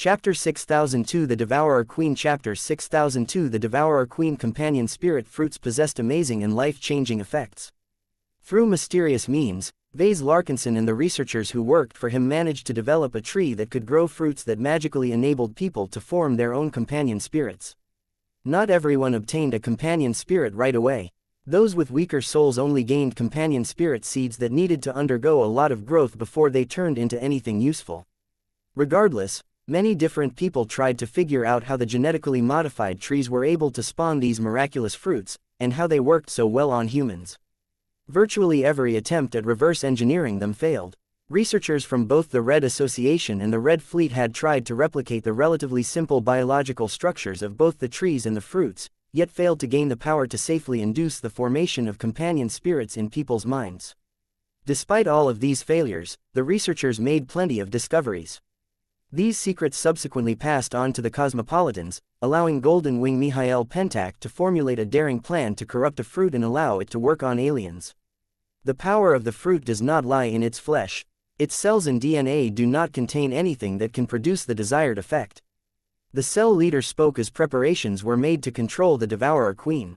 Chapter 6002 The Devourer Queen Chapter 6002 The Devourer Queen Companion Spirit Fruits possessed amazing and life-changing effects. Through mysterious means, Vase Larkinson and the researchers who worked for him managed to develop a tree that could grow fruits that magically enabled people to form their own companion spirits. Not everyone obtained a companion spirit right away. Those with weaker souls only gained companion spirit seeds that needed to undergo a lot of growth before they turned into anything useful. Regardless, many different people tried to figure out how the genetically modified trees were able to spawn these miraculous fruits, and how they worked so well on humans. Virtually every attempt at reverse engineering them failed. Researchers from both the Red Association and the Red Fleet had tried to replicate the relatively simple biological structures of both the trees and the fruits, yet failed to gain the power to safely induce the formation of companion spirits in people's minds. Despite all of these failures, the researchers made plenty of discoveries. These secrets subsequently passed on to the Cosmopolitans, allowing Golden Wing Mihail Pentak to formulate a daring plan to corrupt a fruit and allow it to work on aliens. The power of the fruit does not lie in its flesh. Its cells and DNA do not contain anything that can produce the desired effect. The cell leader spoke as preparations were made to control the Devourer Queen.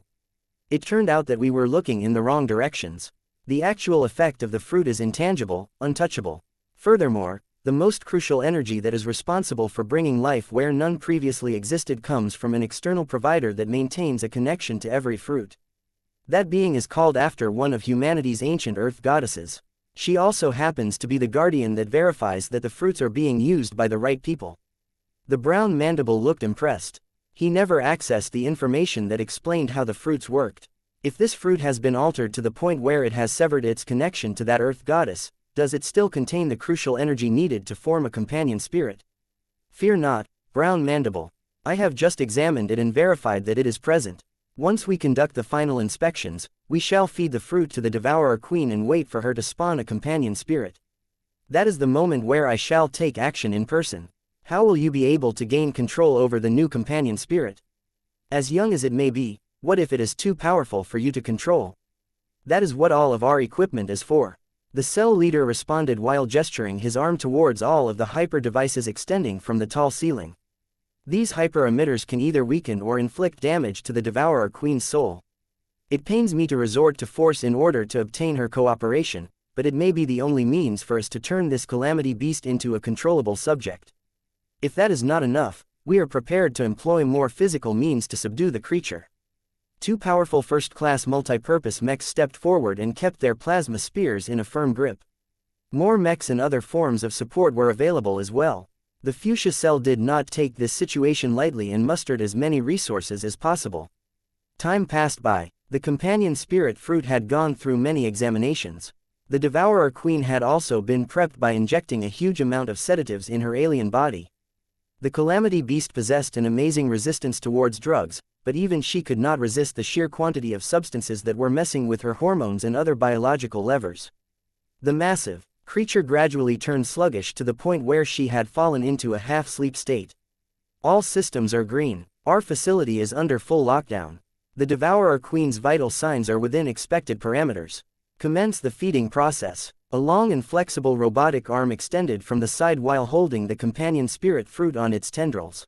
It turned out that we were looking in the wrong directions. The actual effect of the fruit is intangible, untouchable. Furthermore, the most crucial energy that is responsible for bringing life where none previously existed comes from an external provider that maintains a connection to every fruit. That being is called after one of humanity's ancient earth goddesses. She also happens to be the guardian that verifies that the fruits are being used by the right people. The brown mandible looked impressed. He never accessed the information that explained how the fruits worked. If this fruit has been altered to the point where it has severed its connection to that earth goddess, does it still contain the crucial energy needed to form a companion spirit? Fear not, brown mandible. I have just examined it and verified that it is present. Once we conduct the final inspections, we shall feed the fruit to the Devourer Queen and wait for her to spawn a companion spirit. That is the moment where I shall take action in person. How will you be able to gain control over the new companion spirit? As young as it may be, what if it is too powerful for you to control? That is what all of our equipment is for. The cell leader responded while gesturing his arm towards all of the hyper devices extending from the tall ceiling. These hyper-emitters can either weaken or inflict damage to the Devourer Queen's soul. It pains me to resort to force in order to obtain her cooperation, but it may be the only means for us to turn this calamity beast into a controllable subject. If that is not enough, we are prepared to employ more physical means to subdue the creature. Two powerful first-class multi-purpose mechs stepped forward and kept their plasma spears in a firm grip. More mechs and other forms of support were available as well. The fuchsia cell did not take this situation lightly and mustered as many resources as possible. Time passed by. The companion spirit fruit had gone through many examinations. The Devourer Queen had also been prepped by injecting a huge amount of sedatives in her alien body. The calamity beast possessed an amazing resistance towards drugs, but even she could not resist the sheer quantity of substances that were messing with her hormones and other biological levers. The massive creature gradually turned sluggish to the point where she had fallen into a half-sleep state. All systems are green. Our facility is under full lockdown. The Devourer Queen's vital signs are within expected parameters. Commence the feeding process. A long and flexible robotic arm extended from the side while holding the companion spirit fruit on its tendrils.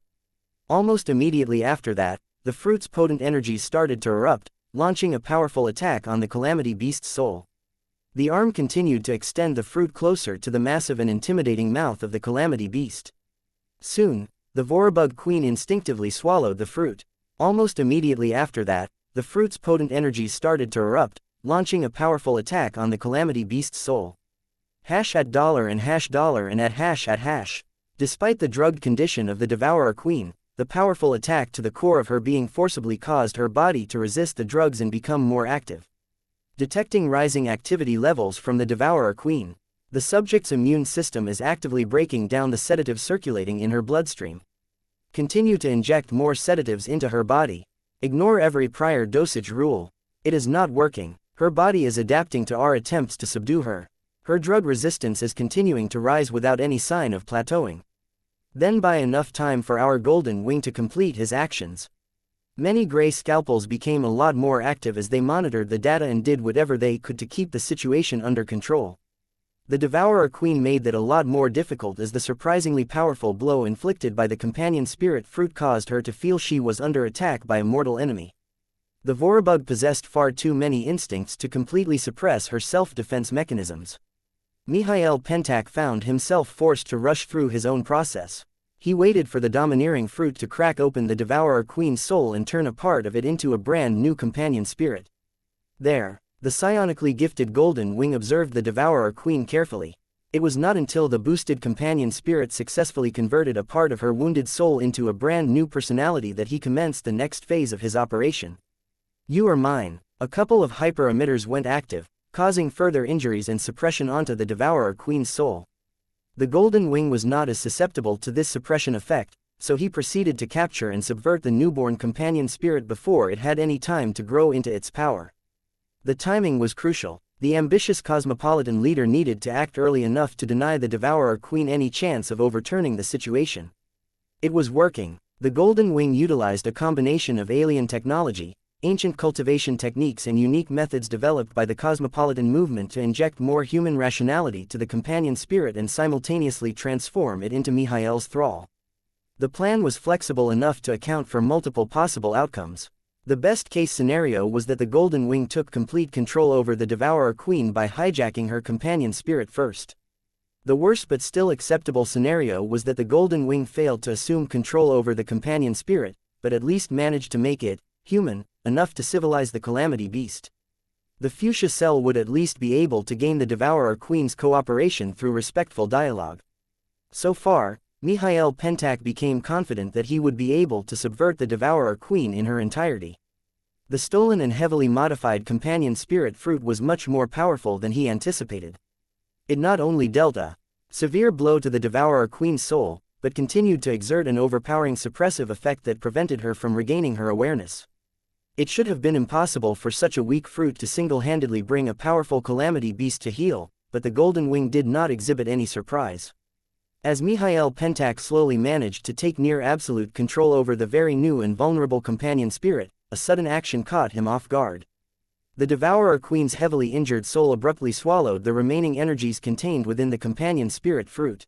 Almost immediately after that, the fruit's potent energies started to erupt, launching a powerful attack on the calamity beast's soul. The arm continued to extend the fruit closer to the massive and intimidating mouth of the calamity beast. Soon, the Vorabug Queen instinctively swallowed the fruit. Almost immediately after that, the fruit's potent energies started to erupt, launching a powerful attack on the calamity beast's soul. $@ and $$ and @##. Despite the drugged condition of the Devourer Queen, the powerful attack to the core of her being forcibly caused her body to resist the drugs and become more active. Detecting rising activity levels from the Devourer Queen, the subject's immune system is actively breaking down the sedatives circulating in her bloodstream. Continue to inject more sedatives into her body. Ignore every prior dosage rule. It is not working. Her body is adapting to our attempts to subdue her. Her drug resistance is continuing to rise without any sign of plateauing. Then buy enough time for our Golden Wing to complete his actions. Many gray scalpels became a lot more active as they monitored the data and did whatever they could to keep the situation under control. The Devourer Queen made that a lot more difficult as the surprisingly powerful blow inflicted by the companion spirit fruit caused her to feel she was under attack by a mortal enemy. The Vorabug possessed far too many instincts to completely suppress her self-defense mechanisms. Mikhail Pentak found himself forced to rush through his own process. He waited for the domineering fruit to crack open the Devourer Queen's soul and turn a part of it into a brand new companion spirit. There, the psionically gifted Golden Wing observed the Devourer Queen carefully. It was not until the boosted companion spirit successfully converted a part of her wounded soul into a brand new personality that he commenced the next phase of his operation. You are mine. A couple of hyper-emitters went active, causing further injuries and suppression onto the Devourer Queen's soul. The Golden Wing was not as susceptible to this suppression effect, so he proceeded to capture and subvert the newborn companion spirit before it had any time to grow into its power. The timing was crucial. The ambitious cosmopolitan leader needed to act early enough to deny the Devourer Queen any chance of overturning the situation. It was working. The Golden Wing utilized a combination of alien technology, ancient cultivation techniques and unique methods developed by the cosmopolitan movement to inject more human rationality to the companion spirit and simultaneously transform it into Mikhail's thrall. The plan was flexible enough to account for multiple possible outcomes. The best-case scenario was that the Golden Wing took complete control over the Devourer Queen by hijacking her companion spirit first. The worst but still acceptable scenario was that the Golden Wing failed to assume control over the companion spirit, but at least managed to make it human enough to civilize the Calamity Beast. The Fuchsia Cell would at least be able to gain the Devourer Queen's cooperation through respectful dialogue. So far, Mikhail Pentak became confident that he would be able to subvert the Devourer Queen in her entirety. The stolen and heavily modified companion spirit fruit was much more powerful than he anticipated. It not only dealt a severe blow to the Devourer Queen's soul, but continued to exert an overpowering suppressive effect that prevented her from regaining her awareness. It should have been impossible for such a weak fruit to single-handedly bring a powerful Calamity Beast to heel, but the Golden Wing did not exhibit any surprise. As Mikhail Pentak slowly managed to take near-absolute control over the very new and vulnerable companion spirit, a sudden action caught him off guard. The Devourer Queen's heavily injured soul abruptly swallowed the remaining energies contained within the companion spirit fruit.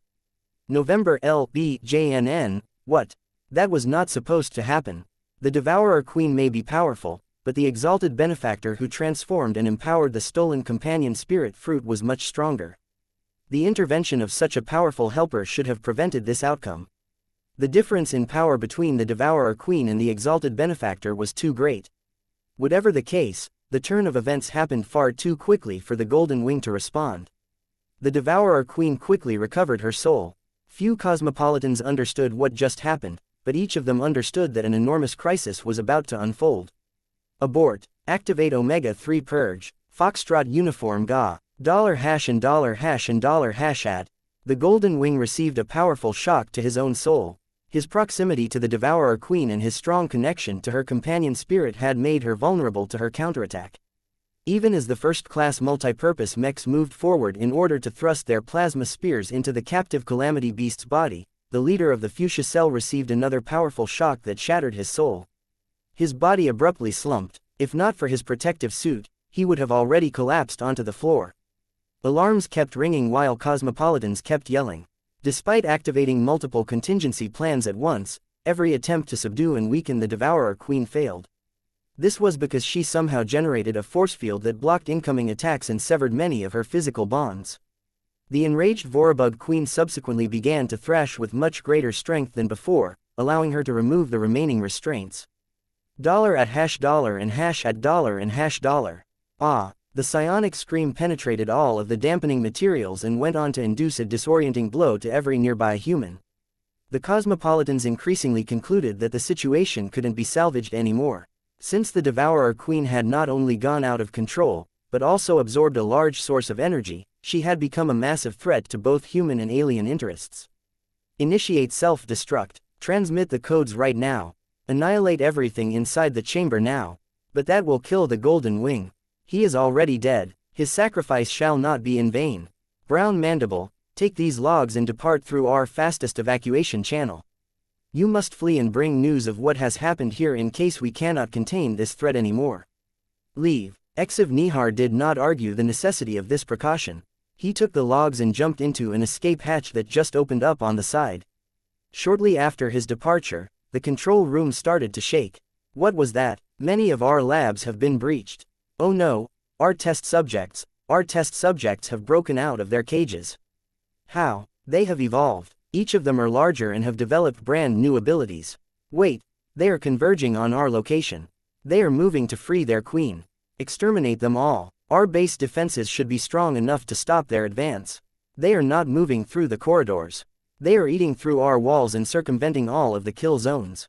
November LBJNN, what? That was not supposed to happen. The Devourer Queen may be powerful, but the exalted benefactor who transformed and empowered the stolen companion spirit fruit was much stronger. The intervention of such a powerful helper should have prevented this outcome. The difference in power between the Devourer Queen and the exalted benefactor was too great. Whatever the case, the turn of events happened far too quickly for the Golden Wing to respond. The Devourer Queen quickly recovered her soul. Few cosmopolitans understood what just happened, but each of them understood that an enormous crisis was about to unfold. Abort. Activate Omega-3 Purge. Foxtrot Uniform Ga. $# and $# and $# at. The Golden Wing received a powerful shock to his own soul. His proximity to the Devourer Queen and his strong connection to her companion spirit had made her vulnerable to her counterattack. Even as the first-class multipurpose mechs moved forward in order to thrust their plasma spears into the captive Calamity Beast's body, the leader of the Fuchsia Cell received another powerful shock that shattered his soul. His body abruptly slumped. If not for his protective suit, he would have already collapsed onto the floor. Alarms kept ringing while cosmopolitans kept yelling. Despite activating multiple contingency plans at once, every attempt to subdue and weaken the Devourer Queen failed. This was because she somehow generated a force field that blocked incoming attacks and severed many of her physical bonds. The enraged Vorabug Queen subsequently began to thrash with much greater strength than before, allowing her to remove the remaining restraints. $at $$ and $at $$ and $. Ah! The psionic scream penetrated all of the dampening materials and went on to induce a disorienting blow to every nearby human. The cosmopolitans increasingly concluded that the situation couldn't be salvaged anymore. Since the Devourer Queen had not only gone out of control, but also absorbed a large source of energy, she had become a massive threat to both human and alien interests. Initiate self-destruct. Transmit the codes right now. Annihilate everything inside the chamber now. But that will kill the Golden Wing. He is already dead. His sacrifice shall not be in vain. Brown Mandible, take these logs and depart through our fastest evacuation channel. You must flee and bring news of what has happened here in case we cannot contain this threat anymore. Leave. Exiv Nihar did not argue the necessity of this precaution. He took the logs and jumped into an escape hatch that just opened up on the side. Shortly after his departure, the control room started to shake. What was that? Many of our labs have been breached. Oh no, our test subjects have broken out of their cages. How? They have evolved. Each of them are larger and have developed brand new abilities. Wait, they are converging on our location. They are moving to free their queen. Exterminate them all. Our base defenses should be strong enough to stop their advance. They are not moving through the corridors. They are eating through our walls and circumventing all of the kill zones.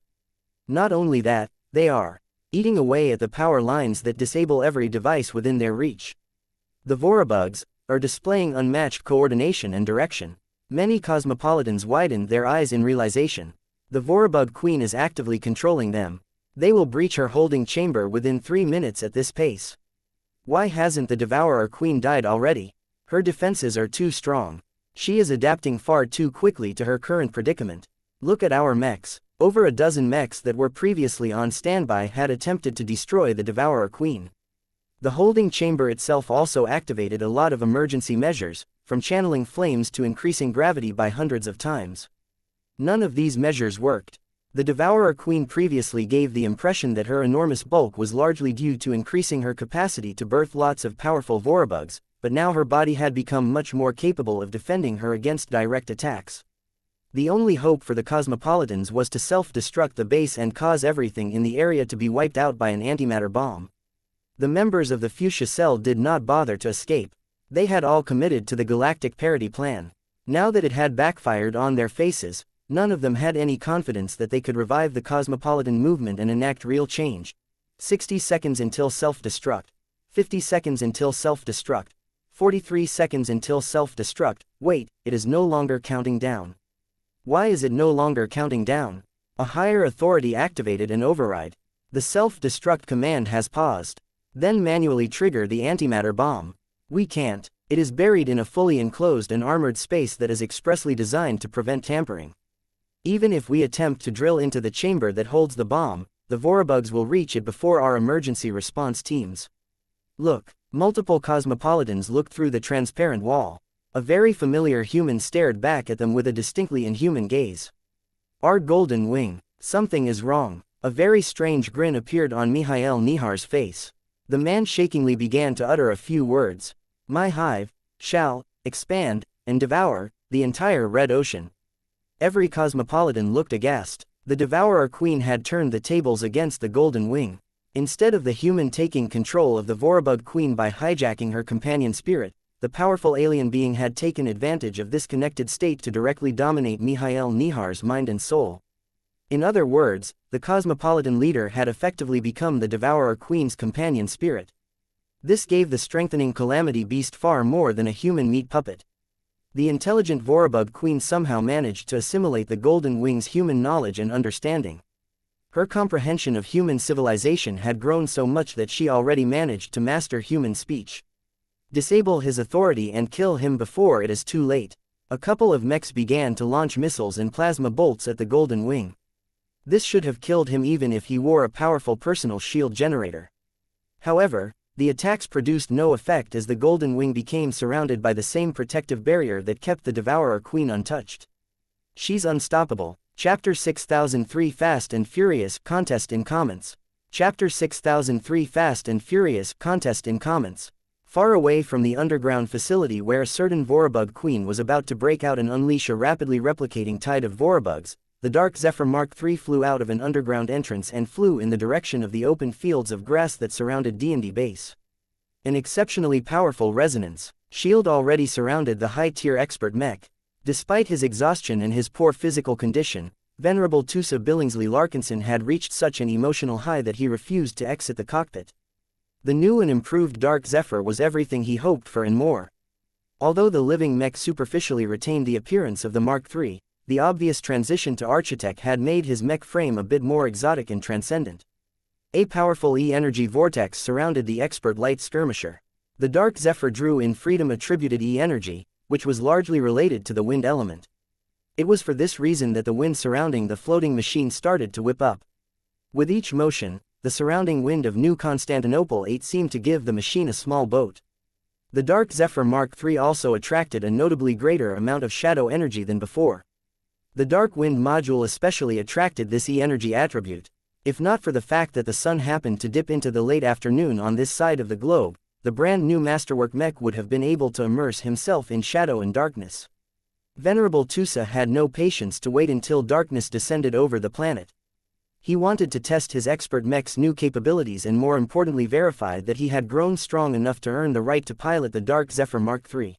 Not only that, they are eating away at the power lines that disable every device within their reach. The Vorabugs are displaying unmatched coordination and direction. Many cosmopolitans widened their eyes in realization. The Vorabug Queen is actively controlling them. They will breach her holding chamber within 3 minutes at this pace. Why hasn't the Devourer Queen died already? Her defenses are too strong. She is adapting far too quickly to her current predicament. Look at our mechs. Over a dozen mechs that were previously on standby had attempted to destroy the Devourer Queen. The holding chamber itself also activated a lot of emergency measures, from channeling flames to increasing gravity by hundreds of times. None of these measures worked. The Devourer Queen previously gave the impression that her enormous bulk was largely due to increasing her capacity to birth lots of powerful Vorabugs, but now her body had become much more capable of defending her against direct attacks. The only hope for the Cosmopolitans was to self-destruct the base and cause everything in the area to be wiped out by an antimatter bomb. The members of the Fuchsia Cell did not bother to escape. They had all committed to the Galactic Parity Plan. Now that it had backfired on their faces, none of them had any confidence that they could revive the Cosmopolitan movement and enact real change. 60 seconds until self-destruct. 50 seconds until self-destruct. 43 seconds until self-destruct. Wait, it is no longer counting down. Why is it no longer counting down? A higher authority activated an override. The self-destruct command has paused. Then manually trigger the antimatter bomb. We can't. It is buried in a fully enclosed and armored space that is expressly designed to prevent tampering. Even if we attempt to drill into the chamber that holds the bomb, the Vorabugs will reach it before our emergency response teams. Look, multiple Cosmopolitans looked through the transparent wall. A very familiar human stared back at them with a distinctly inhuman gaze. Our golden wing. Something is wrong. A very strange grin appeared on Mihail Nihar's face. The man shakingly began to utter a few words. My hive shall expand and devour the entire Red Ocean. Every Cosmopolitan looked aghast. The Devourer Queen had turned the tables against the Golden Wing. Instead of the human taking control of the Vorabug Queen by hijacking her companion spirit, the powerful alien being had taken advantage of this connected state to directly dominate Mihail Nihar's mind and soul. In other words, the Cosmopolitan leader had effectively become the Devourer Queen's companion spirit. This gave the strengthening Calamity Beast far more than a human meat puppet. The intelligent Vorabug Queen somehow managed to assimilate the Golden Wing's human knowledge and understanding. Her comprehension of human civilization had grown so much that she already managed to master human speech. Disable his authority and kill him before it is too late. A couple of mechs began to launch missiles and plasma bolts at the Golden Wing. This should have killed him even if he wore a powerful personal shield generator. However, the attacks produced no effect as the Golden Wing became surrounded by the same protective barrier that kept the Devourer Queen untouched. She's unstoppable. Chapter 6003 Fast and Furious Contest in Comments. Chapter 6003 Fast and Furious Contest in Comments. Far away from the underground facility where a certain Vorabug Queen was about to break out and unleash a rapidly replicating tide of Vorabugs, the Dark Zephyr Mark III flew out of an underground entrance and flew in the direction of the open fields of grass that surrounded D&D base. An exceptionally powerful resonance shield already surrounded the high-tier expert mech. Despite his exhaustion and his poor physical condition, Venerable Tusa Billingsley Larkinson had reached such an emotional high that he refused to exit the cockpit. The new and improved Dark Zephyr was everything he hoped for and more. Although the living mech superficially retained the appearance of the Mark III, the obvious transition to Architect had made his mech frame a bit more exotic and transcendent. A powerful E-energy vortex surrounded the expert light skirmisher. The Dark Zephyr drew in freedom-attributed E-energy, which was largely related to the wind element. It was for this reason that the wind surrounding the floating machine started to whip up. With each motion, the surrounding wind of New Constantinople 8 seemed to give the machine a small boat. The Dark Zephyr Mark III also attracted a notably greater amount of shadow energy than before. The Dark Wind module especially attracted this E-energy attribute. If not for the fact that the sun happened to dip into the late afternoon on this side of the globe, the brand new masterwork Mech would have been able to immerse himself in shadow and darkness. Venerable Tusa had no patience to wait until darkness descended over the planet. He wanted to test his expert Mech's new capabilities and more importantly verified that he had grown strong enough to earn the right to pilot the Dark Zephyr Mark III.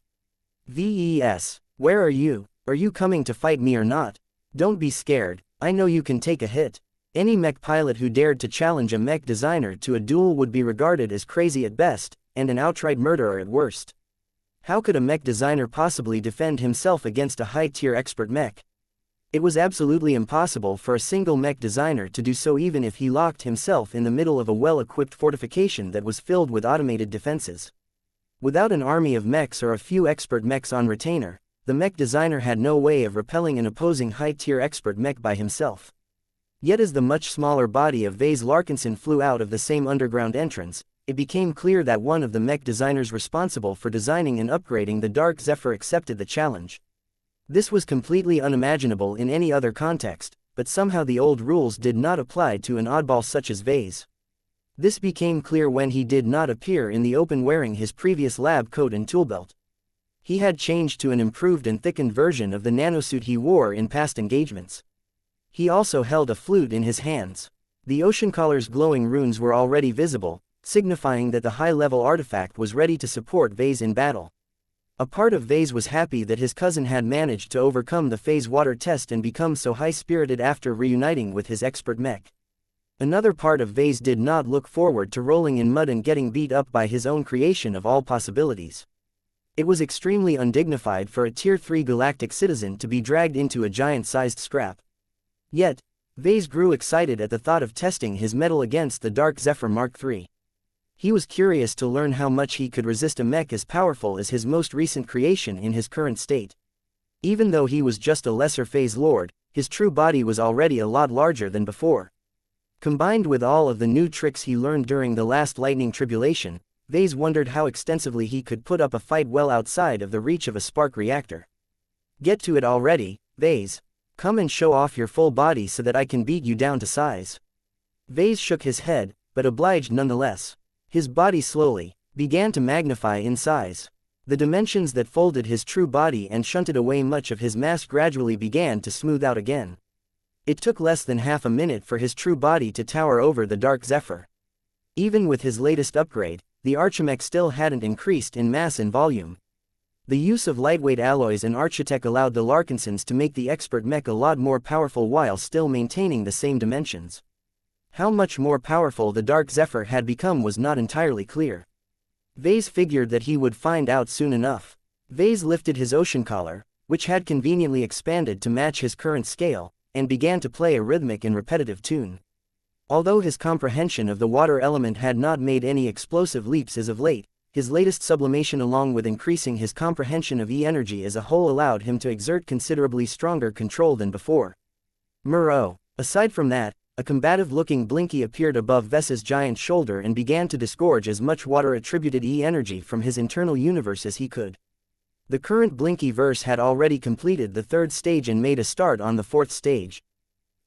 VES, where are you? Are you coming to fight me or not? Don't be scared, I know you can take a hit. Any Mech pilot who dared to challenge a Mech designer to a duel would be regarded as crazy at best, and an outright murderer at worst. How could a Mech designer possibly defend himself against a high-tier expert Mech? It was absolutely impossible for a single Mech designer to do so even if he locked himself in the middle of a well-equipped fortification that was filled with automated defenses. Without an army of Mechs or a few expert Mechs on retainer, the Mech designer had no way of repelling an opposing high-tier expert Mech by himself. Yet as the much smaller body of Vase Larkinson flew out of the same underground entrance, it became clear that one of the Mech designers responsible for designing and upgrading the Dark Zephyr accepted the challenge. This was completely unimaginable in any other context, but somehow the old rules did not apply to an oddball such as Vase. This became clear when he did not appear in the open wearing his previous lab coat and toolbelt. He had changed to an improved and thickened version of the nanosuit he wore in past engagements. He also held a flute in his hands. The ocean collar's glowing runes were already visible, signifying that the high-level artifact was ready to support Vase in battle. A part of Vase was happy that his cousin had managed to overcome the phase water test and become so high-spirited after reuniting with his expert Mech. Another part of Vase did not look forward to rolling in mud and getting beat up by his own creation of all possibilities. It was extremely undignified for a Tier 3 galactic citizen to be dragged into a giant-sized scrap. Yet, Vase grew excited at the thought of testing his mettle against the Dark Zephyr Mark III. He was curious to learn how much he could resist a Mech as powerful as his most recent creation in his current state. Even though he was just a lesser phase lord, his true body was already a lot larger than before. Combined with all of the new tricks he learned during the last lightning tribulation, Vase wondered how extensively he could put up a fight well outside of the reach of a spark reactor. Get to it already, Vase. Come and show off your full body so that I can beat you down to size. Vase shook his head, but obliged nonetheless. His body slowly began to magnify in size. The dimensions that folded his true body and shunted away much of his mass gradually began to smooth out again. It took less than half a minute for his true body to tower over the Dark Zephyr. Even with his latest upgrade, the Archimech still hadn't increased in mass and volume. The use of lightweight alloys and Architech allowed the Larkinsons to make the expert Mech a lot more powerful while still maintaining the same dimensions. How much more powerful the Dark Zephyr had become was not entirely clear. Vase figured that he would find out soon enough. Vase lifted his ocean collar, which had conveniently expanded to match his current scale, and began to play a rhythmic and repetitive tune. Although his comprehension of the water element had not made any explosive leaps as of late, his latest sublimation along with increasing his comprehension of E-energy as a whole allowed him to exert considerably stronger control than before. Murrow. Aside from that, a combative-looking Blinky appeared above Vessa's giant shoulder and began to disgorge as much water-attributed E-energy from his internal universe as he could. The current Blinky-verse had already completed the third stage and made a start on the fourth stage.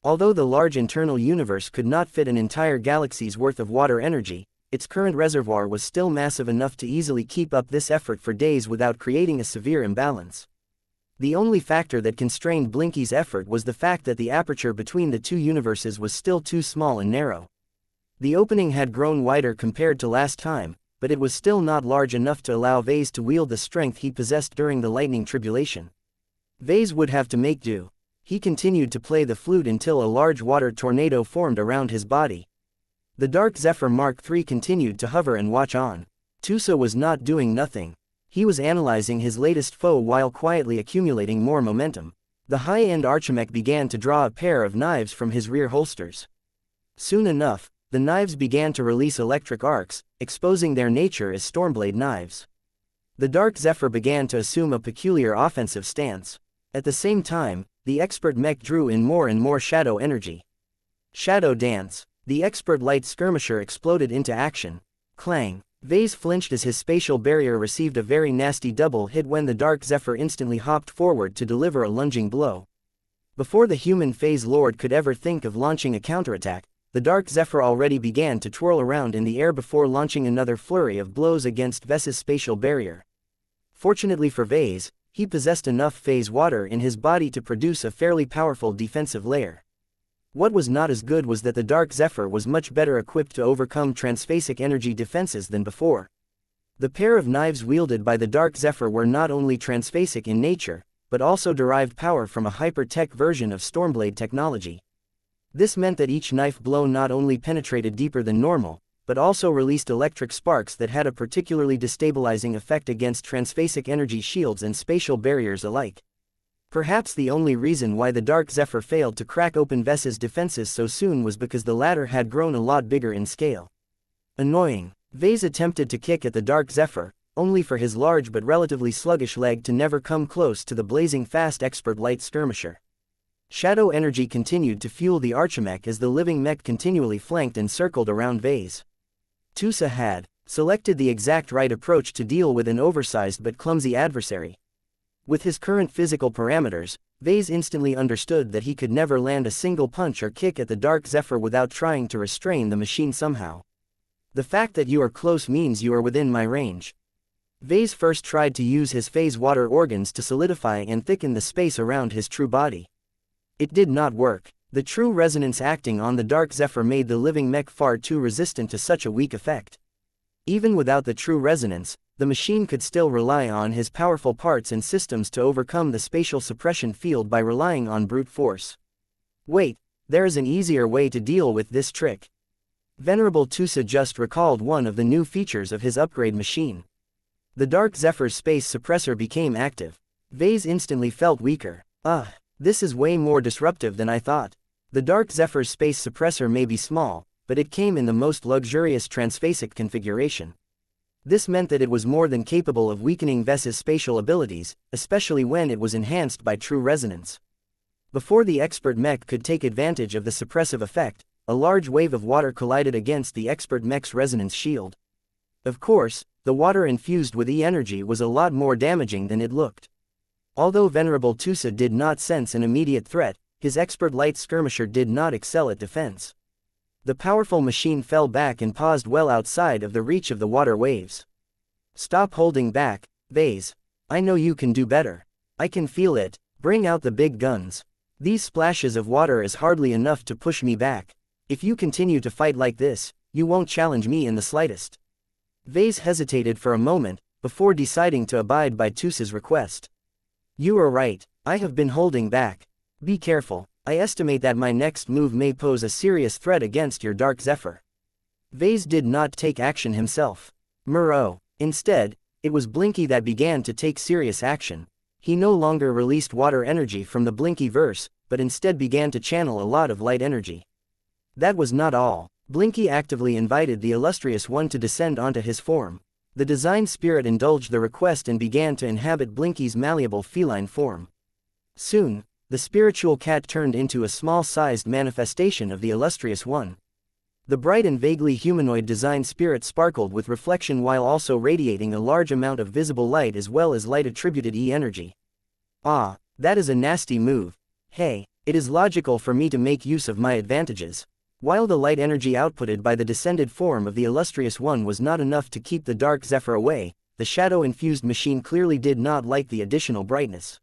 Although the large internal universe could not fit an entire galaxy's worth of water energy, its current reservoir was still massive enough to easily keep up this effort for days without creating a severe imbalance. The only factor that constrained Blinky's effort was the fact that the aperture between the two universes was still too small and narrow. The opening had grown wider compared to last time, but it was still not large enough to allow Vase to wield the strength he possessed during the lightning tribulation. Vase would have to make do. He continued to play the flute until a large water tornado formed around his body. The Dark Zephyr Mark III continued to hover and watch on. Tusa was not doing nothing. He was analyzing his latest foe while quietly accumulating more momentum. The high-end Archimech began to draw a pair of knives from his rear holsters. Soon enough, the knives began to release electric arcs, exposing their nature as Stormblade knives. The Dark Zephyr began to assume a peculiar offensive stance. At the same time, the expert Mech drew in more and more shadow energy. Shadow Dance. The expert light skirmisher exploded into action. Clang. Vase flinched as his spatial barrier received a very nasty double hit when the Dark Zephyr instantly hopped forward to deliver a lunging blow. Before the human phase lord could ever think of launching a counterattack, the Dark Zephyr already began to twirl around in the air before launching another flurry of blows against Vese's spatial barrier. Fortunately for Vase, he possessed enough phase water in his body to produce a fairly powerful defensive layer. What was not as good was that the Dark Zephyr was much better equipped to overcome transphasic energy defenses than before. The pair of knives wielded by the Dark Zephyr were not only transphasic in nature, but also derived power from a hyper-tech version of Stormblade technology. This meant that each knife blow not only penetrated deeper than normal, but also released electric sparks that had a particularly destabilizing effect against transphasic energy shields and spatial barriers alike. Perhaps the only reason why the Dark Zephyr failed to crack open Vese's defenses so soon was because the latter had grown a lot bigger in scale. Annoying. Vase attempted to kick at the Dark Zephyr, only for his large but relatively sluggish leg to never come close to the blazing fast expert light skirmisher. Shadow energy continued to fuel the Archimech as the living mech continually flanked and circled around Vase. Tusa had selected the exact right approach to deal with an oversized but clumsy adversary. With his current physical parameters, Vase instantly understood that he could never land a single punch or kick at the Dark Zephyr without trying to restrain the machine somehow. The fact that you are close means you are within my range. Vase first tried to use his phase water organs to solidify and thicken the space around his true body. It did not work. The true resonance acting on the Dark Zephyr made the living mech far too resistant to such a weak effect. Even without the true resonance, the machine could still rely on his powerful parts and systems to overcome the spatial suppression field by relying on brute force. Wait, there is an easier way to deal with this trick. Venerable Tusa just recalled one of the new features of his upgrade machine. The Dark Zephyr's space suppressor became active. Vase instantly felt weaker. This is way more disruptive than I thought. The Dark Zephyr's space suppressor may be small, but it came in the most luxurious transphasic configuration. This meant that it was more than capable of weakening Vese's spatial abilities, especially when it was enhanced by true resonance. Before the expert mech could take advantage of the suppressive effect, a large wave of water collided against the expert mech's resonance shield. Of course, the water infused with E-energy was a lot more damaging than it looked. Although Venerable Tusa did not sense an immediate threat, his expert light skirmisher did not excel at defense. The powerful machine fell back and paused well outside of the reach of the water waves. Stop holding back, Vase. I know you can do better. I can feel it. Bring out the big guns. These splashes of water is hardly enough to push me back. If you continue to fight like this, you won't challenge me in the slightest. Vase hesitated for a moment, before deciding to abide by Tusa's request. You are right, I have been holding back. Be careful, I estimate that my next move may pose a serious threat against your Dark Zephyr. Vase did not take action himself. Instead, it was Blinky that began to take serious action. He no longer released water energy from the Blinky verse, but instead began to channel a lot of light energy. That was not all. Blinky actively invited the Illustrious One to descend onto his form. The design spirit indulged the request and began to inhabit Blinky's malleable feline form. Soon, the spiritual cat turned into a small-sized manifestation of the Illustrious One. The bright and vaguely humanoid design spirit sparkled with reflection while also radiating a large amount of visible light as well as light-attributed E-energy. Ah, that is a nasty move. Hey, it is logical for me to make use of my advantages. While the light energy outputted by the descended form of the Illustrious One was not enough to keep the Dark Zephyr away, the shadow-infused machine clearly did not like the additional brightness.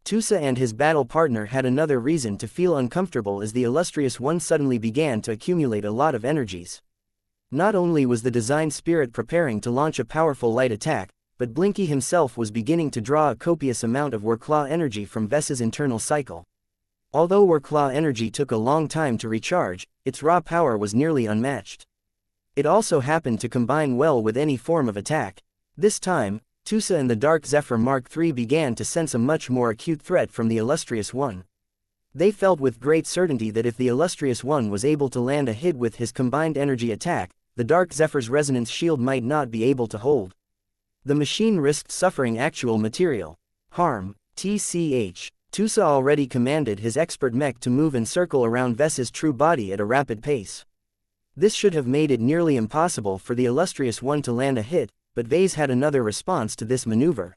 Tusa and his battle partner had another reason to feel uncomfortable as the Illustrious One suddenly began to accumulate a lot of energies. Not only was the design spirit preparing to launch a powerful light attack, but Blinky himself was beginning to draw a copious amount of Wuxia energy from Vese's internal cycle. Although Wuxia energy took a long time to recharge, its raw power was nearly unmatched. It also happened to combine well with any form of attack. This time, Tusa and the Dark Zephyr Mark III began to sense a much more acute threat from the Illustrious One. They felt with great certainty that if the Illustrious One was able to land a hit with his combined energy attack, the Dark Zephyr's resonance shield might not be able to hold. The machine risked suffering actual material harm. TCH. Tusa already commanded his expert mech to move and circle around Vese's true body at a rapid pace. This should have made it nearly impossible for the illustrious one to land a hit, but Vase had another response to this maneuver.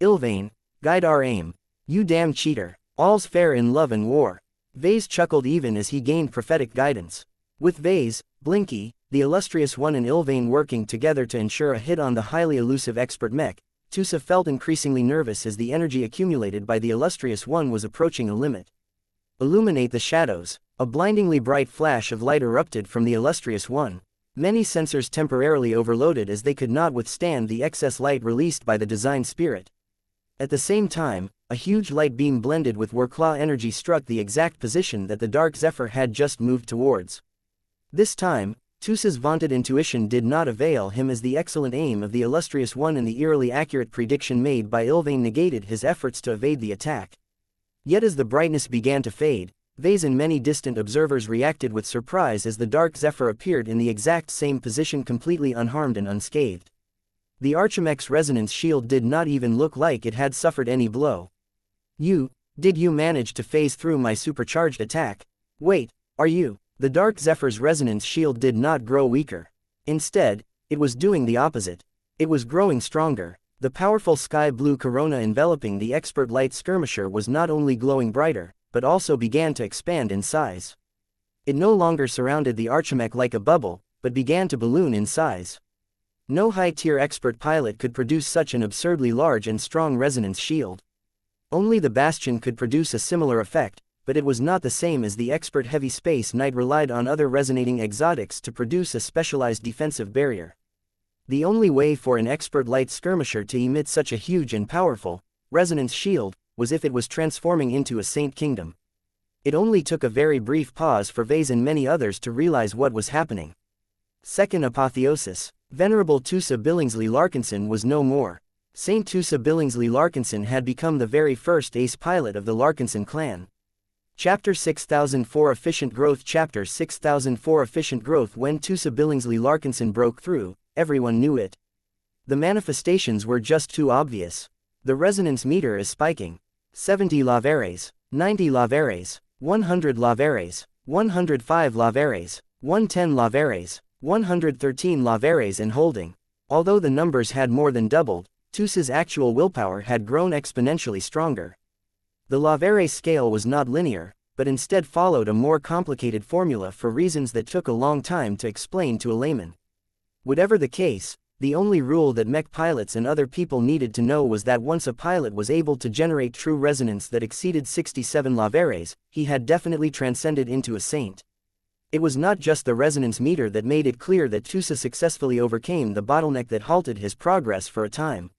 Ilvain, guide our aim. You damn cheater. All's fair in love and war. Vase chuckled even as he gained prophetic guidance. With Vase, Blinky, the illustrious one and Ilvain working together to ensure a hit on the highly elusive expert Mech, Tusa felt increasingly nervous as the energy accumulated by the illustrious one was approaching a limit. Illuminate the shadows. A blindingly bright flash of light erupted from the illustrious one. Many sensors temporarily overloaded as they could not withstand the excess light released by the design spirit. At the same time, a huge light beam blended with wuxia energy struck the exact position that the Dark Zephyr had just moved towards. This time, Tusa's vaunted intuition did not avail him as the excellent aim of the illustrious one and the eerily accurate prediction made by Ilvain negated his efforts to evade the attack. Yet as the brightness began to fade, Vase and many distant observers reacted with surprise as the Dark Zephyr appeared in the exact same position completely unharmed and unscathed. The Archimech's resonance shield did not even look like it had suffered any blow. Did you manage to phase through my supercharged attack? Wait, are you? The Dark Zephyr's resonance shield did not grow weaker. Instead, it was doing the opposite. It was growing stronger. The powerful sky blue corona enveloping the expert light skirmisher was not only glowing brighter, but also began to expand in size. It no longer surrounded the Archimech like a bubble, but began to balloon in size. No high-tier expert pilot could produce such an absurdly large and strong resonance shield. Only the Bastion could produce a similar effect, but it was not the same as the expert heavy space knight relied on other resonating exotics to produce a specialized defensive barrier. The only way for an expert light skirmisher to emit such a huge and powerful resonance shield was if it was transforming into a saint kingdom. It only took a very brief pause for Vase and many others to realize what was happening. Second apotheosis. Venerable Tusa Billingsley Larkinson was no more. Saint Tusa Billingsley Larkinson had become the very first ace pilot of the Larkinson clan. Chapter 6004 Efficient Growth. Chapter 6004 Efficient Growth. When Tusa Billingsley Larkinson broke through, everyone knew it. The manifestations were just too obvious. The resonance meter is spiking. 70 lavares, 90 lavares, 100 lavares, 105 lavares, 110 lavares, 113 lavares and holding. Although the numbers had more than doubled, Tusa's actual willpower had grown exponentially stronger. The lavare scale was not linear, but instead followed a more complicated formula for reasons that took a long time to explain to a layman. Whatever the case, the only rule that mech pilots and other people needed to know was that once a pilot was able to generate true resonance that exceeded 67 lavares, he had definitely transcended into a saint. It was not just the resonance meter that made it clear that Tusa successfully overcame the bottleneck that halted his progress for a time.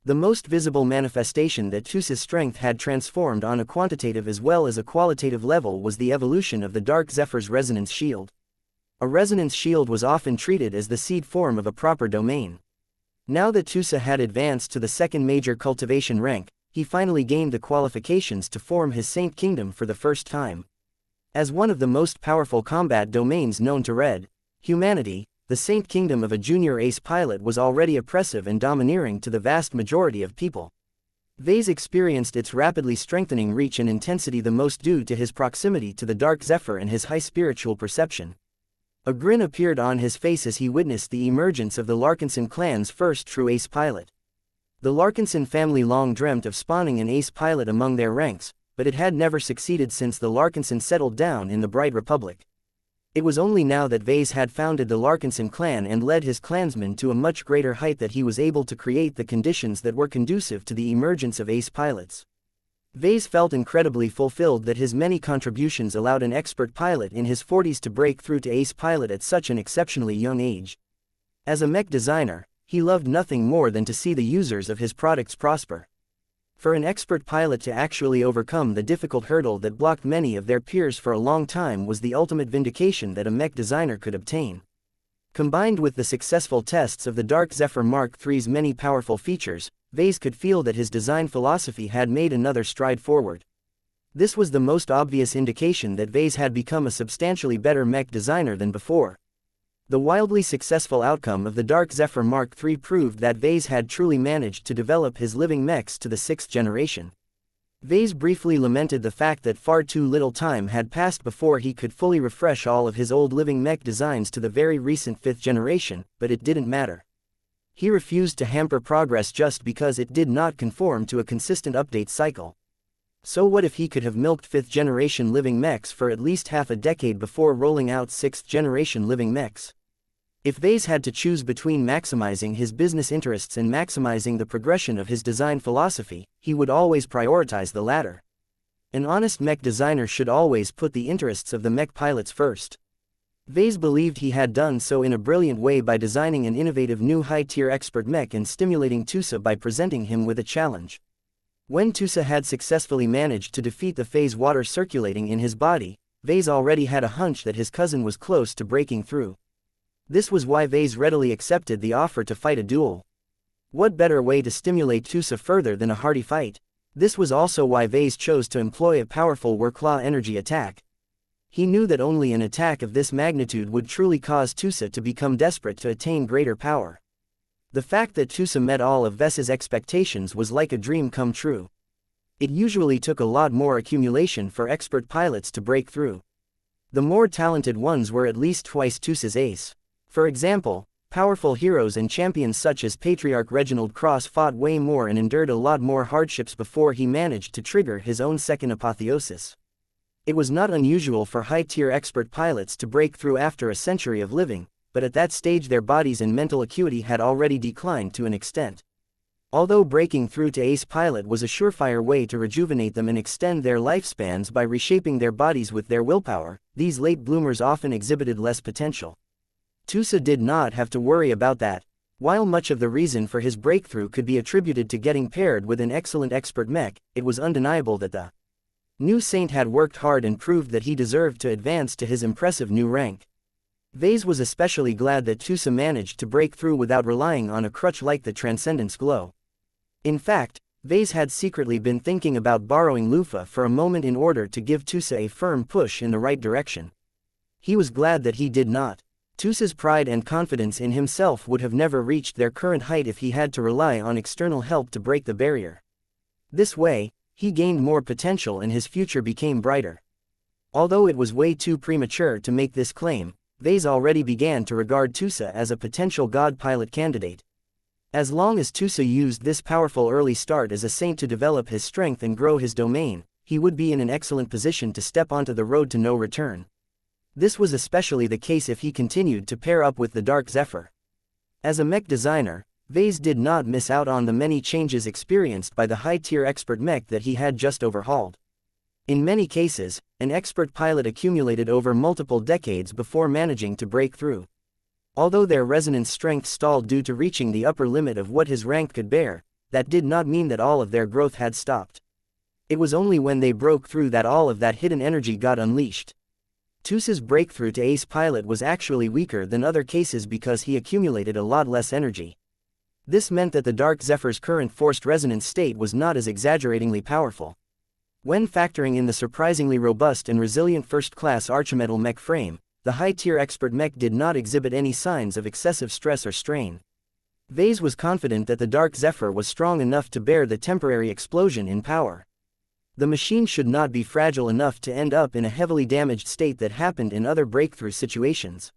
The most visible manifestation that Tusa's strength had transformed on a quantitative as well as a qualitative level was the evolution of the Dark Zephyr's resonance shield. A resonance shield was often treated as the seed form of a proper domain. Now that Tusa had advanced to the second major cultivation rank, he finally gained the qualifications to form his Saint Kingdom for the first time. As one of the most powerful combat domains known to Red humanity, the Saint Kingdom of a junior ace pilot was already oppressive and domineering to the vast majority of people. Vase experienced its rapidly strengthening reach and intensity the most due to his proximity to the Dark Zephyr and his high spiritual perception. A grin appeared on his face as he witnessed the emergence of the Larkinson clan's first true ace pilot. The Larkinson family long dreamt of spawning an ace pilot among their ranks, but it had never succeeded since the Larkinson settled down in the Bright Republic. It was only now that Vase had founded the Larkinson clan and led his clansmen to a much greater height that he was able to create the conditions that were conducive to the emergence of ace pilots. Vase felt incredibly fulfilled that his many contributions allowed an expert pilot in his 40s to break through to ace pilot at such an exceptionally young age. As a mech designer, he loved nothing more than to see the users of his products prosper. For an expert pilot to actually overcome the difficult hurdle that blocked many of their peers for a long time was the ultimate vindication that a mech designer could obtain. Combined with the successful tests of the Dark Zephyr Mark III's many powerful features, Vase could feel that his design philosophy had made another stride forward. This was the most obvious indication that Vase had become a substantially better mech designer than before. The wildly successful outcome of the Dark Zephyr Mark III proved that Vase had truly managed to develop his living mechs to the 6th generation. Vase briefly lamented the fact that far too little time had passed before he could fully refresh all of his old living mech designs to the very recent 5th generation, but it didn't matter. He refused to hamper progress just because it did not conform to a consistent update cycle. So what if he could have milked 5th generation living mechs for at least half a decade before rolling out 6th generation living mechs? If Vase had to choose between maximizing his business interests and maximizing the progression of his design philosophy, he would always prioritize the latter. An honest mech designer should always put the interests of the mech pilots first. Vase believed he had done so in a brilliant way by designing an innovative new high-tier expert mech and stimulating Tusa by presenting him with a challenge. When Tusa had successfully managed to defeat the phase water circulating in his body, Vase already had a hunch that his cousin was close to breaking through. This was why Vase readily accepted the offer to fight a duel. What better way to stimulate Tusa further than a hearty fight? This was also why Vase chose to employ a powerful wuxia energy attack. He knew that only an attack of this magnitude would truly cause Tusa to become desperate to attain greater power. The fact that Tusa met all of Vase's expectations was like a dream come true. It usually took a lot more accumulation for expert pilots to break through. The more talented ones were at least twice Tusa's ace. For example, powerful heroes and champions such as Patriarch Reginald Cross fought way more and endured a lot more hardships before he managed to trigger his own second apotheosis. It was not unusual for high-tier expert pilots to break through after a century of living, but at that stage their bodies and mental acuity had already declined to an extent. Although breaking through to ace pilot was a surefire way to rejuvenate them and extend their lifespans by reshaping their bodies with their willpower, these late bloomers often exhibited less potential. Tusa did not have to worry about that. While much of the reason for his breakthrough could be attributed to getting paired with an excellent expert mech, it was undeniable that the new saint had worked hard and proved that he deserved to advance to his impressive new rank. Vase was especially glad that Tusa managed to break through without relying on a crutch like the Transcendence Glow. In fact, Vase had secretly been thinking about borrowing Lufa for a moment in order to give Tusa a firm push in the right direction. He was glad that he did not. Tusa's pride and confidence in himself would have never reached their current height if he had to rely on external help to break the barrier. This way, he gained more potential and his future became brighter. Although it was way too premature to make this claim, Vase already began to regard Tusa as a potential god pilot candidate. As long as Tusa used this powerful early start as a saint to develop his strength and grow his domain, he would be in an excellent position to step onto the road to no return. This was especially the case if he continued to pair up with the Dark Zephyr. As a mech designer, Vase did not miss out on the many changes experienced by the high-tier expert mech that he had just overhauled. In many cases, an expert pilot accumulated over multiple decades before managing to break through. Although their resonance strength stalled due to reaching the upper limit of what his rank could bear, that did not mean that all of their growth had stopped. It was only when they broke through that all of that hidden energy got unleashed. Tusa's breakthrough to ace pilot was actually weaker than other cases because he accumulated a lot less energy. This meant that the Dark Zephyr's current forced resonance state was not as exaggeratingly powerful. When factoring in the surprisingly robust and resilient first-class Archimetal mech frame, the high-tier expert mech did not exhibit any signs of excessive stress or strain. Vase was confident that the Dark Zephyr was strong enough to bear the temporary explosion in power. The machine should not be fragile enough to end up in a heavily damaged state that happened in other breakthrough situations.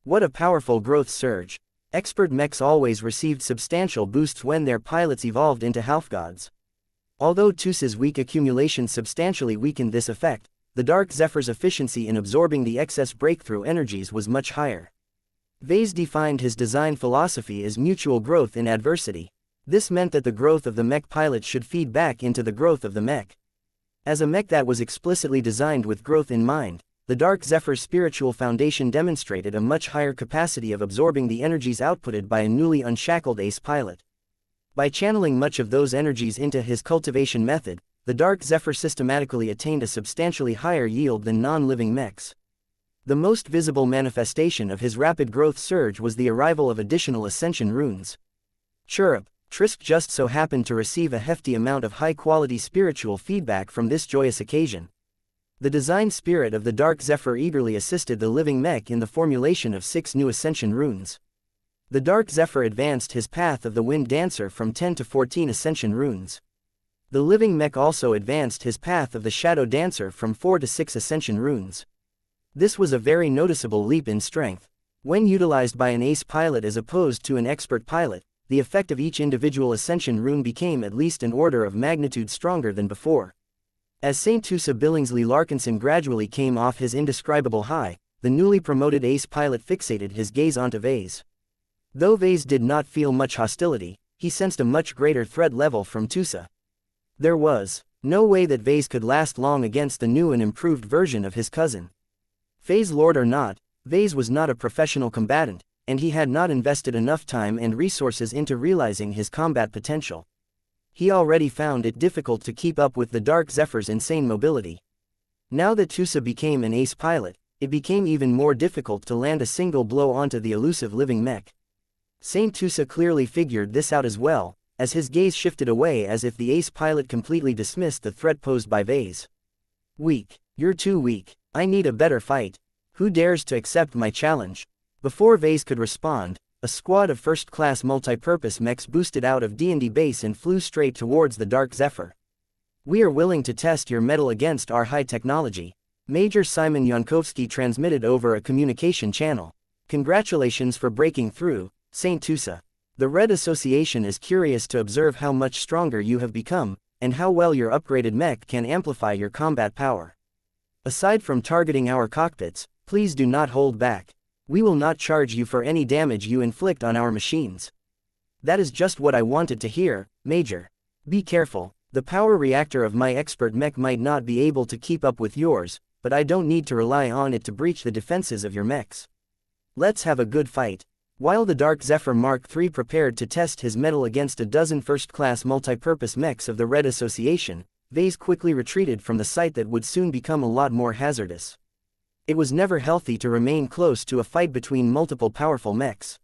What a powerful growth surge! Expert mechs always received substantial boosts when their pilots evolved into half-gods. Although Tusa's weak accumulation substantially weakened this effect, the Dark Zephyr's efficiency in absorbing the excess breakthrough energies was much higher. Vase defined his design philosophy as mutual growth in adversity. This meant that the growth of the mech pilot should feed back into the growth of the mech. As a mech that was explicitly designed with growth in mind, the Dark Zephyr's spiritual foundation demonstrated a much higher capacity of absorbing the energies outputted by a newly unshackled ace pilot. By channeling much of those energies into his cultivation method, the Dark Zephyr systematically attained a substantially higher yield than non-living mechs. The most visible manifestation of his rapid growth surge was the arrival of additional ascension runes. Chirrup. Trisk just so happened to receive a hefty amount of high-quality spiritual feedback from this joyous occasion. The design spirit of the Dark Zephyr eagerly assisted the living mech in the formulation of 6 new ascension runes. The Dark Zephyr advanced his path of the Wind Dancer from 10 to 14 ascension runes. The living mech also advanced his path of the Shadow Dancer from 4 to 6 Ascension runes. This was a very noticeable leap in strength. When utilized by an ace pilot as opposed to an expert pilot, the effect of each individual Ascension rune became at least an order of magnitude stronger than before. As Saint Tusa Billingsley Larkinson gradually came off his indescribable high, the newly promoted ace pilot fixated his gaze onto Vase. Though Vase did not feel much hostility, he sensed a much greater threat level from Tusa. There was no way that Vase could last long against the new and improved version of his cousin. Phase Lord or not, Vase was not a professional combatant, and he had not invested enough time and resources into realizing his combat potential. He already found it difficult to keep up with the Dark Zephyr's insane mobility. Now that Tusa became an ace pilot, it became even more difficult to land a single blow onto the elusive living mech. Saint Tusa clearly figured this out as well, as his gaze shifted away as if the ace pilot completely dismissed the threat posed by Vase. Weak. You're too weak. I need a better fight. Who dares to accept my challenge? Before Vase could respond, a squad of first-class multi-purpose mechs boosted out of D&D base and flew straight towards the Dark Zephyr. We are willing to test your mettle against our high technology, Major Simon Yankovsky transmitted over a communication channel. Congratulations for breaking through, Saint Tusa. The Red Association is curious to observe how much stronger you have become, and how well your upgraded mech can amplify your combat power. Aside from targeting our cockpits, please do not hold back. We will not charge you for any damage you inflict on our machines. That is just what I wanted to hear, Major. Be careful, the power reactor of my expert mech might not be able to keep up with yours, but I don't need to rely on it to breach the defenses of your mechs. Let's have a good fight. While the Dark Zephyr Mark III prepared to test his mettle against a dozen first-class multi-purpose mechs of the Red Association, Vase quickly retreated from the site that would soon become a lot more hazardous. It was never healthy to remain close to a fight between multiple powerful mechs.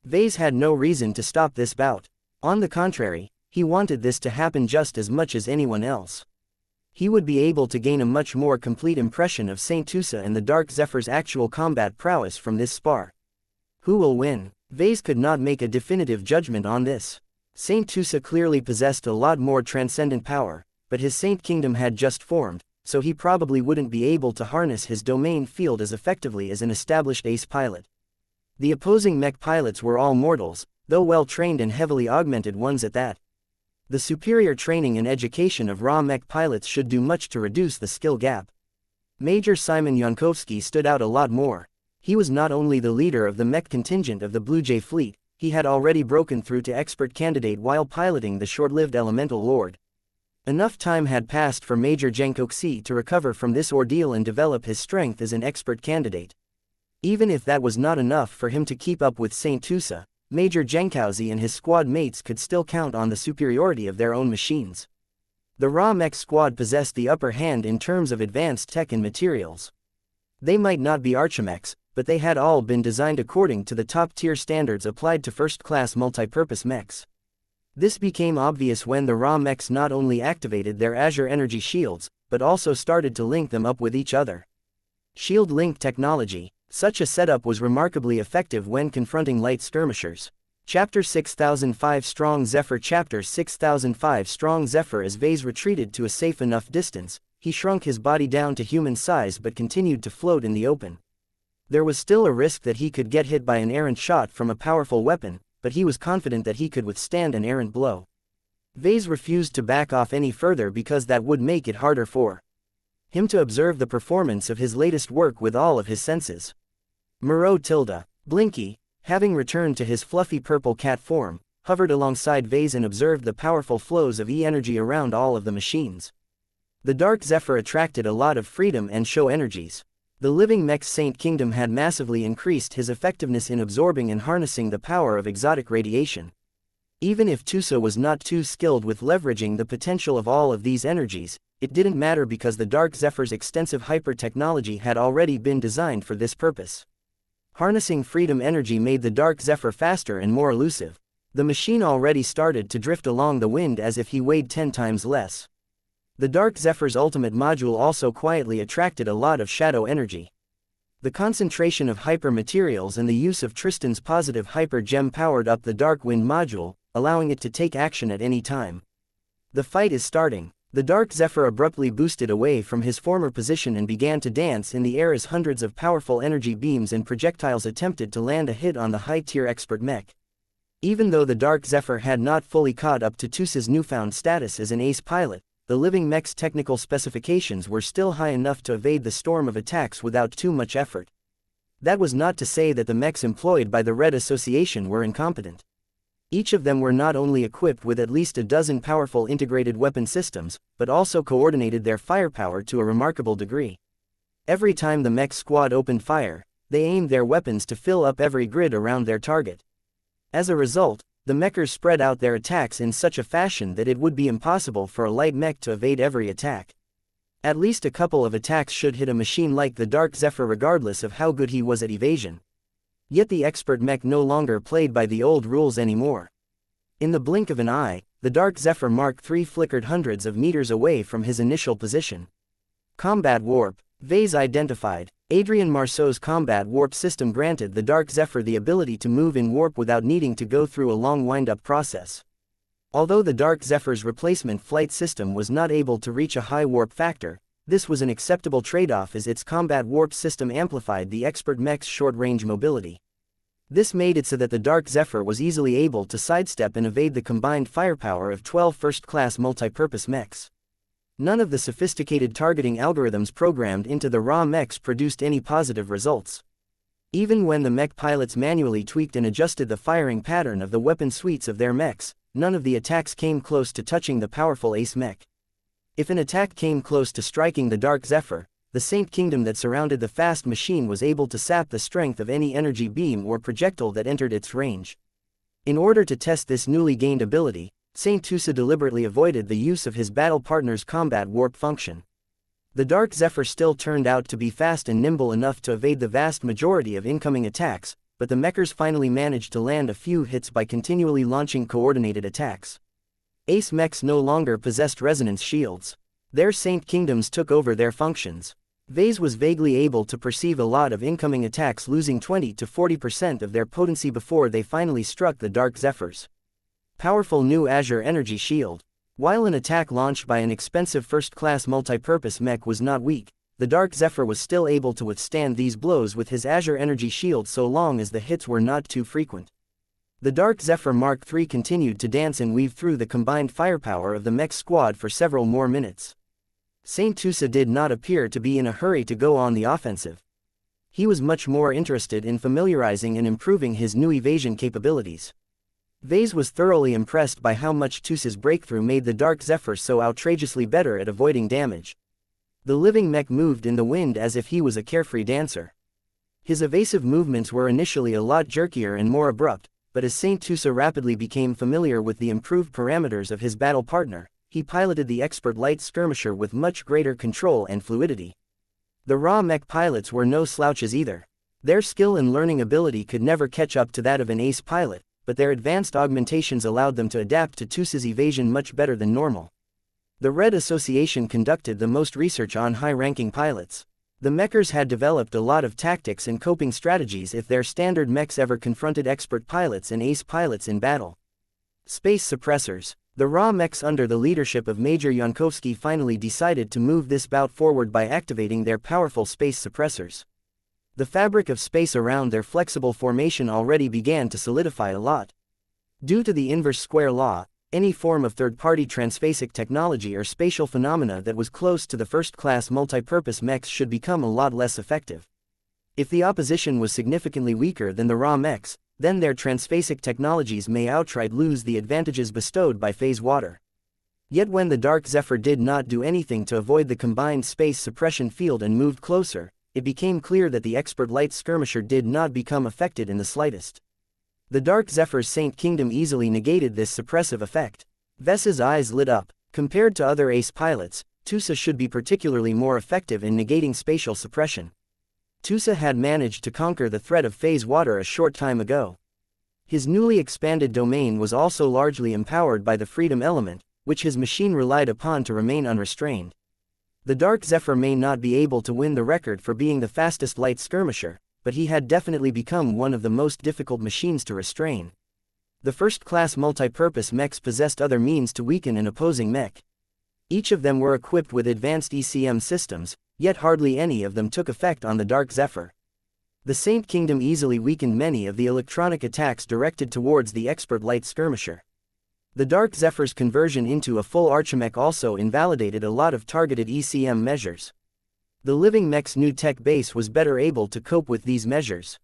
Vase had no reason to stop this bout. On the contrary, he wanted this to happen just as much as anyone else. He would be able to gain a much more complete impression of Saint Tusa and the Dark Zephyr's actual combat prowess from this spar. Who will win? Vase could not make a definitive judgment on this. Saint Tusa clearly possessed a lot more transcendent power, but his Saint Kingdom had just formed, so he probably wouldn't be able to harness his domain field as effectively as an established ace pilot. The opposing mech pilots were all mortals, though well-trained and heavily augmented ones at that. The superior training and education of raw mech pilots should do much to reduce the skill gap. Major Simon Yankovsky stood out a lot more. He was not only the leader of the mech contingent of the Blue Jay fleet, he had already broken through to expert candidate while piloting the short-lived Elemental Lord. Enough time had passed for Major Jankoksi to recover from this ordeal and develop his strength as an expert candidate. Even if that was not enough for him to keep up with Saint Tusa, Major Jankowski and his squad mates could still count on the superiority of their own machines. The raw mech squad possessed the upper hand in terms of advanced tech and materials. They might not be archimechs, but they had all been designed according to the top-tier standards applied to first-class multi-purpose mechs. This became obvious when the raw mechs not only activated their Azure energy shields, but also started to link them up with each other. Shield link technology. Such a setup was remarkably effective when confronting light skirmishers. Chapter 6005 Strong Zephyr Chapter 6005 Strong Zephyr. As Vase retreated to a safe enough distance, he shrunk his body down to human size but continued to float in the open. There was still a risk that he could get hit by an errant shot from a powerful weapon, but he was confident that he could withstand an errant blow. Vase refused to back off any further because that would make it harder for him to observe the performance of his latest work with all of his senses. Moreau Blinky, having returned to his fluffy purple cat form, hovered alongside Vase and observed the powerful flows of E-energy around all of the machines. The Dark Zephyr attracted a lot of freedom and show energies. The living mech's Saint Kingdom had massively increased his effectiveness in absorbing and harnessing the power of exotic radiation. Even if Tusa was not too skilled with leveraging the potential of all of these energies, it didn't matter because the Dark Zephyr's extensive hyper-technology had already been designed for this purpose. Harnessing freedom energy made the Dark Zephyr faster and more elusive. The machine already started to drift along the wind as if he weighed 10 times less. The Dark Zephyr's ultimate module also quietly attracted a lot of shadow energy. The concentration of hyper materials and the use of Tristan's positive hyper gem powered up the Dark Wind module, allowing it to take action at any time. The fight is starting. The Dark Zephyr abruptly boosted away from his former position and began to dance in the air as hundreds of powerful energy beams and projectiles attempted to land a hit on the high-tier expert Mech. Even though the Dark Zephyr had not fully caught up to Tusa's newfound status as an ace pilot, the living Mech's technical specifications were still high enough to evade the storm of attacks without too much effort. That was not to say that the mechs employed by the Red Association were incompetent. Each of them were not only equipped with at least a dozen powerful integrated weapon systems, but also coordinated their firepower to a remarkable degree. Every time the mech squad opened fire, they aimed their weapons to fill up every grid around their target. As a result, the mechers spread out their attacks in such a fashion that it would be impossible for a light mech to evade every attack. At least a couple of attacks should hit a machine like the Dark Zephyr regardless of how good he was at evasion. Yet the expert mech no longer played by the old rules anymore. In the blink of an eye, the Dark Zephyr Mark III flickered hundreds of meters away from his initial position. Combat Warp. Vase identified. Adrian Marceau's combat warp system granted the Dark Zephyr the ability to move in warp without needing to go through a long wind-up process. Although the Dark Zephyr's replacement flight system was not able to reach a high warp factor, this was an acceptable trade-off as its combat warp system amplified the expert mech's short-range mobility. This made it so that the Dark Zephyr was easily able to sidestep and evade the combined firepower of 12 first-class multipurpose mechs. None of the sophisticated targeting algorithms programmed into the raw mechs produced any positive results. Even when the mech pilots manually tweaked and adjusted the firing pattern of the weapon suites of their mechs, none of the attacks came close to touching the powerful ace mech. If an attack came close to striking the Dark Zephyr, the Saint Kingdom that surrounded the fast machine was able to sap the strength of any energy beam or projectile that entered its range. In order to test this newly gained ability, Saint Tusa deliberately avoided the use of his battle partner's combat warp function. The Dark Zephyr still turned out to be fast and nimble enough to evade the vast majority of incoming attacks, but the mechers finally managed to land a few hits by continually launching coordinated attacks. Ace mechs no longer possessed resonance shields. Their Saint Kingdoms took over their functions. Vase was vaguely able to perceive a lot of incoming attacks losing 20 to 40% of their potency before they finally struck the Dark Zephyrs. Powerful new Azure Energy Shield. While an attack launched by an expensive first-class multipurpose mech was not weak, the Dark Zephyr was still able to withstand these blows with his Azure Energy Shield so long as the hits were not too frequent. The Dark Zephyr Mark III continued to dance and weave through the combined firepower of the mech squad for several more minutes. Saint Tusa did not appear to be in a hurry to go on the offensive. He was much more interested in familiarizing and improving his new evasion capabilities. Vase was thoroughly impressed by how much Tusa's breakthrough made the Dark Zephyr so outrageously better at avoiding damage. The living mech moved in the wind as if he was a carefree dancer. His evasive movements were initially a lot jerkier and more abrupt, but as Saint Tusa rapidly became familiar with the improved parameters of his battle partner, he piloted the expert light skirmisher with much greater control and fluidity. The raw mech pilots were no slouches either. Their skill and learning ability could never catch up to that of an ace pilot, but their advanced augmentations allowed them to adapt to Tusa's evasion much better than normal. The Red Association conducted the most research on high-ranking pilots. The mechers had developed a lot of tactics and coping strategies if their standard mechs ever confronted expert pilots and ace pilots in battle. Space suppressors. The raw mechs under the leadership of Major Yankovsky finally decided to move this bout forward by activating their powerful space suppressors. The fabric of space around their flexible formation already began to solidify a lot. Due to the inverse square law, any form of third-party transphasic technology or spatial phenomena that was close to the first-class multipurpose mechs should become a lot less effective. If the opposition was significantly weaker than the raw mechs, then their transphasic technologies may outright lose the advantages bestowed by phase water. Yet when the Dark Zephyr did not do anything to avoid the combined space suppression field and moved closer, it became clear that the expert light skirmisher did not become affected in the slightest. The Dark Zephyr's Saint Kingdom easily negated this suppressive effect. Ves's eyes lit up. Compared to other ace pilots, Tusa should be particularly more effective in negating spatial suppression. Tusa had managed to conquer the threat of phase water a short time ago. His newly expanded domain was also largely empowered by the freedom element, which his machine relied upon to remain unrestrained. The Dark Zephyr may not be able to win the record for being the fastest light skirmisher, but he had definitely become one of the most difficult machines to restrain. The first-class multi-purpose mechs possessed other means to weaken an opposing mech. Each of them were equipped with advanced ECM systems, yet hardly any of them took effect on the Dark Zephyr. The Saint Kingdom easily weakened many of the electronic attacks directed towards the expert light skirmisher. The Dark Zephyr's conversion into a full archimech also invalidated a lot of targeted ECM measures. The living mech's new tech base was better able to cope with these measures.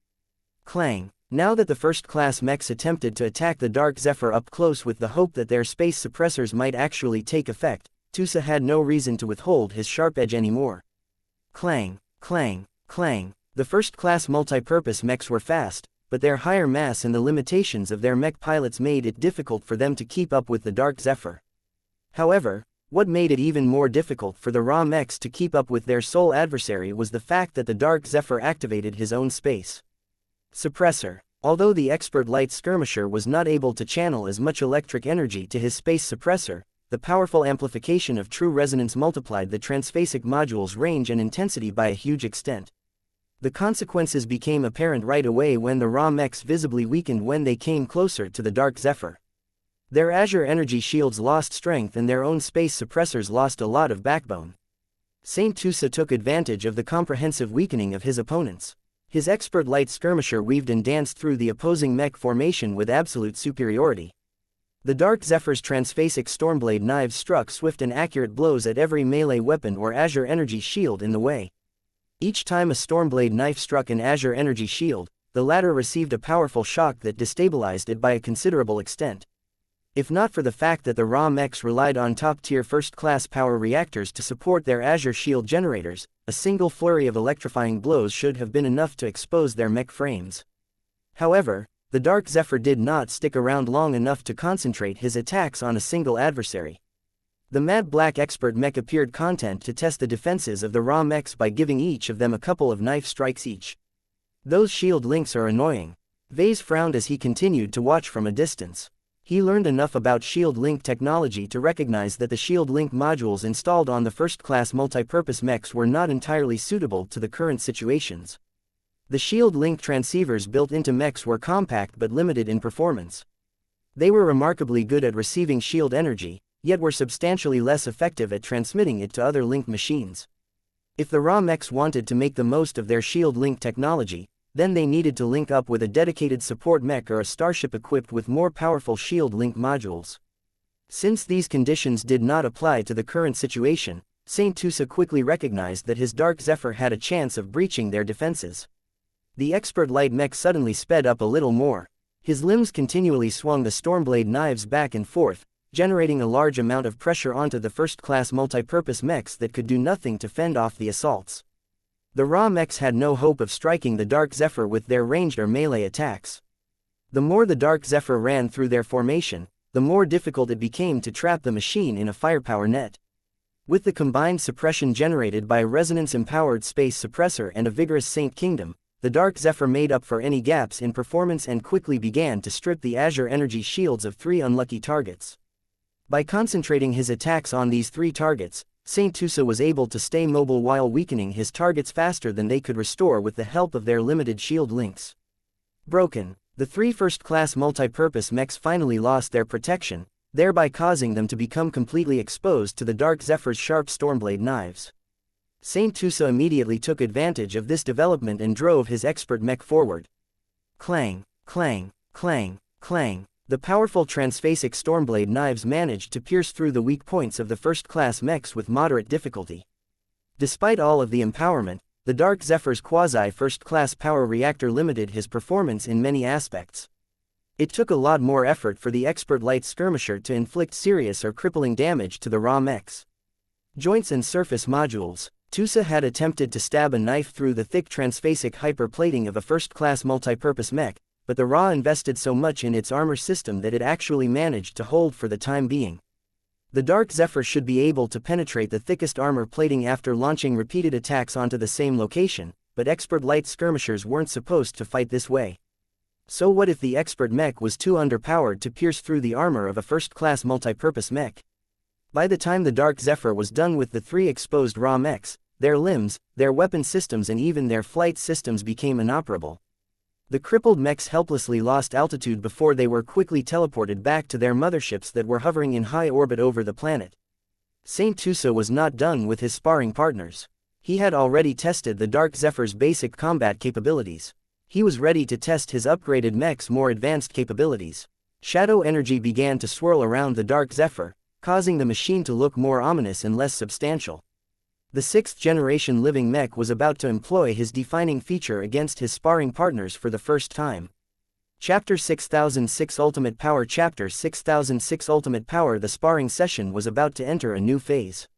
Clang. Now that the first-class mechs attempted to attack the Dark Zephyr up close with the hope that their space suppressors might actually take effect, Tusa had no reason to withhold his sharp edge anymore. Clang, clang, clang. The first-class multi-purpose mechs were fast, but their higher mass and the limitations of their mech pilots made it difficult for them to keep up with the Dark Zephyr. However, what made it even more difficult for the raw mechs to keep up with their sole adversary was the fact that the Dark Zephyr activated his own space suppressor. Although the expert light skirmisher was not able to channel as much electric energy to his space suppressor, the powerful amplification of true resonance multiplied the transphasic module's range and intensity by a huge extent. The consequences became apparent right away when the raw mechs visibly weakened when they came closer to the Dark Zephyr. Their Azure energy shields lost strength and their own space suppressors lost a lot of backbone. Saint Tusa took advantage of the comprehensive weakening of his opponents. His expert light skirmisher weaved and danced through the opposing mech formation with absolute superiority. The Dark Zephyr's transphasic Stormblade knives struck swift and accurate blows at every melee weapon or Azure energy shield in the way. Each time a Stormblade knife struck an Azure energy shield, the latter received a powerful shock that destabilized it by a considerable extent. If not for the fact that the raw mechs relied on top-tier first-class power reactors to support their Azure shield generators, a single flurry of electrifying blows should have been enough to expose their mech frames. However, the Dark Zephyr did not stick around long enough to concentrate his attacks on a single adversary. The Mad Black Expert Mech appeared content to test the defenses of the raw mechs by giving each of them a couple of knife strikes each. Those shield links are annoying. Vase frowned as he continued to watch from a distance. He learned enough about shield link technology to recognize that the shield link modules installed on the first-class multipurpose mechs were not entirely suitable to the current situations. The shield link transceivers built into mechs were compact but limited in performance. They were remarkably good at receiving shield energy, yet were substantially less effective at transmitting it to other link machines. If the raw mechs wanted to make the most of their shield link technology, then they needed to link up with a dedicated support mech or a starship equipped with more powerful shield link modules. Since these conditions did not apply to the current situation, Saint Tusa quickly recognized that his Dark Zephyr had a chance of breaching their defenses. The expert light mech suddenly sped up a little more. His limbs continually swung the Stormblade knives back and forth, generating a large amount of pressure onto the first-class multipurpose mechs that could do nothing to fend off the assaults. The raw mechs had no hope of striking the Dark Zephyr with their ranged or melee attacks. The more the Dark Zephyr ran through their formation, the more difficult it became to trap the machine in a firepower net. With the combined suppression generated by a resonance-empowered space suppressor and a vigorous Saint Kingdom, the Dark Zephyr made up for any gaps in performance and quickly began to strip the Azure energy shields of 3 unlucky targets. By concentrating his attacks on these 3 targets, Saint Tusa was able to stay mobile while weakening his targets faster than they could restore with the help of their limited shield links. Broken. The 3 first-class multipurpose mechs finally lost their protection, thereby causing them to become completely exposed to the Dark Zephyr's sharp Stormblade knives. Saint Tusa immediately took advantage of this development and drove his expert mech forward. Clang, clang, clang, clang. The powerful transphasic Stormblade knives managed to pierce through the weak points of the first-class mechs with moderate difficulty. Despite all of the empowerment, the Dark Zephyr's quasi-first-class power reactor limited his performance in many aspects. It took a lot more effort for the expert light skirmisher to inflict serious or crippling damage to the raw mechs. Joints and surface modules. Tusa had attempted to stab a knife through the thick transphasic hyperplating of a first-class multipurpose mech, but the Ra invested so much in its armor system that it actually managed to hold for the time being. The Dark Zephyr should be able to penetrate the thickest armor plating after launching repeated attacks onto the same location, but expert light skirmishers weren't supposed to fight this way. So what if the expert mech was too underpowered to pierce through the armor of a first-class multipurpose mech? By the time the Dark Zephyr was done with the 3 exposed raw mechs, their limbs, their weapon systems and even their flight systems became inoperable. The crippled mechs helplessly lost altitude before they were quickly teleported back to their motherships that were hovering in high orbit over the planet. Saint Tusa was not done with his sparring partners. He had already tested the Dark Zephyr's basic combat capabilities. He was ready to test his upgraded mech's more advanced capabilities. Shadow energy began to swirl around the Dark Zephyr, causing the machine to look more ominous and less substantial. The 6th-generation living mech was about to employ his defining feature against his sparring partners for the first time. Chapter 6006 Ultimate Power Chapter 6006 Ultimate Power The sparring session was about to enter a new phase.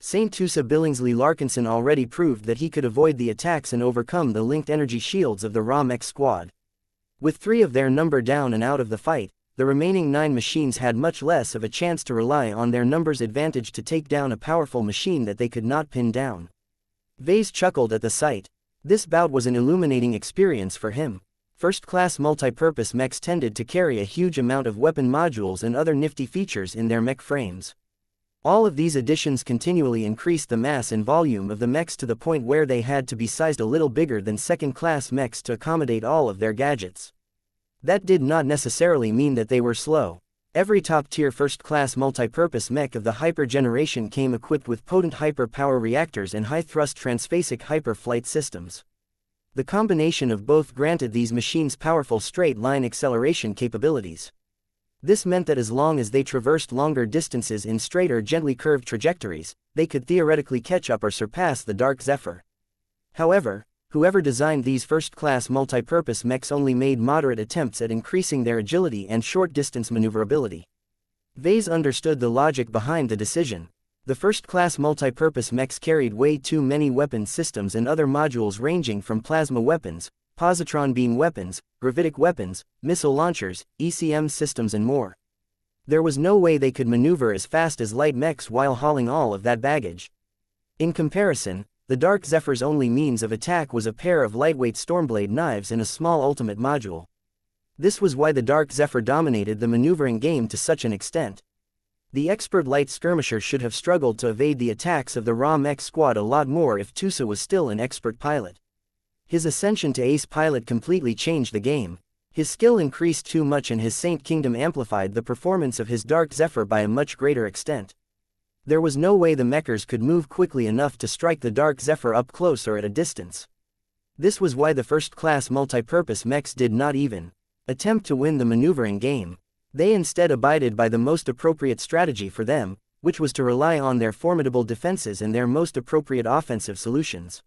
Saint Tusa Billingsley Larkinson already proved that he could avoid the attacks and overcome the linked energy shields of the Raw Mech squad. With 3 of their number down and out of the fight, the remaining 9 machines had much less of a chance to rely on their numbers advantage to take down a powerful machine that they could not pin down. Vase chuckled at the sight. This bout was an illuminating experience for him. First-class multi-purpose mechs tended to carry a huge amount of weapon modules and other nifty features in their mech frames. All of these additions continually increased the mass and volume of the mechs to the point where they had to be sized a little bigger than second-class mechs to accommodate all of their gadgets. That did not necessarily mean that they were slow. Every top-tier first-class multi-purpose mech of the Hyper generation came equipped with potent hyper-power reactors and high-thrust transphasic hyper-flight systems. The combination of both granted these machines powerful straight-line acceleration capabilities. This meant that as long as they traversed longer distances in straight or gently curved trajectories, they could theoretically catch up or surpass the Dark Zephyr. However, whoever designed these first-class multi-purpose mechs only made moderate attempts at increasing their agility and short-distance maneuverability. Vase understood the logic behind the decision. The first-class multi-purpose mechs carried way too many weapon systems and other modules ranging from plasma weapons, positron beam weapons, gravitic weapons, missile launchers, ECM systems and more. There was no way they could maneuver as fast as light mechs while hauling all of that baggage. In comparison, the Dark Zephyr's only means of attack was a pair of lightweight Stormblade knives and a small ultimate module. This was why the Dark Zephyr dominated the maneuvering game to such an extent. The expert light skirmisher should have struggled to evade the attacks of the Raw Mech squad a lot more if Tusa was still an expert pilot. His ascension to ace pilot completely changed the game. His skill increased too much and his Saint Kingdom amplified the performance of his Dark Zephyr by a much greater extent. There was no way the mechers could move quickly enough to strike the Dark Zephyr up close or at a distance. This was why the first-class multi-purpose mechs did not even attempt to win the maneuvering game. They instead abided by the most appropriate strategy for them, which was to rely on their formidable defenses and their most appropriate offensive solutions.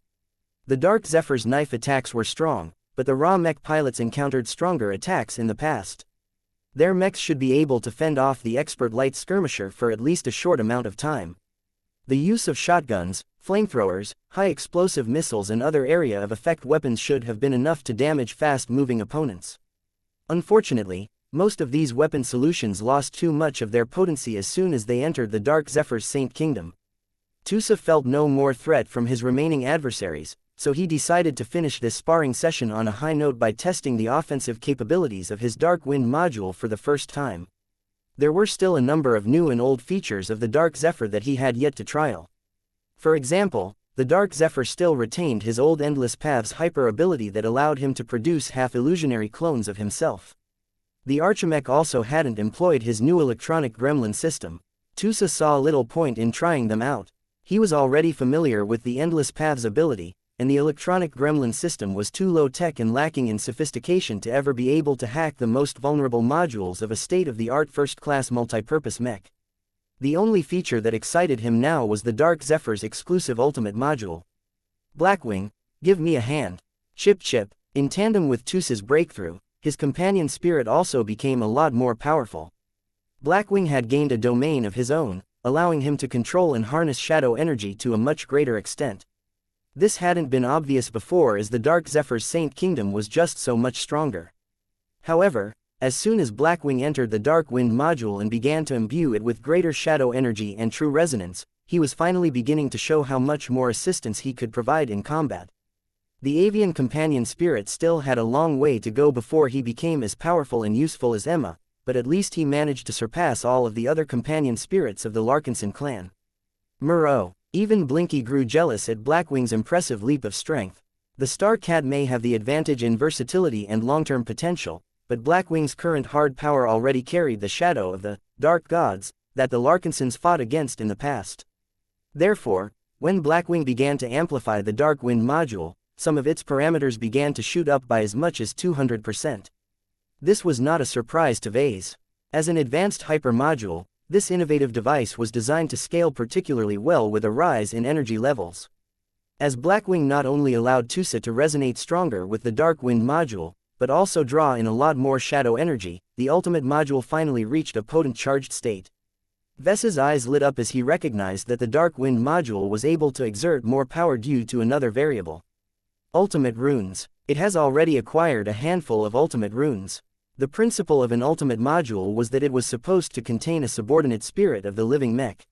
The Dark Zephyr's knife attacks were strong, but the Raw Mech pilots encountered stronger attacks in the past. Their mechs should be able to fend off the expert light skirmisher for at least a short amount of time. The use of shotguns, flamethrowers, high-explosive missiles and other area of effect weapons should have been enough to damage fast-moving opponents. Unfortunately, most of these weapon solutions lost too much of their potency as soon as they entered the Dark Zephyr's Saint Kingdom. Tusa felt no more threat from his remaining adversaries, so he decided to finish this sparring session on a high note by testing the offensive capabilities of his Dark Wind module for the first time. There were still a number of new and old features of the Dark Zephyr that he had yet to trial. For example, the Dark Zephyr still retained his old Endless Paths hyper ability that allowed him to produce half-illusionary clones of himself. The Archimech also hadn't employed his new electronic gremlin system. Tusa saw little point in trying them out. He was already familiar with the Endless Paths ability, and the electronic gremlin system was too low-tech and lacking in sophistication to ever be able to hack the most vulnerable modules of a state-of-the-art first-class multi-purpose mech. The only feature that excited him now was the Dark Zephyr's exclusive ultimate module. Blackwing, give me a hand. Chip Chip, in tandem with Tusa's breakthrough, his companion spirit also became a lot more powerful. Blackwing had gained a domain of his own, allowing him to control and harness shadow energy to a much greater extent. This hadn't been obvious before as the Dark Zephyr's Saint Kingdom was just so much stronger. However, as soon as Blackwing entered the Dark Wind module and began to imbue it with greater shadow energy and true resonance, he was finally beginning to show how much more assistance he could provide in combat. The avian companion spirit still had a long way to go before he became as powerful and useful as Emma, but at least he managed to surpass all of the other companion spirits of the Larkinson clan. Murrow. Even Blinky grew jealous at Blackwing's impressive leap of strength. The Star Cat may have the advantage in versatility and long-term potential, but Blackwing's current hard power already carried the shadow of the dark gods that the Larkinsons fought against in the past. Therefore, when Blackwing began to amplify the Dark Wind module, some of its parameters began to shoot up by as much as 200%. This was not a surprise to Vase. As an advanced hyper module, this innovative device was designed to scale particularly well with a rise in energy levels. As Blackwing not only allowed Tusa to resonate stronger with the Dark Wind module, but also draw in a lot more shadow energy, the ultimate module finally reached a potent charged state. Ves's eyes lit up as he recognized that the Dark Wind module was able to exert more power due to another variable. Ultimate runes. It has already acquired a handful of ultimate runes. The principle of an ultimate module was that it was supposed to contain a subordinate spirit of the living mech.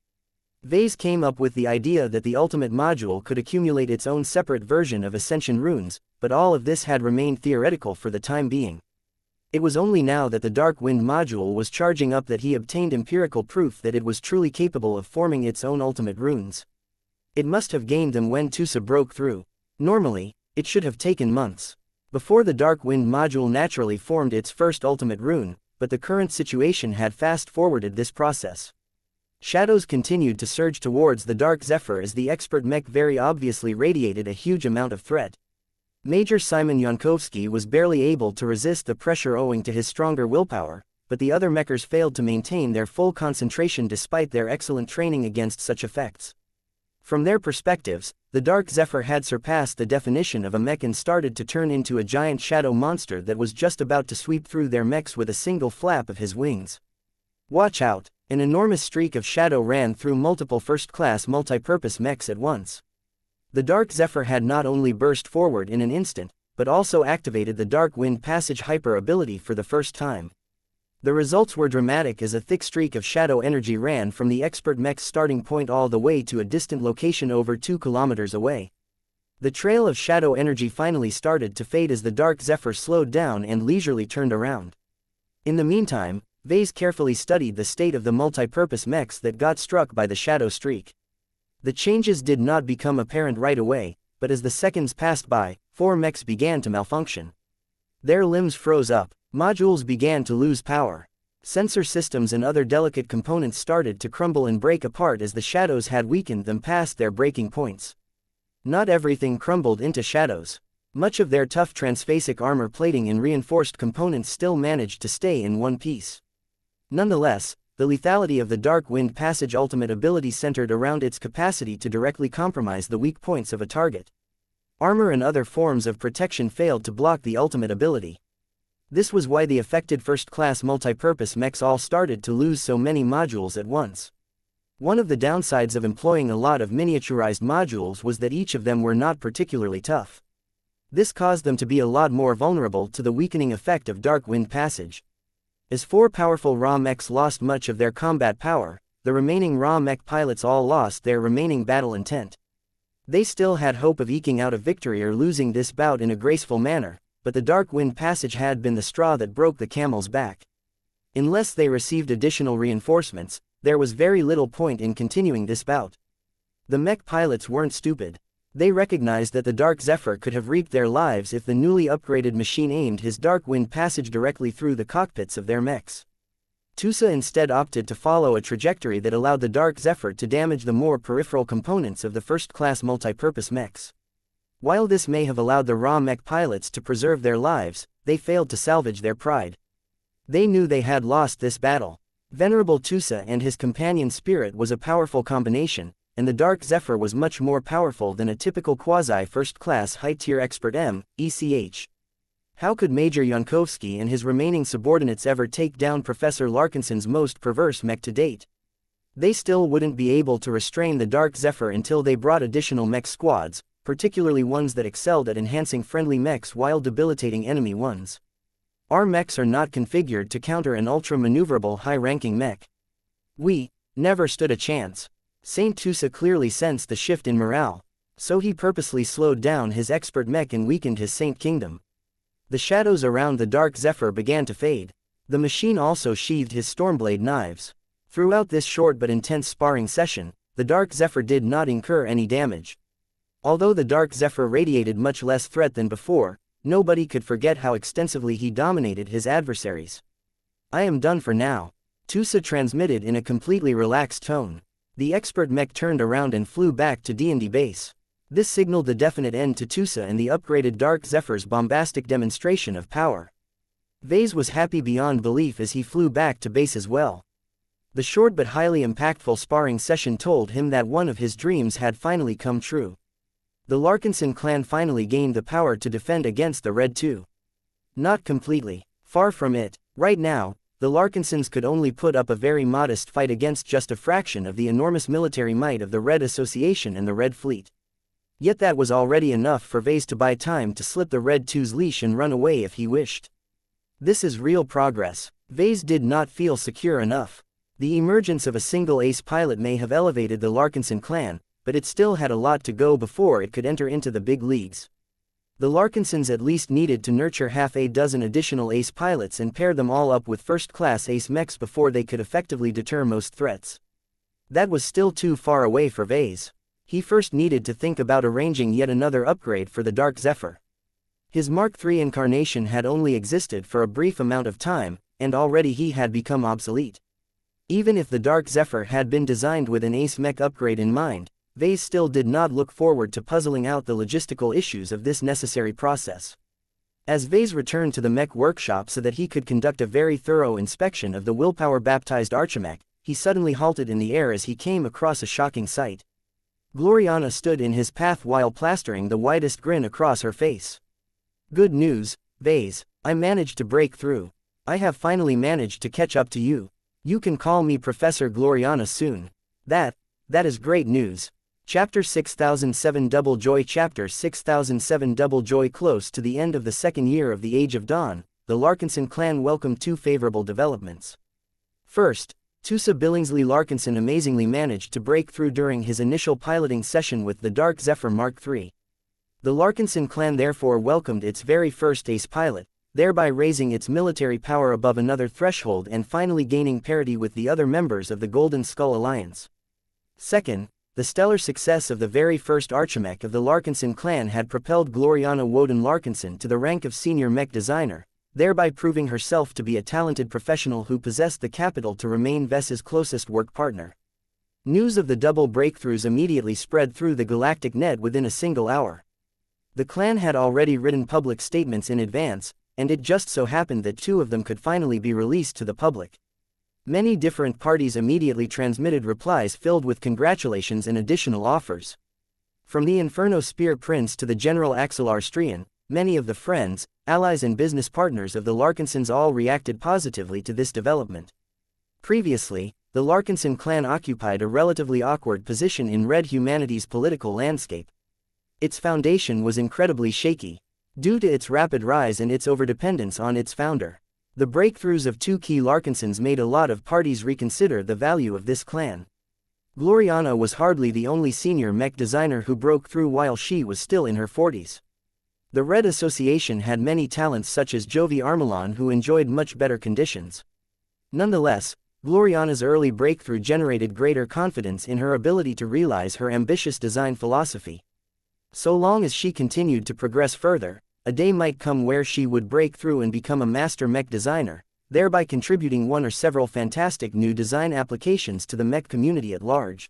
Vase came up with the idea that the ultimate module could accumulate its own separate version of ascension runes, but all of this had remained theoretical for the time being. It was only now that the Dark Wind module was charging up that he obtained empirical proof that it was truly capable of forming its own ultimate runes. It must have gained them when Tusa broke through. Normally, it should have taken months before the Dark Wind module naturally formed its first ultimate rune, but the current situation had fast-forwarded this process. Shadows continued to surge towards the Dark Zephyr as the expert mech very obviously radiated a huge amount of threat. Major Simon Yankovsky was barely able to resist the pressure owing to his stronger willpower, but the other mechers failed to maintain their full concentration despite their excellent training against such effects. From their perspectives, the Dark Zephyr had surpassed the definition of a mech and started to turn into a giant shadow monster that was just about to sweep through their mechs with a single flap of his wings. Watch out! An enormous streak of shadow ran through multiple first-class multi-purpose mechs at once. The Dark Zephyr had not only burst forward in an instant, but also activated the Dark Wind Passage hyper ability for the first time. The results were dramatic as a thick streak of shadow energy ran from the expert mech's starting point all the way to a distant location over 2 kilometers away. The trail of shadow energy finally started to fade as the Dark Zephyr slowed down and leisurely turned around. In the meantime, Vase carefully studied the state of the multi-purpose mechs that got struck by the shadow streak. The changes did not become apparent right away, but as the seconds passed by, 4 mechs began to malfunction. Their limbs froze up, modules began to lose power. Sensor systems and other delicate components started to crumble and break apart as the shadows had weakened them past their breaking points. Not everything crumbled into shadows. Much of their tough transphasic armor plating and reinforced components still managed to stay in one piece. Nonetheless, the lethality of the Dark Wind Passage ultimate ability centered around its capacity to directly compromise the weak points of a target. Armor and other forms of protection failed to block the ultimate ability. This was why the affected first-class multi-purpose mechs all started to lose so many modules at once. One of the downsides of employing a lot of miniaturized modules was that each of them were not particularly tough. This caused them to be a lot more vulnerable to the weakening effect of Dark Wind Passage. As 4 powerful raw mechs lost much of their combat power, the remaining raw mech pilots all lost their remaining battle intent. They still had hope of eking out a victory or losing this bout in a graceful manner, but the Dark Wind Passage had been the straw that broke the camel's back. Unless they received additional reinforcements, there was very little point in continuing this bout. The mech pilots weren't stupid. They recognized that the Dark Zephyr could have reaped their lives if the newly upgraded machine aimed his Dark Wind Passage directly through the cockpits of their mechs. Tusa instead opted to follow a trajectory that allowed the Dark Zephyr to damage the more peripheral components of the first-class multi-purpose mechs. While this may have allowed the raw mech pilots to preserve their lives, they failed to salvage their pride. They knew they had lost this battle. Venerable Tusa and his companion spirit was a powerful combination, and the Dark Zephyr was much more powerful than a typical quasi-first-class high-tier expert Mech. How could Major Yankovsky and his remaining subordinates ever take down Professor Larkinson's most perverse mech to date? They still wouldn't be able to restrain the Dark Zephyr until they brought additional mech squads, particularly ones that excelled at enhancing friendly mechs while debilitating enemy ones. Our mechs are not configured to counter an ultra-maneuverable high-ranking mech. We never stood a chance. Saint Tusa clearly sensed the shift in morale, so he purposely slowed down his expert mech and weakened his Saint Kingdom. The shadows around the Dark Zephyr began to fade. The machine also sheathed his Stormblade knives. Throughout this short but intense sparring session, the Dark Zephyr did not incur any damage. Although the Dark Zephyr radiated much less threat than before, nobody could forget how extensively he dominated his adversaries. "I am done for now," Tusa transmitted in a completely relaxed tone. The expert mech turned around and flew back to D&D base. This signaled the definite end to Tusa and the upgraded Dark Zephyr's bombastic demonstration of power. Vase was happy beyond belief as he flew back to base as well. The short but highly impactful sparring session told him that one of his dreams had finally come true. The Larkinson clan finally gained the power to defend against the Red 2. Not completely. Far from it. Right now, the Larkinsons could only put up a very modest fight against just a fraction of the enormous military might of the Red Association and the Red Fleet. Yet that was already enough for Vase to buy time to slip the Red 2's leash and run away if he wished. This is real progress. Vase did not feel secure enough. The emergence of a single ace pilot may have elevated the Larkinson clan, but it still had a lot to go before it could enter into the big leagues. The Larkinsons at least needed to nurture half a dozen additional ace pilots and pair them all up with first-class ace mechs before they could effectively deter most threats. That was still too far away for Vase. He first needed to think about arranging yet another upgrade for the Dark Zephyr. His Mark III incarnation had only existed for a brief amount of time, and already he had become obsolete. Even if the Dark Zephyr had been designed with an ace mech upgrade in mind, Vase still did not look forward to puzzling out the logistical issues of this necessary process. As Vase returned to the mech workshop so that he could conduct a very thorough inspection of the willpower-baptized Archimech, he suddenly halted in the air as he came across a shocking sight. Gloriana stood in his path while plastering the widest grin across her face. "Good news, Vase. I managed to break through. I have finally managed to catch up to you. You can call me Professor Gloriana soon." That is great news. Chapter 6007 Double Joy Chapter 6007 Double Joy. Close to the end of the second year of the Age of Dawn, the Larkinson clan welcomed two favorable developments. First, Tusa Billingsley Larkinson amazingly managed to break through during his initial piloting session with the Dark Zephyr Mark III. The Larkinson clan therefore welcomed its very first ace pilot, thereby raising its military power above another threshold and finally gaining parity with the other members of the Golden Skull Alliance. Second, the stellar success of the very first Archimech of the Larkinson clan had propelled Gloriana Woden Larkinson to the rank of senior mech designer, thereby proving herself to be a talented professional who possessed the capital to remain Ves's closest work partner. News of the double breakthroughs immediately spread through the galactic net within a single hour. The clan had already written public statements in advance, and it just so happened that two of them could finally be released to the public. Many different parties immediately transmitted replies filled with congratulations and additional offers. From the Inferno Spear Prince to the General Axelar Strian, many of the friends, allies and business partners of the Larkinsons all reacted positively to this development. Previously, the Larkinson clan occupied a relatively awkward position in Red Humanity's political landscape. Its foundation was incredibly shaky, due to its rapid rise and its overdependence on its founder. The breakthroughs of two key Larkinsons made a lot of parties reconsider the value of this clan. Gloriana was hardly the only senior mech designer who broke through while she was still in her 40s. The Red Association had many talents such as Jovi Armelon who enjoyed much better conditions. Nonetheless, Gloriana's early breakthrough generated greater confidence in her ability to realize her ambitious design philosophy. So long as she continued to progress further, a day might come where she would break through and become a master mech designer, thereby contributing one or several fantastic new design applications to the mech community at large.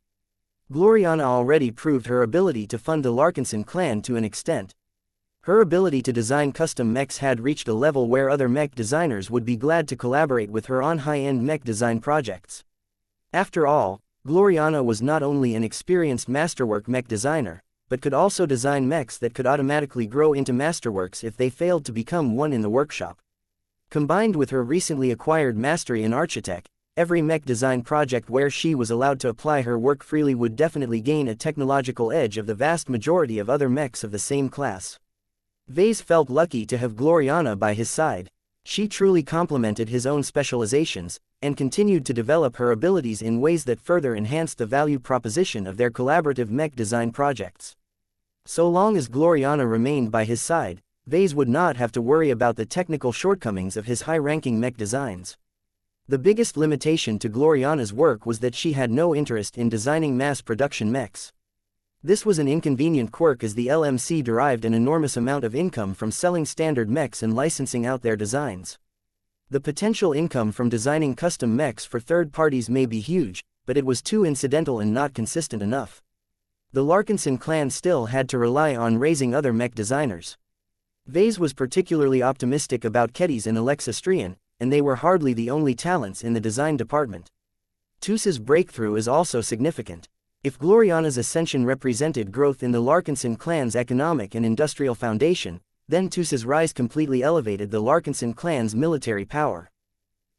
Gloriana already proved her ability to fund the Larkinson clan to an extent. Her ability to design custom mechs had reached a level where other mech designers would be glad to collaborate with her on high-end mech design projects. After all, Gloriana was not only an experienced masterwork mech designer, but could also design mechs that could automatically grow into masterworks if they failed to become one in the workshop. Combined with her recently acquired mastery in Architect, every mech design project where she was allowed to apply her work freely would definitely gain a technological edge of the vast majority of other mechs of the same class. Vase felt lucky to have Gloriana by his side. She truly complemented his own specializations, and continued to develop her abilities in ways that further enhanced the value proposition of their collaborative mech design projects. So long as Gloriana remained by his side, Vase would not have to worry about the technical shortcomings of his high-ranking mech designs. The biggest limitation to Gloriana's work was that she had no interest in designing mass-production mechs. This was an inconvenient quirk as the LMC derived an enormous amount of income from selling standard mechs and licensing out their designs. The potential income from designing custom mechs for third parties may be huge, but it was too incidental and not consistent enough. The Larkinson clan still had to rely on raising other mech designers. Vase was particularly optimistic about Kedis and Alexastrian, and they were hardly the only talents in the design department. Tusa's breakthrough is also significant. If Gloriana's ascension represented growth in the Larkinson clan's economic and industrial foundation, then Tusa's rise completely elevated the Larkinson clan's military power.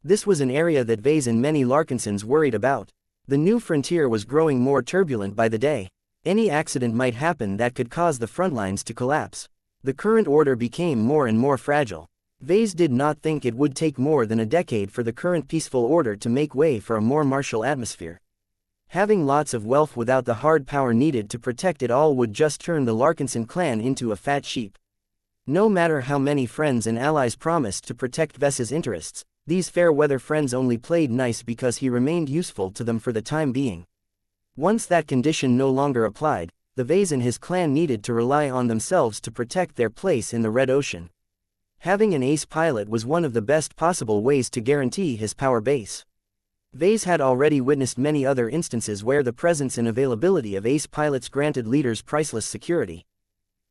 This was an area that Vase and many Larkinsons worried about. The new frontier was growing more turbulent by the day. Any accident might happen that could cause the front lines to collapse. The current order became more and more fragile. Vase did not think it would take more than a decade for the current peaceful order to make way for a more martial atmosphere. Having lots of wealth without the hard power needed to protect it all would just turn the Larkinson clan into a fat sheep. No matter how many friends and allies promised to protect Ves's interests, these fair-weather friends only played nice because he remained useful to them for the time being. Once that condition no longer applied, the Vase and his clan needed to rely on themselves to protect their place in the Red Ocean. Having an ace pilot was one of the best possible ways to guarantee his power base. Vase had already witnessed many other instances where the presence and availability of ace pilots granted leaders priceless security.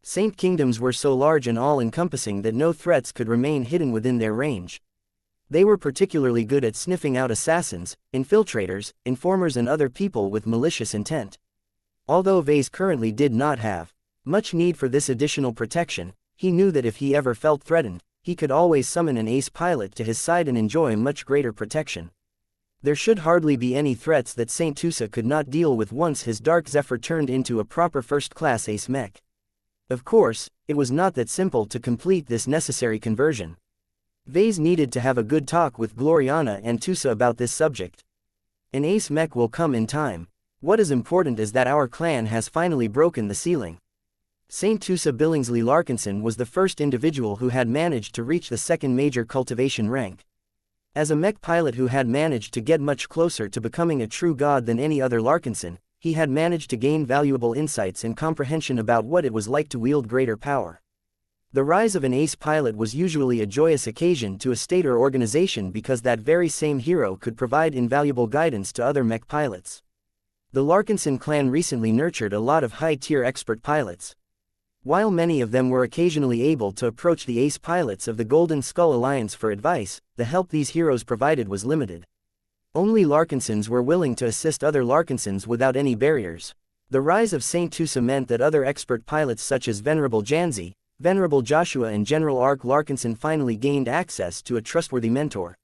Saint kingdoms were so large and all-encompassing that no threats could remain hidden within their range. They were particularly good at sniffing out assassins, infiltrators, informers and other people with malicious intent. Although Vase currently did not have much need for this additional protection, he knew that if he ever felt threatened, he could always summon an ace pilot to his side and enjoy much greater protection. There should hardly be any threats that Saint Tusa could not deal with once his Dark Zephyr turned into a proper first-class ace mech. Of course, it was not that simple to complete this necessary conversion. Vase needed to have a good talk with Gloriana and Tusa about this subject. An ace mech will come in time. What is important is that our clan has finally broken the ceiling. Saint Tusa Billingsley Larkinson was the first individual who had managed to reach the second major cultivation rank. As a mech pilot who had managed to get much closer to becoming a true god than any other Larkinson, he had managed to gain valuable insights and comprehension about what it was like to wield greater power. The rise of an ace pilot was usually a joyous occasion to a state or organization because that very same hero could provide invaluable guidance to other mech pilots. The Larkinson clan recently nurtured a lot of high-tier expert pilots. While many of them were occasionally able to approach the ace pilots of the Golden Skull Alliance for advice, the help these heroes provided was limited. Only Larkinsons were willing to assist other Larkinsons without any barriers. The rise of Saint Tusa meant that other expert pilots such as Venerable Janzi, Venerable Joshua and General Ark Larkinson finally gained access to a trustworthy mentor.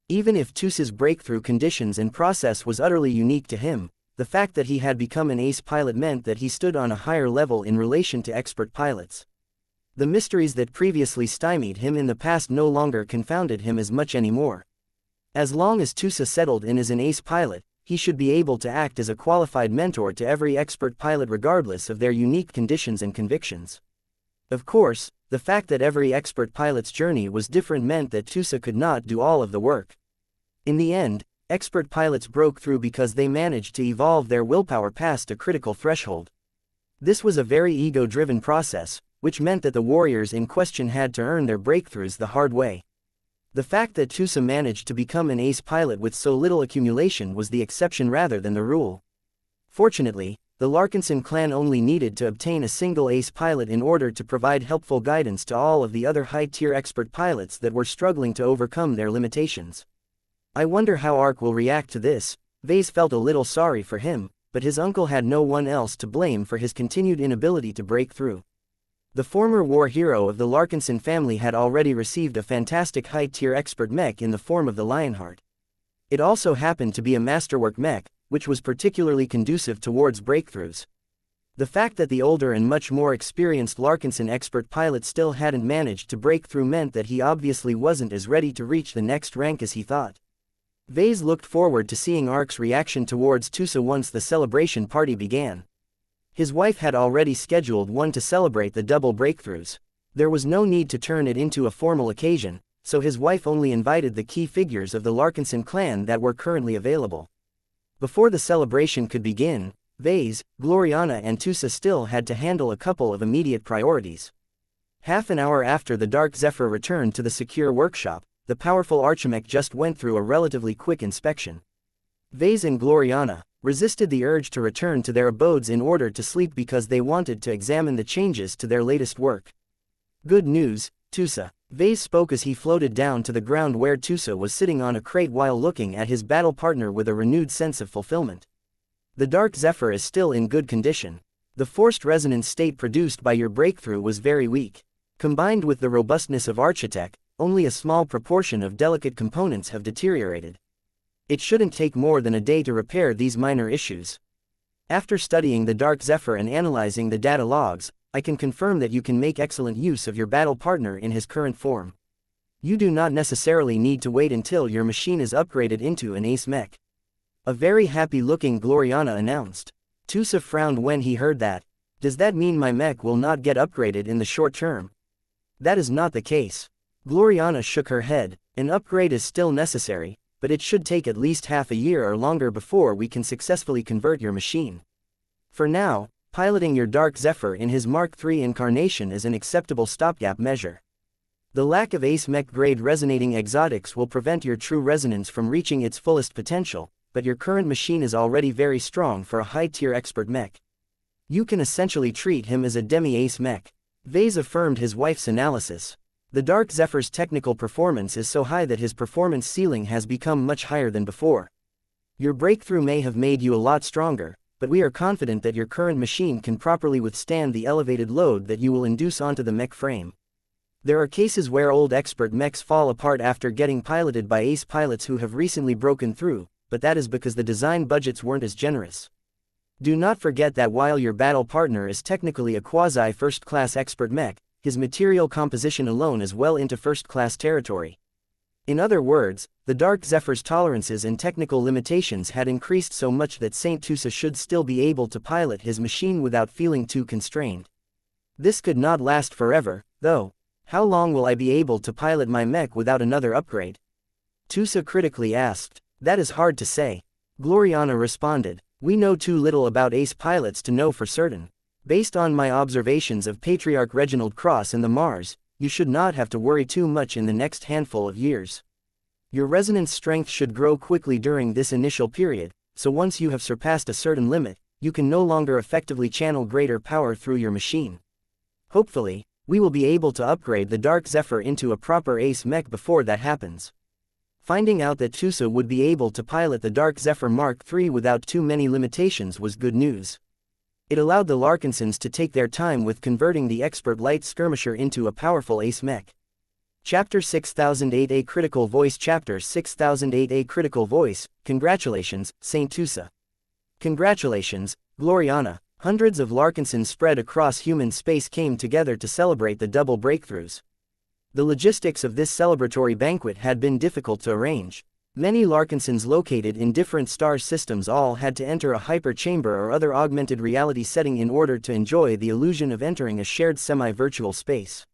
Even if Tusa's breakthrough conditions and process was utterly unique to him, the fact that he had become an ace pilot meant that he stood on a higher level in relation to expert pilots. The mysteries that previously stymied him in the past no longer confounded him as much anymore. As long as Tusa settled in as an ace pilot, he should be able to act as a qualified mentor to every expert pilot regardless of their unique conditions and convictions. Of course, the fact that every expert pilot's journey was different meant that Tusa could not do all of the work. In the end, expert pilots broke through because they managed to evolve their willpower past a critical threshold. This was a very ego-driven process, which meant that the warriors in question had to earn their breakthroughs the hard way. The fact that Tusa managed to become an ace pilot with so little accumulation was the exception rather than the rule. Fortunately, the Larkinson clan only needed to obtain a single ace pilot in order to provide helpful guidance to all of the other high-tier expert pilots that were struggling to overcome their limitations. I wonder how Ark will react to this. Vase felt a little sorry for him, but his uncle had no one else to blame for his continued inability to break through. The former war hero of the Larkinson family had already received a fantastic high-tier expert mech in the form of the Lionheart. It also happened to be a masterwork mech, which was particularly conducive towards breakthroughs. The fact that the older and much more experienced Larkinson expert pilot still hadn't managed to break through meant that he obviously wasn't as ready to reach the next rank as he thought. Vase looked forward to seeing Ark's reaction towards Tusa once the celebration party began. His wife had already scheduled one to celebrate the double breakthroughs. There was no need to turn it into a formal occasion, so his wife only invited the key figures of the Larkinson clan that were currently available. Before the celebration could begin, Vase, Gloriana and Tusa still had to handle a couple of immediate priorities. Half an hour after the Dark Zephyr returned to the secure workshop, the powerful Archimech just went through a relatively quick inspection. Vase and Gloriana resisted the urge to return to their abodes in order to sleep because they wanted to examine the changes to their latest work. Good news, Tusa. Vase spoke as he floated down to the ground where Tusa was sitting on a crate while looking at his battle partner with a renewed sense of fulfillment. The Dark Zephyr is still in good condition. The forced resonance state produced by your breakthrough was very weak. Combined with the robustness of Architect, only a small proportion of delicate components have deteriorated. It shouldn't take more than a day to repair these minor issues. After studying the Dark Zephyr and analyzing the data logs, I can confirm that you can make excellent use of your battle partner in his current form. You do not necessarily need to wait until your machine is upgraded into an ace mech. A very happy-looking Gloriana announced. Tusa frowned when he heard that. Does that mean my mech will not get upgraded in the short term? That is not the case. Gloriana shook her head. An upgrade is still necessary, but it should take at least half a year or longer before we can successfully convert your machine. For now, piloting your Dark Zephyr in his Mark III incarnation is an acceptable stopgap measure. The lack of ace mech grade resonating exotics will prevent your true resonance from reaching its fullest potential, but your current machine is already very strong for a high-tier expert mech. You can essentially treat him as a demi-ace mech. Vase affirmed his wife's analysis. The Dark Zephyr's technical performance is so high that his performance ceiling has become much higher than before. Your breakthrough may have made you a lot stronger, but we are confident that your current machine can properly withstand the elevated load that you will induce onto the mech frame. There are cases where old expert mechs fall apart after getting piloted by ace pilots who have recently broken through, but that is because the design budgets weren't as generous. Do not forget that while your battle partner is technically a quasi-first-class expert mech, his material composition alone is well into first-class territory. In other words, the Dark Zephyr's tolerances and technical limitations had increased so much that Saint Tusa should still be able to pilot his machine without feeling too constrained. This could not last forever, though. How long will I be able to pilot my mech without another upgrade? Tusa critically asked. That is hard to say. Gloriana responded. We know too little about ace pilots to know for certain. Based on my observations of Patriarch Reginald Cross and the Mars, you should not have to worry too much in the next handful of years. Your resonance strength should grow quickly during this initial period, so once you have surpassed a certain limit, you can no longer effectively channel greater power through your machine. Hopefully, we will be able to upgrade the Dark Zephyr into a proper ace mech before that happens. Finding out that Tusa would be able to pilot the Dark Zephyr Mark III without too many limitations was good news. It allowed the Larkinsons to take their time with converting the expert light skirmisher into a powerful ace mech. Chapter 6008 A Critical Voice Chapter 6008 A Critical Voice. Congratulations, Saint Tusa. Congratulations, Gloriana. Hundreds of Larkinsons spread across human space came together to celebrate the double breakthroughs. The logistics of this celebratory banquet had been difficult to arrange. Many Larkinsons located in different star systems all had to enter a hyper chamber or other augmented reality setting in order to enjoy the illusion of entering a shared semi-virtual space.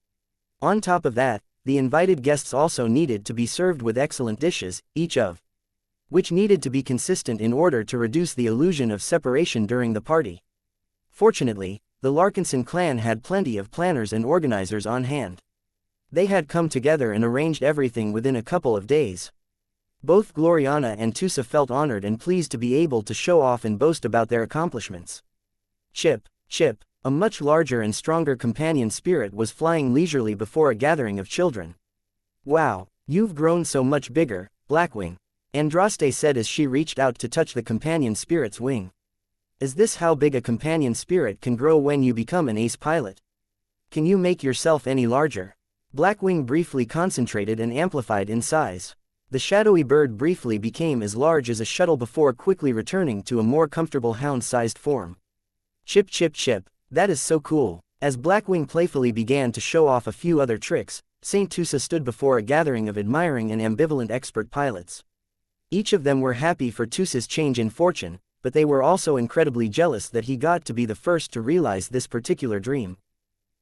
On top of that, the invited guests also needed to be served with excellent dishes, each of which needed to be consistent in order to reduce the illusion of separation during the party. Fortunately, the Larkinson clan had plenty of planners and organizers on hand. They had come together and arranged everything within a couple of days. Both Gloriana and Tusa felt honored and pleased to be able to show off and boast about their accomplishments. Chip, a much larger and stronger companion spirit was flying leisurely before a gathering of children. Wow, you've grown so much bigger, Blackwing, Andraste said as she reached out to touch the companion spirit's wing. Is this how big a companion spirit can grow when you become an ace pilot? Can you make yourself any larger? Blackwing briefly concentrated and amplified in size. The shadowy bird briefly became as large as a shuttle before quickly returning to a more comfortable hound-sized form. Chip, that is so cool. As Blackwing playfully began to show off a few other tricks, Saint Tusa stood before a gathering of admiring and ambivalent expert pilots. Each of them were happy for Tusa's change in fortune, but they were also incredibly jealous that he got to be the first to realize this particular dream.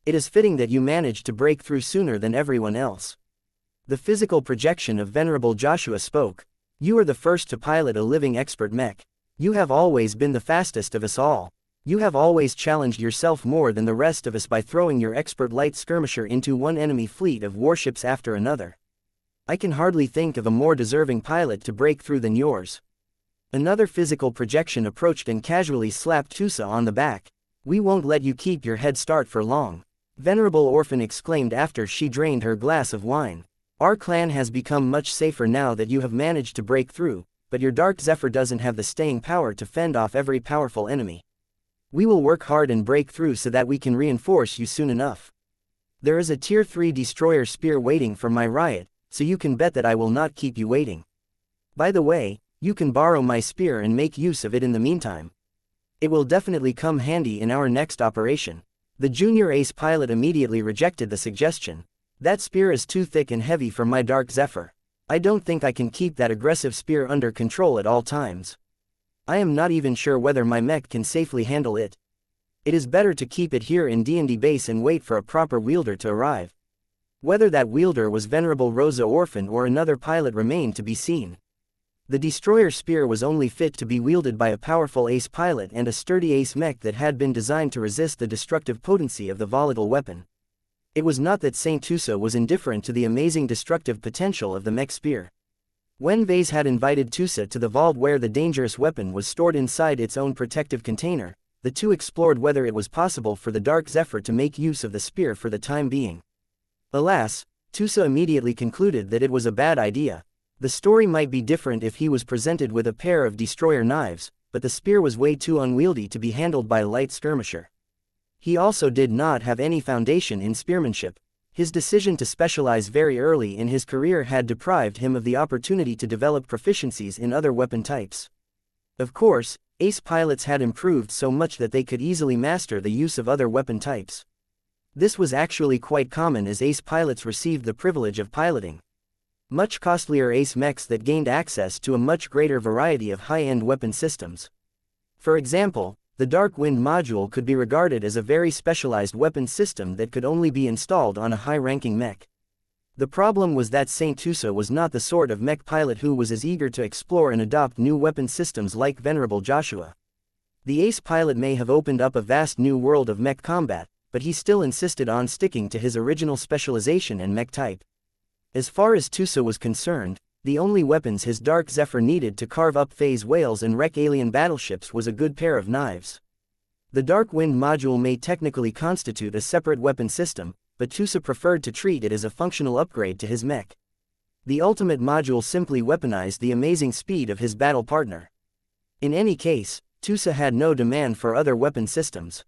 It is fitting that you managed to break through sooner than everyone else. The physical projection of Venerable Joshua spoke. You are the first to pilot a living expert mech. You have always been the fastest of us all. You have always challenged yourself more than the rest of us by throwing your expert light skirmisher into one enemy fleet of warships after another. I can hardly think of a more deserving pilot to break through than yours. Another physical projection approached and casually slapped Tusa on the back. We won't let you keep your head start for long. Venerable Orphan exclaimed after she drained her glass of wine. Our clan has become much safer now that you have managed to break through, but your Dark Zephyr doesn't have the staying power to fend off every powerful enemy. We will work hard and break through so that we can reinforce you soon enough. There is a Tier 3 destroyer spear waiting for my riot, so you can bet that I will not keep you waiting. By the way, you can borrow my spear and make use of it in the meantime. It will definitely come handy in our next operation. The junior ace pilot immediately rejected the suggestion. That spear is too thick and heavy for my Dark Zephyr. I don't think I can keep that aggressive spear under control at all times. I am not even sure whether my mech can safely handle it. It is better to keep it here in D&D base and wait for a proper wielder to arrive. Whether that wielder was Venerable Rosa Orphan or another pilot remained to be seen. The destroyer spear was only fit to be wielded by a powerful ace pilot and a sturdy ace mech that had been designed to resist the destructive potency of the volatile weapon. It was not that Saint Tusa was indifferent to the amazing destructive potential of the mech spear. When Vase had invited Tusa to the vault where the dangerous weapon was stored inside its own protective container, the two explored whether it was possible for the Dark Zephyr to make use of the spear for the time being. Alas, Tusa immediately concluded that it was a bad idea. The story might be different if he was presented with a pair of destroyer knives, but the spear was way too unwieldy to be handled by a light skirmisher. He also did not have any foundation in spearmanship. His decision to specialize very early in his career had deprived him of the opportunity to develop proficiencies in other weapon types. Of course, ace pilots had improved so much that they could easily master the use of other weapon types. This was actually quite common as ace pilots received the privilege of piloting much costlier ace mechs that gained access to a much greater variety of high-end weapon systems. For example, the Dark Wind module could be regarded as a very specialized weapon system that could only be installed on a high-ranking mech. The problem was that Saint Tusa was not the sort of mech pilot who was as eager to explore and adopt new weapon systems like Venerable Joshua. The ace pilot may have opened up a vast new world of mech combat, but he still insisted on sticking to his original specialization and mech type. As far as Tusa was concerned, the only weapons his Dark Zephyr needed to carve up phase whales and wreck alien battleships was a good pair of knives. The Dark Wind module may technically constitute a separate weapon system, but Tusa preferred to treat it as a functional upgrade to his mech. The ultimate module simply weaponized the amazing speed of his battle partner. In any case, Tusa had no demand for other weapon systems.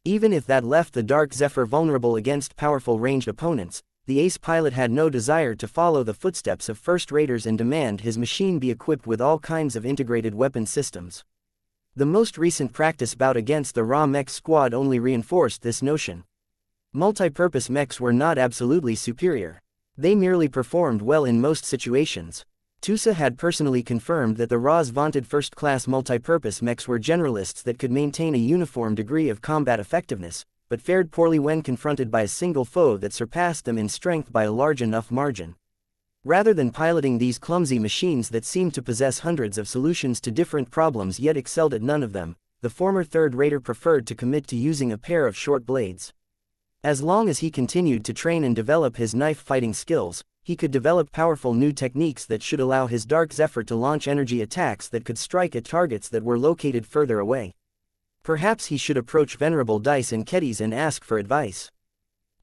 Even if that left the Dark Zephyr vulnerable against powerful ranged opponents, the ace pilot had no desire to follow the footsteps of first-raters and demand his machine be equipped with all kinds of integrated weapon systems. The most recent practice bout against the raw mech squad only reinforced this notion. Multi-purpose mechs were not absolutely superior. They merely performed well in most situations. Tusa had personally confirmed that the Ra's vaunted first-class multi-purpose mechs were generalists that could maintain a uniform degree of combat effectiveness, but fared poorly when confronted by a single foe that surpassed them in strength by a large enough margin. Rather than piloting these clumsy machines that seemed to possess hundreds of solutions to different problems yet excelled at none of them, the former third-rater preferred to commit to using a pair of short blades. As long as he continued to train and develop his knife-fighting skills, he could develop powerful new techniques that should allow his Dark Zephyr to launch energy attacks that could strike at targets that were located further away. Perhaps he should approach Venerable Dice and Kedis and ask for advice.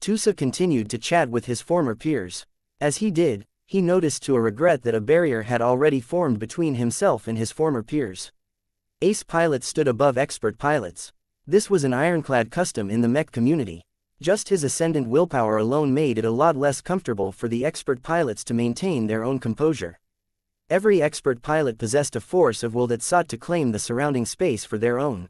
Tusa continued to chat with his former peers. As he did, he noticed to a regret that a barrier had already formed between himself and his former peers. Ace pilots stood above expert pilots. This was an ironclad custom in the mech community. Just his ascendant willpower alone made it a lot less comfortable for the expert pilots to maintain their own composure. Every expert pilot possessed a force of will that sought to claim the surrounding space for their own.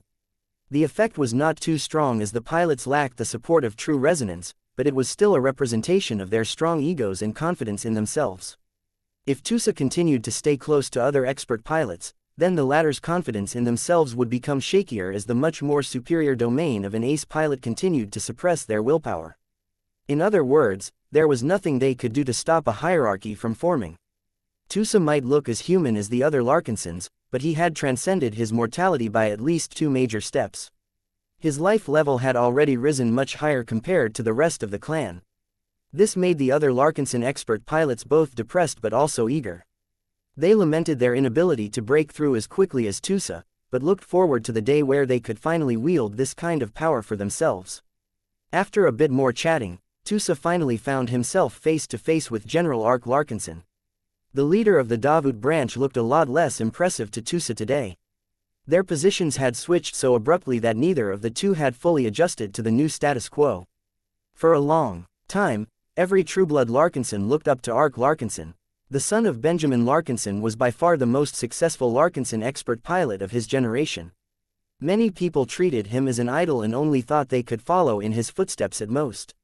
The effect was not too strong as the pilots lacked the support of true resonance, but it was still a representation of their strong egos and confidence in themselves. If Tusa continued to stay close to other expert pilots, then the latter's confidence in themselves would become shakier as the much more superior domain of an ace pilot continued to suppress their willpower. In other words, there was nothing they could do to stop a hierarchy from forming. Tusa might look as human as the other Larkinsons, but he had transcended his mortality by at least 2 major steps. His life level had already risen much higher compared to the rest of the clan. This made the other Larkinson expert pilots both depressed but also eager. They lamented their inability to break through as quickly as Tusa, but looked forward to the day where they could finally wield this kind of power for themselves. After a bit more chatting, Tusa finally found himself face to face with General Ark Larkinson. The leader of the Davut branch looked a lot less impressive to Tusa today. Their positions had switched so abruptly that neither of the two had fully adjusted to the new status quo. For a long time, every Trueblood Larkinson looked up to Ark Larkinson. The son of Benjamin Larkinson was by far the most successful Larkinson expert pilot of his generation. Many people treated him as an idol and only thought they could follow in his footsteps at most.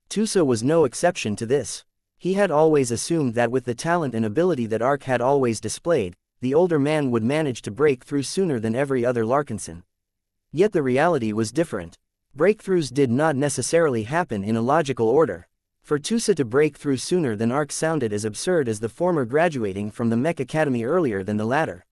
Tusa was no exception to this. He had always assumed that with the talent and ability that Ark had always displayed, the older man would manage to break through sooner than every other Larkinson. Yet the reality was different. Breakthroughs did not necessarily happen in a logical order. For Tusa to break through sooner than Ark sounded as absurd as the former graduating from the Mech Academy earlier than the latter.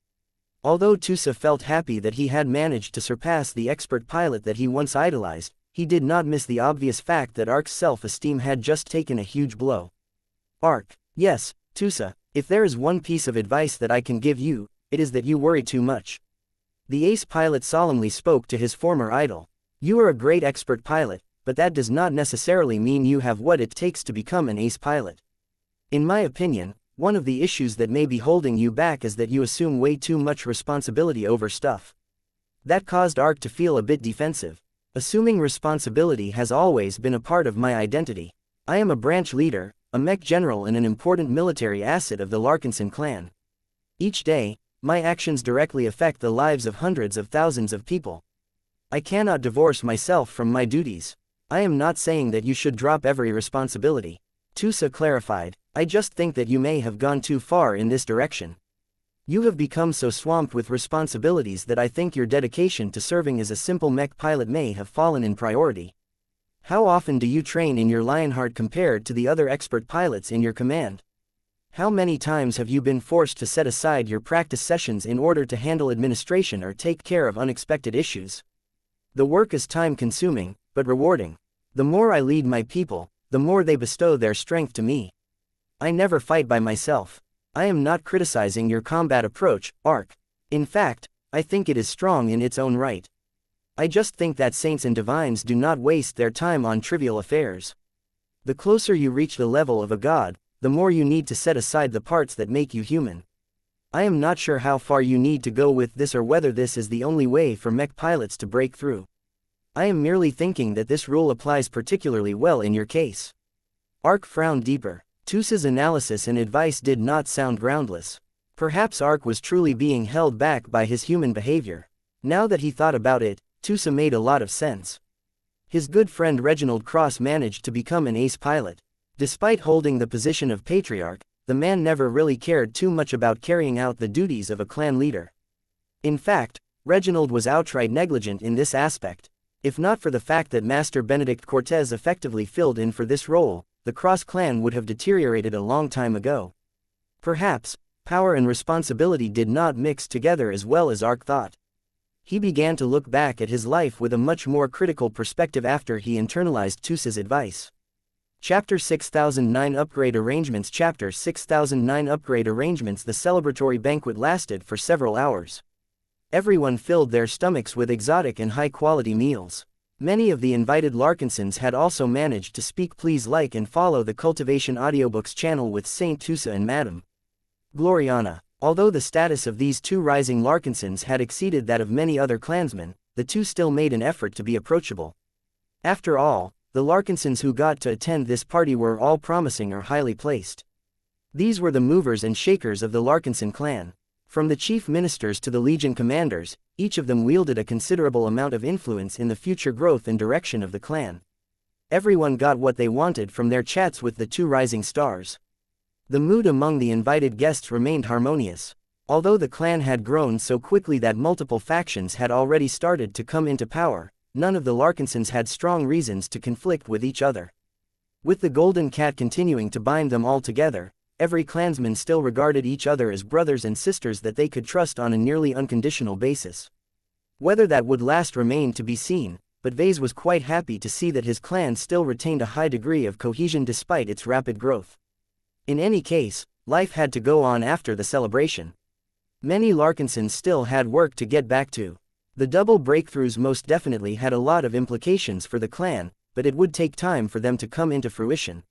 Although Tusa felt happy that he had managed to surpass the expert pilot that he once idolized, he did not miss the obvious fact that Ark's self-esteem had just taken a huge blow. Ark, yes, Tusa, if there is one piece of advice that I can give you, it is that you worry too much. The ace pilot solemnly spoke to his former idol. You are a great expert pilot, but that does not necessarily mean you have what it takes to become an ace pilot. In my opinion, one of the issues that may be holding you back is that you assume way too much responsibility over stuff. That caused Ark to feel a bit defensive. Assuming responsibility has always been a part of my identity. I am a branch leader, a Mech general and an important military asset of the Larkinson clan. Each day, my actions directly affect the lives of hundreds of thousands of people. I cannot divorce myself from my duties. I am not saying that you should drop every responsibility. Tusa clarified, I just think that you may have gone too far in this direction. You have become so swamped with responsibilities that I think your dedication to serving as a simple Mech pilot may have fallen in priority. How often do you train in your Lionheart compared to the other expert pilots in your command? How many times have you been forced to set aside your practice sessions in order to handle administration or take care of unexpected issues? The work is time-consuming, but rewarding. The more I lead my people, the more they bestow their strength to me. I never fight by myself. I am not criticizing your combat approach, Ark. In fact, I think it is strong in its own right. I just think that saints and divines do not waste their time on trivial affairs. The closer you reach the level of a god, the more you need to set aside the parts that make you human. I am not sure how far you need to go with this or whether this is the only way for Mech pilots to break through. I am merely thinking that this rule applies particularly well in your case. Ark frowned deeper. Tusa's analysis and advice did not sound groundless. Perhaps Ark was truly being held back by his human behavior. Now that he thought about it, Tusa made a lot of sense. His good friend Reginald Cross managed to become an ace pilot. Despite holding the position of patriarch, the man never really cared too much about carrying out the duties of a clan leader. In fact, Reginald was outright negligent in this aspect. If not for the fact that Master Benedict Cortez effectively filled in for this role, the Cross clan would have deteriorated a long time ago. Perhaps, power and responsibility did not mix together as well as Ark thought. He began to look back at his life with a much more critical perspective after he internalized Tusa's advice. Chapter 6009 Upgrade Arrangements Chapter 6009 Upgrade Arrangements The celebratory banquet lasted for several hours. Everyone filled their stomachs with exotic and high-quality meals. Many of the invited Larkinsons had also managed to speak please like and follow the Cultivation Audiobooks channel with Saint Tusa and Madame Gloriana. Although the status of these two rising Larkinsons had exceeded that of many other clansmen, the two still made an effort to be approachable. After all, the Larkinsons who got to attend this party were all promising or highly placed. These were the movers and shakers of the Larkinson clan. From the chief ministers to the legion commanders, each of them wielded a considerable amount of influence in the future growth and direction of the clan. Everyone got what they wanted from their chats with the two rising stars. The mood among the invited guests remained harmonious. Although the clan had grown so quickly that multiple factions had already started to come into power, none of the Larkinsons had strong reasons to conflict with each other. With the Golden Cat continuing to bind them all together, every clansman still regarded each other as brothers and sisters that they could trust on a nearly unconditional basis. Whether that would last remained to be seen, but Vase was quite happy to see that his clan still retained a high degree of cohesion despite its rapid growth. In any case, life had to go on after the celebration. Many Larkinsons still had work to get back to. The double breakthroughs most definitely had a lot of implications for the clan, but it would take time for them to come into fruition.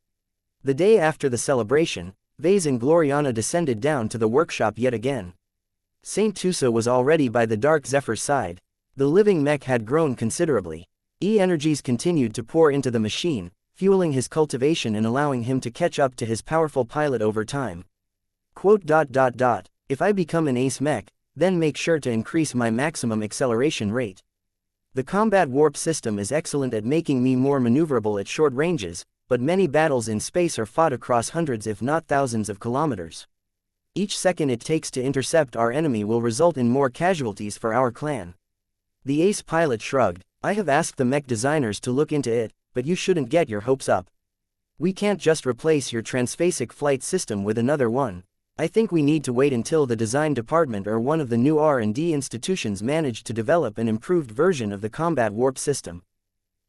The day after the celebration, Vase and Gloriana descended down to the workshop yet again. Saint Tusa was already by the Dark Zephyr's side. The living mech had grown considerably. E-energies continued to pour into the machine, fueling his cultivation and allowing him to catch up to his powerful pilot over time. If I become an ace mech, then make sure to increase my maximum acceleration rate. The combat warp system is excellent at making me more maneuverable at short ranges, but many battles in space are fought across hundreds if not thousands of kilometers. Each second it takes to intercept our enemy will result in more casualties for our clan. The ace pilot shrugged. I have asked the mech designers to look into it, but you shouldn't get your hopes up. We can't just replace your transphasic flight system with another one. I think we need to wait until the design department or one of the new R&D institutions manage to develop an improved version of the combat warp system.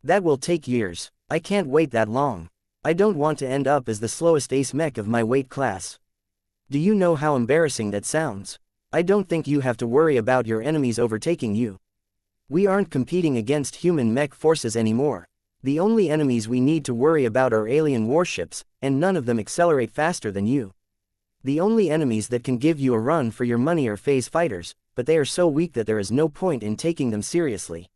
That will take years. I can't wait that long. I don't want to end up as the slowest ace mech of my weight class. Do you know how embarrassing that sounds? I don't think you have to worry about your enemies overtaking you. We aren't competing against human mech forces anymore. The only enemies we need to worry about are alien warships, and none of them accelerate faster than you. The only enemies that can give you a run for your money are phase fighters, but they are so weak that there is no point in taking them seriously.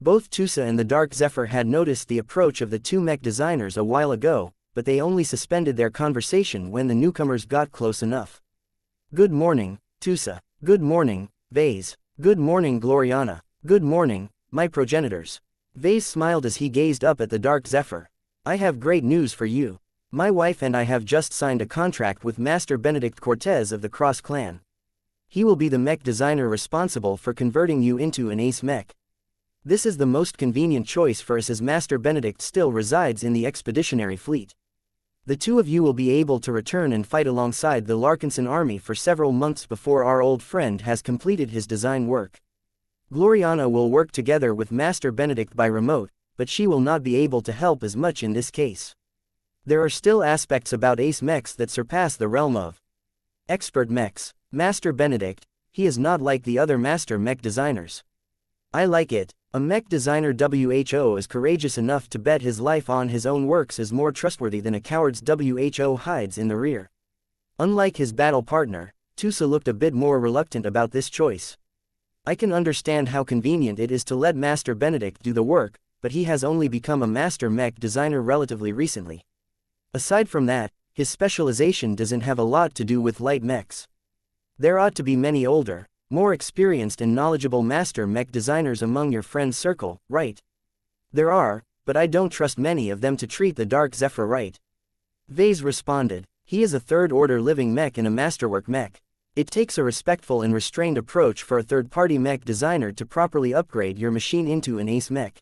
Both Tusa and the Dark Zephyr had noticed the approach of the two mech designers a while ago, but they only suspended their conversation when the newcomers got close enough. Good morning, Tusa. Good morning, Vase. Good morning, Gloriana. Good morning, my progenitors. Vase smiled as he gazed up at the Dark Zephyr. I have great news for you. My wife and I have just signed a contract with Master Benedict Cortez of the Cross Clan. He will be the mech designer responsible for converting you into an ace mech. This is the most convenient choice for us as Master Benedict still resides in the expeditionary fleet. The two of you will be able to return and fight alongside the Larkinson army for several months before our old friend has completed his design work. Gloriana will work together with Master Benedict by remote, but she will not be able to help as much in this case. There are still aspects about ace mechs that surpass the realm of expert mechs. Master Benedict, he is not like the other master mech designers. I like it. A mech designer WHO is courageous enough to bet his life on his own works is more trustworthy than a coward's WHO hides in the rear. Unlike his battle partner, Tusa looked a bit more reluctant about this choice. I can understand how convenient it is to let Master Benedict do the work, but he has only become a master mech designer relatively recently. Aside from that, his specialization doesn't have a lot to do with light mechs. There ought to be many older, more experienced and knowledgeable master mech designers among your friends' circle, right? There are, but I don't trust many of them to treat the Dark Zephyr right. Vase responded. He is a third-order living mech and a masterwork mech. It takes a respectful and restrained approach for a third-party mech designer to properly upgrade your machine into an ace mech.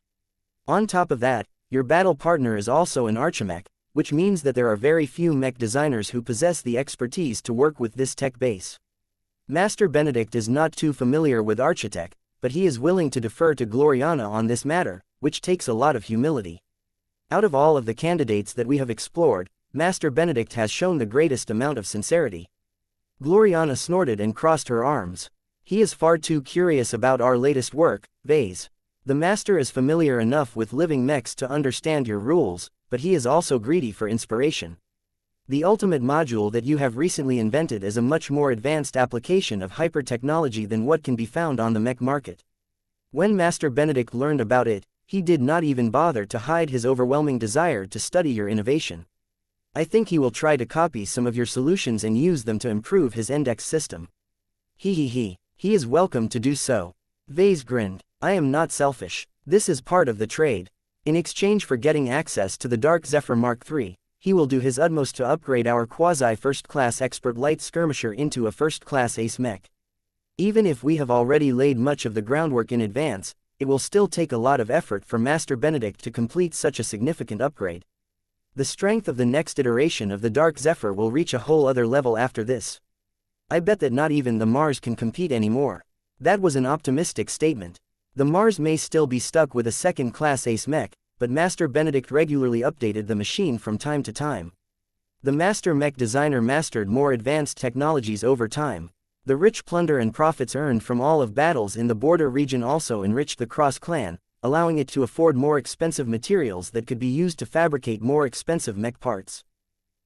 On top of that, your battle partner is also an archimech, which means that there are very few mech designers who possess the expertise to work with this tech base. Master Benedict is not too familiar with Architech, but he is willing to defer to Gloriana on this matter, which takes a lot of humility. Out of all of the candidates that we have explored, Master Benedict has shown the greatest amount of sincerity. Gloriana snorted and crossed her arms. He is far too curious about our latest work, Vase. The Master is familiar enough with living mechs to understand your rules, but he is also greedy for inspiration. The ultimate module that you have recently invented is a much more advanced application of hyper-technology than what can be found on the mech market. When Master Benedict learned about it, he did not even bother to hide his overwhelming desire to study your innovation. I think he will try to copy some of your solutions and use them to improve his index system. He is welcome to do so. Vase grinned. I am not selfish. This is part of the trade. In exchange for getting access to the Dark Zephyr Mark III, he will do his utmost to upgrade our quasi-first-class expert light skirmisher into a first-class ace mech. Even if we have already laid much of the groundwork in advance, it will still take a lot of effort for Master Benedict to complete such a significant upgrade. The strength of the next iteration of the Dark Zephyr will reach a whole other level after this. I bet that not even the Mars can compete anymore. That was an optimistic statement. The Mars may still be stuck with a second-class ace mech, but Master Benedict regularly updated the machine from time to time. The Master Mech designer mastered more advanced technologies over time. The rich plunder and profits earned from all of battles in the border region also enriched the cross-clan, allowing it to afford more expensive materials that could be used to fabricate more expensive mech parts.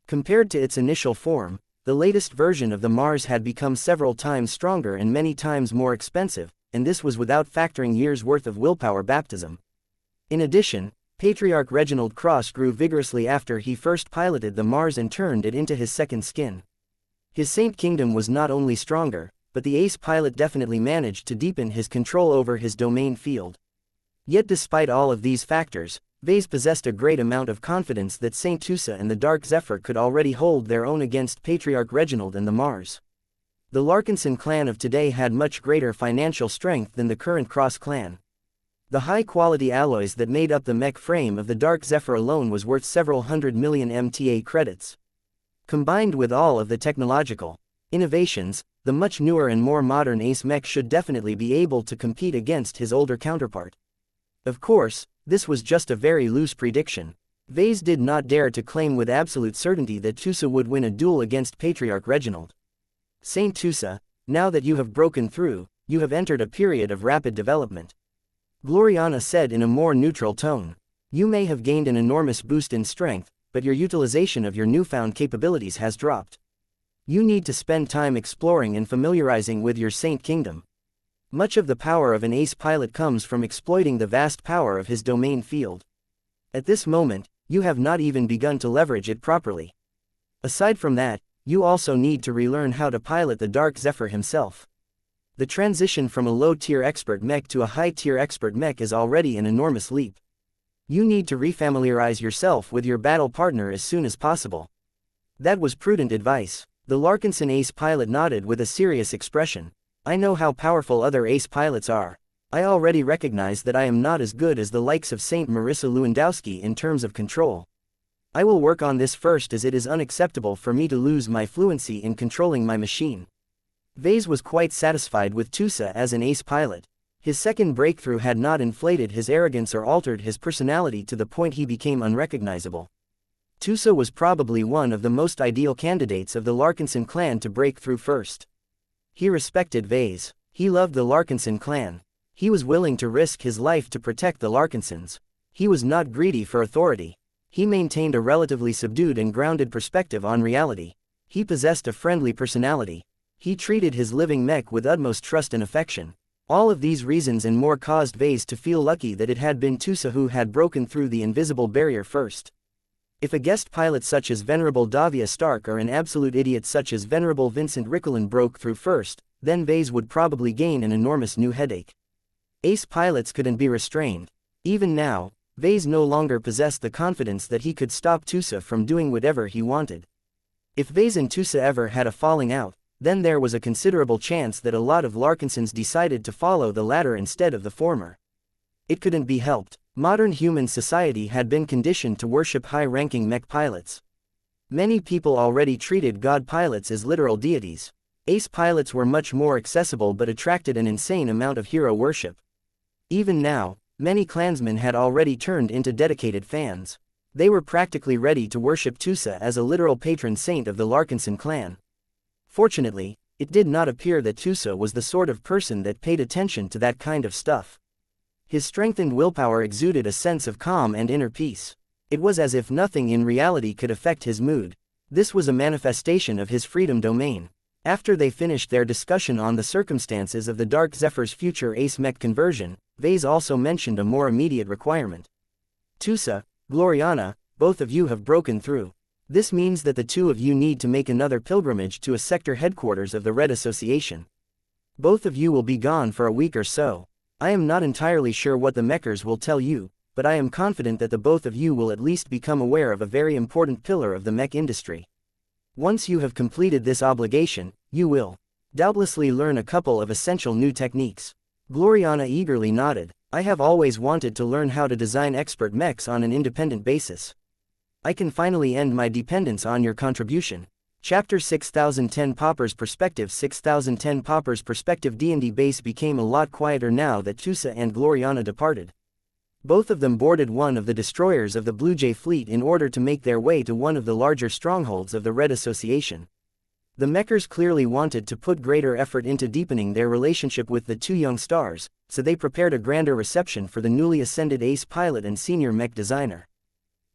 Compared to its initial form, the latest version of the Mars had become several times stronger and many times more expensive, and this was without factoring years' worth of willpower baptism. In addition, Patriarch Reginald Cross grew vigorously after he first piloted the Mars and turned it into his second skin. His Saint Kingdom was not only stronger, but the ace pilot definitely managed to deepen his control over his domain field. Yet despite all of these factors, Vase possessed a great amount of confidence that Saint Tusa and the Dark Zephyr could already hold their own against Patriarch Reginald and the Mars. The Larkinson clan of today had much greater financial strength than the current Cross clan. The high-quality alloys that made up the mech frame of the Dark Zephyr alone was worth several hundred million MTA credits. Combined with all of the technological innovations, the much newer and more modern ace mech should definitely be able to compete against his older counterpart. Of course, this was just a very loose prediction. Vase did not dare to claim with absolute certainty that Tusa would win a duel against Patriarch Reginald. Saint Tusa, now that you have broken through, you have entered a period of rapid development. Gloriana said in a more neutral tone. You may have gained an enormous boost in strength, but your utilization of your newfound capabilities has dropped. You need to spend time exploring and familiarizing with your Saint Kingdom. Much of the power of an ace pilot comes from exploiting the vast power of his domain field. At this moment, you have not even begun to leverage it properly. Aside from that, you also need to relearn how to pilot the Dark Zephyr himself. The transition from a low-tier expert mech to a high-tier expert mech is already an enormous leap. You need to refamiliarize yourself with your battle partner as soon as possible. That was prudent advice. The Larkinson ace pilot nodded with a serious expression. I know how powerful other ace pilots are. I already recognize that I am not as good as the likes of Saint Marissa Lewandowski in terms of control. I will work on this first, as it is unacceptable for me to lose my fluency in controlling my machine. Vase was quite satisfied with Tusa as an ace pilot. His second breakthrough had not inflated his arrogance or altered his personality to the point he became unrecognizable. Tusa was probably one of the most ideal candidates of the Larkinson clan to break through first. He respected Vase. He loved the Larkinson clan. He was willing to risk his life to protect the Larkinsons. He was not greedy for authority. He maintained a relatively subdued and grounded perspective on reality. He possessed a friendly personality. He treated his living mech with utmost trust and affection. All of these reasons and more caused Vase to feel lucky that it had been Tusa who had broken through the invisible barrier first. If a guest pilot such as Venerable Davia Stark or an absolute idiot such as Venerable Vincent Rickelin broke through first, then Vase would probably gain an enormous new headache. Ace pilots couldn't be restrained. Even now, Vase no longer possessed the confidence that he could stop Tusa from doing whatever he wanted. If Vase and Tusa ever had a falling out, then there was a considerable chance that a lot of Larkinsons decided to follow the latter instead of the former. It couldn't be helped. Modern human society had been conditioned to worship high-ranking mech pilots. Many people already treated god pilots as literal deities. Ace pilots were much more accessible but attracted an insane amount of hero worship. Even now, many clansmen had already turned into dedicated fans. They were practically ready to worship Tusa as a literal patron saint of the Larkinson clan. Fortunately, it did not appear that Tusa was the sort of person that paid attention to that kind of stuff. His strengthened willpower exuded a sense of calm and inner peace. It was as if nothing in reality could affect his mood. This was a manifestation of his freedom domain. After they finished their discussion on the circumstances of the Dark Zephyr's future ace mech conversion, Vase also mentioned a more immediate requirement. Tusa, Gloriana, both of you have broken through. This means that the two of you need to make another pilgrimage to a sector headquarters of the Red Association. Both of you will be gone for a week or so. I am not entirely sure what the Mechers will tell you, but I am confident that the both of you will at least become aware of a very important pillar of the mech industry. Once you have completed this obligation, you will doubtlessly learn a couple of essential new techniques. Gloriana eagerly nodded. I have always wanted to learn how to design expert mechs on an independent basis. I can finally end my dependence on your contribution. Chapter 6010 Popper's Perspective 6010 Popper's Perspective D&D base became a lot quieter now that Tusa and Gloriana departed. Both of them boarded one of the destroyers of the Blue Jay fleet in order to make their way to one of the larger strongholds of the Red Association. The Mechers clearly wanted to put greater effort into deepening their relationship with the two young stars, so they prepared a grander reception for the newly ascended ace pilot and senior mech designer.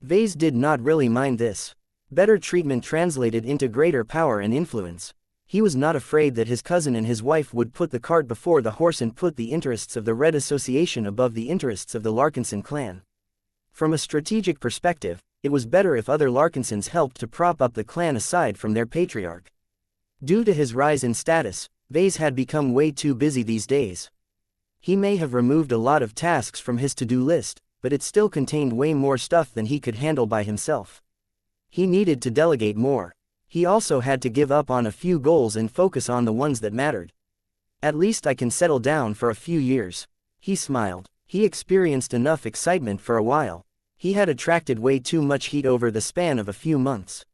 Vase did not really mind this. Better treatment translated into greater power and influence. He was not afraid that his cousin and his wife would put the cart before the horse and put the interests of the Red Association above the interests of the Larkinson clan. From a strategic perspective, it was better if other Larkinsons helped to prop up the clan aside from their patriarch. Due to his rise in status, Vase had become way too busy these days. He may have removed a lot of tasks from his to-do list, but it still contained way more stuff than he could handle by himself. He needed to delegate more. He also had to give up on a few goals and focus on the ones that mattered. At least I can settle down for a few years. He smiled. He experienced enough excitement for a while. He had attracted way too much heat over the span of a few months.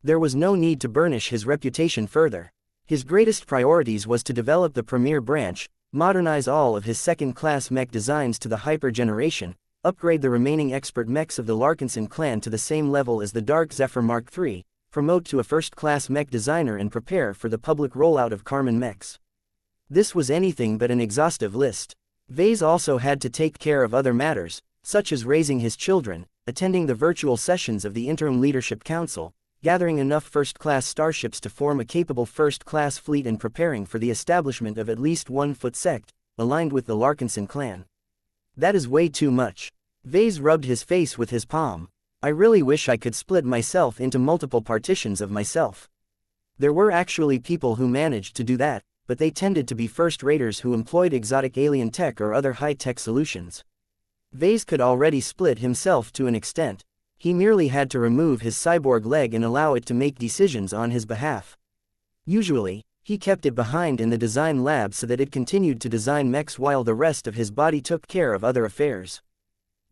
There was no need to burnish his reputation further. His greatest priorities was to develop the premier branch, modernize all of his second-class mech designs to the hyper generation, upgrade the remaining expert mechs of the Larkinson clan to the same level as the Dark Zephyr Mark III, promote to a first-class mech designer and prepare for the public rollout of Carmen mechs. This was anything but an exhaustive list. Vase also had to take care of other matters, such as raising his children, attending the virtual sessions of the Interim Leadership Council, gathering enough first-class starships to form a capable first-class fleet and preparing for the establishment of at least one foot sect, aligned with the Larkinson clan. That is way too much. Vase rubbed his face with his palm. I really wish I could split myself into multiple partitions of myself. There were actually people who managed to do that, but they tended to be first-raters who employed exotic alien tech or other high-tech solutions. Vase could already split himself to an extent. He merely had to remove his cyborg leg and allow it to make decisions on his behalf. Usually, he kept it behind in the design lab so that it continued to design mechs while the rest of his body took care of other affairs.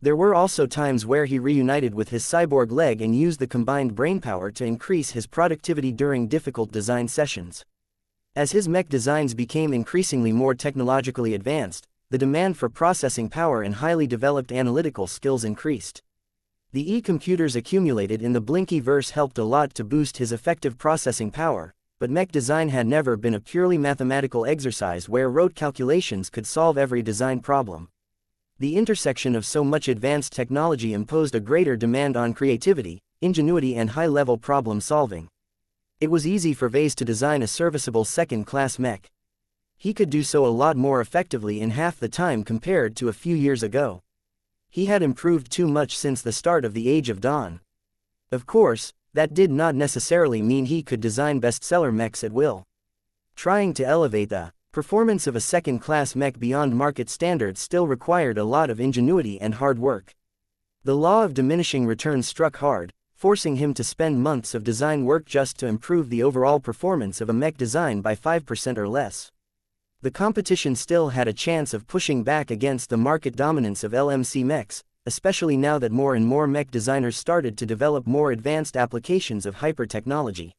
There were also times where he reunited with his cyborg leg and used the combined brainpower to increase his productivity during difficult design sessions. As his mech designs became increasingly more technologically advanced, the demand for processing power and highly developed analytical skills increased. The e-computers accumulated in the Blinkyverse helped a lot to boost his effective processing power, but mech design had never been a purely mathematical exercise where rote calculations could solve every design problem. The intersection of so much advanced technology imposed a greater demand on creativity, ingenuity and high-level problem-solving. It was easy for Vase to design a serviceable second-class mech. He could do so a lot more effectively in half the time compared to a few years ago. He had improved too much since the start of the Age of Dawn. Of course, that did not necessarily mean he could design bestseller mechs at will. Trying to elevate the performance of a second-class mech beyond market standards still required a lot of ingenuity and hard work. The law of diminishing returns struck hard, forcing him to spend months of design work just to improve the overall performance of a mech design by 5% or less. The competition still had a chance of pushing back against the market dominance of LMC mechs, especially now that more and more mech designers started to develop more advanced applications of hyper-technology.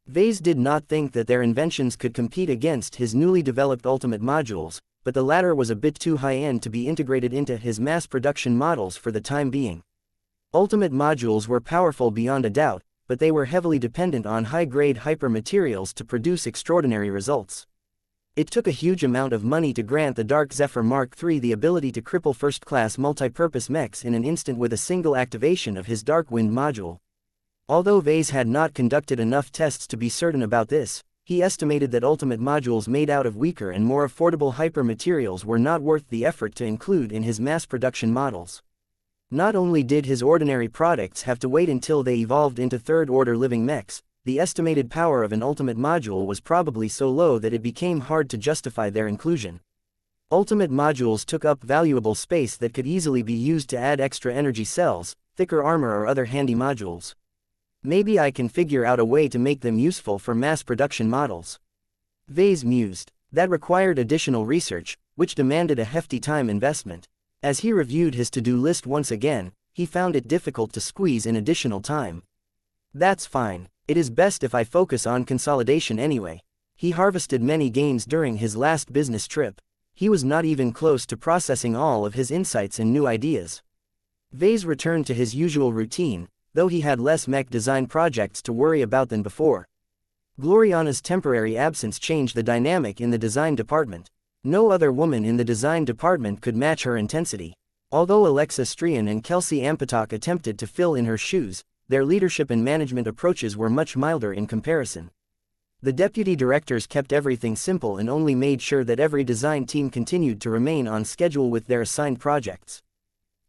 Vase did not think that their inventions could compete against his newly developed Ultimate modules, but the latter was a bit too high-end to be integrated into his mass production models for the time being. Ultimate modules were powerful beyond a doubt, but they were heavily dependent on high-grade hyper-materials to produce extraordinary results. It took a huge amount of money to grant the Dark Zephyr Mark III the ability to cripple first-class multi-purpose mechs in an instant with a single activation of his Dark Wind module. Although Vase had not conducted enough tests to be certain about this, he estimated that Ultimate modules made out of weaker and more affordable hyper-materials were not worth the effort to include in his mass production models. Not only did his ordinary products have to wait until they evolved into third-order living mechs, the estimated power of an Ultimate module was probably so low that it became hard to justify their inclusion. Ultimate modules took up valuable space that could easily be used to add extra energy cells, thicker armor or other handy modules. Maybe I can figure out a way to make them useful for mass production models. Vase mused. That required additional research, which demanded a hefty time investment. As he reviewed his to-do list once again, he found it difficult to squeeze in additional time. That's fine. It is best if I focus on consolidation anyway. He harvested many gains during his last business trip. He was not even close to processing all of his insights and new ideas. Vase returned to his usual routine, though he had less mech design projects to worry about than before. Gloriana's temporary absence changed the dynamic in the design department. No other woman in the design department could match her intensity. Although Alexa Strian and Kelsey Ampatok attempted to fill in her shoes, their leadership and management approaches were much milder in comparison. The deputy directors kept everything simple and only made sure that every design team continued to remain on schedule with their assigned projects.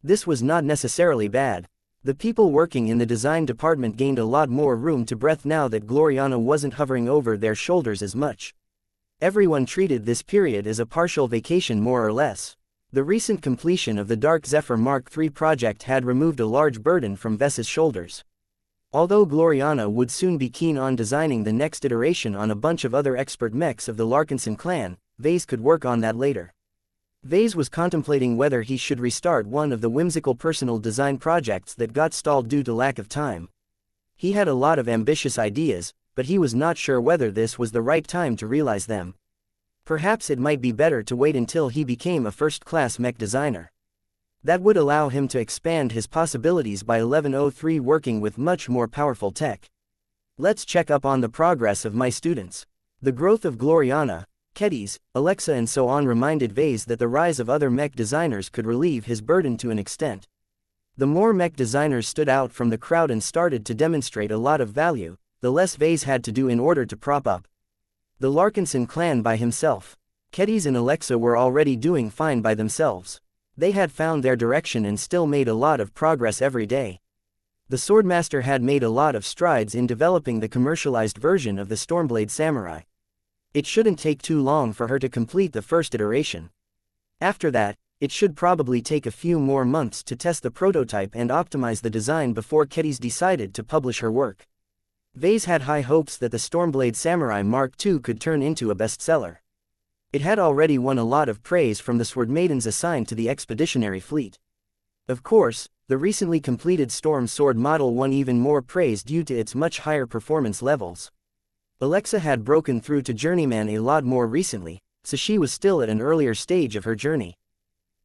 This was not necessarily bad. The people working in the design department gained a lot more room to breathe now that Gloriana wasn't hovering over their shoulders as much. Everyone treated this period as a partial vacation more or less. The recent completion of the Dark Zephyr Mark III project had removed a large burden from Vess's shoulders. Although Gloriana would soon be keen on designing the next iteration on a bunch of other expert mechs of the Larkinson clan, Vase could work on that later. Vase was contemplating whether he should restart one of the whimsical personal design projects that got stalled due to lack of time. He had a lot of ambitious ideas, but he was not sure whether this was the right time to realize them. Perhaps it might be better to wait until he became a first-class mech designer. That would allow him to expand his possibilities by 1103 working with much more powerful tech. Let's check up on the progress of my students. The growth of Gloriana, Kedis, Alexa and so on reminded Vase that the rise of other mech designers could relieve his burden to an extent. The more mech designers stood out from the crowd and started to demonstrate a lot of value, the less Vase had to do in order to prop up the Larkinson clan by himself. Kedis and Alexa were already doing fine by themselves. They had found their direction and still made a lot of progress every day. The Swordmaster had made a lot of strides in developing the commercialized version of the Stormblade Samurai. It shouldn't take too long for her to complete the first iteration. After that, it should probably take a few more months to test the prototype and optimize the design before Kedis decided to publish her work. Vase had high hopes that the Stormblade Samurai Mark II could turn into a bestseller. It had already won a lot of praise from the sword maidens assigned to the expeditionary fleet. Of course, the recently completed Storm Sword model won even more praise due to its much higher performance levels. Alexa had broken through to Journeyman a lot more recently, so she was still at an earlier stage of her journey.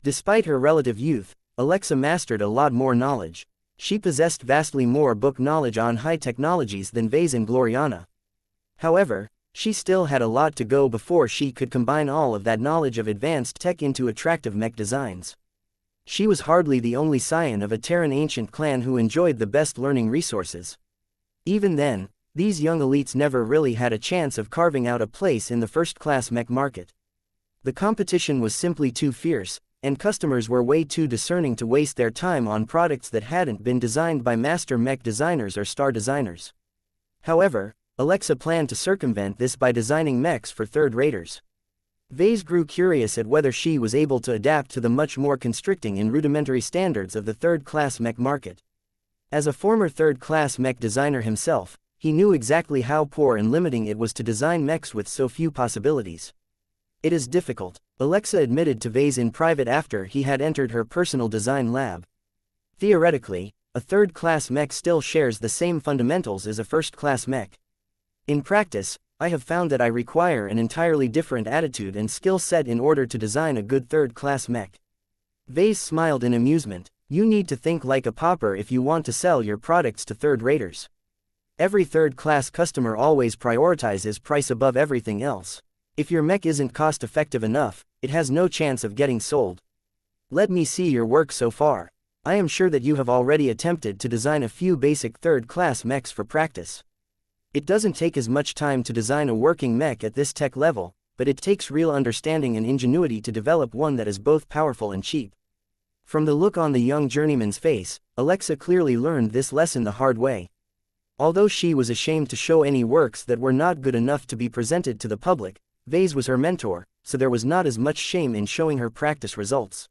Despite her relative youth, Alexa mastered a lot more knowledge. She possessed vastly more book knowledge on high technologies than Vase and Gloriana. However, she still had a lot to go before she could combine all of that knowledge of advanced tech into attractive mech designs. She was hardly the only scion of a Terran ancient clan who enjoyed the best learning resources. Even then, these young elites never really had a chance of carving out a place in the first-class mech market. The competition was simply too fierce, and customers were way too discerning to waste their time on products that hadn't been designed by master mech designers or star designers. However, Alexa planned to circumvent this by designing mechs for third-raters. Vase grew curious at whether she was able to adapt to the much more constricting and rudimentary standards of the third-class mech market. As a former third-class mech designer himself, he knew exactly how poor and limiting it was to design mechs with so few possibilities. It is difficult, Alexa admitted to Vase in private after he had entered her personal design lab. Theoretically, a third-class mech still shares the same fundamentals as a first-class mech. In practice, I have found that I require an entirely different attitude and skill set in order to design a good third-class mech. Vase smiled in amusement. You need to think like a pauper if you want to sell your products to third-raters. Every third-class customer always prioritizes price above everything else. If your mech isn't cost-effective enough, it has no chance of getting sold. Let me see your work so far. I am sure that you have already attempted to design a few basic third-class mechs for practice. It doesn't take as much time to design a working mech at this tech level, but it takes real understanding and ingenuity to develop one that is both powerful and cheap. From the look on the young journeyman's face, Alexa clearly learned this lesson the hard way. Although she was ashamed to show any works that were not good enough to be presented to the public, Vase was her mentor, so there was not as much shame in showing her practice results.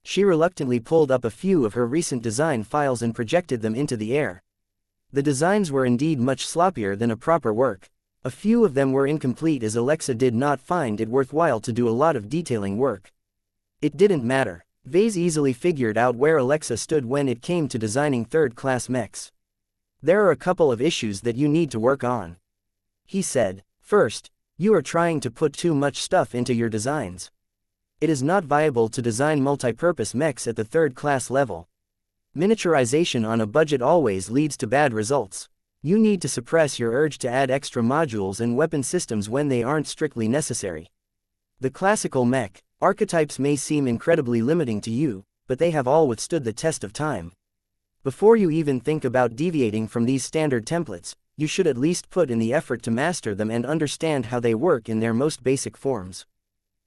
She reluctantly pulled up a few of her recent design files and projected them into the air. The designs were indeed much sloppier than a proper work. A few of them were incomplete as Alexa did not find it worthwhile to do a lot of detailing work. It didn't matter. Vase easily figured out where Alexa stood when it came to designing third-class mechs. There are a couple of issues that you need to work on, he said. First, you are trying to put too much stuff into your designs. It is not viable to design multi-purpose mechs at the third-class level. Miniaturization on a budget always leads to bad results. You need to suppress your urge to add extra modules and weapon systems when they aren't strictly necessary. The classical mech archetypes may seem incredibly limiting to you, but they have all withstood the test of time. Before you even think about deviating from these standard templates, you should at least put in the effort to master them and understand how they work in their most basic forms.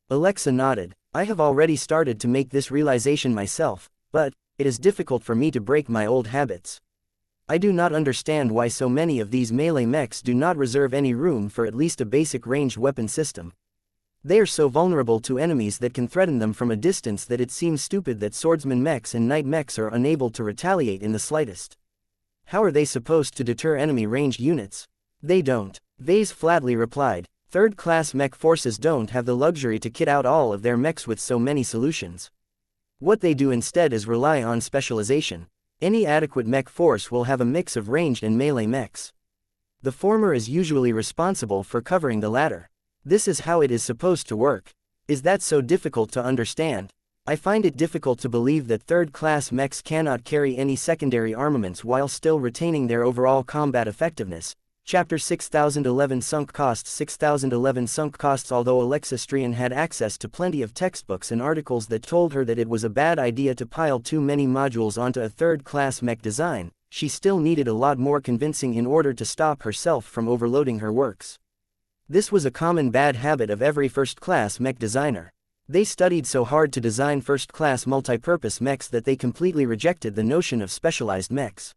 Alexa nodded. I have already started to make this realization myself, but it is difficult for me to break my old habits. I do not understand why so many of these melee mechs do not reserve any room for at least a basic ranged weapon system. They are so vulnerable to enemies that can threaten them from a distance that it seems stupid that swordsman mechs and knight mechs are unable to retaliate in the slightest. How are they supposed to deter enemy ranged units? They don't, Vase flatly replied. Third-class mech forces don't have the luxury to kit out all of their mechs with so many solutions. What they do instead is rely on specialization. Any adequate mech force will have a mix of ranged and melee mechs. The former is usually responsible for covering the latter. This is how it is supposed to work. Is that so difficult to understand? I find it difficult to believe that third-class mechs cannot carry any secondary armaments while still retaining their overall combat effectiveness. Chapter 6011 Sunk Costs 6011 Sunk Costs. Although Alexa Strian had access to plenty of textbooks and articles that told her that it was a bad idea to pile too many modules onto a third-class mech design, she still needed a lot more convincing in order to stop herself from overloading her works. This was a common bad habit of every first-class mech designer. They studied so hard to design first-class multi-purpose mechs that they completely rejected the notion of specialized mechs.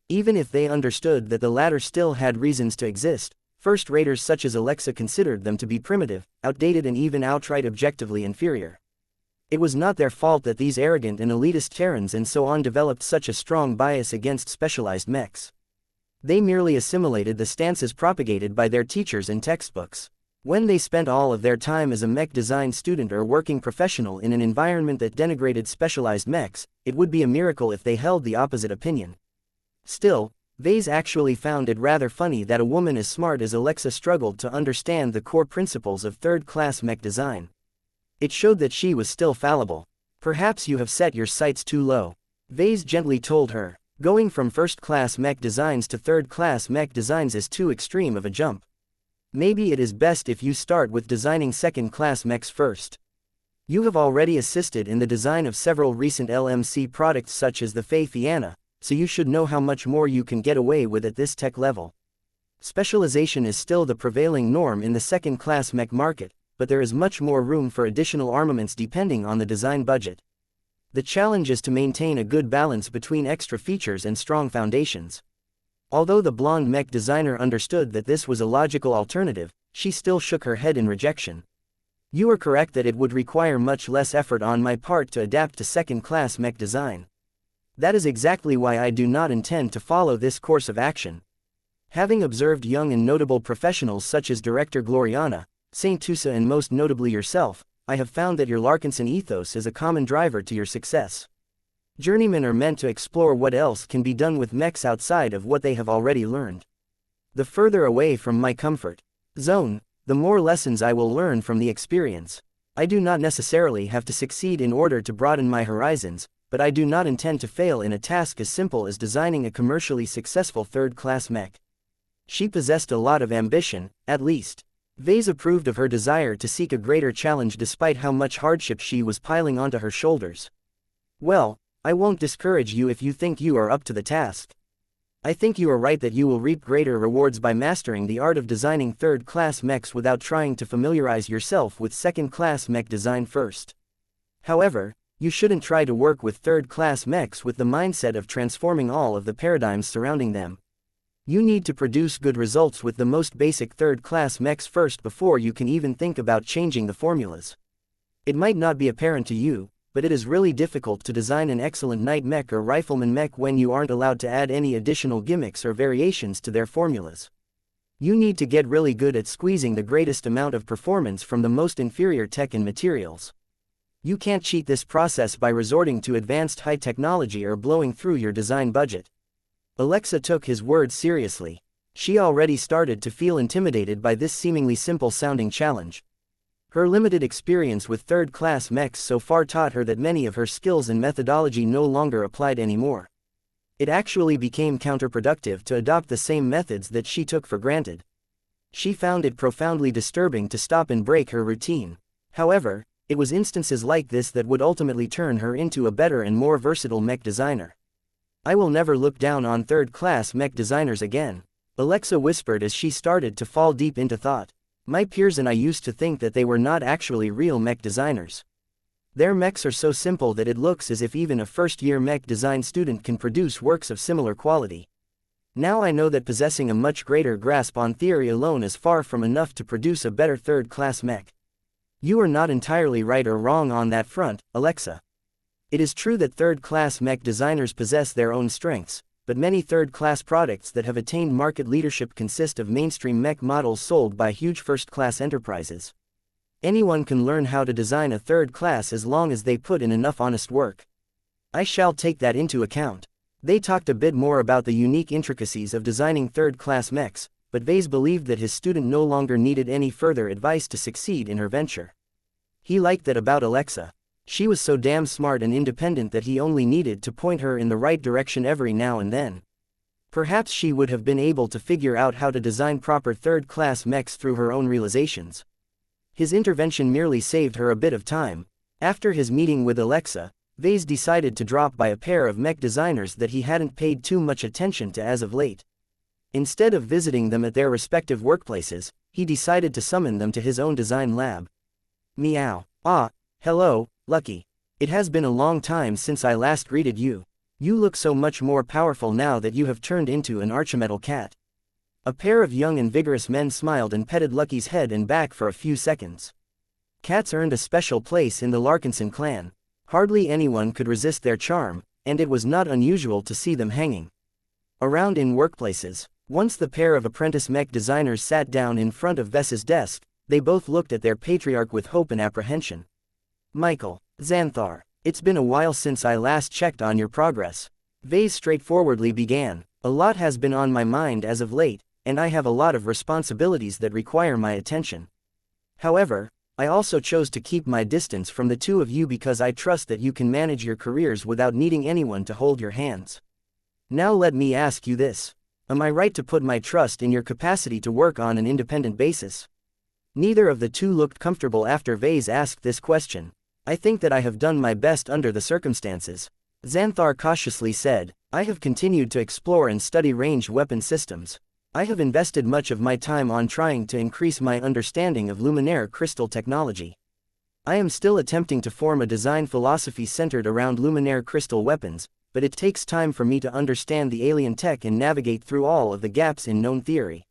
Even if they understood that the latter still had reasons to exist, first-raters such as Alexa considered them to be primitive, outdated and even outright objectively inferior. It was not their fault that these arrogant and elitist Terrans and so on developed such a strong bias against specialized mechs. They merely assimilated the stances propagated by their teachers and textbooks. When they spent all of their time as a mech design student or working professional in an environment that denigrated specialized mechs, it would be a miracle if they held the opposite opinion. Still, Vase actually found it rather funny that a woman as smart as Alexa struggled to understand the core principles of third-class mech design. It showed that she was still fallible. Perhaps you have set your sights too low, Vase gently told her. Going from first-class mech designs to third-class mech designs is too extreme of a jump. Maybe it is best if you start with designing second-class mechs first. You have already assisted in the design of several recent LMC products such as the xianxia, so you should know how much more you can get away with at this tech level. Specialization is still the prevailing norm in the second-class mech market, but there is much more room for additional armaments depending on the design budget. The challenge is to maintain a good balance between extra features and strong foundations. Although the blonde mech designer understood that this was a logical alternative, she still shook her head in rejection. You are correct that it would require much less effort on my part to adapt to second-class mech design. That is exactly why I do not intend to follow this course of action. Having observed young and notable professionals such as Director Gloriana, Saint Tusa and most notably yourself, I have found that your Larkinson ethos is a common driver to your success. Journeymen are meant to explore what else can be done with mechs outside of what they have already learned. The further away from my comfort zone, the more lessons I will learn from the experience. I do not necessarily have to succeed in order to broaden my horizons, but I do not intend to fail in a task as simple as designing a commercially successful third-class mech. She possessed a lot of ambition, at least. Vase approved of her desire to seek a greater challenge despite how much hardship she was piling onto her shoulders. Well, I won't discourage you if you think you are up to the task. I think you are right that you will reap greater rewards by mastering the art of designing third-class mechs without trying to familiarize yourself with second-class mech design first. However, you shouldn't try to work with third-class mechs with the mindset of transforming all of the paradigms surrounding them. You need to produce good results with the most basic third-class mechs first before you can even think about changing the formulas. It might not be apparent to you, but it is really difficult to design an excellent knight mech or rifleman mech when you aren't allowed to add any additional gimmicks or variations to their formulas. You need to get really good at squeezing the greatest amount of performance from the most inferior tech and materials. You can't cheat this process by resorting to advanced high technology or blowing through your design budget. Alexa took his words seriously. She already started to feel intimidated by this seemingly simple-sounding challenge. Her limited experience with third-class mechs so far taught her that many of her skills and methodology no longer applied anymore. It actually became counterproductive to adopt the same methods that she took for granted. She found it profoundly disturbing to stop and break her routine. However, it was instances like this that would ultimately turn her into a better and more versatile mech designer. I will never look down on third-class mech designers again, Alexa whispered as she started to fall deep into thought. My peers and I used to think that they were not actually real mech designers. Their mechs are so simple that it looks as if even a first-year mech design student can produce works of similar quality. Now I know that possessing a much greater grasp on theory alone is far from enough to produce a better third-class mech. You are not entirely right or wrong on that front, Alexa. It is true that third-class mech designers possess their own strengths, but many third-class products that have attained market leadership consist of mainstream mech models sold by huge first-class enterprises. Anyone can learn how to design a third class as long as they put in enough honest work. I shall take that into account. They talked a bit more about the unique intricacies of designing third-class mechs, but Vase believed that his student no longer needed any further advice to succeed in her venture. He liked that about Alexa. She was so damn smart and independent that he only needed to point her in the right direction every now and then. Perhaps she would have been able to figure out how to design proper third-class mechs through her own realizations. His intervention merely saved her a bit of time. After his meeting with Alexa, Vase decided to drop by a pair of mech designers that he hadn't paid too much attention to as of late. Instead of visiting them at their respective workplaces, he decided to summon them to his own design lab. Meow. Ah, hello, Lucky. It has been a long time since I last greeted you. You look so much more powerful now that you have turned into an archimetal cat. A pair of young and vigorous men smiled and petted Lucky's head and back for a few seconds. Cats earned a special place in the Larkinson clan. Hardly anyone could resist their charm, and it was not unusual to see them hanging around in workplaces. Once the pair of apprentice mech designers sat down in front of Vess's desk, they both looked at their patriarch with hope and apprehension. Michael, Xanthar, it's been a while since I last checked on your progress. Vase straightforwardly began. A lot has been on my mind as of late, and I have a lot of responsibilities that require my attention. However, I also chose to keep my distance from the two of you because I trust that you can manage your careers without needing anyone to hold your hands. Now let me ask you this. Am I right to put my trust in your capacity to work on an independent basis? Neither of the two looked comfortable after Vase asked this question. I think that I have done my best under the circumstances, Xanthar cautiously said. I have continued to explore and study ranged weapon systems. I have invested much of my time on trying to increase my understanding of luminaire crystal technology. I am still attempting to form a design philosophy centered around luminaire crystal weapons, but it takes time for me to understand the alien tech and navigate through all of the gaps in known theory.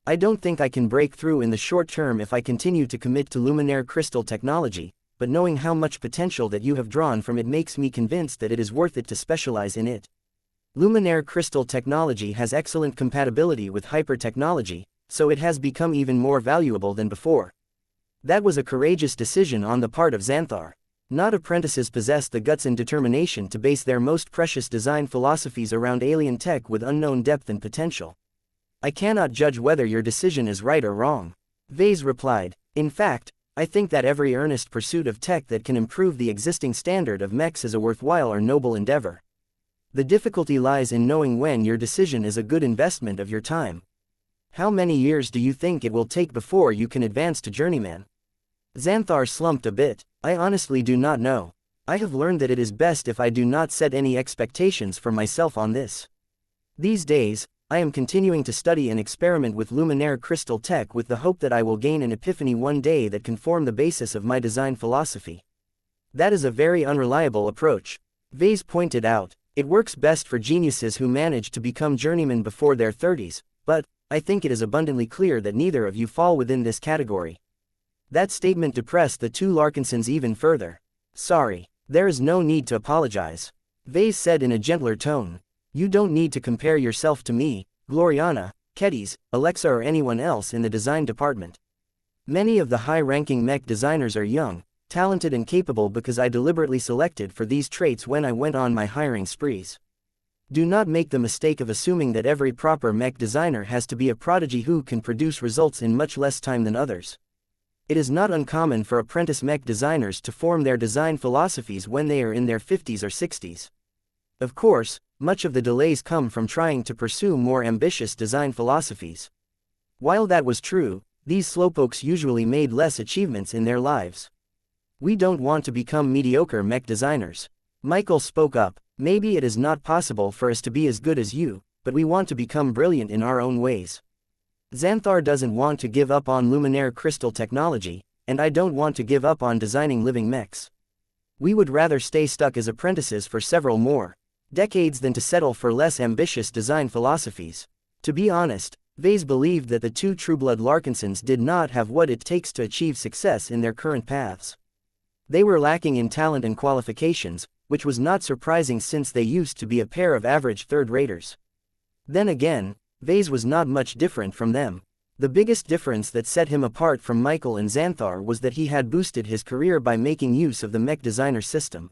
I don't think I can break through in the short term if I continue to commit to luminaire crystal technology, but knowing how much potential that you have drawn from it makes me convinced that it is worth it to specialize in it. Luminaire crystal technology has excellent compatibility with hyper-technology, so it has become even more valuable than before. That was a courageous decision on the part of Xanthar. Not apprentices possess the guts and determination to base their most precious design philosophies around alien tech with unknown depth and potential. I cannot judge whether your decision is right or wrong, Vase replied. In fact, I think that every earnest pursuit of tech that can improve the existing standard of mechs is a worthwhile or noble endeavor. The difficulty lies in knowing when your decision is a good investment of your time. How many years do you think it will take before you can advance to journeyman? Xanthar slumped a bit. I honestly do not know. I have learned that it is best if I do not set any expectations for myself on this. These days, I am continuing to study and experiment with luminaire crystal tech with the hope that I will gain an epiphany one day that can form the basis of my design philosophy. That is a very unreliable approach, Vase pointed out. It works best for geniuses who manage to become journeymen before their 30s, but I think it is abundantly clear that neither of you fall within this category. That statement depressed the two Larkinsons even further. Sorry, there is no need to apologize, Vase said in a gentler tone. You don't need to compare yourself to me, Gloriana, Kedis, Alexa or anyone else in the design department. Many of the high-ranking mech designers are young, talented and capable because I deliberately selected for these traits when I went on my hiring sprees. Do not make the mistake of assuming that every proper mech designer has to be a prodigy who can produce results in much less time than others. It is not uncommon for apprentice mech designers to form their design philosophies when they are in their 50s or 60s. Of course, much of the delays come from trying to pursue more ambitious design philosophies. While that was true, these slowpokes usually made less achievements in their lives. We don't want to become mediocre mech designers. Michael spoke up. Maybe it is not possible for us to be as good as you, but we want to become brilliant in our own ways. Xanthar doesn't want to give up on luminaire crystal technology, and I don't want to give up on designing living mechs. We would rather stay stuck as apprentices for several more decades than to settle for less ambitious design philosophies. To be honest, Vase believed that the two Trueblood Larkinsons did not have what it takes to achieve success in their current paths. They were lacking in talent and qualifications, which was not surprising since they used to be a pair of average third-raters. Then again, Vase was not much different from them. The biggest difference that set him apart from Michael and Xanthar was that he had boosted his career by making use of the mech designer system.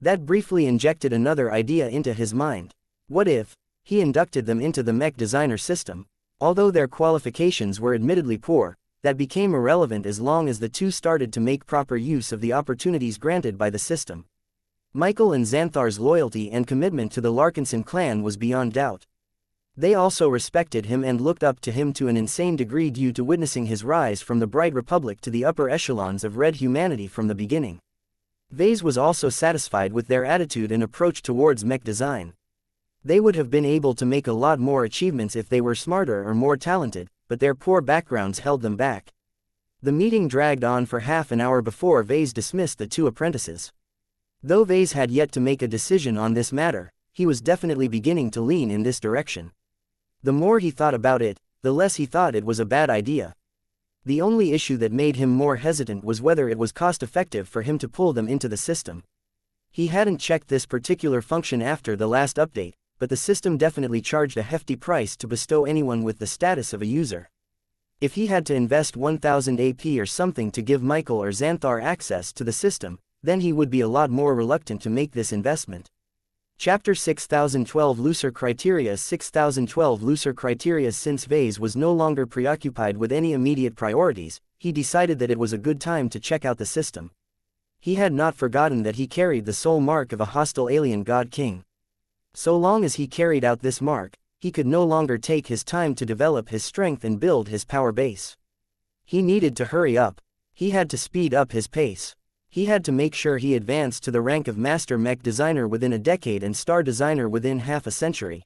That briefly injected another idea into his mind. What if he inducted them into the mech designer system? Although their qualifications were admittedly poor, that became irrelevant as long as the two started to make proper use of the opportunities granted by the system. Michael and Xanthar's loyalty and commitment to the Larkinson clan was beyond doubt. They also respected him and looked up to him to an insane degree due to witnessing his rise from the Bright Republic to the upper echelons of red humanity from the beginning. Vase was also satisfied with their attitude and approach towards mech design. They would have been able to make a lot more achievements if they were smarter or more talented, but their poor backgrounds held them back. The meeting dragged on for half an hour before Vase dismissed the two apprentices. Though Vase had yet to make a decision on this matter, he was definitely beginning to lean in this direction. The more he thought about it, the less he thought it was a bad idea. The only issue that made him more hesitant was whether it was cost-effective for him to pull them into the system. He hadn't checked this particular function after the last update, but the system definitely charged a hefty price to bestow anyone with the status of a user. If he had to invest 1000 AP or something to give Michael or Xanthar access to the system, then he would be a lot more reluctant to make this investment. Chapter 6012 Looser Criteria 6012 Looser Criteria. Since Vase was no longer preoccupied with any immediate priorities, he decided that it was a good time to check out the system. He had not forgotten that he carried the soul mark of a hostile alien god king. So long as he carried out this mark, he could no longer take his time to develop his strength and build his power base. He needed to hurry up. He had to speed up his pace. He had to make sure he advanced to the rank of Master Mech Designer within a decade and Star Designer within half a century.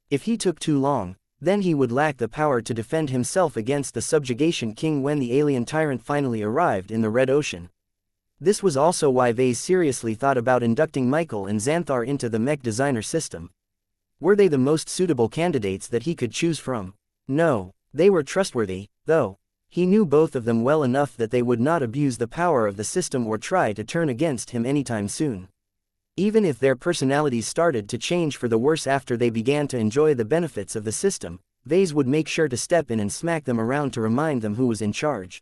If he took too long, then he would lack the power to defend himself against the Subjugation King when the alien tyrant finally arrived in the Red Ocean. This was also why Vase seriously thought about inducting Michael and Xanthar into the Mech Designer system. Were they the most suitable candidates that he could choose from? No, they were trustworthy, though. He knew both of them well enough that they would not abuse the power of the system or try to turn against him anytime soon. Even if their personalities started to change for the worse after they began to enjoy the benefits of the system, Vase would make sure to step in and smack them around to remind them who was in charge.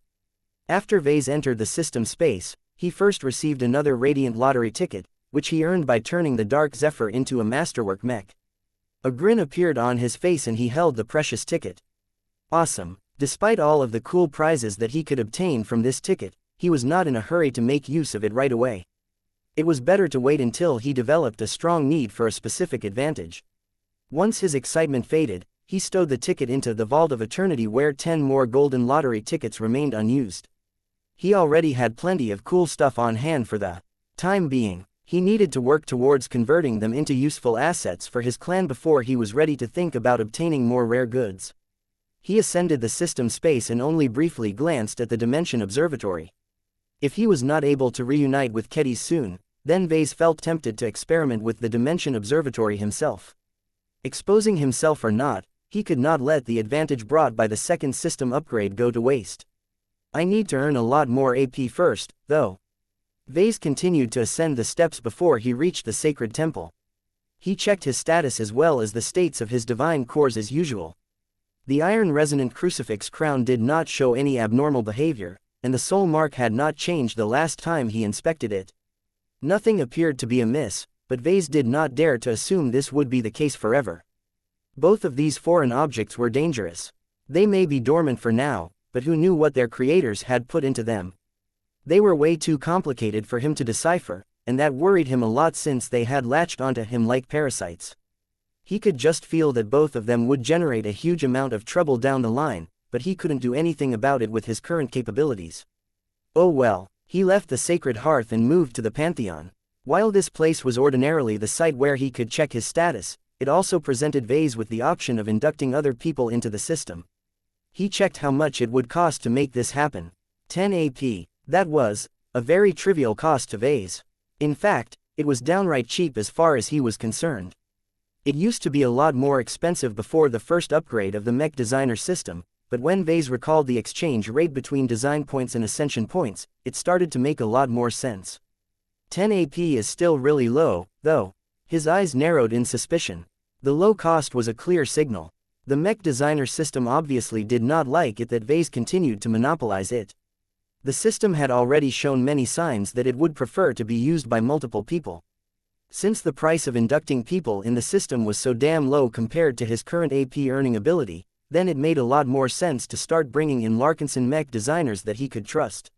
After Vase entered the system space, he first received another Radiant Lottery ticket, which he earned by turning the Dark Zephyr into a Masterwork mech. A grin appeared on his face and he held the precious ticket. Awesome. Despite all of the cool prizes that he could obtain from this ticket, he was not in a hurry to make use of it right away. It was better to wait until he developed a strong need for a specific advantage. Once his excitement faded, he stowed the ticket into the Vault of Eternity where 10 more golden lottery tickets remained unused. He already had plenty of cool stuff on hand for the time being. He needed to work towards converting them into useful assets for his clan before he was ready to think about obtaining more rare goods. He ascended the system space and only briefly glanced at the Dimension Observatory. If he was not able to reunite with Kedis soon, then Vase felt tempted to experiment with the Dimension Observatory himself. Exposing himself or not, he could not let the advantage brought by the second system upgrade go to waste. I need to earn a lot more AP first, though. Vase continued to ascend the steps before he reached the sacred temple. He checked his status as well as the states of his divine cores as usual. The iron resonant crucifix crown did not show any abnormal behavior, and the soul mark had not changed the last time he inspected it. Nothing appeared to be amiss, but Vase did not dare to assume this would be the case forever. Both of these foreign objects were dangerous. They may be dormant for now, but who knew what their creators had put into them? They were way too complicated for him to decipher, and that worried him a lot since they had latched onto him like parasites. He could just feel that both of them would generate a huge amount of trouble down the line, but he couldn't do anything about it with his current capabilities. Oh well, he left the sacred hearth and moved to the Pantheon. While this place was ordinarily the site where he could check his status, it also presented Vase with the option of inducting other people into the system. He checked how much it would cost to make this happen. 10 AP. That was a very trivial cost to Vase. In fact, it was downright cheap as far as he was concerned. It used to be a lot more expensive before the first upgrade of the Mech Designer system, but when Vase recalled the exchange rate between design points and ascension points, it started to make a lot more sense. 10 AP is still really low, though. His eyes narrowed in suspicion. The low cost was a clear signal. The Mech Designer system obviously did not like it that Vase continued to monopolize it. The system had already shown many signs that it would prefer to be used by multiple people. Since the price of inducting people in the system was so damn low compared to his current AP earning ability, then it made a lot more sense to start bringing in Larkinson Mech designers that he could trust.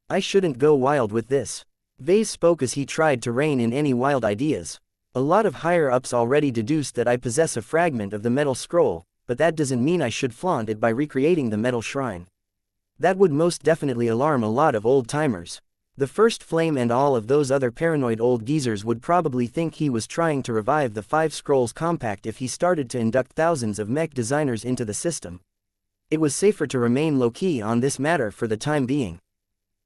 I shouldn't go wild with this. Vase spoke as he tried to rein in any wild ideas. A lot of higher-ups already deduced that I possess a fragment of the metal scroll, but that doesn't mean I should flaunt it by recreating the metal shrine. That would most definitely alarm a lot of old-timers. The First Flame and all of those other paranoid old geezers would probably think he was trying to revive the Five Scrolls Compact if he started to induct thousands of mech designers into the system. It was safer to remain low-key on this matter for the time being.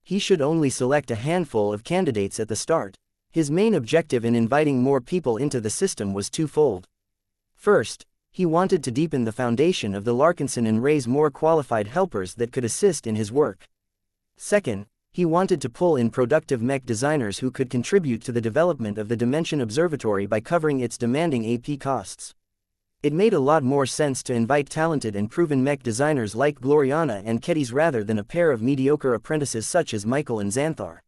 He should only select a handful of candidates at the start. His main objective in inviting more people into the system was twofold. First, he wanted to deepen the foundation of the Larkinson and raise more qualified helpers that could assist in his work. Second, he wanted to pull in productive mech designers who could contribute to the development of the Dimension Observatory by covering its demanding AP costs. It made a lot more sense to invite talented and proven mech designers like Gloriana and Kedis rather than a pair of mediocre apprentices such as Michael and Xanthar.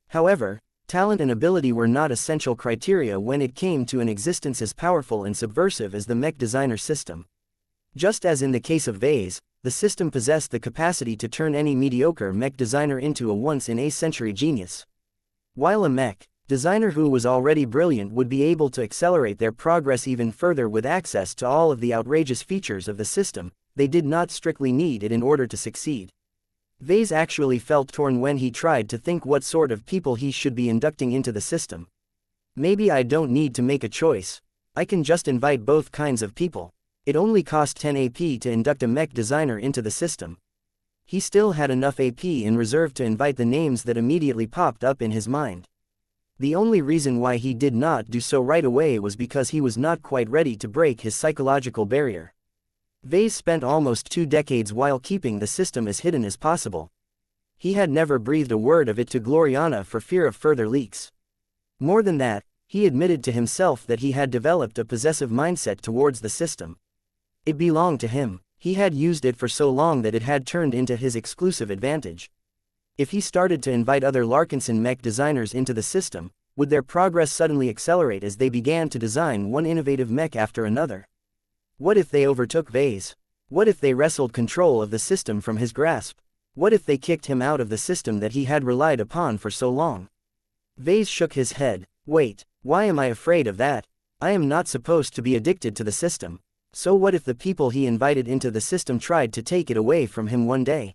However, talent and ability were not essential criteria when it came to an existence as powerful and subversive as the Mech Designer system. Just as in the case of Vase, the system possessed the capacity to turn any mediocre mech designer into a once-in-a-century genius. While a mech designer who was already brilliant would be able to accelerate their progress even further with access to all of the outrageous features of the system, they did not strictly need it in order to succeed. Vase actually felt torn when he tried to think what sort of people he should be inducting into the system. Maybe I don't need to make a choice. I can just invite both kinds of people. It only cost 10 AP to induct a mech designer into the system. He still had enough AP in reserve to invite the names that immediately popped up in his mind. The only reason why he did not do so right away was because he was not quite ready to break his psychological barrier. Vase spent almost 2 decades while keeping the system as hidden as possible. He had never breathed a word of it to Gloriana for fear of further leaks. More than that, he admitted to himself that he had developed a possessive mindset towards the system. It belonged to him. He had used it for so long that it had turned into his exclusive advantage. If he started to invite other Larkinson mech designers into the system, would their progress suddenly accelerate as they began to design one innovative mech after another? What if they overtook Vase? What if they wrestled control of the system from his grasp? What if they kicked him out of the system that he had relied upon for so long? Vase shook his head. Wait, why am I afraid of that? I am not supposed to be addicted to the system. So what if the people he invited into the system tried to take it away from him one day?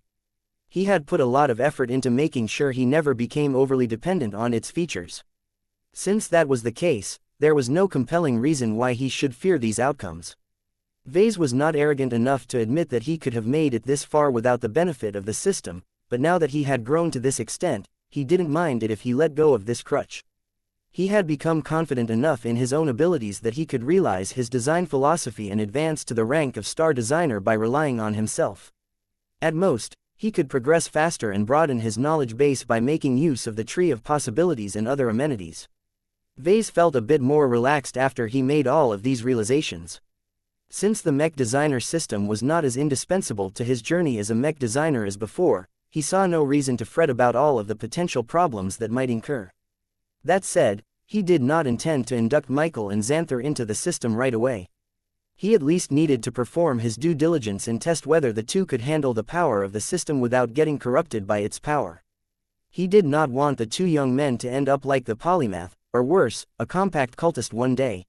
He had put a lot of effort into making sure he never became overly dependent on its features. Since that was the case, there was no compelling reason why he should fear these outcomes. Vase was not arrogant enough to admit that he could have made it this far without the benefit of the system, but now that he had grown to this extent, he didn't mind it if he let go of this crutch. He had become confident enough in his own abilities that he could realize his design philosophy and advance to the rank of star designer by relying on himself. At most, he could progress faster and broaden his knowledge base by making use of the tree of possibilities and other amenities. Vase felt a bit more relaxed after he made all of these realizations. Since the mech designer system was not as indispensable to his journey as a mech designer as before, he saw no reason to fret about all of the potential problems that might incur. That said, he did not intend to induct Michael and Xanther into the system right away. He at least needed to perform his due diligence and test whether the two could handle the power of the system without getting corrupted by its power. He did not want the two young men to end up like the polymath, or worse, a compact cultist one day.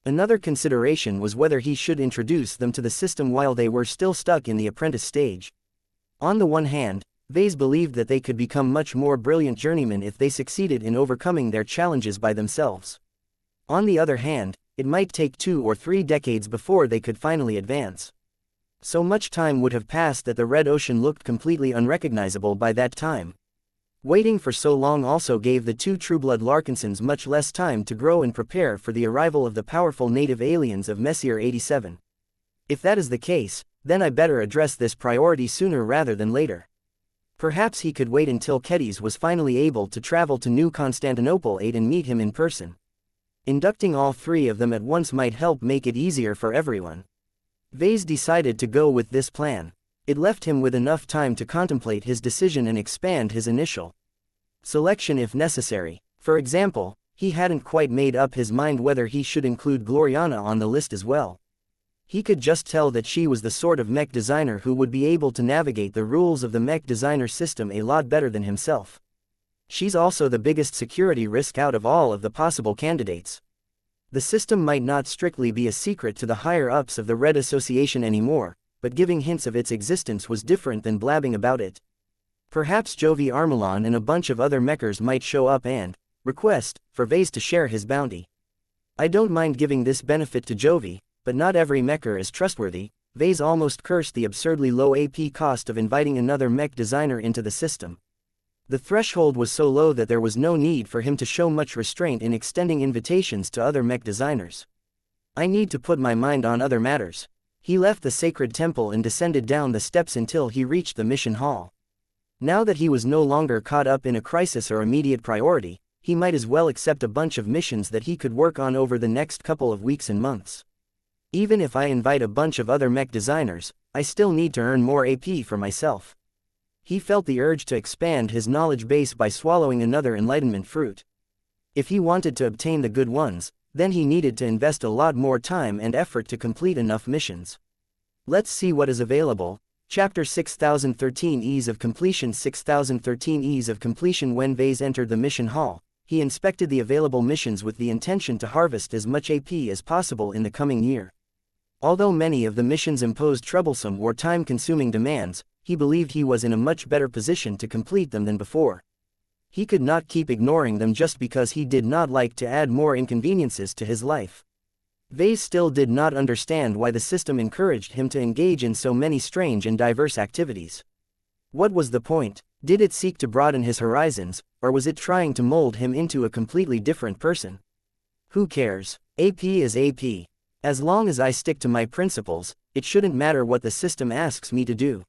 Another consideration was whether he should introduce them to the system while they were still stuck in the apprentice stage. On the one hand, Vase believed that they could become much more brilliant journeymen if they succeeded in overcoming their challenges by themselves. On the other hand, it might take 2 or 3 decades before they could finally advance. So much time would have passed that the Red Ocean looked completely unrecognizable by that time. Waiting for so long also gave the two Trueblood Larkinsons much less time to grow and prepare for the arrival of the powerful native aliens of Messier 87. If that is the case, then I better address this priority sooner rather than later. Perhaps he could wait until Kedis was finally able to travel to New Constantinople 8 and meet him in person. Inducting all 3 of them at once might help make it easier for everyone. Vase decided to go with this plan. It left him with enough time to contemplate his decision and expand his initial selection if necessary. For example, he hadn't quite made up his mind whether he should include Gloriana on the list as well. He could just tell that she was the sort of mech designer who would be able to navigate the rules of the mech designer system a lot better than himself. She's also the biggest security risk out of all of the possible candidates. The system might not strictly be a secret to the higher-ups of the Red Association anymore, but giving hints of its existence was different than blabbing about it. Perhaps Jovi Armelon and a bunch of other mechers might show up and request for Vase to share his bounty. I don't mind giving this benefit to Jovi, but not every mecher is trustworthy. Vase almost cursed the absurdly low AP cost of inviting another mech designer into the system. The threshold was so low that there was no need for him to show much restraint in extending invitations to other mech designers. I need to put my mind on other matters. He left the sacred temple and descended down the steps until he reached the mission hall. Now that he was no longer caught up in a crisis or immediate priority, he might as well accept a bunch of missions that he could work on over the next couple of weeks and months. Even if I invite a bunch of other mech designers, I still need to earn more AP for myself. He felt the urge to expand his knowledge base by swallowing another enlightenment fruit. If he wanted to obtain the good ones, then he needed to invest a lot more time and effort to complete enough missions. Let's see what is available. Chapter 6013 Ease of Completion 6013 Ease of Completion. When Vase entered the mission hall, he inspected the available missions with the intention to harvest as much AP as possible in the coming year. Although many of the missions imposed troublesome or time-consuming demands, he believed he was in a much better position to complete them than before. He could not keep ignoring them just because he did not like to add more inconveniences to his life. Vase still did not understand why the system encouraged him to engage in so many strange and diverse activities. What was the point? Did it seek to broaden his horizons, or was it trying to mold him into a completely different person? Who cares? AP is AP. As long as I stick to my principles, it shouldn't matter what the system asks me to do.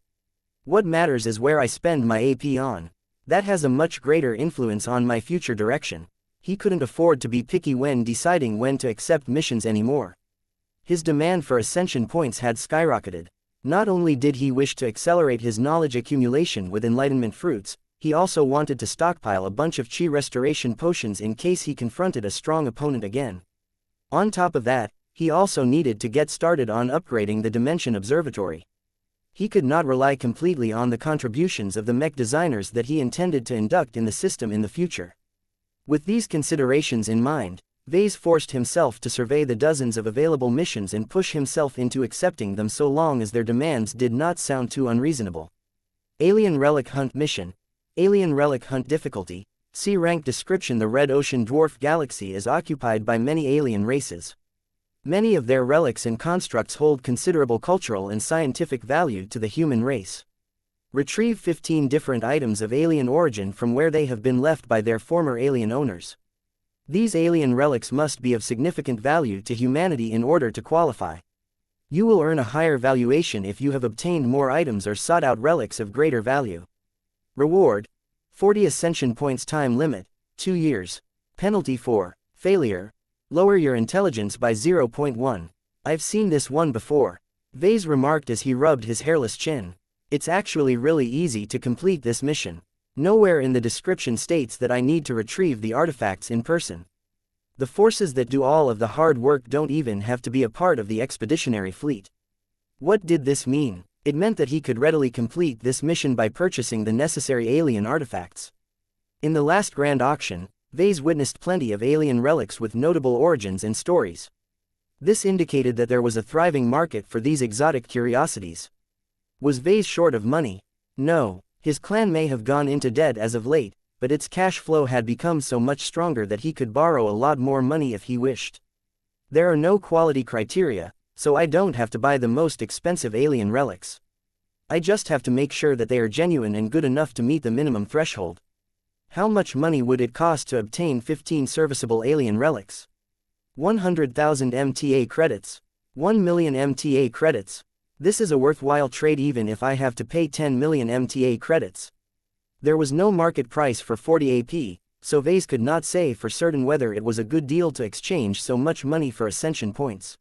What matters is where I spend my AP on. That has a much greater influence on my future direction. He couldn't afford to be picky when deciding when to accept missions anymore. His demand for ascension points had skyrocketed. Not only did he wish to accelerate his knowledge accumulation with enlightenment fruits, he also wanted to stockpile a bunch of chi restoration potions in case he confronted a strong opponent again. On top of that, he also needed to get started on upgrading the Dimension Observatory. He could not rely completely on the contributions of the mech designers that he intended to induct in the system in the future. With these considerations in mind, Vase forced himself to survey the dozens of available missions and push himself into accepting them so long as their demands did not sound too unreasonable. Alien Relic Hunt Mission. Alien Relic Hunt Difficulty. C-rank description. The Red Ocean Dwarf Galaxy is occupied by many alien races. Many of their relics and constructs hold considerable cultural and scientific value to the human race. Retrieve 15 different items of alien origin from where they have been left by their former alien owners. These alien relics must be of significant value to humanity in order to qualify. You will earn a higher valuation if you have obtained more items or sought out relics of greater value. Reward: 40 Ascension Points. Time limit: 2 years. Penalty for failure: lower your intelligence by 0.1. I've seen this one before, Vase remarked as he rubbed his hairless chin. It's actually really easy to complete this mission. Nowhere in the description states that I need to retrieve the artifacts in person. The forces that do all of the hard work don't even have to be a part of the expeditionary fleet. What did this mean? It meant that he could readily complete this mission by purchasing the necessary alien artifacts. In the last grand auction, Vase witnessed plenty of alien relics with notable origins and stories. This indicated that there was a thriving market for these exotic curiosities. Was Vase short of money? No, his clan may have gone into debt as of late, but its cash flow had become so much stronger that he could borrow a lot more money if he wished. There are no quality criteria, so I don't have to buy the most expensive alien relics. I just have to make sure that they are genuine and good enough to meet the minimum threshold. How much money would it cost to obtain 15 serviceable alien relics? 100,000 MTA credits. 1 million MTA credits. This is a worthwhile trade even if I have to pay 10 million MTA credits. There was no market price for 40 AP, so Vase could not say for certain whether it was a good deal to exchange so much money for ascension points.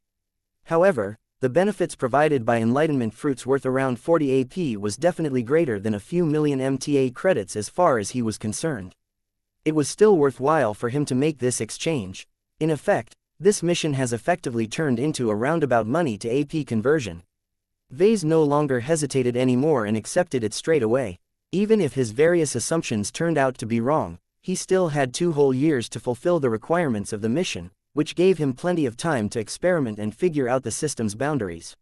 However, the benefits provided by enlightenment fruits worth around 40 AP was definitely greater than a few million MTA credits as far as he was concerned. It was still worthwhile for him to make this exchange. In effect, this mission has effectively turned into a roundabout money to AP conversion. Vase no longer hesitated anymore and accepted it straight away. Even if his various assumptions turned out to be wrong, he still had 2 whole years to fulfill the requirements of the mission, which gave him plenty of time to experiment and figure out the system's boundaries.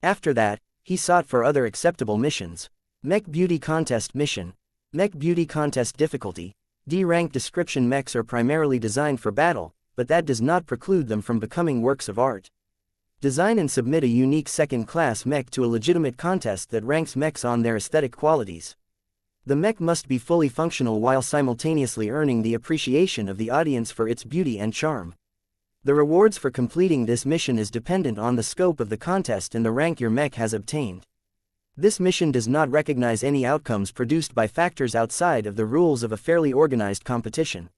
After that, he sought for other acceptable missions. Mech Beauty Contest Mission. Mech Beauty Contest Difficulty. D-rank description. Mechs are primarily designed for battle, but that does not preclude them from becoming works of art. Design and submit a unique second-class mech to a legitimate contest that ranks mechs on their aesthetic qualities. The mech must be fully functional while simultaneously earning the appreciation of the audience for its beauty and charm. The rewards for completing this mission is dependent on the scope of the contest and the rank your mech has obtained. This mission does not recognize any outcomes produced by factors outside of the rules of a fairly organized competition.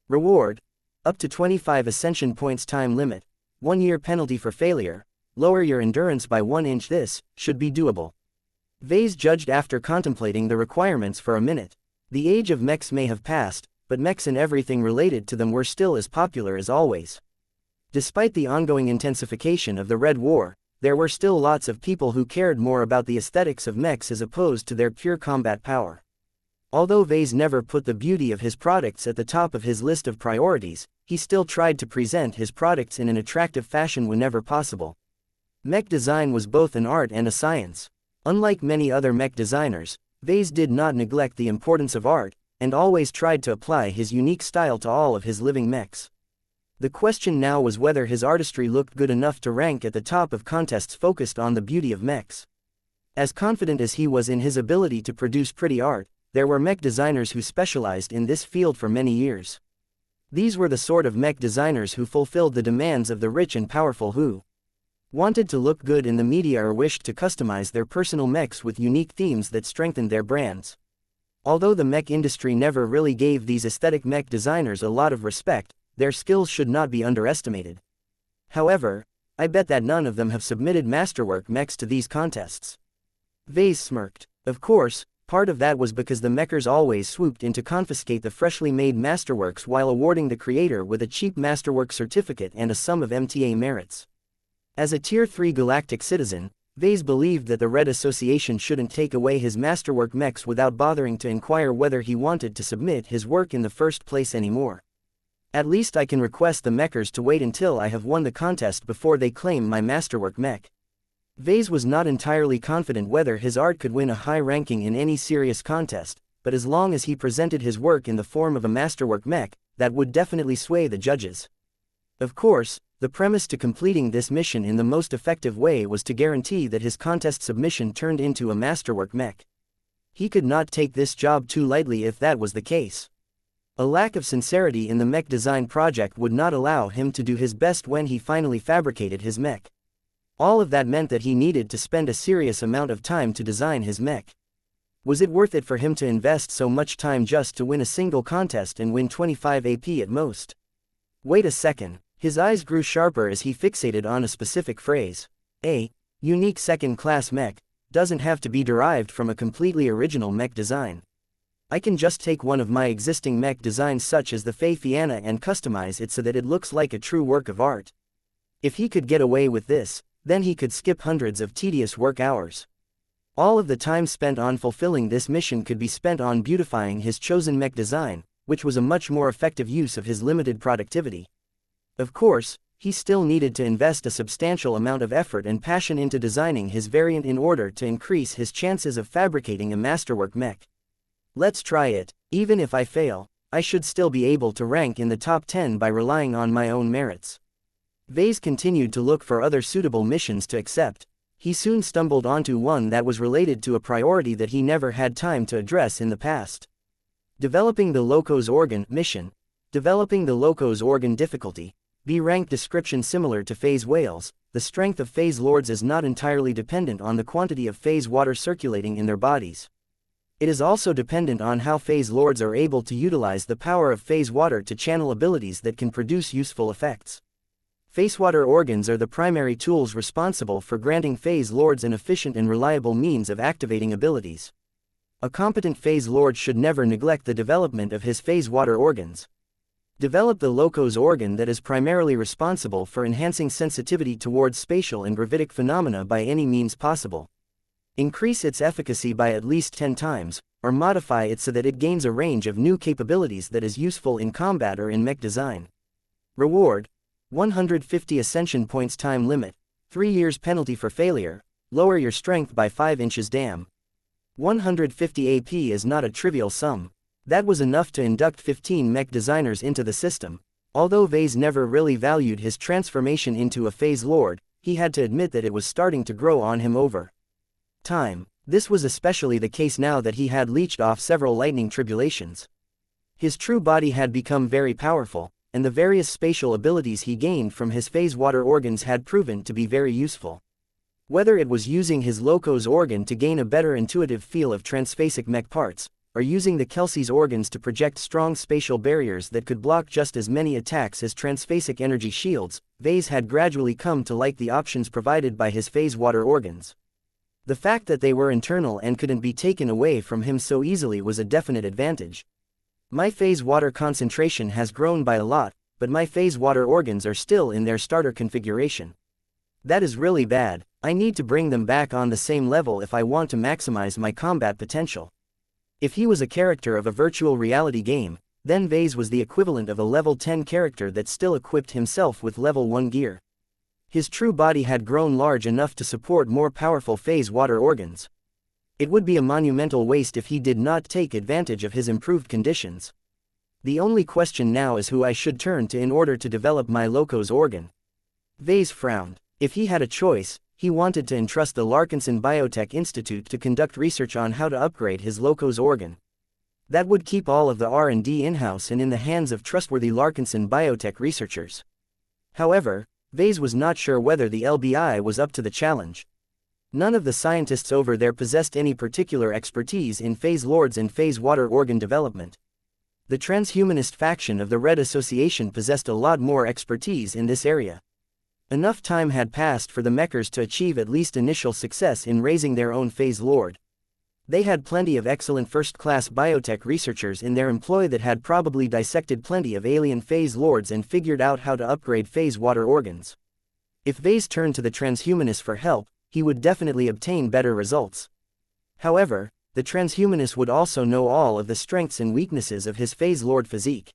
Reward: up to 25 ascension points. Time limit: 1 year. Penalty for failure: lower your endurance by 1 inch. This should be doable. Vase judged after contemplating the requirements for a minute. The age of mechs may have passed, but mechs and everything related to them were still as popular as always. Despite the ongoing intensification of the Red War, there were still lots of people who cared more about the aesthetics of mechs as opposed to their pure combat power. Although Vase never put the beauty of his products at the top of his list of priorities, he still tried to present his products in an attractive fashion whenever possible. Mech design was both an art and a science. Unlike many other mech designers, Vase did not neglect the importance of art, and always tried to apply his unique style to all of his living mechs. The question now was whether his artistry looked good enough to rank at the top of contests focused on the beauty of mechs. As confident as he was in his ability to produce pretty art, there were mech designers who specialized in this field for many years. These were the sort of mech designers who fulfilled the demands of the rich and powerful who wanted to look good in the media or wished to customize their personal mechs with unique themes that strengthened their brands. Although the mech industry never really gave these aesthetic mech designers a lot of respect, their skills should not be underestimated. However, I bet that none of them have submitted masterwork mechs to these contests. Vase smirked. Of course, part of that was because the mechers always swooped in to confiscate the freshly made masterworks while awarding the creator with a cheap masterwork certificate and a sum of MTA merits. As a Tier 3 galactic citizen, Vase believed that the Red Association shouldn't take away his masterwork mechs without bothering to inquire whether he wanted to submit his work in the first place anymore. At least I can request the mechers to wait until I have won the contest before they claim my masterwork mech. Vase was not entirely confident whether his art could win a high ranking in any serious contest, but as long as he presented his work in the form of a masterwork mech, that would definitely sway the judges. Of course, the premise to completing this mission in the most effective way was to guarantee that his contest submission turned into a masterwork mech. He could not take this job too lightly if that was the case. A lack of sincerity in the mech design project would not allow him to do his best when he finally fabricated his mech. All of that meant that he needed to spend a serious amount of time to design his mech. Was it worth it for him to invest so much time just to win a single contest and win 25 AP at most? Wait a second. His eyes grew sharper as he fixated on a specific phrase. A unique second-class mech. doesn't have to be derived from a completely original mech design. I can just take one of my existing mech designs such as the xianxia and customize it so that it looks like a true work of art. If he could get away with this, then he could skip hundreds of tedious work hours. All of the time spent on fulfilling this mission could be spent on beautifying his chosen mech design, which was a much more effective use of his limited productivity. Of course, he still needed to invest a substantial amount of effort and passion into designing his variant in order to increase his chances of fabricating a masterwork mech. Let's try it. Even if I fail, I should still be able to rank in the top 10 by relying on my own merits. Vase continued to look for other suitable missions to accept. He soon stumbled onto one that was related to a priority that he never had time to address in the past. Developing the Locos organ mission. Developing the Locos organ difficulty. B rank description similar to phase whales. The strength of phase lords is not entirely dependent on the quantity of phase water circulating in their bodies. It is also dependent on how phase lords are able to utilize the power of phase water to channel abilities that can produce useful effects. Phase water organs are the primary tools responsible for granting phase lords an efficient and reliable means of activating abilities. A competent phase lord should never neglect the development of his phase water organs. Develop the Locos organ that is primarily responsible for enhancing sensitivity towards spatial and gravitic phenomena by any means possible. Increase its efficacy by at least 10 times, or modify it so that it gains a range of new capabilities that is useful in combat or in mech design. Reward: 150 ascension points. Time limit: 3 years. Penalty for failure: lower your strength by 5 inches. Damn. 150 AP is not a trivial sum. That was enough to induct 15 mech designers into the system. Although Vase never really valued his transformation into a phase lord, he had to admit that it was starting to grow on him over time. This was especially the case now that he had leeched off several lightning tribulations. His true body had become very powerful, and the various spatial abilities he gained from his phase water organs had proven to be very useful. Whether it was using his Locos organ to gain a better intuitive feel of transphasic mech parts, or using the Kelsey's organs to project strong spatial barriers that could block just as many attacks as transphasic energy shields, Vase had gradually come to like the options provided by his phase water organs. The fact that they were internal and couldn't be taken away from him so easily was a definite advantage. My phase water concentration has grown by a lot, but my phase water organs are still in their starter configuration. That is really bad. I need to bring them back on the same level if I want to maximize my combat potential. If he was a character of a virtual reality game, then Vase was the equivalent of a level 10 character that still equipped himself with level 1 gear. His true body had grown large enough to support more powerful phase water organs. It would be a monumental waste if he did not take advantage of his improved conditions. The only question now is who I should turn to in order to develop my Locos organ. Vase frowned. If he had a choice, he wanted to entrust the Larkinson Biotech Institute to conduct research on how to upgrade his Locos organ. That would keep all of the R&D in-house and in the hands of trustworthy Larkinson Biotech researchers. However, Vase was not sure whether the LBI was up to the challenge. None of the scientists over there possessed any particular expertise in phase lords and phase water organ development. The transhumanist faction of the Red Association possessed a lot more expertise in this area. Enough time had passed for the Mechers to achieve at least initial success in raising their own phase lord. They had plenty of excellent first-class biotech researchers in their employ that had probably dissected plenty of alien phase lords and figured out how to upgrade phase water organs. If Vase turned to the transhumanists for help, he would definitely obtain better results. However, the transhumanists would also know all of the strengths and weaknesses of his phase lord physique.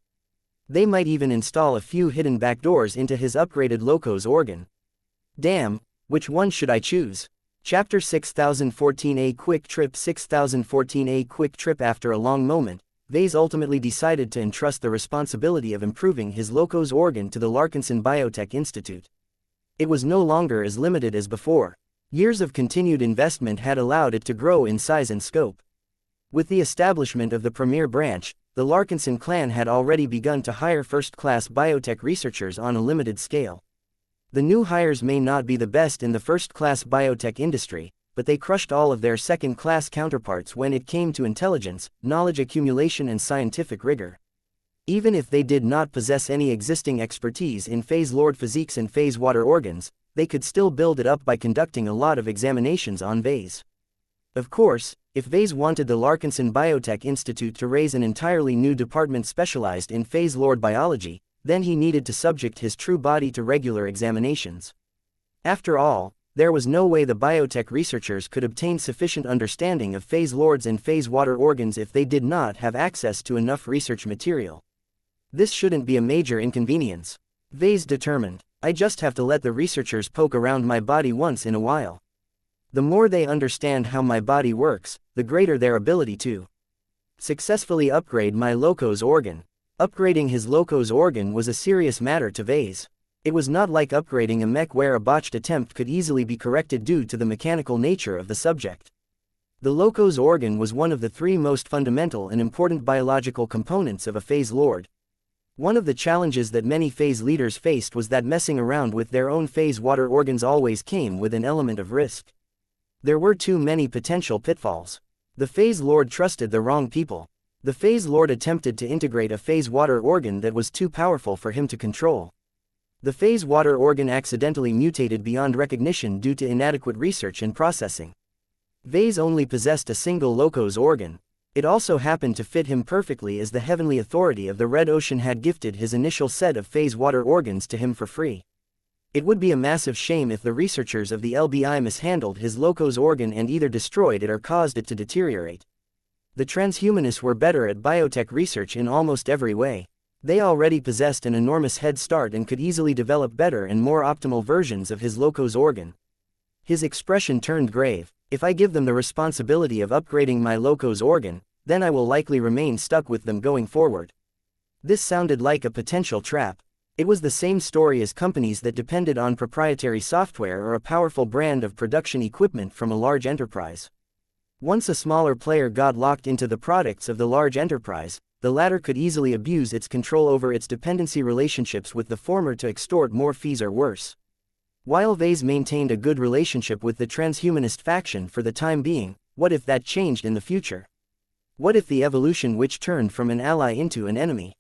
They might even install a few hidden backdoors into his upgraded Locos organ. Damn, which one should I choose? Chapter 6014 A Quick Trip 6014 A Quick Trip. After a long moment, Vase ultimately decided to entrust the responsibility of improving his Locos organ to the Larkinson Biotech Institute. It was no longer as limited as before. Years of continued investment had allowed it to grow in size and scope. With the establishment of the premier branch, the Larkinson clan had already begun to hire first-class biotech researchers on a limited scale. The new hires may not be the best in the first-class biotech industry, but they crushed all of their second-class counterparts when it came to intelligence, knowledge accumulation and scientific rigor. Even if they did not possess any existing expertise in phase lord physiques and phase water organs, they could still build it up by conducting a lot of examinations on Vase. Of course, if Vase wanted the Larkinson Biotech Institute to raise an entirely new department specialized in phase lord biology, then he needed to subject his true body to regular examinations. After all, there was no way the biotech researchers could obtain sufficient understanding of phase lords and phase water organs if they did not have access to enough research material. This shouldn't be a major inconvenience. Vase determined. I just have to let the researchers poke around my body once in a while. The more they understand how my body works, the greater their ability to successfully upgrade my locos organ. Upgrading his locos organ was a serious matter to Vase. It was not like upgrading a mech where a botched attempt could easily be corrected due to the mechanical nature of the subject. The locos organ was one of the three most fundamental and important biological components of a phase lord. One of the challenges that many phase leaders faced was that messing around with their own phase water organs always came with an element of risk. There were too many potential pitfalls. The phase lord trusted the wrong people. The phase lord attempted to integrate a phase water organ that was too powerful for him to control. The phase water organ accidentally mutated beyond recognition due to inadequate research and processing. Vase only possessed a single locos organ. It also happened to fit him perfectly as the heavenly authority of the Red Ocean had gifted his initial set of phase water organs to him for free. It would be a massive shame if the researchers of the LBI mishandled his locos organ and either destroyed it or caused it to deteriorate. The transhumanists were better at biotech research in almost every way. They already possessed an enormous head start and could easily develop better and more optimal versions of his locos organ. His expression turned grave. If I give them the responsibility of upgrading my locos organ, then I will likely remain stuck with them going forward. This sounded like a potential trap. It was the same story as companies that depended on proprietary software or a powerful brand of production equipment from a large enterprise. Once a smaller player got locked into the products of the large enterprise, the latter could easily abuse its control over its dependency relationships with the former to extort more fees or worse. While Vase maintained a good relationship with the transhumanist faction for the time being, what if that changed in the future? What if the evolution which turned from an ally into an enemy?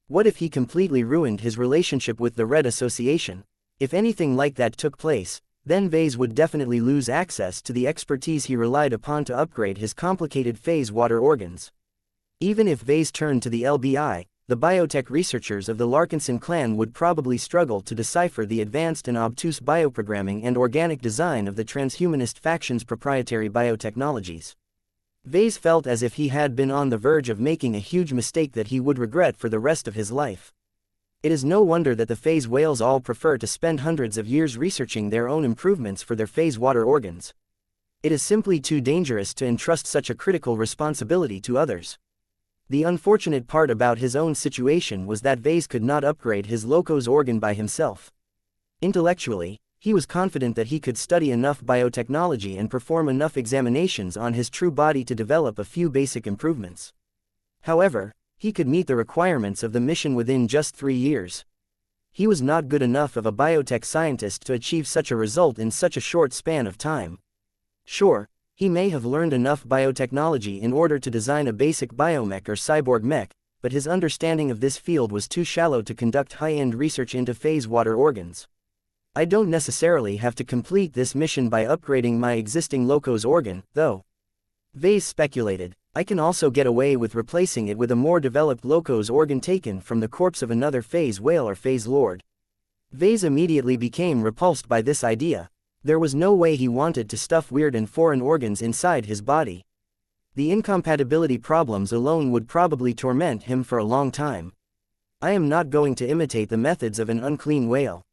What if he completely ruined his relationship with the Red Association? If anything like that took place, then Vase would definitely lose access to the expertise he relied upon to upgrade his complicated phase water organs. Even if Vase turned to the LBI, the biotech researchers of the Larkinson clan would probably struggle to decipher the advanced and obtuse bioprogramming and organic design of the transhumanist faction's proprietary biotechnologies. Vase felt as if he had been on the verge of making a huge mistake that he would regret for the rest of his life. It is no wonder that the phase whales all prefer to spend hundreds of years researching their own improvements for their phase water organs. It is simply too dangerous to entrust such a critical responsibility to others. The unfortunate part about his own situation was that Vase could not upgrade his locos organ by himself. Intellectually, he was confident that he could study enough biotechnology and perform enough examinations on his true body to develop a few basic improvements. However, he could meet the requirements of the mission within just 3 years. He was not good enough of a biotech scientist to achieve such a result in such a short span of time. Sure, he may have learned enough biotechnology in order to design a basic biomech or cyborg mech, but his understanding of this field was too shallow to conduct high-end research into phase water organs. I don't necessarily have to complete this mission by upgrading my existing locos organ, though. Vase speculated. I can also get away with replacing it with a more developed locos organ taken from the corpse of another phase whale or phase lord. Vase immediately became repulsed by this idea. There was no way he wanted to stuff weird and foreign organs inside his body. The incompatibility problems alone would probably torment him for a long time. I am not going to imitate the methods of an unclean whale.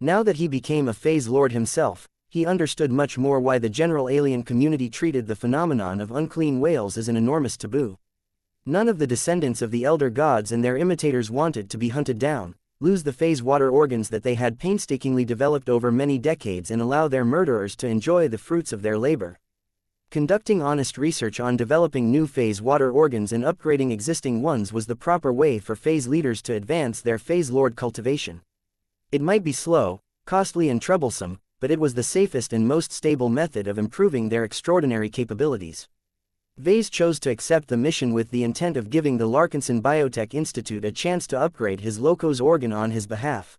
Now that he became a phase lord himself, he understood much more why the general alien community treated the phenomenon of unclean whales as an enormous taboo. None of the descendants of the elder gods and their imitators wanted to be hunted down, lose the phase water organs that they had painstakingly developed over many decades and allow their murderers to enjoy the fruits of their labor. Conducting honest research on developing new phase water organs and upgrading existing ones was the proper way for phase leaders to advance their phase lord cultivation. It might be slow, costly and troublesome, but it was the safest and most stable method of improving their extraordinary capabilities. Vase chose to accept the mission with the intent of giving the Larkinson Biotech Institute a chance to upgrade his locos organ on his behalf.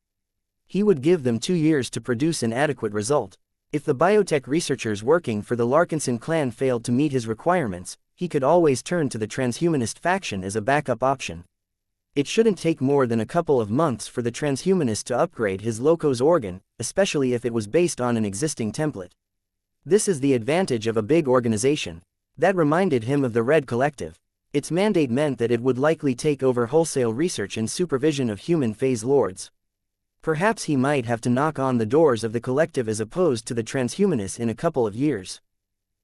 He would give them 2 years to produce an adequate result. If the biotech researchers working for the Larkinson clan failed to meet his requirements, he could always turn to the transhumanist faction as a backup option. It shouldn't take more than a couple of months for the transhumanist to upgrade his Locos organ, especially if it was based on an existing template. This is the advantage of a big organization. That reminded him of the Red Collective. Its mandate meant that it would likely take over wholesale research and supervision of human phase lords. Perhaps he might have to knock on the doors of the collective as opposed to the transhumanists in a couple of years.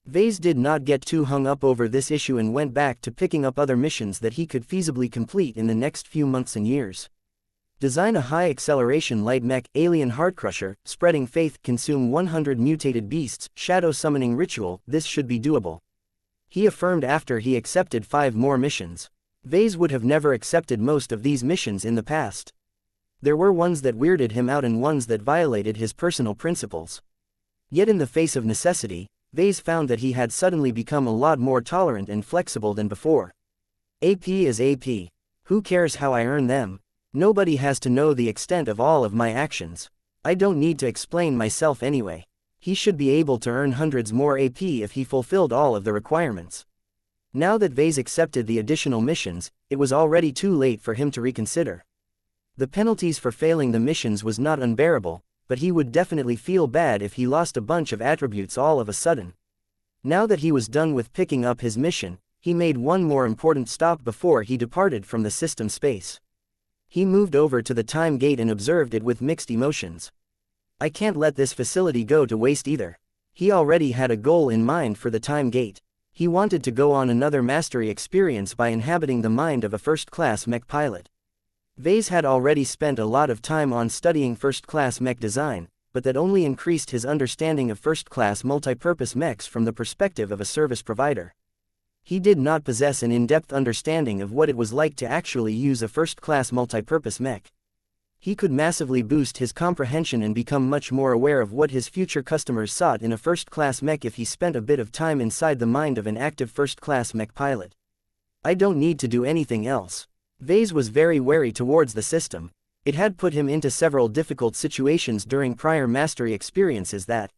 Vase did not get too hung up over this issue and went back to picking up other missions that he could feasibly complete in the next few months and years. Design a high-acceleration light mech, alien heartcrusher, spreading faith, consume 100 mutated beasts, shadow summoning ritual, this should be doable. He affirmed after he accepted 5 more missions. Vase would have never accepted most of these missions in the past. There were ones that weirded him out and ones that violated his personal principles. Yet in the face of necessity, Vase found that he had suddenly become a lot more tolerant and flexible than before. AP is AP. Who cares how I earn them? Nobody has to know the extent of all of my actions. I don't need to explain myself anyway. He should be able to earn hundreds more AP if he fulfilled all of the requirements. Now that Vase accepted the additional missions, it was already too late for him to reconsider. The penalties for failing the missions was not unbearable, but he would definitely feel bad if he lost a bunch of attributes all of a sudden. Now that he was done with picking up his mission, he made one more important stop before he departed from the system space. He moved over to the time gate and observed it with mixed emotions. I can't let this facility go to waste either. He already had a goal in mind for the time gate. He wanted to go on another mastery experience by inhabiting the mind of a first-class mech pilot. Vase had already spent a lot of time on studying first-class mech design, but that only increased his understanding of first-class multipurpose mechs from the perspective of a service provider. He did not possess an in-depth understanding of what it was like to actually use a first-class multipurpose mech. He could massively boost his comprehension and become much more aware of what his future customers sought in a first-class mech if he spent a bit of time inside the mind of an active first-class mech pilot. I don't need to do anything else. Vase was very wary towards the system. It had put him into several difficult situations during prior mastery experiences that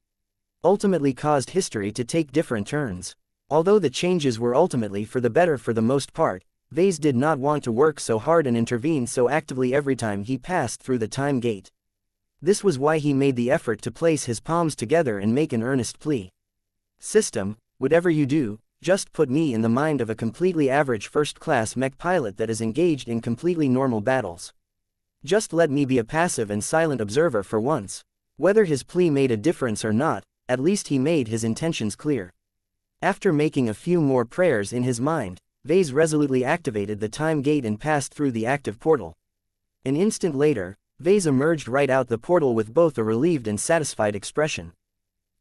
ultimately caused history to take different turns. Although the changes were ultimately for the better for the most part, Vase did not want to work so hard and intervene so actively every time he passed through the time gate. This was why he made the effort to place his palms together and make an earnest plea. System, whatever you do, just put me in the mind of a completely average first-class mech pilot that is engaged in completely normal battles. Just let me be a passive and silent observer for once. Whether his plea made a difference or not, at least he made his intentions clear. After making a few more prayers in his mind, Vase resolutely activated the time gate and passed through the active portal. An instant later, Vase emerged right out the portal with both a relieved and satisfied expression.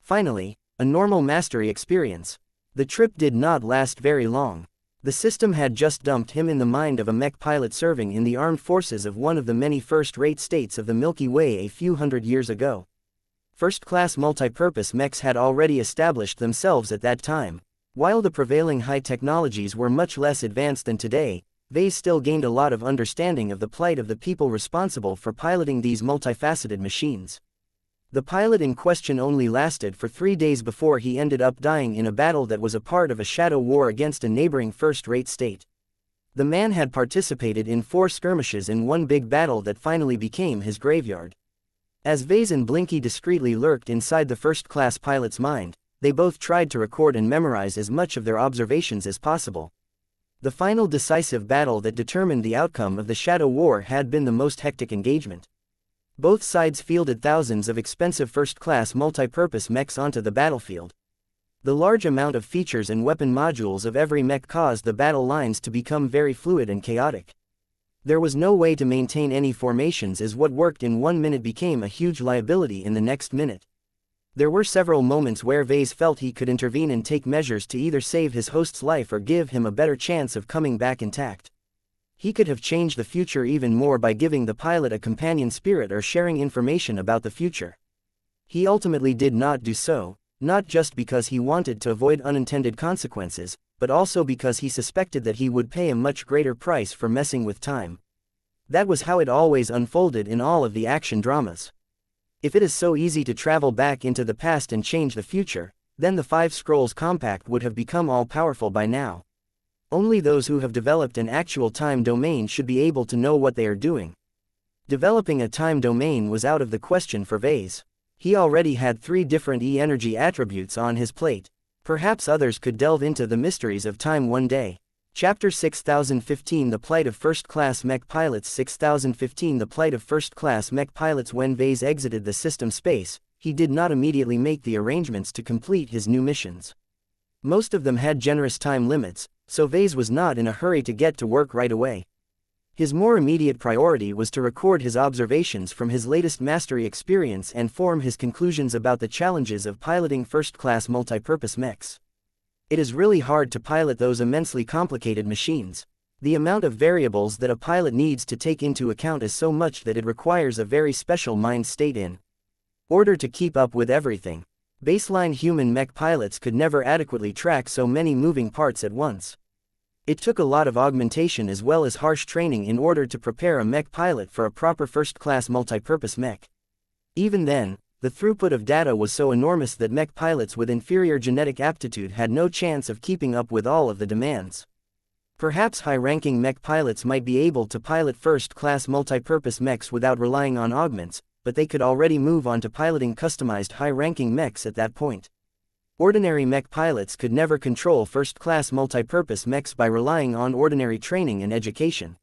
Finally, a normal mastery experience. The trip did not last very long. The system had just dumped him in the mind of a mech pilot serving in the armed forces of one of the many first-rate states of the Milky Way a few hundred years ago. First-class multipurpose mechs had already established themselves at that time. While the prevailing high technologies were much less advanced than today, Vase still gained a lot of understanding of the plight of the people responsible for piloting these multifaceted machines. The pilot in question only lasted for 3 days before he ended up dying in a battle that was a part of a shadow war against a neighboring first-rate state. The man had participated in 4 skirmishes in one big battle that finally became his graveyard. As Vase and Blinky discreetly lurked inside the first-class pilot's mind, they both tried to record and memorize as much of their observations as possible. The final decisive battle that determined the outcome of the Shadow War had been the most hectic engagement. Both sides fielded thousands of expensive first-class multi-purpose mechs onto the battlefield. The large amount of features and weapon modules of every mech caused the battle lines to become very fluid and chaotic. There was no way to maintain any formations as what worked in 1 minute became a huge liability in the next minute. There were several moments where Vase felt he could intervene and take measures to either save his host's life or give him a better chance of coming back intact. He could have changed the future even more by giving the pilot a companion spirit or sharing information about the future. He ultimately did not do so, not just because he wanted to avoid unintended consequences, but also because he suspected that he would pay a much greater price for messing with time. That was how it always unfolded in all of the action dramas. If it is so easy to travel back into the past and change the future, then the Five Scrolls Compact would have become all-powerful by now. Only those who have developed an actual time domain should be able to know what they are doing. Developing a time domain was out of the question for Vase. He already had 3 different E-energy attributes on his plate. Perhaps others could delve into the mysteries of time one day. Chapter 6015 The Plight of First-Class Mech Pilots 6015 The Plight of First-Class Mech Pilots When Vase exited the system space, he did not immediately make the arrangements to complete his new missions. Most of them had generous time limits, so Vase was not in a hurry to get to work right away. His more immediate priority was to record his observations from his latest mastery experience and form his conclusions about the challenges of piloting first-class multipurpose mechs. It is really hard to pilot those immensely complicated machines. The amount of variables that a pilot needs to take into account is so much that it requires a very special mind state in order to keep up with everything. Baseline human mech pilots could never adequately track so many moving parts at once. It took a lot of augmentation as well as harsh training in order to prepare a mech pilot for a proper first-class multipurpose mech. Even then, the throughput of data was so enormous that mech pilots with inferior genetic aptitude had no chance of keeping up with all of the demands. Perhaps high-ranking mech pilots might be able to pilot first-class multipurpose mechs without relying on augments, but they could already move on to piloting customized high-ranking mechs at that point. Ordinary mech pilots could never control first-class multipurpose mechs by relying on ordinary training and education.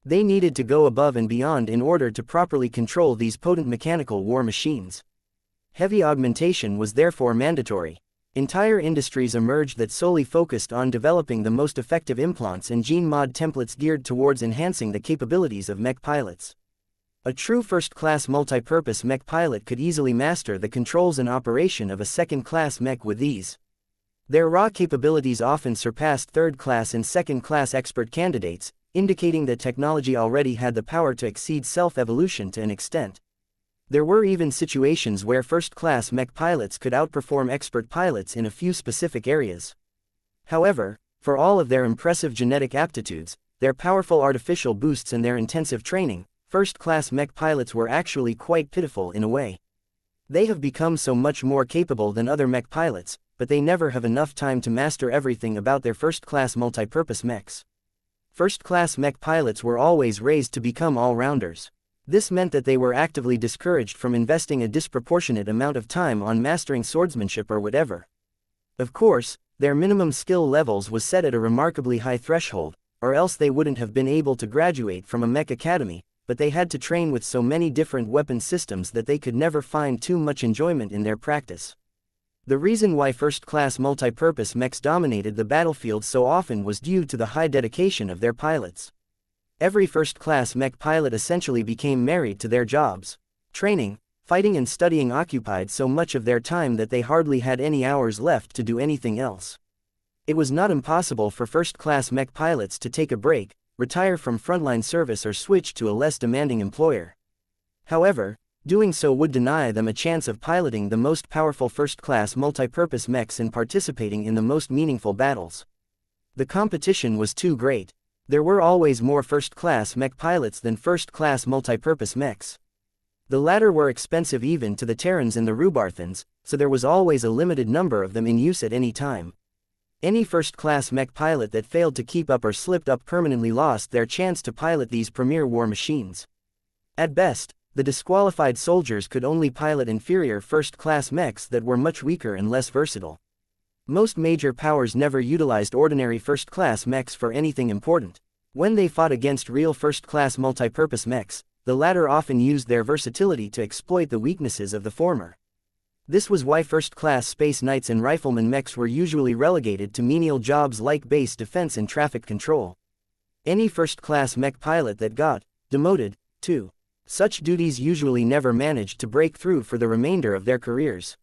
They needed to go above and beyond in order to properly control these potent mechanical war machines. Heavy augmentation was therefore mandatory. Entire industries emerged that solely focused on developing the most effective implants and gene mod templates geared towards enhancing the capabilities of mech pilots. A true first-class multipurpose mech pilot could easily master the controls and operation of a second-class mech with ease. Their raw capabilities often surpassed third-class and second-class expert candidates, indicating that technology already had the power to exceed self-evolution to an extent. There were even situations where first-class mech pilots could outperform expert pilots in a few specific areas. However, for all of their impressive genetic aptitudes, their powerful artificial boosts and their intensive training, first-class mech pilots were actually quite pitiful in a way. They have become so much more capable than other mech pilots, but they never have enough time to master everything about their first-class multipurpose mechs. First-class mech pilots were always raised to become all-rounders. This meant that they were actively discouraged from investing a disproportionate amount of time on mastering swordsmanship or whatever. Of course, their minimum skill levels was set at a remarkably high threshold, or else they wouldn't have been able to graduate from a mech academy, but they had to train with so many different weapon systems that they could never find too much enjoyment in their practice. The reason why first-class multipurpose mechs dominated the battlefield so often was due to the high dedication of their pilots. Every first-class mech pilot essentially became married to their jobs. Training, fighting and studying occupied so much of their time that they hardly had any hours left to do anything else. It was not impossible for first-class mech pilots to take a break, retire from frontline service or switch to a less demanding employer. However, doing so would deny them a chance of piloting the most powerful first-class multipurpose mechs and participating in the most meaningful battles. The competition was too great. There were always more first-class mech pilots than first-class multipurpose mechs. The latter were expensive even to the Terrans and the Rubarthans, so there was always a limited number of them in use at any time. Any first-class mech pilot that failed to keep up or slipped up permanently lost their chance to pilot these premier war machines. At best, the disqualified soldiers could only pilot inferior first-class mechs that were much weaker and less versatile. Most major powers never utilized ordinary first-class mechs for anything important. When they fought against real first-class multipurpose mechs, the latter often used their versatility to exploit the weaknesses of the former. This was why first-class space knights and rifleman mechs were usually relegated to menial jobs like base defense and traffic control. Any first-class mech pilot that got demoted to such duties usually never managed to break through for the remainder of their careers.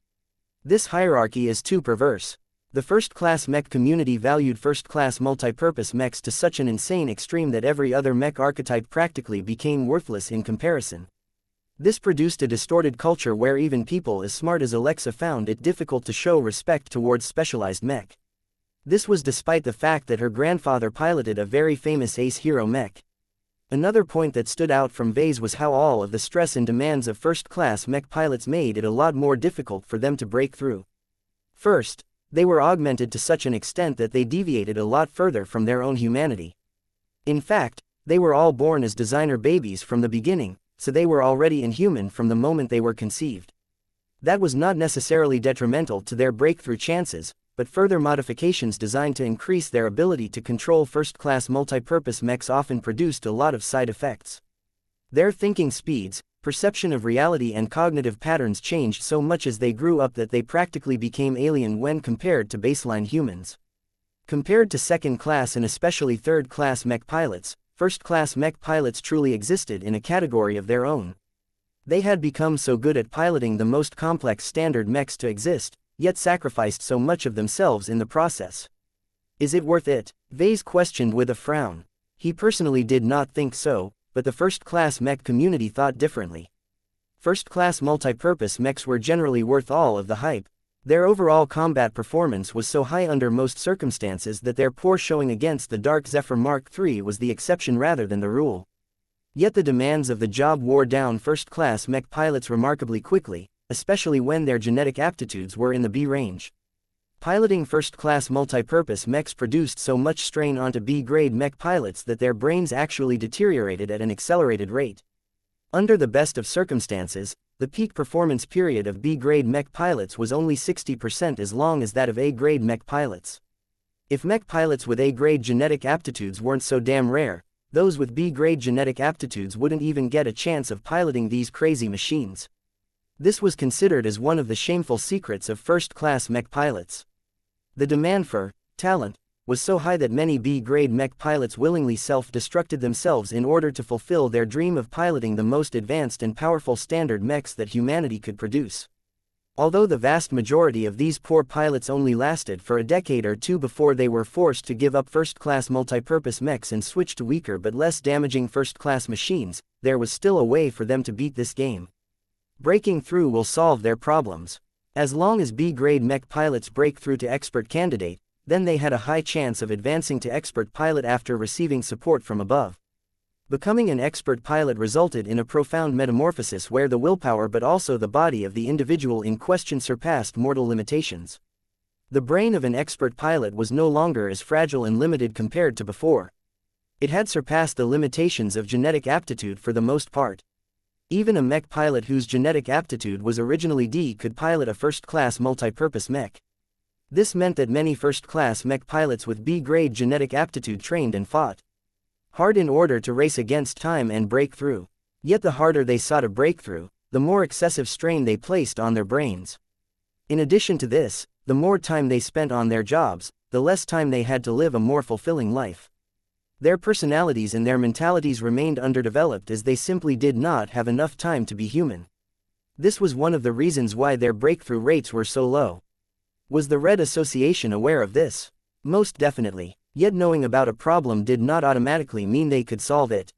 This hierarchy is too perverse. The first-class mech community valued first-class multipurpose mechs to such an insane extreme that every other mech archetype practically became worthless in comparison. This produced a distorted culture where even people as smart as Alexa found it difficult to show respect towards specialized mech. This was despite the fact that her grandfather piloted a very famous ace hero mech. Another point that stood out from Vase was how all of the stress and demands of first-class mech pilots made it a lot more difficult for them to break through. First, they were augmented to such an extent that they deviated a lot further from their own humanity. In fact, they were all born as designer babies from the beginning, so they were already inhuman from the moment they were conceived. That was not necessarily detrimental to their breakthrough chances, but further modifications designed to increase their ability to control first-class multipurpose mechs often produced a lot of side effects. Their thinking speeds, perception of reality and cognitive patterns changed so much as they grew up that they practically became alien when compared to baseline humans. Compared to second-class and especially third-class mech pilots, first-class mech pilots truly existed in a category of their own. They had become so good at piloting the most complex standard mechs to exist, yet sacrificed so much of themselves in the process. Is it worth it? Vase questioned with a frown. He personally did not think so, but the first-class mech community thought differently. First-class multipurpose mechs were generally worth all of the hype. Their overall combat performance was so high under most circumstances that their poor showing against the Dark Zephyr Mark III was the exception rather than the rule. Yet the demands of the job wore down first-class mech pilots remarkably quickly, especially when their genetic aptitudes were in the B range. Piloting first-class multipurpose mechs produced so much strain onto B-grade mech pilots that their brains actually deteriorated at an accelerated rate. Under the best of circumstances, the peak performance period of B-grade mech pilots was only 60% as long as that of A-grade mech pilots. If mech pilots with A-grade genetic aptitudes weren't so damn rare, those with B-grade genetic aptitudes wouldn't even get a chance of piloting these crazy machines. This was considered as one of the shameful secrets of first-class mech pilots. The demand for talent was so high that many B-grade mech pilots willingly self-destructed themselves in order to fulfill their dream of piloting the most advanced and powerful standard mechs that humanity could produce. Although the vast majority of these poor pilots only lasted for a decade or two before they were forced to give up first-class multipurpose mechs and switch to weaker but less damaging first-class machines, there was still a way for them to beat this game. Breaking through will solve their problems. As long as B-grade mech pilots break through to expert candidate, then they had a high chance of advancing to expert pilot after receiving support from above. Becoming an expert pilot resulted in a profound metamorphosis where the willpower but also the body of the individual in question surpassed mortal limitations. The brain of an expert pilot was no longer as fragile and limited compared to before. It had surpassed the limitations of genetic aptitude for the most part. Even a mech pilot whose genetic aptitude was originally D could pilot a first-class multipurpose mech. This meant that many first-class mech pilots with B-grade genetic aptitude trained and fought hard in order to race against time and break through. Yet the harder they sought to break through, the more excessive strain they placed on their brains. In addition to this, the more time they spent on their jobs, the less time they had to live a more fulfilling life. Their personalities and their mentalities remained underdeveloped as they simply did not have enough time to be human. This was one of the reasons why their breakthrough rates were so low. Was the Red Association aware of this? Most definitely. Yet knowing about a problem did not automatically mean they could solve it.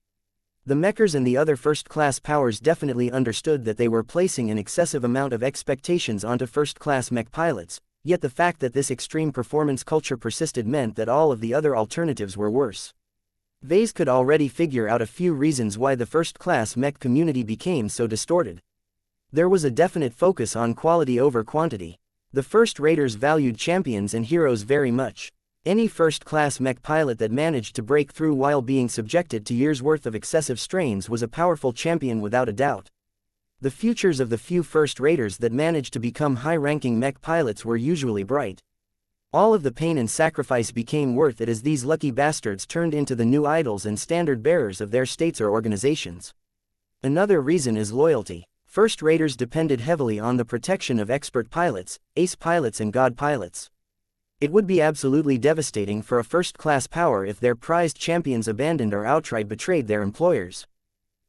The Mechers and the other first-class powers definitely understood that they were placing an excessive amount of expectations onto first-class mech pilots, yet the fact that this extreme performance culture persisted meant that all of the other alternatives were worse. Vase could already figure out a few reasons why the first-class mech community became so distorted. There was a definite focus on quality over quantity. The first raters valued champions and heroes very much. Any first-class mech pilot that managed to break through while being subjected to years' worth of excessive strains was a powerful champion without a doubt. The futures of the few first raters that managed to become high-ranking mech pilots were usually bright. All of the pain and sacrifice became worth it as these lucky bastards turned into the new idols and standard bearers of their states or organizations. Another reason is loyalty. First raters depended heavily on the protection of expert pilots, ace pilots and god pilots. It would be absolutely devastating for a first-class power if their prized champions abandoned or outright betrayed their employers.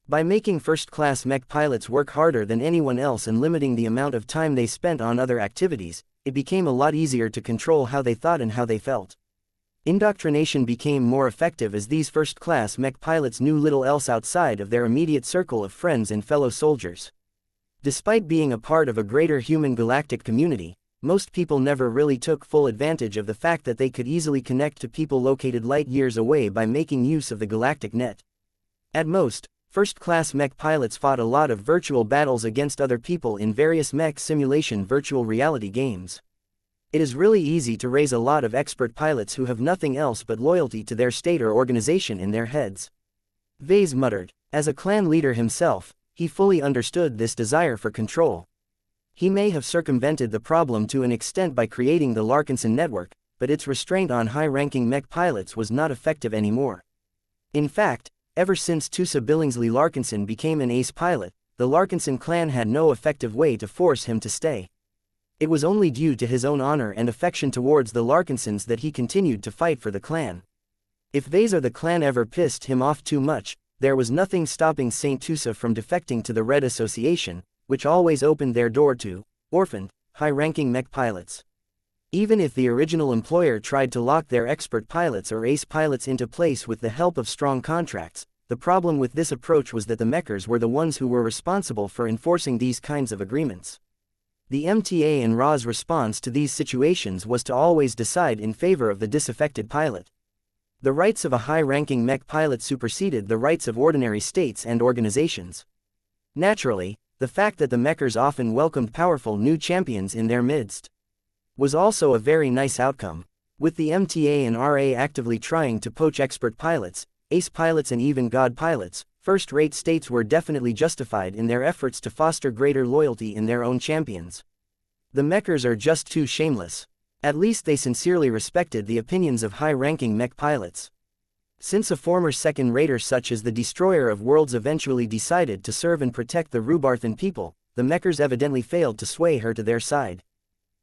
By making first-class mech pilots work harder than anyone else and limiting the amount of time they spent on other activities, it became a lot easier to control how they thought and how they felt. Indoctrination became more effective as these first-class mech pilots knew little else outside of their immediate circle of friends and fellow soldiers. Despite being a part of a greater human galactic community, most people never really took full advantage of the fact that they could easily connect to people located light years away by making use of the galactic net. At most, first-class mech pilots fought a lot of virtual battles against other people in various mech simulation virtual reality games. It is really easy to raise a lot of expert pilots who have nothing else but loyalty to their state or organization in their heads. Vase muttered. As a clan leader himself, he fully understood this desire for control. He may have circumvented the problem to an extent by creating the Larkinson network, but its restraint on high-ranking mech pilots was not effective anymore. In fact, ever since Tusa Billingsley Larkinson became an ace pilot, the Larkinson clan had no effective way to force him to stay. It was only due to his own honor and affection towards the Larkinsons that he continued to fight for the clan. If Vase or the clan ever pissed him off too much, there was nothing stopping Saint Tusa from defecting to the Red Association, which always opened their door to orphaned, high-ranking mech pilots. Even if the original employer tried to lock their expert pilots or ace pilots into place with the help of strong contracts, the problem with this approach was that the mechers were the ones who were responsible for enforcing these kinds of agreements. The MTA and RA's response to these situations was to always decide in favor of the disaffected pilot. The rights of a high-ranking mech pilot superseded the rights of ordinary states and organizations. Naturally, the fact that the mechers often welcomed powerful new champions in their midst was also a very nice outcome. With the MTA and RA actively trying to poach expert pilots, ace pilots and even god pilots, first-rate states were definitely justified in their efforts to foster greater loyalty in their own champions. The mechers are just too shameless. At least they sincerely respected the opinions of high-ranking mech pilots. Since a former second-rater such as the Destroyer of Worlds eventually decided to serve and protect the Rubarthan people, the mechers evidently failed to sway her to their side.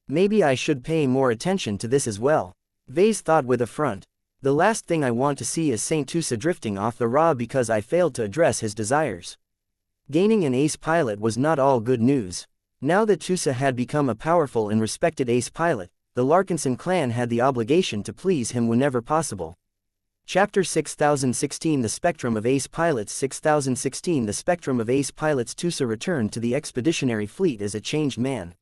Maybe I should pay more attention to this as well, Vase thought with affront. The last thing I want to see is Saint Tusa drifting off the Ra because I failed to address his desires. Gaining an ace pilot was not all good news. Now that Tusa had become a powerful and respected ace pilot, the Larkinson clan had the obligation to please him whenever possible. Chapter 6016 The Spectrum of Ace Pilots 6016 The Spectrum of Ace Pilots Tusa returned to the expeditionary fleet as a changed man.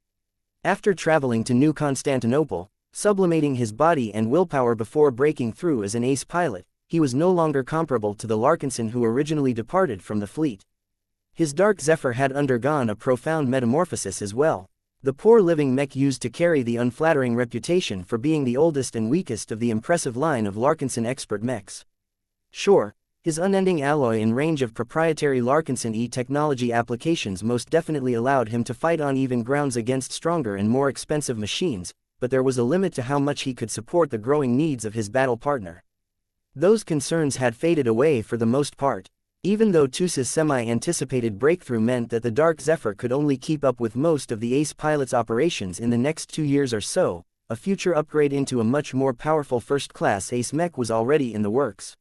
After traveling to New Constantinople, sublimating his body and willpower before breaking through as an ace pilot, he was no longer comparable to the Larkinson who originally departed from the fleet. His Dark Zephyr had undergone a profound metamorphosis as well. The poor living mech used to carry the unflattering reputation for being the oldest and weakest of the impressive line of Larkinson expert mechs. Sure, his unending alloy and range of proprietary Larkinson technology applications most definitely allowed him to fight on even grounds against stronger and more expensive machines, but there was a limit to how much he could support the growing needs of his battle partner. Those concerns had faded away for the most part. Even though Tusa's semi-anticipated breakthrough meant that the Dark Zephyr could only keep up with most of the ace pilot's operations in the next 2 years or so, a future upgrade into a much more powerful first-class ace mech was already in the works.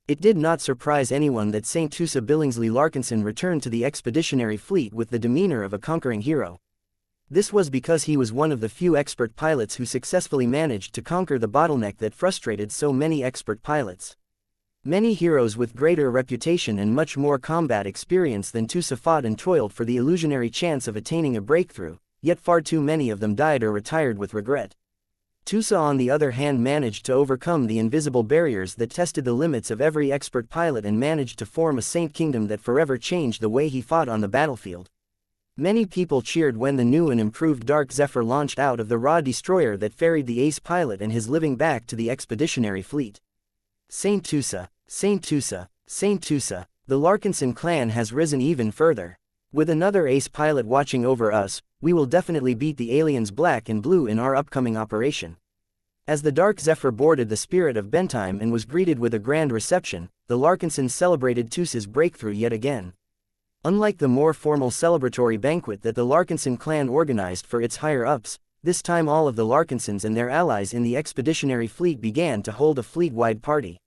It did not surprise anyone that Saint Tusa Billingsley Larkinson returned to the expeditionary fleet with the demeanor of a conquering hero. This was because he was one of the few expert pilots who successfully managed to conquer the bottleneck that frustrated so many expert pilots. Many heroes with greater reputation and much more combat experience than Tusa fought and toiled for the illusionary chance of attaining a breakthrough, yet far too many of them died or retired with regret. Tusa on the other hand managed to overcome the invisible barriers that tested the limits of every expert pilot and managed to form a saint kingdom that forever changed the way he fought on the battlefield. Many people cheered when the new and improved Dark Zephyr launched out of the Ra destroyer that ferried the ace pilot and his living back to the expeditionary fleet. Saint Tusa, Saint Tusa, Saint Tusa, the Larkinson clan has risen even further. With another ace pilot watching over us, we will definitely beat the aliens black and blue in our upcoming operation. As the Dark Zephyr boarded the Spirit of Bentime and was greeted with a grand reception, the Larkinsons celebrated Tusa's breakthrough yet again. Unlike the more formal celebratory banquet that the Larkinson clan organized for its higher-ups, this time all of the Larkinsons and their allies in the expeditionary fleet began to hold a fleet-wide party.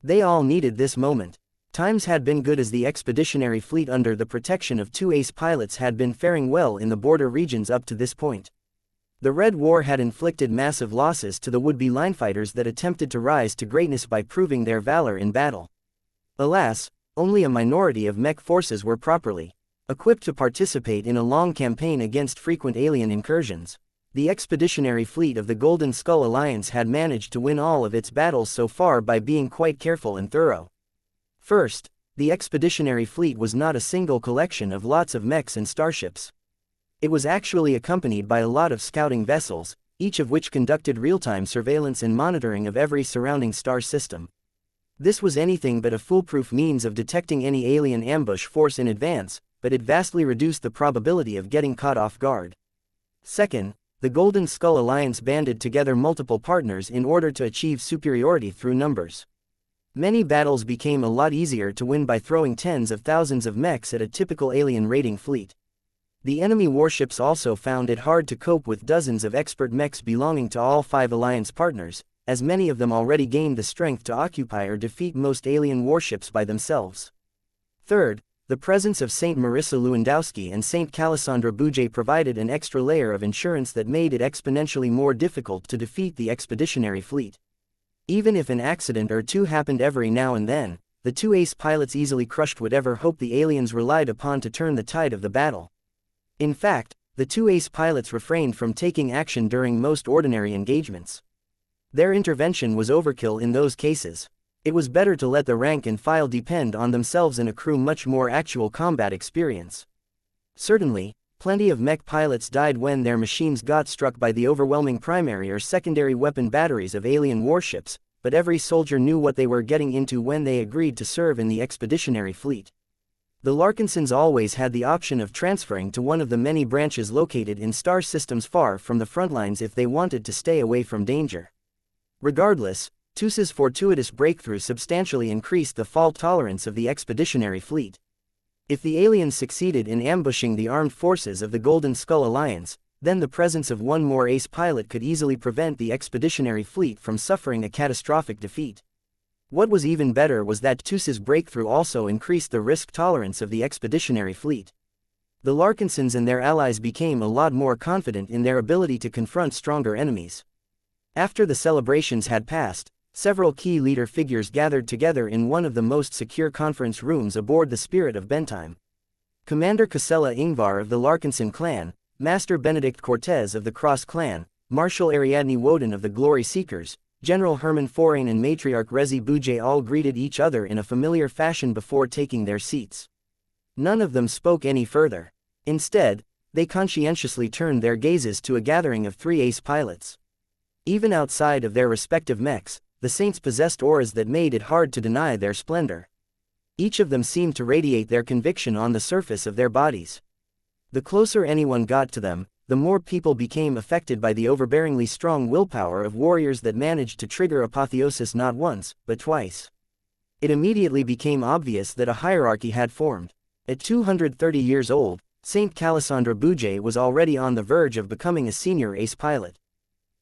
They all needed this moment. Times had been good as the expeditionary fleet under the protection of 2 ace pilots had been faring well in the border regions up to this point. The Red War had inflicted massive losses to the would-be linefighters that attempted to rise to greatness by proving their valor in battle. Alas, only a minority of mech forces were properly equipped to participate in a long campaign against frequent alien incursions. The expeditionary fleet of the Golden Skull Alliance had managed to win all of its battles so far by being quite careful and thorough. First, the expeditionary fleet was not a single collection of lots of mechs and starships. It was actually accompanied by a lot of scouting vessels, each of which conducted real-time surveillance and monitoring of every surrounding star system. This was anything but a foolproof means of detecting any alien ambush force in advance, but it vastly reduced the probability of getting caught off guard. Second, the Golden Skull Alliance banded together multiple partners in order to achieve superiority through numbers. Many battles became a lot easier to win by throwing tens of thousands of mechs at a typical alien raiding fleet. The enemy warships also found it hard to cope with dozens of expert mechs belonging to all 5 alliance partners, as many of them already gained the strength to occupy or defeat most alien warships by themselves. Third, the presence of Saint Marissa Lewandowski and Saint Calisandra Bouget provided an extra layer of insurance that made it exponentially more difficult to defeat the expeditionary fleet. Even if an accident or two happened every now and then, the 2 ace pilots easily crushed whatever hope the aliens relied upon to turn the tide of the battle. In fact, the 2 ace pilots refrained from taking action during most ordinary engagements. Their intervention was overkill in those cases. It was better to let the rank and file depend on themselves and accrue much more actual combat experience. Certainly, plenty of mech pilots died when their machines got struck by the overwhelming primary or secondary weapon batteries of alien warships, but every soldier knew what they were getting into when they agreed to serve in the expeditionary fleet. The Larkinsons always had the option of transferring to one of the many branches located in star systems far from the front lines if they wanted to stay away from danger. Regardless, TUS's fortuitous breakthrough substantially increased the fault tolerance of the expeditionary fleet. If the aliens succeeded in ambushing the armed forces of the Golden Skull Alliance, then the presence of one more ace pilot could easily prevent the expeditionary fleet from suffering a catastrophic defeat. What was even better was that TUS's breakthrough also increased the risk tolerance of the expeditionary fleet. The Larkinsons and their allies became a lot more confident in their ability to confront stronger enemies. After the celebrations had passed, several key leader figures gathered together in one of the most secure conference rooms aboard the Spirit of Bentime. Commander Casella Ingvar of the Larkinson clan, Master Benedict Cortez of the Cross clan, Marshal Ariadne Woden of the Glory Seekers, General Herman Forain and Matriarch Rezi Bouget all greeted each other in a familiar fashion before taking their seats. None of them spoke any further. Instead, they conscientiously turned their gazes to a gathering of 3 ace pilots. Even outside of their respective mechs, the saints possessed auras that made it hard to deny their splendor. Each of them seemed to radiate their conviction on the surface of their bodies. The closer anyone got to them, the more people became affected by the overbearingly strong willpower of warriors that managed to trigger apotheosis not once, but twice. It immediately became obvious that a hierarchy had formed. At 230 years old, Saint Calisandra Bouget was already on the verge of becoming a senior ace pilot.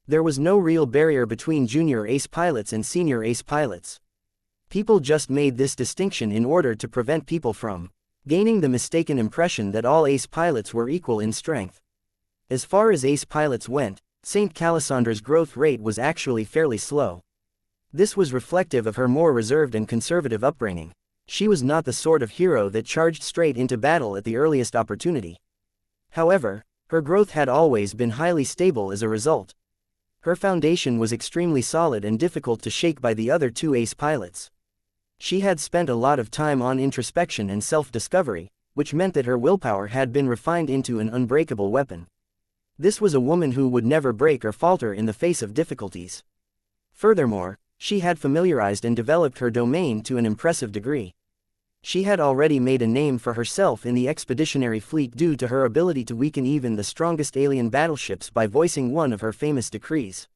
There was no real barrier between junior ace pilots and senior ace pilots. People just made this distinction in order to prevent people from gaining the mistaken impression that all ace pilots were equal in strength. As far as ace pilots went, Saint Calisandra's growth rate was actually fairly slow. This was reflective of her more reserved and conservative upbringing. She was not the sort of hero that charged straight into battle at the earliest opportunity. However, her growth had always been highly stable as a result. Her foundation was extremely solid and difficult to shake by the other 2 ace pilots. She had spent a lot of time on introspection and self-discovery, which meant that her willpower had been refined into an unbreakable weapon. This was a woman who would never break or falter in the face of difficulties. Furthermore, she had familiarized and developed her domain to an impressive degree. She had already made a name for herself in the expeditionary fleet due to her ability to weaken even the strongest alien battleships by voicing one of her famous decrees.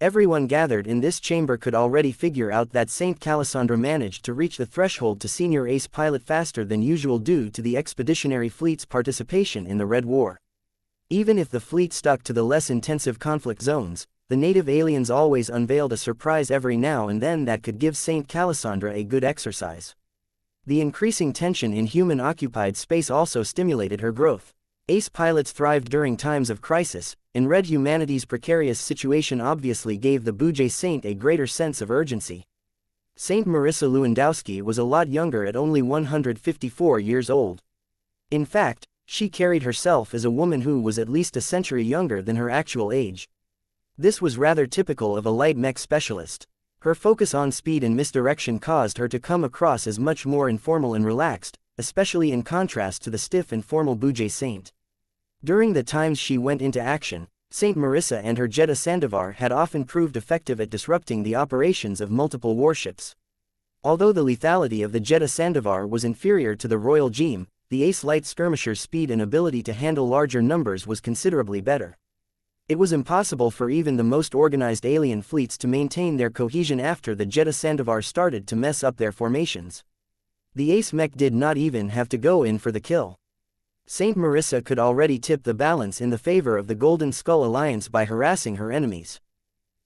Everyone gathered in this chamber could already figure out that Saint Calisandra managed to reach the threshold to senior ace pilot faster than usual due to the expeditionary fleet's participation in the Red War. Even if the fleet stuck to the less intensive conflict zones, the native aliens always unveiled a surprise every now and then that could give Saint Calisandra a good exercise. The increasing tension in human-occupied space also stimulated her growth. Ace pilots thrived during times of crisis, and Red Humanity's precarious situation obviously gave the Bouget Saint a greater sense of urgency. Saint Marissa Lewandowski was a lot younger at only 154 years old. In fact, she carried herself as a woman who was at least a century younger than her actual age. This was rather typical of a light mech specialist. Her focus on speed and misdirection caused her to come across as much more informal and relaxed, especially in contrast to the stiff and formal Bujie Saint. During the times she went into action, Saint Marissa and her Jeddah Sandovar had often proved effective at disrupting the operations of multiple warships. Although the lethality of the Jeddah Sandovar was inferior to the Royal Jim, the Ace Light Skirmisher's speed and ability to handle larger numbers was considerably better. It was impossible for even the most organized alien fleets to maintain their cohesion after the Jeddah Sandovar started to mess up their formations. The Ace Mech did not even have to go in for the kill. Saint Marissa could already tip the balance in the favor of the Golden Skull Alliance by harassing her enemies.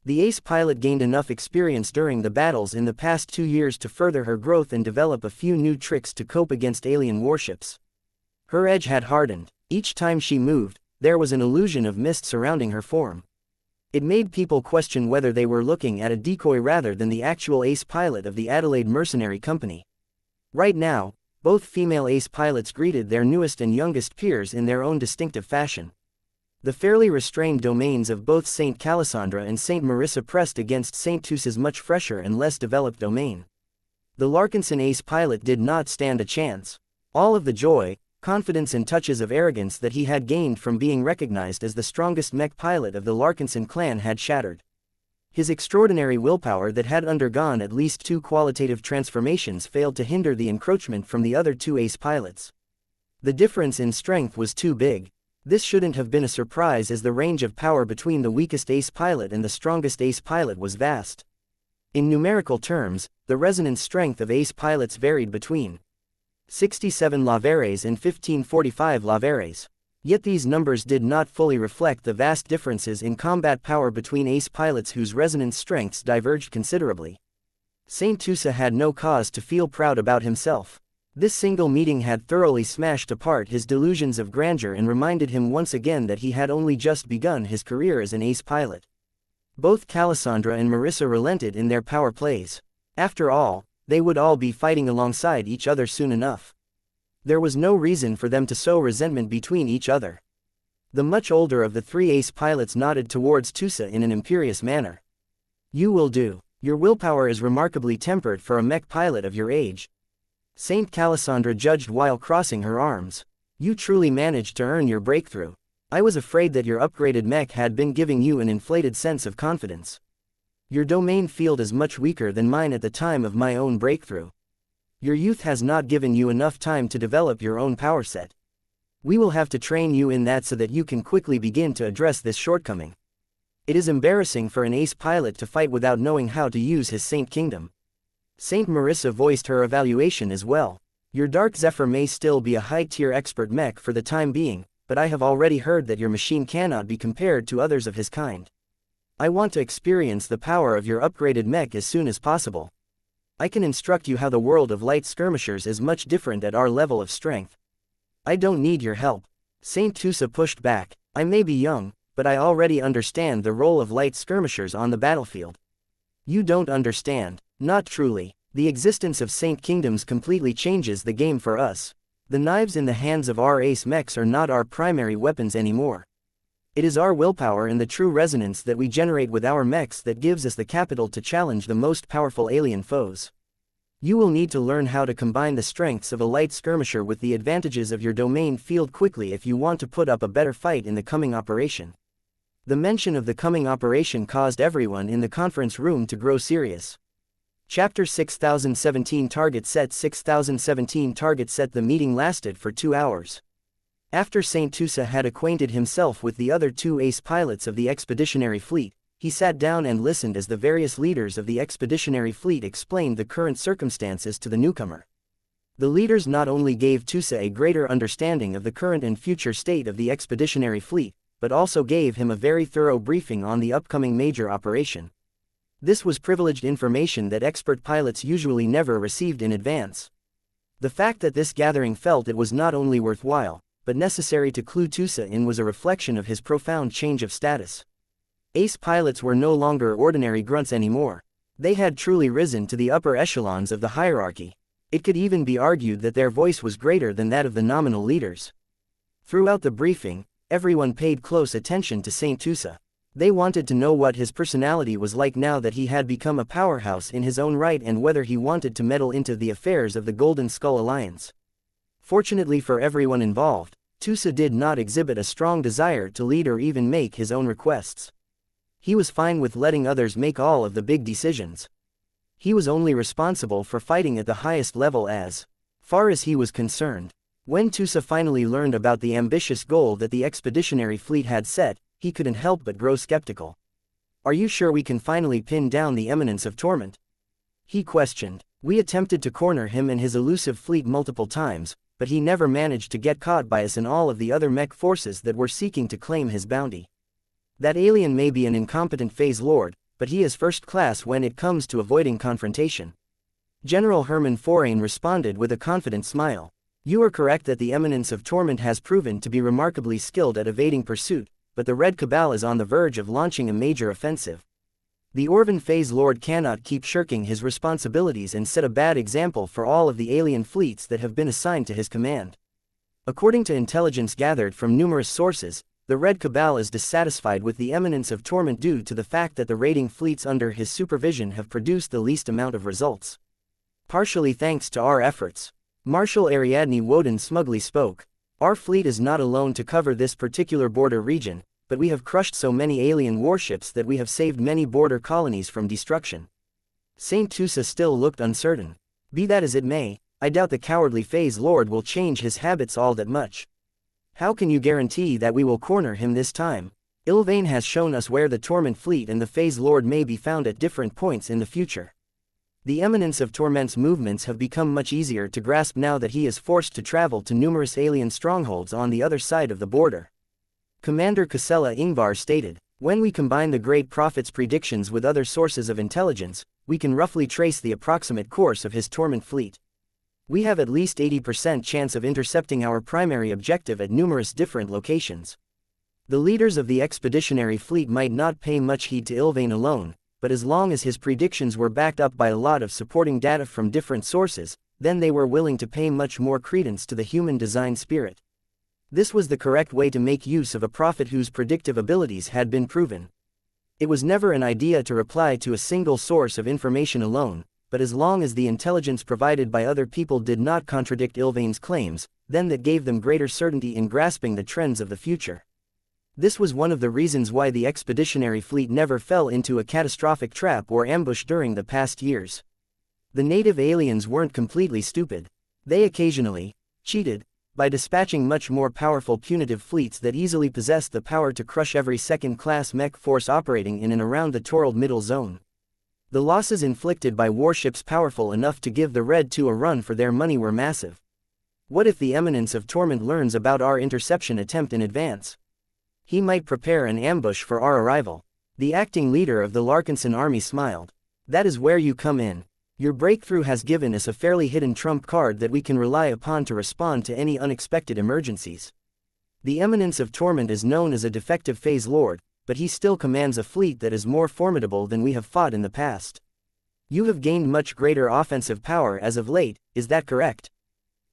The Ace pilot gained enough experience during the battles in the past 2 years to further her growth and develop a few new tricks to cope against alien warships. Her edge had hardened. Each time she moved, there was an illusion of mist surrounding her form. It made people question whether they were looking at a decoy rather than the actual ace pilot of the Adelaide Mercenary Company. Right now, both female ace pilots greeted their newest and youngest peers in their own distinctive fashion. The fairly restrained domains of both Saint Calisandra and Saint Marissa pressed against Saint Tusa's much fresher and less developed domain. The Larkinson ace pilot did not stand a chance. All of the joy, confidence and touches of arrogance that he had gained from being recognized as the strongest mech pilot of the Larkinson clan had shattered. His extraordinary willpower that had undergone at least 2 qualitative transformations failed to hinder the encroachment from the other 2 ace pilots. The difference in strength was too big. This shouldn't have been a surprise as the range of power between the weakest ace pilot and the strongest ace pilot was vast. In numerical terms, the resonance strength of ace pilots varied between 67 lavares and 1545 lavares. Yet these numbers did not fully reflect the vast differences in combat power between ace pilots whose resonance strengths diverged considerably. Saint Tusa had no cause to feel proud about himself. This single meeting had thoroughly smashed apart his delusions of grandeur and reminded him once again that he had only just begun his career as an ace pilot. Both Calisandra and Marissa relented in their power plays. After all, they would all be fighting alongside each other soon enough. There was no reason for them to sow resentment between each other. The much older of the 3 ace pilots nodded towards Tusa in an imperious manner. "You will do. Your willpower is remarkably tempered for a mech pilot of your age," Saint Calisandra judged while crossing her arms. "You truly managed to earn your breakthrough. I was afraid that your upgraded mech had been giving you an inflated sense of confidence. Your domain field is much weaker than mine at the time of my own breakthrough. Your youth has not given you enough time to develop your own power set. We will have to train you in that so that you can quickly begin to address this shortcoming. It is embarrassing for an ace pilot to fight without knowing how to use his Saint Kingdom." Saint Marissa voiced her evaluation as well. "Your Dark Zephyr may still be a high-tier expert mech for the time being, but I have already heard that your machine cannot be compared to others of his kind. I want to experience the power of your upgraded mech as soon as possible. I can instruct you how the world of light skirmishers is much different at our level of strength. I don't need your help." Saint Tusa pushed back. "I may be young, but I already understand the role of light skirmishers on the battlefield." "You don't understand. Not truly. The existence of Saint Kingdoms completely changes the game for us. The knives in the hands of our ace mechs are not our primary weapons anymore. It is our willpower and the true resonance that we generate with our mechs that gives us the capital to challenge the most powerful alien foes. You will need to learn how to combine the strengths of a light skirmisher with the advantages of your domain field quickly if you want to put up a better fight in the coming operation." The mention of the coming operation caused everyone in the conference room to grow serious. Chapter 6017 Target Set 6017 Target Set. The meeting lasted for 2 hours. After Saint Tusa had acquainted himself with the other 2 ace pilots of the expeditionary fleet, he sat down and listened as the various leaders of the expeditionary fleet explained the current circumstances to the newcomer. The leaders not only gave Tusa a greater understanding of the current and future state of the expeditionary fleet, but also gave him a very thorough briefing on the upcoming major operation. This was privileged information that expert pilots usually never received in advance. The fact that this gathering felt it was not only worthwhile, but necessary to clue Tusa in was a reflection of his profound change of status. Ace pilots were no longer ordinary grunts anymore. They had truly risen to the upper echelons of the hierarchy. It could even be argued that their voice was greater than that of the nominal leaders. Throughout the briefing, everyone paid close attention to Saint Tusa. They wanted to know what his personality was like now that he had become a powerhouse in his own right and whether he wanted to meddle into the affairs of the Golden Skull Alliance. Fortunately for everyone involved, Tusa did not exhibit a strong desire to lead or even make his own requests. He was fine with letting others make all of the big decisions. He was only responsible for fighting at the highest level as far as he was concerned. When Tusa finally learned about the ambitious goal that the expeditionary fleet had set, he couldn't help but grow skeptical. "Are you sure we can finally pin down the Eminence of Torment?" he questioned. "We attempted to corner him and his elusive fleet multiple times, but he never managed to get caught by us and all of the other mech forces that were seeking to claim his bounty. That alien may be an incompetent phase lord, but he is first class when it comes to avoiding confrontation." General Hermann Forain responded with a confident smile. "You are correct that the Eminence of Torment has proven to be remarkably skilled at evading pursuit, but the Red Cabal is on the verge of launching a major offensive. The Orvan Phase Lord cannot keep shirking his responsibilities and set a bad example for all of the alien fleets that have been assigned to his command. According to intelligence gathered from numerous sources, the Red Cabal is dissatisfied with the Eminence of Torment due to the fact that the raiding fleets under his supervision have produced the least amount of results. Partially thanks to our efforts." Marshal Ariadne Woden smugly spoke. "Our fleet is not alone to cover this particular border region, but we have crushed so many alien warships that we have saved many border colonies from destruction." Saint Tusa still looked uncertain. "Be that as it may, I doubt the cowardly Phase Lord will change his habits all that much. How can you guarantee that we will corner him this time? Ilvain has shown us where the Torment fleet and the Phase Lord may be found at different points in the future. The Eminence of Torment's movements have become much easier to grasp now that he is forced to travel to numerous alien strongholds on the other side of the border." Commander Casella Ingvar stated, "When we combine the Great Prophet's predictions with other sources of intelligence, we can roughly trace the approximate course of his Torment fleet. We have at least 80% chance of intercepting our primary objective at numerous different locations." The leaders of the expeditionary fleet might not pay much heed to Ilvain alone, but as long as his predictions were backed up by a lot of supporting data from different sources, then they were willing to pay much more credence to the human design spirit. This was the correct way to make use of a prophet whose predictive abilities had been proven. It was never an idea to reply to a single source of information alone, but as long as the intelligence provided by other people did not contradict Ilvain's claims, then that gave them greater certainty in grasping the trends of the future. This was one of the reasons why the expeditionary fleet never fell into a catastrophic trap or ambush during the past years. The native aliens weren't completely stupid. They occasionally cheated by dispatching much more powerful punitive fleets that easily possessed the power to crush every second-class mech force operating in and around the Torald Middle Zone. The losses inflicted by warships powerful enough to give the Red 2 a run for their money were massive. What if the Eminence of Torment learns about our interception attempt in advance? He might prepare an ambush for our arrival. The acting leader of the Larkinson army smiled. "That is where you come in. Your breakthrough has given us a fairly hidden trump card that we can rely upon to respond to any unexpected emergencies. The Eminence of Torment is known as a defective Phase Lord, but he still commands a fleet that is more formidable than we have fought in the past. You have gained much greater offensive power as of late, is that correct?"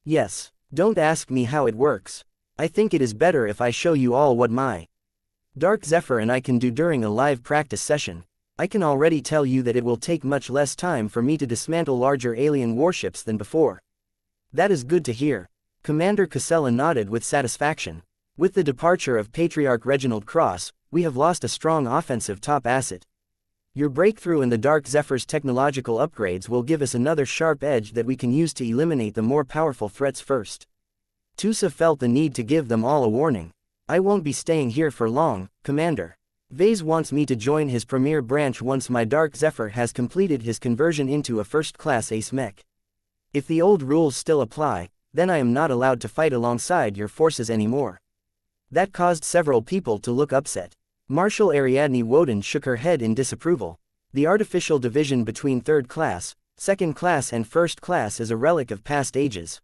"Yes. Don't ask me how it works. I think it is better if I show you all what my Dark Zephyr and I can do during a live practice session. I can already tell you that it will take much less time for me to dismantle larger alien warships than before." "That is good to hear." Commander Casella nodded with satisfaction. "With the departure of Patriarch Reginald Cross, we have lost a strong offensive top asset. Your breakthrough and the Dark Zephyr's technological upgrades will give us another sharp edge that we can use to eliminate the more powerful threats first." Tusa felt the need to give them all a warning. "I won't be staying here for long, Commander. Vase wants me to join his premier branch once my Dark Zephyr has completed his conversion into a first-class ace mech. If the old rules still apply, then I am not allowed to fight alongside your forces anymore." That caused several people to look upset. Marshal Ariadne Woden shook her head in disapproval. "The artificial division between third class, second class and first class is a relic of past ages.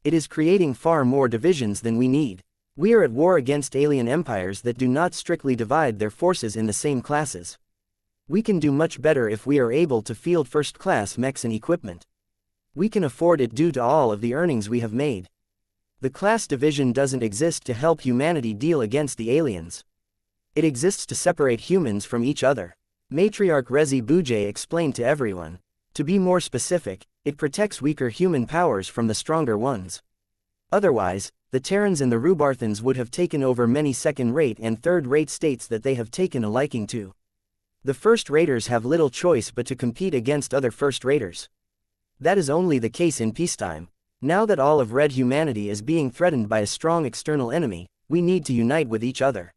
It is creating far more divisions than we need. We are at war against alien empires that do not strictly divide their forces in the same classes. We can do much better if we are able to field first-class mechs and equipment. We can afford it due to all of the earnings we have made. The class division doesn't exist to help humanity deal against the aliens. It exists to separate humans from each other. Matriarch Rezi Bujay explained to everyone. To be more specific, it protects weaker human powers from the stronger ones. Otherwise, the Terrans and the Rubarthans would have taken over many second-rate and third-rate states that they have taken a liking to. The first-raters have little choice but to compete against other first-raters. That is only the case in peacetime. Now that all of red humanity is being threatened by a strong external enemy, we need to unite with each other.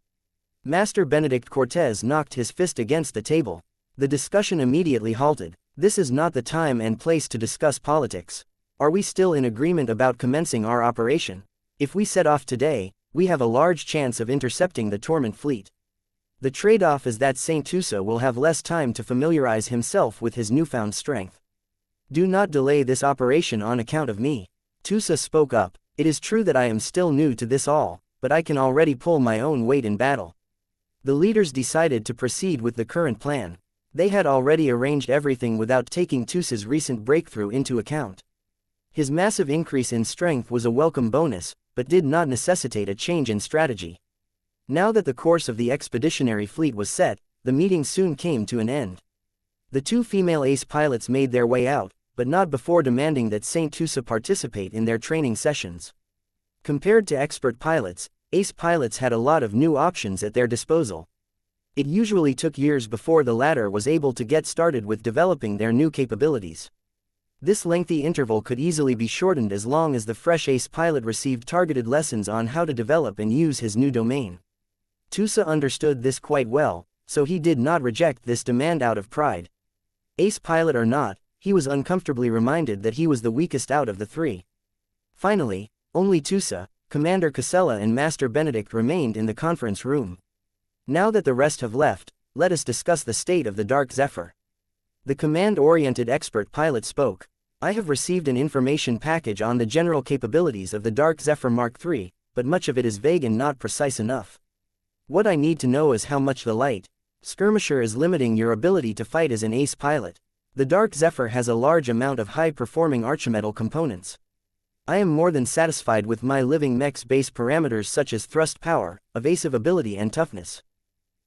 Master Benedict Cortez knocked his fist against the table. The discussion immediately halted. This is not the time and place to discuss politics. Are we still in agreement about commencing our operation? If we set off today, we have a large chance of intercepting the Torment fleet. The trade-off is that Saint Tusa will have less time to familiarize himself with his newfound strength. Do not delay this operation on account of me. Tusa spoke up. It is true that I am still new to this all, but I can already pull my own weight in battle. The leaders decided to proceed with the current plan. They had already arranged everything without taking Tusa's recent breakthrough into account. His massive increase in strength was a welcome bonus, but did not necessitate a change in strategy. Now that the course of the expeditionary fleet was set, the meeting soon came to an end. The two female ace pilots made their way out, but not before demanding that Saint Tusa participate in their training sessions. Compared to expert pilots, ace pilots had a lot of new options at their disposal. It usually took years before the latter was able to get started with developing their new capabilities. This lengthy interval could easily be shortened as long as the fresh ace pilot received targeted lessons on how to develop and use his new domain. Tusa understood this quite well, so he did not reject this demand out of pride. Ace pilot or not, he was uncomfortably reminded that he was the weakest out of the three. Finally, only Tusa, Commander Casella and Master Benedict remained in the conference room. Now that the rest have left, let us discuss the state of the Dark Zephyr. The command-oriented expert pilot spoke. I have received an information package on the general capabilities of the Dark Zephyr Mark III, but much of it is vague and not precise enough. What I need to know is how much the light skirmisher is limiting your ability to fight as an ace pilot. The Dark Zephyr has a large amount of high-performing archimetal components. I am more than satisfied with my living mech's base parameters such as thrust power, evasive ability and toughness.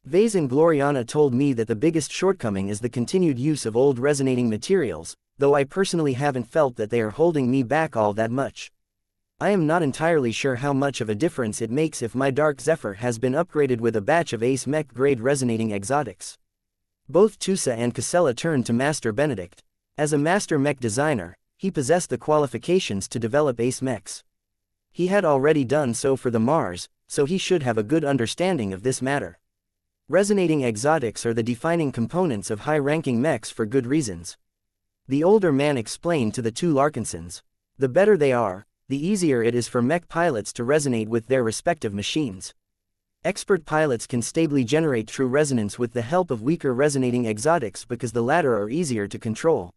Vase and Gloriana told me that the biggest shortcoming is the continued use of old resonating materials, though I personally haven't felt that they are holding me back all that much. I am not entirely sure how much of a difference it makes if my Dark Zephyr has been upgraded with a batch of Ace Mech grade resonating exotics. Both Tusa and Casella turned to Master Benedict. As a Master Mech designer, he possessed the qualifications to develop Ace Mechs. He had already done so for the Mars, so he should have a good understanding of this matter. Resonating exotics are the defining components of high-ranking mechs for good reasons. The older man explained to the two Larkinsons. The better they are, the easier it is for mech pilots to resonate with their respective machines. Expert pilots can stably generate true resonance with the help of weaker resonating exotics because the latter are easier to control.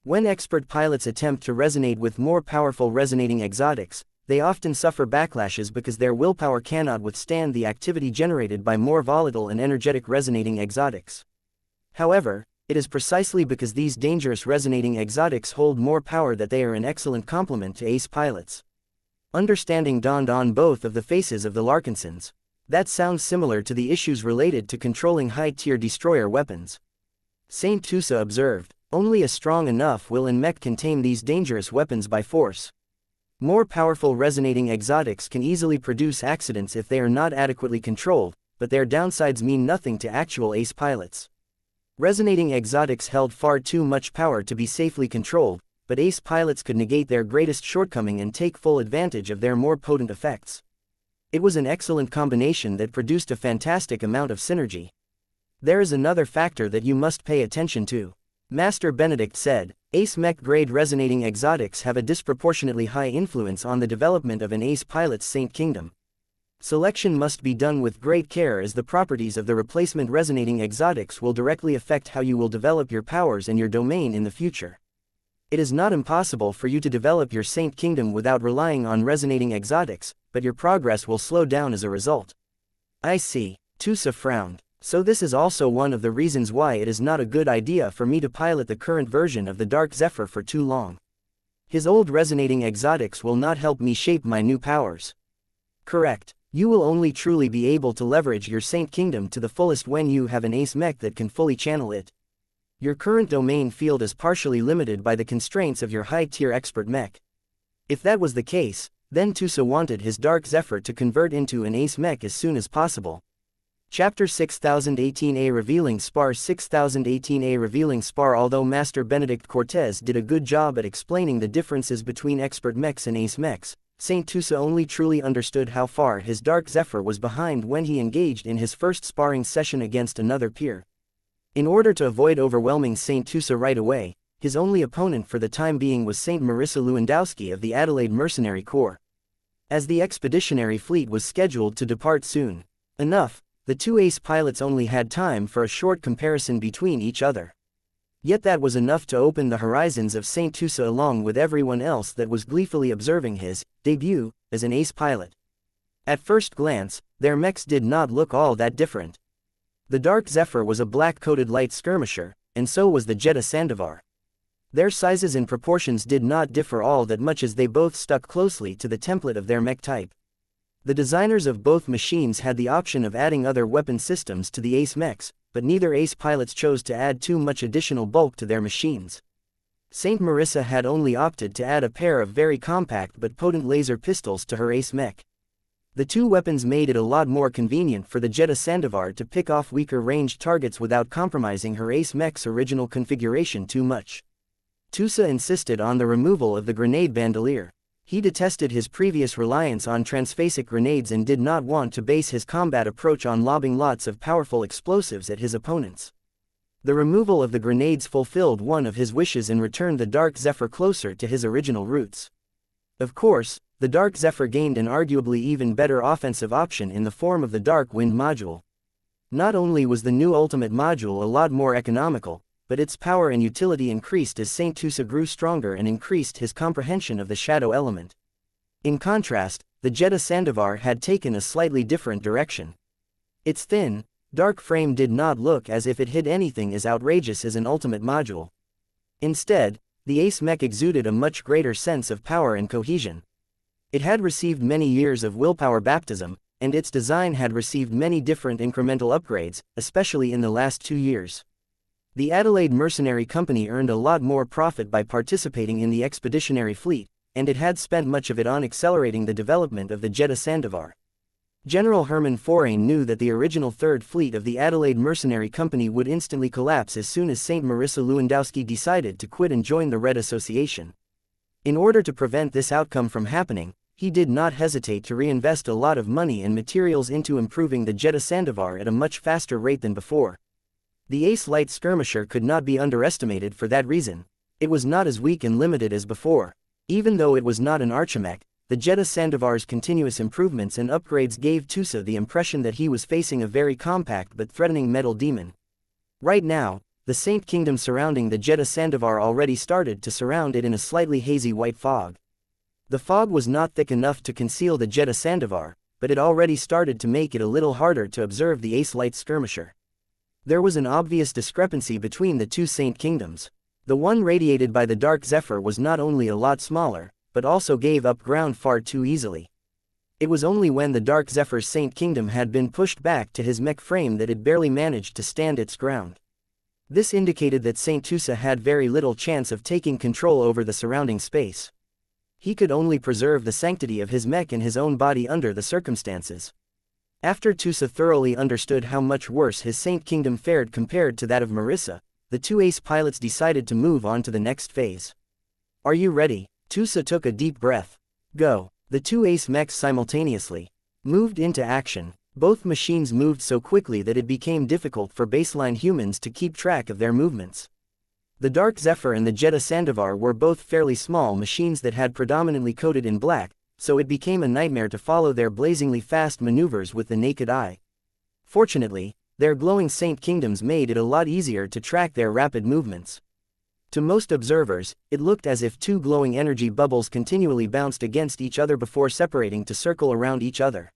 When expert pilots attempt to resonate with more powerful resonating exotics, they often suffer backlashes because their willpower cannot withstand the activity generated by more volatile and energetic resonating exotics. However, it is precisely because these dangerous resonating exotics hold more power that they are an excellent complement to ace pilots. Understanding dawned on both of the faces of the Larkinsons. That sounds similar to the issues related to controlling high-tier destroyer weapons. Saint Tusa observed, only a strong enough will and mech can tame these dangerous weapons by force. More powerful resonating exotics can easily produce accidents if they are not adequately controlled, but their downsides mean nothing to actual ace pilots. Resonating exotics held far too much power to be safely controlled, but ace pilots could negate their greatest shortcoming and take full advantage of their more potent effects. It was an excellent combination that produced a fantastic amount of synergy. There is another factor that you must pay attention to. Master Benedict said, Ace Mech grade resonating exotics have a disproportionately high influence on the development of an ace pilot's Saint Kingdom. Selection must be done with great care as the properties of the replacement resonating exotics will directly affect how you will develop your powers and your domain in the future. It is not impossible for you to develop your Saint Kingdom without relying on resonating exotics, but your progress will slow down as a result. I see. Tusa frowned. So this is also one of the reasons why it is not a good idea for me to pilot the current version of the Dark Zephyr for too long. His old resonating exotics will not help me shape my new powers. Correct. You will only truly be able to leverage your Saint Kingdom to the fullest when you have an ace mech that can fully channel it. Your current domain field is partially limited by the constraints of your high-tier expert mech. If that was the case, then Tusa wanted his Dark Zephyr to convert into an ace mech as soon as possible. Chapter 6018A Revealing Spar 6018A Revealing Spar. Although Master Benedict Cortez did a good job at explaining the differences between expert mechs and ace mechs, Saint Tusa only truly understood how far his Dark Zephyr was behind when he engaged in his first sparring session against another peer. In order to avoid overwhelming Saint Tusa right away, his only opponent for the time being was Saint Marissa Lewandowski of the Adelaide Mercenary Corps. As the expeditionary fleet was scheduled to depart soon enough, the two ace pilots only had time for a short comparison between each other. Yet that was enough to open the horizons of Saint Tusa along with everyone else that was gleefully observing his debut as an ace pilot. At first glance, their mechs did not look all that different. The Dark Zephyr was a black-coated light skirmisher, and so was the Jeddah Sandovar. Their sizes and proportions did not differ all that much as they both stuck closely to the template of their mech type. The designers of both machines had the option of adding other weapon systems to the ace mechs, but neither ace pilots chose to add too much additional bulk to their machines. Saint Marissa had only opted to add a pair of very compact but potent laser pistols to her ace mech. The two weapons made it a lot more convenient for the Jeddah Sandovar to pick off weaker ranged targets without compromising her ace mech's original configuration too much. Tusa insisted on the removal of the grenade bandolier. He detested his previous reliance on transphasic grenades and did not want to base his combat approach on lobbing lots of powerful explosives at his opponents. The removal of the grenades fulfilled one of his wishes and returned the Dark Zephyr closer to his original roots. Of course, the Dark Zephyr gained an arguably even better offensive option in the form of the Dark Wind module. Not only was the new ultimate module a lot more economical, but its power and utility increased as Saint Tusa grew stronger and increased his comprehension of the shadow element. In contrast, the Jeddah Sandovar had taken a slightly different direction. Its thin, dark frame did not look as if it hid anything as outrageous as an ultimate module. Instead, the ace mech exuded a much greater sense of power and cohesion. It had received many years of willpower baptism, and its design had received many different incremental upgrades, especially in the last 2 years. The Adelaide Mercenary Company earned a lot more profit by participating in the expeditionary fleet, and it had spent much of it on accelerating the development of the Jeddah Sandovar. General Herman Forain knew that the original Third Fleet of the Adelaide Mercenary Company would instantly collapse as soon as Saint Marissa Lewandowski decided to quit and join the Red Association. In order to prevent this outcome from happening, he did not hesitate to reinvest a lot of money and materials into improving the Jeddah Sandovar at a much faster rate than before. The ace light skirmisher could not be underestimated for that reason. It was not as weak and limited as before. Even though it was not an archimech, the Jeddah Sandovar's continuous improvements and upgrades gave Tusa the impression that he was facing a very compact but threatening metal demon. Right now, the Saint Kingdom surrounding the Jeddah Sandovar already started to surround it in a slightly hazy white fog. The fog was not thick enough to conceal the Jeddah Sandovar, but it already started to make it a little harder to observe the ace light skirmisher. There was an obvious discrepancy between the two Saint Kingdoms. The one radiated by the Dark Zephyr was not only a lot smaller, but also gave up ground far too easily. It was only when the Dark Zephyr's Saint Kingdom had been pushed back to his mech frame that it barely managed to stand its ground. This indicated that Saint Tusa had very little chance of taking control over the surrounding space. He could only preserve the sanctity of his mech and his own body under the circumstances. After Tusa thoroughly understood how much worse his Saint Kingdom fared compared to that of Marissa, the two ace pilots decided to move on to the next phase. "Are you ready?" Tusa took a deep breath. "Go." The two ace mechs simultaneously moved into action. Both machines moved so quickly that it became difficult for baseline humans to keep track of their movements. The Dark Zephyr and the Jeddah Sandovar were both fairly small machines that had predominantly coated in black, so it became a nightmare to follow their blazingly fast maneuvers with the naked eye. Fortunately, their glowing Saint Kingdoms made it a lot easier to track their rapid movements. To most observers, it looked as if two glowing energy bubbles continually bounced against each other before separating to circle around each other.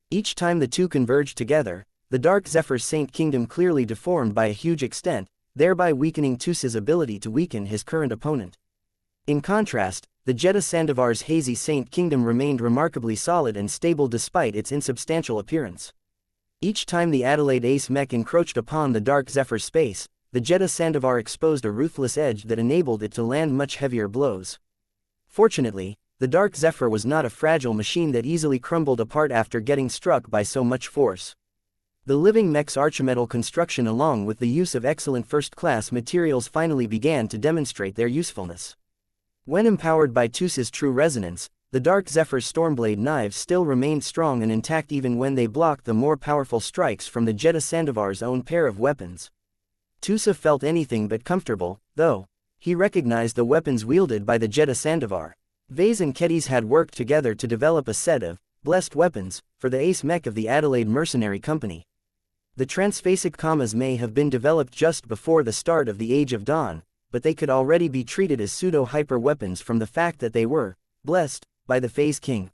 Each time the two converged together, the Dark Zephyr's Saint Kingdom clearly deformed by a huge extent, thereby weakening Tusa's ability to weaken his current opponent. In contrast, the Jeddah Sandavar's hazy Saint Kingdom remained remarkably solid and stable despite its insubstantial appearance. Each time the Adelaide Ace Mech encroached upon the Dark Zephyr's space, the Jeddah Sandavar exposed a ruthless edge that enabled it to land much heavier blows. Fortunately, the Dark Zephyr was not a fragile machine that easily crumbled apart after getting struck by so much force. The living mech's archimetal construction along with the use of excellent first-class materials finally began to demonstrate their usefulness. When empowered by Tusa's true resonance, the Dark Zephyr's Stormblade knives still remained strong and intact even when they blocked the more powerful strikes from the Jeddah Sandavar's own pair of weapons. Tusa felt anything but comfortable, though. He recognized the weapons wielded by the Jeddah Sandavar. Vase and Kedis had worked together to develop a set of blessed weapons for the Ace Mech of the Adelaide Mercenary Company. The transphasic commas may have been developed just before the start of the Age of Dawn, but they could already be treated as pseudo-hyper weapons from the fact that they were blessed by the Phase King.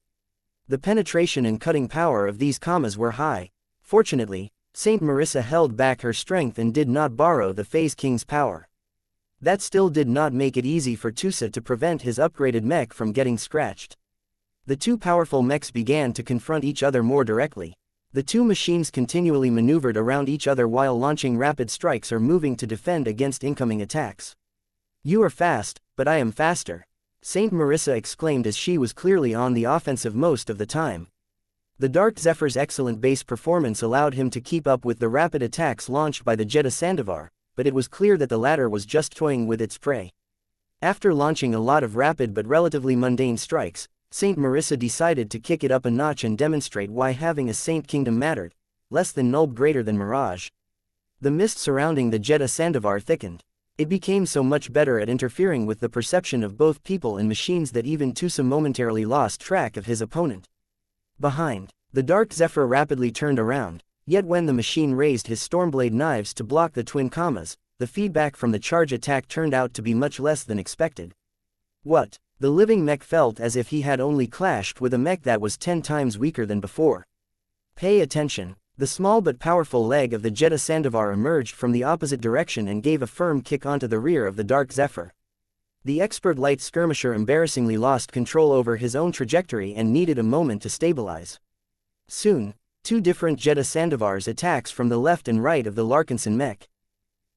The penetration and cutting power of these commas were high. Fortunately, Saint Marissa held back her strength and did not borrow the Phase King's power. That still did not make it easy for Tusa to prevent his upgraded mech from getting scratched. The two powerful mechs began to confront each other more directly. The two machines continually maneuvered around each other while launching rapid strikes or moving to defend against incoming attacks. "You are fast, but I am faster," Saint Marissa exclaimed as she was clearly on the offensive most of the time. The Dark Zephyr's excellent base performance allowed him to keep up with the rapid attacks launched by the Jeddah Sandavar, but it was clear that the latter was just toying with its prey. After launching a lot of rapid but relatively mundane strikes, Saint Marissa decided to kick it up a notch and demonstrate why having a Saint Kingdom mattered, less than nulb greater than mirage. The mist surrounding the Jeddah Sandavar thickened. It became so much better at interfering with the perception of both people and machines that even Tusa momentarily lost track of his opponent. Behind, the Dark Zephyr rapidly turned around. Yet when the machine raised his Stormblade knives to block the twin commas, the feedback from the charge attack turned out to be much less than expected. What? The living mech felt as if he had only clashed with a mech that was 10 times weaker than before. Pay attention. The small but powerful leg of the Jeddah Sandavar emerged from the opposite direction and gave a firm kick onto the rear of the Dark Zephyr. The expert light skirmisher embarrassingly lost control over his own trajectory and needed a moment to stabilize. Soon, two different Jeddah Sandavar's attacks from the left and right of the Larkinson mech.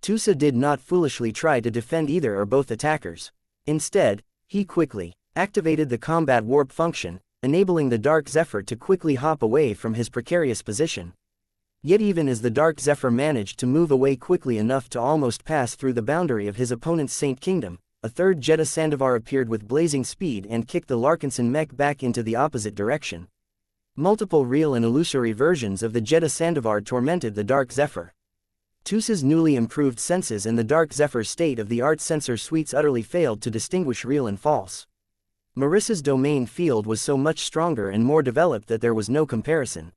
Tusa did not foolishly try to defend either or both attackers. Instead, he quickly activated the combat warp function, enabling the Dark Zephyr to quickly hop away from his precarious position. Yet even as the Dark Zephyr managed to move away quickly enough to almost pass through the boundary of his opponent's Saint Kingdom, a third Jeddah Sandavar appeared with blazing speed and kicked the Larkinson mech back into the opposite direction. Multiple real and illusory versions of the Jeddah Sandavar tormented the Dark Zephyr. Tusa's newly improved senses and the Dark Zephyr's state-of-the-art sensor suites utterly failed to distinguish real and false. Marissa's domain field was so much stronger and more developed that there was no comparison.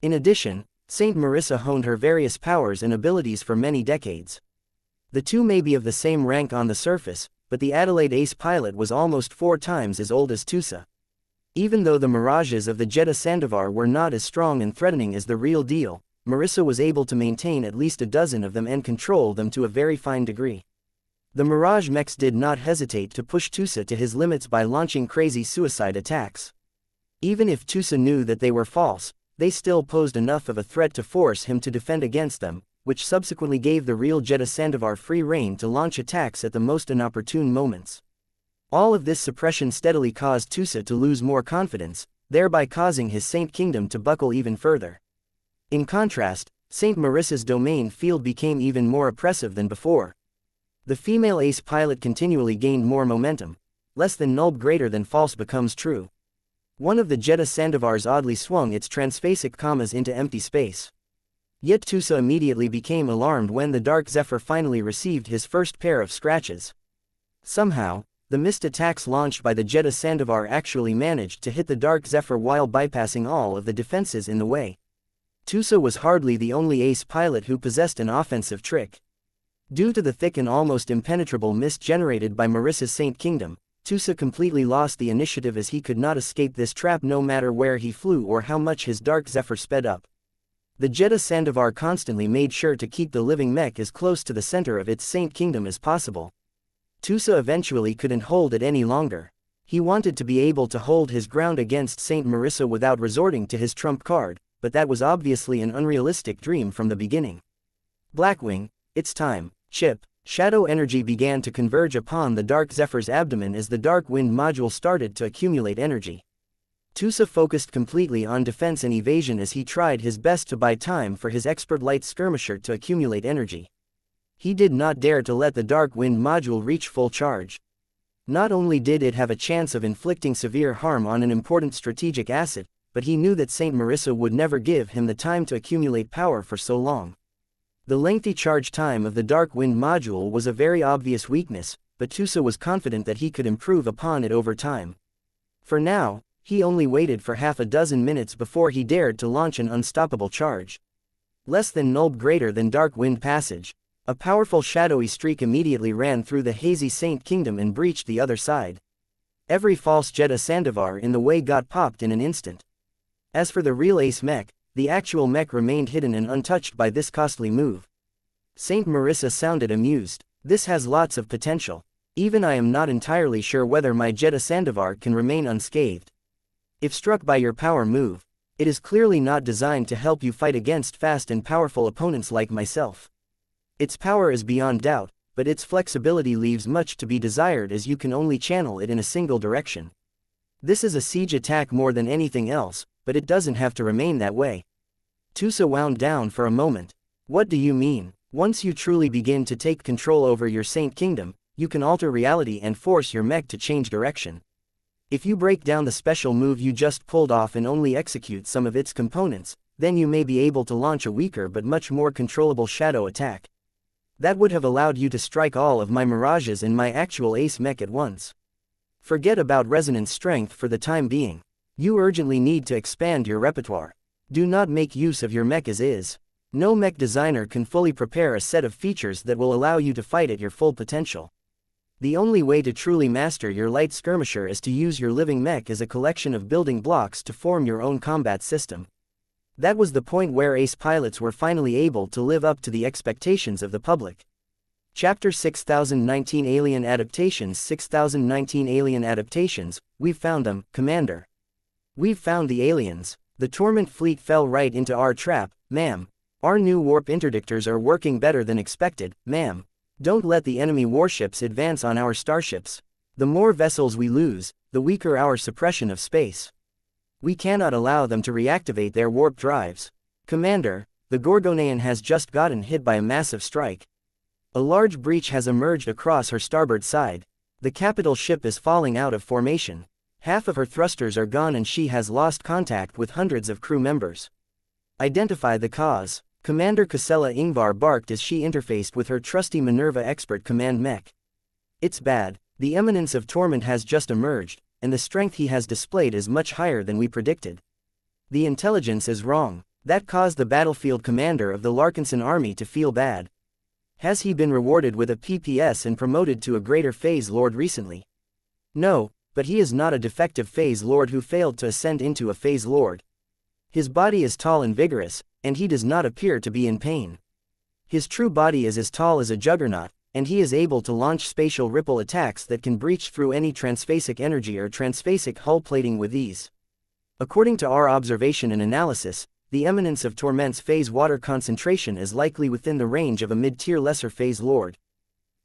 In addition, Saint Marissa honed her various powers and abilities for many decades. The two may be of the same rank on the surface, but the Adelaide Ace pilot was almost 4 times as old as Tusa. Even though the mirages of the Jeddah Sandavar were not as strong and threatening as the real deal, Marissa was able to maintain at least a dozen of them and control them to a very fine degree. The Mirage mechs did not hesitate to push Tusa to his limits by launching crazy suicide attacks. Even if Tusa knew that they were false, they still posed enough of a threat to force him to defend against them, which subsequently gave the real Jeddah Sandavar free rein to launch attacks at the most inopportune moments. All of this suppression steadily caused Tusa to lose more confidence, thereby causing his Saint Kingdom to buckle even further. In contrast, Saint Marissa's domain field became even more oppressive than before. The female ace pilot continually gained more momentum. Less than nulb greater than false becomes true. One of the Jeddah Sandavars oddly swung its transphasic commas into empty space. Yet Tusa immediately became alarmed when the Dark Zephyr finally received his first pair of scratches. Somehow, the missed attacks launched by the Jeddah Sandavar actually managed to hit the Dark Zephyr while bypassing all of the defenses in the way. Tusa was hardly the only ace pilot who possessed an offensive trick. Due to the thick and almost impenetrable mist generated by Marissa's Saint Kingdom, Tusa completely lost the initiative as he could not escape this trap no matter where he flew or how much his Dark Zephyr sped up. The Jeddah Sandavar constantly made sure to keep the living mech as close to the center of its Saint Kingdom as possible. Tusa eventually couldn't hold it any longer. He wanted to be able to hold his ground against Saint Marissa without resorting to his trump card, but that was obviously an unrealistic dream from the beginning. Blackwing, it's time. Chip. Shadow energy began to converge upon the Dark Zephyr's abdomen as the Dark Wind module started to accumulate energy. Tusa focused completely on defense and evasion as he tried his best to buy time for his expert light skirmisher to accumulate energy. He did not dare to let the Dark Wind module reach full charge. Not only did it have a chance of inflicting severe harm on an important strategic asset, but he knew that Saint Marissa would never give him the time to accumulate power for so long. The lengthy charge time of the Dark Wind module was a very obvious weakness, but Tusa was confident that he could improve upon it over time. For now, he only waited for half a dozen minutes before he dared to launch an unstoppable charge. Less than nulb greater than Dark Wind passage. A powerful shadowy streak immediately ran through the hazy Saint Kingdom and breached the other side. Every false Jeddah Sandavar in the way got popped in an instant. As for the real Ace Mech, the actual Mech remained hidden and untouched by this costly move. Saint Marissa sounded amused. This has lots of potential. Even I am not entirely sure whether my Jeddah Sandavar can remain unscathed. If struck by your power move, it is clearly not designed to help you fight against fast and powerful opponents like myself. Its power is beyond doubt, but its flexibility leaves much to be desired as you can only channel it in a single direction. This is a siege attack more than anything else, but it doesn't have to remain that way. Tusa wound down for a moment. What do you mean? Once you truly begin to take control over your Saint Kingdom, you can alter reality and force your mech to change direction. If you break down the special move you just pulled off and only execute some of its components, then you may be able to launch a weaker but much more controllable shadow attack. That would have allowed you to strike all of my mirages and my actual ace mech at once. Forget about resonance strength for the time being. You urgently need to expand your repertoire. Do not make use of your mech as is. No mech designer can fully prepare a set of features that will allow you to fight at your full potential. The only way to truly master your light skirmisher is to use your living mech as a collection of building blocks to form your own combat system. That was the point where ace pilots were finally able to live up to the expectations of the public. Chapter 6019 Alien Adaptations 6019 Alien Adaptations, we've found them, Commander. We've found the aliens. The Torment fleet fell right into our trap, ma'am. Our new warp interdictors are working better than expected, ma'am. Don't let the enemy warships advance on our starships. The more vessels we lose, the weaker our suppression of space. We cannot allow them to reactivate their warp drives. Commander, the Gorgonean has just gotten hit by a massive strike. A large breach has emerged across her starboard side. The capital ship is falling out of formation. Half of her thrusters are gone and she has lost contact with hundreds of crew members. Identify the cause. Commander Casella Ingvar barked as she interfaced with her trusty Minerva expert command mech. It's bad. The eminence of Torment has just emerged, and the strength he has displayed is much higher than we predicted. The intelligence is wrong. That caused the battlefield commander of the Larkinson army to feel bad. Has he been rewarded with a PPS and promoted to a greater phase lord recently? No, but he is not a defective phase lord who failed to ascend into a phase lord. His body is tall and vigorous, and he does not appear to be in pain. His true body is as tall as a juggernaut, and he is able to launch spatial ripple attacks that can breach through any transphasic energy or transphasic hull plating with ease. According to our observation and analysis, the eminence of Torment's phase water concentration is likely within the range of a mid-tier lesser phase lord.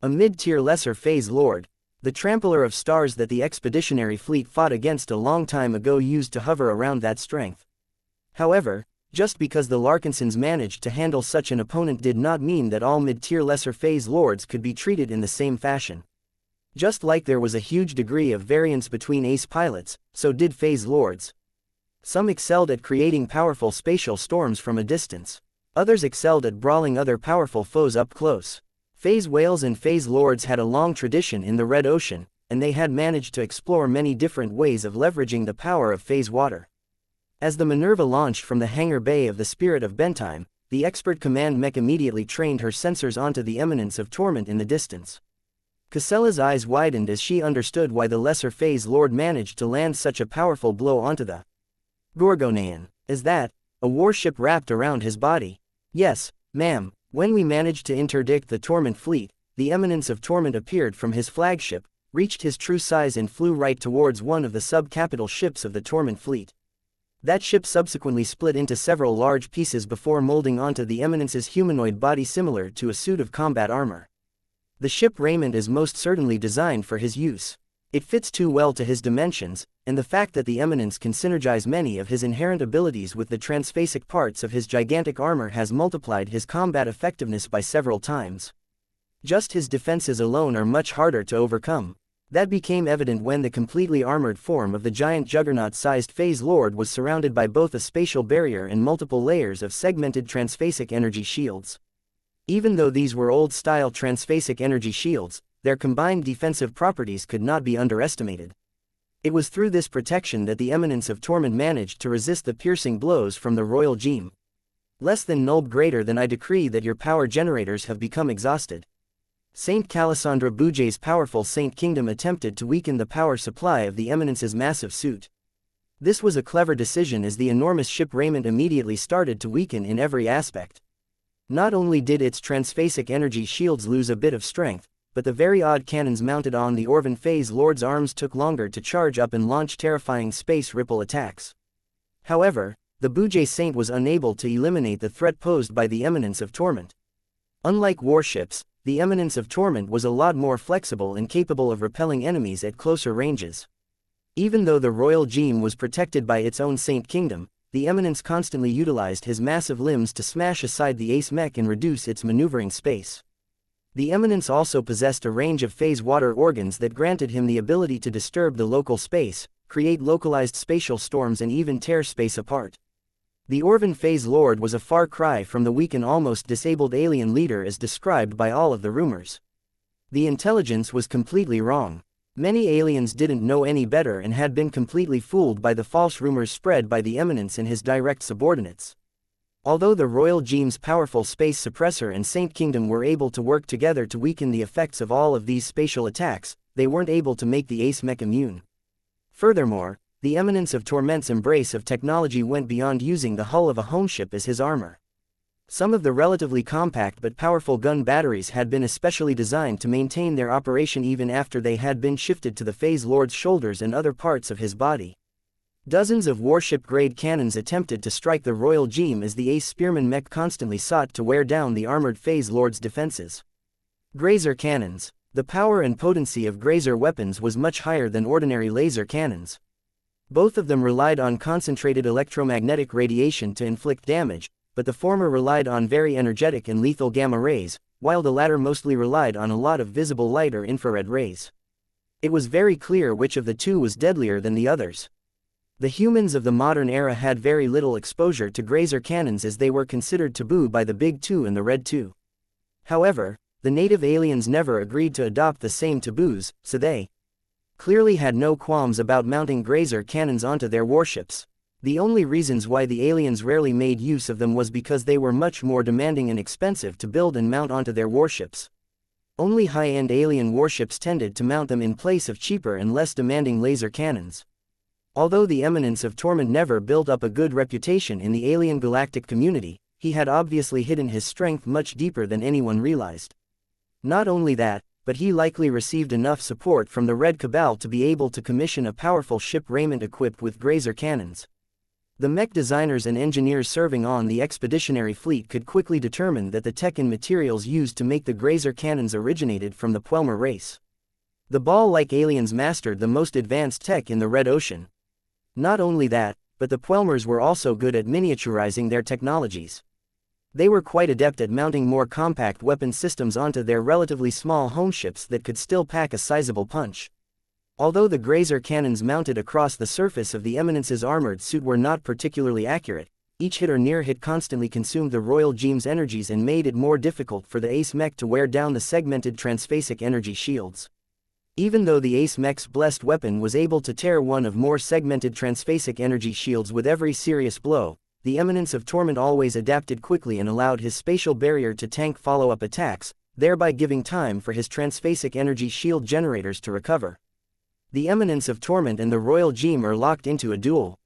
A mid-tier lesser phase lord, the trampler of stars that the expeditionary fleet fought against a long time ago used to hover around that strength. However, just because the Larkinsons managed to handle such an opponent did not mean that all mid-tier lesser phase lords could be treated in the same fashion. Just like there was a huge degree of variance between ace pilots, so did phase lords. Some excelled at creating powerful spatial storms from a distance. Others excelled at brawling other powerful foes up close. Phase whales and phase lords had a long tradition in the Red Ocean, and they had managed to explore many different ways of leveraging the power of phase water. As the Minerva launched from the hangar bay of the Spirit of Bentime, the expert command mech immediately trained her sensors onto the eminence of Torment in the distance. Casella's eyes widened as she understood why the lesser phase lord managed to land such a powerful blow onto the Gorgonean. Is that a warship wrapped around his body? Yes, ma'am. When we managed to interdict the Torment fleet, the Eminence of Torment appeared from his flagship, reached his true size and flew right towards one of the sub-capital ships of the Torment fleet. That ship subsequently split into several large pieces before molding onto the Eminence's humanoid body similar to a suit of combat armor. The ship raiment is most certainly designed for his use. It fits too well to his dimensions, and the fact that the Eminence can synergize many of his inherent abilities with the transphasic parts of his gigantic armor has multiplied his combat effectiveness by several times. Just his defenses alone are much harder to overcome. That became evident when the completely armored form of the giant juggernaut-sized Phase Lord was surrounded by both a spatial barrier and multiple layers of segmented transphasic energy shields. Even though these were old-style transphasic energy shields, their combined defensive properties could not be underestimated. It was through this protection that the Eminence of Torment managed to resist the piercing blows from the Royal Gem. Less than nulb greater than I decree that your power generators have become exhausted. Saint Calisandra Bujay's powerful Saint Kingdom attempted to weaken the power supply of the Eminence's massive suit. This was a clever decision as the enormous ship raiment immediately started to weaken in every aspect. Not only did its transphasic energy shields lose a bit of strength, but the very odd cannons mounted on the Orvan Phase Lord's arms took longer to charge up and launch terrifying space ripple attacks. However, the Bujay Saint was unable to eliminate the threat posed by the Eminence of Torment. Unlike warships, the Eminence of Torment was a lot more flexible and capable of repelling enemies at closer ranges. Even though the Royal Gem was protected by its own Saint Kingdom, the Eminence constantly utilized his massive limbs to smash aside the Ace Mech and reduce its maneuvering space. The Eminence also possessed a range of phase water organs that granted him the ability to disturb the local space, create localized spatial storms and even tear space apart. The Orvan Phase Lord was a far cry from the weak and almost disabled alien leader as described by all of the rumors. The intelligence was completely wrong. Many aliens didn't know any better and had been completely fooled by the false rumors spread by the Eminence and his direct subordinates. Although the Royal Gem's powerful space suppressor and Saint Kingdom were able to work together to weaken the effects of all of these spatial attacks, they weren't able to make the Ace Mech immune. Furthermore, the Eminence of Torment's embrace of technology went beyond using the hull of a home ship as his armor. Some of the relatively compact but powerful gun batteries had been especially designed to maintain their operation even after they had been shifted to the Phase Lord's shoulders and other parts of his body. Dozens of warship-grade cannons attempted to strike the Royal Gem as the Ace Spearman Mech constantly sought to wear down the armored Phase Lord's defenses. Grazer cannons. The power and potency of grazer weapons was much higher than ordinary laser cannons. Both of them relied on concentrated electromagnetic radiation to inflict damage, but the former relied on very energetic and lethal gamma rays, while the latter mostly relied on a lot of visible light or infrared rays. It was very clear which of the two was deadlier than the others. The humans of the modern era had very little exposure to grazer cannons as they were considered taboo by the Big Two and the Red Two. However, the native aliens never agreed to adopt the same taboos, so they clearly had no qualms about mounting grazer cannons onto their warships. The only reasons why the aliens rarely made use of them was because they were much more demanding and expensive to build and mount onto their warships. Only high-end alien warships tended to mount them in place of cheaper and less demanding laser cannons. Although the Eminence of Torment never built up a good reputation in the alien galactic community, he had obviously hidden his strength much deeper than anyone realized. Not only that, but he likely received enough support from the Red Cabal to be able to commission a powerful ship raiment equipped with grazer cannons. The mech designers and engineers serving on the expeditionary fleet could quickly determine that the tech and materials used to make the grazer cannons originated from the Puelmer race. The ball-like aliens mastered the most advanced tech in the Red Ocean. Not only that, but the Puelmers were also good at miniaturizing their technologies. They were quite adept at mounting more compact weapon systems onto their relatively small home ships that could still pack a sizable punch. Although the grazer cannons mounted across the surface of the Eminence's armored suit were not particularly accurate, each hit or near hit constantly consumed the Royal Gem's energies and made it more difficult for the Ace Mech to wear down the segmented transphasic energy shields. Even though the Ace Mech's blessed weapon was able to tear one of more segmented transphasic energy shields with every serious blow, the Eminence of Torment always adapted quickly and allowed his spatial barrier to tank follow-up attacks, thereby giving time for his transphasic energy shield generators to recover. The Eminence of Torment and the Royal Gem are locked into a duel.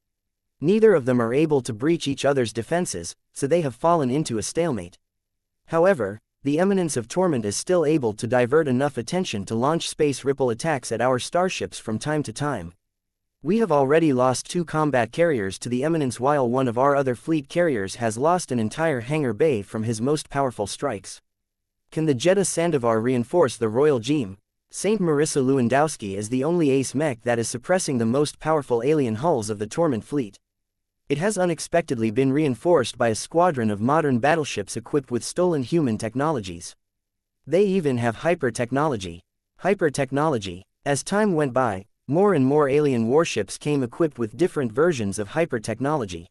Neither of them are able to breach each other's defenses, so they have fallen into a stalemate. However, the Eminence of Torment is still able to divert enough attention to launch space ripple attacks at our starships from time to time. We have already lost 2 combat carriers to the Eminence, while one of our other fleet carriers has lost an entire hangar bay from his most powerful strikes. Can the Jeddah Sandovar reinforce the Royal Gem? Saint Marissa Lewandowski is the only ace mech that is suppressing the most powerful alien hulls of the Torment fleet. It has unexpectedly been reinforced by a squadron of modern battleships equipped with stolen human technologies. They even have hyper-technology. Hyper-technology. As time went by, more and more alien warships came equipped with different versions of hyper-technology.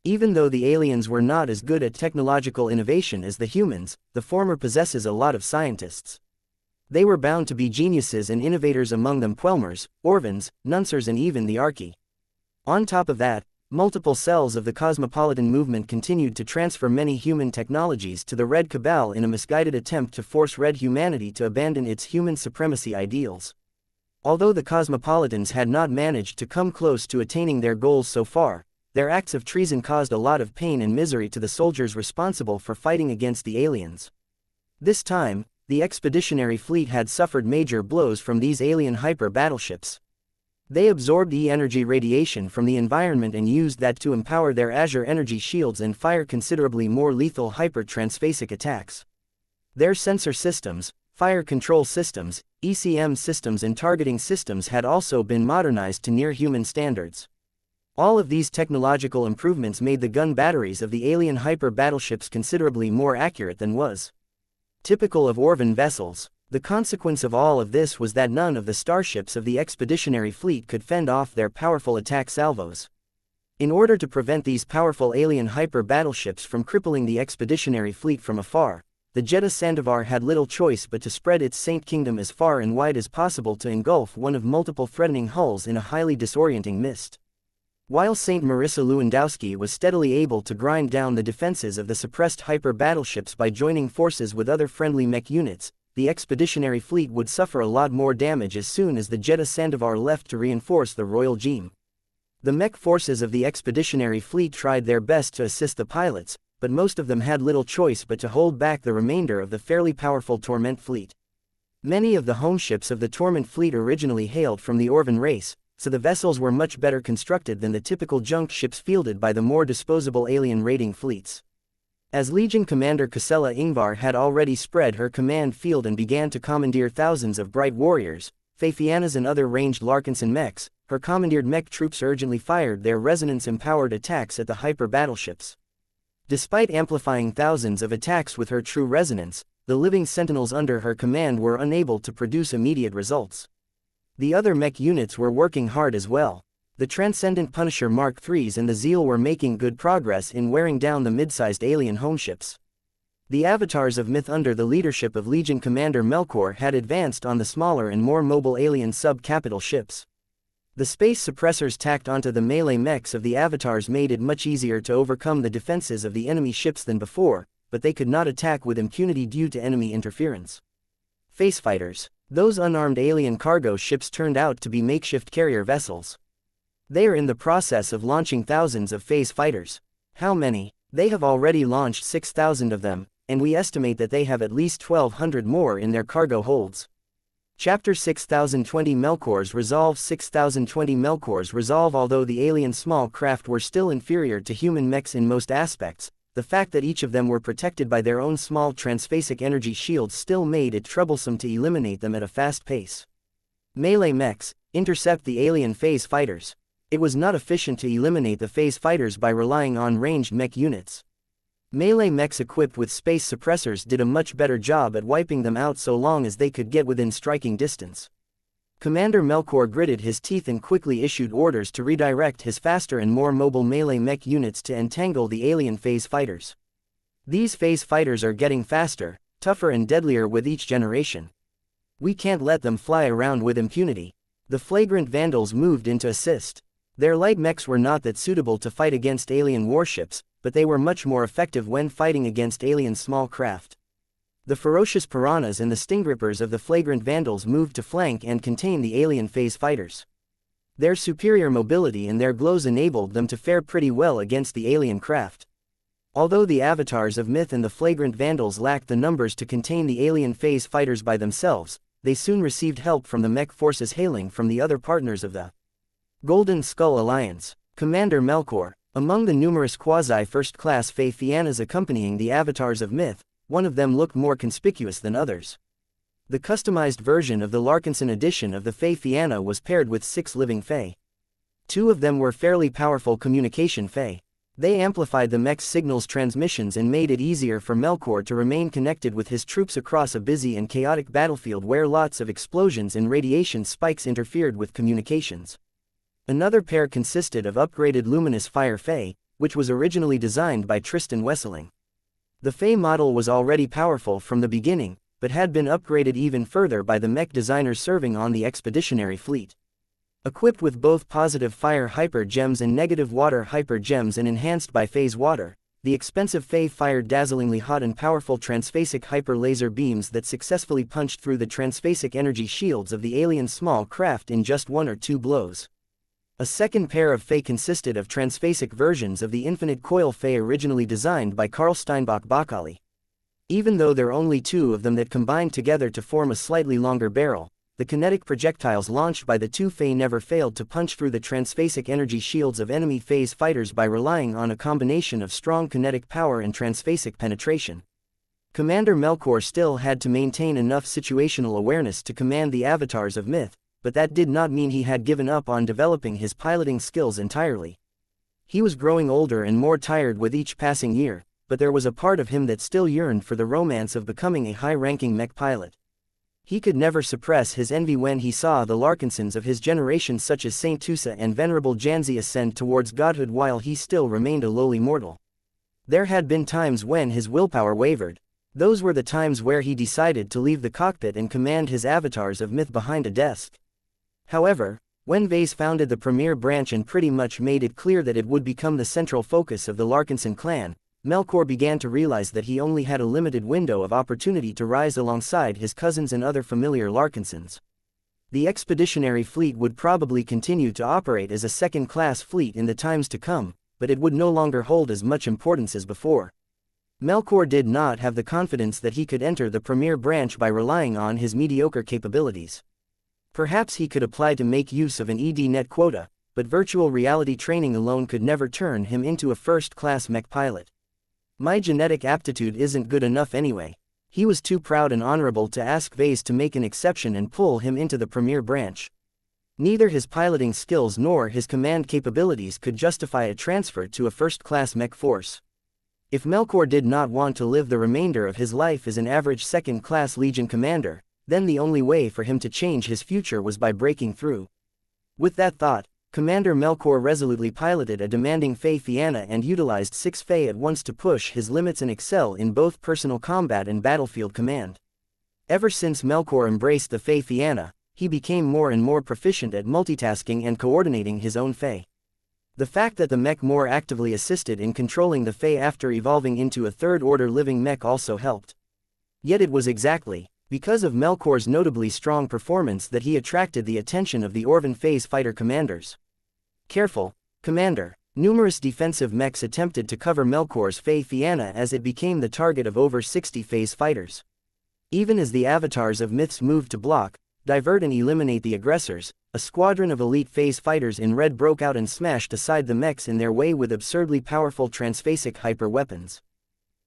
Even though the aliens were not as good at technological innovation as the humans, the former possesses a lot of scientists. They were bound to be geniuses and innovators, among them Quelmers, Orvans, Nuncers, and even the Archi. On top of that, multiple cells of the cosmopolitan movement continued to transfer many human technologies to the Red Cabal in a misguided attempt to force Red humanity to abandon its human supremacy ideals. Although the cosmopolitans had not managed to come close to attaining their goals so far, their acts of treason caused a lot of pain and misery to the soldiers responsible for fighting against the aliens. This time, the expeditionary fleet had suffered major blows from these alien hyper battleships. They absorbed E-energy radiation from the environment and used that to empower their Azure energy shields and fire considerably more lethal hyper-transphasic attacks. Their sensor systems, fire control systems, ECM systems and targeting systems had also been modernized to near-human standards. All of these technological improvements made the gun batteries of the alien hyper battleships considerably more accurate than was typical of Orvan vessels. The consequence of all of this was that none of the starships of the expeditionary fleet could fend off their powerful attack salvos. In order to prevent these powerful alien hyper battleships from crippling the expeditionary fleet from afar, the Jeddah Sandovar had little choice but to spread its Saint Kingdom as far and wide as possible to engulf one of multiple threatening hulls in a highly disorienting mist. While Saint Marissa Lewandowski was steadily able to grind down the defenses of the suppressed hyper battleships by joining forces with other friendly mech units, the expeditionary fleet would suffer a lot more damage as soon as the Jeddah Sandovar left to reinforce the Royal Gem. The mech forces of the expeditionary fleet tried their best to assist the pilots, but most of them had little choice but to hold back the remainder of the fairly powerful Torment fleet. Many of the home ships of the Torment fleet originally hailed from the Orvan race, so the vessels were much better constructed than the typical junk ships fielded by the more disposable alien raiding fleets. As Legion Commander Casella Ingvar had already spread her command field and began to commandeer thousands of bright warriors, Phaefianas and other ranged Larkinson mechs, her commandeered mech troops urgently fired their resonance-empowered attacks at the hyper battleships. Despite amplifying thousands of attacks with her true resonance, the living sentinels under her command were unable to produce immediate results. The other mech units were working hard as well. The Transcendent Punisher Mark IIIs and the Zeal were making good progress in wearing down the mid-sized alien homeships. The avatars of Myth under the leadership of Legion Commander Melkor had advanced on the smaller and more mobile alien sub-capital ships. The space suppressors tacked onto the melee mechs of the avatars made it much easier to overcome the defenses of the enemy ships than before, but they could not attack with impunity due to enemy interference. Face fighters. Those unarmed alien cargo ships turned out to be makeshift carrier vessels. They are in the process of launching thousands of phase fighters. How many? They have already launched 6,000 of them, and we estimate that they have at least 1,200 more in their cargo holds. Chapter 6020 Melkor's Resolve 6020 Melkor's Resolve. Although the alien small craft were still inferior to human mechs in most aspects, the fact that each of them were protected by their own small transphasic energy shields still made it troublesome to eliminate them at a fast pace. Melee mechs intercept the alien phase fighters. It was not efficient to eliminate the phase fighters by relying on ranged mech units. Melee mechs equipped with space suppressors did a much better job at wiping them out so long as they could get within striking distance. Commander Melkor gritted his teeth and quickly issued orders to redirect his faster and more mobile melee mech units to entangle the alien phase fighters. These phase fighters are getting faster, tougher and deadlier with each generation. We can't let them fly around with impunity. The flagrant vandals moved in to assist. Their light mechs were not that suitable to fight against alien warships, but they were much more effective when fighting against alien small craft. The ferocious piranhas and the stinggrippers of the flagrant vandals moved to flank and contain the alien phase fighters. Their superior mobility and their glows enabled them to fare pretty well against the alien craft. Although the avatars of Myth and the flagrant vandals lacked the numbers to contain the alien phase fighters by themselves, they soon received help from the mech forces hailing from the other partners of the Golden Skull Alliance. Commander Melkor. Among the numerous quasi-first-class Fae Fiannas accompanying the avatars of Myth, one of them looked more conspicuous than others. The customized version of the Larkinson edition of the Fae Fianna was paired with 6 living Fae. 2 of them were fairly powerful communication Fae. They amplified the mech's signals transmissions and made it easier for Melkor to remain connected with his troops across a busy and chaotic battlefield where lots of explosions and radiation spikes interfered with communications. Another pair consisted of upgraded luminous fire Fae, which was originally designed by Tristan Wesseling. The Fae model was already powerful from the beginning, but had been upgraded even further by the mech designers serving on the expeditionary fleet. Equipped with both positive fire hyper gems and negative water hyper gems and enhanced by phase water, the expensive Fae fired dazzlingly hot and powerful transphasic hyper laser beams that successfully punched through the transphasic energy shields of the alien small craft in just 1 or 2 blows. A second pair of Fae consisted of transphasic versions of the infinite coil Fae originally designed by Karl Steinbach Bakali. Even though there are only 2 of them that combined together to form a slightly longer barrel, the kinetic projectiles launched by the 2 Fae never failed to punch through the transphasic energy shields of enemy phase fighters by relying on a combination of strong kinetic power and transphasic penetration. Commander Melkor still had to maintain enough situational awareness to command the avatars of Myth, but that did not mean he had given up on developing his piloting skills entirely. He was growing older and more tired with each passing year, but there was a part of him that still yearned for the romance of becoming a high-ranking mech pilot. He could never suppress his envy when he saw the Larkinsons of his generation such as Saint Tusa and Venerable Janzi ascend towards godhood while he still remained a lowly mortal. There had been times when his willpower wavered. Those were the times where he decided to leave the cockpit and command his avatars of Myth behind a desk. However, when Vase founded the premier branch and pretty much made it clear that it would become the central focus of the Larkinson clan, Melkor began to realize that he only had a limited window of opportunity to rise alongside his cousins and other familiar Larkinsons. The expeditionary fleet would probably continue to operate as a second-class fleet in the times to come, but it would no longer hold as much importance as before. Melkor did not have the confidence that he could enter the premier branch by relying on his mediocre capabilities. Perhaps he could apply to make use of an ED-net quota, but virtual reality training alone could never turn him into a first-class mech pilot. My genetic aptitude isn't good enough anyway. He was too proud and honorable to ask Vase to make an exception and pull him into the premier branch. Neither his piloting skills nor his command capabilities could justify a transfer to a first-class mech force. If Melkor did not want to live the remainder of his life as an average second-class Legion commander, then the only way for him to change his future was by breaking through. With that thought, Commander Melkor resolutely piloted a demanding Fae Fianna and utilized 6 Fae at once to push his limits and excel in both personal combat and battlefield command. Ever since Melkor embraced the Fae Fianna, he became more and more proficient at multitasking and coordinating his own Fae. The fact that the mech more actively assisted in controlling the Fae after evolving into a third-order living mech also helped. Yet it was exactly because of Melkor's notably strong performance that he attracted the attention of the Orvan phase fighter commanders. Careful, Commander. Numerous defensive mechs attempted to cover Melkor's Fae Fianna as it became the target of over 60 phase fighters. Even as the avatars of Myths moved to block, divert and eliminate the aggressors, a squadron of elite phase fighters in red broke out and smashed aside the mechs in their way with absurdly powerful transphasic hyper weapons.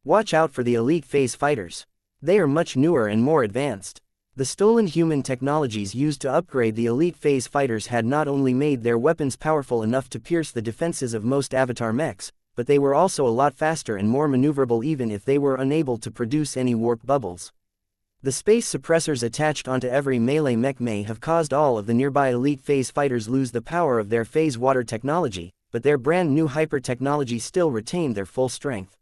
Watch out for the elite phase fighters. They are much newer and more advanced. The stolen human technologies used to upgrade the elite phase fighters had not only made their weapons powerful enough to pierce the defenses of most avatar mechs, but they were also a lot faster and more maneuverable even if they were unable to produce any warp bubbles. The space suppressors attached onto every melee mech may have caused all of the nearby elite phase fighters lose the power of their phase water technology, but their brand new hyper technology still retained their full strength.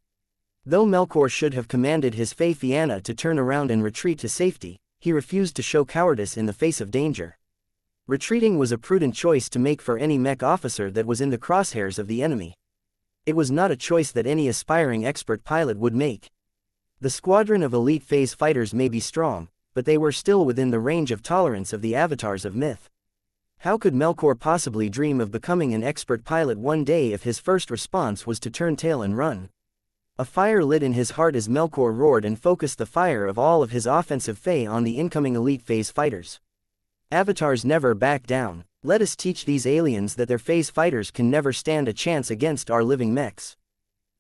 Though Melkor should have commanded his Fae Fianna to turn around and retreat to safety, he refused to show cowardice in the face of danger. Retreating was a prudent choice to make for any mech officer that was in the crosshairs of the enemy. It was not a choice that any aspiring expert pilot would make. The squadron of elite phase fighters may be strong, but they were still within the range of tolerance of the avatars of Myth. How could Melkor possibly dream of becoming an expert pilot one day if his first response was to turn tail and run? A fire lit in his heart as Melkor roared and focused the fire of all of his offensive Fae on the incoming elite phase fighters. Avatars never back down. Let us teach these aliens that their phase fighters can never stand a chance against our living mechs.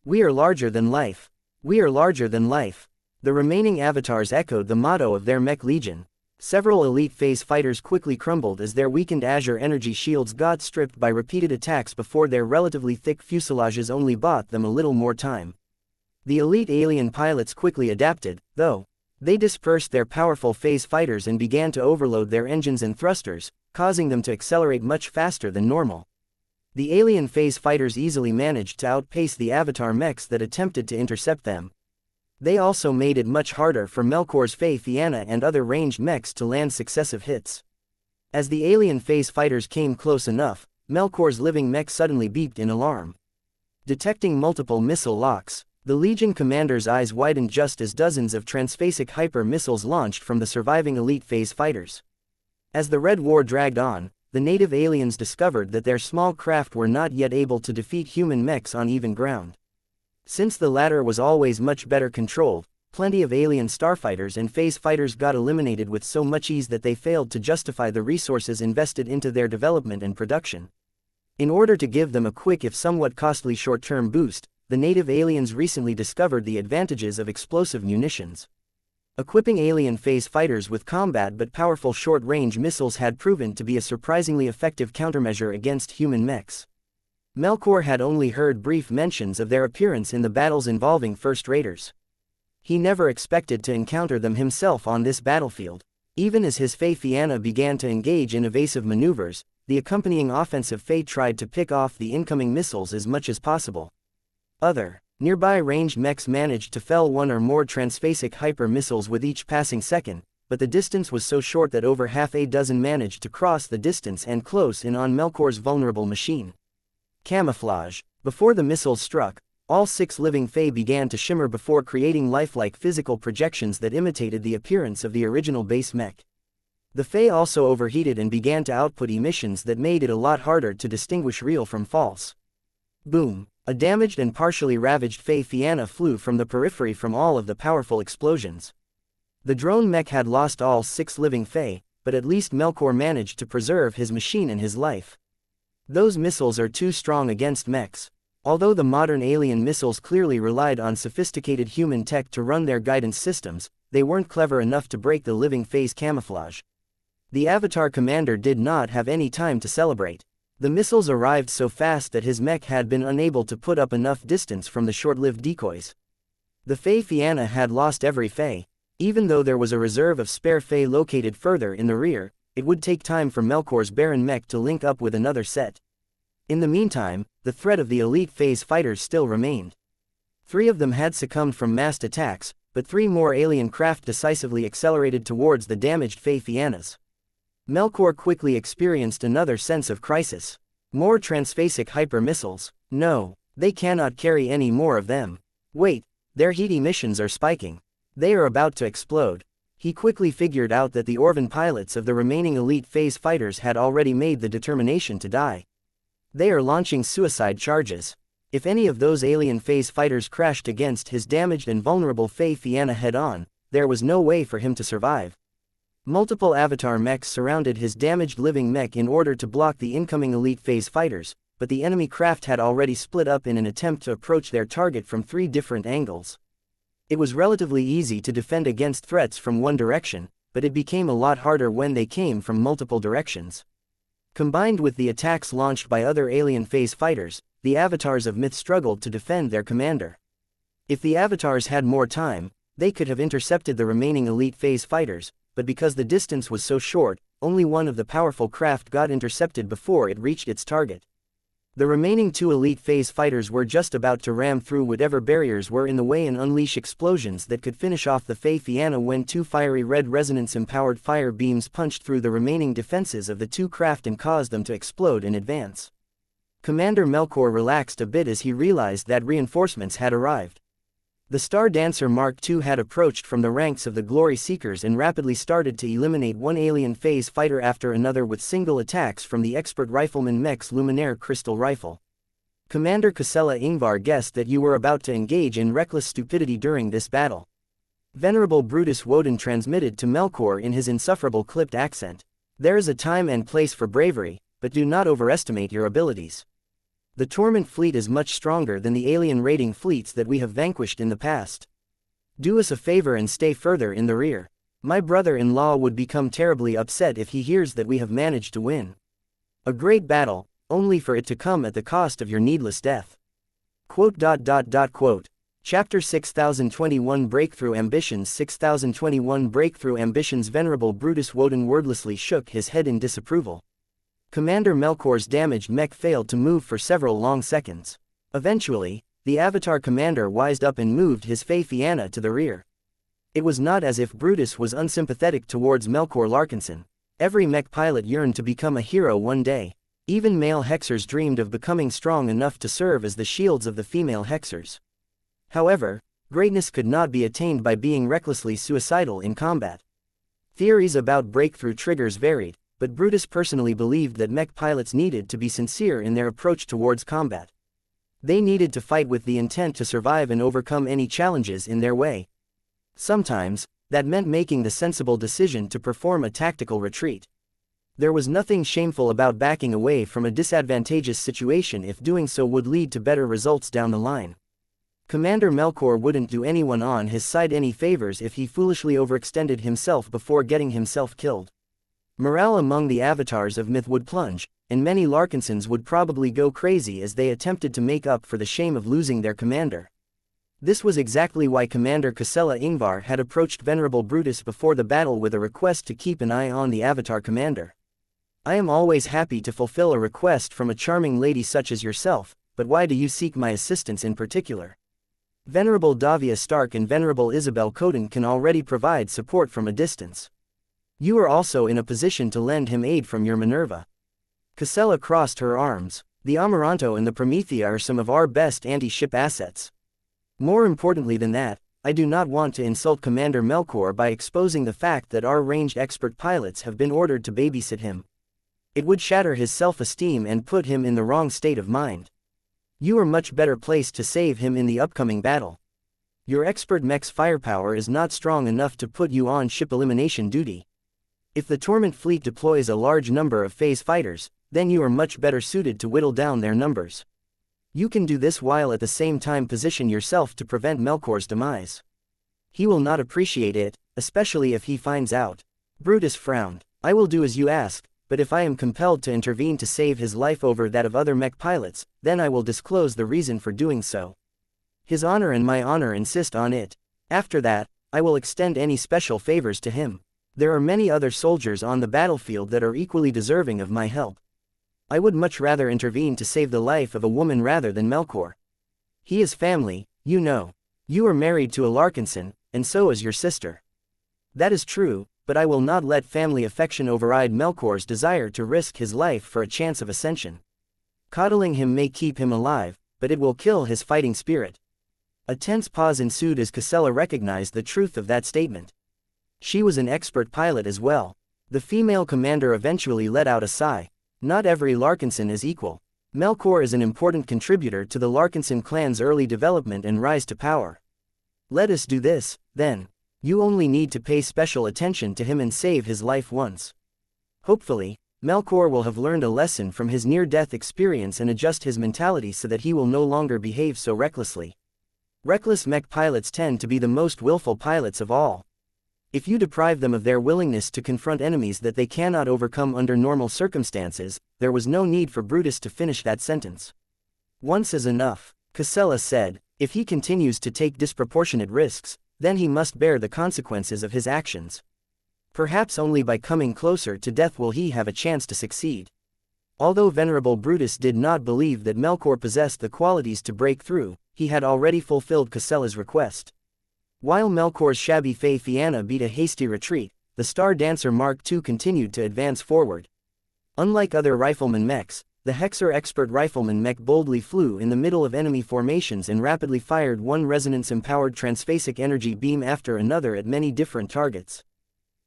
We are larger than life. We are larger than life. The remaining avatars echoed the motto of their mech legion. Several elite phase fighters quickly crumbled as their weakened azure energy shields got stripped by repeated attacks before their relatively thick fuselages only bought them a little more time. The elite alien pilots quickly adapted, though. They dispersed their powerful phase fighters and began to overload their engines and thrusters, causing them to accelerate much faster than normal. The alien phase fighters easily managed to outpace the avatar mechs that attempted to intercept them. They also made it much harder for Melkor's Fae Fianna and other ranged mechs to land successive hits. As the alien phase fighters came close enough, Melkor's living mech suddenly beeped in alarm. Detecting multiple missile locks, the Legion commander's eyes widened just as dozens of transphasic hyper missiles launched from the surviving elite phase fighters. As the Red War dragged on, the native aliens discovered that their small craft were not yet able to defeat human mechs on even ground. Since the latter was always much better controlled, plenty of alien starfighters and phase fighters got eliminated with so much ease that they failed to justify the resources invested into their development and production. In order to give them a quick if somewhat costly short-term boost, the native aliens recently discovered the advantages of explosive munitions. Equipping alien phase fighters with combat but powerful short-range missiles had proven to be a surprisingly effective countermeasure against human mechs. Melkor had only heard brief mentions of their appearance in the battles involving First Raiders. He never expected to encounter them himself on this battlefield. Even as his Fae Fianna began to engage in evasive maneuvers, the accompanying offensive Fae tried to pick off the incoming missiles as much as possible. Nearby ranged mechs managed to fell one or more transphasic hyper missiles with each passing second, but the distance was so short that over half a dozen managed to cross the distance and close in on Melkor's vulnerable machine. Camouflage. Before the missiles struck, all 6 living Fae began to shimmer before creating lifelike physical projections that imitated the appearance of the original base mech. The Fae also overheated and began to output emissions that made it a lot harder to distinguish real from false. Boom! A damaged and partially ravaged Fae Fianna flew from the periphery from all of the powerful explosions. The drone mech had lost all 6 living Fae, but at least Melkor managed to preserve his machine and his life. Those missiles are too strong against mechs. Although the modern alien missiles clearly relied on sophisticated human tech to run their guidance systems, they weren't clever enough to break the living Fae's camouflage. The Avatar commander did not have any time to celebrate. The missiles arrived so fast that his mech had been unable to put up enough distance from the short-lived decoys. The Fae Fianna had lost every Fae. Even though there was a reserve of spare Fae located further in the rear, it would take time for Melkor's Baron mech to link up with another set. In the meantime, the threat of the elite phase fighters still remained. 3 of them had succumbed from massed attacks, but 3 more alien craft decisively accelerated towards the damaged Fae Fiannas. Melkor quickly experienced another sense of crisis. More transphasic hyper missiles. No, they cannot carry any more of them. Wait, their heat emissions are spiking. They are about to explode. He quickly figured out that the Orvan pilots of the remaining elite phase fighters had already made the determination to die. They are launching suicide charges. If any of those alien phase fighters crashed against his damaged and vulnerable Fae Fianna head-on, there was no way for him to survive. Multiple avatar mechs surrounded his damaged living mech in order to block the incoming elite phase fighters, but the enemy craft had already split up in an attempt to approach their target from 3 different angles. It was relatively easy to defend against threats from one direction, but it became a lot harder when they came from multiple directions. Combined with the attacks launched by other alien phase fighters, the avatars of Myth struggled to defend their commander. If the avatars had more time, they could have intercepted the remaining elite phase fighters, but because the distance was so short, only one of the powerful craft got intercepted before it reached its target. The remaining 2 elite phase fighters were just about to ram through whatever barriers were in the way and unleash explosions that could finish off the Fae Fianna when 2 fiery red resonance-empowered fire beams punched through the remaining defenses of the 2 craft and caused them to explode in advance. Commander Melkor relaxed a bit as he realized that reinforcements had arrived. The Star Dancer Mark II had approached from the ranks of the Glory Seekers and rapidly started to eliminate one alien phase fighter after another with single attacks from the expert rifleman Mech's Luminaire crystal rifle. Commander Ksela Ingvar guessed that you were about to engage in reckless stupidity during this battle. Venerable Brutus Woden transmitted to Melkor in his insufferable clipped accent. There is a time and place for bravery, but do not overestimate your abilities. The Torment fleet is much stronger than the alien raiding fleets that we have vanquished in the past. Do us a favor and stay further in the rear. My brother-in-law would become terribly upset if he hears that we have managed to win a great battle, only for it to come at the cost of your needless death. Quote. Chapter 6021 Breakthrough Ambitions 6021 Breakthrough Ambitions Venerable Brutus Woden wordlessly shook his head in disapproval. Commander Melkor's damaged mech failed to move for several long seconds. Eventually, the Avatar commander wised up and moved his Fey Fianna to the rear. It was not as if Brutus was unsympathetic towards Melkor Larkinson. Every mech pilot yearned to become a hero one day. Even male hexers dreamed of becoming strong enough to serve as the shields of the female hexers. However, greatness could not be attained by being recklessly suicidal in combat. Theories about breakthrough triggers varied, but Brutus personally believed that mech pilots needed to be sincere in their approach towards combat. They needed to fight with the intent to survive and overcome any challenges in their way. Sometimes, that meant making the sensible decision to perform a tactical retreat. There was nothing shameful about backing away from a disadvantageous situation if doing so would lead to better results down the line. Commander Melkor wouldn't do anyone on his side any favors if he foolishly overextended himself before getting himself killed. Morale among the avatars of myth would plunge, and many Larkinsons would probably go crazy as they attempted to make up for the shame of losing their commander. This was exactly why Commander Ksela Ingvar had approached Venerable Brutus before the battle with a request to keep an eye on the Avatar commander. I am always happy to fulfill a request from a charming lady such as yourself, but why do you seek my assistance in particular? Venerable Davia Stark and Venerable Isabel Coden can already provide support from a distance. You are also in a position to lend him aid from your Minerva. Ksela crossed her arms. The Amaranto and the Promethea are some of our best anti-ship assets. More importantly than that, I do not want to insult Commander Melkor by exposing the fact that our ranged expert pilots have been ordered to babysit him. It would shatter his self-esteem and put him in the wrong state of mind. You are much better placed to save him in the upcoming battle. Your expert mech's firepower is not strong enough to put you on ship elimination duty. If the Torment fleet deploys a large number of phase fighters, then you are much better suited to whittle down their numbers. You can do this while at the same time position yourself to prevent Melkor's demise. He will not appreciate it, especially if he finds out. Brutus frowned. I will do as you ask, but if I am compelled to intervene to save his life over that of other mech pilots, then I will disclose the reason for doing so. His honor and my honor insist on it. After that, I will extend any special favors to him. There are many other soldiers on the battlefield that are equally deserving of my help. I would much rather intervene to save the life of a woman rather than Melkor. He is family, you know. You are married to a Larkinson, and so is your sister. That is true, but I will not let family affection override Melkor's desire to risk his life for a chance of ascension. Coddling him may keep him alive, but it will kill his fighting spirit. A tense pause ensued as Ksela recognized the truth of that statement. She was an expert pilot as well. The female commander eventually let out a sigh. Not every Larkinson is equal. Melkor is an important contributor to the Larkinson clan's early development and rise to power. Let us do this, then. You only need to pay special attention to him and save his life once. Hopefully, Melkor will have learned a lesson from his near-death experience and adjust his mentality so that he will no longer behave so recklessly. Reckless mech pilots tend to be the most willful pilots of all. If you deprive them of their willingness to confront enemies that they cannot overcome under normal circumstances, there was no need for Brutus to finish that sentence. Once is enough, Ksela said. If he continues to take disproportionate risks, then he must bear the consequences of his actions. Perhaps only by coming closer to death will he have a chance to succeed. Although Venerable Brutus did not believe that Melkor possessed the qualities to break through, he had already fulfilled Ksela's request. While Melkor's shabby Fey Fianna beat a hasty retreat, the Star Dancer Mark II continued to advance forward. Unlike other rifleman mechs, the Hexer Expert Rifleman mech boldly flew in the middle of enemy formations and rapidly fired one resonance-empowered transphasic energy beam after another at many different targets.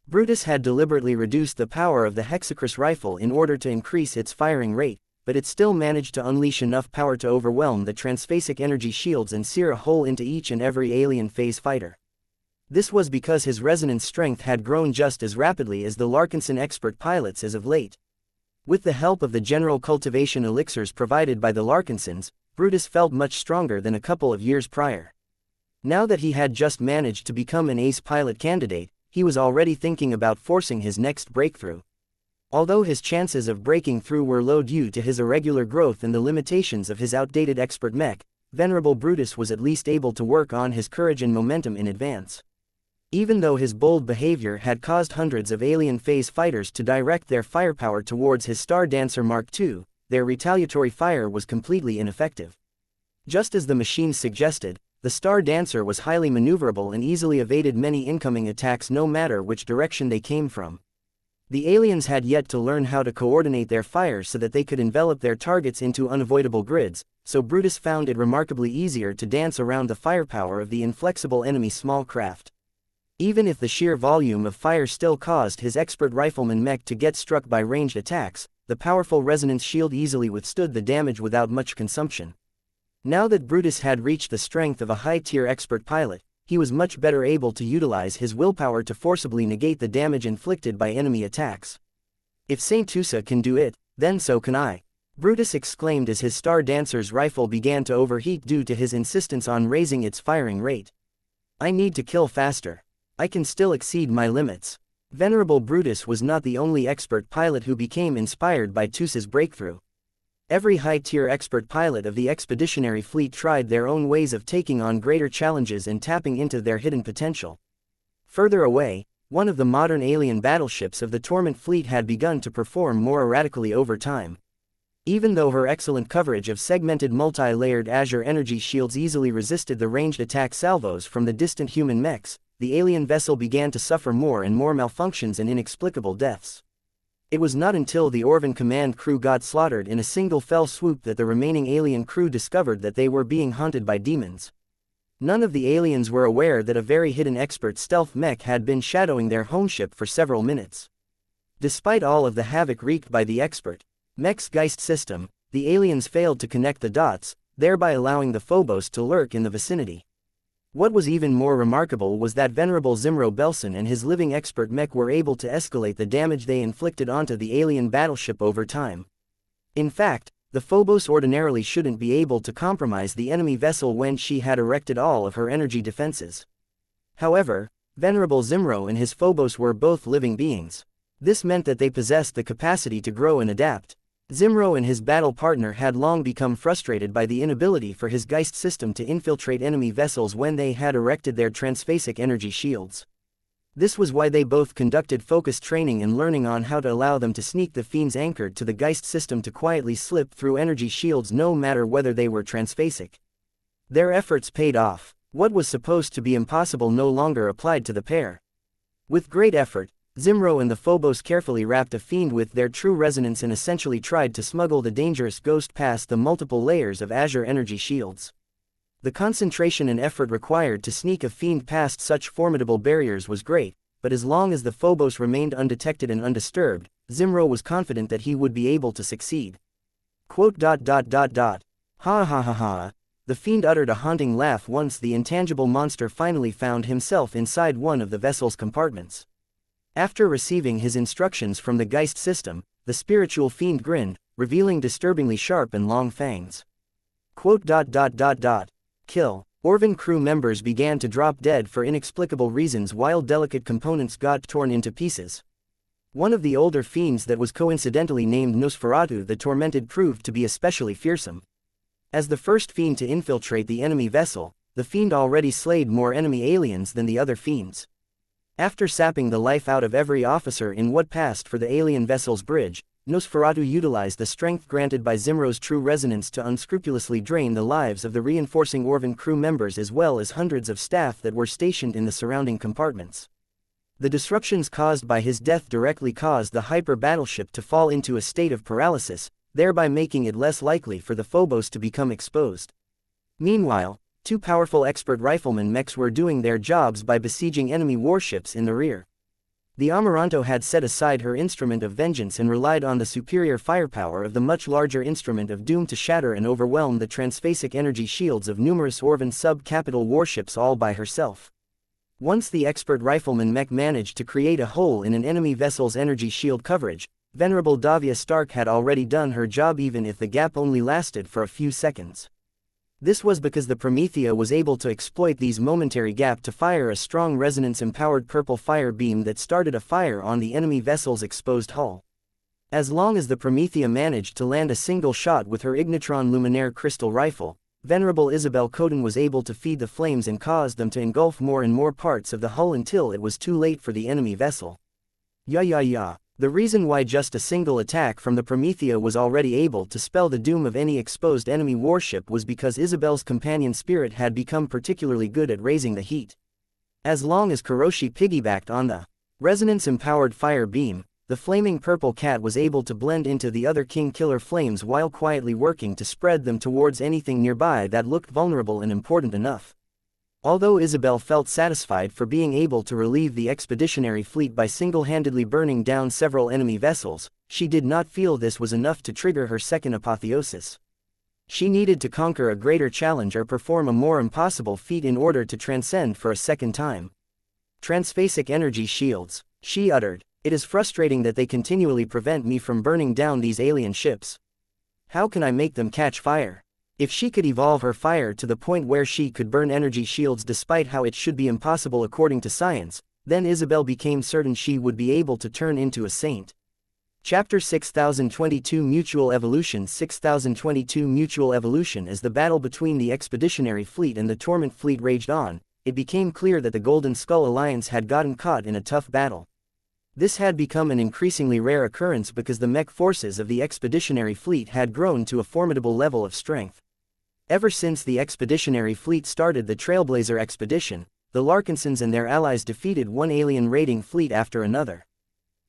Brutus had deliberately reduced the power of the Hexacris rifle in order to increase its firing rate, but it still managed to unleash enough power to overwhelm the transphasic energy shields and sear a hole into each and every alien phase fighter. This was because his resonance strength had grown just as rapidly as the Larkinson expert pilots as of late. With the help of the general cultivation elixirs provided by the Larkinsons, Brutus felt much stronger than a couple of years prior. Now that he had just managed to become an ace pilot candidate, he was already thinking about forcing his next breakthrough. Although his chances of breaking through were low due to his irregular growth and the limitations of his outdated expert mech, Venerable Brutus was at least able to work on his courage and momentum in advance. Even though his bold behavior had caused hundreds of alien phase fighters to direct their firepower towards his Star Dancer Mark II, their retaliatory fire was completely ineffective. Just as the machines suggested, the Star Dancer was highly maneuverable and easily evaded many incoming attacks no matter which direction they came from. The aliens had yet to learn how to coordinate their fire so that they could envelop their targets into unavoidable grids, so Brutus found it remarkably easier to dance around the firepower of the inflexible enemy small craft. Even if the sheer volume of fire still caused his expert rifleman mech to get struck by ranged attacks, the powerful resonance shield easily withstood the damage without much consumption. Now that Brutus had reached the strength of a high-tier expert pilot, he was much better able to utilize his willpower to forcibly negate the damage inflicted by enemy attacks. If xianxia can do it, then so can I, Brutus exclaimed as his Star Dancer's rifle began to overheat due to his insistence on raising its firing rate. I need to kill faster. I can still exceed my limits. Venerable Brutus was not the only expert pilot who became inspired by Tus's breakthrough. Every high-tier expert pilot of the expeditionary fleet tried their own ways of taking on greater challenges and tapping into their hidden potential. Further away, one of the modern alien battleships of the Torment fleet had begun to perform more erratically over time. Even though her excellent coverage of segmented multi-layered azure energy shields easily resisted the ranged attack salvos from the distant human mechs, the alien vessel began to suffer more and more malfunctions and inexplicable deaths. It was not until the Orvan command crew got slaughtered in a single fell swoop that the remaining alien crew discovered that they were being haunted by demons. None of the aliens were aware that a very hidden expert stealth mech had been shadowing their home ship for several minutes. Despite all of the havoc wreaked by the expert mech's Geist system, the aliens failed to connect the dots, thereby allowing the Phobos to lurk in the vicinity. What was even more remarkable was that Venerable Zimro Belson and his living expert mech were able to escalate the damage they inflicted onto the alien battleship over time. In fact, the Phobos ordinarily shouldn't be able to compromise the enemy vessel when she had erected all of her energy defenses. However, Venerable Zimro and his Phobos were both living beings. This meant that they possessed the capacity to grow and adapt. Zimro and his battle partner had long become frustrated by the inability for his Geist system to infiltrate enemy vessels when they had erected their transphasic energy shields. This was why they both conducted focused training and learning on how to allow them to sneak the fiends anchored to the Geist system to quietly slip through energy shields no matter whether they were transphasic. Their efforts paid off. What was supposed to be impossible no longer applied to the pair. With great effort, Zimro and the Phobos carefully wrapped a fiend with their true resonance and essentially tried to smuggle the dangerous ghost past the multiple layers of azure energy shields. The concentration and effort required to sneak a fiend past such formidable barriers was great, but as long as the Phobos remained undetected and undisturbed, Zimro was confident that he would be able to succeed. Ha ha ha ha. The fiend uttered a haunting laugh once the intangible monster finally found himself inside one of the vessel's compartments. After receiving his instructions from the Geist system, the spiritual fiend grinned, revealing disturbingly sharp and long fangs. Kill. Orvan crew members began to drop dead for inexplicable reasons while delicate components got torn into pieces. One of the older fiends that was coincidentally named Nosferatu the Tormented proved to be especially fearsome. As the first fiend to infiltrate the enemy vessel, the fiend already slayed more enemy aliens than the other fiends. After sapping the life out of every officer in what passed for the alien vessel's bridge, Nosferatu utilized the strength granted by Zimro's true resonance to unscrupulously drain the lives of the reinforcing Orvan crew members as well as hundreds of staff that were stationed in the surrounding compartments. The disruptions caused by his death directly caused the hyper battleship to fall into a state of paralysis, thereby making it less likely for the Phobos to become exposed. Meanwhile, two powerful expert rifleman mechs were doing their jobs by besieging enemy warships in the rear. The Amaranto had set aside her instrument of vengeance and relied on the superior firepower of the much larger instrument of doom to shatter and overwhelm the transphasic energy shields of numerous Orvan sub-capital warships all by herself. Once the expert rifleman Mech managed to create a hole in an enemy vessel's energy shield coverage, Venerable Davia Stark had already done her job even if the gap only lasted for a few seconds. This was because the Promethea was able to exploit these momentary gap to fire a strong resonance-empowered purple fire beam that started a fire on the enemy vessel's exposed hull. As long as the Promethea managed to land a single shot with her Ignitron Luminaire crystal rifle, Venerable Isabel Coden was able to feed the flames and cause them to engulf more and more parts of the hull until it was too late for the enemy vessel. The reason why just a single attack from the Promethea was already able to spell the doom of any exposed enemy warship was because Isabel's companion spirit had become particularly good at raising the heat. As long as Kuroshi piggybacked on the resonance-empowered fire beam, the flaming purple cat was able to blend into the other King Killer flames while quietly working to spread them towards anything nearby that looked vulnerable and important enough. Although Isabel felt satisfied for being able to relieve the expeditionary fleet by single-handedly burning down several enemy vessels, she did not feel this was enough to trigger her second apotheosis. She needed to conquer a greater challenge or perform a more impossible feat in order to transcend for a second time. Transphasic energy shields, she uttered. It is frustrating that they continually prevent me from burning down these alien ships. How can I make them catch fire? If she could evolve her fire to the point where she could burn energy shields despite how it should be impossible according to science, then Isabel became certain she would be able to turn into a saint. Chapter 6022 Mutual Evolution 6022 Mutual Evolution. As the battle between the Expeditionary Fleet and the Torment Fleet raged on, it became clear that the Golden Skull Alliance had gotten caught in a tough battle. This had become an increasingly rare occurrence because the mech forces of the Expeditionary Fleet had grown to a formidable level of strength. Ever since the Expeditionary Fleet started the Trailblazer expedition, the Larkinsons and their allies defeated one alien raiding fleet after another.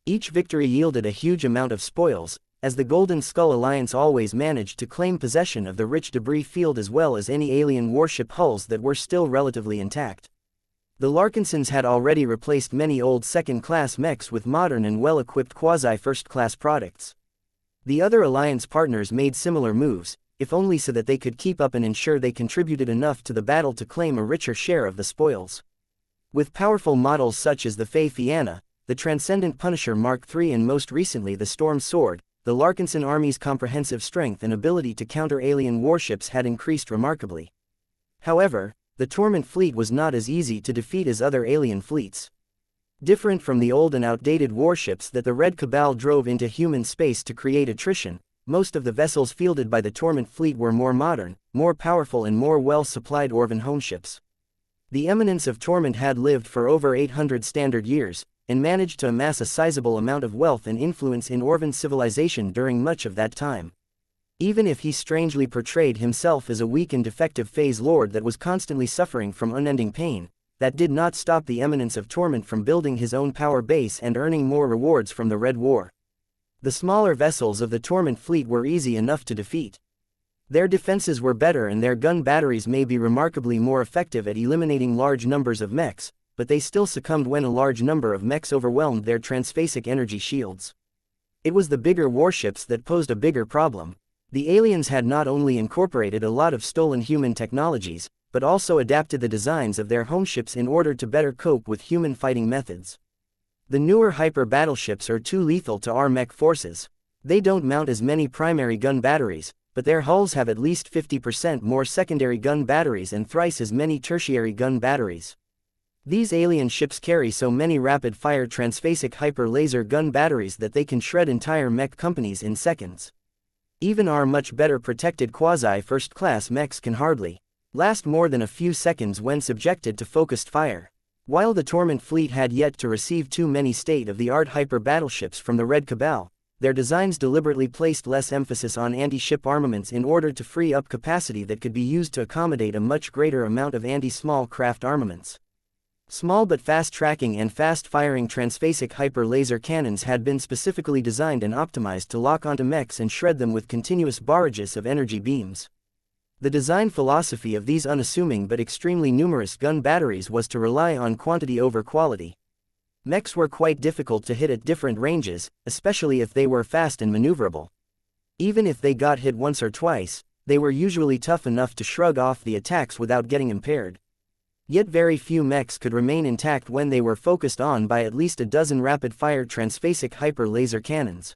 Each victory yielded a huge amount of spoils, as the Golden Skull Alliance always managed to claim possession of the rich debris field as well as any alien warship hulls that were still relatively intact. The Larkinsons had already replaced many old second-class mechs with modern and well-equipped quasi-first-class products. The other Alliance partners made similar moves, if only so that they could keep up and ensure they contributed enough to the battle to claim a richer share of the spoils. With powerful models such as the Fey Fianna, the Transcendent Punisher Mark III and most recently the Storm Sword, the Larkinson Army's comprehensive strength and ability to counter alien warships had increased remarkably. However, the Torment Fleet was not as easy to defeat as other alien fleets. Different from the old and outdated warships that the Red Cabal drove into human space to create attrition, most of the vessels fielded by the Torment Fleet were more modern, more powerful and more well-supplied Orvan homeships. The Eminence of Torment had lived for over 800 standard years, and managed to amass a sizable amount of wealth and influence in Orvan civilization during much of that time. Even if he strangely portrayed himself as a weak and defective phase lord that was constantly suffering from unending pain, that did not stop the Eminence of Torment from building his own power base and earning more rewards from the Red War. The smaller vessels of the Torment Fleet were easy enough to defeat. Their defenses were better and their gun batteries may be remarkably more effective at eliminating large numbers of mechs, but they still succumbed when a large number of mechs overwhelmed their transphasic energy shields. It was the bigger warships that posed a bigger problem. The aliens had not only incorporated a lot of stolen human technologies, but also adapted the designs of their homeships in order to better cope with human fighting methods. The newer hyper battleships are too lethal to our mech forces. They don't mount as many primary gun batteries, but their hulls have at least 50% more secondary gun batteries and thrice as many tertiary gun batteries. These alien ships carry so many rapid-fire transphasic hyper-laser gun batteries that they can shred entire mech companies in seconds. Even our much better protected quasi-first-class mechs can hardly last more than a few seconds when subjected to focused fire. While the Torment Fleet had yet to receive too many state-of-the-art hyper-battleships from the Red Cabal, their designs deliberately placed less emphasis on anti-ship armaments in order to free up capacity that could be used to accommodate a much greater amount of anti-small craft armaments. Small but fast-tracking and fast-firing transphasic hyper-laser cannons had been specifically designed and optimized to lock onto mechs and shred them with continuous barrages of energy beams. The design philosophy of these unassuming but extremely numerous gun batteries was to rely on quantity over quality. Mechs were quite difficult to hit at different ranges, especially if they were fast and maneuverable. Even if they got hit once or twice, they were usually tough enough to shrug off the attacks without getting impaired. Yet very few mechs could remain intact when they were focused on by at least a dozen rapid-fire transphasic hyper-laser cannons.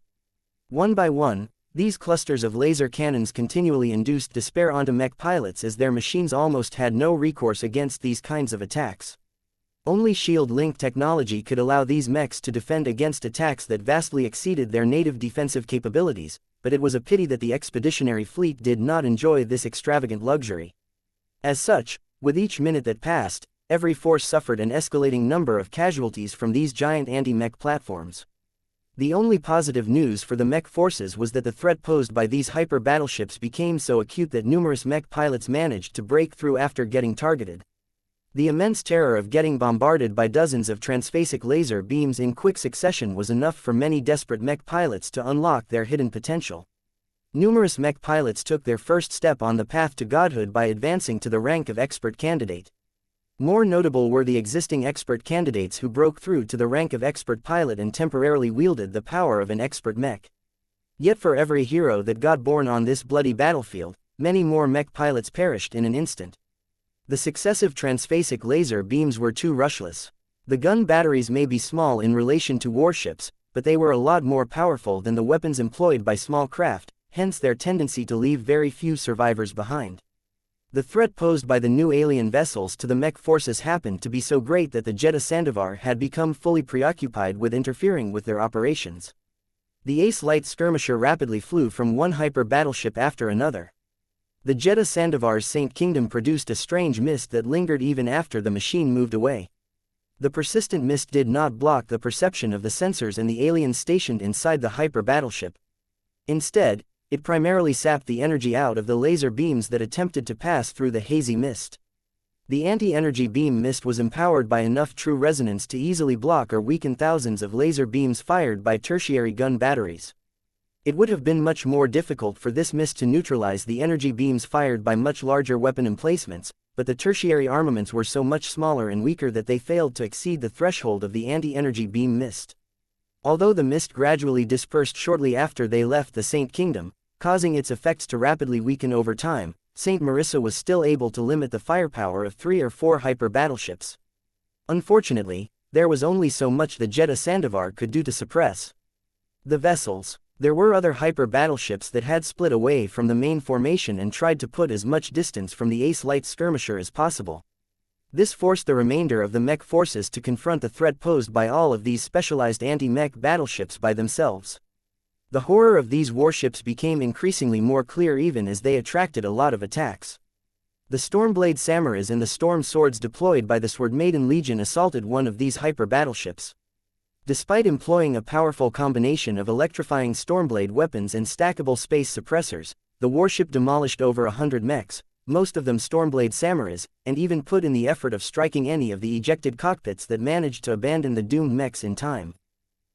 One by one, these clusters of laser cannons continually induced despair onto mech pilots as their machines almost had no recourse against these kinds of attacks. Only shield-link technology could allow these mechs to defend against attacks that vastly exceeded their native defensive capabilities, but it was a pity that the expeditionary fleet did not enjoy this extravagant luxury. As such, with each minute that passed, every force suffered an escalating number of casualties from these giant anti-mech platforms. The only positive news for the mech forces was that the threat posed by these hyper battleships became so acute that numerous mech pilots managed to break through after getting targeted. The immense terror of getting bombarded by dozens of transphasic laser beams in quick succession was enough for many desperate mech pilots to unlock their hidden potential. Numerous mech pilots took their first step on the path to godhood by advancing to the rank of expert candidate. More notable were the existing expert candidates who broke through to the rank of expert pilot and temporarily wielded the power of an expert mech. Yet for every hero that got born on this bloody battlefield, many more mech pilots perished in an instant. The successive transphasic laser beams were too rushless. The gun batteries may be small in relation to warships, but they were a lot more powerful than the weapons employed by small craft, hence their tendency to leave very few survivors behind. The threat posed by the new alien vessels to the mech forces happened to be so great that the Jeddah Sandavar had become fully preoccupied with interfering with their operations. The Ace Light Skirmisher rapidly flew from one hyper battleship after another. The Jeddah Sandavar's Saint Kingdom produced a strange mist that lingered even after the machine moved away. The persistent mist did not block the perception of the sensors and the aliens stationed inside the hyper battleship. Instead, it primarily sapped the energy out of the laser beams that attempted to pass through the hazy mist. The anti-energy beam mist was empowered by enough true resonance to easily block or weaken thousands of laser beams fired by tertiary gun batteries. It would have been much more difficult for this mist to neutralize the energy beams fired by much larger weapon emplacements, but the tertiary armaments were so much smaller and weaker that they failed to exceed the threshold of the anti-energy beam mist. Although the mist gradually dispersed shortly after they left the Saint Kingdom, causing its effects to rapidly weaken over time, Saint Marissa was still able to limit the firepower of 3 or 4 hyper battleships. Unfortunately, there was only so much the Jeddah Sandavar could do to suppress the vessels. There were other hyper battleships that had split away from the main formation and tried to put as much distance from the Ace Light Skirmisher as possible. This forced the remainder of the mech forces to confront the threat posed by all of these specialized anti-mech battleships by themselves. The horror of these warships became increasingly more clear even as they attracted a lot of attacks. The Stormblade Samurais and the Storm Swords deployed by the Swordmaiden Legion assaulted one of these hyper battleships. Despite employing a powerful combination of electrifying Stormblade weapons and stackable space suppressors, the warship demolished over 100 mechs, most of them Stormblade Samurais, and even put in the effort of striking any of the ejected cockpits that managed to abandon the doomed mechs in time.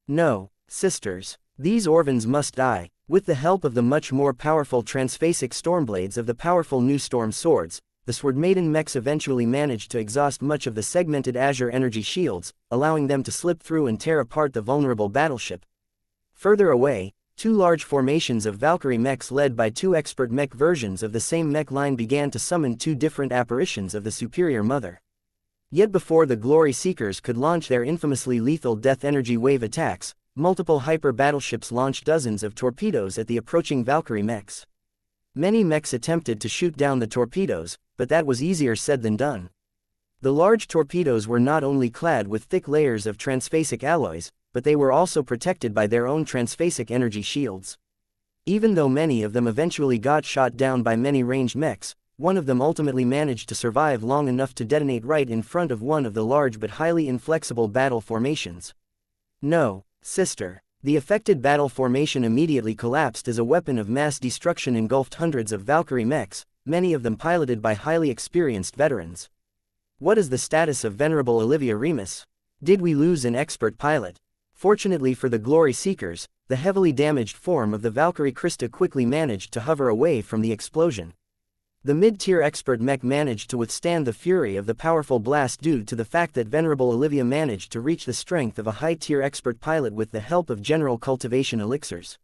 No, sisters. These Orvans must die. With the help of the much more powerful transphasic Stormblades of the powerful new Storm Swords, the Swordmaiden mechs eventually managed to exhaust much of the segmented Azure energy shields, allowing them to slip through and tear apart the vulnerable battleship. Further away, 2 large formations of Valkyrie mechs led by 2 expert mech versions of the same mech line began to summon 2 different apparitions of the Superior Mother. Yet before the Glory Seekers could launch their infamously lethal death energy wave attacks, multiple hyper battleships launched dozens of torpedoes at the approaching Valkyrie mechs. Many mechs attempted to shoot down the torpedoes, but that was easier said than done. The large torpedoes were not only clad with thick layers of transphasic alloys, but they were also protected by their own transphasic energy shields. Even though many of them eventually got shot down by many ranged mechs, one of them ultimately managed to survive long enough to detonate right in front of one of the large but highly inflexible battle formations. No, sister. The affected battle formation immediately collapsed as a weapon of mass destruction engulfed hundreds of Valkyrie mechs, many of them piloted by highly experienced veterans. What is the status of Venerable Olivia Remus? Did we lose an expert pilot? Fortunately for the Glory Seekers, the heavily damaged form of the Valkyrie Krista quickly managed to hover away from the explosion. The mid-tier expert Mech managed to withstand the fury of the powerful blast due to the fact that Venerable Olivia managed to reach the strength of a high-tier expert pilot with the help of general cultivation elixirs.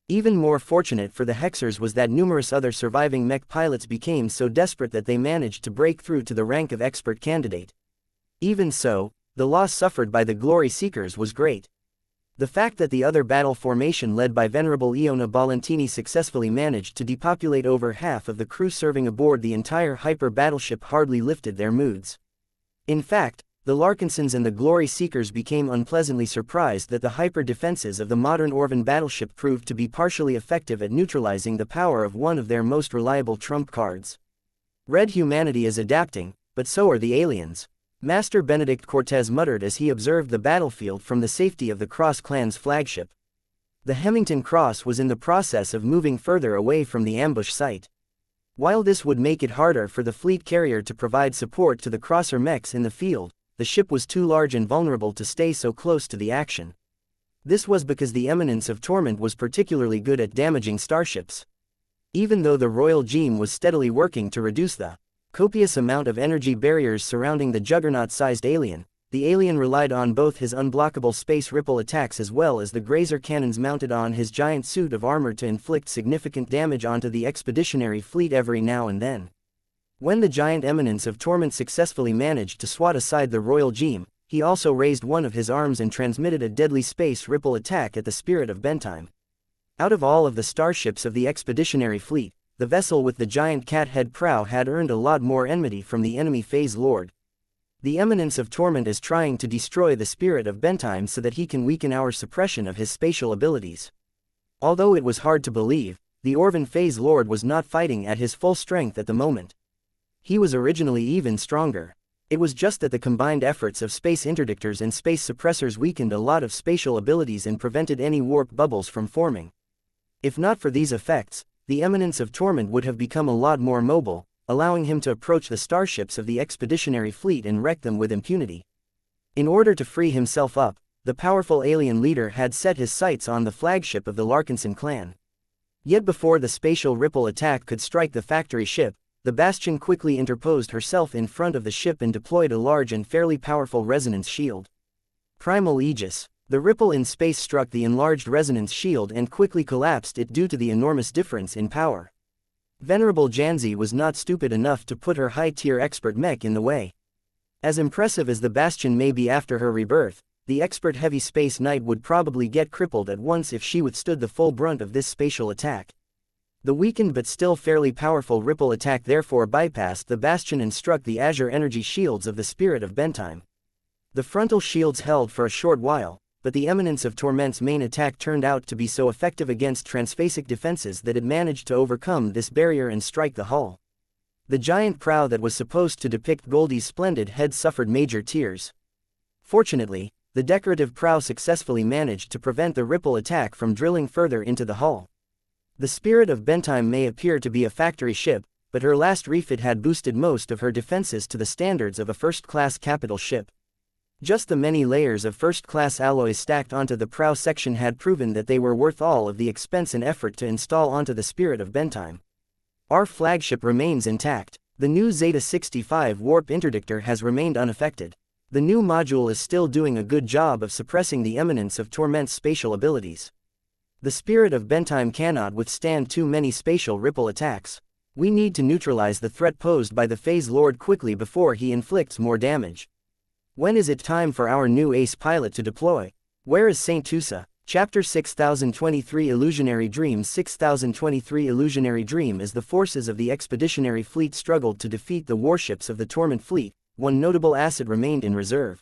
Even more fortunate for the Hexers was that numerous other surviving Mech pilots became so desperate that they managed to break through to the rank of expert candidate. Even so, the loss suffered by the Glory Seekers was great. The fact that the other battle formation led by Venerable Iona Balentini successfully managed to depopulate over half of the crew serving aboard the entire hyper battleship hardly lifted their moods. In fact, the Larkinsons and the Glory Seekers became unpleasantly surprised that the hyper defenses of the modern Orvan battleship proved to be partially effective at neutralizing the power of one of their most reliable trump cards. Red humanity is adapting, but so are the aliens. Master Benedict Cortez muttered as he observed the battlefield from the safety of the Cross clan's flagship. The Hemington Cross was in the process of moving further away from the ambush site. While this would make it harder for the fleet carrier to provide support to the crosser mechs in the field, the ship was too large and vulnerable to stay so close to the action. This was because the Eminence of Torment was particularly good at damaging starships. Even though the Royal Gem was steadily working to reduce the copious amount of energy barriers surrounding the juggernaut-sized alien, the alien relied on both his unblockable space ripple attacks as well as the grazer cannons mounted on his giant suit of armor to inflict significant damage onto the expeditionary fleet every now and then. When the giant Eminence of Torment successfully managed to swat aside the Royal Gem, he also raised one of his arms and transmitted a deadly space ripple attack at the Spirit of Bentime. Out of all of the starships of the expeditionary fleet, the vessel with the giant cat-head prow had earned a lot more enmity from the enemy Phase Lord. The Eminence of Torment is trying to destroy the Spirit of Bentime so that he can weaken our suppression of his spatial abilities. Although it was hard to believe, the Orvan Phase Lord was not fighting at his full strength at the moment. He was originally even stronger. It was just that the combined efforts of space interdictors and space suppressors weakened a lot of spatial abilities and prevented any warp bubbles from forming. If not for these effects, the Eminence of Torment would have become a lot more mobile, allowing him to approach the starships of the expeditionary fleet and wreck them with impunity. In order to free himself up, the powerful alien leader had set his sights on the flagship of the Larkinson clan. Yet before the spatial ripple attack could strike the factory ship, the Bastion quickly interposed herself in front of the ship and deployed a large and fairly powerful resonance shield. Primal Aegis. The ripple in space struck the enlarged resonance shield and quickly collapsed it due to the enormous difference in power. Venerable Janzi was not stupid enough to put her high-tier expert mech in the way. As impressive as the Bastion may be after her rebirth, the expert heavy space knight would probably get crippled at once if she withstood the full brunt of this spatial attack. The weakened but still fairly powerful ripple attack therefore bypassed the Bastion and struck the azure energy shields of the Spirit of Bentime. The frontal shields held for a short while, but the Eminence of Torment's main attack turned out to be so effective against transphasic defenses that it managed to overcome this barrier and strike the hull. The giant prow that was supposed to depict Goldie's splendid head suffered major tears. Fortunately, the decorative prow successfully managed to prevent the ripple attack from drilling further into the hull. The Spirit of Bentime may appear to be a factory ship, but her last refit had boosted most of her defenses to the standards of a first-class capital ship. Just the many layers of first-class alloys stacked onto the prow section had proven that they were worth all of the expense and effort to install onto the Spirit of Bentime. Our flagship remains intact. The new Zeta-65 warp interdictor has remained unaffected. The new module is still doing a good job of suppressing the Eminence of Torment's spatial abilities. The Spirit of Bentime cannot withstand too many spatial ripple attacks. We need to neutralize the threat posed by the Phase Lord quickly before he inflicts more damage. When is it time for our new ace pilot to deploy? Where is Saint Tusa? Chapter 6023 Illusionary Dream 6023 Illusionary Dream. As the forces of the expeditionary fleet struggled to defeat the warships of the Torment fleet, one notable asset remained in reserve.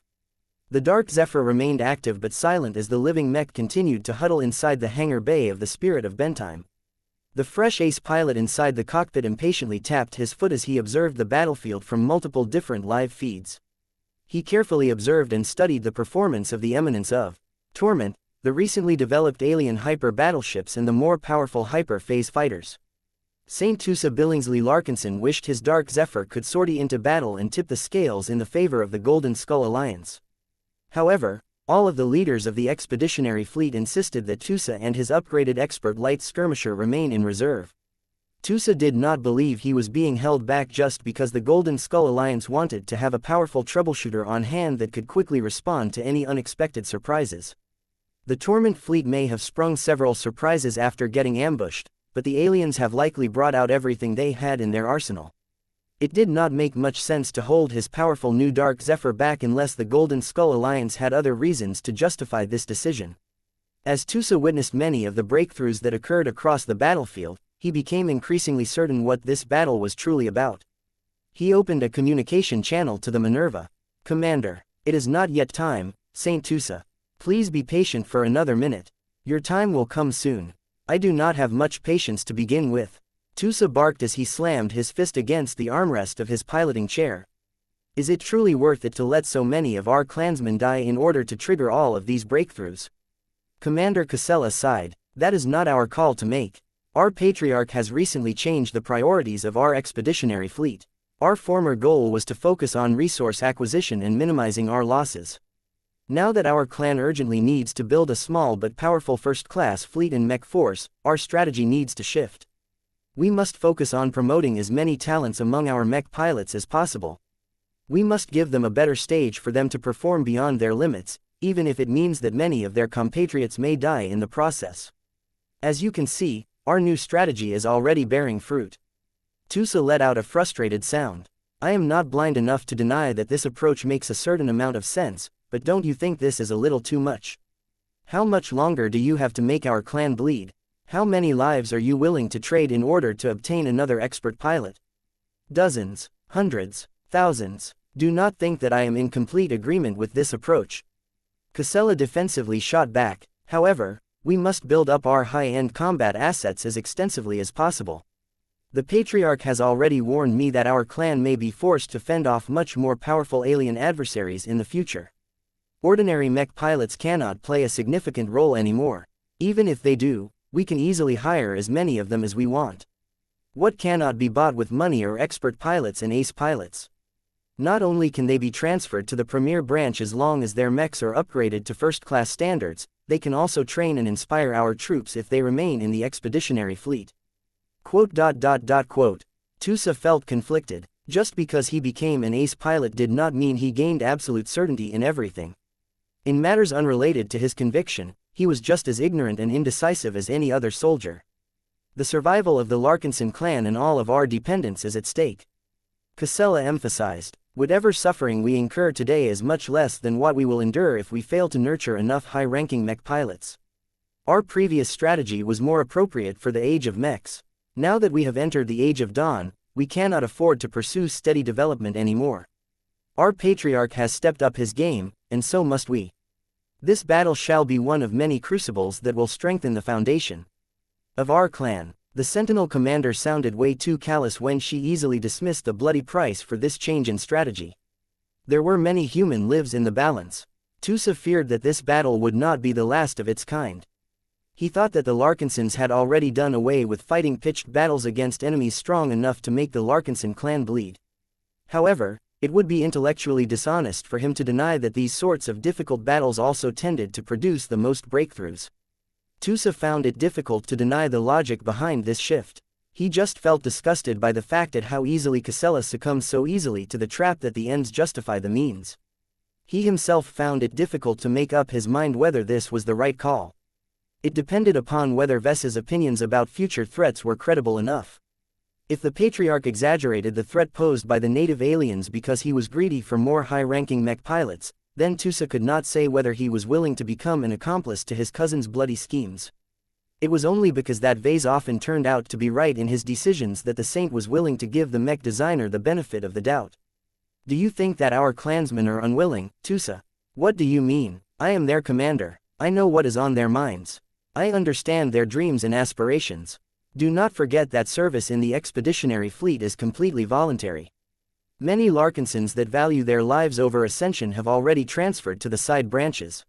The Dark Zephyr remained active but silent as the living mech continued to huddle inside the hangar bay of the Spirit of Bentime. The fresh ace pilot inside the cockpit impatiently tapped his foot as he observed the battlefield from multiple different live feeds. He carefully observed and studied the performance of the Eminence of Torment, the recently developed alien hyper battleships and the more powerful hyper phase fighters. Saint Tusa Billingsley Larkinson wished his Dark Zephyr could sortie into battle and tip the scales in the favor of the Golden Skull Alliance. However, all of the leaders of the expeditionary fleet insisted that Tusa and his upgraded expert light skirmisher remain in reserve. Tusa did not believe he was being held back just because the Golden Skull Alliance wanted to have a powerful troubleshooter on hand that could quickly respond to any unexpected surprises. The Torment fleet may have sprung several surprises after getting ambushed, but the aliens have likely brought out everything they had in their arsenal. It did not make much sense to hold his powerful new Dark Zephyr back unless the Golden Skull Alliance had other reasons to justify this decision. As Tusa witnessed many of the breakthroughs that occurred across the battlefield, he became increasingly certain what this battle was truly about. He opened a communication channel to the Minerva. "Commander, it is not yet time, Saint Tusa. Please be patient for another minute. Your time will come soon." "I do not have much patience to begin with," Tusa barked as he slammed his fist against the armrest of his piloting chair. "Is it truly worth it to let so many of our clansmen die in order to trigger all of these breakthroughs?" Commander Casella sighed. "That is not our call to make. Our Patriarch has recently changed the priorities of our expeditionary fleet. Our former goal was to focus on resource acquisition and minimizing our losses. Now that our clan urgently needs to build a small but powerful first-class fleet and mech force, our strategy needs to shift. We must focus on promoting as many talents among our mech pilots as possible. We must give them a better stage for them to perform beyond their limits, even if it means that many of their compatriots may die in the process. As you can see, our new strategy is already bearing fruit." Tusa let out a frustrated sound. "I am not blind enough to deny that this approach makes a certain amount of sense, but don't you think this is a little too much? How much longer do you have to make our clan bleed? How many lives are you willing to trade in order to obtain another expert pilot? Dozens, hundreds, thousands. Do not think that I am in complete agreement with this approach." Casella defensively shot back. "However, we must build up our high-end combat assets as extensively as possible. The Patriarch has already warned me that our clan may be forced to fend off much more powerful alien adversaries in the future. Ordinary mech pilots cannot play a significant role anymore. Even if they do, we can easily hire as many of them as we want. What cannot be bought with money are expert pilots and ace pilots. Not only can they be transferred to the premier branch as long as their mechs are upgraded to first-class standards, they can also train and inspire our troops if they remain in the expeditionary fleet." Tusa felt conflicted. Just because he became an ace pilot did not mean he gained absolute certainty in everything. In matters unrelated to his conviction, he was just as ignorant and indecisive as any other soldier. The survival of the Larkinson clan and all of our dependents is at stake. Casella emphasized. "Whatever suffering we incur today is much less than what we will endure if we fail to nurture enough high-ranking mech pilots. Our previous strategy was more appropriate for the age of mechs. Now that we have entered the age of dawn, we cannot afford to pursue steady development anymore. Our Patriarch has stepped up his game, and so must we. This battle shall be one of many crucibles that will strengthen the foundation of our clan." The Sentinel commander sounded way too callous when she easily dismissed the bloody price for this change in strategy. There were many human lives in the balance. Tusa feared that this battle would not be the last of its kind. He thought that the Larkinsons had already done away with fighting pitched battles against enemies strong enough to make the Larkinson clan bleed. However, it would be intellectually dishonest for him to deny that these sorts of difficult battles also tended to produce the most breakthroughs. Tusa found it difficult to deny the logic behind this shift. He just felt disgusted by the fact at how easily Casella succumbed so easily to the trap that the ends justify the means. He himself found it difficult to make up his mind whether this was the right call. It depended upon whether Vess's opinions about future threats were credible enough. If the Patriarch exaggerated the threat posed by the native aliens because he was greedy for more high-ranking mech pilots, then Tusa could not say whether he was willing to become an accomplice to his cousin's bloody schemes. It was only because that Vase often turned out to be right in his decisions that the Saint was willing to give the mech designer the benefit of the doubt. "Do you think that our clansmen are unwilling, Tusa?" "What do you mean? I am their commander. I know what is on their minds. I understand their dreams and aspirations. Do not forget that service in the expeditionary fleet is completely voluntary. Many Larkinsons that value their lives over ascension have already transferred to the side branches.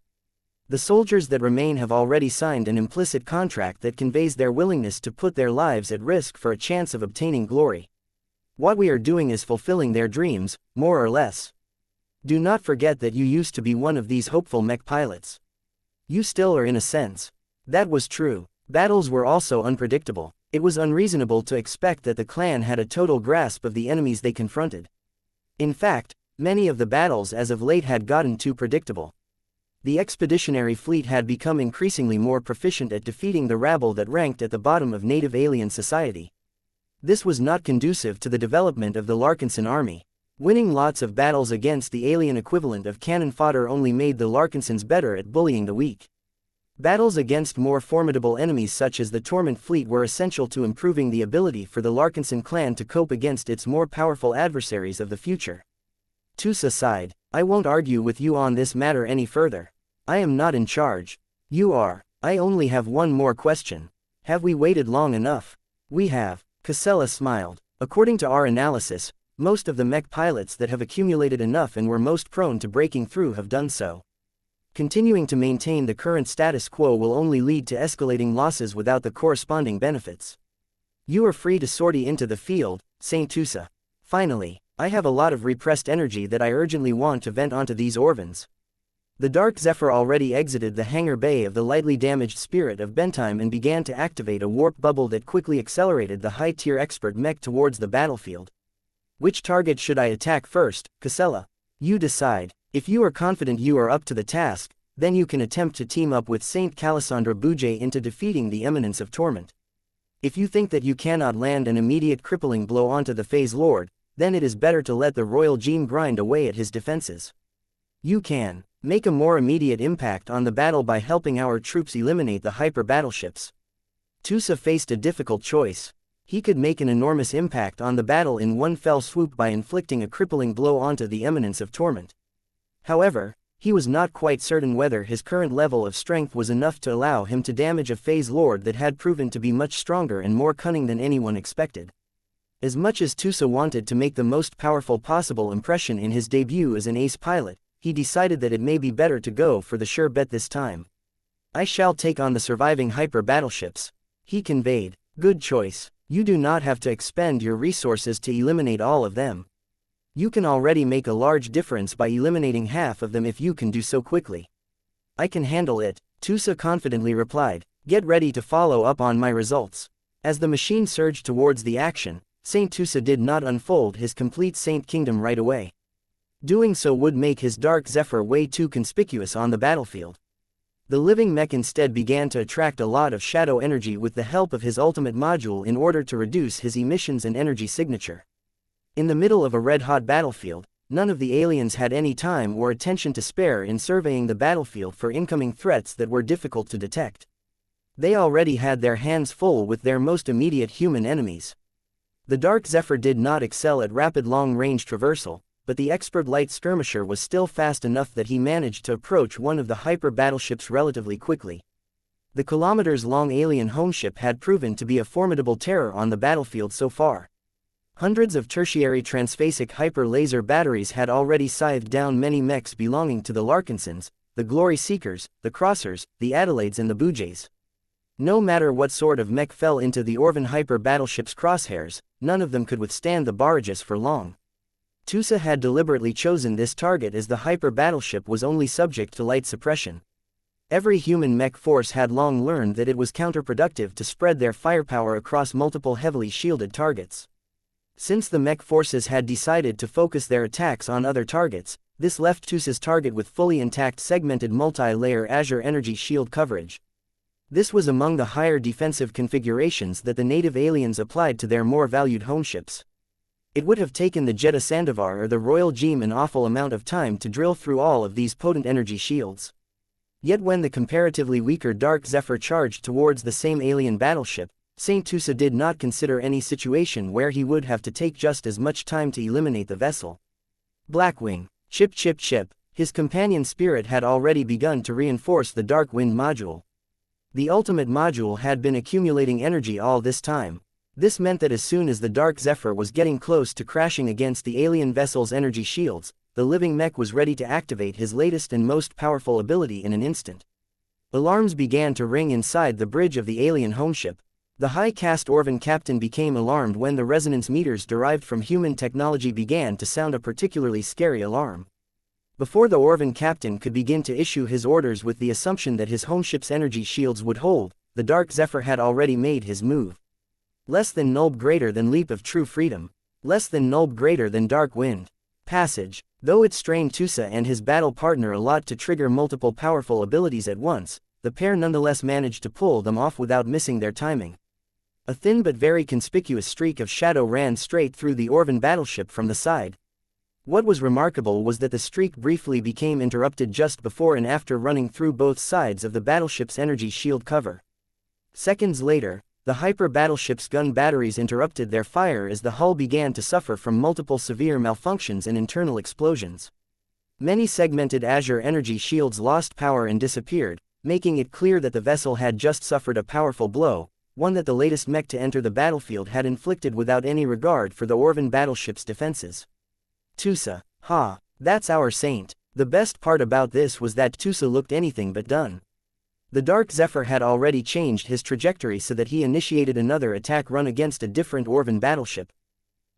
The soldiers that remain have already signed an implicit contract that conveys their willingness to put their lives at risk for a chance of obtaining glory. What we are doing is fulfilling their dreams, more or less. Do not forget that you used to be one of these hopeful mech pilots. You still are in a sense." That was true. Battles were also unpredictable. It was unreasonable to expect that the clan had a total grasp of the enemies they confronted. In fact, many of the battles as of late had gotten too predictable. The expeditionary fleet had become increasingly more proficient at defeating the rabble that ranked at the bottom of native alien society. This was not conducive to the development of the Larkinson army. Winning lots of battles against the alien equivalent of cannon fodder only made the Larkinsons better at bullying the weak. Battles against more formidable enemies such as the Torment fleet were essential to improving the ability for the Larkinson clan to cope against its more powerful adversaries of the future. Tusa sighed. I won't argue with you on this matter any further. I am not in charge. You are. I only have one more question. Have we waited long enough? We have. Casella smiled. According to our analysis, most of the mech pilots that have accumulated enough and were most prone to breaking through have done so. Continuing to maintain the current status quo will only lead to escalating losses without the corresponding benefits. You are free to sortie into the field, Saint Tusa. Finally, I have a lot of repressed energy that I urgently want to vent onto these Orvans. The Dark Zephyr already exited the hangar bay of the lightly damaged Spirit of Bentime and began to activate a warp bubble that quickly accelerated the high-tier expert mech towards the battlefield. Which target should I attack first, Casella? You decide. If you are confident you are up to the task, then you can attempt to team up with Saint Calisandra Bujay into defeating the Eminence of Torment. If you think that you cannot land an immediate crippling blow onto the Phase Lord, then it is better to let the Royal Gene grind away at his defenses. You can make a more immediate impact on the battle by helping our troops eliminate the hyper battleships. Tusa faced a difficult choice. He could make an enormous impact on the battle in one fell swoop by inflicting a crippling blow onto the Eminence of Torment. However, he was not quite certain whether his current level of strength was enough to allow him to damage a Phase Lord that had proven to be much stronger and more cunning than anyone expected. As much as Tusa wanted to make the most powerful possible impression in his debut as an ace pilot, he decided that it may be better to go for the sure bet this time. I shall take on the surviving hyper battleships, he conveyed. Good choice. You do not have to expend your resources to eliminate all of them. You can already make a large difference by eliminating half of them if you can do so quickly. I can handle it, Tusa confidently replied. Get ready to follow up on my results. As the machine surged towards the action, Saint Tusa did not unfold his complete Saint Kingdom right away. Doing so would make his Dark Zephyr way too conspicuous on the battlefield. The living mech instead began to attract a lot of shadow energy with the help of his ultimate module in order to reduce his emissions and energy signature. In the middle of a red-hot battlefield, none of the aliens had any time or attention to spare in surveying the battlefield for incoming threats that were difficult to detect. They already had their hands full with their most immediate human enemies. The Dark Zephyr did not excel at rapid long-range traversal, but the expert light skirmisher was still fast enough that he managed to approach one of the hyper battleships relatively quickly. The kilometers-long alien homeship had proven to be a formidable terror on the battlefield so far. Hundreds of tertiary transphasic hyper-laser batteries had already scythed down many mechs belonging to the Larkinsons, the Glory Seekers, the Crossers, the Adelaides and the Bujays. No matter what sort of mech fell into the Orvan hyper battleship's crosshairs, none of them could withstand the barrages for long. Tusa had deliberately chosen this target as the hyper battleship was only subject to light suppression. Every human mech force had long learned that it was counterproductive to spread their firepower across multiple heavily shielded targets. Since the mech forces had decided to focus their attacks on other targets, this left Tusa's target with fully intact segmented multi-layer Azure energy shield coverage. This was among the higher defensive configurations that the native aliens applied to their more valued homeships. It would have taken the Jeddah Sandovar or the Royal Gem an awful amount of time to drill through all of these potent energy shields. Yet when the comparatively weaker Dark Zephyr charged towards the same alien battleship, Saint Tusa did not consider any situation where he would have to take just as much time to eliminate the vessel. Blackwing. Chip chip chip. His companion spirit had already begun to reinforce the Dark Wind module. The ultimate module had been accumulating energy all this time. This meant that as soon as the Dark Zephyr was getting close to crashing against the alien vessel's energy shields, the living mech was ready to activate his latest and most powerful ability in an instant. Alarms began to ring inside the bridge of the alien homeship. The high-caste Orvan captain became alarmed when the resonance meters derived from human technology began to sound a particularly scary alarm. Before the Orvan captain could begin to issue his orders with the assumption that his homeship's energy shields would hold, the Dark Zephyr had already made his move. Less than nulb greater than leap of true freedom. Less than nulb greater than dark wind. Passage. Though it strained Tusa and his battle partner a lot to trigger multiple powerful abilities at once, the pair nonetheless managed to pull them off without missing their timing. A thin but very conspicuous streak of shadow ran straight through the Orvan battleship from the side. What was remarkable was that the streak briefly became interrupted just before and after running through both sides of the battleship's energy shield cover. Seconds later, the hyper battleship's gun batteries interrupted their fire as the hull began to suffer from multiple severe malfunctions and internal explosions. Many segmented Azure energy shields lost power and disappeared, making it clear that the vessel had just suffered a powerful blow, one that the latest mech to enter the battlefield had inflicted without any regard for the Orvan battleship's defenses. Tusa. Ha, that's our saint. The best part about this was that Tusa looked anything but done. The Dark Zephyr had already changed his trajectory so that he initiated another attack run against a different Orvan battleship.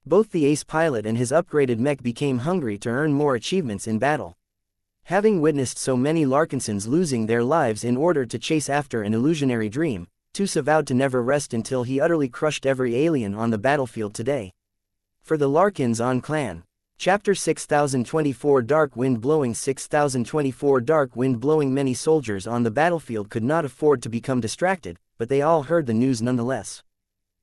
Both the ace pilot and his upgraded mech became hungry to earn more achievements in battle. Having witnessed so many Larkinsons losing their lives in order to chase after an illusionary dream, Tusa vowed to never rest until he utterly crushed every alien on the battlefield today. For the Larkins on Clan. Chapter 6024 Dark Wind Blowing 6024 Dark Wind Blowing. Many soldiers on the battlefield could not afford to become distracted, but they all heard the news nonetheless.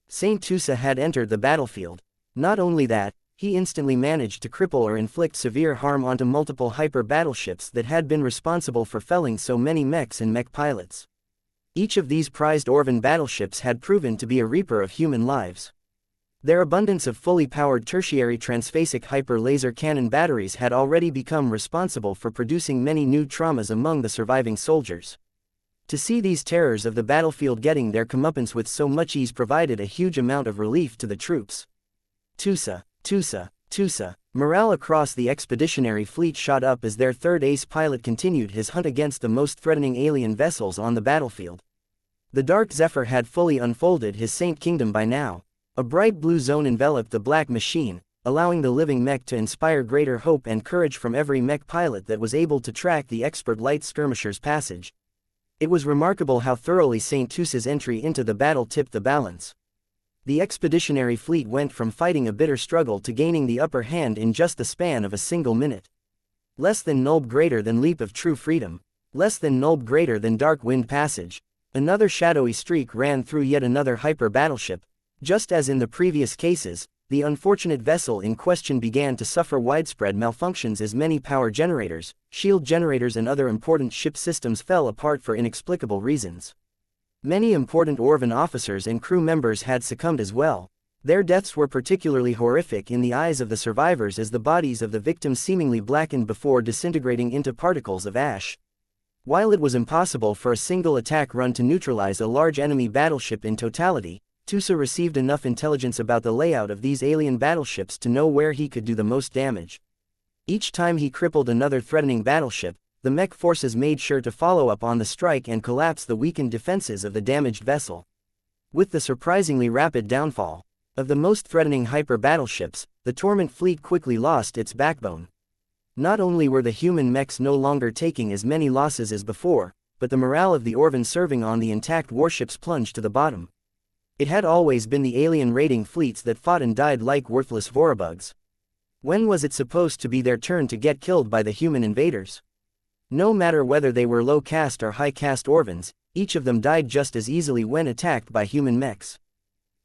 Saint Tusa had entered the battlefield. Not only that, he instantly managed to cripple or inflict severe harm onto multiple hyper battleships that had been responsible for felling so many mechs and mech pilots. Each of these prized Orvan battleships had proven to be a reaper of human lives. Their abundance of fully powered tertiary transphasic hyper-laser cannon batteries had already become responsible for producing many new traumas among the surviving soldiers. To see these terrors of the battlefield getting their comeuppance with so much ease provided a huge amount of relief to the troops. Tusa, Tusa, Tusa. Morale across the expeditionary fleet shot up as their third ace pilot continued his hunt against the most threatening alien vessels on the battlefield. The Dark Zephyr had fully unfolded his Saint Kingdom by now. A bright blue zone enveloped the black machine, allowing the living mech to inspire greater hope and courage from every mech pilot that was able to track the expert light skirmisher's passage. It was remarkable how thoroughly Saint Tusa's entry into the battle tipped the balance. The expeditionary fleet went from fighting a bitter struggle to gaining the upper hand in just the span of a single minute. Less than nulb greater than leap of true freedom. Less than nulb greater than dark wind passage. Another shadowy streak ran through yet another hyper battleship. Just as in the previous cases, the unfortunate vessel in question began to suffer widespread malfunctions as many power generators, shield generators and other important ship systems fell apart for inexplicable reasons. Many important Orvan officers and crew members had succumbed as well. Their deaths were particularly horrific in the eyes of the survivors as the bodies of the victims seemingly blackened before disintegrating into particles of ash. While it was impossible for a single attack run to neutralize a large enemy battleship in totality, Tusa received enough intelligence about the layout of these alien battleships to know where he could do the most damage. Each time he crippled another threatening battleship, the mech forces made sure to follow up on the strike and collapse the weakened defenses of the damaged vessel. With the surprisingly rapid downfall of the most threatening hyper battleships, the Torment fleet quickly lost its backbone. Not only were the human mechs no longer taking as many losses as before, but the morale of the Orvan serving on the intact warships plunged to the bottom. It had always been the alien raiding fleets that fought and died like worthless vorabugs. When was it supposed to be their turn to get killed by the human invaders? No matter whether they were low-caste or high-caste Orvans, each of them died just as easily when attacked by human mechs.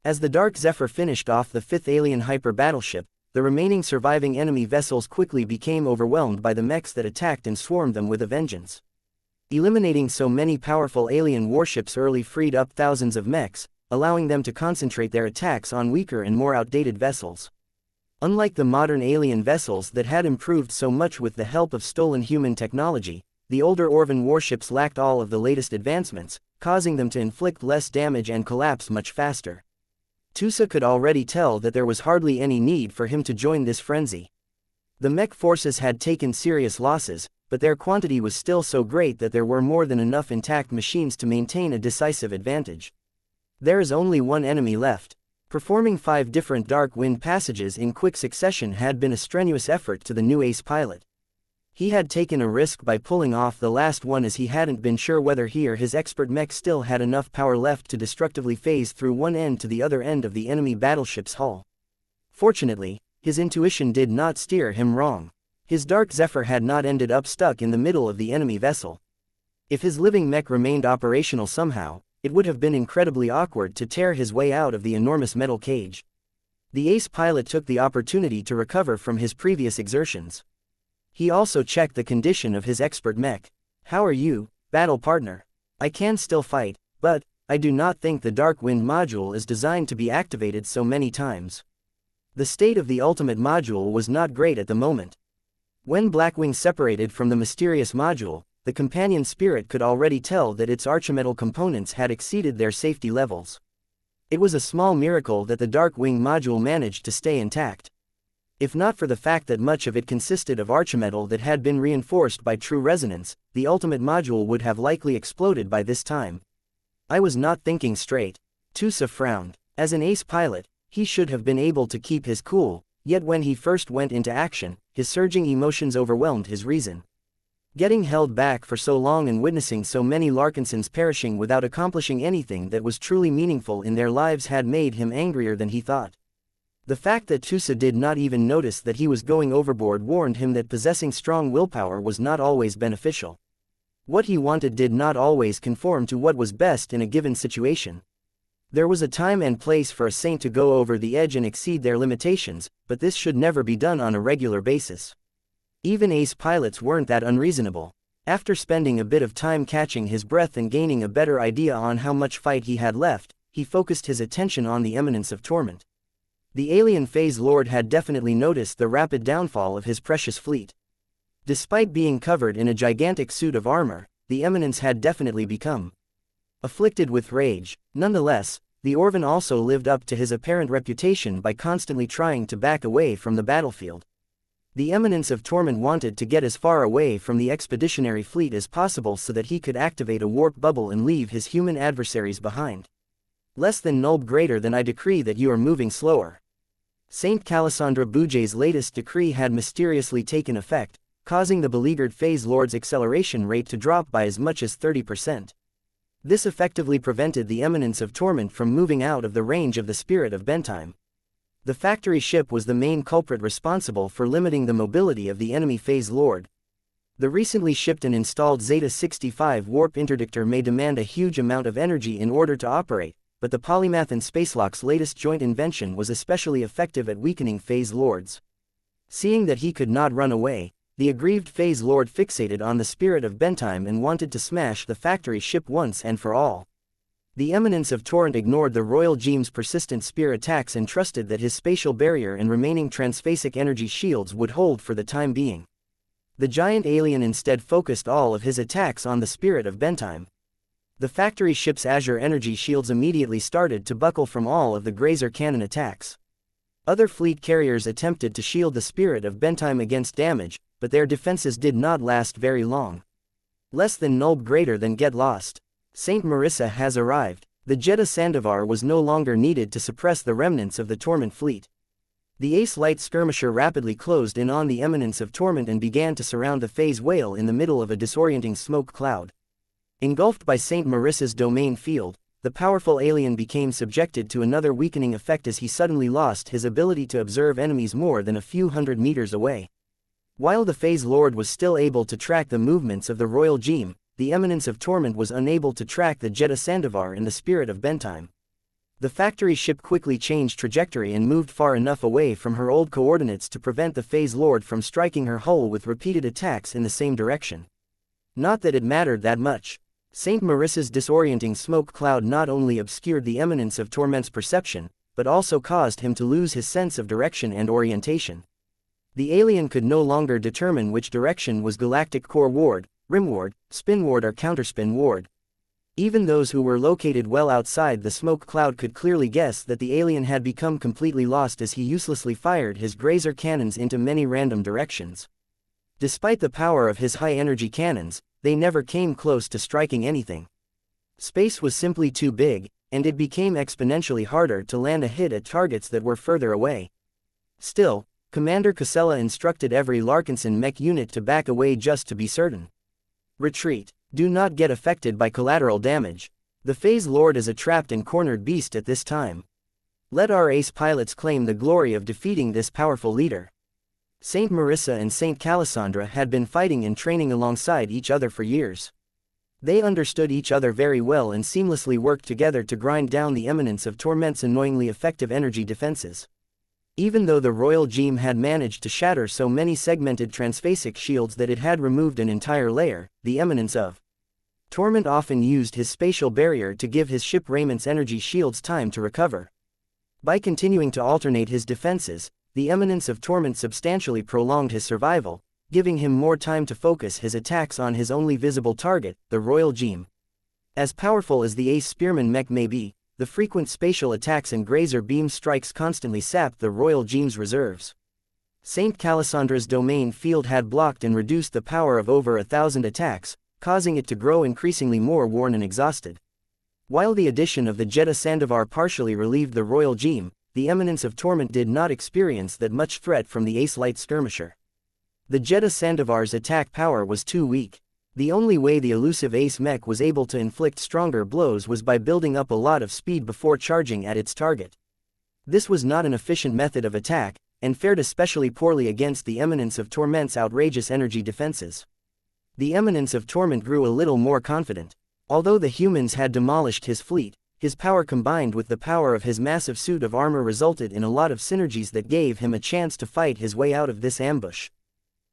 As the Dark Zephyr finished off the fifth alien hyper battleship, the remaining surviving enemy vessels quickly became overwhelmed by the mechs that attacked and swarmed them with a vengeance. Eliminating so many powerful alien warships early freed up thousands of mechs, allowing them to concentrate their attacks on weaker and more outdated vessels. Unlike the modern alien vessels that had improved so much with the help of stolen human technology, the older Orvan warships lacked all of the latest advancements, causing them to inflict less damage and collapse much faster. Tusa could already tell that there was hardly any need for him to join this frenzy. The mech forces had taken serious losses, but their quantity was still so great that there were more than enough intact machines to maintain a decisive advantage. There is only one enemy left. Performing 5 different dark wind passages in quick succession had been a strenuous effort to the new ace pilot. He had taken a risk by pulling off the last one, as he hadn't been sure whether he or his expert mech still had enough power left to destructively phase through one end to the other end of the enemy battleship's hull. Fortunately, his intuition did not steer him wrong. His Dark Zephyr had not ended up stuck in the middle of the enemy vessel. If his living mech remained operational somehow, it would have been incredibly awkward to tear his way out of the enormous metal cage. The ace pilot took the opportunity to recover from his previous exertions. He also checked the condition of his expert mech. "How are you, battle partner? I can still fight, but I do not think the Dark Wind module is designed to be activated so many times." The state of the ultimate module was not great at the moment. When Blackwing separated from the mysterious module, the companion spirit could already tell that its archimetal components had exceeded their safety levels. It was a small miracle that the Dark Wing module managed to stay intact. If not for the fact that much of it consisted of archimetal that had been reinforced by true resonance, the ultimate module would have likely exploded by this time. "I was not thinking straight." Tusa frowned. As an ace pilot, he should have been able to keep his cool, yet when he first went into action, his surging emotions overwhelmed his reason. Getting held back for so long and witnessing so many Larkinsons perishing without accomplishing anything that was truly meaningful in their lives had made him angrier than he thought. The fact that Tusa did not even notice that he was going overboard warned him that possessing strong willpower was not always beneficial. What he wanted did not always conform to what was best in a given situation. There was a time and place for a saint to go over the edge and exceed their limitations, but this should never be done on a regular basis. Even ace pilots weren't that unreasonable. After spending a bit of time catching his breath and gaining a better idea on how much fight he had left, he focused his attention on the eminence of torment. The alien phase lord had definitely noticed the rapid downfall of his precious fleet. Despite being covered in a gigantic suit of armor, the eminence had definitely become afflicted with rage. Nonetheless, the Orvan also lived up to his apparent reputation by constantly trying to back away from the battlefield. The eminence of torment wanted to get as far away from the expeditionary fleet as possible so that he could activate a warp bubble and leave his human adversaries behind. "Less than nulb greater than I decree that you are moving slower." Saint Calisandra Bujay's latest decree had mysteriously taken effect, causing the beleaguered phase lord's acceleration rate to drop by as much as 30%. This effectively prevented the eminence of torment from moving out of the range of the spirit of Bentime. The factory ship was the main culprit responsible for limiting the mobility of the enemy phase lord. The recently shipped and installed Zeta-65 warp interdictor may demand a huge amount of energy in order to operate, but the Polymath and Spacelock's latest joint invention was especially effective at weakening phase lords. Seeing that he could not run away, the aggrieved phase lord fixated on the spirit of Bentime and wanted to smash the factory ship once and for all. The eminence of Torrent ignored the Royal Geem's persistent spear attacks and trusted that his spatial barrier and remaining transphasic energy shields would hold for the time being. The giant alien instead focused all of his attacks on the spirit of Bentime. The factory ship's Azure energy shields immediately started to buckle from all of the Grazer cannon attacks. Other fleet carriers attempted to shield the spirit of Bentime against damage, but their defenses did not last very long. "Less than nulb greater than get lost. Saint Marissa has arrived." The Jeddah Sandovar was no longer needed to suppress the remnants of the Torment fleet. The Ace Light Skirmisher rapidly closed in on the eminence of Torment and began to surround the phase whale in the middle of a disorienting smoke cloud. Engulfed by Saint Marissa's domain field, the powerful alien became subjected to another weakening effect as he suddenly lost his ability to observe enemies more than a few hundred meters away. While the phase lord was still able to track the movements of the Royal Geem, the eminence of Torment was unable to track the Jeddah Sandovar and the spirit of Bentime. The factory ship quickly changed trajectory and moved far enough away from her old coordinates to prevent the phase lord from striking her hull with repeated attacks in the same direction. Not that it mattered that much. Saint Marissa's disorienting smoke cloud not only obscured the eminence of Torment's perception, but also caused him to lose his sense of direction and orientation. The alien could no longer determine which direction was galactic core ward, rim ward, spin ward or counterspin ward. Even those who were located well outside the smoke cloud could clearly guess that the alien had become completely lost as he uselessly fired his Grazer cannons into many random directions. Despite the power of his high-energy cannons, they never came close to striking anything. Space was simply too big, and it became exponentially harder to land a hit at targets that were further away. Still, Commander Casella instructed every Larkinson Mech unit to back away just to be certain. Retreat. Do not get affected by collateral damage. The Phase Lord is a trapped and cornered beast at this time. Let our ace pilots claim the glory of defeating this powerful leader. Saint Marissa and Saint Calisandra had been fighting and training alongside each other for years. They understood each other very well and seamlessly worked together to grind down the Eminence of Torment's annoyingly effective energy defenses. Even though the Royal Gem had managed to shatter so many segmented transphasic shields that it had removed an entire layer, the Eminence of Torment often used his spatial barrier to give his ship Raymond's energy shields time to recover. By continuing to alternate his defenses, the Eminence of Torment substantially prolonged his survival, giving him more time to focus his attacks on his only visible target, the Royal Gem. As powerful as the Ace Spearman Mech may be, the frequent spatial attacks and grazer beam strikes constantly sapped the Royal Gem's reserves. Saint Calisandra's domain field had blocked and reduced the power of over 1,000 attacks, causing it to grow increasingly more worn and exhausted. While the addition of the Jeddah Sandovar partially relieved the Royal Gem, the Eminence of Torment did not experience that much threat from the Ace Light Skirmisher. The Jeddah Sandovar's attack power was too weak. The only way the elusive Ace Mech was able to inflict stronger blows was by building up a lot of speed before charging at its target. This was not an efficient method of attack, and fared especially poorly against the Eminence of Torment's outrageous energy defenses. The Eminence of Torment grew a little more confident. Although the humans had demolished his fleet, his power combined with the power of his massive suit of armor resulted in a lot of synergies that gave him a chance to fight his way out of this ambush.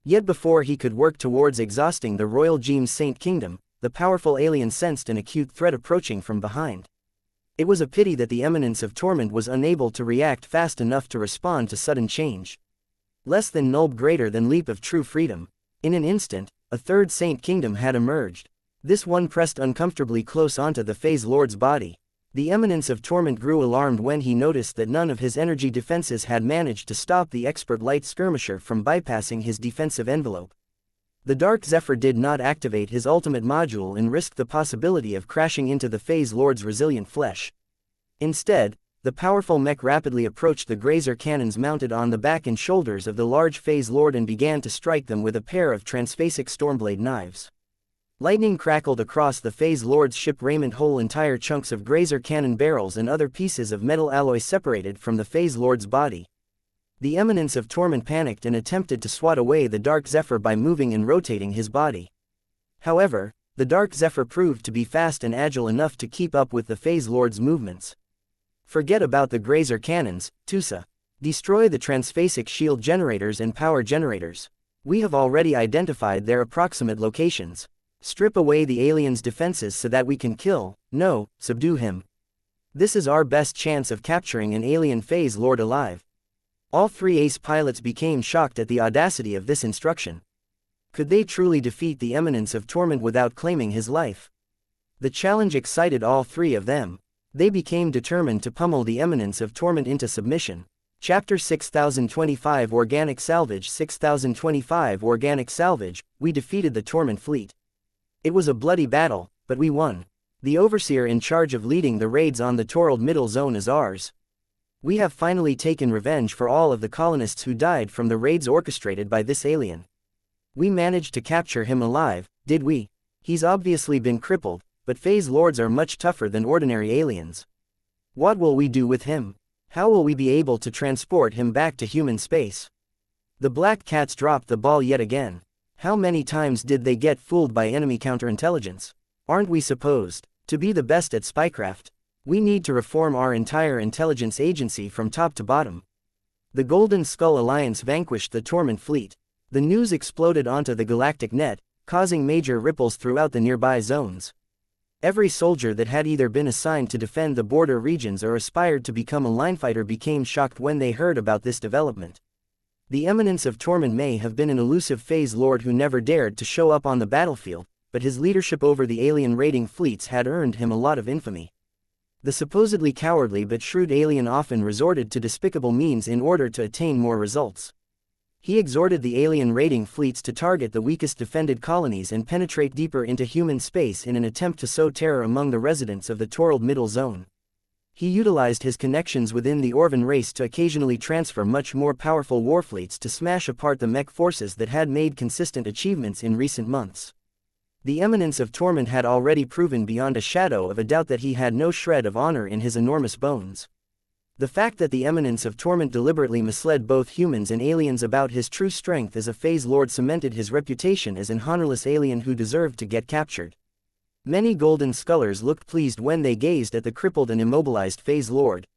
Yet before he could work towards exhausting the Royal Gem's Saint Kingdom, the powerful alien sensed an acute threat approaching from behind. It was a pity that the Eminence of Torment was unable to react fast enough to respond to sudden change. Less than nulb greater than leap of true freedom. In an instant, a third Saint Kingdom had emerged. This one pressed uncomfortably close onto the Phase Lord's body. The Eminence of Torment grew alarmed when he noticed that none of his energy defenses had managed to stop the expert light skirmisher from bypassing his defensive envelope. The Dark Zephyr did not activate his ultimate module and risked the possibility of crashing into the Phase Lord's resilient flesh. Instead, the powerful mech rapidly approached the grazer cannons mounted on the back and shoulders of the large Phase Lord and began to strike them with a pair of transphasic Stormblade knives. Lightning crackled across the Phase Lord's ship Raymond. Whole entire chunks of grazer cannon barrels and other pieces of metal alloy separated from the Phase Lord's body. The Eminence of Torment panicked and attempted to swat away the Dark Zephyr by moving and rotating his body. However, the Dark Zephyr proved to be fast and agile enough to keep up with the Phase Lord's movements. Forget about the grazer cannons, Tusa. Destroy the transphasic shield generators and power generators. We have already identified their approximate locations. Strip away the alien's defenses so that we can kill, no, subdue him. This is our best chance of capturing an alien Phase Lord alive. All three ace pilots became shocked at the audacity of this instruction. Could they truly defeat the Eminence of Torment without claiming his life? The challenge excited all three of them. They became determined to pummel the Eminence of Torment into submission. Chapter 6025 Organic Salvage 6025 Organic Salvage, we defeated the Torment fleet. It was a bloody battle, but we won. The overseer in charge of leading the raids on the Torald Middle Zone is ours. We have finally taken revenge for all of the colonists who died from the raids orchestrated by this alien. We managed to capture him alive, did we? He's obviously been crippled, but Phase Lords are much tougher than ordinary aliens. What will we do with him? How will we be able to transport him back to human space? The Black Cats dropped the ball yet again. How many times did they get fooled by enemy counterintelligence? Aren't we supposed to be the best at spycraft? We need to reform our entire intelligence agency from top to bottom. The Golden Skull Alliance vanquished the Torment fleet. The news exploded onto the galactic net, causing major ripples throughout the nearby zones. Every soldier that had either been assigned to defend the border regions or aspired to become a linefighter became shocked when they heard about this development. The Eminence of Torment may have been an elusive Phase Lord who never dared to show up on the battlefield, but his leadership over the alien raiding fleets had earned him a lot of infamy. The supposedly cowardly but shrewd alien often resorted to despicable means in order to attain more results. He exhorted the alien raiding fleets to target the weakest defended colonies and penetrate deeper into human space in an attempt to sow terror among the residents of the Torald Middle Zone. He utilized his connections within the Orvan race to occasionally transfer much more powerful warfleets to smash apart the Mech forces that had made consistent achievements in recent months. The Eminence of Torment had already proven beyond a shadow of a doubt that he had no shred of honor in his enormous bones. The fact that the Eminence of Torment deliberately misled both humans and aliens about his true strength as a Phase Lord cemented his reputation as an honorless alien who deserved to get captured. Many Golden Scullers looked pleased when they gazed at the crippled and immobilized Phase Lord.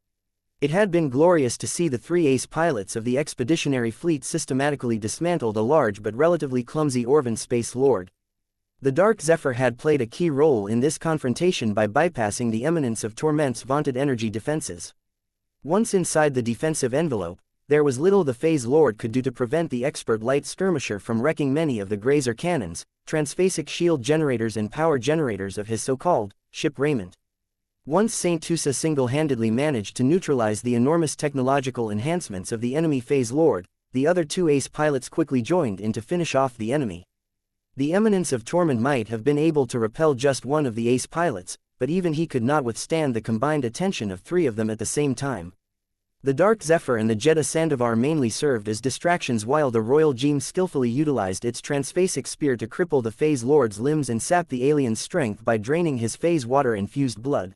It had been glorious to see the 3 ace pilots of the expeditionary fleet systematically dismantle the large but relatively clumsy Orvan Space Lord. The Dark Zephyr had played a key role in this confrontation by bypassing the Eminence of Torment's vaunted energy defenses. Once inside the defensive envelope, there was little the Phase Lord could do to prevent the expert light skirmisher from wrecking many of the grazer cannons, transphasic shield generators and power generators of his so-called ship Raymond. Once Saint Tusa single-handedly managed to neutralize the enormous technological enhancements of the enemy Phase Lord, the other 2 ace pilots quickly joined in to finish off the enemy. The Eminence of Torment might have been able to repel just one of the ace pilots, but even he could not withstand the combined attention of 3 of them at the same time. The Dark Zephyr and the Jeddah Sandovar mainly served as distractions while the Royal Gem skillfully utilized its transphasic spear to cripple the Phase Lord's limbs and sap the alien's strength by draining his Phase water-infused blood.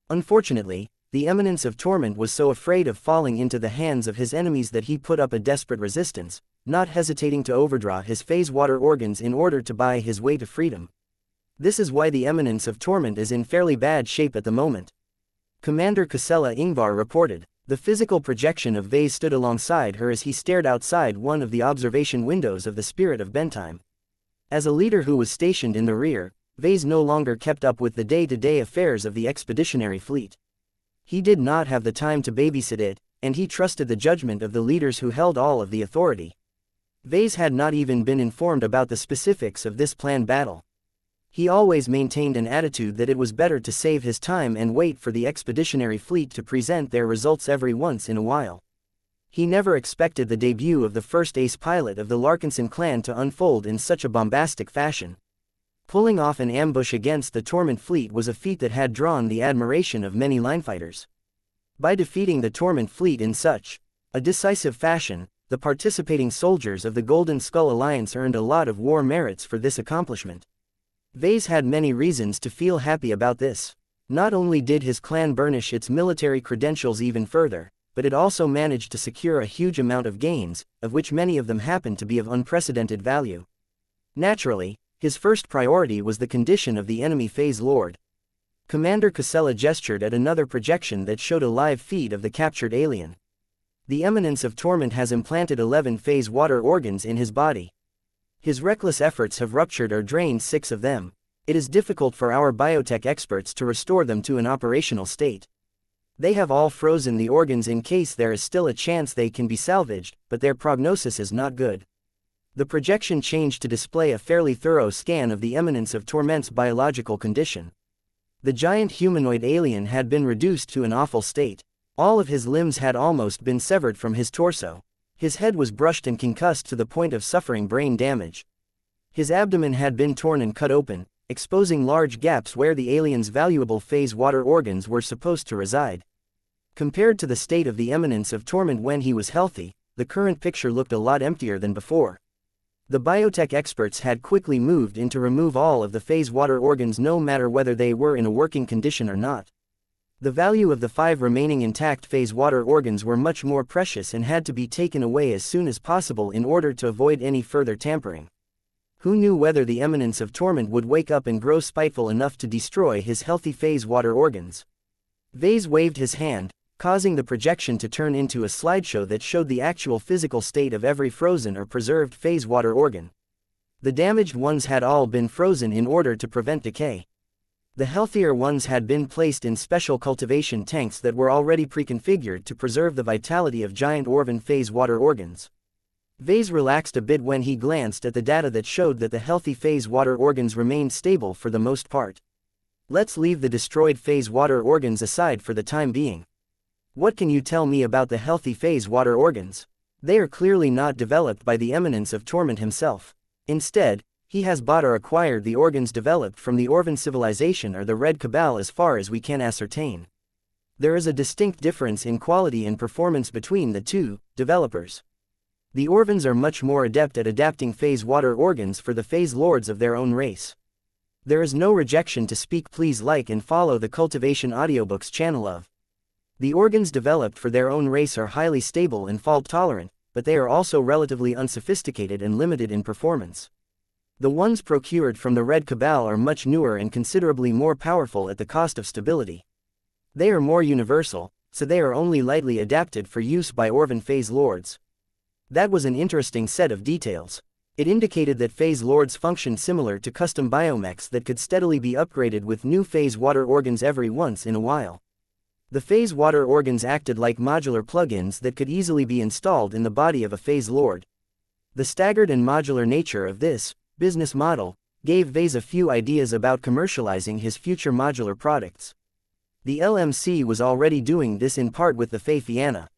Unfortunately, the Eminence of Torment was so afraid of falling into the hands of his enemies that he put up a desperate resistance, not hesitating to overdraw his Phase water organs in order to buy his way to freedom. This is why the Eminence of Torment is in fairly bad shape at the moment. Commander Casella Ingvar reported. The physical projection of Vase stood alongside her as he stared outside one of the observation windows of the Spirit of Bentime. As a leader who was stationed in the rear, Vase no longer kept up with the day-to-day affairs of the expeditionary fleet. He did not have the time to babysit it, and he trusted the judgment of the leaders who held all of the authority. Vase had not even been informed about the specifics of this planned battle. He always maintained an attitude that it was better to save his time and wait for the expeditionary fleet to present their results every once in a while. He never expected the debut of the first ace pilot of the Larkinson clan to unfold in such a bombastic fashion. Pulling off an ambush against the Torment fleet was a feat that had drawn the admiration of many linefighters. By defeating the Torment fleet in such a decisive fashion, the participating soldiers of the Golden Skull Alliance earned a lot of war merits for this accomplishment. Vase had many reasons to feel happy about this. Not only did his clan burnish its military credentials even further, but it also managed to secure a huge amount of gains, of which many of them happened to be of unprecedented value. Naturally, his first priority was the condition of the enemy Phase Lord. Commander Casella gestured at another projection that showed a live feed of the captured alien. The Eminence of Torment has implanted 11 Phase water organs in his body. His reckless efforts have ruptured or drained 6 of them. It is difficult for our biotech experts to restore them to an operational state. They have all frozen the organs in case there is still a chance they can be salvaged, but their prognosis is not good. The projection changed to display a fairly thorough scan of the Eminence of Torment's biological condition. The giant humanoid alien had been reduced to an awful state. All of his limbs had almost been severed from his torso. His head was brushed and concussed to the point of suffering brain damage. His abdomen had been torn and cut open, exposing large gaps where the alien's valuable Phase water organs were supposed to reside. Compared to the state of the Eminence of Torment when he was healthy, the current picture looked a lot emptier than before. The biotech experts had quickly moved in to remove all of the Phase water organs no matter whether they were in a working condition or not. The value of the 5 remaining intact Phase water organs were much more precious and had to be taken away as soon as possible in order to avoid any further tampering. Who knew whether the Eminence of Torment would wake up and grow spiteful enough to destroy his healthy Phase water organs? Vase waved his hand, causing the projection to turn into a slideshow that showed the actual physical state of every frozen or preserved Phase water organ. The damaged ones had all been frozen in order to prevent decay. The healthier ones had been placed in special cultivation tanks that were already pre-configured to preserve the vitality of giant Orvan Phase water organs. Vase relaxed a bit when he glanced at the data that showed that the healthy Phase water organs remained stable for the most part. Let's leave the destroyed Phase water organs aside for the time being. What can you tell me about the healthy Phase water organs? They are clearly not developed by the Eminence of Torment himself. Instead, he has bought or acquired the organs developed from the Orvan civilization or the Red Cabal as far as we can ascertain. There is a distinct difference in quality and performance between the two developers. The Orvans are much more adept at adapting phase water organs for the phase lords of their own race. There is no rejection to speak. Please like and follow the Cultivation Audiobooks channel of. The organs developed for their own race are highly stable and fault-tolerant, but they are also relatively unsophisticated and limited in performance. The ones procured from the Red Cabal are much newer and considerably more powerful at the cost of stability. They are more universal, so they are only lightly adapted for use by Orvan phase lords. That was an interesting set of details. It indicated that phase lords functioned similar to custom biomechs that could steadily be upgraded with new phase water organs every once in a while. The phase water organs acted like modular plugins that could easily be installed in the body of a phase lord. The staggered and modular nature of this business model gave Vase a few ideas about commercializing his future modular products. The LMC was already doing this in part with the xianxia.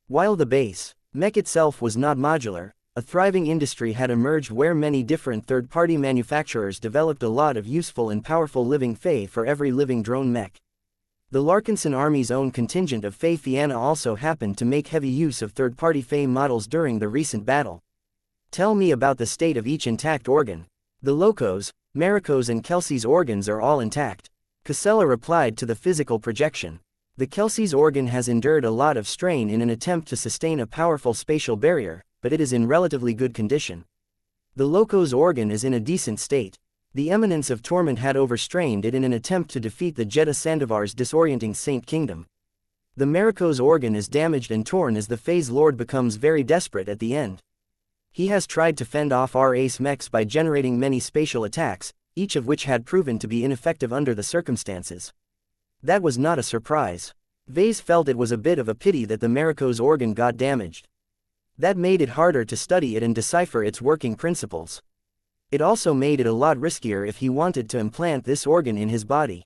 While the base Mech itself was not modular, a thriving industry had emerged where many different third-party manufacturers developed a lot of useful and powerful living Fae for every living drone mech. The Larkinson Army's own contingent of xianxia also happened to make heavy use of third-party Fae models during the recent battle. Tell me about the state of each intact organ. The Locos, Maricos and Kelsey's organs are all intact. Casella replied to the physical projection. The Kelsey's organ has endured a lot of strain in an attempt to sustain a powerful spatial barrier, but it is in relatively good condition. The Locos organ is in a decent state. The Eminence of Torment had overstrained it in an attempt to defeat the Jeddah Sandovar's disorienting Saint Kingdom. The Maricos organ is damaged and torn as the phase lord becomes very desperate at the end. He has tried to fend off our ace mechs by generating many spatial attacks, each of which had proven to be ineffective under the circumstances. That was not a surprise. Vase felt it was a bit of a pity that the Maricos organ got damaged. That made it harder to study it and decipher its working principles. It also made it a lot riskier if he wanted to implant this organ in his body.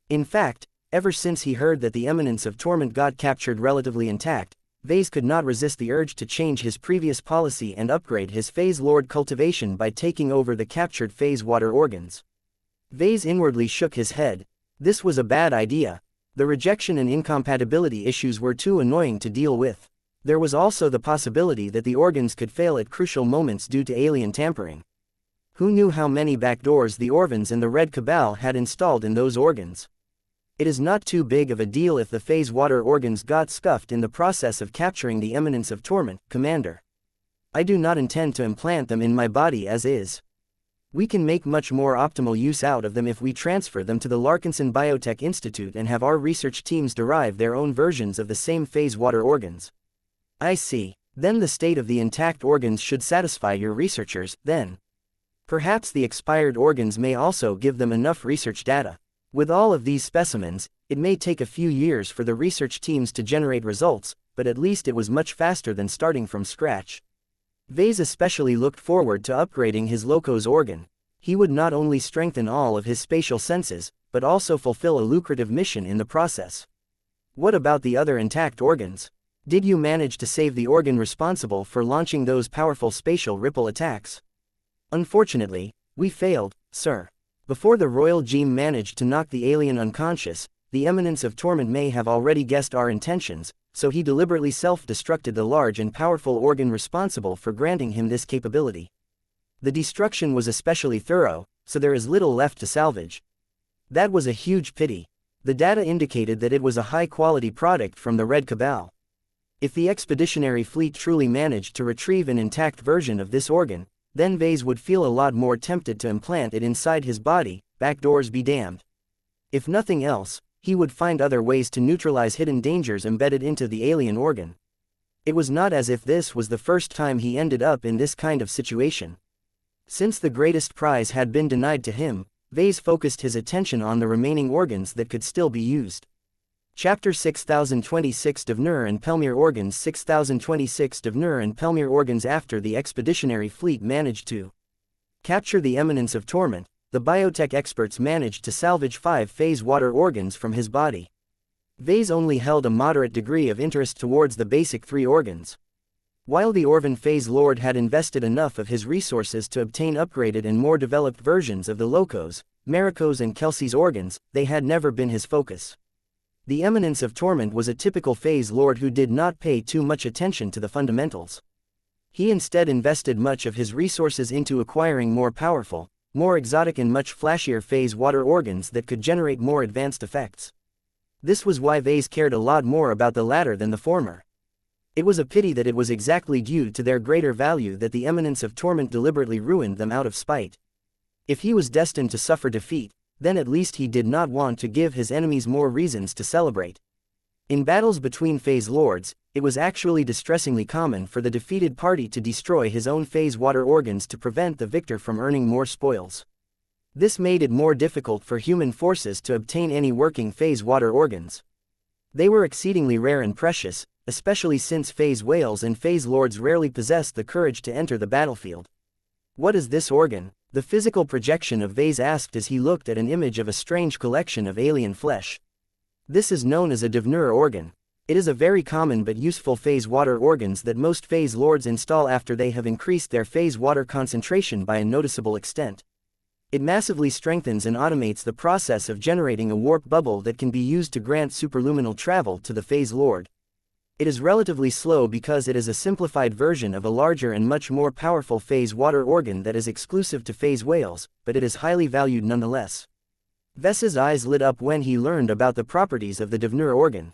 In fact, ever since he heard that the Eminence of Torment got captured relatively intact, Vase could not resist the urge to change his previous policy and upgrade his phase lord cultivation by taking over the captured phase water organs. Vase inwardly shook his head. This was a bad idea. The rejection and incompatibility issues were too annoying to deal with. There was also the possibility that the organs could fail at crucial moments due to alien tampering. Who knew how many backdoors the Orvans and the Red Cabal had installed in those organs? It is not too big of a deal if the phase water organs got scuffed in the process of capturing the Eminence of Torment, Commander. I do not intend to implant them in my body as is. We can make much more optimal use out of them if we transfer them to the Larkinson Biotech Institute and have our research teams derive their own versions of the same phase water organs. I see. Then the state of the intact organs should satisfy your researchers, then. Perhaps the expired organs may also give them enough research data. With all of these specimens, it may take a few years for the research teams to generate results, but at least it was much faster than starting from scratch. Vase especially looked forward to upgrading his Locos organ. He would not only strengthen all of his spatial senses, but also fulfill a lucrative mission in the process. What about the other intact organs? Did you manage to save the organ responsible for launching those powerful spatial ripple attacks? Unfortunately, we failed, sir. Before the Royal Gem managed to knock the alien unconscious, the Eminence of Torment may have already guessed our intentions, so he deliberately self-destructed the large and powerful organ responsible for granting him this capability. The destruction was especially thorough, so there is little left to salvage. That was a huge pity. The data indicated that it was a high-quality product from the Red Cabal. If the expeditionary fleet truly managed to retrieve an intact version of this organ, then Vase would feel a lot more tempted to implant it inside his body, backdoors be damned. If nothing else, he would find other ways to neutralize hidden dangers embedded into the alien organ. It was not as if this was the first time he ended up in this kind of situation. Since the greatest prize had been denied to him, Vase focused his attention on the remaining organs that could still be used. Chapter 6026 Devnur and Pelmir Organs 6026 Devnur and Pelmir Organs. After the expeditionary fleet managed to capture the Eminence of Torment, the biotech experts managed to salvage 5 phase water organs from his body. Vase only held a moderate degree of interest towards the basic 3 organs. While the Orvan phase lord had invested enough of his resources to obtain upgraded and more developed versions of the Locos, Maricos and Kelsey's organs, they had never been his focus. The Eminence of Torment was a typical phase lord who did not pay too much attention to the fundamentals. He instead invested much of his resources into acquiring more powerful, more exotic and much flashier phase water organs that could generate more advanced effects. This was why Vase cared a lot more about the latter than the former. It was a pity that it was exactly due to their greater value that the Eminence of Torment deliberately ruined them out of spite. If he was destined to suffer defeat, then at least he did not want to give his enemies more reasons to celebrate. In battles between phase lords, it was actually distressingly common for the defeated party to destroy his own phase water organs to prevent the victor from earning more spoils. This made it more difficult for human forces to obtain any working phase water organs. They were exceedingly rare and precious, especially since phase whales and phase lords rarely possessed the courage to enter the battlefield. "What is this organ?" the physical projection of Vase asked as he looked at an image of a strange collection of alien flesh. This is known as a Divnur organ. It is a very common but useful phase water organs that most phase lords install after they have increased their phase water concentration by a noticeable extent. It massively strengthens and automates the process of generating a warp bubble that can be used to grant superluminal travel to the phase lord. It is relatively slow because it is a simplified version of a larger and much more powerful phase water organ that is exclusive to phase whales, but it is highly valued nonetheless. Ves's eyes lit up when he learned about the properties of the Divnur organ.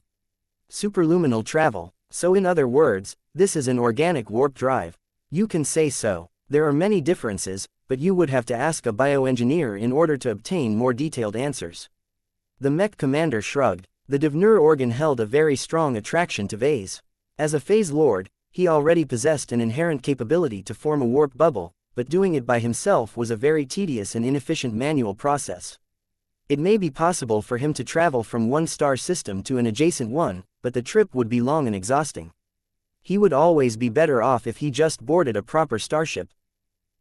Superluminal travel. So in other words, this is an organic warp drive. You can say so. There are many differences, but you would have to ask a bioengineer in order to obtain more detailed answers. The Mech commander shrugged. The Divnur organ held a very strong attraction to Vase. As a phase lord, he already possessed an inherent capability to form a warp bubble, but doing it by himself was a very tedious and inefficient manual process. It may be possible for him to travel from one star system to an adjacent one, but the trip would be long and exhausting. He would always be better off if he just boarded a proper starship.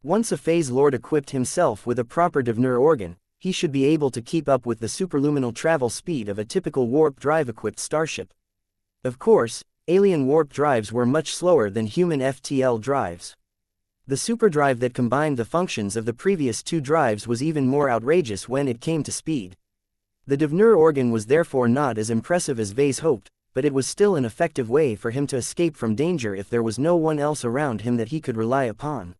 Once a phase lord equipped himself with a proper Divnur organ, he should be able to keep up with the superluminal travel speed of a typical warp drive-equipped starship. Of course, alien warp drives were much slower than human FTL drives. The superdrive that combined the functions of the previous two drives was even more outrageous when it came to speed. The Divnur organ was therefore not as impressive as Vase hoped, but it was still an effective way for him to escape from danger if there was no one else around him that he could rely upon.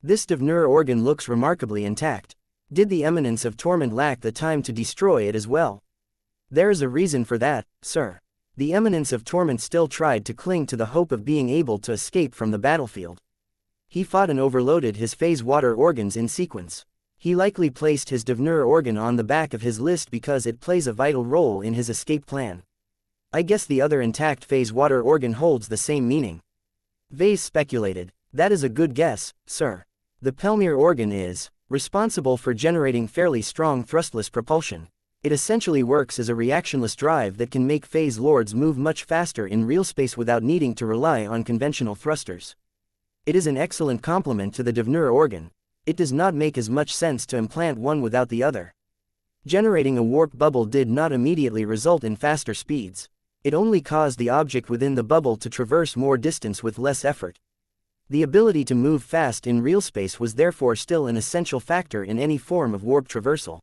This Divnur organ looks remarkably intact. Did the Eminence of Torment lack the time to destroy it as well? There is a reason for that, sir. The Eminence of Torment still tried to cling to the hope of being able to escape from the battlefield. He fought and overloaded his phase water organs in sequence. He likely placed his Divnur organ on the back of his list because it plays a vital role in his escape plan. I guess the other intact phase water organ holds the same meaning. Vase speculated. That is a good guess, sir. The Pelmir organ is responsible for generating fairly strong thrustless propulsion. It essentially works as a reactionless drive that can make phase lords move much faster in real space without needing to rely on conventional thrusters. It is an excellent complement to the Divnur organ. It does not make as much sense to implant one without the other. Generating a warp bubble did not immediately result in faster speeds. It only caused the object within the bubble to traverse more distance with less effort. The ability to move fast in real space was therefore still an essential factor in any form of warp traversal.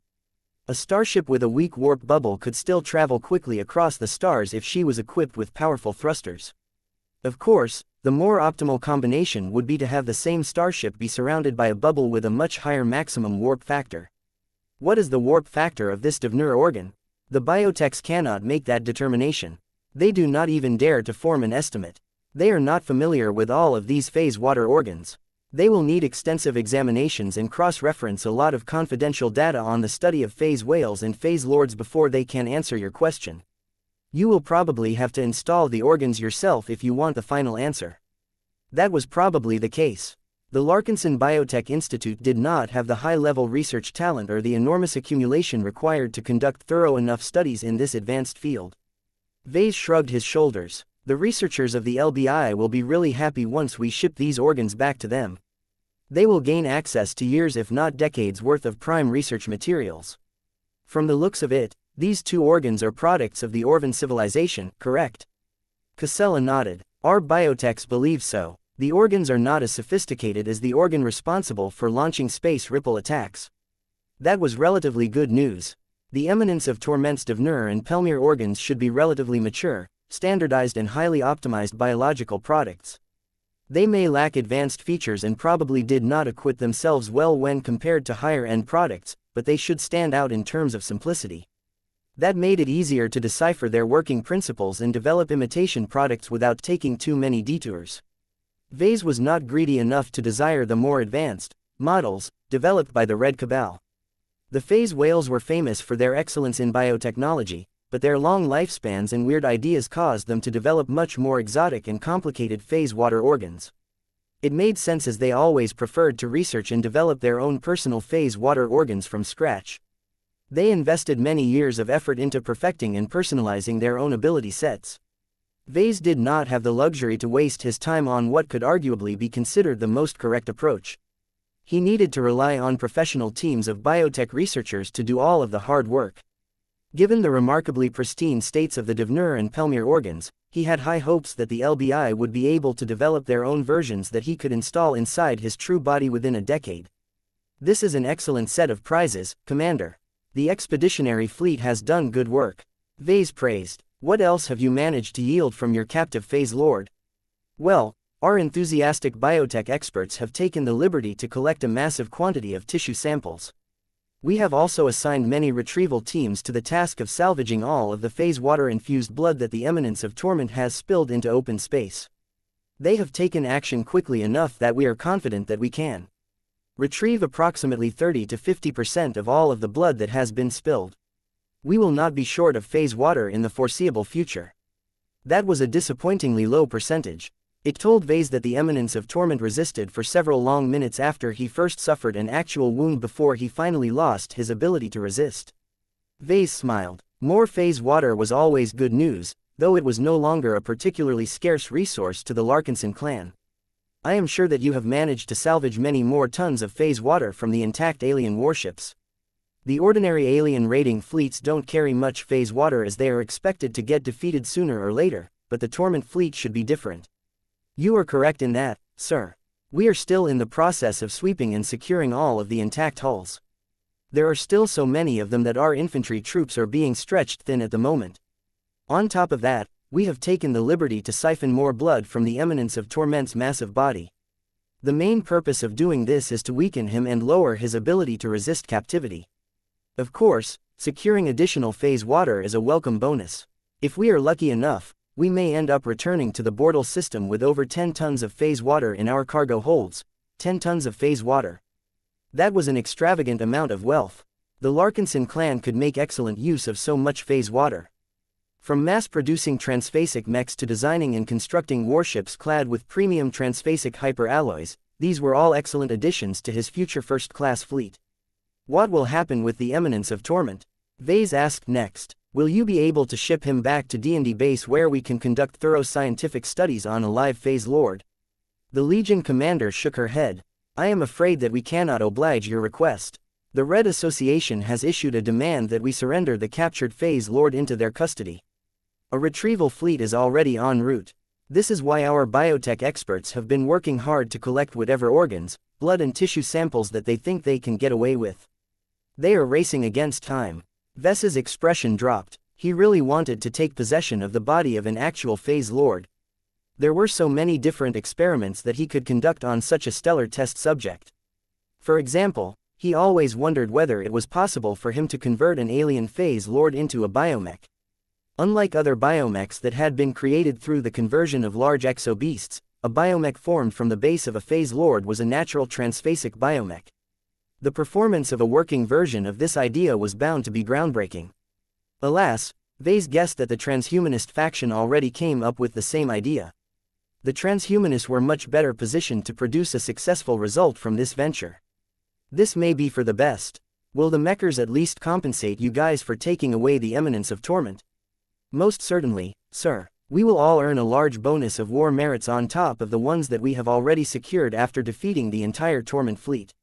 A starship with a weak warp bubble could still travel quickly across the stars if she was equipped with powerful thrusters. Of course, the more optimal combination would be to have the same starship be surrounded by a bubble with a much higher maximum warp factor. What is the warp factor of this Divnur organ? The biotechs cannot make that determination. They do not even dare to form an estimate. They are not familiar with all of these phase water organs. They will need extensive examinations and cross-reference a lot of confidential data on the study of phase whales and phase lords before they can answer your question. You will probably have to install the organs yourself if you want the final answer. That was probably the case. The Larkinson Biotech Institute did not have the high-level research talent or the enormous accumulation required to conduct thorough enough studies in this advanced field. Vase shrugged his shoulders. The researchers of the LBI will be really happy once we ship these organs back to them. They will gain access to years if not decades worth of prime research materials. From the looks of it, these two organs are products of the Orvan civilization, correct? Casella nodded. Our biotechs believe so. The organs are not as sophisticated as the organ responsible for launching space ripple attacks. That was relatively good news. The eminence of Torment's Devner and Pelmir organs should be relatively mature, standardized and highly optimized biological products. They may lack advanced features and probably did not acquit themselves well when compared to higher-end products, but they should stand out in terms of simplicity. That made it easier to decipher their working principles and develop imitation products without taking too many detours. Vase was not greedy enough to desire the more advanced models developed by the Red Cabal. The phase whales were famous for their excellence in biotechnology, but their long lifespans and weird ideas caused them to develop much more exotic and complicated phase water organs. It made sense as they always preferred to research and develop their own personal phase water organs from scratch. They invested many years of effort into perfecting and personalizing their own ability sets. Vase did not have the luxury to waste his time on what could arguably be considered the most correct approach. He needed to rely on professional teams of biotech researchers to do all of the hard work. Given the remarkably pristine states of the Devner and Pelmir organs, he had high hopes that the LBI would be able to develop their own versions that he could install inside his true body within a decade. This is an excellent set of prizes, Commander. The expeditionary fleet has done good work. Vase praised. What else have you managed to yield from your captive phase lord? Well, our enthusiastic biotech experts have taken the liberty to collect a massive quantity of tissue samples. We have also assigned many retrieval teams to the task of salvaging all of the phase water-infused blood that the eminence of Torment has spilled into open space. They have taken action quickly enough that we are confident that we can retrieve approximately 30 to 50% of all of the blood that has been spilled. We will not be short of phase water in the foreseeable future. That was a disappointingly low percentage. It told Vase that the eminence of Torment resisted for several long minutes after he first suffered an actual wound before he finally lost his ability to resist. Vase smiled. More phase water was always good news, though it was no longer a particularly scarce resource to the Larkinson clan. I am sure that you have managed to salvage many more tons of phase water from the intact alien warships. The ordinary alien raiding fleets don't carry much phase water as they are expected to get defeated sooner or later, but the Torment fleet should be different. You are correct in that, sir. We are still in the process of sweeping and securing all of the intact hulls. There are still so many of them that our infantry troops are being stretched thin at the moment. On top of that, we have taken the liberty to siphon more blood from the eminence of Torment's massive body. The main purpose of doing this is to weaken him and lower his ability to resist captivity. Of course, securing additional phase water is a welcome bonus. If we are lucky enough, we may end up returning to the Bortle system with over 10 tons of phase water in our cargo holds. 10 tons of phase water. That was an extravagant amount of wealth. The Larkinson clan could make excellent use of so much phase water. From mass-producing transphasic mechs to designing and constructing warships clad with premium transphasic hyperalloys, these were all excellent additions to his future first-class fleet. What will happen with the eminence of Torment? Vase asked next. Will you be able to ship him back to D&D base where we can conduct thorough scientific studies on a live phase lord? The Legion commander shook her head. I am afraid that we cannot oblige your request. The Red Association has issued a demand that we surrender the captured phase lord into their custody. A retrieval fleet is already en route. This is why our biotech experts have been working hard to collect whatever organs, blood and tissue samples that they think they can get away with. They are racing against time. Ves's expression dropped. He really wanted to take possession of the body of an actual phase lord. There were so many different experiments that he could conduct on such a stellar test subject. For example, he always wondered whether it was possible for him to convert an alien phase lord into a biomech. Unlike other biomechs that had been created through the conversion of large exobeasts, a biomech formed from the base of a phase lord was a natural transphasic biomech. The performance of a working version of this idea was bound to be groundbreaking. Alas, Vase guessed that the transhumanist faction already came up with the same idea. The transhumanists were much better positioned to produce a successful result from this venture. This may be for the best. Will the mechers at least compensate you guys for taking away the eminence of Torment? Most certainly, sir. We will all earn a large bonus of war merits on top of the ones that we have already secured after defeating the entire Torment fleet.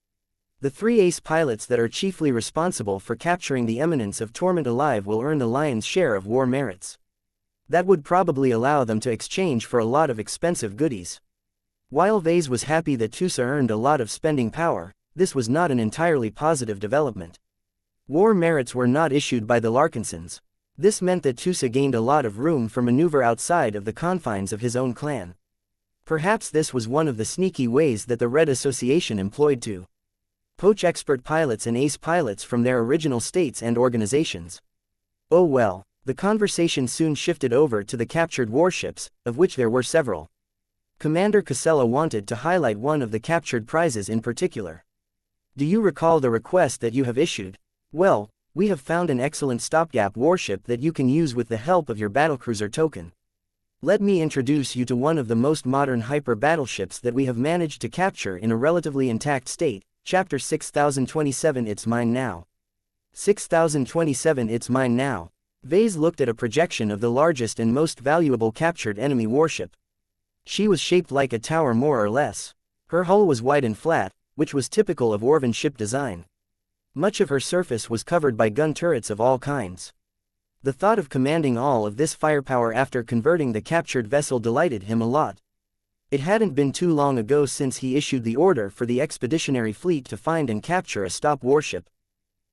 The 3 ace pilots that are chiefly responsible for capturing the eminence of Torment alive will earn the lion's share of war merits. That would probably allow them to exchange for a lot of expensive goodies. While Vase was happy that Tusa earned a lot of spending power, this was not an entirely positive development. War merits were not issued by the Larkinsons. This meant that Tusa gained a lot of room for maneuver outside of the confines of his own clan. Perhaps this was one of the sneaky ways that the Red Association employed to poach expert pilots and ace pilots from their original states and organizations. Oh well, the conversation soon shifted over to the captured warships, of which there were several. Commander Casella wanted to highlight one of the captured prizes in particular. Do you recall the request that you have issued? Well, we have found an excellent stopgap warship that you can use with the help of your battlecruiser token. Let me introduce you to one of the most modern hyper battleships that we have managed to capture in a relatively intact state. Chapter 6027. It's mine now. 6027. It's mine now. Vase looked at a projection of the largest and most valuable captured enemy warship. She was shaped like a tower more or less. Her hull was wide and flat, which was typical of Orvan ship design. Much of her surface was covered by gun turrets of all kinds. The thought of commanding all of this firepower after converting the captured vessel delighted him a lot. It hadn't been too long ago since he issued the order for the expeditionary fleet to find and capture a stop warship.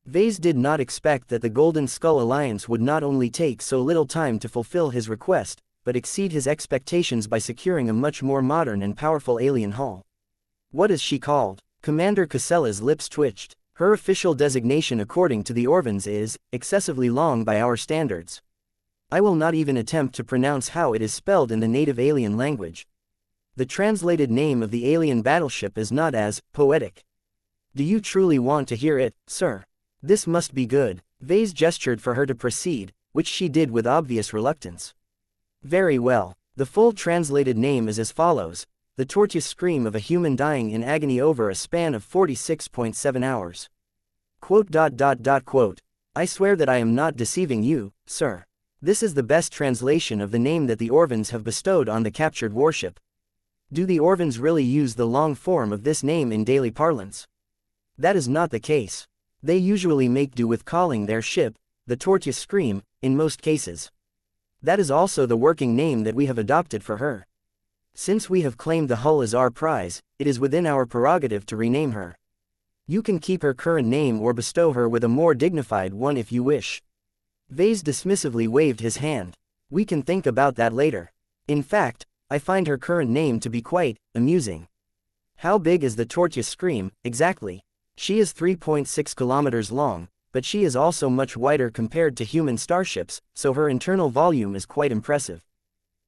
Vase did not expect that the Golden Skull Alliance would not only take so little time to fulfill his request, but exceed his expectations by securing a much more modern and powerful alien hull. What is she called? Commander Casella's lips twitched. Her official designation according to the Orvans is excessively long by our standards. I will not even attempt to pronounce how it is spelled in the native alien language. The translated name of the alien battleship is not as poetic. Do you truly want to hear it, sir? This must be good. Vase gestured for her to proceed, which she did with obvious reluctance. Very well. The full translated name is as follows: the tortuous scream of a human dying in agony over a span of 46.7 hours. Quote. I swear that I am not deceiving you, sir. This is the best translation of the name that the Orvans have bestowed on the captured warship. Do the Orvans really use the long form of this name in daily parlance? That is not the case. They usually make do with calling their ship the tortuous scream, in most cases. That is also the working name that we have adopted for her. Since we have claimed the hull as our prize, it is within our prerogative to rename her. You can keep her current name or bestow her with a more dignified one if you wish. Vase dismissively waved his hand. We can think about that later. In fact, I find her current name to be quite amusing. How big is the tortuous scream, exactly? She is 3.6 kilometers long, but she is also much wider compared to human starships, so her internal volume is quite impressive.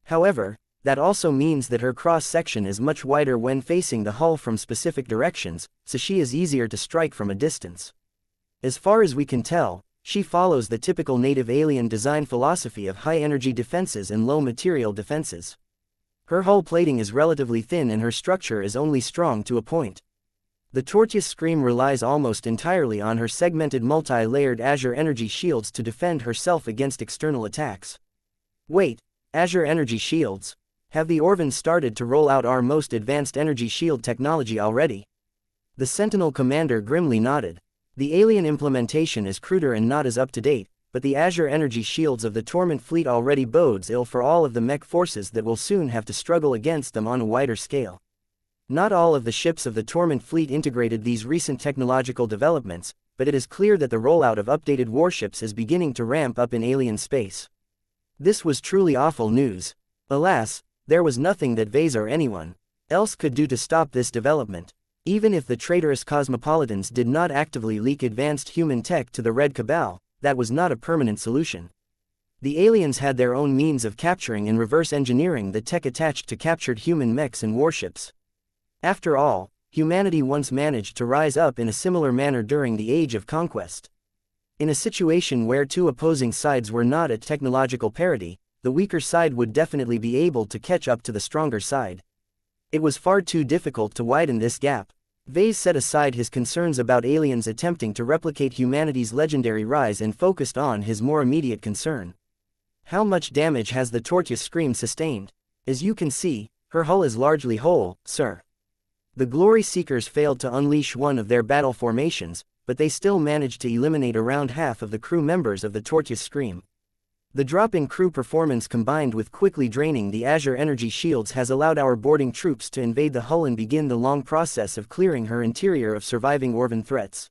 However, that also means that her cross-section is much wider when facing the hull from specific directions, so she is easier to strike from a distance. As far as we can tell, she follows the typical native alien design philosophy of high-energy defenses and low-material defenses. Her hull plating is relatively thin and her structure is only strong to a point. The tortuous scream relies almost entirely on her segmented multi-layered Azure energy shields to defend herself against external attacks. Wait, Azure energy shields? Have the Orvans started to roll out our most advanced energy shield technology already? The Sentinel commander grimly nodded. The alien implementation is cruder and not as up-to-date, but the Azure energy shields of the Torment fleet already bodes ill for all of the mech forces that will soon have to struggle against them on a wider scale. Not all of the ships of the Torment fleet integrated these recent technological developments, but it is clear that the rollout of updated warships is beginning to ramp up in alien space. This was truly awful news. Alas, there was nothing that Vase or anyone else could do to stop this development. Even if the traitorous cosmopolitans did not actively leak advanced human tech to the Red Cabal, that was not a permanent solution. The aliens had their own means of capturing and reverse engineering the tech attached to captured human mechs and warships. After all, humanity once managed to rise up in a similar manner during the Age of Conquest. In a situation where two opposing sides were not at technological parity, the weaker side would definitely be able to catch up to the stronger side. It was far too difficult to widen this gap. Vase set aside his concerns about aliens attempting to replicate humanity's legendary rise and focused on his more immediate concern. How much damage has the tortuous scream sustained? As you can see, her hull is largely whole, sir. The Glory Seekers failed to unleash one of their battle formations, but they still managed to eliminate around half of the crew members of the tortuous scream. The drop in crew performance combined with quickly draining the Azure energy shields has allowed our boarding troops to invade the hull and begin the long process of clearing her interior of surviving Orvan threats.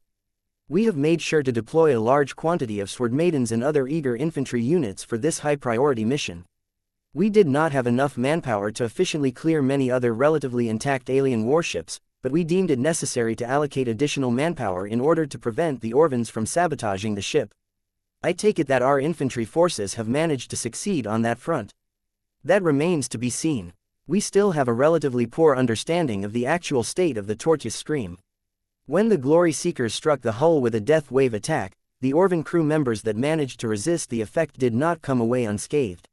We have made sure to deploy a large quantity of sword maidens and other eager infantry units for this high-priority mission. We did not have enough manpower to efficiently clear many other relatively intact alien warships, but we deemed it necessary to allocate additional manpower in order to prevent the Orvans from sabotaging the ship. I take it that our infantry forces have managed to succeed on that front. That remains to be seen. We still have a relatively poor understanding of the actual state of the Tortoise Scream. When the Glory Seekers struck the hull with a death wave attack, the Orvan crew members that managed to resist the effect did not come away unscathed.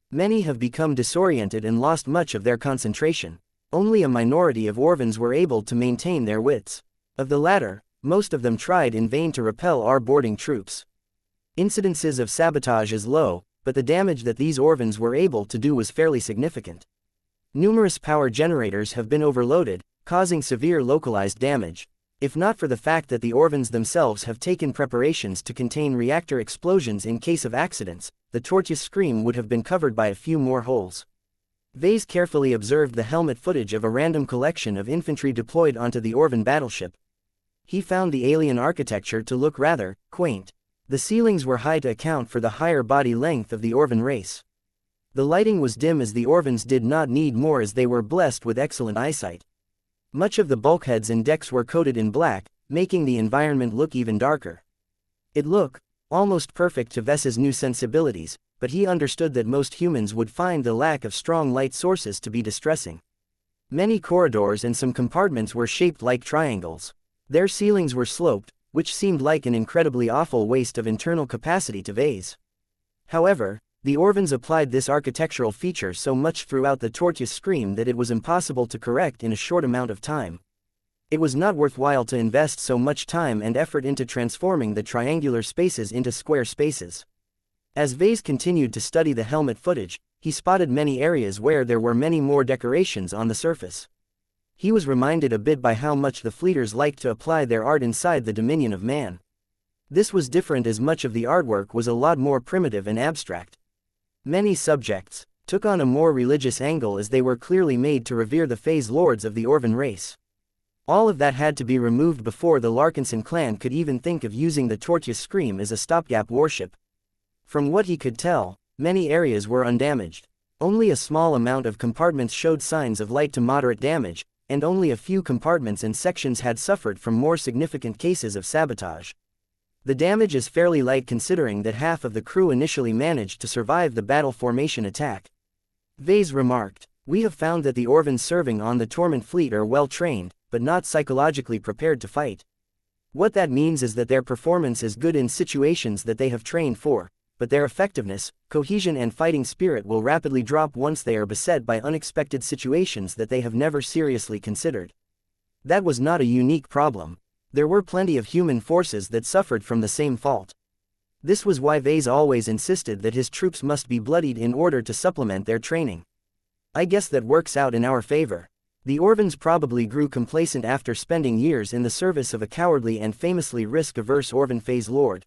Many have become disoriented and lost much of their concentration. Only a minority of Orvans were able to maintain their wits. Of the latter, most of them tried in vain to repel our boarding troops. Incidences of sabotage is low, but the damage that these Orvans were able to do was fairly significant. Numerous power generators have been overloaded, causing severe localized damage. If not for the fact that the Orvans themselves have taken preparations to contain reactor explosions in case of accidents, the Tortoise Scream would have been covered by a few more holes. Vase carefully observed the helmet footage of a random collection of infantry deployed onto the Orvan battleship. He found the alien architecture to look rather quaint. The ceilings were high to account for the higher body length of the Orvan race. The lighting was dim as the Orvans did not need more as they were blessed with excellent eyesight. Much of the bulkheads and decks were coated in black, making the environment look even darker. It looked almost perfect to Ves's new sensibilities, but he understood that most humans would find the lack of strong light sources to be distressing. Many corridors and some compartments were shaped like triangles. Their ceilings were sloped, which seemed like an incredibly awful waste of internal capacity to Vase. However, the Orvans applied this architectural feature so much throughout the Tortoise Scream that it was impossible to correct in a short amount of time. It was not worthwhile to invest so much time and effort into transforming the triangular spaces into square spaces. As Vase continued to study the helmet footage, he spotted many areas where there were many more decorations on the surface. He was reminded a bit by how much the Fleeters liked to apply their art inside the dominion of man. This was different as much of the artwork was a lot more primitive and abstract. Many subjects took on a more religious angle as they were clearly made to revere the phase lords of the Orvan race. All of that had to be removed before the Larkinson clan could even think of using the Tortoise Scream as a stopgap warship. From what he could tell, many areas were undamaged. Only a small amount of compartments showed signs of light to moderate damage, and only a few compartments and sections had suffered from more significant cases of sabotage. The damage is fairly light considering that half of the crew initially managed to survive the battle formation attack. Vase remarked, "We have found that the Orvans serving on the Torment fleet are well trained, but not psychologically prepared to fight. What that means is that their performance is good in situations that they have trained for, but their effectiveness, cohesion and fighting spirit will rapidly drop once they are beset by unexpected situations that they have never seriously considered." That was not a unique problem. There were plenty of human forces that suffered from the same fault. This was why Vase always insisted that his troops must be bloodied in order to supplement their training. I guess that works out in our favor. The Orvans probably grew complacent after spending years in the service of a cowardly and famously risk-averse Orvan phase lord.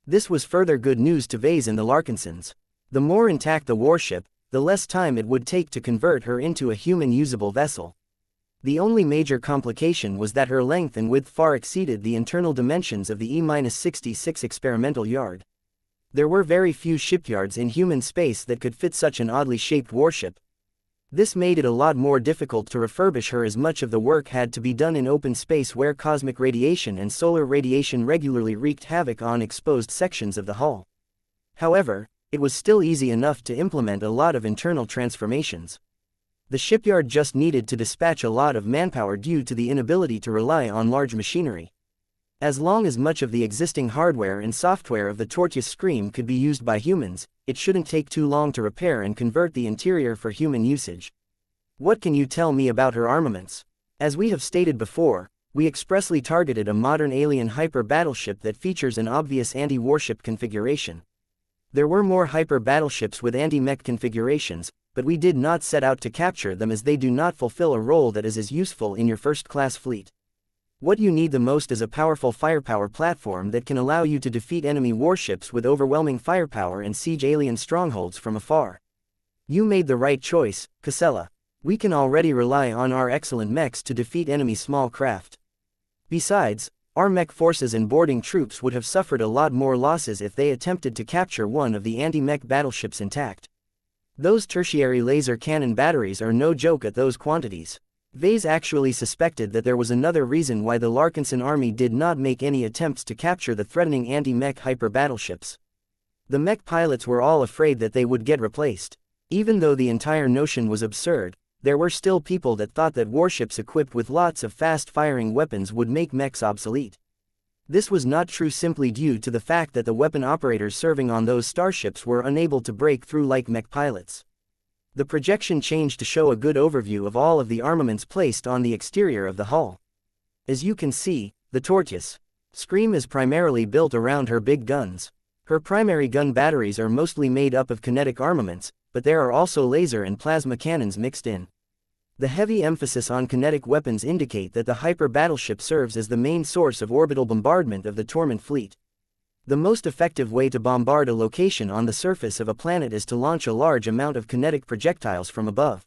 This was further good news to Vase and the Larkinsons. The more intact the warship, the less time it would take to convert her into a human-usable vessel. The only major complication was that her length and width far exceeded the internal dimensions of the E-66 experimental yard. There were very few shipyards in human space that could fit such an oddly shaped warship. This made it a lot more difficult to refurbish her as much of the work had to be done in open space where cosmic radiation and solar radiation regularly wreaked havoc on exposed sections of the hull. However, it was still easy enough to implement a lot of internal transformations. The shipyard just needed to dispatch a lot of manpower due to the inability to rely on large machinery. As long as much of the existing hardware and software of the Tortoise Scream could be used by humans, it shouldn't take too long to repair and convert the interior for human usage. What can you tell me about her armaments? As we have stated before, we expressly targeted a modern alien hyper battleship that features an obvious anti-warship configuration. There were more hyper battleships with anti-mech configurations, but we did not set out to capture them as they do not fulfill a role that is as useful in your first-class fleet. What you need the most is a powerful firepower platform that can allow you to defeat enemy warships with overwhelming firepower and siege alien strongholds from afar. You made the right choice, Casella. We can already rely on our excellent mechs to defeat enemy small craft. Besides, our mech forces and boarding troops would have suffered a lot more losses if they attempted to capture one of the anti-mech battleships intact. Those tertiary laser cannon batteries are no joke at those quantities. Vase actually suspected that there was another reason why the Larkinson army did not make any attempts to capture the threatening anti-mech hyper battleships. The mech pilots were all afraid that they would get replaced. Even though the entire notion was absurd, there were still people that thought that warships equipped with lots of fast-firing weapons would make mechs obsolete. This was not true simply due to the fact that the weapon operators serving on those starships were unable to break through like mech pilots. The projection changed to show a good overview of all of the armaments placed on the exterior of the hull. As you can see, the Tortoise Scream is primarily built around her big guns. Her primary gun batteries are mostly made up of kinetic armaments, but there are also laser and plasma cannons mixed in. The heavy emphasis on kinetic weapons indicate that the hyper battleship serves as the main source of orbital bombardment of the Torment fleet. The most effective way to bombard a location on the surface of a planet is to launch a large amount of kinetic projectiles from above.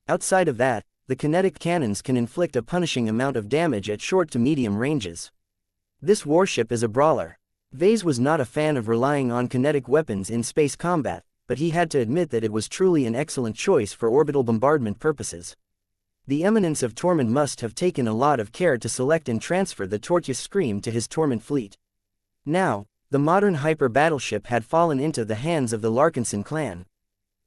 Outside of that, the kinetic cannons can inflict a punishing amount of damage at short to medium ranges. This warship is a brawler. Vase was not a fan of relying on kinetic weapons in space combat, but he had to admit that it was truly an excellent choice for orbital bombardment purposes. The Eminence of Torment must have taken a lot of care to select and transfer the Tortoise Scream to his Torment fleet. Now, the modern hyper battleship had fallen into the hands of the Larkinson clan.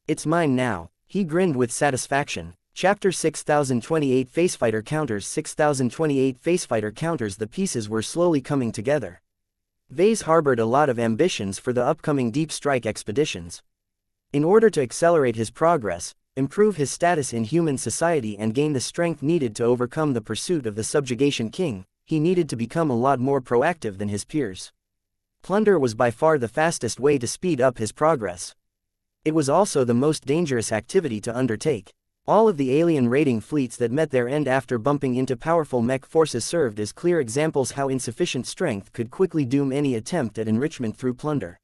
"It's mine now," he grinned with satisfaction. Chapter 6028 Facefighter Counters 6028 Facefighter Counters. The pieces were slowly coming together. Vase harbored a lot of ambitions for the upcoming deep strike expeditions. In order to accelerate his progress, improve his status in human society and gain the strength needed to overcome the pursuit of the Subjugation King, he needed to become a lot more proactive than his peers. Plunder was by far the fastest way to speed up his progress. It was also the most dangerous activity to undertake. All of the alien raiding fleets that met their end after bumping into powerful mech forces served as clear examples how insufficient strength could quickly doom any attempt at enrichment through plunder.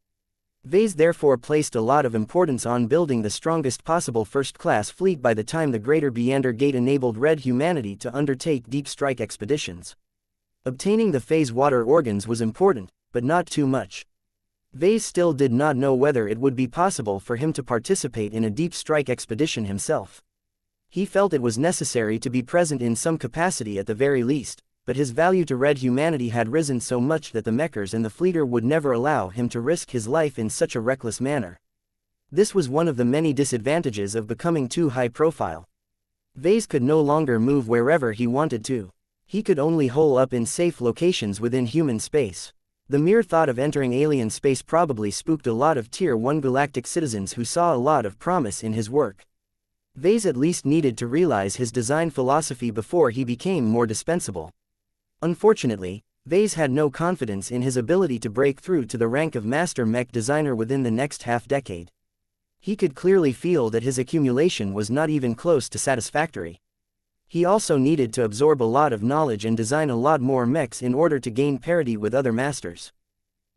Vase therefore placed a lot of importance on building the strongest possible first-class fleet by the time the Greater Beander Gate enabled Red humanity to undertake deep strike expeditions. Obtaining the phase water organs was important, but not too much. Vase still did not know whether it would be possible for him to participate in a deep strike expedition himself. He felt it was necessary to be present in some capacity at the very least, but his value to Red humanity had risen so much that the Mechers and the Fleeter would never allow him to risk his life in such a reckless manner. This was one of the many disadvantages of becoming too high profile. Vase could no longer move wherever he wanted to. He could only hole up in safe locations within human space. The mere thought of entering alien space probably spooked a lot of Tier 1 galactic citizens who saw a lot of promise in his work. Vase at least needed to realize his design philosophy before he became more dispensable. Unfortunately, Vase had no confidence in his ability to break through to the rank of master mech designer within the next half-decade. He could clearly feel that his accumulation was not even close to satisfactory. He also needed to absorb a lot of knowledge and design a lot more mechs in order to gain parity with other masters.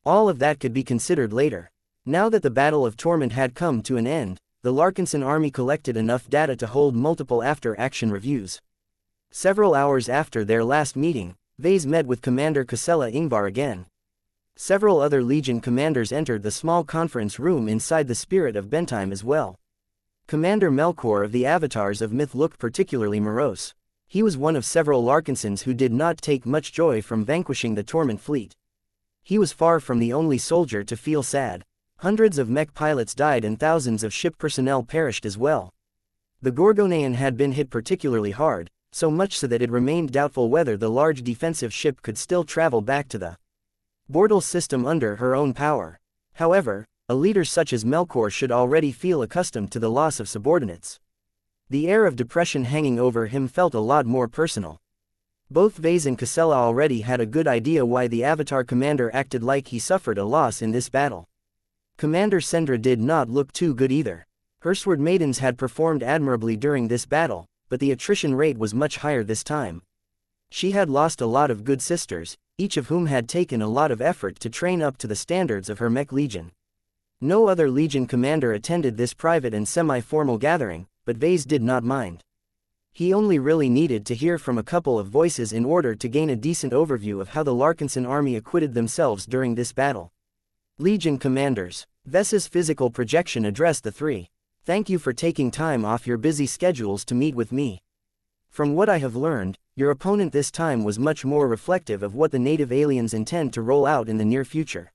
All of that could be considered later. Now that the Battle of Torment had come to an end, the Larkinson army collected enough data to hold multiple after-action reviews. Several hours after their last meeting, Vase met with Commander Casella Ingvar again. Several other Legion commanders entered the small conference room inside the Spirit of Bentheim as well. Commander Melkor of the Avatars of Myth looked particularly morose. He was one of several Larkinsons who did not take much joy from vanquishing the Torment fleet. He was far from the only soldier to feel sad. Hundreds of mech pilots died and thousands of ship personnel perished as well. The Gorgonean had been hit particularly hard, so much so that it remained doubtful whether the large defensive ship could still travel back to the Bortle system under her own power. However, a leader such as Melkor should already feel accustomed to the loss of subordinates. The air of depression hanging over him felt a lot more personal. Both Vase and Casella already had a good idea why the Avatar commander acted like he suffered a loss in this battle. Commander Sendra did not look too good either. Her Sword Maidens had performed admirably during this battle, but the attrition rate was much higher this time. She had lost a lot of good sisters, each of whom had taken a lot of effort to train up to the standards of her mech legion. No other legion commander attended this private and semi-formal gathering, but Vase did not mind. He only really needed to hear from a couple of voices in order to gain a decent overview of how the Larkinson army acquitted themselves during this battle. Legion commanders. Vess's physical projection addressed the three. Thank you for taking time off your busy schedules to meet with me. From what I have learned, your opponent this time was much more reflective of what the native aliens intend to roll out in the near future.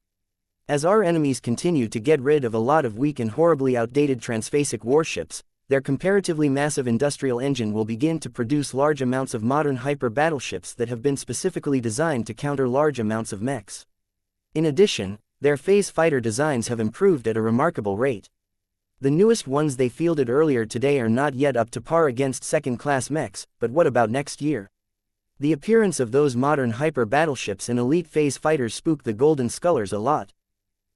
As our enemies continue to get rid of a lot of weak and horribly outdated transphasic warships, their comparatively massive industrial engine will begin to produce large amounts of modern hyper battleships that have been specifically designed to counter large amounts of mechs. In addition, their phase fighter designs have improved at a remarkable rate. The newest ones they fielded earlier today are not yet up to par against second-class mechs, but what about next year? The appearance of those modern hyper battleships and elite phase fighters spooked the Golden Scullers a lot.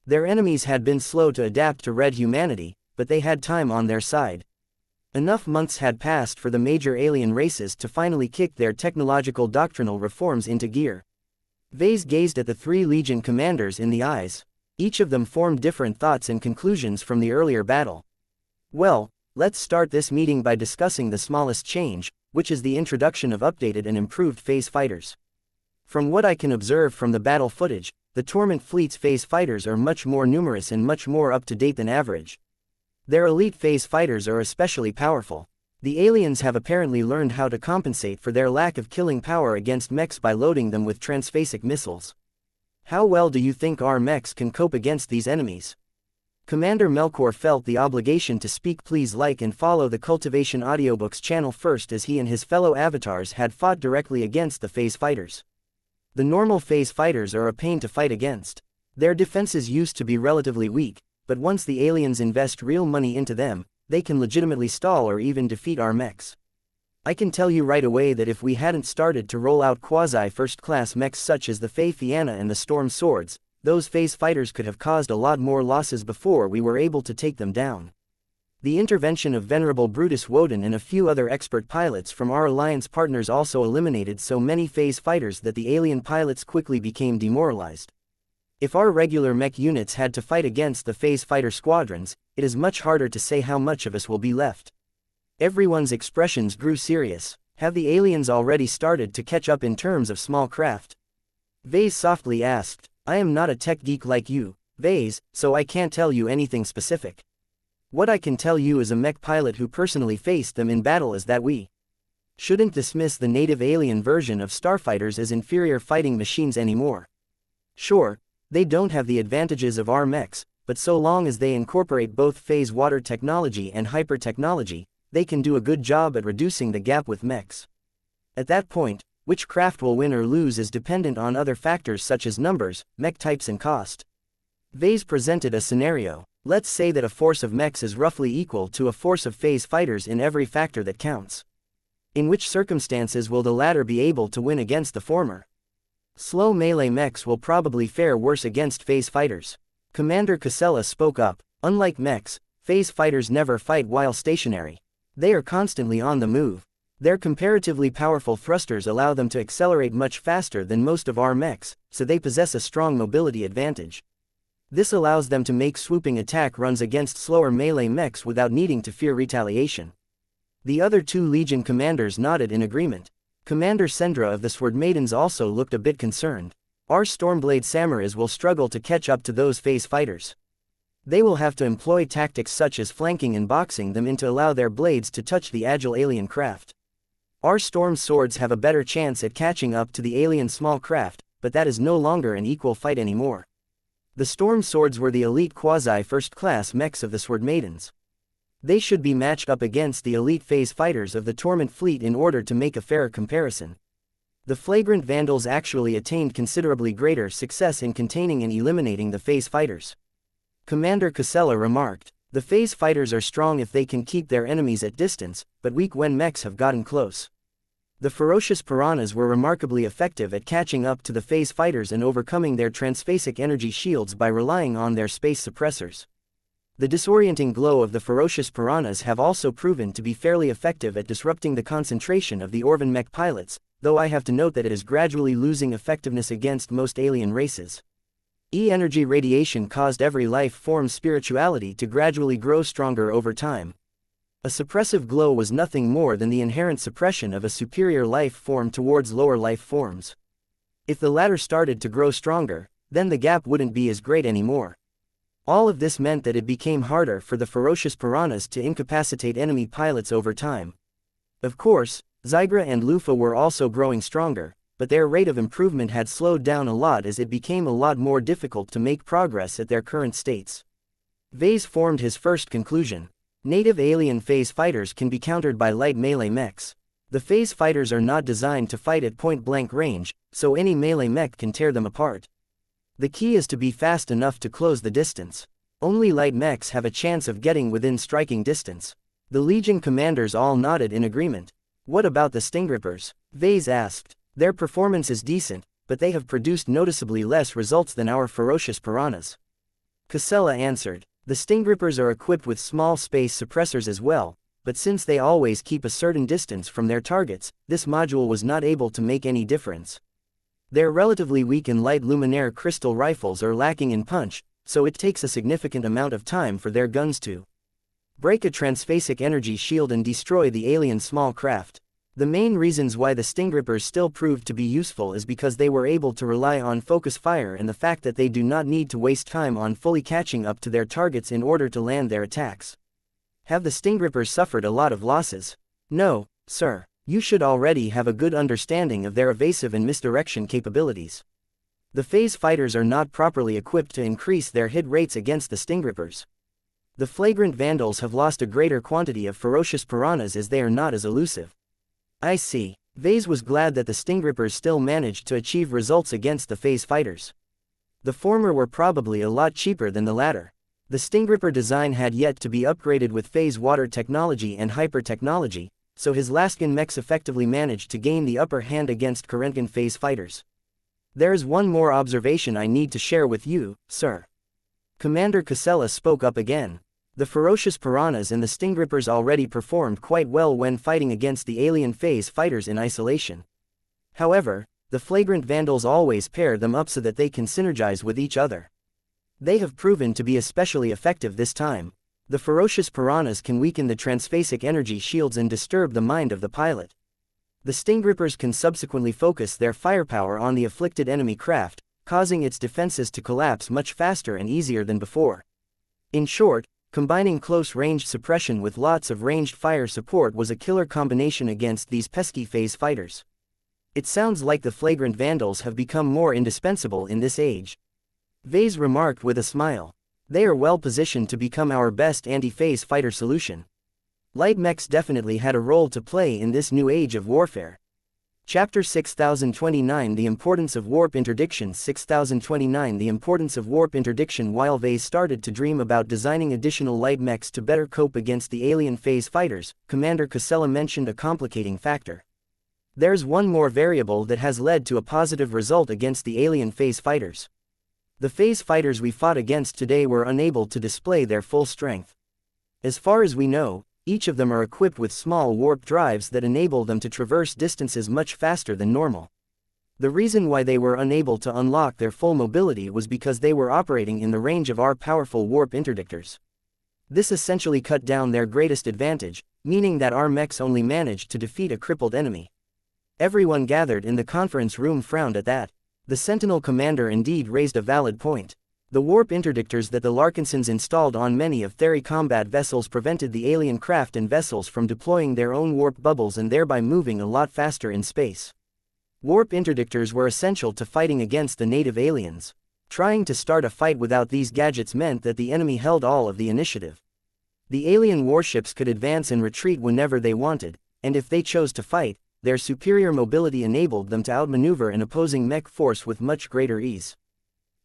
Their enemies had been slow to adapt to red humanity, but they had time on their side. Enough months had passed for the major alien races to finally kick their technological doctrinal reforms into gear. Vase gazed at the three Legion commanders in the eyes. Each of them formed different thoughts and conclusions from the earlier battle. Well, let's start this meeting by discussing the smallest change, which is the introduction of updated and improved phase fighters. From what I can observe from the battle footage, the Torment Fleet's phase fighters are much more numerous and much more up-to-date than average. Their elite phase fighters are especially powerful. The aliens have apparently learned how to compensate for their lack of killing power against mechs by loading them with transphasic missiles. How well do you think our mechs can cope against these enemies? Commander Melkor felt the obligation to speak. Please like and follow the Cultivation Audiobooks channel first, as he and his fellow avatars had fought directly against the phase fighters. The normal phase fighters are a pain to fight against. Their defenses used to be relatively weak, but once the aliens invest real money into them, they can legitimately stall or even defeat our mechs. I can tell you right away that if we hadn't started to roll out quasi-first-class mechs such as the Fey Fianna and the Storm Swords, those phase fighters could have caused a lot more losses before we were able to take them down. The intervention of Venerable Brutus Woden and a few other expert pilots from our alliance partners also eliminated so many phase fighters that the alien pilots quickly became demoralized. If our regular mech units had to fight against the phase fighter squadrons, it is much harder to say how much of us will be left. Everyone's expressions grew serious. Have the aliens already started to catch up in terms of small craft? Vase softly asked. I am not a tech geek like you, Vase, so I can't tell you anything specific. What I can tell you as a mech pilot who personally faced them in battle is that we shouldn't dismiss the native alien version of starfighters as inferior fighting machines anymore. Sure, they don't have the advantages of our mechs, but so long as they incorporate both phase water technology and hyper technology, they can do a good job at reducing the gap with mechs. At that point, which craft will win or lose is dependent on other factors such as numbers, mech types and cost. Vase presented a scenario. Let's say that a force of mechs is roughly equal to a force of phase fighters in every factor that counts. In which circumstances will the latter be able to win against the former? Slow melee mechs will probably fare worse against phase fighters. Commander Casella spoke up. Unlike mechs, phase fighters never fight while stationary. They are constantly on the move. Their comparatively powerful thrusters allow them to accelerate much faster than most of our mechs, so they possess a strong mobility advantage. This allows them to make swooping attack runs against slower melee mechs without needing to fear retaliation. The other two Legion commanders nodded in agreement. Commander Sendra of the Sword Maidens also looked a bit concerned. Our Stormblade Samurais will struggle to catch up to those phase fighters. They will have to employ tactics such as flanking and boxing them in to allow their blades to touch the agile alien craft. Our Storm Swords have a better chance at catching up to the alien small craft, but that is no longer an equal fight anymore. The Storm Swords were the elite quasi-first-class mechs of the Sword Maidens. They should be matched up against the elite phase fighters of the Torment Fleet in order to make a fairer comparison. The Flagrant Vandals actually attained considerably greater success in containing and eliminating the phase fighters. Commander Casella remarked, the phase fighters are strong if they can keep their enemies at distance, but weak when mechs have gotten close. The ferocious piranhas were remarkably effective at catching up to the phase fighters and overcoming their transphasic energy shields by relying on their space suppressors. The disorienting glow of the ferocious piranhas have also proven to be fairly effective at disrupting the concentration of the Orvan mech pilots, though I have to note that it is gradually losing effectiveness against most alien races. E-energy radiation caused every life form's spirituality to gradually grow stronger over time. A suppressive glow was nothing more than the inherent suppression of a superior life form towards lower life forms. If the latter started to grow stronger, then the gap wouldn't be as great anymore. All of this meant that it became harder for the ferocious piranhas to incapacitate enemy pilots over time. Of course, Zygra and Lufa were also growing stronger, but their rate of improvement had slowed down a lot as it became a lot more difficult to make progress at their current states. Vase formed his first conclusion. Native alien phase fighters can be countered by light melee mechs. The phase fighters are not designed to fight at point-blank range, so any melee mech can tear them apart. The key is to be fast enough to close the distance. Only light mechs have a chance of getting within striking distance. The Legion commanders all nodded in agreement. What about the Stinggrippers? Vase asked. Their performance is decent, but they have produced noticeably less results than our ferocious piranhas. Casella answered. The Stinggrippers are equipped with small space suppressors as well, but since they always keep a certain distance from their targets, this module was not able to make any difference. They're relatively weak in light luminaire crystal rifles or lacking in punch, so it takes a significant amount of time for their guns to break a transphasic energy shield and destroy the alien small craft. The main reasons why the Stinggrippers still proved to be useful is because they were able to rely on focus fire and the fact that they do not need to waste time on fully catching up to their targets in order to land their attacks. Have the Stinggrippers suffered a lot of losses? No, sir. You should already have a good understanding of their evasive and misdirection capabilities. The phase fighters are not properly equipped to increase their hit rates against the Stinggrippers. The flagrant vandals have lost a greater quantity of ferocious piranhas as they are not as elusive. I see. Vase was glad that the Stinggrippers still managed to achieve results against the phase fighters. The former were probably a lot cheaper than the latter. The Stinggripper design had yet to be upgraded with phase water technology and hyper technology, so his Laskin mechs effectively managed to gain the upper hand against Karentgen phase fighters. There's one more observation I need to share with you, sir. Commander Casella spoke up again. The ferocious piranhas and the Stinggrippers already performed quite well when fighting against the alien phase fighters in isolation. However, the flagrant vandals always pair them up so that they can synergize with each other. They have proven to be especially effective this time. The ferocious piranhas can weaken the transphasic energy shields and disturb the mind of the pilot. The Stinggrippers can subsequently focus their firepower on the afflicted enemy craft, causing its defenses to collapse much faster and easier than before. In short, combining close-range suppression with lots of ranged fire support was a killer combination against these pesky phase fighters. It sounds like the flagrant vandals have become more indispensable in this age. Vase remarked with a smile. They are well positioned to become our best anti-phase fighter solution. Light mechs definitely had a role to play in this new age of warfare. Chapter 6029 The Importance of Warp Interdiction 6029 The Importance of Warp Interdiction While Vase started to dream about designing additional light mechs to better cope against the alien phase fighters, Commander Casella mentioned a complicating factor. There's one more variable that has led to a positive result against the alien phase fighters. The phase fighters we fought against today were unable to display their full strength. As far as we know, each of them are equipped with small warp drives that enable them to traverse distances much faster than normal. The reason why they were unable to unlock their full mobility was because they were operating in the range of our powerful warp interdictors. This essentially cut down their greatest advantage, meaning that our mechs only managed to defeat a crippled enemy. Everyone gathered in the conference room frowned at that. The Sentinel commander indeed raised a valid point. The warp interdictors that the Larkinsons installed on many of Theri combat vessels prevented the alien craft and vessels from deploying their own warp bubbles and thereby moving a lot faster in space. Warp interdictors were essential to fighting against the native aliens. Trying to start a fight without these gadgets meant that the enemy held all of the initiative. The alien warships could advance and retreat whenever they wanted, and if they chose to fight, their superior mobility enabled them to outmaneuver an opposing mech force with much greater ease.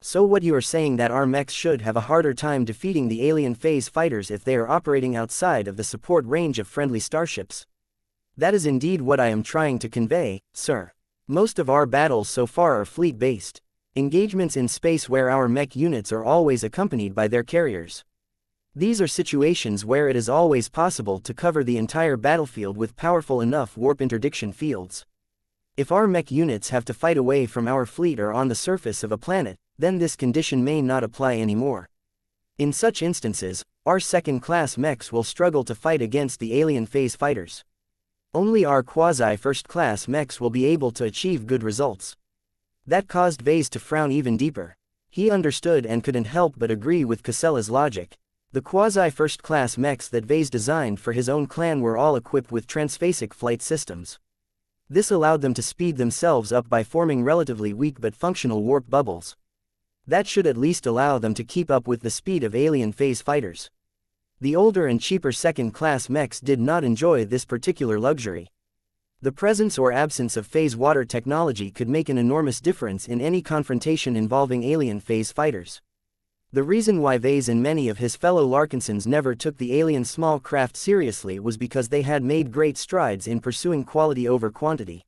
So what you are saying that our mechs should have a harder time defeating the alien phase fighters if they are operating outside of the support range of friendly starships? That is indeed what I am trying to convey, sir. Most of our battles so far are fleet-based. Engagements in space where our mech units are always accompanied by their carriers. These are situations where it is always possible to cover the entire battlefield with powerful enough warp interdiction fields. If our mech units have to fight away from our fleet or on the surface of a planet, then this condition may not apply anymore. In such instances, our second-class mechs will struggle to fight against the alien phase fighters. Only our quasi-first-class mechs will be able to achieve good results. That caused Vase to frown even deeper. He understood and couldn't help but agree with Casella's logic. The quasi-first-class mechs that Vase designed for his own clan were all equipped with transphasic flight systems. This allowed them to speed themselves up by forming relatively weak but functional warp bubbles. That should at least allow them to keep up with the speed of alien phase fighters. The older and cheaper second-class mechs did not enjoy this particular luxury. The presence or absence of phase water technology could make an enormous difference in any confrontation involving alien phase fighters. The reason why Vase and many of his fellow Larkinsons never took the alien small craft seriously was because they had made great strides in pursuing quality over quantity.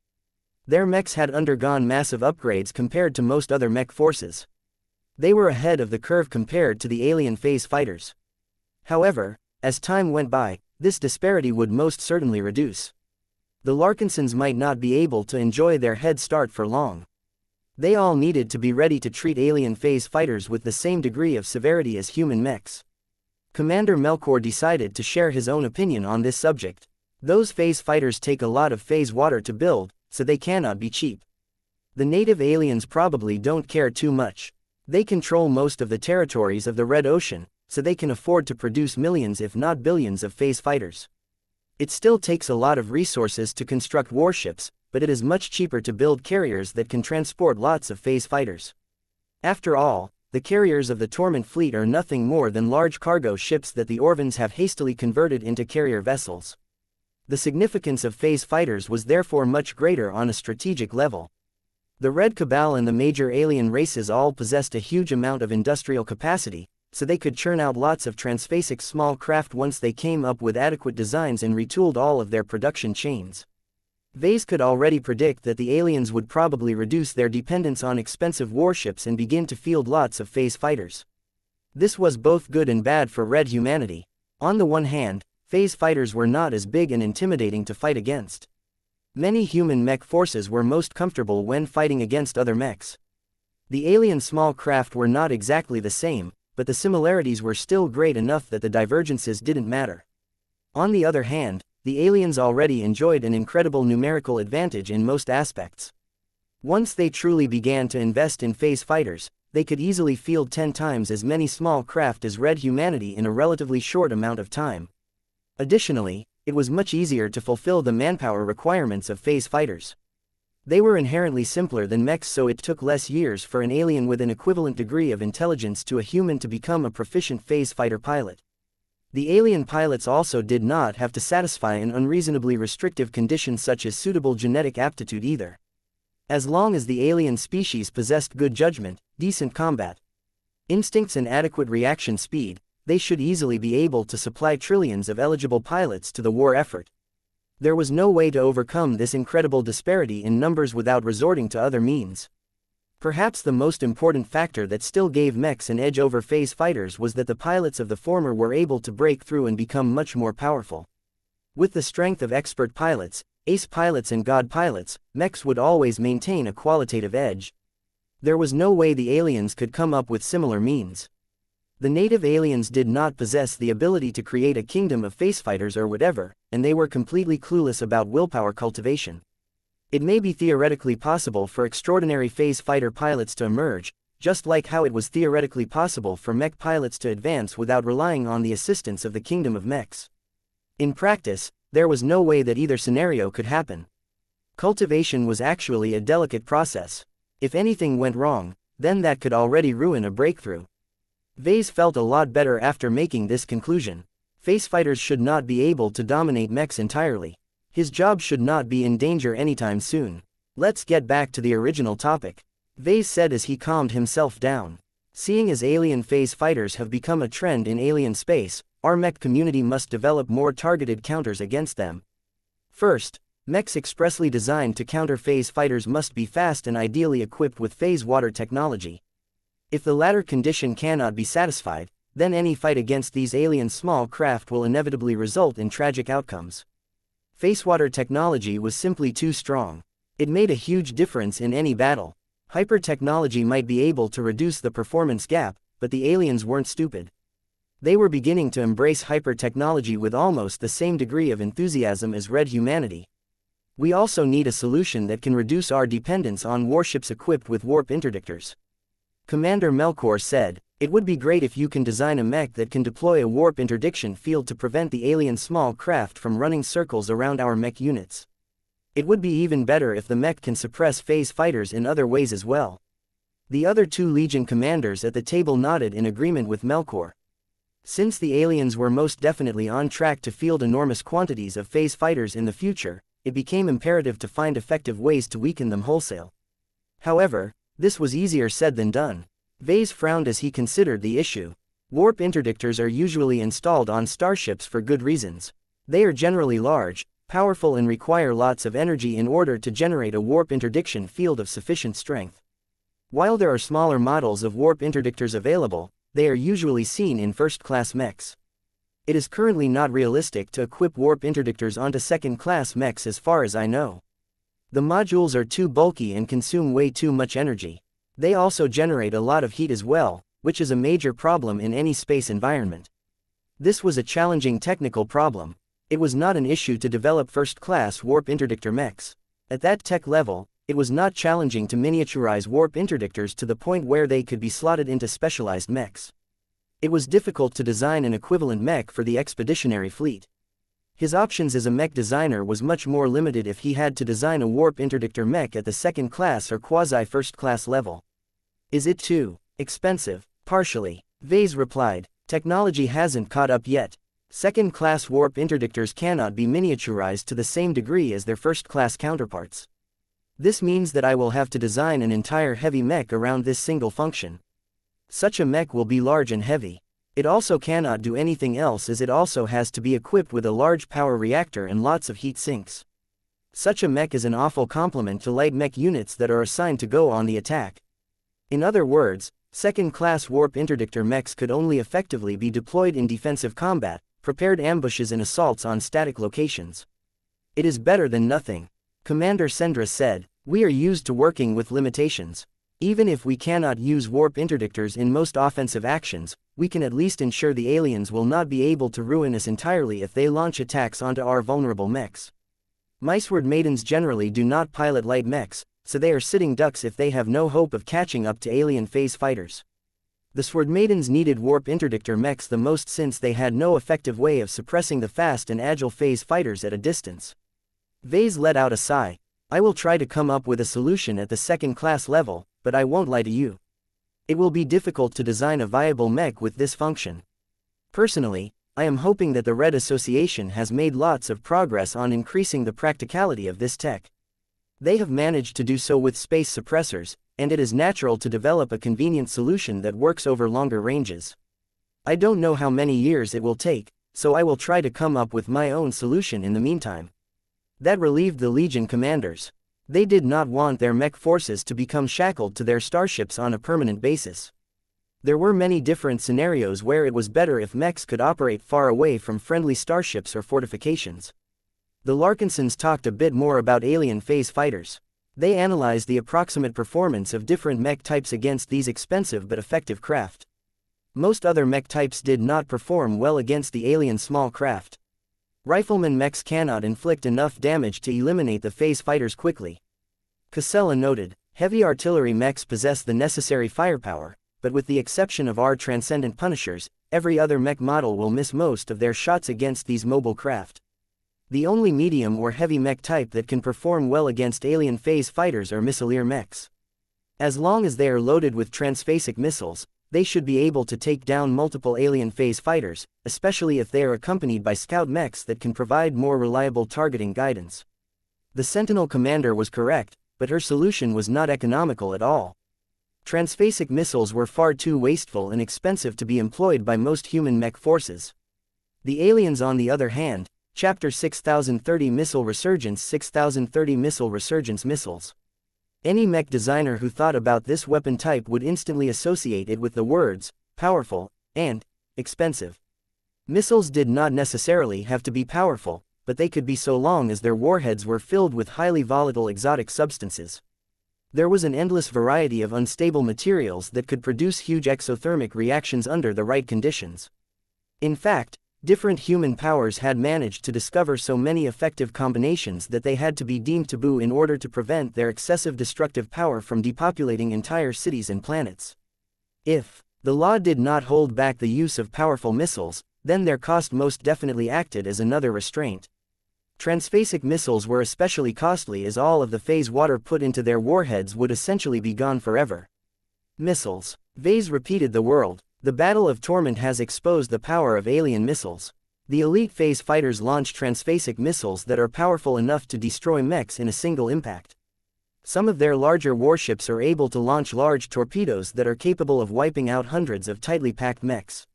Their mechs had undergone massive upgrades compared to most other mech forces. They were ahead of the curve compared to the alien phase fighters. However, as time went by, this disparity would most certainly reduce. The Larkinsons might not be able to enjoy their head start for long. They all needed to be ready to treat alien phase fighters with the same degree of severity as human mechs. Commander Melkor decided to share his own opinion on this subject. Those phase fighters take a lot of phase water to build, so they cannot be cheap. The native aliens probably don't care too much. They control most of the territories of the Red Ocean, so they can afford to produce millions if not billions of phase fighters. It still takes a lot of resources to construct warships, but it is much cheaper to build carriers that can transport lots of phase fighters. After all, the carriers of the Torment fleet are nothing more than large cargo ships that the Orvans have hastily converted into carrier vessels. The significance of phase fighters was therefore much greater on a strategic level. The Red Cabal and the major alien races all possessed a huge amount of industrial capacity, so they could churn out lots of transphasic small craft once they came up with adequate designs and retooled all of their production chains. Vase could already predict that the aliens would probably reduce their dependence on expensive warships and begin to field lots of phase fighters. This was both good and bad for Red humanity. On the one hand, phase fighters were not as big and intimidating to fight against. Many human mech forces were most comfortable when fighting against other mechs. The alien small craft were not exactly the same, but the similarities were still great enough that the divergences didn't matter. On the other hand, the aliens already enjoyed an incredible numerical advantage in most aspects. Once they truly began to invest in phase fighters, they could easily field 10 times as many small craft as Red humanity in a relatively short amount of time. Additionally, it was much easier to fulfill the manpower requirements of phase fighters. They were inherently simpler than mechs, so it took less years for an alien with an equivalent degree of intelligence to a human to become a proficient phase fighter pilot. The alien pilots also did not have to satisfy an unreasonably restrictive condition such as suitable genetic aptitude either. As long as the alien species possessed good judgment, decent combat instincts and adequate reaction speed, they should easily be able to supply trillions of eligible pilots to the war effort. There was no way to overcome this incredible disparity in numbers without resorting to other means. Perhaps the most important factor that still gave mechs an edge over phase fighters was that the pilots of the former were able to break through and become much more powerful. With the strength of expert pilots, ace pilots and god pilots, mechs would always maintain a qualitative edge. There was no way the aliens could come up with similar means. The native aliens did not possess the ability to create a kingdom of phase fighters or whatever, and they were completely clueless about willpower cultivation. It may be theoretically possible for extraordinary phase fighter pilots to emerge, just like how it was theoretically possible for mech pilots to advance without relying on the assistance of the kingdom of mechs. In practice, there was no way that either scenario could happen. Cultivation was actually a delicate process. If anything went wrong, then that could already ruin a breakthrough. Vase felt a lot better after making this conclusion. Phase fighters should not be able to dominate mechs entirely. His job should not be in danger anytime soon. Let's get back to the original topic, Vase said as he calmed himself down. Seeing as alien phase fighters have become a trend in alien space, our mech community must develop more targeted counters against them. First, mechs expressly designed to counter phase fighters must be fast and ideally equipped with phase water technology. If the latter condition cannot be satisfied, then any fight against these alien small craft will inevitably result in tragic outcomes. Phase water technology was simply too strong. It made a huge difference in any battle. Hyper technology might be able to reduce the performance gap, but the aliens weren't stupid. They were beginning to embrace hyper-technology with almost the same degree of enthusiasm as Red humanity. We also need a solution that can reduce our dependence on warships equipped with warp interdictors. Commander Melkor said, "It would be great if you can design a mech that can deploy a warp interdiction field to prevent the alien small craft from running circles around our mech units. It would be even better if the mech can suppress phase fighters in other ways as well." The other two Legion commanders at the table nodded in agreement with Melkor. Since the aliens were most definitely on track to field enormous quantities of phase fighters in the future, it became imperative to find effective ways to weaken them wholesale. However, this was easier said than done. Vase frowned as he considered the issue. Warp interdictors are usually installed on starships for good reasons. They are generally large, powerful and require lots of energy in order to generate a warp interdiction field of sufficient strength. While there are smaller models of warp interdictors available, they are usually seen in first-class mechs. It is currently not realistic to equip warp interdictors onto second-class mechs as far as I know. The modules are too bulky and consume way too much energy. They also generate a lot of heat as well, which is a major problem in any space environment. This was a challenging technical problem. It was not an issue to develop first-class warp interdictor mechs. At that tech level, it was not challenging to miniaturize warp interdictors to the point where they could be slotted into specialized mechs. It was difficult to design an equivalent mech for the expeditionary fleet. His options as a mech designer was much more limited if he had to design a warp interdictor mech at the second-class or quasi-first-class level. Is it too expensive? Partially. Vase replied, "Technology hasn't caught up yet. Second-class warp interdictors cannot be miniaturized to the same degree as their first-class counterparts. This means that I will have to design an entire heavy mech around this single function. Such a mech will be large and heavy. It also cannot do anything else as it also has to be equipped with a large power reactor and lots of heat sinks. Such a mech is an awful complement to light mech units that are assigned to go on the attack. In other words, second-class warp interdictor mechs could only effectively be deployed in defensive combat, prepared ambushes and assaults on static locations. It is better than nothing." Commander Sendra said, "We are used to working with limitations. Even if we cannot use warp interdictors in most offensive actions, we can at least ensure the aliens will not be able to ruin us entirely if they launch attacks onto our vulnerable mechs. Miceward maidens generally do not pilot light mechs, so they are sitting ducks if they have no hope of catching up to alien phase fighters. The Sword Maidens needed warp interdictor mechs the most since they had no effective way of suppressing the fast and agile phase fighters at a distance." Vase let out a sigh. "I will try to come up with a solution at the second-class level, but I won't lie to you. It will be difficult to design a viable mech with this function. Personally, I am hoping that the Red Association has made lots of progress on increasing the practicality of this tech. They have managed to do so with space suppressors, and it is natural to develop a convenient solution that works over longer ranges. I don't know how many years it will take, so I will try to come up with my own solution in the meantime." That relieved the Legion commanders. They did not want their mech forces to become shackled to their starships on a permanent basis. There were many different scenarios where it was better if mechs could operate far away from friendly starships or fortifications. The Larkinsons talked a bit more about alien phase fighters. They analyzed the approximate performance of different mech types against these expensive but effective craft. Most other mech types did not perform well against the alien small craft. Rifleman mechs cannot inflict enough damage to eliminate the phase fighters quickly. Casella noted, "Heavy artillery mechs possess the necessary firepower, but with the exception of our Transcendent Punishers, every other mech model will miss most of their shots against these mobile craft. The only medium or heavy mech type that can perform well against alien phase fighters are missileer mechs. As long as they are loaded with transphasic missiles, they should be able to take down multiple alien phase fighters, especially if they are accompanied by scout mechs that can provide more reliable targeting guidance." The Sentinel commander was correct, but her solution was not economical at all. Transphasic missiles were far too wasteful and expensive to be employed by most human mech forces. The aliens, on the other hand, Chapter 6030 Missile Resurgence 6030 Missile Resurgence missiles. Any mech designer who thought about this weapon type would instantly associate it with the words, powerful, and expensive. Missiles did not necessarily have to be powerful, but they could be so long as their warheads were filled with highly volatile exotic substances. There was an endless variety of unstable materials that could produce huge exothermic reactions under the right conditions. In fact, different human powers had managed to discover so many effective combinations that they had to be deemed taboo in order to prevent their excessive destructive power from depopulating entire cities and planets. If the law did not hold back the use of powerful missiles, then their cost most definitely acted as another restraint. Transphasic missiles were especially costly as all of the phase water put into their warheads would essentially be gone forever. Missiles. Vase repeated the world. The Battle of Torment has exposed the power of alien missiles. The elite phase fighters launch transphasic missiles that are powerful enough to destroy mechs in a single impact. Some of their larger warships are able to launch large torpedoes that are capable of wiping out hundreds of tightly packed mechs.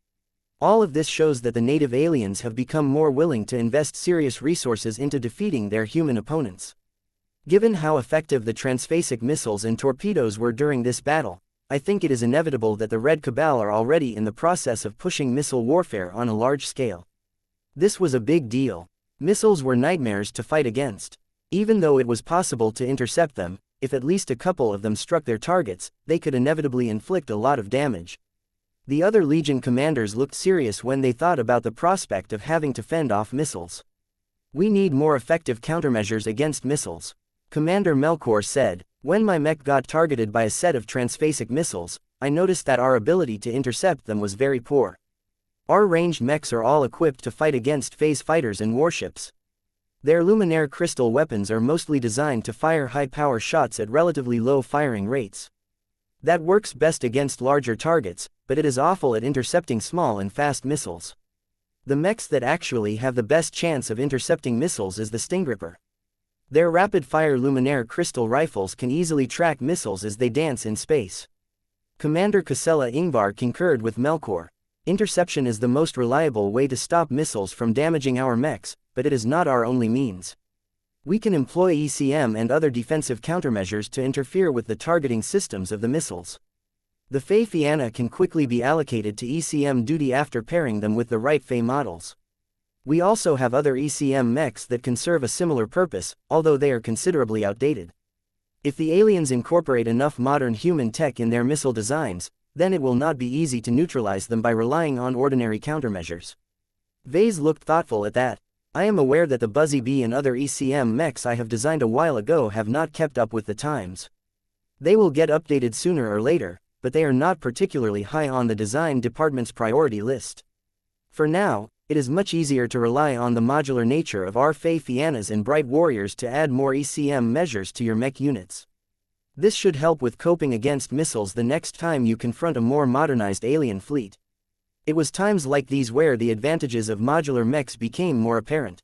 All of this shows that the native aliens have become more willing to invest serious resources into defeating their human opponents. Given how effective the transphasic missiles and torpedoes were during this battle, I think it is inevitable that the Red Cabal are already in the process of pushing missile warfare on a large scale. This was a big deal. Missiles were nightmares to fight against. Even though it was possible to intercept them, if at least a couple of them struck their targets, they could inevitably inflict a lot of damage. The other Legion commanders looked serious when they thought about the prospect of having to fend off missiles. "We need more effective countermeasures against missiles," Commander Melkor said. "When my mech got targeted by a set of transphasic missiles, I noticed that our ability to intercept them was very poor. Our ranged mechs are all equipped to fight against phase fighters and warships. Their luminaire crystal weapons are mostly designed to fire high-power shots at relatively low firing rates. That works best against larger targets, but it is awful at intercepting small and fast missiles. The mechs that actually have the best chance of intercepting missiles is the Stingripper. Their rapid-fire luminaire crystal rifles can easily track missiles as they dance in space." Commander Casella Ingvar concurred with Melkor. "Interception is the most reliable way to stop missiles from damaging our mechs, but it is not our only means. We can employ ECM and other defensive countermeasures to interfere with the targeting systems of the missiles. The Fey Fianna can quickly be allocated to ECM duty after pairing them with the right Fey models. We also have other ECM mechs that can serve a similar purpose, although they are considerably outdated. If the aliens incorporate enough modern human tech in their missile designs, then it will not be easy to neutralize them by relying on ordinary countermeasures." Vase looked thoughtful at that. "I am aware that the Buzzy Bee and other ECM mechs I have designed a while ago have not kept up with the times. They will get updated sooner or later, but they are not particularly high on the design department's priority list. For now, it is much easier to rely on the modular nature of our Fey Fiannas and Bright Warriors to add more ECM measures to your mech units. This should help with coping against missiles the next time you confront a more modernized alien fleet." It was times like these where the advantages of modular mechs became more apparent.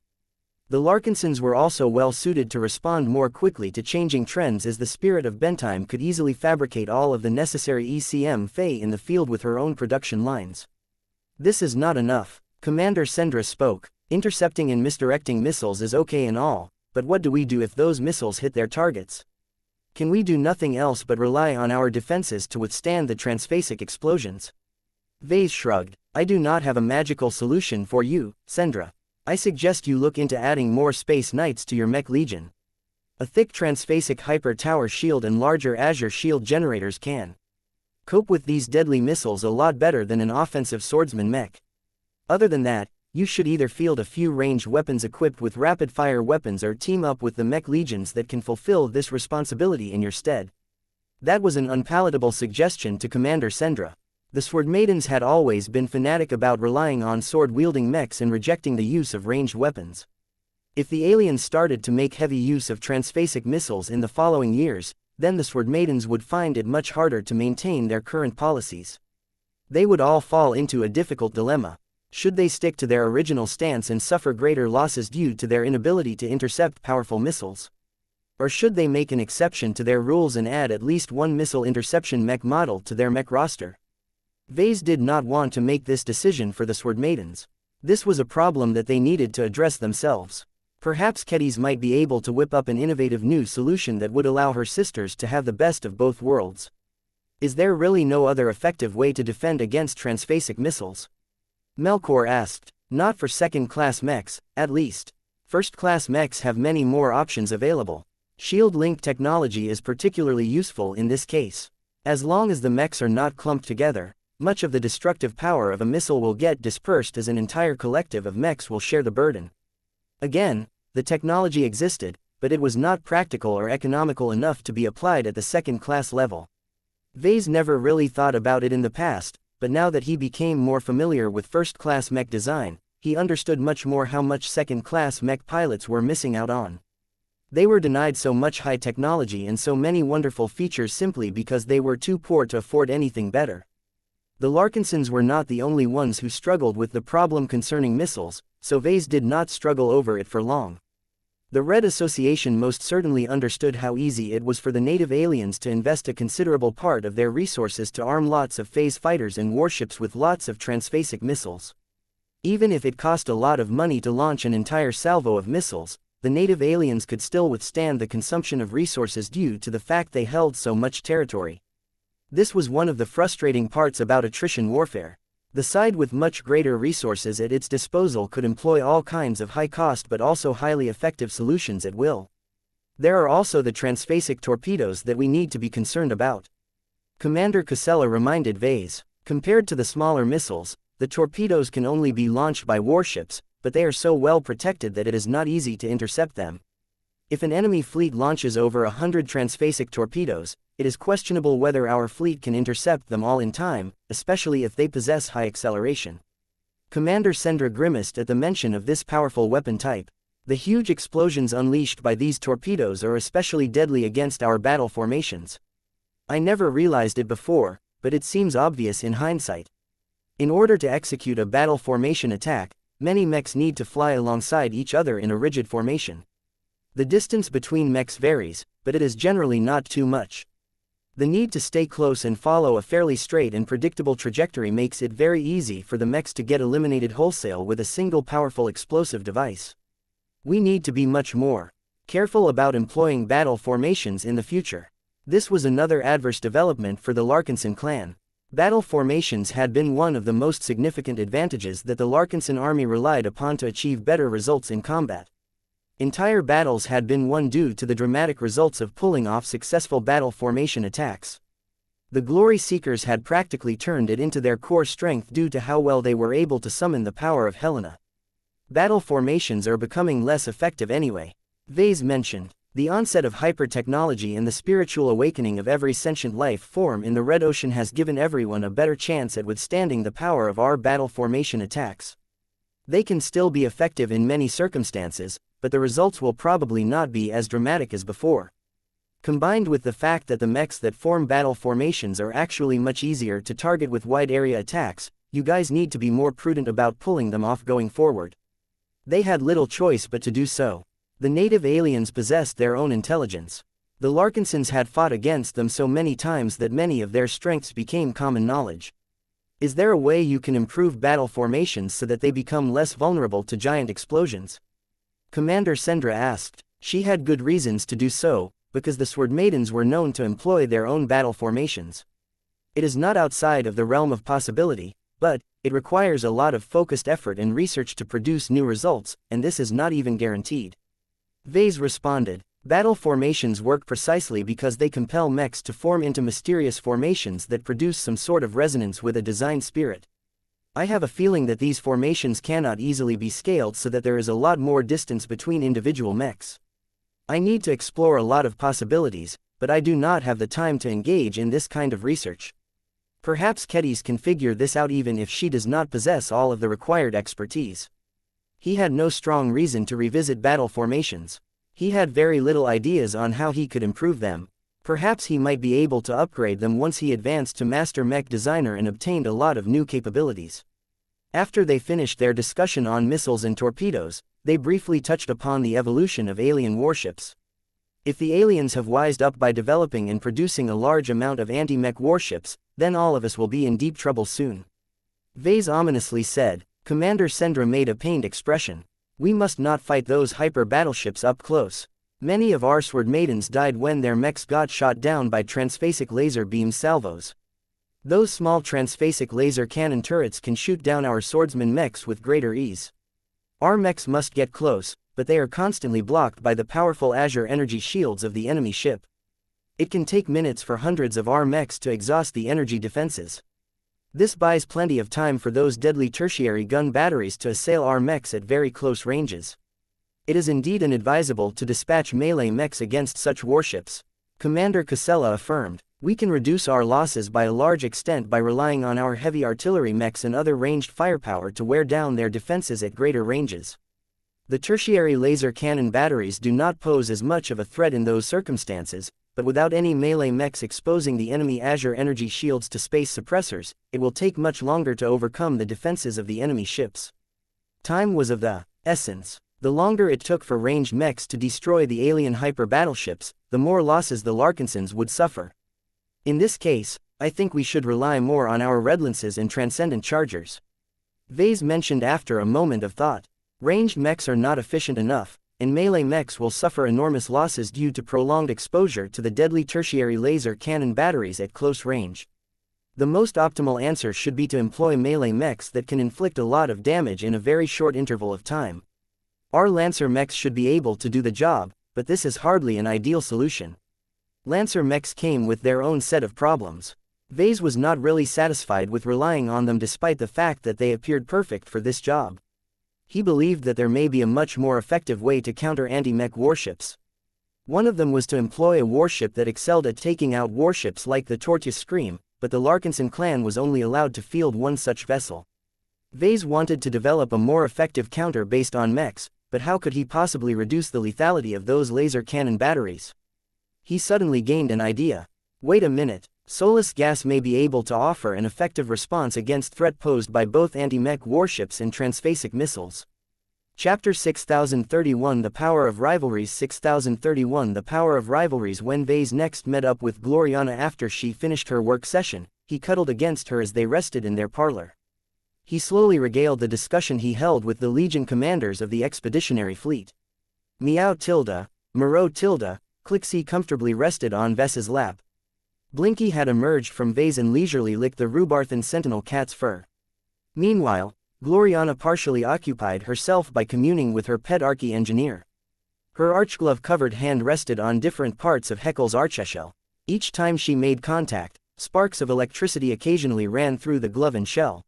The Larkinsons were also well suited to respond more quickly to changing trends, as the Spirit of Bentime could easily fabricate all of the necessary ECM Fey in the field with her own production lines. "This is not enough," Commander Sendra spoke. "Intercepting and misdirecting missiles is okay and all, but what do we do if those missiles hit their targets? Can we do nothing else but rely on our defenses to withstand the transphasic explosions?" Vase shrugged. "I do not have a magical solution for you, Sendra. I suggest you look into adding more Space Knights to your Mech Legion. A thick transphasic Hyper Tower shield and larger Azure shield generators can cope with these deadly missiles a lot better than an offensive swordsman mech. Other than that, you should either field a few ranged weapons equipped with rapid-fire weapons or team up with the Mech Legions that can fulfill this responsibility in your stead." That was an unpalatable suggestion to Commander Sendra. The Sword Maidens had always been fanatic about relying on sword-wielding mechs and rejecting the use of ranged weapons. If the aliens started to make heavy use of transphasic missiles in the following years, then the Sword Maidens would find it much harder to maintain their current policies. They would all fall into a difficult dilemma. Should they stick to their original stance and suffer greater losses due to their inability to intercept powerful missiles? Or should they make an exception to their rules and add at least one missile interception mech model to their mech roster? Vase did not want to make this decision for the Sword Maidens. This was a problem that they needed to address themselves. Perhaps Kedis might be able to whip up an innovative new solution that would allow her sisters to have the best of both worlds. Is there really no other effective way to defend against transphasic missiles? Melkor asked. Not for second-class mechs, at least. First-class mechs have many more options available. Shield link technology is particularly useful in this case. As long as the mechs are not clumped together, much of the destructive power of a missile will get dispersed as an entire collective of mechs will share the burden. Again, the technology existed, but it was not practical or economical enough to be applied at the second-class level. Vase never really thought about it in the past, but now that he became more familiar with first-class mech design, he understood much more how much second-class mech pilots were missing out on. They were denied so much high technology and so many wonderful features simply because they were too poor to afford anything better. The Larkinsons were not the only ones who struggled with the problem concerning missiles, so Vase did not struggle over it for long. The Red Association most certainly understood how easy it was for the native aliens to invest a considerable part of their resources to arm lots of phase fighters and warships with lots of transphasic missiles. Even if it cost a lot of money to launch an entire salvo of missiles, the native aliens could still withstand the consumption of resources due to the fact they held so much territory. This was one of the frustrating parts about attrition warfare. The side with much greater resources at its disposal could employ all kinds of high-cost but also highly effective solutions at will. There are also the transphasic torpedoes that we need to be concerned about. Commander Casella reminded Vase. Compared to the smaller missiles, the torpedoes can only be launched by warships, but they are so well protected that it is not easy to intercept them. If an enemy fleet launches over 100 transphasic torpedoes, it is questionable whether our fleet can intercept them all in time, especially if they possess high acceleration. Commander Sendra grimaced at the mention of this powerful weapon type. The huge explosions unleashed by these torpedoes are especially deadly against our battle formations. I never realized it before, but it seems obvious in hindsight. In order to execute a battle formation attack, many mechs need to fly alongside each other in a rigid formation. The distance between mechs varies, but it is generally not too much. The need to stay close and follow a fairly straight and predictable trajectory makes it very easy for the mechs to get eliminated wholesale with a single powerful explosive device. We need to be much more careful about employing battle formations in the future. This was another adverse development for the Larkinson clan. Battle formations had been one of the most significant advantages that the Larkinson army relied upon to achieve better results in combat. Entire battles had been won due to the dramatic results of pulling off successful battle formation attacks. The Glory Seekers had practically turned it into their core strength due to how well they were able to summon the power of Helena. Battle formations are becoming less effective anyway. Vase mentioned. The onset of hyper-technology and the spiritual awakening of every sentient life form in the Red Ocean has given everyone a better chance at withstanding the power of our battle formation attacks. They can still be effective in many circumstances, but the results will probably not be as dramatic as before. Combined with the fact that the mechs that form battle formations are actually much easier to target with wide-area attacks, you guys need to be more prudent about pulling them off going forward. They had little choice but to do so. The native aliens possessed their own intelligence. The Larkinsons had fought against them so many times that many of their strengths became common knowledge. Is there a way you can improve battle formations so that they become less vulnerable to giant explosions? Commander Sendra asked. She had good reasons to do so, because the Sword Maidens were known to employ their own battle formations. It is not outside of the realm of possibility, but it requires a lot of focused effort and research to produce new results, and this is not even guaranteed. Vase responded. Battle formations work precisely because they compel mechs to form into mysterious formations that produce some sort of resonance with a design spirit. I have a feeling that these formations cannot easily be scaled so that there is a lot more distance between individual mechs. I need to explore a lot of possibilities, but I do not have the time to engage in this kind of research. Perhaps Kedis can figure this out even if she does not possess all of the required expertise. He had no strong reason to revisit battle formations. He had very little ideas on how he could improve them. Perhaps he might be able to upgrade them once he advanced to Master Mech Designer and obtained a lot of new capabilities. After they finished their discussion on missiles and torpedoes, they briefly touched upon the evolution of alien warships. If the aliens have wised up by developing and producing a large amount of anti-mech warships, then all of us will be in deep trouble soon. Vase ominously said. Commander Sendra made a pained expression. We must not fight those hyper-battleships up close. Many of our Sword Maidens died when their mechs got shot down by transphasic laser beam salvos. Those small transphasic laser cannon turrets can shoot down our swordsman mechs with greater ease. Our mechs must get close, but they are constantly blocked by the powerful Azure energy shields of the enemy ship. It can take minutes for hundreds of our mechs to exhaust the energy defenses. This buys plenty of time for those deadly tertiary gun batteries to assail our mechs at very close ranges. It is indeed inadvisable to dispatch melee mechs against such warships, Commander Casella affirmed. We can reduce our losses by a large extent by relying on our heavy artillery mechs and other ranged firepower to wear down their defenses at greater ranges. The tertiary laser cannon batteries do not pose as much of a threat in those circumstances, but without any melee mechs exposing the enemy Azure energy shields to space suppressors, it will take much longer to overcome the defenses of the enemy ships. Time was of the essence. The longer it took for ranged mechs to destroy the alien hyper battleships, the more losses the Larkinsons would suffer. In this case, I think we should rely more on our Redlances and Transcendent Chargers. Vase mentioned after a moment of thought. Ranged mechs are not efficient enough, and melee mechs will suffer enormous losses due to prolonged exposure to the deadly tertiary laser cannon batteries at close range. The most optimal answer should be to employ melee mechs that can inflict a lot of damage in a very short interval of time. Our Lancer mechs should be able to do the job, but this is hardly an ideal solution. Lancer mechs came with their own set of problems. Vase was not really satisfied with relying on them despite the fact that they appeared perfect for this job. He believed that there may be a much more effective way to counter anti-mech warships. One of them was to employ a warship that excelled at taking out warships like the Tortia Scream, but the Larkinson clan was only allowed to field one such vessel. Vase wanted to develop a more effective counter based on mechs, but how could he possibly reduce the lethality of those laser cannon batteries? He suddenly gained an idea. Wait a minute, Solus gas may be able to offer an effective response against threat posed by both anti-mech warships and transphasic missiles. Chapter 6031 The Power of Rivalries 6031 The Power of Rivalries When Vase next met up with Gloriana after she finished her work session, he cuddled against her as they rested in their parlor. He slowly regaled the discussion he held with the Legion commanders of the expeditionary fleet. Meow tilde, Moreau tilde, Clixie comfortably rested on Vess's lap. Blinky had emerged from Vase and leisurely licked the Rubarthan sentinel cat's fur. Meanwhile, Gloriana partially occupied herself by communing with her pet archi-engineer. Her archglove-covered hand rested on different parts of Heckle's archeshell. Each time she made contact, sparks of electricity occasionally ran through the glove and shell.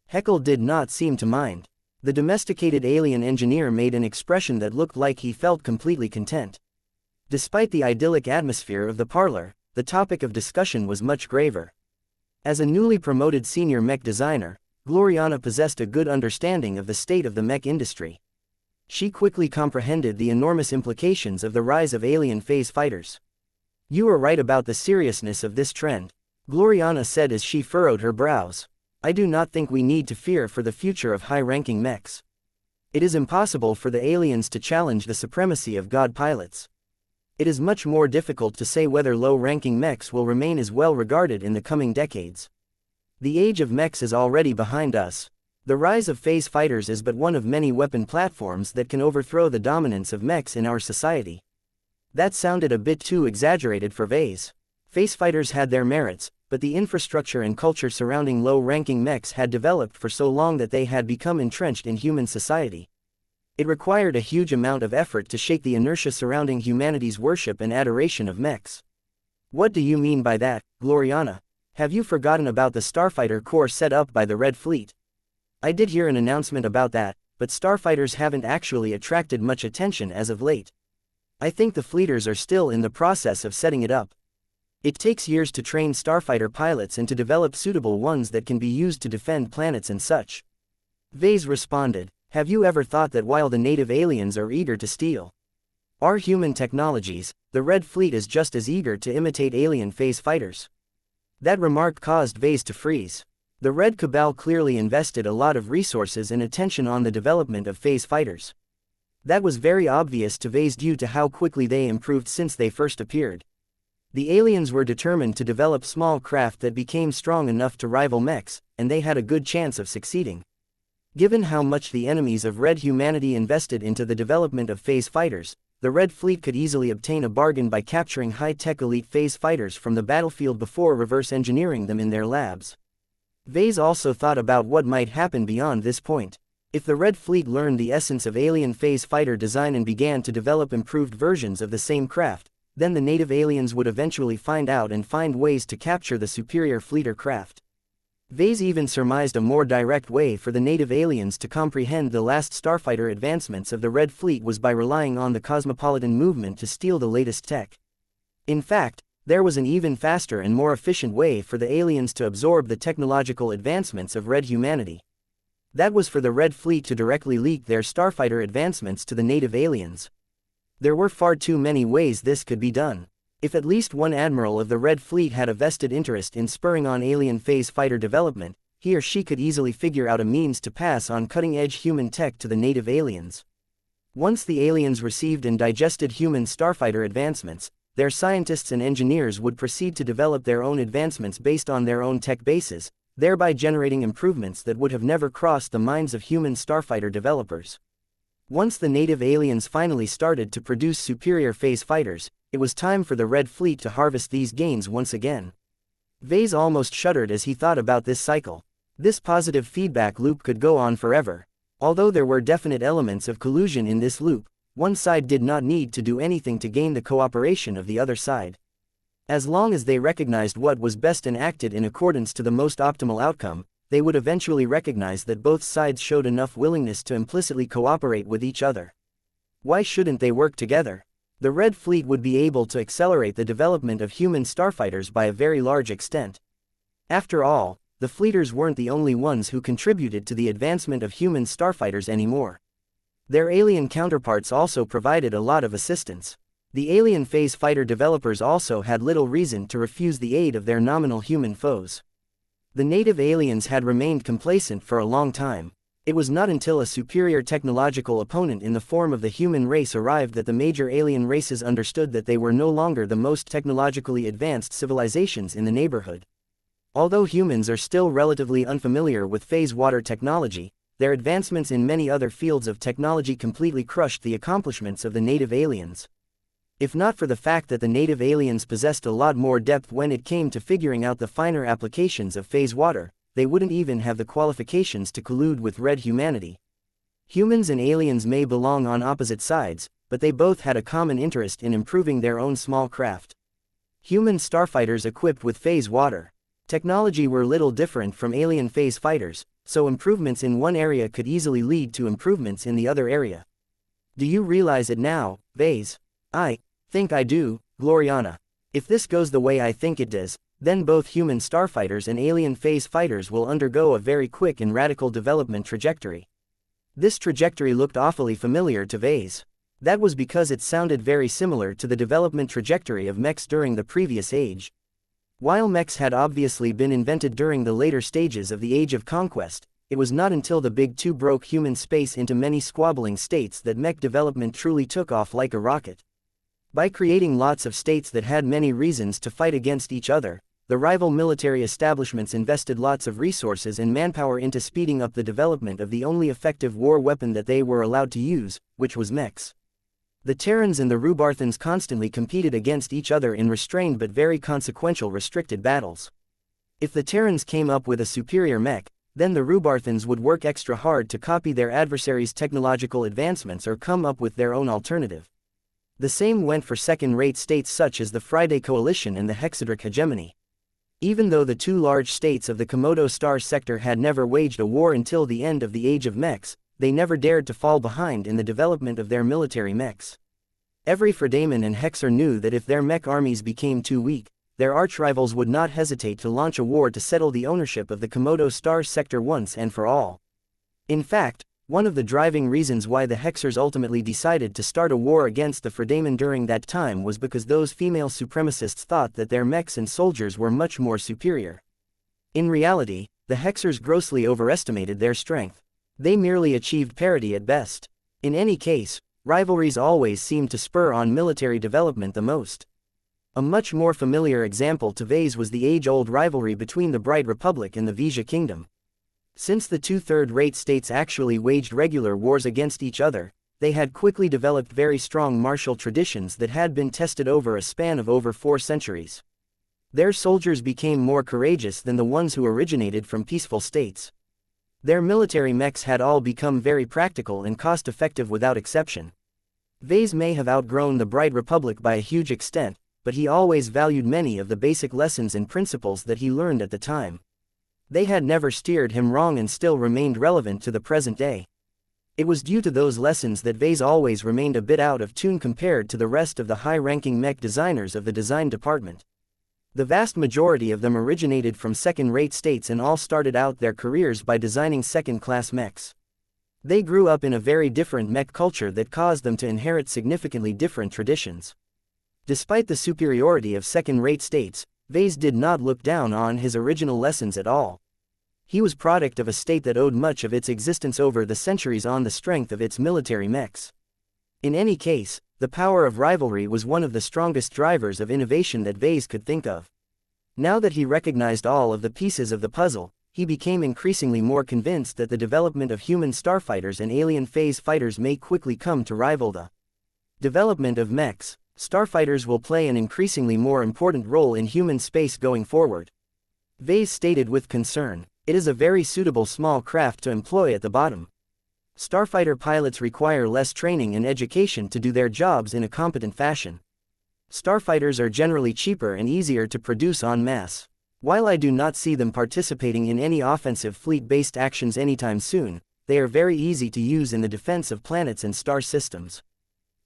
Heckle did not seem to mind. The domesticated alien engineer made an expression that looked like he felt completely content. Despite the idyllic atmosphere of the parlor, the topic of discussion was much graver. As a newly promoted senior mech designer, Gloriana possessed a good understanding of the state of the mech industry. She quickly comprehended the enormous implications of the rise of alien phase fighters. You are right about the seriousness of this trend, Gloriana said as she furrowed her brows. I do not think we need to fear for the future of high-ranking mechs. It is impossible for the aliens to challenge the supremacy of god pilots. It is much more difficult to say whether low-ranking mechs will remain as well regarded in the coming decades. The age of mechs is already behind us. The rise of phase fighters is but one of many weapon platforms that can overthrow the dominance of mechs in our society. That sounded a bit too exaggerated for Vase. Phase fighters had their merits, but the infrastructure and culture surrounding low-ranking mechs had developed for so long that they had become entrenched in human society. It required a huge amount of effort to shake the inertia surrounding humanity's worship and adoration of mechs. What do you mean by that, Gloriana? Have you forgotten about the Starfighter Corps set up by the Red Fleet? I did hear an announcement about that, but starfighters haven't actually attracted much attention as of late. I think the fleeters are still in the process of setting it up. It takes years to train starfighter pilots and to develop suitable ones that can be used to defend planets and such. Vase responded, have you ever thought that while the native aliens are eager to steal our human technologies, the Red Fleet is just as eager to imitate alien phase fighters? That remark caused Vase to freeze. The Red Cabal clearly invested a lot of resources and attention on the development of phase fighters. That was very obvious to Vase due to how quickly they improved since they first appeared. The aliens were determined to develop small craft that became strong enough to rival mechs, and they had a good chance of succeeding. Given how much the enemies of Red humanity invested into the development of phase fighters, the Red Fleet could easily obtain a bargain by capturing high-tech elite phase fighters from the battlefield before reverse engineering them in their labs. Vase also thought about what might happen beyond this point. If the Red Fleet learned the essence of alien phase fighter design and began to develop improved versions of the same craft, then the native aliens would eventually find out and find ways to capture the superior fleeter craft. Vase even surmised a more direct way for the native aliens to comprehend the last starfighter advancements of the Red Fleet was by relying on the cosmopolitan movement to steal the latest tech. In fact, there was an even faster and more efficient way for the aliens to absorb the technological advancements of Red humanity. That was for the Red Fleet to directly leak their starfighter advancements to the native aliens. There were far too many ways this could be done. If at least one admiral of the Red Fleet had a vested interest in spurring on alien phase fighter development, he or she could easily figure out a means to pass on cutting-edge human tech to the native aliens. Once the aliens received and digested human starfighter advancements, their scientists and engineers would proceed to develop their own advancements based on their own tech bases, thereby generating improvements that would have never crossed the minds of human starfighter developers. Once the native aliens finally started to produce superior phase fighters, it was time for the Red Fleet to harvest these gains once again. Vase almost shuddered as he thought about this cycle. This positive feedback loop could go on forever. Although there were definite elements of collusion in this loop, one side did not need to do anything to gain the cooperation of the other side. As long as they recognized what was best and acted in accordance to the most optimal outcome, they would eventually recognize that both sides showed enough willingness to implicitly cooperate with each other. Why shouldn't they work together? The Red Fleet would be able to accelerate the development of human starfighters by a very large extent. After all, the Fleeters weren't the only ones who contributed to the advancement of human starfighters anymore. Their alien counterparts also provided a lot of assistance. The alien phase fighter developers also had little reason to refuse the aid of their nominal human foes. The native aliens had remained complacent for a long time. It was not until a superior technological opponent in the form of the human race arrived that the major alien races understood that they were no longer the most technologically advanced civilizations in the neighborhood. Although humans are still relatively unfamiliar with phase water technology, their advancements in many other fields of technology completely crushed the accomplishments of the native aliens. If not for the fact that the native aliens possessed a lot more depth when it came to figuring out the finer applications of phase water, they wouldn't even have the qualifications to collude with Red humanity. Humans and aliens may belong on opposite sides, but they both had a common interest in improving their own small craft. Human starfighters equipped with phase water technology were little different from alien phase fighters, so improvements in one area could easily lead to improvements in the other area. Do you realize it now, Vase? I think I do, Gloriana. If this goes the way I think it does, then both human starfighters and alien phase fighters will undergo a very quick and radical development trajectory. This trajectory looked awfully familiar to Vase. That was because it sounded very similar to the development trajectory of mechs during the previous age. While mechs had obviously been invented during the later stages of the Age of Conquest, it was not until the Big Two broke human space into many squabbling states that mech development truly took off like a rocket. By creating lots of states that had many reasons to fight against each other, the rival military establishments invested lots of resources and manpower into speeding up the development of the only effective war weapon that they were allowed to use, which was mechs. The Terrans and the Rubarthans constantly competed against each other in restrained but very consequential restricted battles. If the Terrans came up with a superior mech, then the Rubarthans would work extra hard to copy their adversaries' technological advancements or come up with their own alternative. The same went for second-rate states such as the Friday Coalition and the Hexadric Hegemony. Even though the two large states of the Komodo Star sector had never waged a war until the end of the Age of Mechs, they never dared to fall behind in the development of their military mechs. Every Fredaman and Hexer knew that if their mech armies became too weak, their arch-rivals would not hesitate to launch a war to settle the ownership of the Komodo Star sector once and for all. In fact, one of the driving reasons why the Hexers ultimately decided to start a war against the Fredaman during that time was because those female supremacists thought that their mechs and soldiers were much more superior. In reality, the Hexers grossly overestimated their strength. They merely achieved parity at best. In any case, rivalries always seemed to spur on military development the most. A much more familiar example to Vase was the age-old rivalry between the Bright Republic and the Vija Kingdom. Since the two third-rate states actually waged regular wars against each other, they had quickly developed very strong martial traditions that had been tested over a span of over 4 centuries. Their soldiers became more courageous than the ones who originated from peaceful states. Their military mechs had all become very practical and cost-effective without exception. Vase may have outgrown the Bright Republic by a huge extent, but he always valued many of the basic lessons and principles that he learned at the time. They had never steered him wrong and still remained relevant to the present day. It was due to those lessons that Vase always remained a bit out of tune compared to the rest of the high-ranking mech designers of the design department. The vast majority of them originated from second-rate states and all started out their careers by designing second-class mechs. They grew up in a very different mech culture that caused them to inherit significantly different traditions. Despite the superiority of second-rate states, Vase did not look down on his original lessons at all. He was product of a state that owed much of its existence over the centuries on the strength of its military mechs. In any case, the power of rivalry was one of the strongest drivers of innovation that Vase could think of. Now that he recognized all of the pieces of the puzzle, he became increasingly more convinced that the development of human starfighters and alien phase fighters may quickly come to rival the development of mechs. Starfighters will play an increasingly more important role in human space going forward. Vase stated with concern, "It is a very suitable small craft to employ at the bottom. Starfighter pilots require less training and education to do their jobs in a competent fashion. Starfighters are generally cheaper and easier to produce en masse. While I do not see them participating in any offensive fleet-based actions anytime soon, they are very easy to use in the defense of planets and star systems.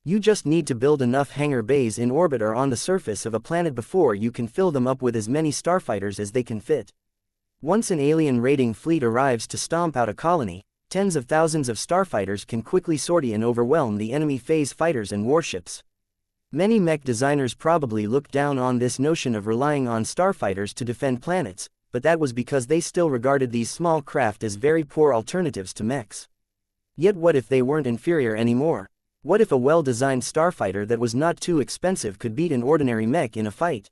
You just need to build enough hangar bays in orbit or on the surface of a planet before you can fill them up with as many starfighters as they can fit. Once an alien raiding fleet arrives to stomp out a colony, tens of thousands of starfighters can quickly sortie and overwhelm the enemy phase fighters and warships." Many mech designers probably looked down on this notion of relying on starfighters to defend planets, but that was because they still regarded these small craft as very poor alternatives to mechs. Yet what if they weren't inferior anymore? What if a well-designed starfighter that was not too expensive could beat an ordinary mech in a fight?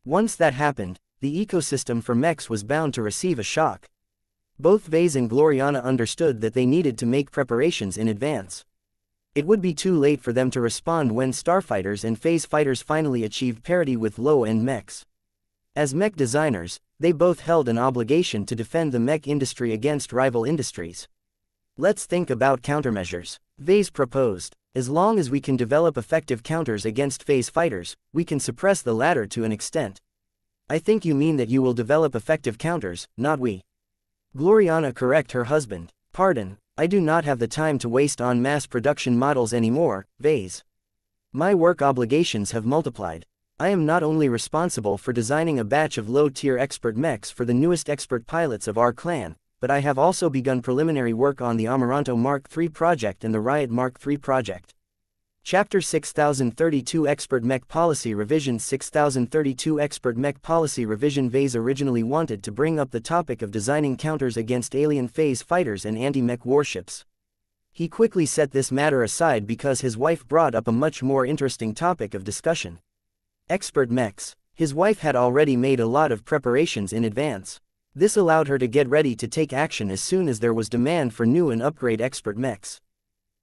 Once that happened, the ecosystem for mechs was bound to receive a shock. Both Vase and Gloriana understood that they needed to make preparations in advance. It would be too late for them to respond when starfighters and phase fighters finally achieved parity with low-end mechs. As mech designers, they both held an obligation to defend the mech industry against rival industries. "Let's think about countermeasures," Vase proposed. "As long as we can develop effective counters against phase fighters, we can suppress the latter to an extent." "I think you mean that you will develop effective counters, not we." Gloriana correct her husband. "Pardon, I do not have the time to waste on mass production models anymore, Vase. My work obligations have multiplied. I am not only responsible for designing a batch of low-tier expert mechs for the newest expert pilots of our clan, but I have also begun preliminary work on the Amaranto Mark III project and the Riot Mark III project." Chapter 6032 Expert Mech Policy Revision 6032 Expert Mech Policy Revision. Vase originally wanted to bring up the topic of designing counters against alien phase fighters and anti-mech warships. He quickly set this matter aside because his wife brought up a much more interesting topic of discussion. Expert mechs. His wife had already made a lot of preparations in advance. This allowed her to get ready to take action as soon as there was demand for new and upgrade expert mechs.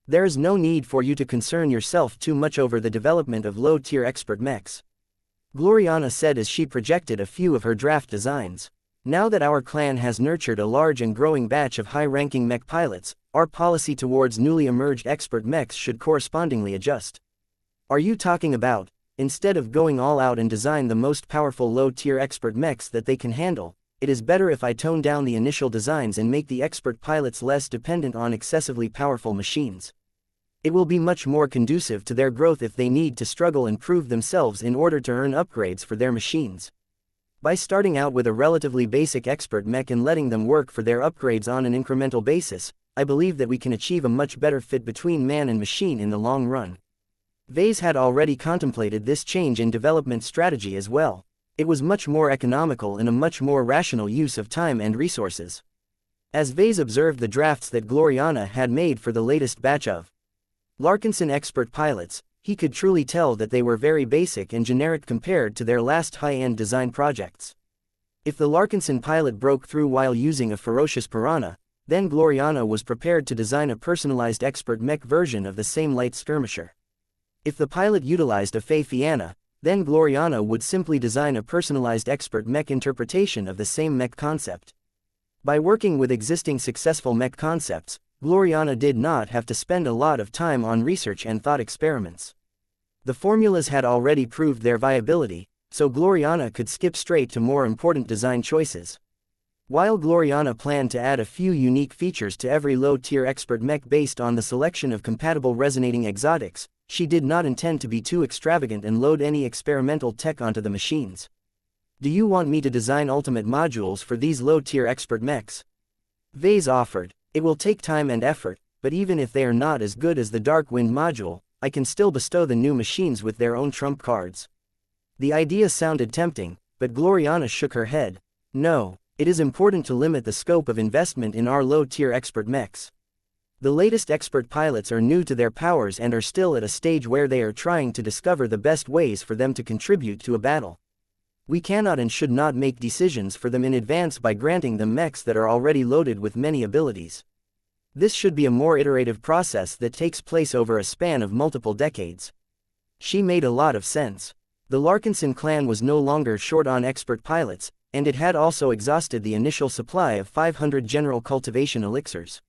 "There is no need for you to concern yourself too much over the development of low-tier expert mechs," Gloriana said as she projected a few of her draft designs. "Now that our clan has nurtured a large and growing batch of high-ranking mech pilots, our policy towards newly emerged expert mechs should correspondingly adjust." "Are you talking about, instead of going all out and design the most powerful low-tier expert mechs that they can handle, it is better if I tone down the initial designs and make the expert pilots less dependent on excessively powerful machines? It will be much more conducive to their growth if they need to struggle and prove themselves in order to earn upgrades for their machines. By starting out with a relatively basic expert mech and letting them work for their upgrades on an incremental basis, I believe that we can achieve a much better fit between man and machine in the long run." Vase had already contemplated this change in development strategy as well. It was much more economical and a much more rational use of time and resources. As Vase observed the drafts that Gloriana had made for the latest batch of Larkinson expert pilots, he could truly tell that they were very basic and generic compared to their last high-end design projects. If the Larkinson pilot broke through while using a ferocious piranha, then Gloriana was prepared to design a personalized expert mech version of the same light skirmisher. If the pilot utilized a Fey Fianna, then Gloriana would simply design a personalized expert mech interpretation of the same mech concept. By working with existing successful mech concepts, Gloriana did not have to spend a lot of time on research and thought experiments. The formulas had already proved their viability, so Gloriana could skip straight to more important design choices. While Gloriana planned to add a few unique features to every low-tier expert mech based on the selection of compatible resonating exotics, she did not intend to be too extravagant and load any experimental tech onto the machines. "Do you want me to design ultimate modules for these low-tier expert mechs?" Vase offered. "It will take time and effort, but even if they are not as good as the Dark Wind module, I can still bestow the new machines with their own trump cards." The idea sounded tempting, but Gloriana shook her head. "No. It is important to limit the scope of investment in our low-tier expert mechs. The latest expert pilots are new to their powers and are still at a stage where they are trying to discover the best ways for them to contribute to a battle. We cannot and should not make decisions for them in advance by granting them mechs that are already loaded with many abilities. This should be a more iterative process that takes place over a span of multiple decades." She made a lot of sense. The Larkinson clan was no longer short on expert pilots, and it had also exhausted the initial supply of 500 general cultivation elixirs.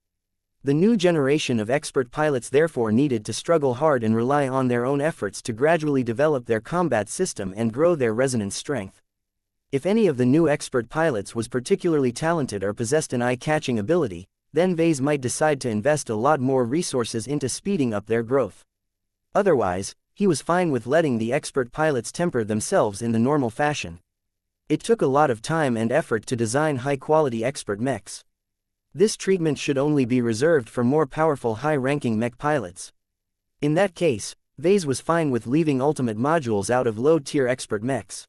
The new generation of expert pilots therefore needed to struggle hard and rely on their own efforts to gradually develop their combat system and grow their resonance strength. If any of the new expert pilots was particularly talented or possessed an eye-catching ability, then Vase might decide to invest a lot more resources into speeding up their growth. Otherwise, he was fine with letting the expert pilots temper themselves in the normal fashion. It took a lot of time and effort to design high-quality expert mechs. This treatment should only be reserved for more powerful high-ranking mech pilots. In that case, Vase was fine with leaving ultimate modules out of low-tier expert mechs.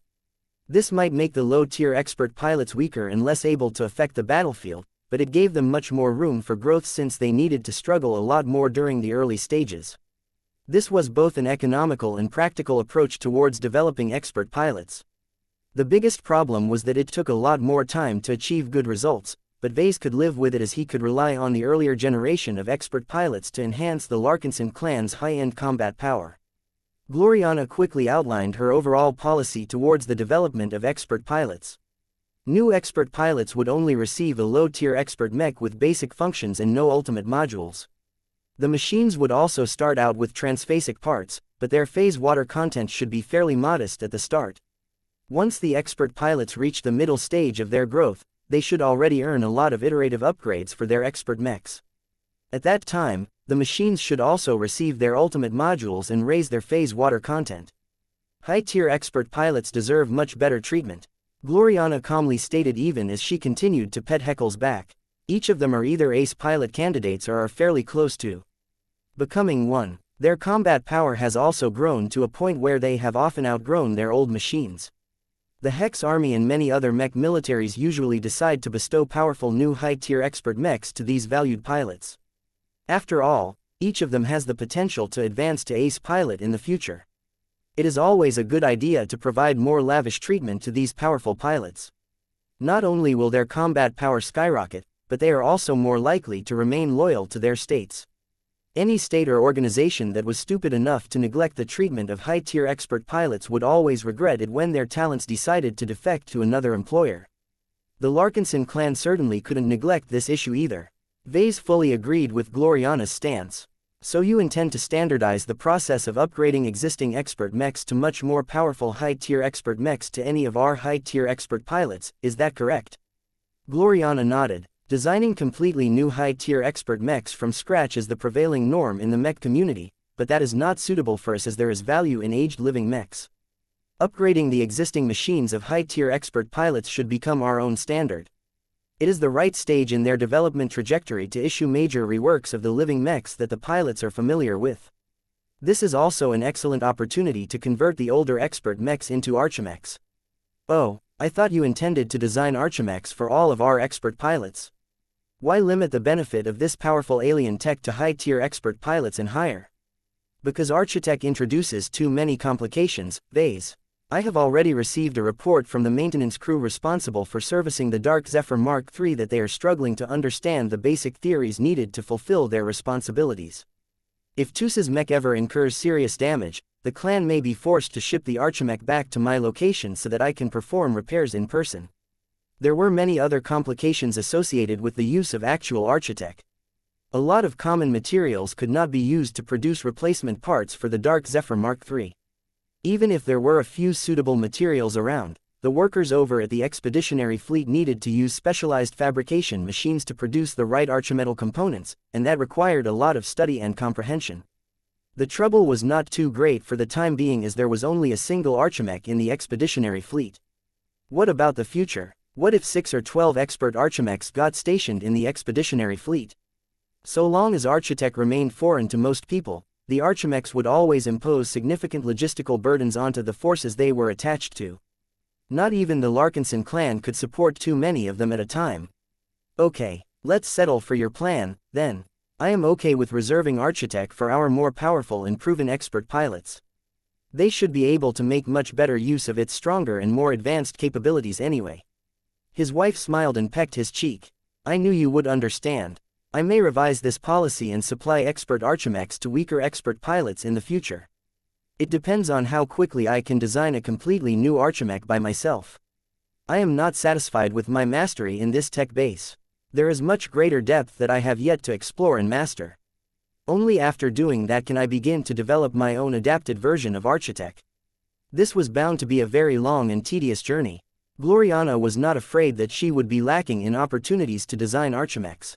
This might make the low-tier expert pilots weaker and less able to affect the battlefield, but it gave them much more room for growth since they needed to struggle a lot more during the early stages. This was both an economical and practical approach towards developing expert pilots. The biggest problem was that it took a lot more time to achieve good results, but Vase could live with it as he could rely on the earlier generation of expert pilots to enhance the Larkinson clan's high-end combat power. Gloriana quickly outlined her overall policy towards the development of expert pilots. New expert pilots would only receive a low-tier expert mech with basic functions and no ultimate modules. The machines would also start out with transphasic parts, but their phase water content should be fairly modest at the start. Once the expert pilots reach the middle stage of their growth, they should already earn a lot of iterative upgrades for their expert mechs. At that time, the machines should also receive their ultimate modules and raise their phase water content. High-tier expert pilots deserve much better treatment, Gloriana calmly stated even as she continued to pet Heckle's back. Each of them are either ace pilot candidates or are fairly close to becoming one. Their combat power has also grown to a point where they have often outgrown their old machines. The Hex Army and many other mech militaries usually decide to bestow powerful new high-tier expert mechs to these valued pilots. After all, each of them has the potential to advance to ace pilot in the future. It is always a good idea to provide more lavish treatment to these powerful pilots. Not only will their combat power skyrocket, but they are also more likely to remain loyal to their states. Any state or organization that was stupid enough to neglect the treatment of high-tier expert pilots would always regret it when their talents decided to defect to another employer. The Larkinson clan certainly couldn't neglect this issue either. Vase fully agreed with Gloriana's stance. "So you intend to standardize the process of upgrading existing expert mechs to much more powerful high-tier expert mechs to any of our high-tier expert pilots, is that correct?" Gloriana nodded. Designing completely new high-tier expert mechs from scratch is the prevailing norm in the mech community, but that is not suitable for us as there is value in aged living mechs. Upgrading the existing machines of high-tier expert pilots should become our own standard. It is the right stage in their development trajectory to issue major reworks of the living mechs that the pilots are familiar with. This is also an excellent opportunity to convert the older expert mechs into archimechs. "Oh, I thought you intended to design archimechs for all of our expert pilots. Why limit the benefit of this powerful alien tech to high-tier expert pilots and higher?" "Because Architech introduces too many complications, Vase. I have already received a report from the maintenance crew responsible for servicing the Dark Zephyr Mark III that they are struggling to understand the basic theories needed to fulfill their responsibilities. If Tus's mech ever incurs serious damage, the clan may be forced to ship the Archimech back to my location so that I can perform repairs in person. There were many other complications associated with the use of actual Architech. A lot of common materials could not be used to produce replacement parts for the Dark Zephyr Mark III. Even if there were a few suitable materials around, the workers over at the expeditionary fleet needed to use specialized fabrication machines to produce the right archimetal components, and that required a lot of study and comprehension. The trouble was not too great for the time being, as there was only a single archimech in the expeditionary fleet. What about the future? What if 6 or 12 expert archimechs got stationed in the expeditionary fleet? So long as architech remained foreign to most people, the archimechs would always impose significant logistical burdens onto the forces they were attached to. Not even the Larkinson clan could support too many of them at a time. Okay, let's settle for your plan, then. I am okay with reserving architect for our more powerful and proven expert pilots. They should be able to make much better use of its stronger and more advanced capabilities anyway. His wife smiled and pecked his cheek. I knew you would understand. I may revise this policy and supply expert archimechs to weaker expert pilots in the future. It depends on how quickly I can design a completely new archimech by myself. I am not satisfied with my mastery in this tech base. There is much greater depth that I have yet to explore and master. Only after doing that can I begin to develop my own adapted version of architect. This was bound to be a very long and tedious journey. Gloriana was not afraid that she would be lacking in opportunities to design archimechs.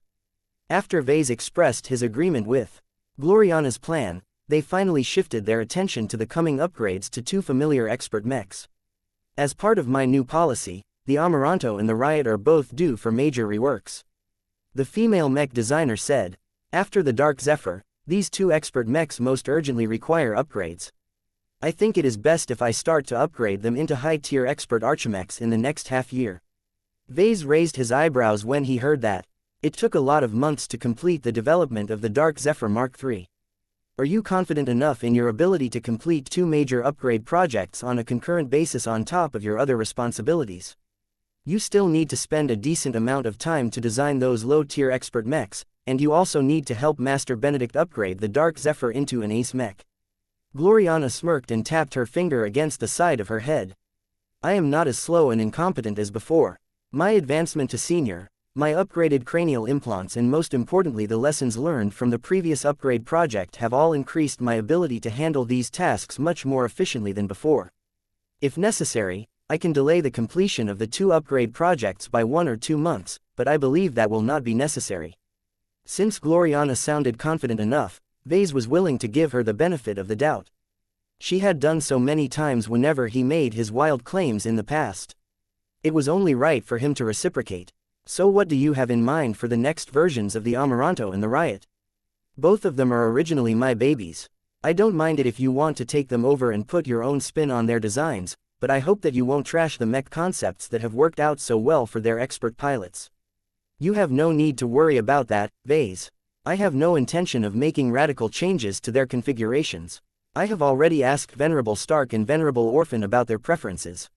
After Vase expressed his agreement with Gloriana's plan, they finally shifted their attention to the coming upgrades to 2 familiar expert mechs. As part of my new policy, the Amaranto and the Riot are both due for major reworks. The female mech designer said. After the Dark Zephyr, these 2 expert mechs most urgently require upgrades. I think it is best if I start to upgrade them into high-tier expert archimechs in the next half-year. Vase raised his eyebrows when he heard that. It took a lot of months to complete the development of the Dark Zephyr Mark III. Are you confident enough in your ability to complete 2 major upgrade projects on a concurrent basis on top of your other responsibilities? You still need to spend a decent amount of time to design those low-tier expert mechs, and you also need to help Master Benedict upgrade the Dark Zephyr into an ace mech. Gloriana smirked and tapped her finger against the side of her head. I am not as slow and incompetent as before. My advancement to senior, my upgraded cranial implants, and most importantly the lessons learned from the previous upgrade project have all increased my ability to handle these tasks much more efficiently than before. If necessary, I can delay the completion of the 2 upgrade projects by 1 or 2 months, but I believe that will not be necessary. Since Gloriana sounded confident enough, Vase was willing to give her the benefit of the doubt. She had done so many times whenever he made his wild claims in the past. It was only right for him to reciprocate. So what do you have in mind for the next versions of the Amaranto and the Riot? Both of them are originally my babies. I don't mind it if you want to take them over and put your own spin on their designs, but I hope that you won't trash the mech concepts that have worked out so well for their expert pilots. You have no need to worry about that, Vase. I have no intention of making radical changes to their configurations. I have already asked Venerable Stark and Venerable Orphan about their preferences.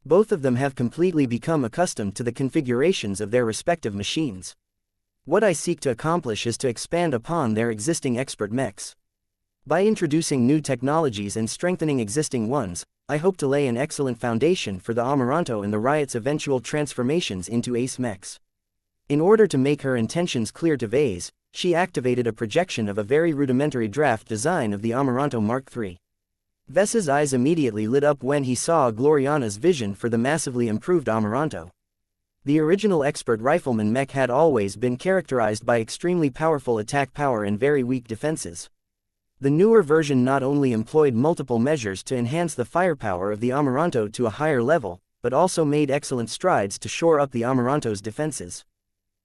Both of them have completely become accustomed to the configurations of their respective machines. What I seek to accomplish is to expand upon their existing expert mechs. By introducing new technologies and strengthening existing ones, I hope to lay an excellent foundation for the Amaranto and the Riot's eventual transformations into ace mechs. In order to make her intentions clear to Vase, she activated a projection of a very rudimentary draft design of the Amaranto Mark III. Ves's eyes immediately lit up when he saw Gloriana's vision for the massively improved Amaranto. The original expert rifleman mech had always been characterized by extremely powerful attack power and very weak defenses. The newer version not only employed multiple measures to enhance the firepower of the Amaranto to a higher level, but also made excellent strides to shore up the Amaranto's defenses.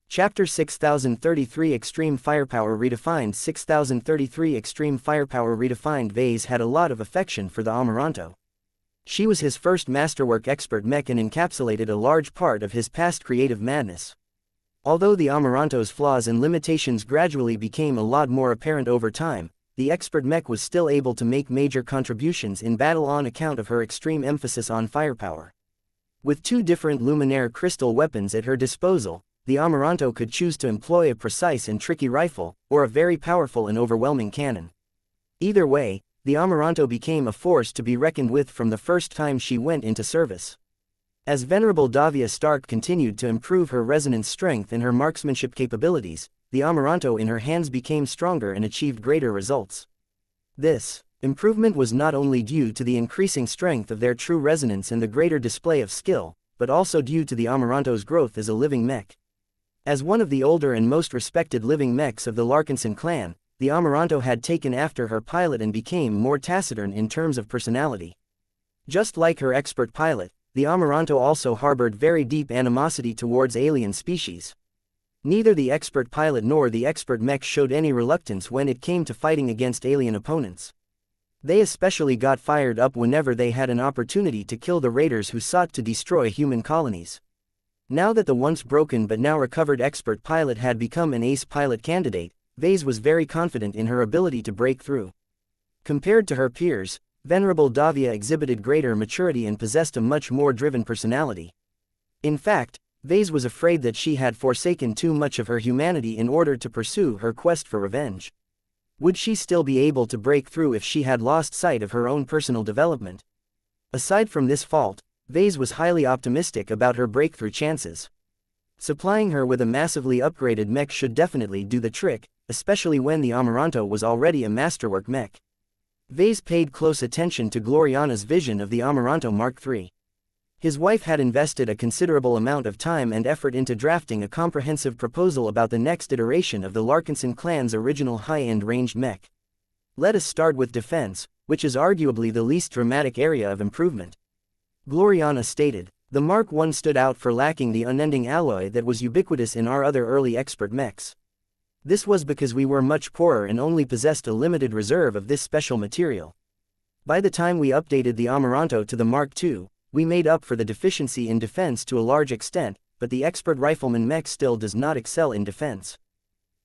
Chapter 6033 Extreme Firepower Redefined 6033 Extreme Firepower Redefined Vase had a lot of affection for the Amaranto. She was his first masterwork expert mech and encapsulated a large part of his past creative madness. Although the Amaranto's flaws and limitations gradually became a lot more apparent over time, the expert mech was still able to make major contributions in battle on account of her extreme emphasis on firepower. With 2 different luminaire crystal weapons at her disposal, the Amaranto could choose to employ a precise and tricky rifle, or a very powerful and overwhelming cannon. Either way, the Amaranto became a force to be reckoned with from the first time she went into service. As Venerable Davia Stark continued to improve her resonance strength and her marksmanship capabilities, the Amaranto in her hands became stronger and achieved greater results. This Improvement was not only due to the increasing strength of their true resonance and the greater display of skill, but also due to the Amaranto's growth as a living mech. As one of the older and most respected living mechs of the Larkinson clan, the Amaranto had taken after her pilot and became more taciturn in terms of personality. Just like her expert pilot, the Amaranto also harbored very deep animosity towards alien species. Neither the expert pilot nor the expert mech showed any reluctance when it came to fighting against alien opponents. They especially got fired up whenever they had an opportunity to kill the raiders who sought to destroy human colonies. Now that the once broken but now recovered expert pilot had become an ace pilot candidate, Vase was very confident in her ability to break through. Compared to her peers, Venerable Davia exhibited greater maturity and possessed a much more driven personality. In fact, Vase was afraid that she had forsaken too much of her humanity in order to pursue her quest for revenge. Would she still be able to break through if she had lost sight of her own personal development? Aside from this fault, Vase was highly optimistic about her breakthrough chances. Supplying her with a massively upgraded mech should definitely do the trick, especially when the Amaranto was already a masterwork mech. Vase paid close attention to Gloriana's vision of the Amaranto Mark III. His wife had invested a considerable amount of time and effort into drafting a comprehensive proposal about the next iteration of the Larkinson clan's original high-end ranged mech. Let us start with defense, which is arguably the least dramatic area of improvement. Gloriana stated, the Mark I stood out for lacking the unending alloy that was ubiquitous in our other early expert mechs. This was because we were much poorer and only possessed a limited reserve of this special material. By the time we updated the Amaranto to the Mark II, we made up for the deficiency in defense to a large extent, but the expert rifleman mech still does not excel in defense.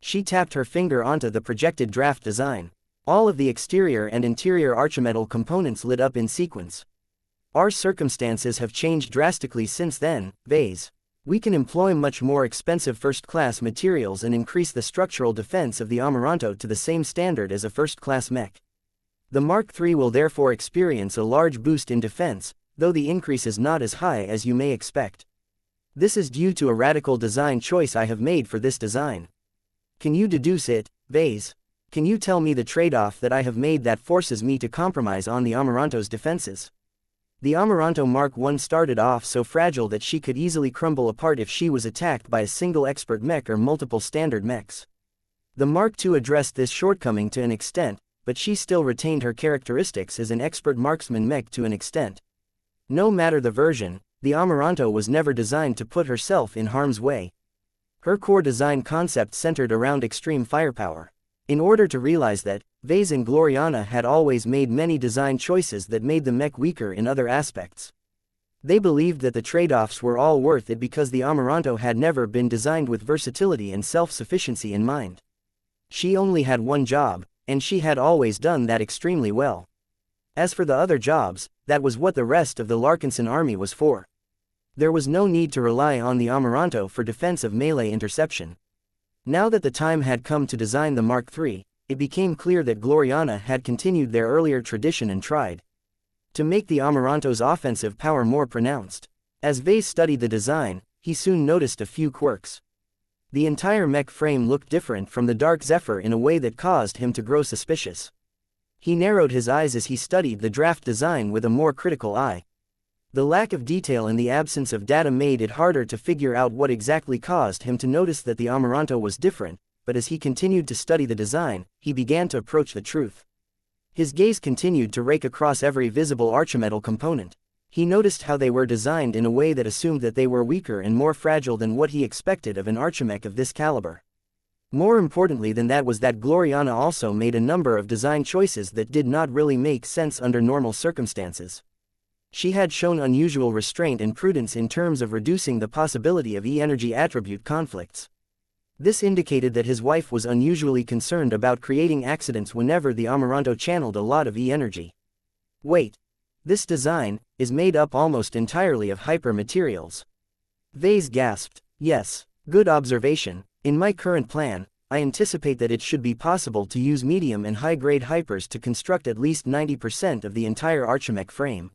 She tapped her finger onto the projected draft design. All of the exterior and interior archimetal components lit up in sequence. Our circumstances have changed drastically since then, Vase. We can employ much more expensive first-class materials and increase the structural defense of the Amaranto to the same standard as a first-class mech. The Mark III will therefore experience a large boost in defense, though the increase is not as high as you may expect. This is due to a radical design choice I have made for this design. Can you deduce it, Vase? Can you tell me the trade-off that I have made that forces me to compromise on the Amaranto's defenses? The Amaranto Mark I started off so fragile that she could easily crumble apart if she was attacked by a single expert mech or multiple standard mechs. The Mark II addressed this shortcoming to an extent, but she still retained her characteristics as an expert marksman mech to an extent. No matter the version, the Amaranto was never designed to put herself in harm's way. Her core design concept centered around extreme firepower. In order to realize that, Vase and Gloriana had always made many design choices that made the mech weaker in other aspects. They believed that the trade-offs were all worth it because the Amaranto had never been designed with versatility and self-sufficiency in mind. She only had one job, and she had always done that extremely well. As for the other jobs, that was what the rest of the Larkinson army was for. There was no need to rely on the Amaranto for defensive melee interception. Now that the time had come to design the Mark III, it became clear that Gloriana had continued their earlier tradition and tried to make the Amaranto's offensive power more pronounced. As Vase studied the design, he soon noticed a few quirks. The entire mech frame looked different from the Dark Zephyr in a way that caused him to grow suspicious. He narrowed his eyes as he studied the draft design with a more critical eye. The lack of detail and the absence of data made it harder to figure out what exactly caused him to notice that the Amaranto was different, but as he continued to study the design, he began to approach the truth. His gaze continued to rake across every visible archimetal component. He noticed how they were designed in a way that assumed that they were weaker and more fragile than what he expected of an archimech of this caliber. More importantly than that was that Gloriana also made a number of design choices that did not really make sense under normal circumstances. She had shown unusual restraint and prudence in terms of reducing the possibility of E-energy attribute conflicts. This indicated that his wife was unusually concerned about creating accidents whenever the Amaranto channeled a lot of E-energy. Wait. This design is made up almost entirely of hyper materials. Vase gasped. Yes, good observation. In my current plan, I anticipate that it should be possible to use medium and high-grade hypers to construct at least 90% of the entire archimech frame.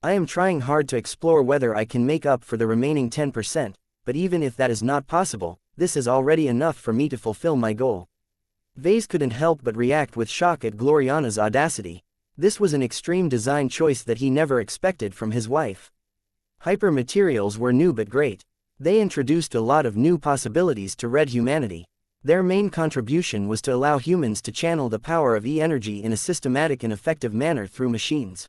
I am trying hard to explore whether I can make up for the remaining 10%, but even if that is not possible, this is already enough for me to fulfill my goal. Vase couldn't help but react with shock at Gloriana's audacity. This was an extreme design choice that he never expected from his wife. Hypermaterials were new but great. They introduced a lot of new possibilities to red humanity. Their main contribution was to allow humans to channel the power of E-energy in a systematic and effective manner through machines.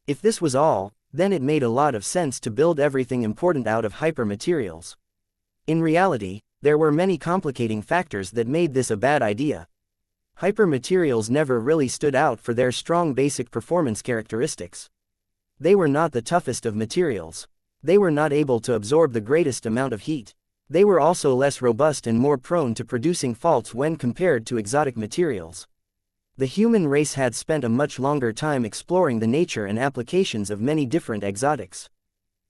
If this was all, then it made a lot of sense to build everything important out of hypermaterials. In reality, there were many complicating factors that made this a bad idea. Hypermaterials never really stood out for their strong basic performance characteristics. They were not the toughest of materials. They were not able to absorb the greatest amount of heat. They were also less robust and more prone to producing faults when compared to exotic materials. The human race had spent a much longer time exploring the nature and applications of many different exotics.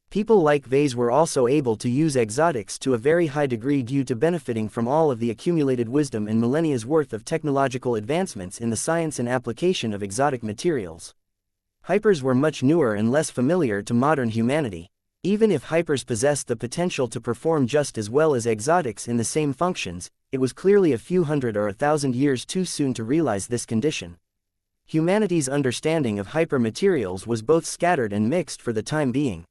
People like Vase were also able to use exotics to a very high degree due to benefiting from all of the accumulated wisdom and millennia's worth of technological advancements in the science and application of exotic materials. Hypers were much newer and less familiar to modern humanity. Even if hypers possessed the potential to perform just as well as exotics in the same functions, it was clearly a few hundred or 1,000 years too soon to realize this condition. Humanity's understanding of hypermaterials was both scattered and mixed for the time being.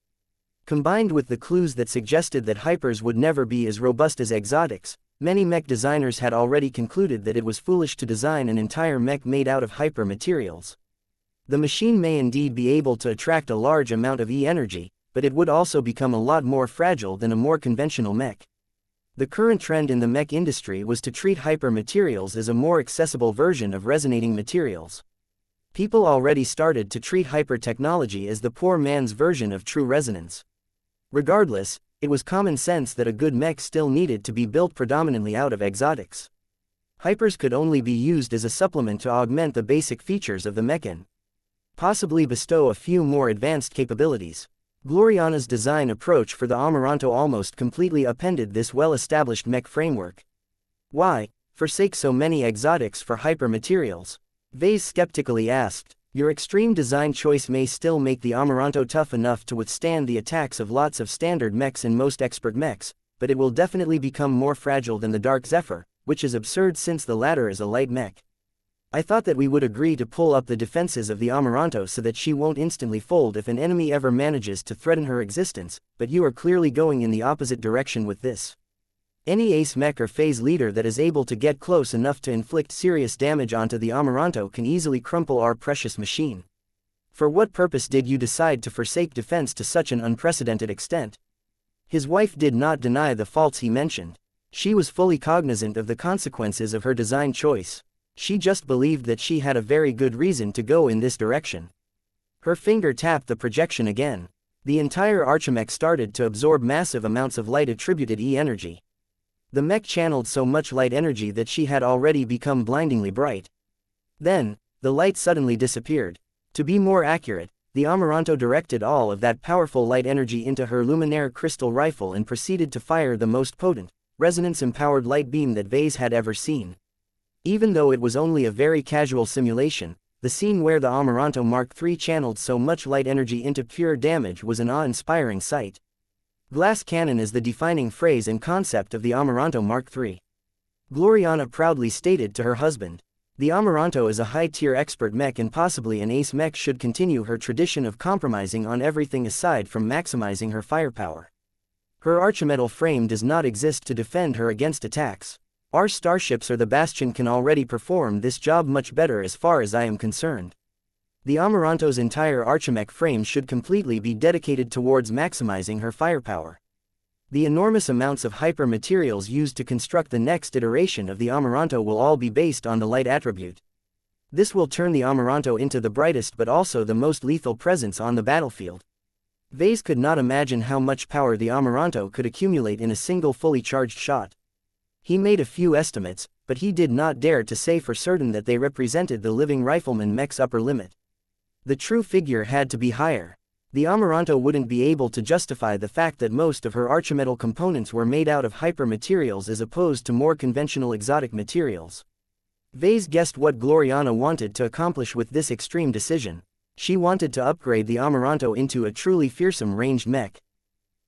Combined with the clues that suggested that hypers would never be as robust as exotics, many mech designers had already concluded that it was foolish to design an entire mech made out of hypermaterials. The machine may indeed be able to attract a large amount of E-energy, but it would also become a lot more fragile than a more conventional mech. The current trend in the mech industry was to treat hypermaterials as a more accessible version of resonating materials. People already started to treat hyper-technology as the poor man's version of true resonance. Regardless, it was common sense that a good mech still needed to be built predominantly out of exotics. Hypers could only be used as a supplement to augment the basic features of the mech and possibly bestow a few more advanced capabilities. Gloriana's design approach for the Amaranto almost completely upended this well-established mech framework. Why forsake so many exotics for hypermaterials? Vase skeptically asked. Your extreme design choice may still make the Amaranto tough enough to withstand the attacks of lots of standard mechs and most expert mechs, but it will definitely become more fragile than the Dark Zephyr, which is absurd since the latter is a light mech. I thought that we would agree to pull up the defenses of the Amaranto so that she won't instantly fold if an enemy ever manages to threaten her existence, but you are clearly going in the opposite direction with this. Any ace mech or phase leader that is able to get close enough to inflict serious damage onto the Amaranto can easily crumple our precious machine. For what purpose did you decide to forsake defense to such an unprecedented extent? His wife did not deny the faults he mentioned. She was fully cognizant of the consequences of her design choice. She just believed that she had a very good reason to go in this direction. Her finger tapped the projection again. The entire Archimech started to absorb massive amounts of light-attributed E-energy. The mech channeled so much light energy that she had already become blindingly bright. Then, the light suddenly disappeared. To be more accurate, the Amaranto directed all of that powerful light energy into her Luminaire crystal rifle and proceeded to fire the most potent, resonance-empowered light beam that Vase had ever seen. Even though it was only a very casual simulation, the scene where the Amaranto Mark III channeled so much light energy into pure damage was an awe-inspiring sight. Glass cannon is the defining phrase and concept of the Amaranto Mark III. Gloriana proudly stated to her husband. The Amaranto is a high-tier expert mech and possibly an ace mech should continue her tradition of compromising on everything aside from maximizing her firepower. Her archimetal frame does not exist to defend her against attacks. Our starships or the Bastion can already perform this job much better as far as I am concerned. The Amaranto's entire Archimech frame should completely be dedicated towards maximizing her firepower. The enormous amounts of hypermaterials used to construct the next iteration of the Amaranto will all be based on the light attribute. This will turn the Amaranto into the brightest but also the most lethal presence on the battlefield. Vase could not imagine how much power the Amaranto could accumulate in a single fully charged shot. He made a few estimates, but he did not dare to say for certain that they represented the living rifleman mech's upper limit. The true figure had to be higher. The Amaranto wouldn't be able to justify the fact that most of her archimetal components were made out of hypermaterials as opposed to more conventional exotic materials. Vase guessed what Gloriana wanted to accomplish with this extreme decision. She wanted to upgrade the Amaranto into a truly fearsome ranged mech.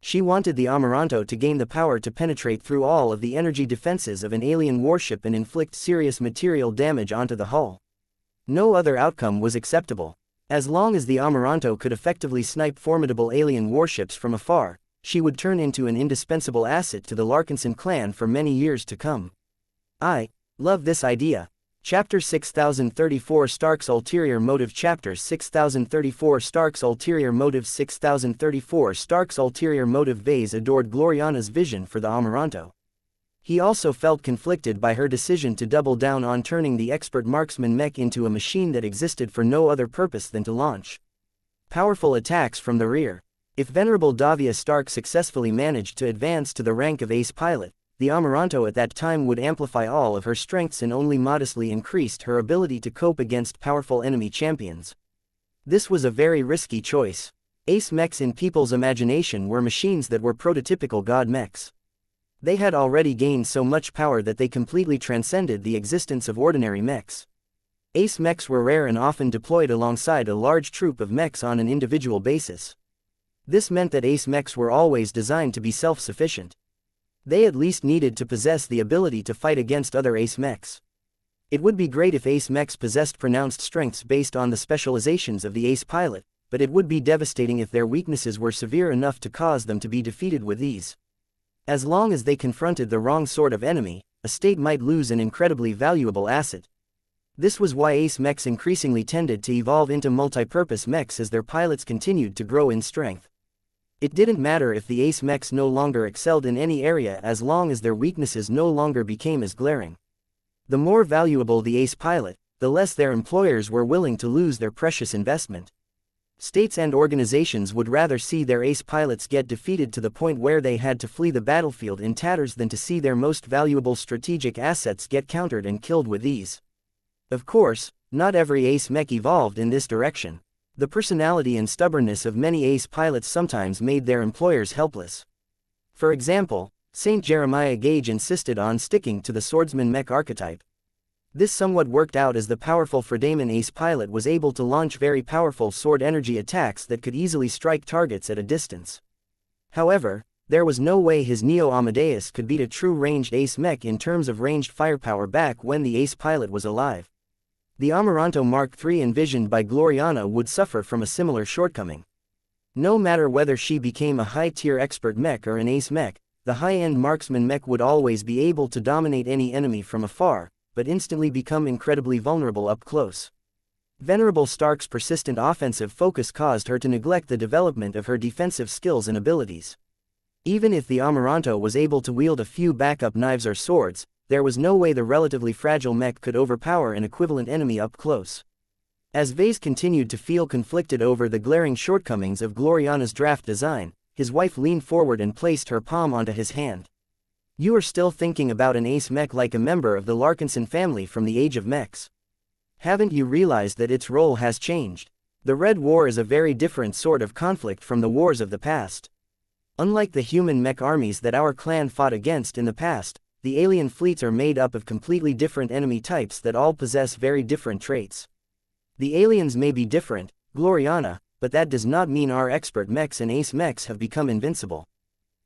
She wanted the Amaranto to gain the power to penetrate through all of the energy defenses of an alien warship and inflict serious material damage onto the hull. No other outcome was acceptable. As long as the Amaranto could effectively snipe formidable alien warships from afar, she would turn into an indispensable asset to the Larkinson clan for many years to come. I love this idea. Chapter 6034 Stark's Ulterior Motive Chapter 6034 Stark's Ulterior Motive 6034 Stark's Ulterior Motive Vase adored Gloriana's vision for the Amaranto. He also felt conflicted by her decision to double down on turning the expert marksman Mech into a machine that existed for no other purpose than to launch powerful attacks from the rear. If Venerable Davia Stark successfully managed to advance to the rank of ace pilot, the Amaranto at that time would amplify all of her strengths and only modestly increased her ability to cope against powerful enemy champions. This was a very risky choice. Ace mechs in people's imagination were machines that were prototypical god mechs. They had already gained so much power that they completely transcended the existence of ordinary mechs. Ace mechs were rare and often deployed alongside a large troop of mechs on an individual basis. This meant that ace mechs were always designed to be self-sufficient. They at least needed to possess the ability to fight against other ace mechs. It would be great if ace mechs possessed pronounced strengths based on the specializations of the ace pilot, but it would be devastating if their weaknesses were severe enough to cause them to be defeated with ease. As long as they confronted the wrong sort of enemy, a state might lose an incredibly valuable asset. This was why ace mechs increasingly tended to evolve into multi-purpose mechs as their pilots continued to grow in strength. It didn't matter if the ace mechs no longer excelled in any area as long as their weaknesses no longer became as glaring. The more valuable the ace pilot, the less their employers were willing to lose their precious investment. States and organizations would rather see their ace pilots get defeated to the point where they had to flee the battlefield in tatters than to see their most valuable strategic assets get countered and killed with ease. Of course, not every ace mech evolved in this direction. The personality and stubbornness of many ace pilots sometimes made their employers helpless. For example, Saint Jeremiah Gage insisted on sticking to the swordsman mech archetype. This somewhat worked out as the powerful Fredaman ace pilot was able to launch very powerful sword energy attacks that could easily strike targets at a distance. However, there was no way his Neo Amadeus could beat a true ranged ace mech in terms of ranged firepower back when the ace pilot was alive. The Amaranto Mark III envisioned by Gloriana would suffer from a similar shortcoming. No matter whether she became a high-tier expert mech or an ace mech, the high-end marksman mech would always be able to dominate any enemy from afar, but instantly become incredibly vulnerable up close. Venerable Stark's persistent offensive focus caused her to neglect the development of her defensive skills and abilities. Even if the Amaranto was able to wield a few backup knives or swords, there was no way the relatively fragile mech could overpower an equivalent enemy up close. As Vase continued to feel conflicted over the glaring shortcomings of Gloriana's draft design, his wife leaned forward and placed her palm onto his hand. "You are still thinking about an ace mech like a member of the Larkinson family from the age of mechs. Haven't you realized that its role has changed? The Red War is a very different sort of conflict from the wars of the past. Unlike the human mech armies that our clan fought against in the past, the alien fleets are made up of completely different enemy types that all possess very different traits. The aliens may be different, Gloriana, but that does not mean our expert mechs and ace mechs have become invincible.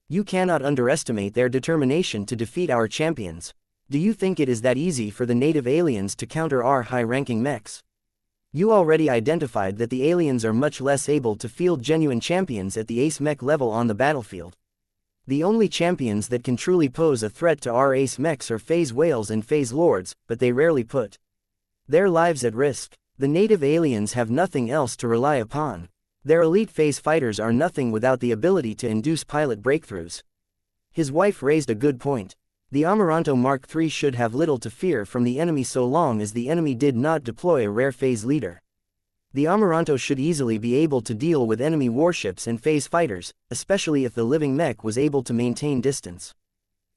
You cannot underestimate their determination to defeat our champions. Do you think it is that easy for the native aliens to counter our high-ranking mechs? You already identified that the aliens are much less able to field genuine champions at the ace mech level on the battlefield. The only champions that can truly pose a threat to our ace mechs are phase whales and phase lords, but they rarely put their lives at risk. The native aliens have nothing else to rely upon. Their elite phase fighters are nothing without the ability to induce pilot breakthroughs." His wife raised a good point. The Amaranto Mark III should have little to fear from the enemy so long as the enemy did not deploy a rare phase leader. The Amaranto should easily be able to deal with enemy warships and phase fighters, especially if the living mech was able to maintain distance.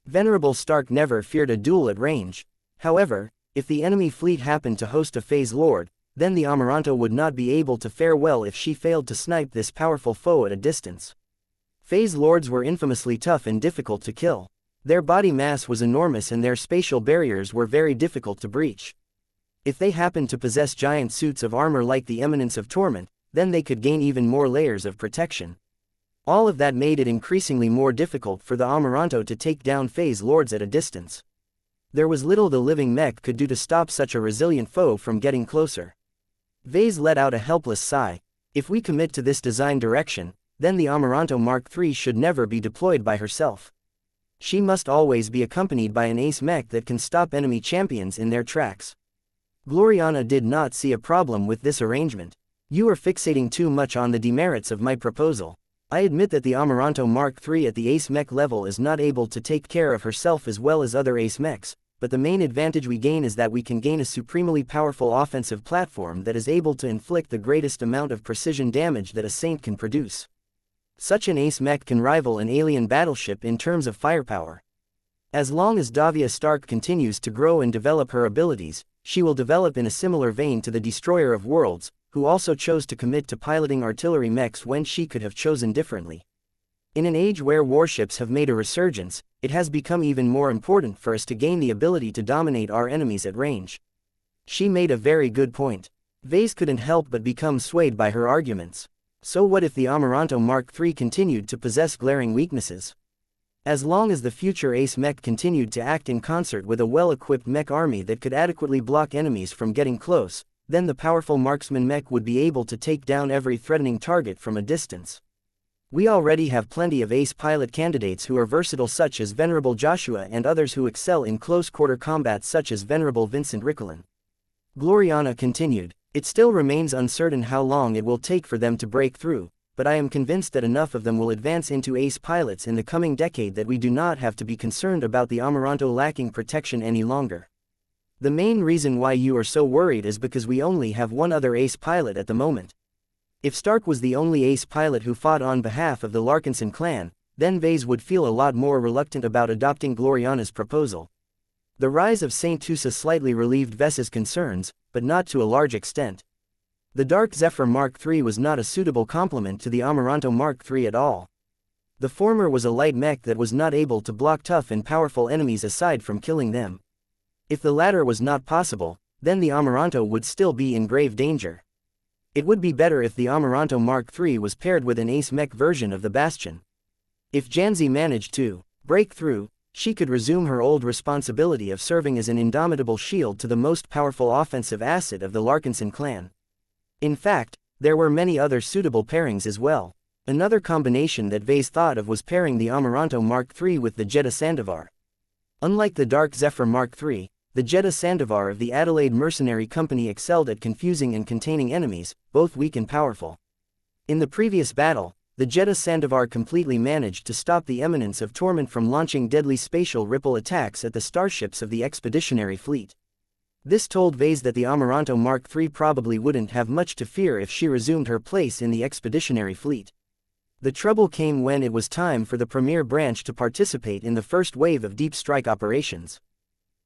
Venerable Stark never feared a duel at range. However, if the enemy fleet happened to host a phase lord, then the Amaranto would not be able to fare well if she failed to snipe this powerful foe at a distance. Phase lords were infamously tough and difficult to kill. Their body mass was enormous and their spatial barriers were very difficult to breach. If they happened to possess giant suits of armor like the Eminence of Torment, then they could gain even more layers of protection. All of that made it increasingly more difficult for the Amaranto to take down phase lords at a distance. There was little the living Mech could do to stop such a resilient foe from getting closer. Vase let out a helpless sigh. If we commit to this design direction, then the Amaranto Mark III should never be deployed by herself. She must always be accompanied by an ace mech that can stop enemy champions in their tracks. Gloriana did not see a problem with this arrangement. You are fixating too much on the demerits of my proposal. I admit that the Amaranto Mark III at the ace mech level is not able to take care of herself as well as other ace mechs, but the main advantage we gain is that we can gain a supremely powerful offensive platform that is able to inflict the greatest amount of precision damage that a saint can produce. Such an ace mech can rival an alien battleship in terms of firepower. As long as Davia Stark continues to grow and develop her abilities, she will develop in a similar vein to the Destroyer of Worlds, who also chose to commit to piloting artillery mechs when she could have chosen differently. In an age where warships have made a resurgence, it has become even more important for us to gain the ability to dominate our enemies at range. She made a very good point. Vase couldn't help but become swayed by her arguments. So what if the Amaranto Mark III continued to possess glaring weaknesses? As long as the future ace mech continued to act in concert with a well-equipped mech army that could adequately block enemies from getting close, then the powerful marksman mech would be able to take down every threatening target from a distance. We already have plenty of ace pilot candidates who are versatile, such as Venerable Joshua, and others who excel in close-quarter combat such as Venerable Vincent Rickelin. Gloriana continued, it still remains uncertain how long it will take for them to break through, but I am convinced that enough of them will advance into ace pilots in the coming decade that we do not have to be concerned about the Amaranto lacking protection any longer. The main reason why you are so worried is because we only have one other ace pilot at the moment. If Stark was the only ace pilot who fought on behalf of the Larkinson clan, then Vase would feel a lot more reluctant about adopting Gloriana's proposal. The rise of Saint Tusa slightly relieved Ves's concerns, but not to a large extent. The Dark Zephyr Mark III was not a suitable complement to the Amaranto Mark III at all. The former was a light mech that was not able to block tough and powerful enemies aside from killing them. If the latter was not possible, then the Amaranto would still be in grave danger. It would be better if the Amaranto Mark III was paired with an ace mech version of the Bastion. If Janzi managed to break through, she could resume her old responsibility of serving as an indomitable shield to the most powerful offensive asset of the Larkinson clan. In fact, there were many other suitable pairings as well. Another combination that Vase thought of was pairing the Amaranto Mark III with the Jeddah Sandovar. Unlike the Dark Zephyr Mark III, the Jeddah Sandovar of the Adelaide Mercenary Company excelled at confusing and containing enemies, both weak and powerful. In the previous battle, the Jeddah Sandovar completely managed to stop the Eminence of Torment from launching deadly spatial ripple attacks at the starships of the Expeditionary Fleet. This told Vase that the Amaranto Mark III probably wouldn't have much to fear if she resumed her place in the Expeditionary Fleet. The trouble came when it was time for the Premier Branch to participate in the first wave of deep strike operations.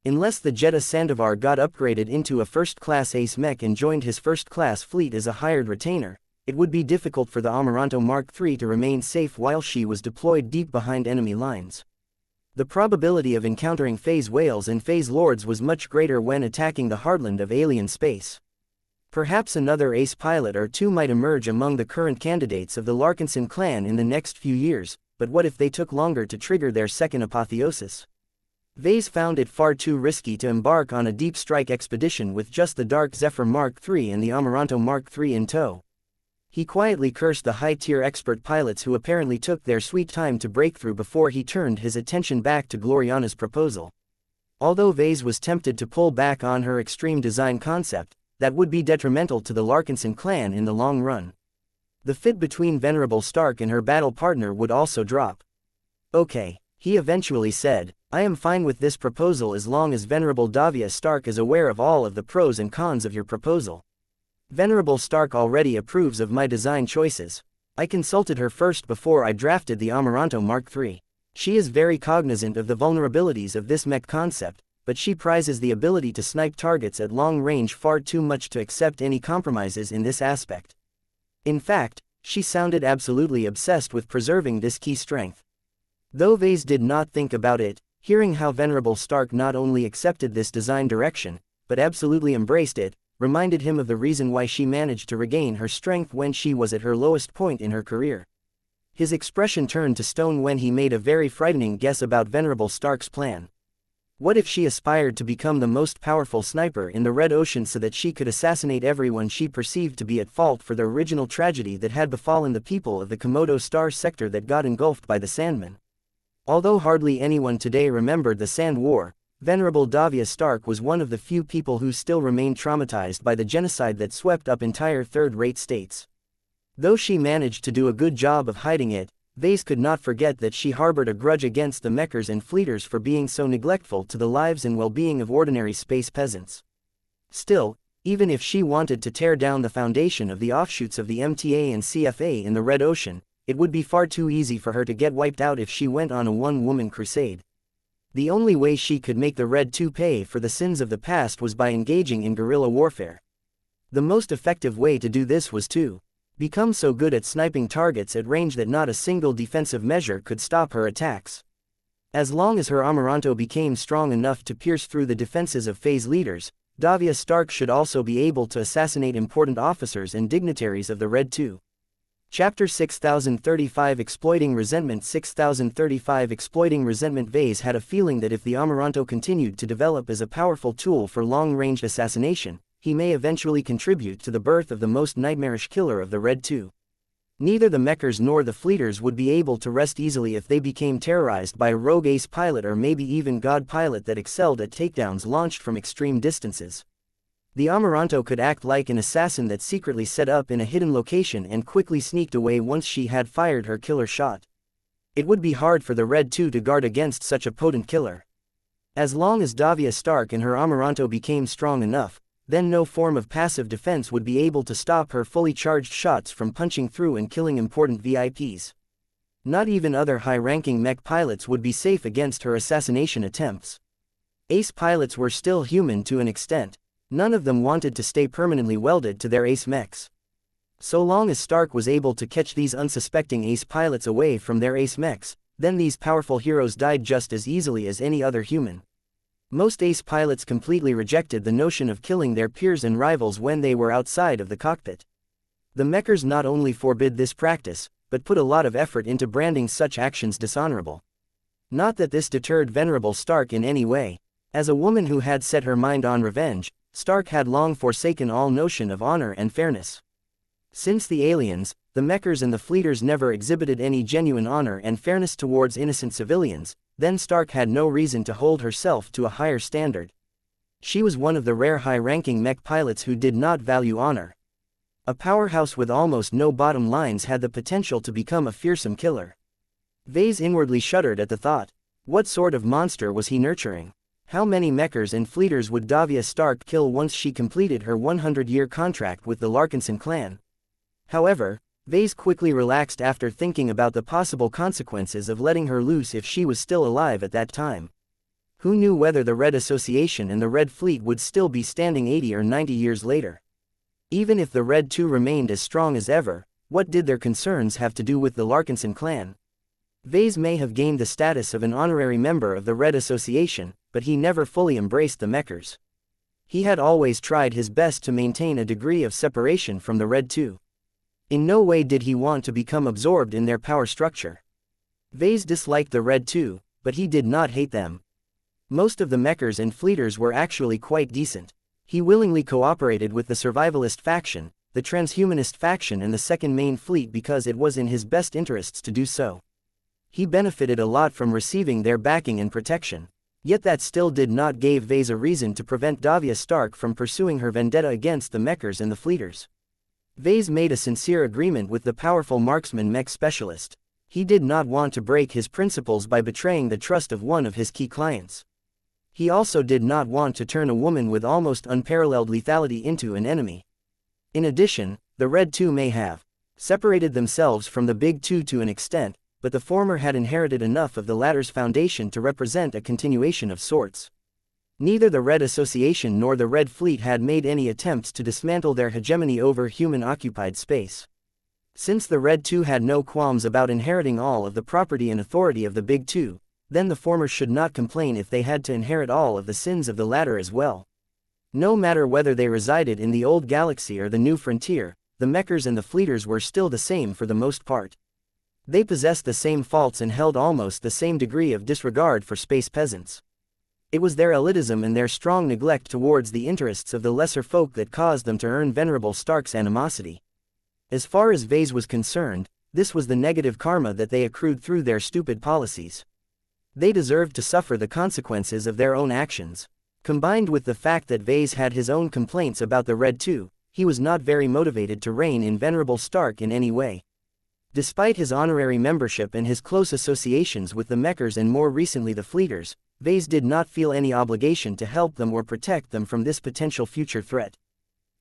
Unless the Jeddah Sandovar got upgraded into a first-class ace mech and joined his first-class fleet as a hired retainer, it would be difficult for the Amaranto Mark III to remain safe while she was deployed deep behind enemy lines. The probability of encountering phase whales and phase lords was much greater when attacking the heartland of alien space. Perhaps another ace pilot or two might emerge among the current candidates of the Larkinson clan in the next few years, but what if they took longer to trigger their second apotheosis? Vase found it far too risky to embark on a deep strike expedition with just the Dark Zephyr Mark III and the Amaranto Mark III in tow. He quietly cursed the high-tier expert pilots who apparently took their sweet time to break through before he turned his attention back to Gloriana's proposal. Although Vase was tempted to pull back on her extreme design concept, that would be detrimental to the Larkinson clan in the long run. The fit between Venerable Stark and her battle partner would also drop. Okay, he eventually said, I am fine with this proposal as long as Venerable Davia Stark is aware of all of the pros and cons of your proposal. Venerable Stark already approves of my design choices. I consulted her first before I drafted the Amaranto Mark III. She is very cognizant of the vulnerabilities of this mech concept, but she prizes the ability to snipe targets at long range far too much to accept any compromises in this aspect. In fact, she sounded absolutely obsessed with preserving this key strength. Though Vase did not think about it, hearing how Venerable Stark not only accepted this design direction, but absolutely embraced it, reminded him of the reason why she managed to regain her strength when she was at her lowest point in her career. His expression turned to stone when he made a very frightening guess about Venerable Stark's plan. What if she aspired to become the most powerful sniper in the Red Ocean so that she could assassinate everyone she perceived to be at fault for the original tragedy that had befallen the people of the Komodo Star sector that got engulfed by the Sandmen? Although hardly anyone today remembered the Sand War, Venerable Davia Stark was one of the few people who still remained traumatized by the genocide that swept up entire third-rate states. Though she managed to do a good job of hiding it, Vase could not forget that she harbored a grudge against the Mechers and Fleeters for being so neglectful to the lives and well-being of ordinary space peasants. Still, even if she wanted to tear down the foundation of the offshoots of the MTA and CFA in the Red Ocean, it would be far too easy for her to get wiped out if she went on a one-woman crusade. The only way she could make the Red 2 pay for the sins of the past was by engaging in guerrilla warfare. The most effective way to do this was to become so good at sniping targets at range that not a single defensive measure could stop her attacks. As long as her Amaranto became strong enough to pierce through the defenses of phase leaders, Davia Stark should also be able to assassinate important officers and dignitaries of the Red 2. Chapter 6035 Exploiting Resentment 6035 Exploiting Resentment. Vase had a feeling that if the Amaranto continued to develop as a powerful tool for long-range assassination, he may eventually contribute to the birth of the most nightmarish killer of the Red 2. Neither the Mechers nor the Fleeters would be able to rest easily if they became terrorized by a rogue ace pilot or maybe even god pilot that excelled at takedowns launched from extreme distances. The Amaranto could act like an assassin that secretly set up in a hidden location and quickly sneaked away once she had fired her killer shot. It would be hard for the Red 2 to guard against such a potent killer. As long as Davia Stark and her Amaranto became strong enough, then no form of passive defense would be able to stop her fully charged shots from punching through and killing important VIPs. Not even other high-ranking mech pilots would be safe against her assassination attempts. Ace pilots were still human to an extent. None of them wanted to stay permanently welded to their ace mechs. So long as Stark was able to catch these unsuspecting ace pilots away from their ace mechs, then these powerful heroes died just as easily as any other human. Most ace pilots completely rejected the notion of killing their peers and rivals when they were outside of the cockpit. The Mechers not only forbid this practice, but put a lot of effort into branding such actions dishonorable. Not that this deterred Venerable Stark in any way. As a woman who had set her mind on revenge, Stark had long forsaken all notion of honor and fairness. Since the aliens, the Mechers and the Fleeters never exhibited any genuine honor and fairness towards innocent civilians, then Stark had no reason to hold herself to a higher standard. She was one of the rare high-ranking mech pilots who did not value honor. A powerhouse with almost no bottom lines had the potential to become a fearsome killer. Vase inwardly shuddered at the thought. What sort of monster was he nurturing? How many Mechers and Fleeters would Davia Stark kill once she completed her 100-year contract with the Larkinson clan? However, Vase quickly relaxed after thinking about the possible consequences of letting her loose if she was still alive at that time. Who knew whether the Red Association and the Red Fleet would still be standing 80 or 90 years later? Even if the Red 2 remained as strong as ever, what did their concerns have to do with the Larkinson clan? Vase may have gained the status of an honorary member of the Red Association, but he never fully embraced the Mechers. He had always tried his best to maintain a degree of separation from the Red 2. In no way did he want to become absorbed in their power structure. Vase disliked the Red 2, but he did not hate them. Most of the Mechers and Fleeters were actually quite decent. He willingly cooperated with the survivalist faction, the transhumanist faction and the Second Main Fleet because it was in his best interests to do so. He benefited a lot from receiving their backing and protection. Yet that still did not give Vase a reason to prevent Davia Stark from pursuing her vendetta against the Mechers and the Fleeters. Vase made a sincere agreement with the powerful marksman mech specialist. He did not want to break his principles by betraying the trust of one of his key clients. He also did not want to turn a woman with almost unparalleled lethality into an enemy. In addition, the Red 2 may have separated themselves from the Big 2 to an extent, but the former had inherited enough of the latter's foundation to represent a continuation of sorts. Neither the Red Association nor the Red Fleet had made any attempts to dismantle their hegemony over human-occupied space. Since the Red 2 had no qualms about inheriting all of the property and authority of the Big 2, then the former should not complain if they had to inherit all of the sins of the latter as well. No matter whether they resided in the old galaxy or the new frontier, the Mechers and the Fleeters were still the same for the most part. They possessed the same faults and held almost the same degree of disregard for space peasants. It was their elitism and their strong neglect towards the interests of the lesser folk that caused them to earn Venerable Stark's animosity. As far as Vase was concerned, this was the negative karma that they accrued through their stupid policies. They deserved to suffer the consequences of their own actions. Combined with the fact that Vase had his own complaints about the Red too, he was not very motivated to rein in Venerable Stark in any way. Despite his honorary membership and his close associations with the Mechers and more recently the Fleeters, Vase did not feel any obligation to help them or protect them from this potential future threat.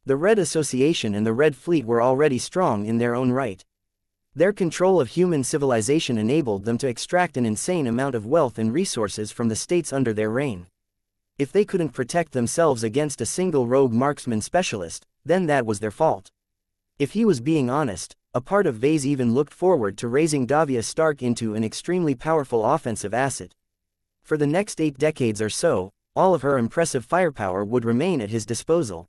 The Red Association and the Red Fleet were already strong in their own right. Their control of human civilization enabled them to extract an insane amount of wealth and resources from the states under their reign. If they couldn't protect themselves against a single rogue marksman specialist, then that was their fault. If he was being honest, a part of Vase even looked forward to raising Davia Stark into an extremely powerful offensive asset. For the next 8 decades or so, all of her impressive firepower would remain at his disposal.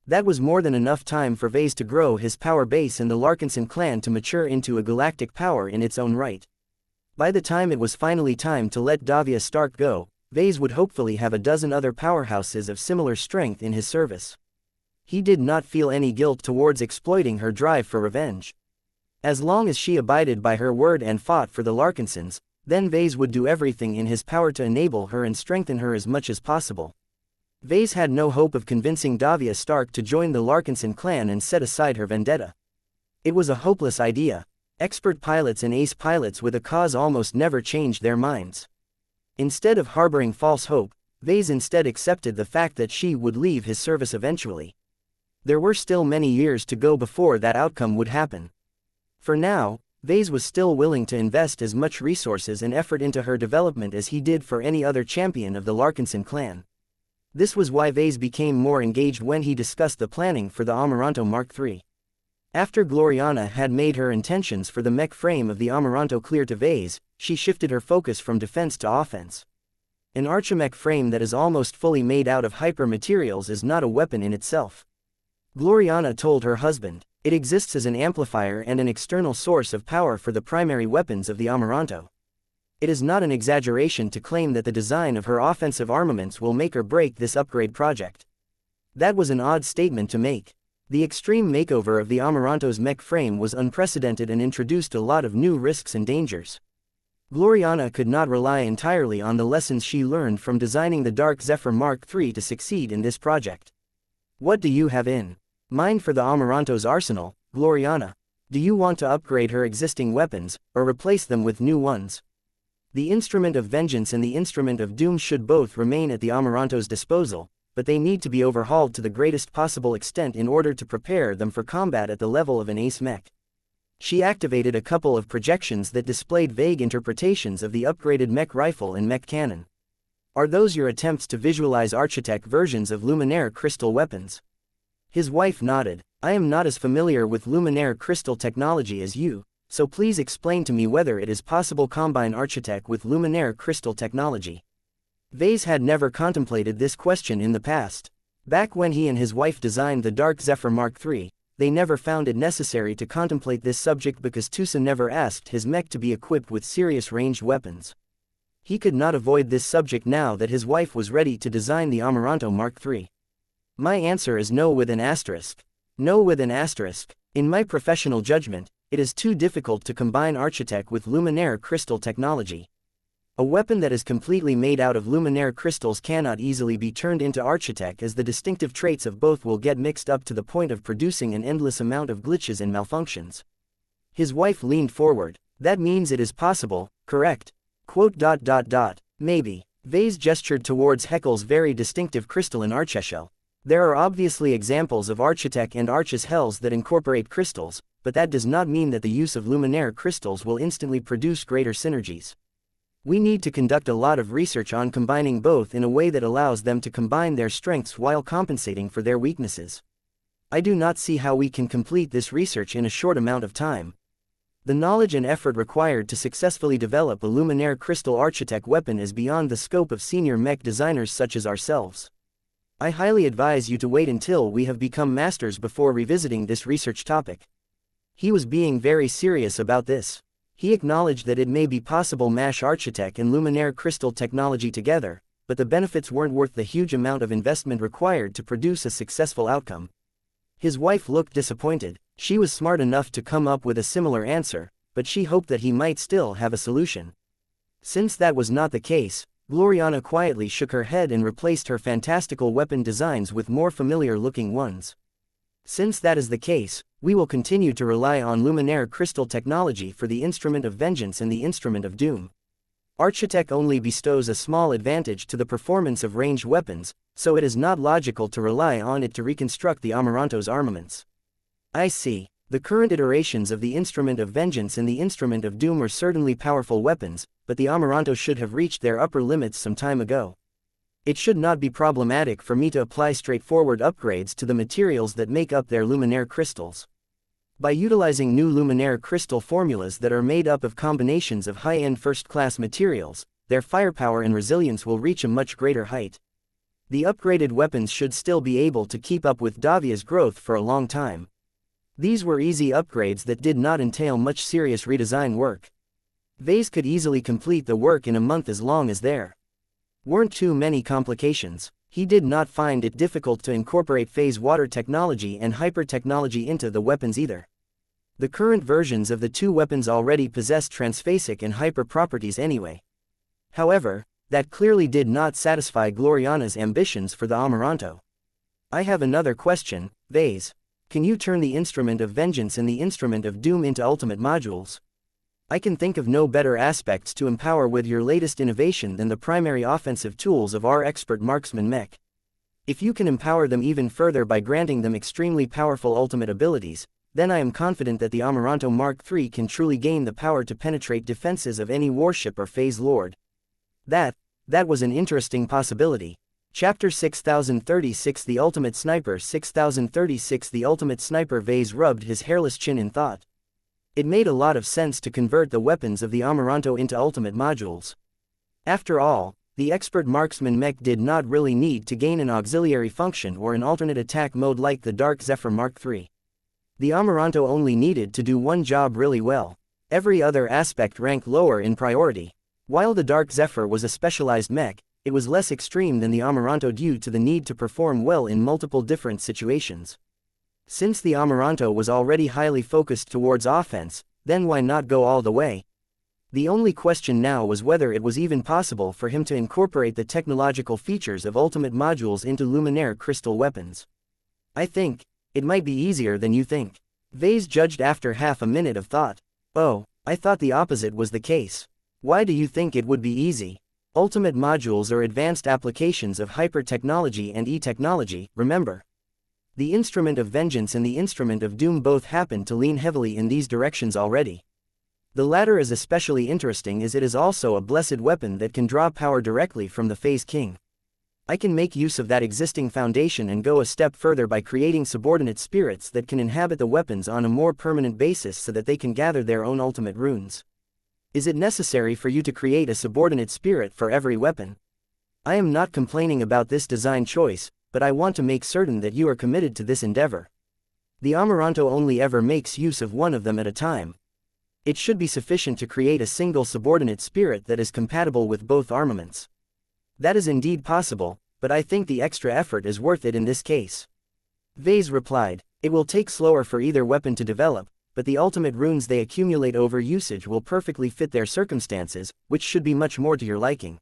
That was more than enough time for Vase to grow his power base and the Larkinson clan to mature into a galactic power in its own right. By the time it was finally time to let Davia Stark go, Vase would hopefully have a dozen other powerhouses of similar strength in his service. He did not feel any guilt towards exploiting her drive for revenge. As long as she abided by her word and fought for the Larkinsons, then Vase would do everything in his power to enable her and strengthen her as much as possible. Vase had no hope of convincing Davia Stark to join the Larkinson clan and set aside her vendetta. It was a hopeless idea. Expert pilots and ace pilots with a cause almost never changed their minds. Instead of harboring false hope, Vase instead accepted the fact that she would leave his service eventually. There were still many years to go before that outcome would happen. For now, Vase was still willing to invest as much resources and effort into her development as he did for any other champion of the Larkinson clan. This was why Vase became more engaged when he discussed the planning for the Amaranto Mark III. After Gloriana had made her intentions for the mech frame of the Amaranto clear to Vase, she shifted her focus from defense to offense. An archimech frame that is almost fully made out of hyper materials is not a weapon in itself. Gloriana told her husband, it exists as an amplifier and an external source of power for the primary weapons of the Amaranto. It is not an exaggeration to claim that the design of her offensive armaments will make or break this upgrade project. That was an odd statement to make. The extreme makeover of the Amaranto's mech frame was unprecedented and introduced a lot of new risks and dangers. Gloriana could not rely entirely on the lessons she learned from designing the Dark Zephyr Mark III to succeed in this project. What do you have in mind for the Amaranto's arsenal, Gloriana? Do you want to upgrade her existing weapons, or replace them with new ones? The Instrument of Vengeance and the Instrument of Doom should both remain at the Amaranto's disposal, but they need to be overhauled to the greatest possible extent in order to prepare them for combat at the level of an ace mech. She activated a couple of projections that displayed vague interpretations of the upgraded mech rifle and mech cannon. Are those your attempts to visualize Architect versions of Luminaire crystal weapons? His wife nodded. I am not as familiar with Luminaire crystal technology as you, so please explain to me whether it is possible to combine Architect with Luminaire crystal technology. Vase had never contemplated this question in the past. Back when he and his wife designed the Dark Zephyr Mark III, they never found it necessary to contemplate this subject because Tusa never asked his mech to be equipped with serious ranged weapons. He could not avoid this subject now that his wife was ready to design the Amaranto Mark III. My answer is no with an asterisk. No with an asterisk. In my professional judgment, it is too difficult to combine Architect with Luminaire crystal technology. A weapon that is completely made out of Luminaire crystals cannot easily be turned into Architect, as the distinctive traits of both will get mixed up to the point of producing an endless amount of glitches and malfunctions. His wife leaned forward. That means it is possible, correct? Maybe. Vase gestured towards Heckle's very distinctive crystalline archeshell. There are obviously examples of Architect and Arches Hells that incorporate crystals, but that does not mean that the use of Luminaire crystals will instantly produce greater synergies. We need to conduct a lot of research on combining both in a way that allows them to combine their strengths while compensating for their weaknesses. I do not see how we can complete this research in a short amount of time. The knowledge and effort required to successfully develop a Luminaire crystal Architect weapon is beyond the scope of senior mech designers such as ourselves. I highly advise you to wait until we have become masters before revisiting this research topic. He was being very serious about this. He acknowledged that it may be possible to mash Architect and Luminaire crystal technology together, but the benefits weren't worth the huge amount of investment required to produce a successful outcome. His wife looked disappointed. She was smart enough to come up with a similar answer, but she hoped that he might still have a solution. Since that was not the case, Gloriana quietly shook her head and replaced her fantastical weapon designs with more familiar-looking ones. Since that is the case, we will continue to rely on luminaire crystal technology for the instrument of vengeance and the instrument of doom. Architect only bestows a small advantage to the performance of ranged weapons, so it is not logical to rely on it to reconstruct the Amaranto's armaments. I see. The current iterations of the instrument of vengeance and the instrument of doom are certainly powerful weapons, but the Amaranto should have reached their upper limits some time ago. It should not be problematic for me to apply straightforward upgrades to the materials that make up their luminaire crystals. By utilizing new luminaire crystal formulas that are made up of combinations of high-end first-class materials, their firepower and resilience will reach a much greater height. The upgraded weapons should still be able to keep up with Davia's growth for a long time. These were easy upgrades that did not entail much serious redesign work. Vase could easily complete the work in a month as long as there weren't too many complications. He did not find it difficult to incorporate phase water technology and hyper technology into the weapons either. The current versions of the two weapons already possessed transphasic and hyper properties anyway. However, that clearly did not satisfy Gloriana's ambitions for the Amaranto. I have another question, Vase. Can you turn the instrument of vengeance and the instrument of doom into ultimate modules? I can think of no better aspects to empower with your latest innovation than the primary offensive tools of our expert marksman Mech. If you can empower them even further by granting them extremely powerful ultimate abilities, then I am confident that the Amaranto Mark III can truly gain the power to penetrate defenses of any warship or phase lord. That was an interesting possibility. Chapter 6036 The Ultimate Sniper 6036 The Ultimate Sniper Vase rubbed his hairless chin in thought. It made a lot of sense to convert the weapons of the Amaranto into ultimate modules. After all, the expert marksman Mech did not really need to gain an auxiliary function or an alternate attack mode like the Dark Zephyr Mark III. The Amaranto only needed to do one job really well. Every other aspect ranked lower in priority. While the Dark Zephyr was a specialized mech, it was less extreme than the Amaranto due to the need to perform well in multiple different situations. Since the Amaranto was already highly focused towards offense, then why not go all the way? The only question now was whether it was even possible for him to incorporate the technological features of ultimate modules into luminaire crystal weapons. I think it might be easier than you think. Vase judged after half a minute of thought. Oh, I thought the opposite was the case. Why do you think it would be easy? Ultimate modules are advanced applications of hyper-technology and e-technology, remember. The instrument of vengeance and the instrument of doom both happen to lean heavily in these directions already. The latter is especially interesting as it is also a blessed weapon that can draw power directly from the Phase King. I can make use of that existing foundation and go a step further by creating subordinate spirits that can inhabit the weapons on a more permanent basis so that they can gather their own ultimate runes. Is it necessary for you to create a subordinate spirit for every weapon? I am not complaining about this design choice, but I want to make certain that you are committed to this endeavor. The Amaranto only ever makes use of one of them at a time. It should be sufficient to create a single subordinate spirit that is compatible with both armaments. That is indeed possible, but I think the extra effort is worth it in this case. Vase replied, it will take slower for either weapon to develop, but the ultimate runes they accumulate over usage will perfectly fit their circumstances, which should be much more to your liking.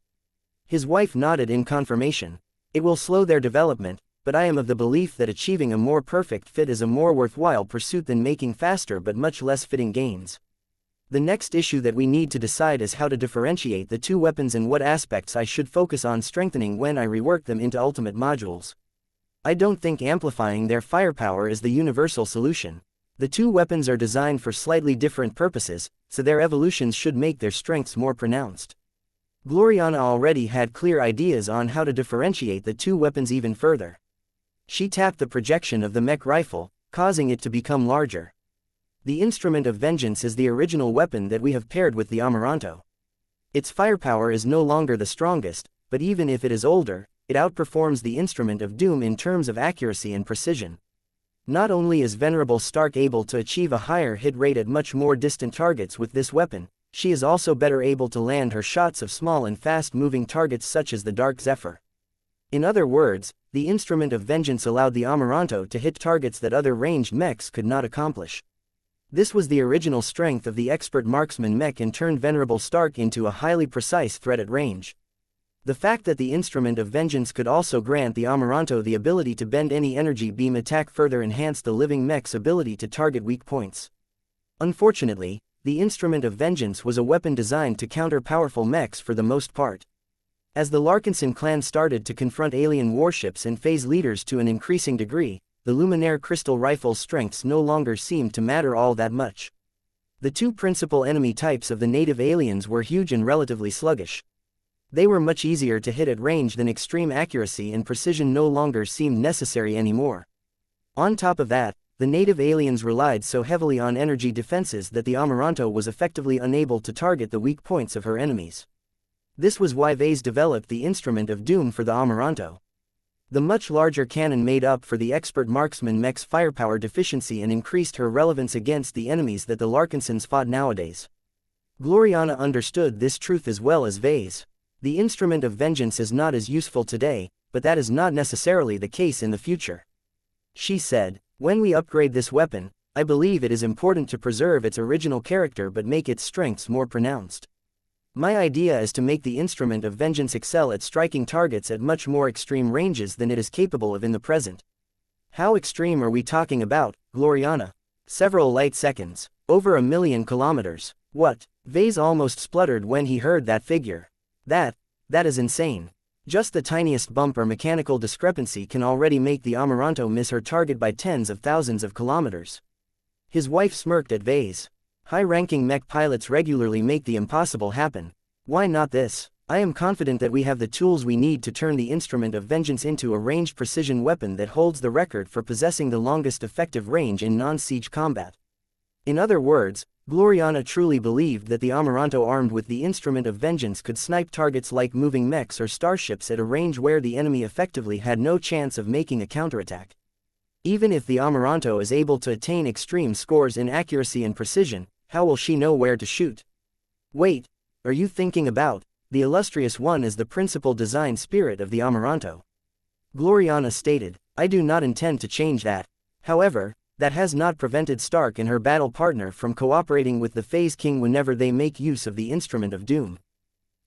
His wife nodded in confirmation. It will slow their development, but I am of the belief that achieving a more perfect fit is a more worthwhile pursuit than making faster but much less fitting gains. The next issue that we need to decide is how to differentiate the two weapons and what aspects I should focus on strengthening when I rework them into ultimate modules. I don't think amplifying their firepower is the universal solution. The two weapons are designed for slightly different purposes, so their evolutions should make their strengths more pronounced. Gloriana already had clear ideas on how to differentiate the two weapons even further. She tapped the projection of the mech rifle, causing it to become larger. The instrument of vengeance is the original weapon that we have paired with the Amaranto. Its firepower is no longer the strongest, but even if it is older, it outperforms the instrument of doom in terms of accuracy and precision. Not only is Venerable Stark able to achieve a higher hit rate at much more distant targets with this weapon, She is also better able to land her shots of small and fast-moving targets such as the Dark Zephyr. In other words, the Instrument of Vengeance allowed the Amaranto to hit targets that other ranged mechs could not accomplish. This was the original strength of the expert marksman Mech and turned Venerable Stark into a highly precise threat at range. The fact that the Instrument of Vengeance could also grant the Amaranto the ability to bend any energy beam attack further enhanced the living mech's ability to target weak points. Unfortunately, the Instrument of Vengeance was a weapon designed to counter powerful mechs for the most part. As the Larkinson clan started to confront alien warships and phase leaders to an increasing degree, the Luminaire crystal rifle's strengths no longer seemed to matter all that much. The two principal enemy types of the native aliens were huge and relatively sluggish. They were much easier to hit at range than extreme accuracy and precision no longer seemed necessary anymore. On top of that, the native aliens relied so heavily on energy defenses that the Amaranto was effectively unable to target the weak points of her enemies. This was why Vase developed the Instrument of Doom for the Amaranto. The much larger cannon made up for the expert marksman mech's firepower deficiency and increased her relevance against the enemies that the Larkinsons fought nowadays. Gloriana understood this truth as well as Vase. The Instrument of Vengeance is not as useful today, but that is not necessarily the case in the future. She said, "When we upgrade this weapon, I believe it is important to preserve its original character but make its strengths more pronounced. My idea is to make the Instrument of Vengeance excel at striking targets at much more extreme ranges than it is capable of in the present." How extreme are we talking about, Gloriana? Several light seconds. Over 1,000,000 kilometers. What? Vase almost spluttered when he heard that figure. That is insane. Just the tiniest bump or mechanical discrepancy can already make the Amaranto miss her target by tens of thousands of kilometers. His wife smirked at Vase. High-ranking mech pilots regularly make the impossible happen. Why not this? I am confident that we have the tools we need to turn the Instrument of Vengeance into a ranged precision weapon that holds the record for possessing the longest effective range in non-siege combat. In other words, Gloriana truly believed that the Amaranto armed with the Instrument of Vengeance could snipe targets like moving mechs or starships at a range where the enemy effectively had no chance of making a counterattack. Even if the Amaranto is able to attain extreme scores in accuracy and precision, how will she know where to shoot? Wait, are you thinking about, the illustrious one is the principal design spirit of the Amaranto? Gloriana stated, I do not intend to change that. However, that has not prevented Stark and her battle partner from cooperating with the Phase King whenever they make use of the Instrument of Doom.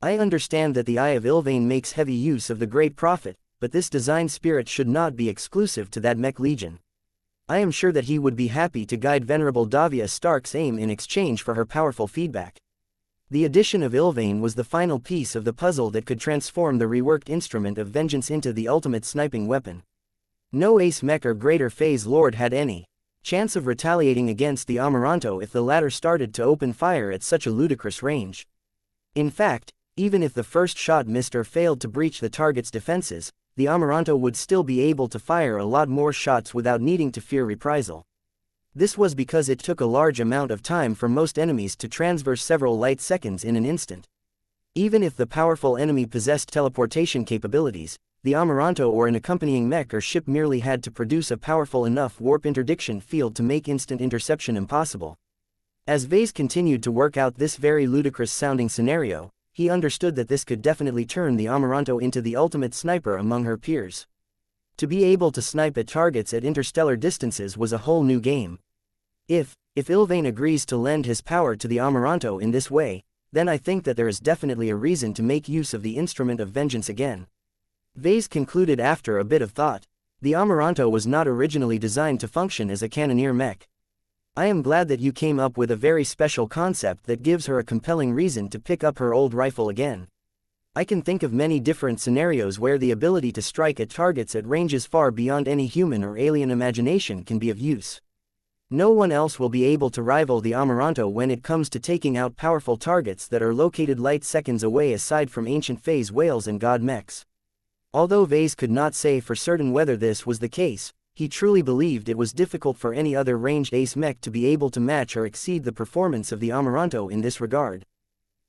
I understand that the Eye of Ilvain makes heavy use of the Great Prophet, but this design spirit should not be exclusive to that Mech Legion. I am sure that he would be happy to guide Venerable Davia Stark's aim in exchange for her powerful feedback. The addition of Ilvain was the final piece of the puzzle that could transform the reworked Instrument of Vengeance into the ultimate sniping weapon. No Ace Mech or Greater Phase Lord had any chance of retaliating against the Amaranto if the latter started to open fire at such a ludicrous range. In fact, even if the first shot missed or failed to breach the target's defenses, the Amaranto would still be able to fire a lot more shots without needing to fear reprisal. This was because it took a large amount of time for most enemies to transverse several light seconds in an instant. Even if the powerful enemy possessed teleportation capabilities, the Amaranto or an accompanying mech or ship merely had to produce a powerful enough warp interdiction field to make instant interception impossible. As Vase continued to work out this very ludicrous-sounding scenario, he understood that this could definitely turn the Amaranto into the ultimate sniper among her peers. To be able to snipe at targets at interstellar distances was a whole new game. If Ilvain agrees to lend his power to the Amaranto in this way, then I think that there is definitely a reason to make use of the Instrument of Vengeance again. Vase concluded after a bit of thought. The Amaranto was not originally designed to function as a cannoneer mech. I am glad that you came up with a very special concept that gives her a compelling reason to pick up her old rifle again. I can think of many different scenarios where the ability to strike at targets at ranges far beyond any human or alien imagination can be of use. No one else will be able to rival the Amaranto when it comes to taking out powerful targets that are located light seconds away aside from ancient phase whales and god mechs. Although Vase could not say for certain whether this was the case, he truly believed it was difficult for any other ranged ace mech to be able to match or exceed the performance of the Amaranto in this regard.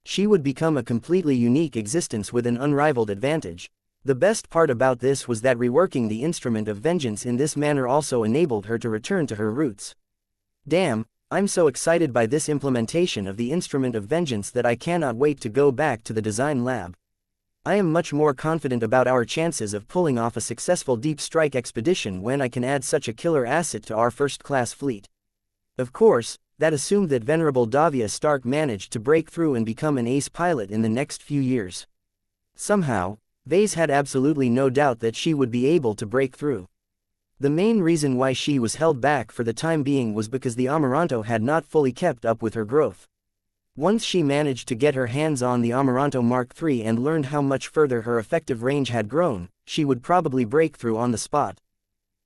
She would become a completely unique existence with an unrivaled advantage. The best part about this was that reworking the Instrument of Vengeance in this manner also enabled her to return to her roots. Damn, I'm so excited by this implementation of the Instrument of Vengeance that I cannot wait to go back to the design lab. I am much more confident about our chances of pulling off a successful deep strike expedition when I can add such a killer asset to our first-class fleet. Of course, that assumed that Venerable Davia Stark managed to break through and become an ace pilot in the next few years. Somehow, Vase had absolutely no doubt that she would be able to break through. The main reason why she was held back for the time being was because the Amaranto had not fully kept up with her growth. Once she managed to get her hands on the Amaranto Mark III and learned how much further her effective range had grown, she would probably break through on the spot.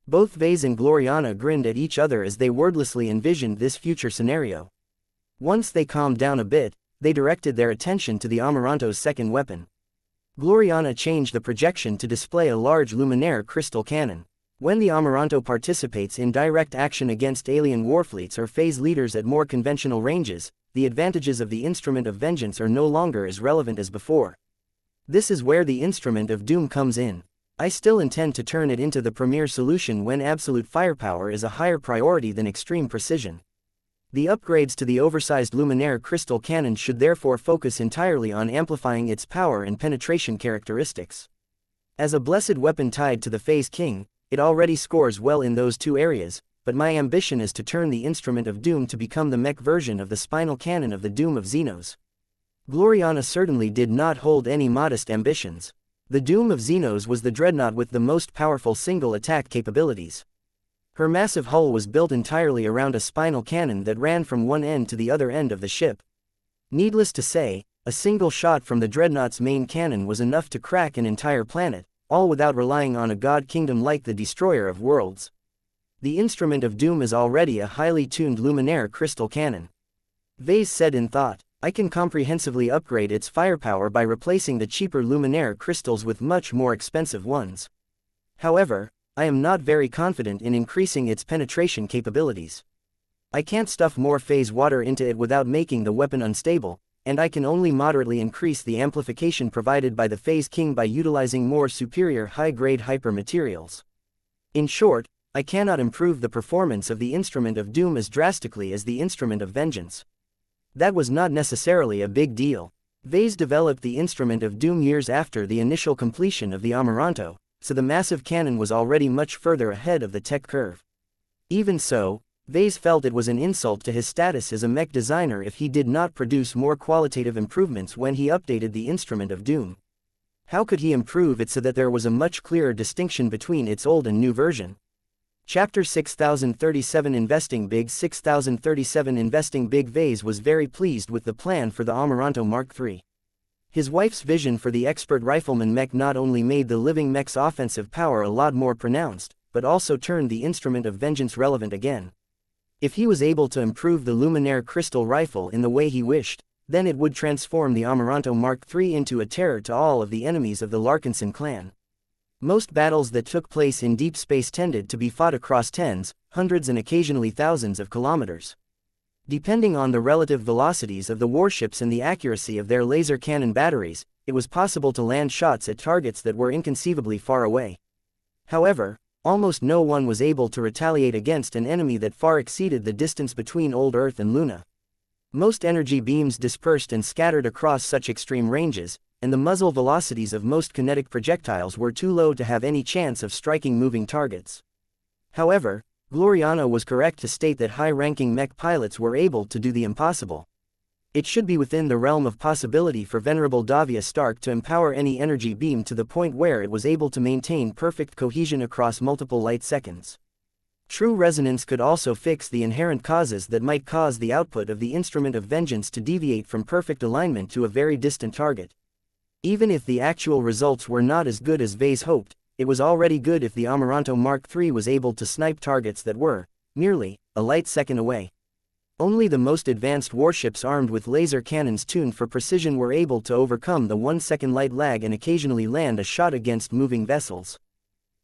Both Vase and Gloriana grinned at each other as they wordlessly envisioned this future scenario. Once they calmed down a bit, they directed their attention to the Amaranto's second weapon. Gloriana changed the projection to display a large luminaire crystal cannon. When the Amaranto participates in direct action against alien warfleets or phase leaders at more conventional ranges, the advantages of the Instrument of Vengeance are no longer as relevant as before. This is where the Instrument of Doom comes in. I still intend to turn it into the premier solution when absolute firepower is a higher priority than extreme precision. The upgrades to the oversized luminaire crystal cannon should therefore focus entirely on amplifying its power and penetration characteristics. As a blessed weapon tied to the Phase King, it already scores well in those two areas, but my ambition is to turn the Instrument of Doom to become the mech version of the spinal cannon of the Doom of Xenos. Gloriana certainly did not hold any modest ambitions. The Doom of Xenos was the dreadnought with the most powerful single-attack capabilities. Her massive hull was built entirely around a spinal cannon that ran from one end to the other end of the ship. Needless to say, a single shot from the dreadnought's main cannon was enough to crack an entire planet, all without relying on a god kingdom like the Destroyer of Worlds. The Instrument of Doom is already a highly tuned luminaire crystal cannon. Vase said in thought, I can comprehensively upgrade its firepower by replacing the cheaper luminaire crystals with much more expensive ones. However, I am not very confident in increasing its penetration capabilities. I can't stuff more phase water into it without making the weapon unstable, and I can only moderately increase the amplification provided by the Phase King by utilizing more superior high-grade hyper materials. In short, I cannot improve the performance of the Instrument of Doom as drastically as the Instrument of Vengeance. That was not necessarily a big deal. Vase developed the Instrument of Doom years after the initial completion of the Amaranto, so the massive cannon was already much further ahead of the tech curve. Even so, Vase felt it was an insult to his status as a mech designer if he did not produce more qualitative improvements when he updated the Instrument of Doom. How could he improve it so that there was a much clearer distinction between its old and new version? Chapter 6037 Investing Big 6037 Investing Big. Vase was very pleased with the plan for the Amaranto Mark III. His wife's vision for the expert rifleman mech not only made the living mech's offensive power a lot more pronounced, but also turned the Instrument of Vengeance relevant again. If he was able to improve the luminaire crystal rifle in the way he wished, then it would transform the Amaranto Mark III into a terror to all of the enemies of the Larkinson clan. Most battles that took place in deep space tended to be fought across tens, hundreds and occasionally thousands of kilometers. Depending on the relative velocities of the warships and the accuracy of their laser cannon batteries, it was possible to land shots at targets that were inconceivably far away. However, almost no one was able to retaliate against an enemy that far exceeded the distance between old Earth and Luna. Most energy beams dispersed and scattered across such extreme ranges, and the muzzle velocities of most kinetic projectiles were too low to have any chance of striking moving targets. However, Gloriana was correct to state that high-ranking mech pilots were able to do the impossible. It should be within the realm of possibility for Venerable Davia Stark to empower any energy beam to the point where it was able to maintain perfect cohesion across multiple light seconds. True resonance could also fix the inherent causes that might cause the output of the Instrument of Vengeance to deviate from perfect alignment to a very distant target. Even if the actual results were not as good as Vase hoped, it was already good if the Amaranto Mark III was able to snipe targets that were, merely, a light second away. Only the most advanced warships armed with laser cannons tuned for precision were able to overcome the 1-second light lag and occasionally land a shot against moving vessels.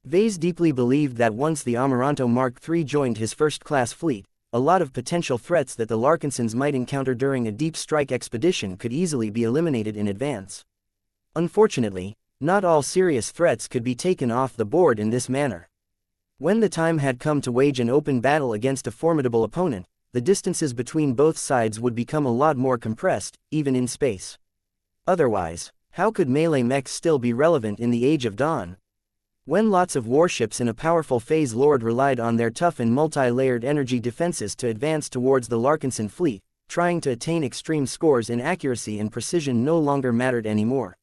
Vase deeply believed that once the Amaranto Mark III joined his first-class fleet, a lot of potential threats that the Larkinsons might encounter during a deep strike expedition could easily be eliminated in advance. Unfortunately, not all serious threats could be taken off the board in this manner. When the time had come to wage an open battle against a formidable opponent, the distances between both sides would become a lot more compressed, even in space. Otherwise, how could melee mechs still be relevant in the Age of Dawn? When lots of warships and a powerful phase lord relied on their tough and multi-layered energy defenses to advance towards the Larkinson fleet, trying to attain extreme scores in accuracy and precision no longer mattered anymore.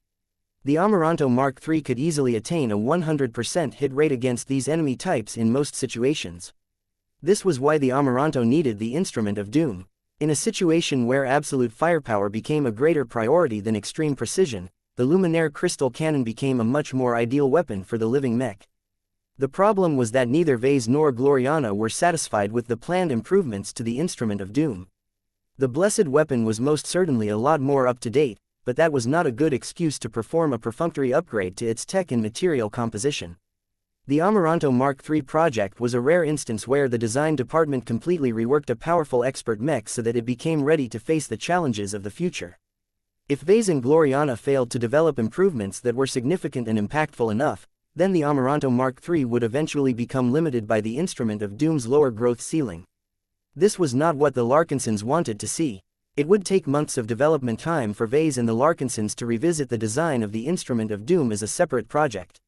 The Amaranto Mark III could easily attain a 100% hit rate against these enemy types in most situations. This was why the Amaranto needed the Instrument of Doom. In a situation where absolute firepower became a greater priority than extreme precision, the Luminaire Crystal Cannon became a much more ideal weapon for the living mech. The problem was that neither Vase nor Gloriana were satisfied with the planned improvements to the Instrument of Doom. The blessed weapon was most certainly a lot more up to date, but that was not a good excuse to perform a perfunctory upgrade to its tech and material composition. The Amaranto Mark III project was a rare instance where the design department completely reworked a powerful expert mech so that it became ready to face the challenges of the future. If Vase and Gloriana failed to develop improvements that were significant and impactful enough, then the Amaranto Mark III would eventually become limited by the Instrument of Doom's lower growth ceiling. This was not what the Larkinsons wanted to see. It would take months of development time for Vase and the Larkinsons to revisit the design of the Instrument of Doom as a separate project.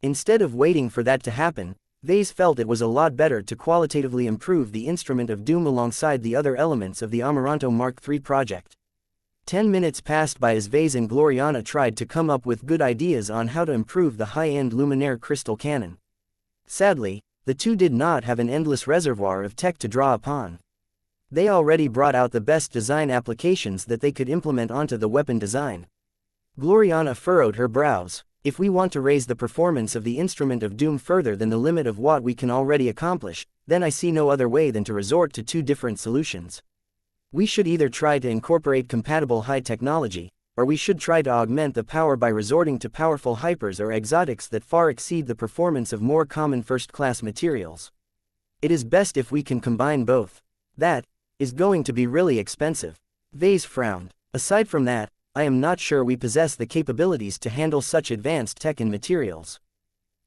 Instead of waiting for that to happen, Vase felt it was a lot better to qualitatively improve the Instrument of Doom alongside the other elements of the Amaranto Mark III project. 10 minutes passed by as Vase and Gloriana tried to come up with good ideas on how to improve the high-end Luminaire Crystal Cannon. Sadly, the two did not have an endless reservoir of tech to draw upon. They already brought out the best design applications that they could implement onto the weapon design. Gloriana furrowed her brows. If we want to raise the performance of the Instrument of Doom further than the limit of what we can already accomplish, then I see no other way than to resort to two different solutions. We should either try to incorporate compatible high technology, or we should try to augment the power by resorting to powerful hypers or exotics that far exceed the performance of more common first-class materials. It is best if we can combine both. That is going to be really expensive. Vase frowned. Aside from that, I am not sure we possess the capabilities to handle such advanced tech and materials.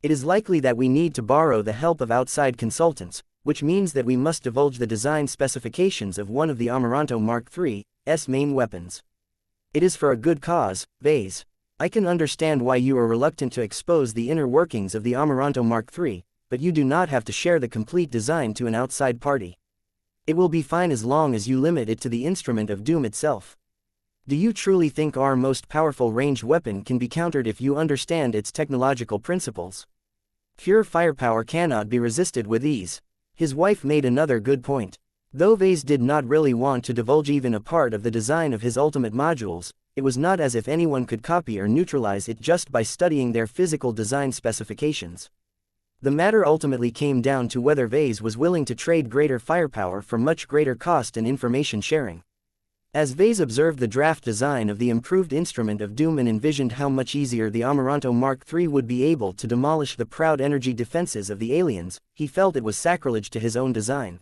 It is likely that we need to borrow the help of outside consultants, which means that we must divulge the design specifications of one of the Amaranto Mark III's main weapons. It is for a good cause, Vase. I can understand why you are reluctant to expose the inner workings of the Amaranto Mark III, but you do not have to share the complete design to an outside party. It will be fine as long as you limit it to the Instrument of Doom itself. Do you truly think our most powerful ranged weapon can be countered if you understand its technological principles? Pure firepower cannot be resisted with ease. His wife made another good point. Though Vase did not really want to divulge even a part of the design of his ultimate modules, it was not as if anyone could copy or neutralize it just by studying their physical design specifications. The matter ultimately came down to whether Vase was willing to trade greater firepower for much greater cost and information sharing. As Vase observed the draft design of the improved Instrument of Doom and envisioned how much easier the Amaranto Mark III would be able to demolish the proud energy defenses of the aliens, he felt it was sacrilege to his own design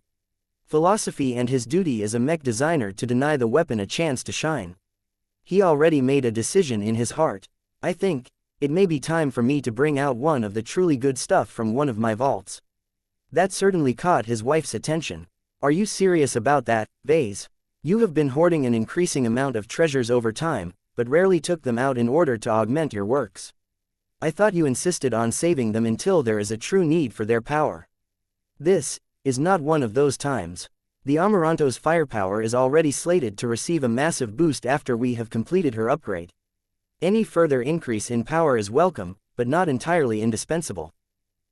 philosophy and his duty as a mech designer to deny the weapon a chance to shine. He already made a decision in his heart. I think it may be time for me to bring out one of the truly good stuff from one of my vaults. That certainly caught his wife's attention. Are you serious about that, Vase? You have been hoarding an increasing amount of treasures over time, but rarely took them out in order to augment your works. I thought you insisted on saving them until there is a true need for their power. This is not one of those times. The Amaranto's firepower is already slated to receive a massive boost after we have completed her upgrade. Any further increase in power is welcome, but not entirely indispensable.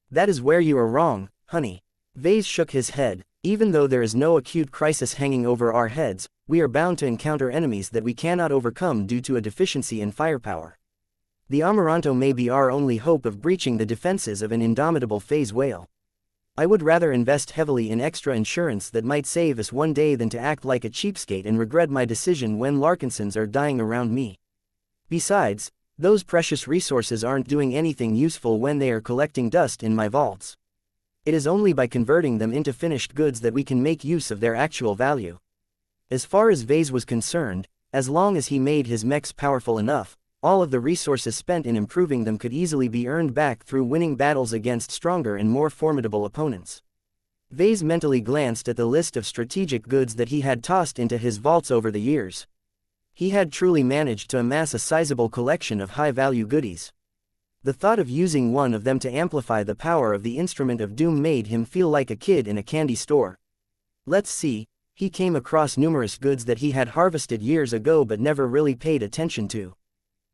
That is where you are wrong, honey. Vase shook his head. Even though there is no acute crisis hanging over our heads, we are bound to encounter enemies that we cannot overcome due to a deficiency in firepower. The Amaranto may be our only hope of breaching the defenses of an indomitable phase whale. I would rather invest heavily in extra insurance that might save us one day than to act like a cheapskate and regret my decision when Larkinsons are dying around me. Besides, those precious resources aren't doing anything useful when they are collecting dust in my vaults. It is only by converting them into finished goods that we can make use of their actual value. As far as Vase was concerned, as long as he made his mechs powerful enough, all of the resources spent in improving them could easily be earned back through winning battles against stronger and more formidable opponents. Vase mentally glanced at the list of strategic goods that he had tossed into his vaults over the years. He had truly managed to amass a sizable collection of high-value goodies. The thought of using one of them to amplify the power of the instrument of doom made him feel like a kid in a candy store. Let's see, he came across numerous goods that he had harvested years ago but never really paid attention to.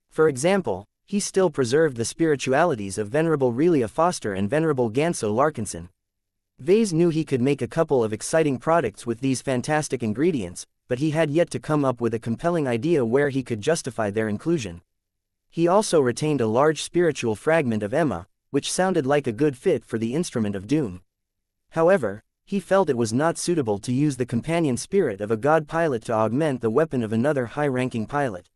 For example, he still preserved the spiritualities of Venerable Relia Foster and Venerable Ganso Larkinson. Vase knew he could make a couple of exciting products with these fantastic ingredients, but he had yet to come up with a compelling idea where he could justify their inclusion. He also retained a large spiritual fragment of Emma, which sounded like a good fit for the instrument of doom. However, he felt it was not suitable to use the companion spirit of a god pilot to augment the weapon of another high-ranking pilot.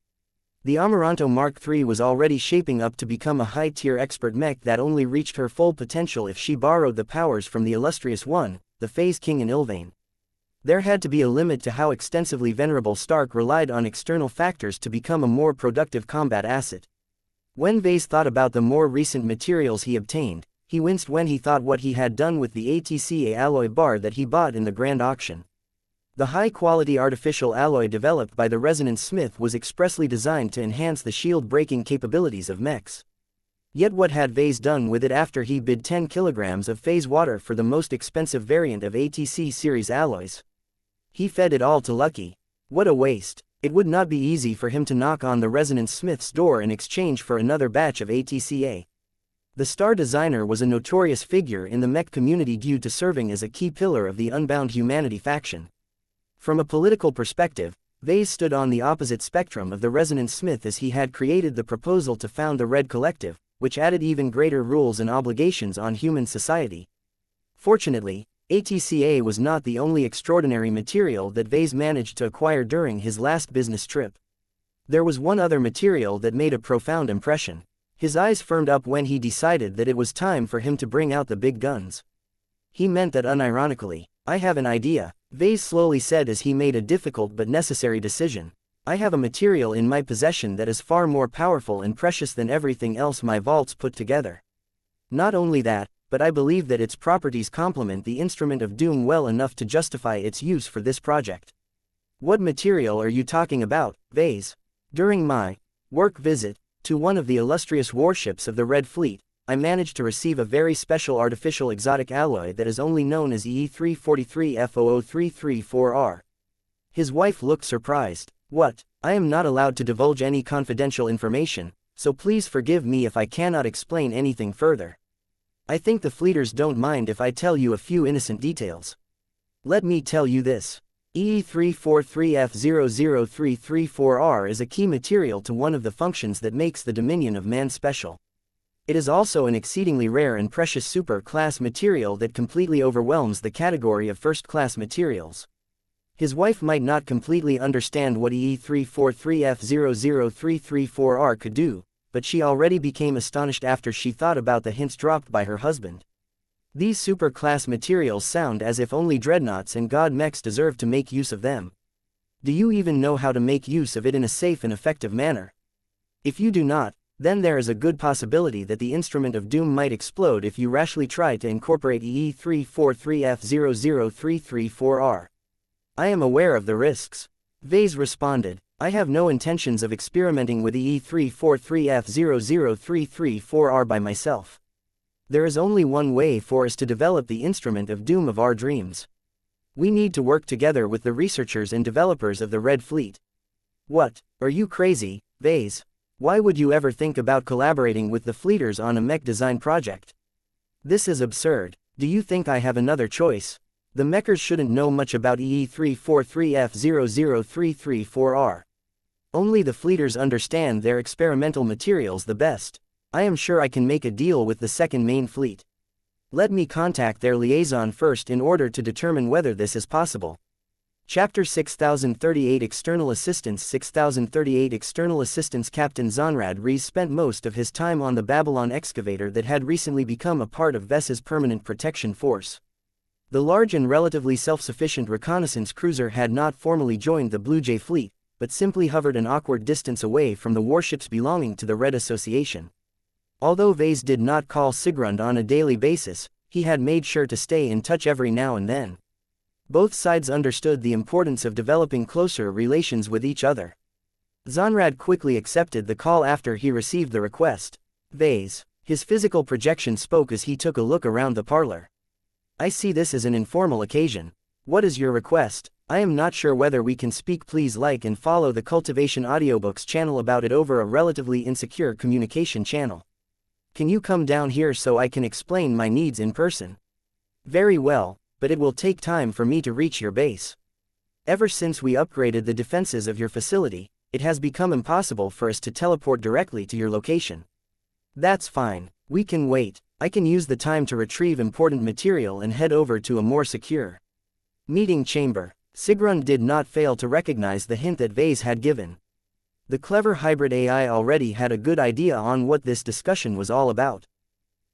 The Amaranto Mark III was already shaping up to become a high-tier expert mech that only reached her full potential if she borrowed the powers from the illustrious one, the Phase King in Ilvain. There had to be a limit to how extensively Venerable Stark relied on external factors to become a more productive combat asset. When Vase thought about the more recent materials he obtained, he winced when he thought what he had done with the ATCA alloy bar that he bought in the Grand Auction. The high-quality artificial alloy developed by the Resonance Smith was expressly designed to enhance the shield-breaking capabilities of mechs. Yet what had Vase done with it after he bid 10 kilograms of phase water for the most expensive variant of ATC series alloys? He fed it all to Lucky. What a waste. It would not be easy for him to knock on the Resonance Smith's door in exchange for another batch of ATCA. The Star Designer was a notorious figure in the mech community due to serving as a key pillar of the Unbound Humanity faction. From a political perspective, Vase stood on the opposite spectrum of the Resonance Smith as he had created the proposal to found the Red Collective, which added even greater rules and obligations on human society. Fortunately, ATCA was not the only extraordinary material that Vase managed to acquire during his last business trip. There was one other material that made a profound impression. His eyes firmed up when he decided that it was time for him to bring out the big guns. He meant that unironically. I have an idea, Vase slowly said as he made a difficult but necessary decision. I have a material in my possession that is far more powerful and precious than everything else my vaults put together. Not only that, but I believe that its properties complement the instrument of doom well enough to justify its use for this project. What material are you talking about, Vase? During my work visit to one of the illustrious warships of the Red Fleet, I managed to receive a very special artificial exotic alloy that is only known as EE343F00334R. His wife looked surprised. What? I am not allowed to divulge any confidential information, so please forgive me if I cannot explain anything further. I think the fleeters don't mind if I tell you a few innocent details. Let me tell you this. EE343F00334R is a key material to one of the functions that makes the Dominion of Man special. It is also an exceedingly rare and precious super-class material that completely overwhelms the category of first-class materials. His wife might not completely understand what EE343F00334R could do, but she already became astonished after she thought about the hints dropped by her husband. These super-class materials sound as if only dreadnoughts and god mechs deserve to make use of them. Do you even know how to make use of it in a safe and effective manner? If you do not, then there is a good possibility that the instrument of doom might explode if you rashly try to incorporate EE343F00334R. I am aware of the risks. Vase responded. I have no intentions of experimenting with EE343F00334R by myself. There is only one way for us to develop the instrument of doom of our dreams. We need to work together with the researchers and developers of the Red Fleet. What? Are you crazy, Vase? Why would you ever think about collaborating with the fleeters on a mech design project? This is absurd. Do you think I have another choice? The mechers shouldn't know much about EE343F00334R. Only the fleeters understand their experimental materials the best. I am sure I can make a deal with the second main fleet. Let me contact their liaison first in order to determine whether this is possible. Chapter 6038 External Assistance 6038 External Assistance Captain Zonrad Rees spent most of his time on the Babylon excavator that had recently become a part of Vess's permanent protection force. The large and relatively self-sufficient reconnaissance cruiser had not formally joined the Blue Jay fleet, but simply hovered an awkward distance away from the warships belonging to the Red Association. Although Vase did not call Sigrund on a daily basis, he had made sure to stay in touch every now and then. Both sides understood the importance of developing closer relations with each other. Xanrad quickly accepted the call after he received the request. Vase. His physical projection spoke as he took a look around the parlor. I see this as an informal occasion. What is your request? I am not sure whether we can speak. Please like and follow the Cultivation Audiobooks channel about it over a relatively insecure communication channel. Can you come down here so I can explain my needs in person? Very well, but it will take time for me to reach your base. Ever since we upgraded the defenses of your facility, it has become impossible for us to teleport directly to your location. That's fine, we can wait. I can use the time to retrieve important material and head over to a more secure meeting chamber. Sigrun did not fail to recognize the hint that Vase had given. The clever hybrid AI already had a good idea on what this discussion was all about.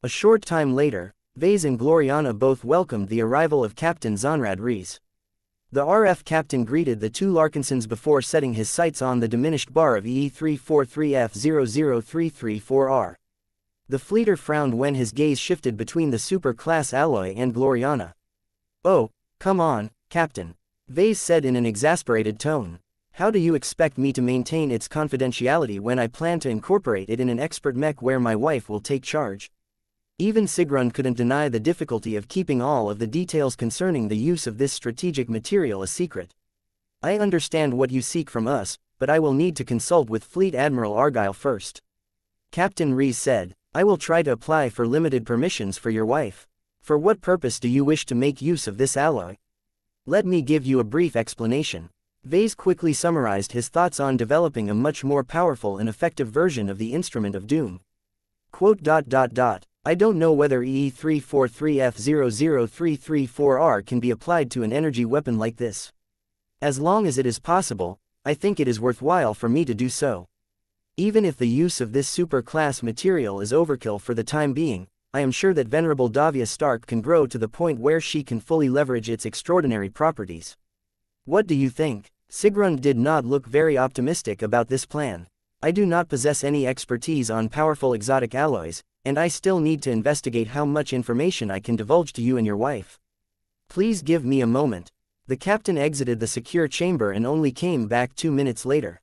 A short time later, Vase and Gloriana both welcomed the arrival of Captain Xanrad Rees. The RF captain greeted the two Larkinsons before setting his sights on the diminished bar of EE343F00334R. The fleeter frowned when his gaze shifted between the super-class alloy and Gloriana. Oh, come on, Captain, Vase said in an exasperated tone. How do you expect me to maintain its confidentiality when I plan to incorporate it in an expert mech where my wife will take charge? Even Sigrun couldn't deny the difficulty of keeping all of the details concerning the use of this strategic material a secret. I understand what you seek from us, but I will need to consult with Fleet Admiral Argyle first. Captain Rees said, I will try to apply for limited permissions for your wife. For what purpose do you wish to make use of this alloy? Let me give you a brief explanation. Vase quickly summarized his thoughts on developing a much more powerful and effective version of the Instrument of Doom. Quote, I don't know whether EE343F00334R can be applied to an energy weapon like this. As long as it is possible, I think it is worthwhile for me to do so. Even if the use of this super-class material is overkill for the time being, I am sure that Venerable Davia Stark can grow to the point where she can fully leverage its extraordinary properties. What do you think? Sigrun did not look very optimistic about this plan. I do not possess any expertise on powerful exotic alloys, and I still need to investigate how much information I can divulge to you and your wife. Please give me a moment. The captain exited the secure chamber and only came back 2 minutes later.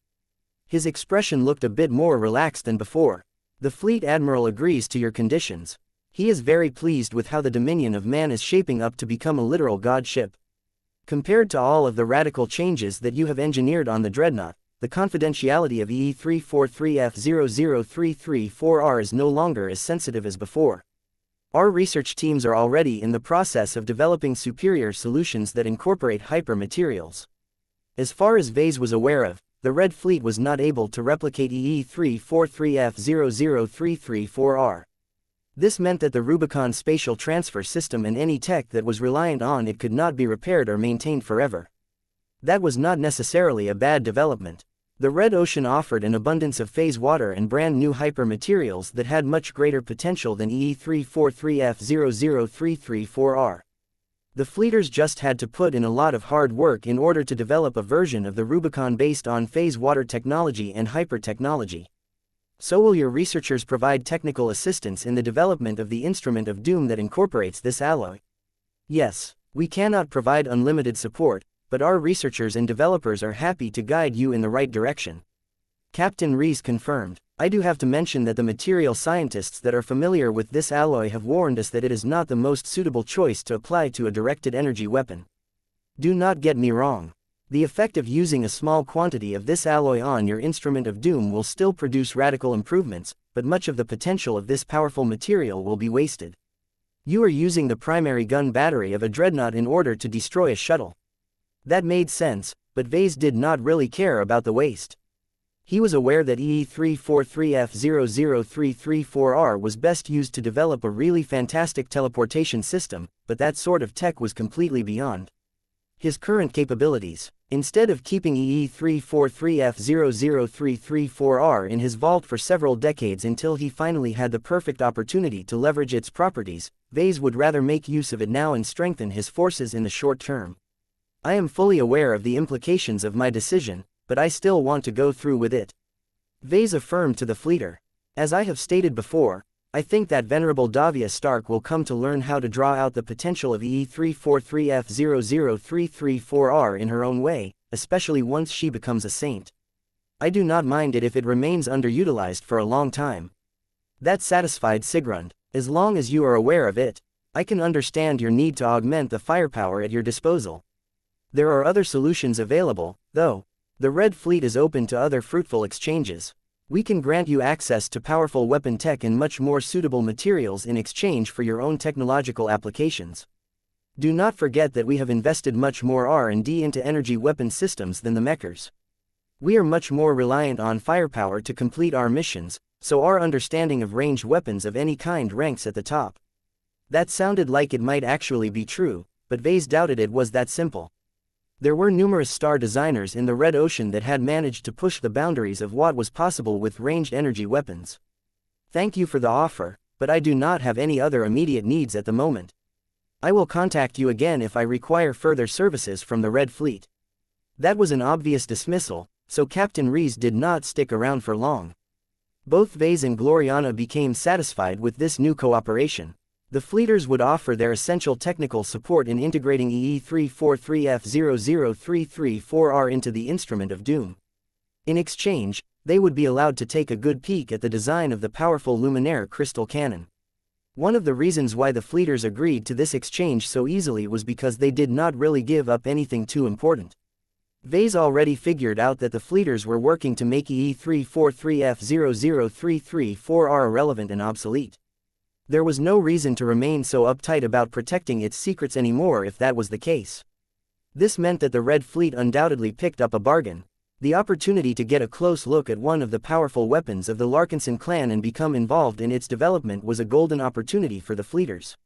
His expression looked a bit more relaxed than before. The Fleet Admiral agrees to your conditions. He is very pleased with how the Dominion of Man is shaping up to become a literal god ship. Compared to all of the radical changes that you have engineered on the Dreadnought, the confidentiality of EE343F00334R is no longer as sensitive as before. Our research teams are already in the process of developing superior solutions that incorporate hyper-materials. As far as Vase was aware of, the Red Fleet was not able to replicate EE343F00334R. This meant that the Rubicon spatial transfer system and any tech that was reliant on it could not be repaired or maintained forever. That was not necessarily a bad development. The Red Ocean offered an abundance of phase water and brand new hyper-materials that had much greater potential than EE343F00334R. The fleeters just had to put in a lot of hard work in order to develop a version of the Rubicon based on phase water technology and hyper-technology. So will your researchers provide technical assistance in the development of the Instrument of Doom that incorporates this alloy? Yes, we cannot provide unlimited support, but our researchers and developers are happy to guide you in the right direction. Captain Rees confirmed. I do have to mention that the material scientists that are familiar with this alloy have warned us that it is not the most suitable choice to apply to a directed energy weapon. Do not get me wrong. The effect of using a small quantity of this alloy on your Instrument of Doom will still produce radical improvements, but much of the potential of this powerful material will be wasted. You are using the primary gun battery of a dreadnought in order to destroy a shuttle. That made sense, but Vase did not really care about the waste. He was aware that EE343F00334R was best used to develop a really fantastic teleportation system, but that sort of tech was completely beyond his current capabilities. Instead of keeping EE343F00334R in his vault for several decades until he finally had the perfect opportunity to leverage its properties, Vase would rather make use of it now and strengthen his forces in the short term. I am fully aware of the implications of my decision, but I still want to go through with it. Vase affirmed to the fleeter. As I have stated before, I think that Venerable Davia Stark will come to learn how to draw out the potential of EE343F00334R in her own way, especially once she becomes a saint. I do not mind it if it remains underutilized for a long time. That satisfied Sigrund. As long as you are aware of it, I can understand your need to augment the firepower at your disposal. There are other solutions available, though. The Red Fleet is open to other fruitful exchanges. We can grant you access to powerful weapon tech and much more suitable materials in exchange for your own technological applications. Do not forget that we have invested much more R&D into energy weapon systems than the Mechers. We are much more reliant on firepower to complete our missions, so our understanding of ranged weapons of any kind ranks at the top. That sounded like it might actually be true, but Vase doubted it was that simple. There were numerous star designers in the Red Ocean that had managed to push the boundaries of what was possible with ranged energy weapons. Thank you for the offer, but I do not have any other immediate needs at the moment. I will contact you again if I require further services from the Red Fleet. That was an obvious dismissal, so Captain Rees did not stick around for long. Both Vase and Gloriana became satisfied with this new cooperation. The fleeters would offer their essential technical support in integrating EE343F00334R into the Instrument of Doom. In exchange, they would be allowed to take a good peek at the design of the powerful Luminaire crystal cannon. One of the reasons why the fleeters agreed to this exchange so easily was because they did not really give up anything too important. Vase already figured out that the fleeters were working to make EE343F00334R irrelevant and obsolete. There was no reason to remain so uptight about protecting its secrets anymore if that was the case. This meant that the Red Fleet undoubtedly picked up a bargain. The opportunity to get a close look at one of the powerful weapons of the Larkinson clan and become involved in its development was a golden opportunity for the fleeters.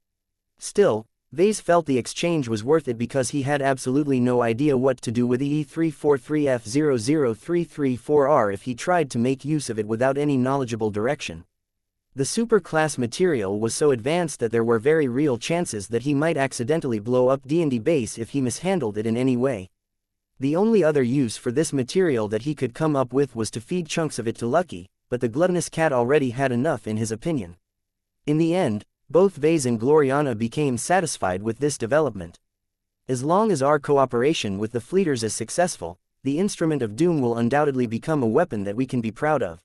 Still, Vase felt the exchange was worth it because he had absolutely no idea what to do with EE343F00334R if he tried to make use of it without any knowledgeable direction. The super-class material was so advanced that there were very real chances that he might accidentally blow up D&D base if he mishandled it in any way. The only other use for this material that he could come up with was to feed chunks of it to Lucky, but the gluttonous cat already had enough in his opinion. In the end, both Vase and Gloriana became satisfied with this development. As long as our cooperation with the fleeters is successful, the Instrument of Doom will undoubtedly become a weapon that we can be proud of.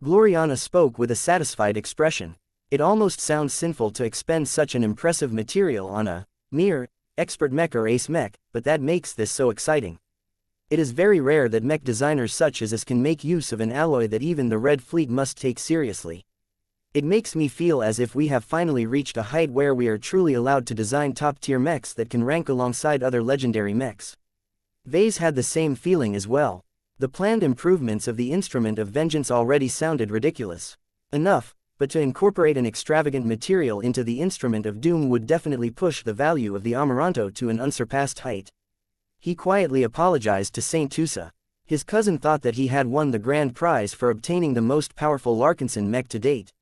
Gloriana spoke with a satisfied expression. It almost sounds sinful to expend such an impressive material on a mere expert mech or ace mech, but that makes this so exciting. It is very rare that mech designers such as us can make use of an alloy that even the Red Fleet must take seriously. It makes me feel as if we have finally reached a height where we are truly allowed to design top-tier mechs that can rank alongside other legendary mechs. Vase had the same feeling as well. The planned improvements of the Instrument of Vengeance already sounded ridiculous enough, but to incorporate an extravagant material into the Instrument of Doom would definitely push the value of the Amaranto to an unsurpassed height. He quietly apologized to Saint Tusa. His cousin thought that he had won the grand prize for obtaining the most powerful Larkinson mech to date.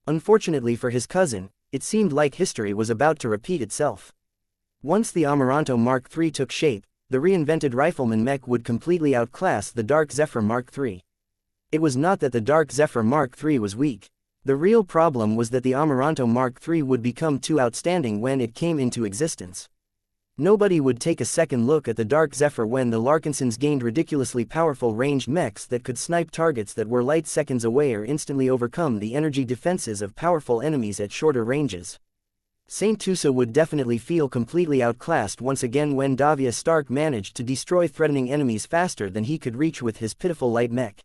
Unfortunately for his cousin, it seemed like history was about to repeat itself. Once the Amaranto Mark III took shape, the reinvented Rifleman mech would completely outclass the Dark Zephyr Mark III. It was not that the Dark Zephyr Mark III was weak. The real problem was that the Amaranto Mark III would become too outstanding when it came into existence. Nobody would take a second look at the Dark Zephyr when the Larkinsons gained ridiculously powerful ranged mechs that could snipe targets that were light seconds away or instantly overcome the energy defenses of powerful enemies at shorter ranges. Saint Tusa would definitely feel completely outclassed once again when Davia Stark managed to destroy threatening enemies faster than he could reach with his pitiful light mech.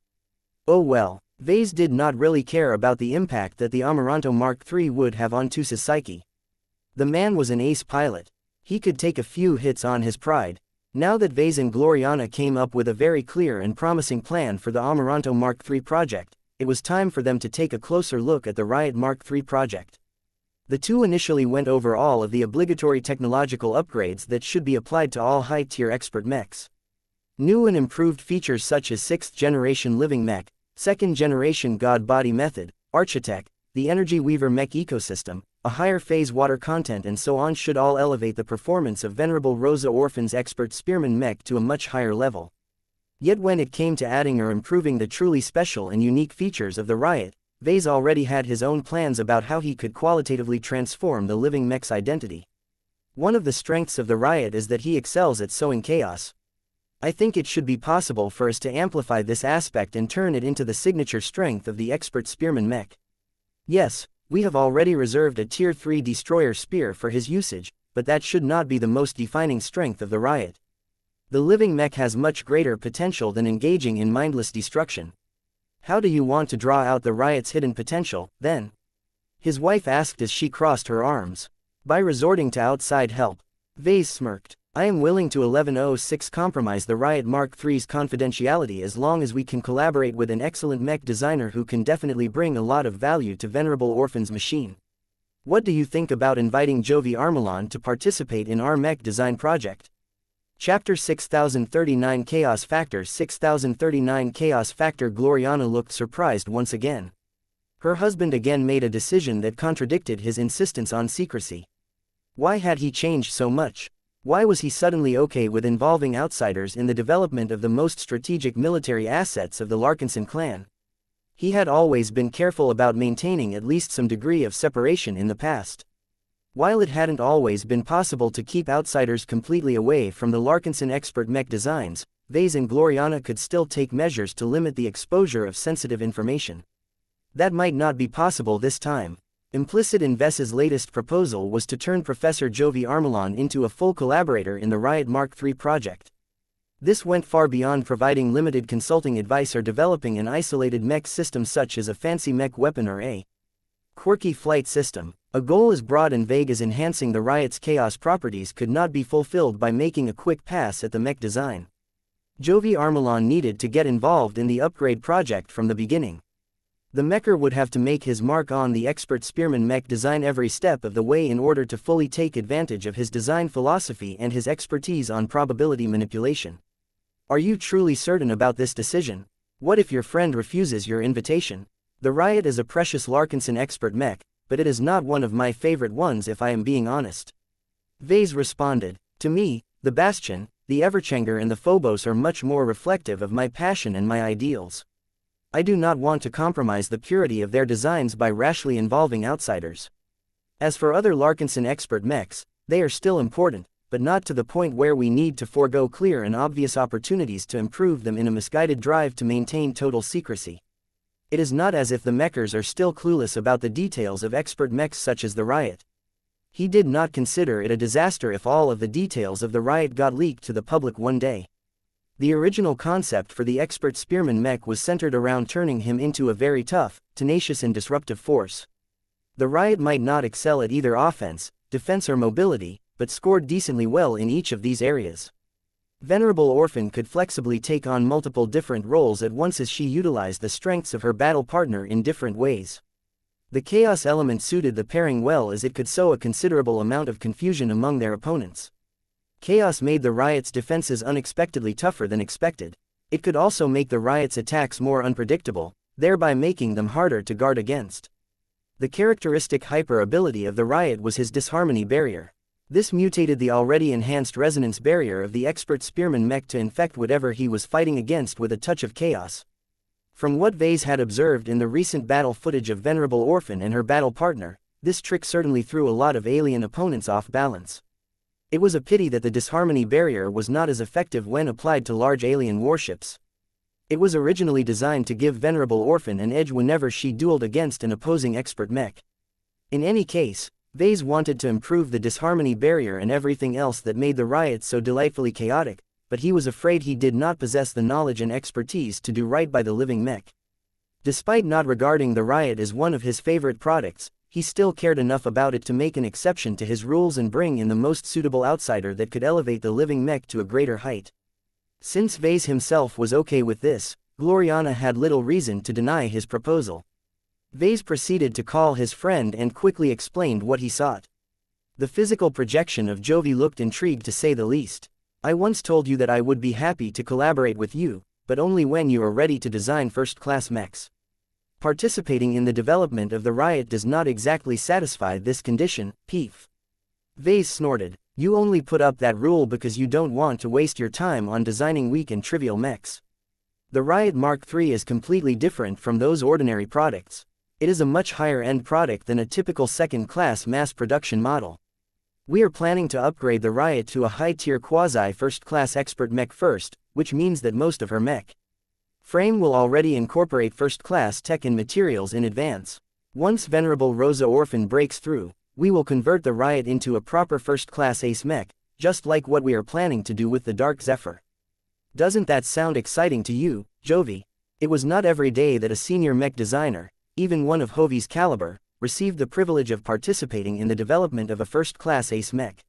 Oh well, Vase did not really care about the impact that the Amaranto Mark III would have on Tusa's psyche. The man was an ace pilot. He could take a few hits on his pride. Now that Vase and Gloriana came up with a very clear and promising plan for the Amaranto Mark III project, it was time for them to take a closer look at the Riot Mark III project. The two initially went over all of the obligatory technological upgrades that should be applied to all high-tier expert mechs. New and improved features such as 6th generation Living Mech, 2nd generation God Body Method, Architect, the Energy Weaver Mech ecosystem, a higher phase water content and so on should all elevate the performance of Venerable Rosa Orphan's expert Spearman Mech to a much higher level. Yet when it came to adding or improving the truly special and unique features of the Riot, Vase already had his own plans about how he could qualitatively transform the living mech's identity. One of the strengths of the Riot is that he excels at sowing chaos. I think it should be possible for us to amplify this aspect and turn it into the signature strength of the expert spearman mech. Yes, we have already reserved a Tier 3 destroyer spear for his usage, but that should not be the most defining strength of the Riot. The living mech has much greater potential than engaging in mindless destruction. How do you want to draw out the Riot's hidden potential, then? His wife asked as she crossed her arms. By resorting to outside help. Vase smirked. I am willing to 1106 compromise the Riot Mark III's confidentiality as long as we can collaborate with an excellent mech designer who can definitely bring a lot of value to Venerable Orphan's machine. What do you think about inviting Jovi Armelon to participate in our mech design project? Chapter 6039 Chaos Factor 6039 Chaos Factor. Gloriana looked surprised once again. Her husband again made a decision that contradicted his insistence on secrecy. Why had he changed so much? Why was he suddenly okay with involving outsiders in the development of the most strategic military assets of the Larkinson clan? He had always been careful about maintaining at least some degree of separation in the past. While it hadn't always been possible to keep outsiders completely away from the Larkinson expert mech designs, Vase and Gloriana could still take measures to limit the exposure of sensitive information. That might not be possible this time. Implicit in Ves's latest proposal was to turn Professor Jovi Armelon into a full collaborator in the Riot Mark III project. This went far beyond providing limited consulting advice or developing an isolated mech system such as a fancy mech weapon or a quirky flight system. A goal as broad and vague as enhancing the Riot's chaos properties could not be fulfilled by making a quick pass at the mech design. Jovi Armelon needed to get involved in the upgrade project from the beginning. The mecher would have to make his mark on the expert spearman mech design every step of the way in order to fully take advantage of his design philosophy and his expertise on probability manipulation. Are you truly certain about this decision? What if your friend refuses your invitation? The Riot is a precious Larkinson expert mech, but it is not one of my favorite ones if I am being honest. Vase responded. To me, the Bastion, the Everchanger and the Phobos are much more reflective of my passion and my ideals. I do not want to compromise the purity of their designs by rashly involving outsiders. As for other Larkinson expert mechs, they are still important, but not to the point where we need to forego clear and obvious opportunities to improve them in a misguided drive to maintain total secrecy. It is not as if the mechers are still clueless about the details of expert mechs such as the Riot. He did not consider it a disaster if all of the details of the Riot got leaked to the public one day. The original concept for the expert spearman mech was centered around turning him into a very tough, tenacious and disruptive force. The Riot might not excel at either offense, defense or mobility, but scored decently well in each of these areas. Venerable Orphan could flexibly take on multiple different roles at once as she utilized the strengths of her battle partner in different ways. The chaos element suited the pairing well as it could sow a considerable amount of confusion among their opponents. Chaos made the Riot's defenses unexpectedly tougher than expected. It could also make the Riot's attacks more unpredictable, thereby making them harder to guard against. The characteristic hyper ability of the Riot was his disharmony barrier. This mutated the already enhanced resonance barrier of the expert spearman mech to infect whatever he was fighting against with a touch of chaos. From what Vase had observed in the recent battle footage of Venerable Orphan and her battle partner, this trick certainly threw a lot of alien opponents off balance. It was a pity that the disharmony barrier was not as effective when applied to large alien warships. It was originally designed to give Venerable Orphan an edge whenever she dueled against an opposing expert mech. In any case, Vase wanted to improve the disharmony barrier and everything else that made the Riot so delightfully chaotic, but he was afraid he did not possess the knowledge and expertise to do right by the living mech. Despite not regarding the Riot as one of his favorite products, he still cared enough about it to make an exception to his rules and bring in the most suitable outsider that could elevate the living mech to a greater height. Since Vase himself was okay with this, Gloriana had little reason to deny his proposal. Vase proceeded to call his friend and quickly explained what he sought. The physical projection of Jovi looked intrigued to say the least. I once told you that I would be happy to collaborate with you, but only when you are ready to design first-class mechs. Participating in the development of the Riot does not exactly satisfy this condition, Peef. Vase snorted. You only put up that rule because you don't want to waste your time on designing weak and trivial mechs. The Riot Mark III is completely different from those ordinary products. It is a much higher-end product than a typical second-class mass-production model. We are planning to upgrade the Riot to a high-tier quasi-first-class expert mech first, which means that most of her mech frame will already incorporate first-class tech and materials in advance. Once Venerable Rosa Orphan breaks through, we will convert the Riot into a proper first-class ace mech, just like what we are planning to do with the Dark Zephyr. Doesn't that sound exciting to you, Jovi? It was not every day that a senior mech designer, even one of Hovi's caliber, received the privilege of participating in the development of a first-class ace mech.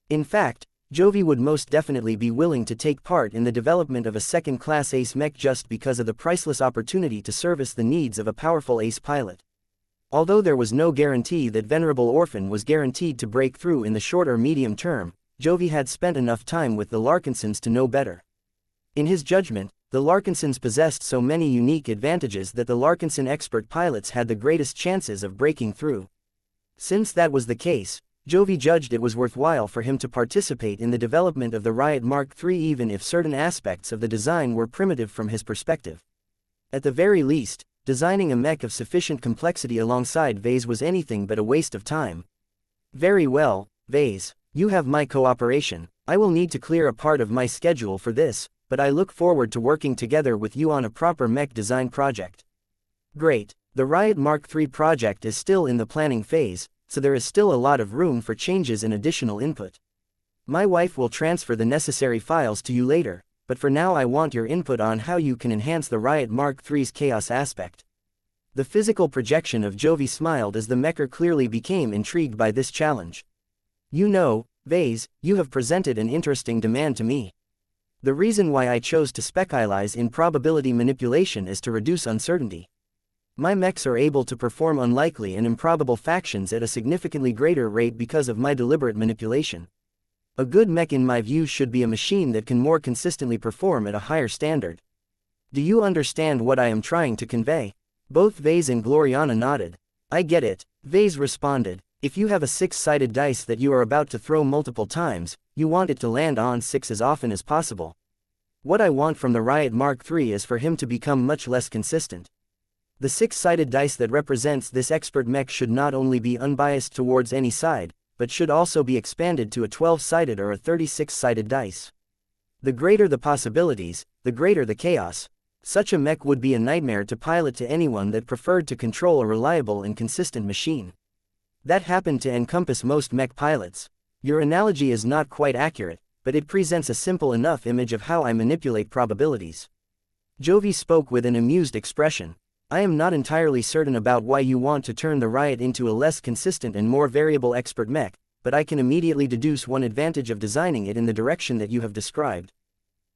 In fact, Jovi would most definitely be willing to take part in the development of a second-class ace mech just because of the priceless opportunity to service the needs of a powerful ace pilot. Although there was no guarantee that Venerable Orphan was guaranteed to break through in the short or medium term, Jovi had spent enough time with the Larkinsons to know better. In his judgment, the Larkinsons possessed so many unique advantages that the Larkinson expert pilots had the greatest chances of breaking through. Since that was the case, Jovi judged it was worthwhile for him to participate in the development of the Riot Mark III even if certain aspects of the design were primitive from his perspective. At the very least, designing a mech of sufficient complexity alongside Vase was anything but a waste of time. Very well, Vase, you have my cooperation. I will need to clear a part of my schedule for this, but I look forward to working together with you on a proper mech design project. Great, the Riot Mark III project is still in the planning phase, so there is still a lot of room for changes and additional input. My wife will transfer the necessary files to you later, but for now I want your input on how you can enhance the Riot Mark III's chaos aspect. The physical projection of Jovi smiled as the mecher clearly became intrigued by this challenge. You know, Vase, you have presented an interesting demand to me. The reason why I chose to specialize in probability manipulation is to reduce uncertainty. My mechs are able to perform unlikely and improbable factions at a significantly greater rate because of my deliberate manipulation. A good mech in my view should be a machine that can more consistently perform at a higher standard. Do you understand what I am trying to convey? Both Vase and Gloriana nodded. I get it, Vase responded. If you have a 6-sided dice that you are about to throw multiple times, you want it to land on 6 as often as possible. What I want from the Riot Mark III is for him to become much less consistent. The 6-sided dice that represents this expert mech should not only be unbiased towards any side, but should also be expanded to a 12-sided or a 36-sided dice. The greater the possibilities, the greater the chaos. Such a mech would be a nightmare to pilot to anyone that preferred to control a reliable and consistent machine. That happened to encompass most mech pilots. Your analogy is not quite accurate, but it presents a simple enough image of how I manipulate probabilities. Jovi spoke with an amused expression. I am not entirely certain about why you want to turn the Riot into a less consistent and more variable expert mech, but I can immediately deduce one advantage of designing it in the direction that you have described.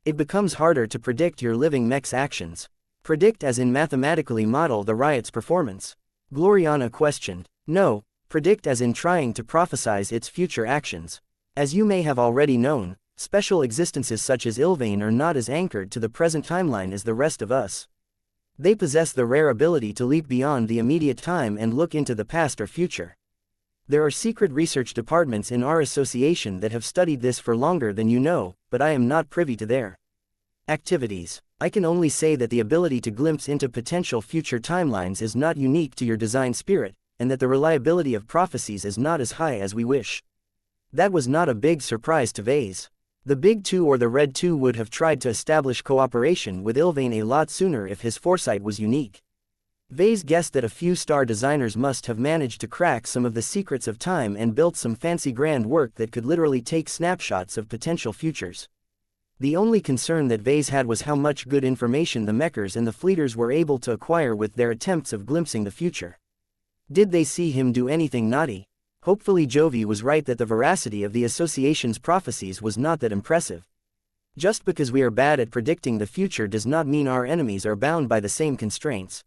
It becomes harder to predict your living mech's actions. Predict as in mathematically model the Riot's performance? Gloriana questioned. No. Predict as in trying to prophesize its future actions. As you may have already known, special existences such as Ilvain are not as anchored to the present timeline as the rest of us. They possess the rare ability to leap beyond the immediate time and look into the past or future. There are secret research departments in our association that have studied this for longer than you know, but I am not privy to their activities. I can only say that the ability to glimpse into potential future timelines is not unique to your design spirit, and that the reliability of prophecies is not as high as we wish. That was not a big surprise to Vase. The Big Two or the Red Two would have tried to establish cooperation with Ilvain a lot sooner if his foresight was unique. Vase guessed that a few star designers must have managed to crack some of the secrets of time and built some fancy grand work that could literally take snapshots of potential futures. The only concern that Vase had was how much good information the mechers and the fleeters were able to acquire with their attempts of glimpsing the future. Did they see him do anything naughty? Hopefully Jovi was right that the veracity of the association's prophecies was not that impressive. Just because we are bad at predicting the future does not mean our enemies are bound by the same constraints.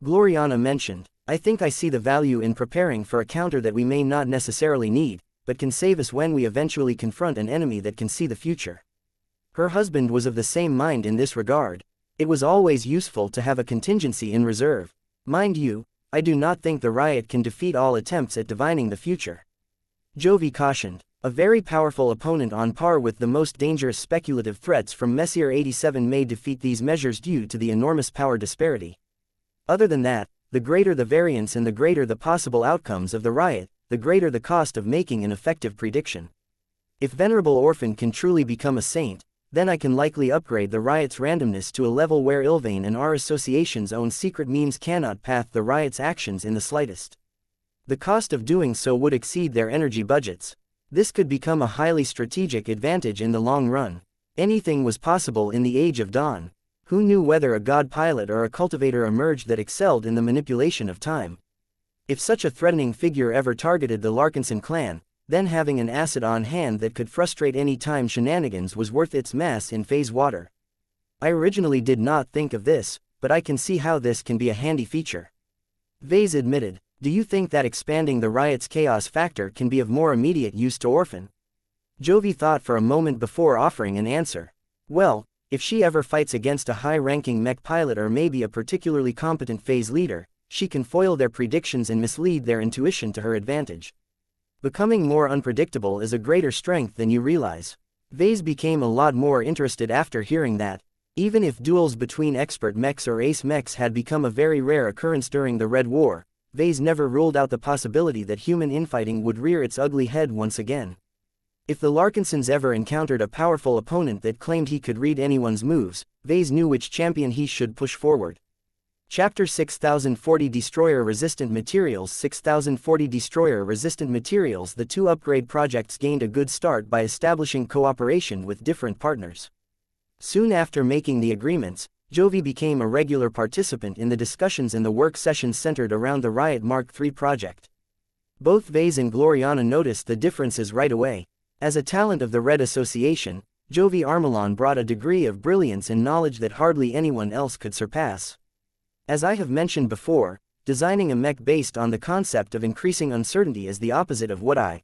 Gloriana mentioned, I think I see the value in preparing for a counter that we may not necessarily need, but can save us when we eventually confront an enemy that can see the future. Her husband was of the same mind in this regard. It was always useful to have a contingency in reserve. Mind you, I do not think the Riot can defeat all attempts at divining the future. Jovi cautioned, a very powerful opponent on par with the most dangerous speculative threats from Messier 87 may defeat these measures due to the enormous power disparity. Other than that, the greater the variance and the greater the possible outcomes of the riot, the greater the cost of making an effective prediction. If Venerable Orphan can truly become a saint, then I can likely upgrade the riot's randomness to a level where Ilvain and our association's own secret means cannot path the riot's actions in the slightest. The cost of doing so would exceed their energy budgets. This could become a highly strategic advantage in the long run. Anything was possible in the Age of Dawn. Who knew whether a god pilot or a cultivator emerged that excelled in the manipulation of time? If such a threatening figure ever targeted the Larkinson clan, then having an asset on hand that could frustrate any time shenanigans was worth its mass in phase water. I originally did not think of this, but I can see how this can be a handy feature. Vase admitted, do you think that expanding the riot's chaos factor can be of more immediate use to Orphan? Jovi thought for a moment before offering an answer. Well, if she ever fights against a high-ranking mech pilot or maybe a particularly competent phase leader, she can foil their predictions and mislead their intuition to her advantage. Becoming more unpredictable is a greater strength than you realize. Vase became a lot more interested after hearing that. Even if duels between expert mechs or ace mechs had become a very rare occurrence during the Red War, Vase never ruled out the possibility that human infighting would rear its ugly head once again. If the Larkinsons ever encountered a powerful opponent that claimed he could read anyone's moves, Vase knew which champion he should push forward. Chapter 6040 Destroyer-Resistant Materials 6040 Destroyer-Resistant Materials. The two upgrade projects gained a good start by establishing cooperation with different partners. Soon after making the agreements, Jovi became a regular participant in the discussions and the work sessions centered around the Riot Mark III project. Both Vase and Gloriana noticed the differences right away. As a talent of the Red Association, Jovi Armelon brought a degree of brilliance and knowledge that hardly anyone else could surpass. As I have mentioned before, designing a mech based on the concept of increasing uncertainty is the opposite of what I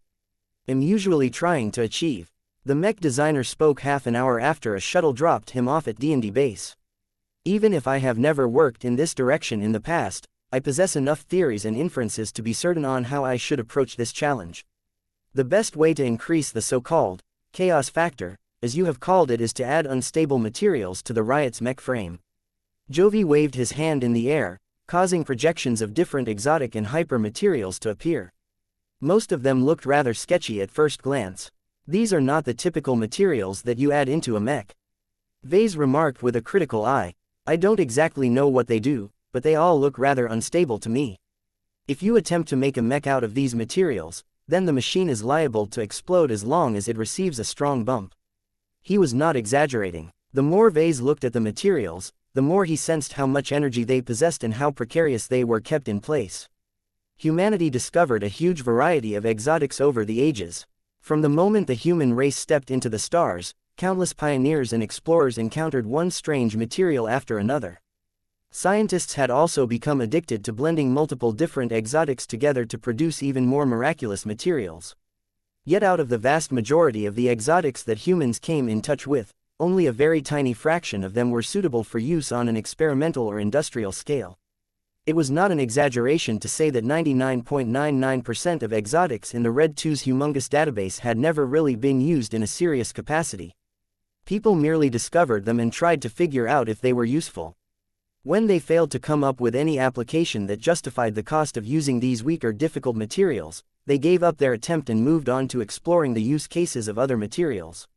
am usually trying to achieve. The mech designer spoke half an hour after a shuttle dropped him off at D&D base. Even if I have never worked in this direction in the past, I possess enough theories and inferences to be certain on how I should approach this challenge. The best way to increase the so-called chaos factor, as you have called it, is to add unstable materials to the riot's mech frame. Jovi waved his hand in the air, causing projections of different exotic and hyper materials to appear. Most of them looked rather sketchy at first glance. These are not the typical materials that you add into a mech. Vase remarked with a critical eye. I don't exactly know what they do, but they all look rather unstable to me. If you attempt to make a mech out of these materials, then the machine is liable to explode as long as it receives a strong bump. He was not exaggerating. The more Vase looked at the materials, the more he sensed how much energy they possessed and how precarious they were kept in place. Humanity discovered a huge variety of exotics over the ages. From the moment the human race stepped into the stars, countless pioneers and explorers encountered one strange material after another. Scientists had also become addicted to blending multiple different exotics together to produce even more miraculous materials. Yet out of the vast majority of the exotics that humans came in touch with, only a very tiny fraction of them were suitable for use on an experimental or industrial scale. It was not an exaggeration to say that 99.99% of exotics in the Red 2's humongous database had never really been used in a serious capacity. People merely discovered them and tried to figure out if they were useful. When they failed to come up with any application that justified the cost of using these weak or difficult materials, they gave up their attempt and moved on to exploring the use cases of other materials.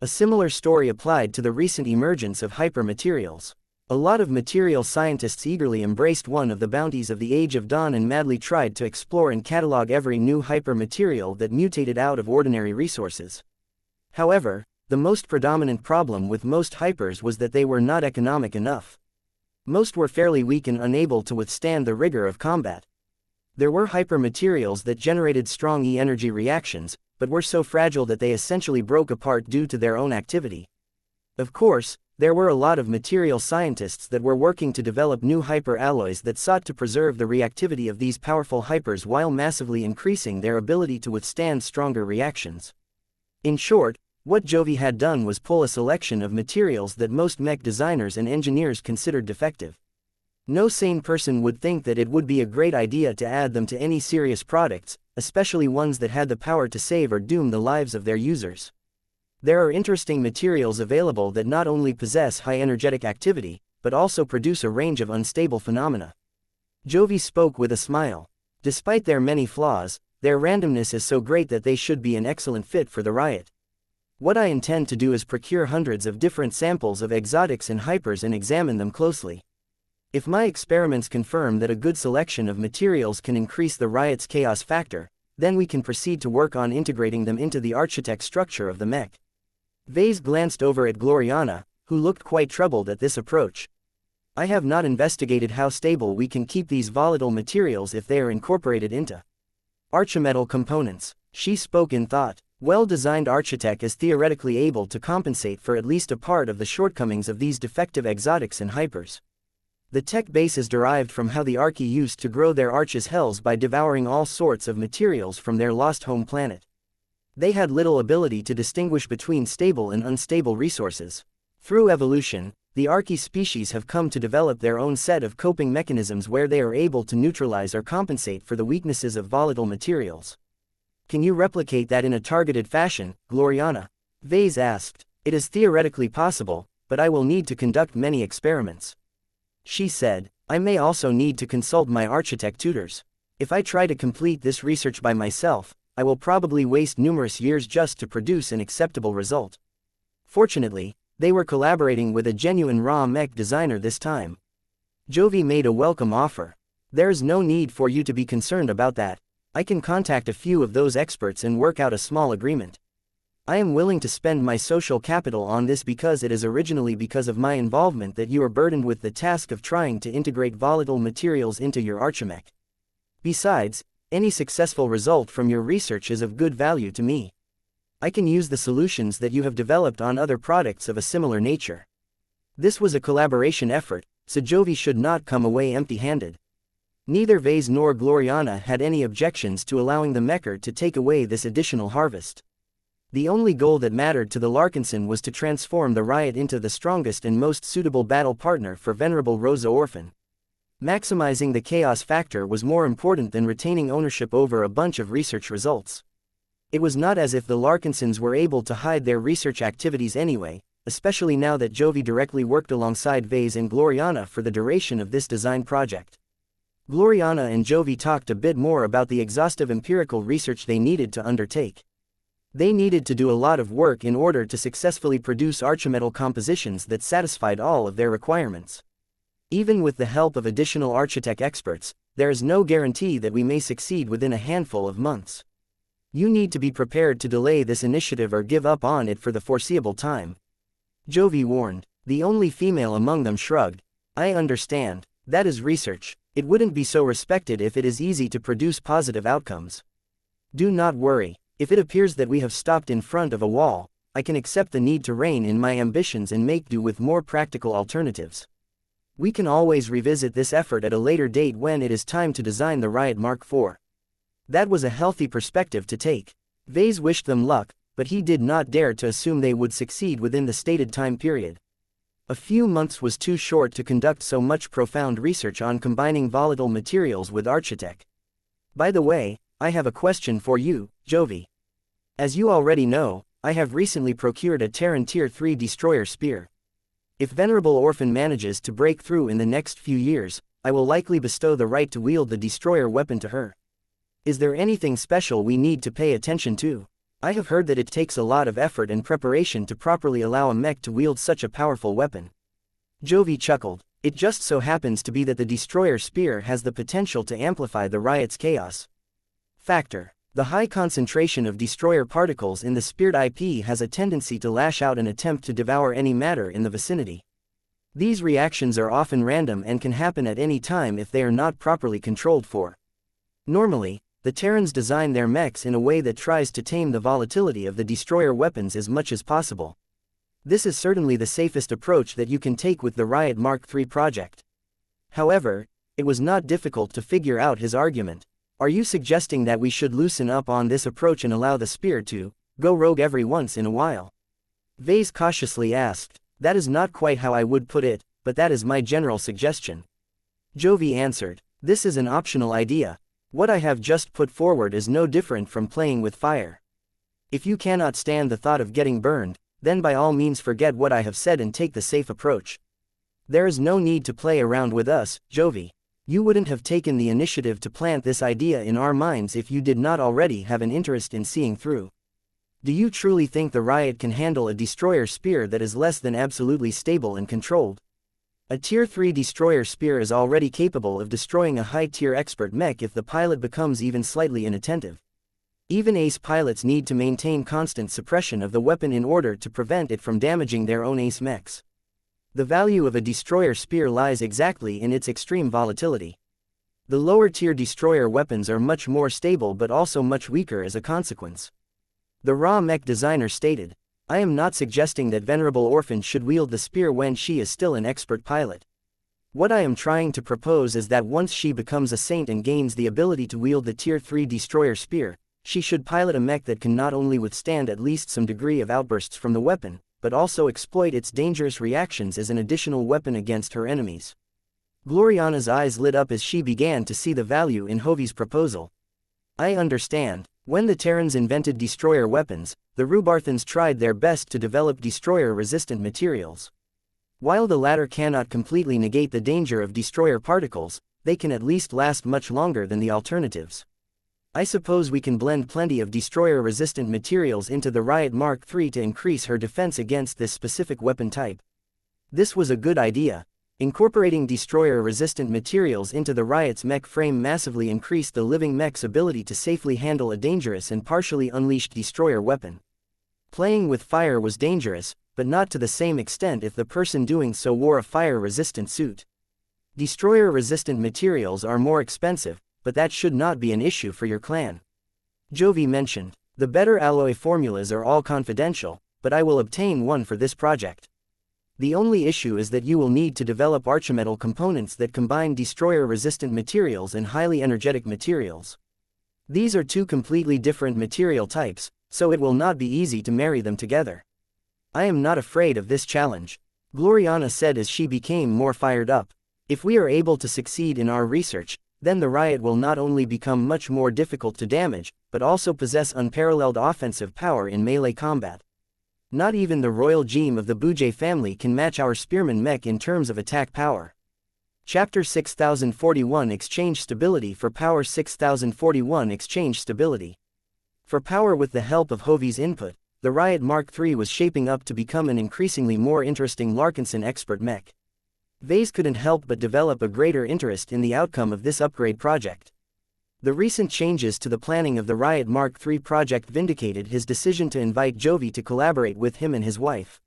A similar story applied to the recent emergence of hypermaterials. A lot of material scientists eagerly embraced one of the bounties of the Age of Dawn and madly tried to explore and catalog every new hypermaterial that mutated out of ordinary resources. However, the most predominant problem with most hypers was that they were not economic enough. Most were fairly weak and unable to withstand the rigor of combat. There were hypermaterials that generated strong E-energy reactions, but were so fragile that they essentially broke apart due to their own activity. Of course, there were a lot of material scientists that were working to develop new hyper-alloys that sought to preserve the reactivity of these powerful hypers while massively increasing their ability to withstand stronger reactions. In short, what Jovi had done was pull a selection of materials that most mech designers and engineers considered defective. No sane person would think that it would be a great idea to add them to any serious products, especially ones that had the power to save or doom the lives of their users. There are interesting materials available that not only possess high energetic activity, but also produce a range of unstable phenomena. Jovi spoke with a smile. Despite their many flaws, their randomness is so great that they should be an excellent fit for the riot. What I intend to do is procure hundreds of different samples of exotics and hypers and examine them closely. If my experiments confirm that a good selection of materials can increase the riot's chaos factor, then we can proceed to work on integrating them into the architect structure of the mech. Vase glanced over at Gloriana, who looked quite troubled at this approach. I have not investigated how stable we can keep these volatile materials if they are incorporated into archimetal components. She spoke in thought. Well-designed architect is theoretically able to compensate for at least a part of the shortcomings of these defective exotics and hypers. The tech base is derived from how the Archi used to grow their arches hells by devouring all sorts of materials from their lost home planet. They had little ability to distinguish between stable and unstable resources. Through evolution, the Archi species have come to develop their own set of coping mechanisms where they are able to neutralize or compensate for the weaknesses of volatile materials. Can you replicate that in a targeted fashion, Gloriana? Vase asked. It is theoretically possible, but I will need to conduct many experiments. She said, I may also need to consult my architect tutors. If I try to complete this research by myself, I will probably waste numerous years just to produce an acceptable result. Fortunately, they were collaborating with a genuine raw mech designer this time. Jovi made a welcome offer. There's no need for you to be concerned about that. I can contact a few of those experts and work out a small agreement. I am willing to spend my social capital on this because it is originally because of my involvement that you are burdened with the task of trying to integrate volatile materials into your archimech. Besides, any successful result from your research is of good value to me. I can use the solutions that you have developed on other products of a similar nature. This was a collaboration effort, so Jovi should not come away empty-handed. Neither Vase nor Gloriana had any objections to allowing the Mecher to take away this additional harvest. The only goal that mattered to the Larkinson was to transform the riot into the strongest and most suitable battle partner for Venerable Rosa Orphan. Maximizing the chaos factor was more important than retaining ownership over a bunch of research results. It was not as if the Larkinsons were able to hide their research activities anyway, especially now that Jovi directly worked alongside Vase and Gloriana for the duration of this design project. Gloriana and Jovi talked a bit more about the exhaustive empirical research they needed to undertake. They needed to do a lot of work in order to successfully produce archimetal compositions that satisfied all of their requirements. Even with the help of additional architect experts, there is no guarantee that we may succeed within a handful of months. You need to be prepared to delay this initiative or give up on it for the foreseeable time. Jovi warned. The only female among them shrugged. I understand. That is research. It wouldn't be so respected if it is easy to produce positive outcomes. Do not worry. If it appears that we have stopped in front of a wall, I can accept the need to rein in my ambitions and make do with more practical alternatives. We can always revisit this effort at a later date when it is time to design the Riot Mark IV. That was a healthy perspective to take. Vase wished them luck, but he did not dare to assume they would succeed within the stated time period. A few months was too short to conduct so much profound research on combining volatile materials with architect. By the way, I have a question for you, Jovi. As you already know, I have recently procured a Terran Tier 3 destroyer spear. If Venerable Orphan manages to break through in the next few years, I will likely bestow the right to wield the destroyer weapon to her. Is there anything special we need to pay attention to? I have heard that it takes a lot of effort and preparation to properly allow a mech to wield such a powerful weapon. Jovi chuckled. It just so happens to be that the destroyer spear has the potential to amplify the riot's chaos factor. The high concentration of destroyer particles in the speared IP has a tendency to lash out and attempt to devour any matter in the vicinity. These reactions are often random and can happen at any time if they are not properly controlled for. Normally, the Terrans design their mechs in a way that tries to tame the volatility of the destroyer weapons as much as possible. This is certainly the safest approach that you can take with the Riot Mark III project. However, it was not difficult to figure out his argument. Are you suggesting that we should loosen up on this approach and allow the spear to go rogue every once in a while? Vase cautiously asked. That is not quite how I would put it, but that is my general suggestion. Jovi answered. This is an optional idea. What I have just put forward is no different from playing with fire. If you cannot stand the thought of getting burned, then by all means forget what I have said and take the safe approach. There is no need to play around with us, Jovi. You wouldn't have taken the initiative to plant this idea in our minds if you did not already have an interest in seeing through. Do you truly think the Riot can handle a destroyer spear that is less than absolutely stable and controlled? A Tier 3 destroyer spear is already capable of destroying a high-tier expert mech if the pilot becomes even slightly inattentive. Even ace pilots need to maintain constant suppression of the weapon in order to prevent it from damaging their own ace mechs. The value of a destroyer spear lies exactly in its extreme volatility. The lower-tier destroyer weapons are much more stable but also much weaker as a consequence. The raw mech designer stated, "I am not suggesting that Venerable Orphan should wield the spear when she is still an expert pilot. What I am trying to propose is that once she becomes a saint and gains the ability to wield the Tier 3 destroyer spear, she should pilot a mech that can not only withstand at least some degree of outbursts from the weapon, but also exploit its dangerous reactions as an additional weapon against her enemies." Gloriana's eyes lit up as she began to see the value in Hovi's proposal. "I understand. When the Terrans invented destroyer weapons, the Rubarthans tried their best to develop destroyer-resistant materials. While the latter cannot completely negate the danger of destroyer particles, they can at least last much longer than the alternatives. I suppose we can blend plenty of destroyer-resistant materials into the Riot Mark III to increase her defense against this specific weapon type." This was a good idea. Incorporating destroyer-resistant materials into the Riot's mech frame massively increased the living mech's ability to safely handle a dangerous and partially unleashed destroyer weapon. Playing with fire was dangerous, but not to the same extent if the person doing so wore a fire-resistant suit. Destroyer-resistant materials are more expensive, but that should not be an issue for your clan. Jovi mentioned, "The better alloy formulas are all confidential, but I will obtain one for this project. The only issue is that you will need to develop archimetal components that combine destroyer-resistant materials and highly energetic materials. These are two completely different material types, so it will not be easy to marry them together." "I am not afraid of this challenge," Gloriana said as she became more fired up. "If we are able to succeed in our research, then the Riot will not only become much more difficult to damage, but also possess unparalleled offensive power in melee combat. Not even the royal gem of the Bujay family can match our spearman mech in terms of attack power." Chapter 6041 Exchange Stability for Power. 6041 Exchange Stability. For power. With the help of Hovi's input, the Riot Mark III was shaping up to become an increasingly more interesting Larkinson expert mech. Vase couldn't help but develop a greater interest in the outcome of this upgrade project. The recent changes to the planning of the Riot Mark III project vindicated his decision to invite Jovi to collaborate with him and his wife.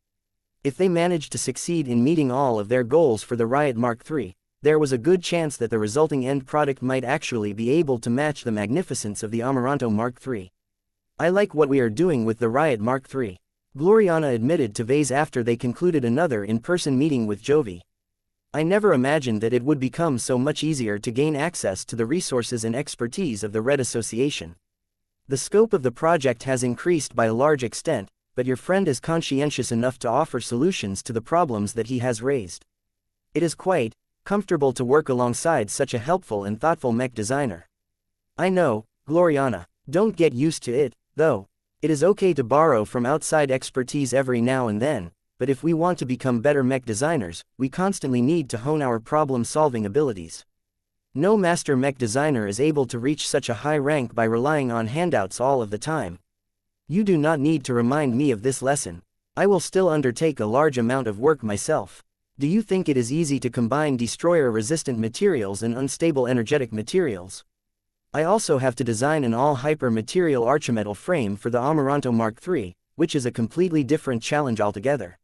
If they managed to succeed in meeting all of their goals for the Riot Mark III, there was a good chance that the resulting end product might actually be able to match the magnificence of the Amaranto Mark III. "I like what we are doing with the Riot Mark III," Gloriana admitted to Vase after they concluded another in-person meeting with Jovi. "I never imagined that it would become so much easier to gain access to the resources and expertise of the Red Association. The scope of the project has increased by a large extent, but your friend is conscientious enough to offer solutions to the problems that he has raised. It is quite comfortable to work alongside such a helpful and thoughtful mech designer." "I know, Gloriana. Don't get used to it, though. It is okay to borrow from outside expertise every now and then, but if we want to become better mech designers, we constantly need to hone our problem-solving abilities. No master mech designer is able to reach such a high rank by relying on handouts all of the time. You do not need to remind me of this lesson. I will still undertake a large amount of work myself. Do you think it is easy to combine destroyer-resistant materials and unstable energetic materials? I also have to design an all-hyper material archimetal frame for the Amaranto Mark III, which is a completely different challenge altogether.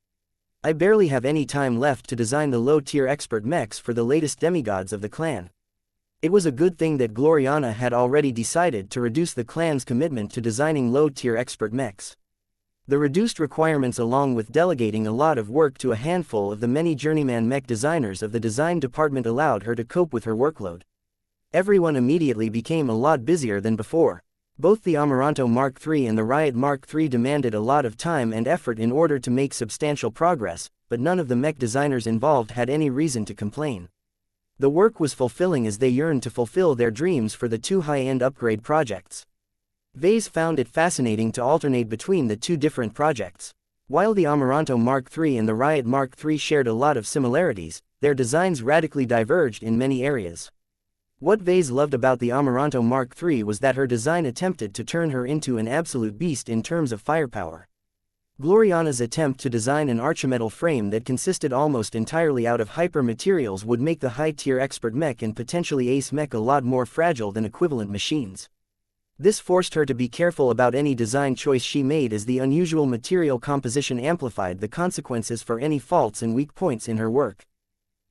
I barely have any time left to design the low-tier expert mechs for the latest demigods of the clan." It was a good thing that Gloriana had already decided to reduce the clan's commitment to designing low-tier expert mechs. The reduced requirements along with delegating a lot of work to a handful of the many journeyman mech designers of the design department allowed her to cope with her workload. Everyone immediately became a lot busier than before. Both the Amaranto Mark III and the Riot Mark III demanded a lot of time and effort in order to make substantial progress, but none of the mech designers involved had any reason to complain. The work was fulfilling as they yearned to fulfill their dreams for the two high-end upgrade projects. Vase found it fascinating to alternate between the two different projects. While the Amaranto Mark III and the Riot Mark III shared a lot of similarities, their designs radically diverged in many areas. What Vase loved about the Amaranto Mark III was that her design attempted to turn her into an absolute beast in terms of firepower. Gloriana's attempt to design an archimetal frame that consisted almost entirely out of hyper materials would make the high-tier expert mech and potentially ace mech a lot more fragile than equivalent machines. This forced her to be careful about any design choice she made, as the unusual material composition amplified the consequences for any faults and weak points in her work.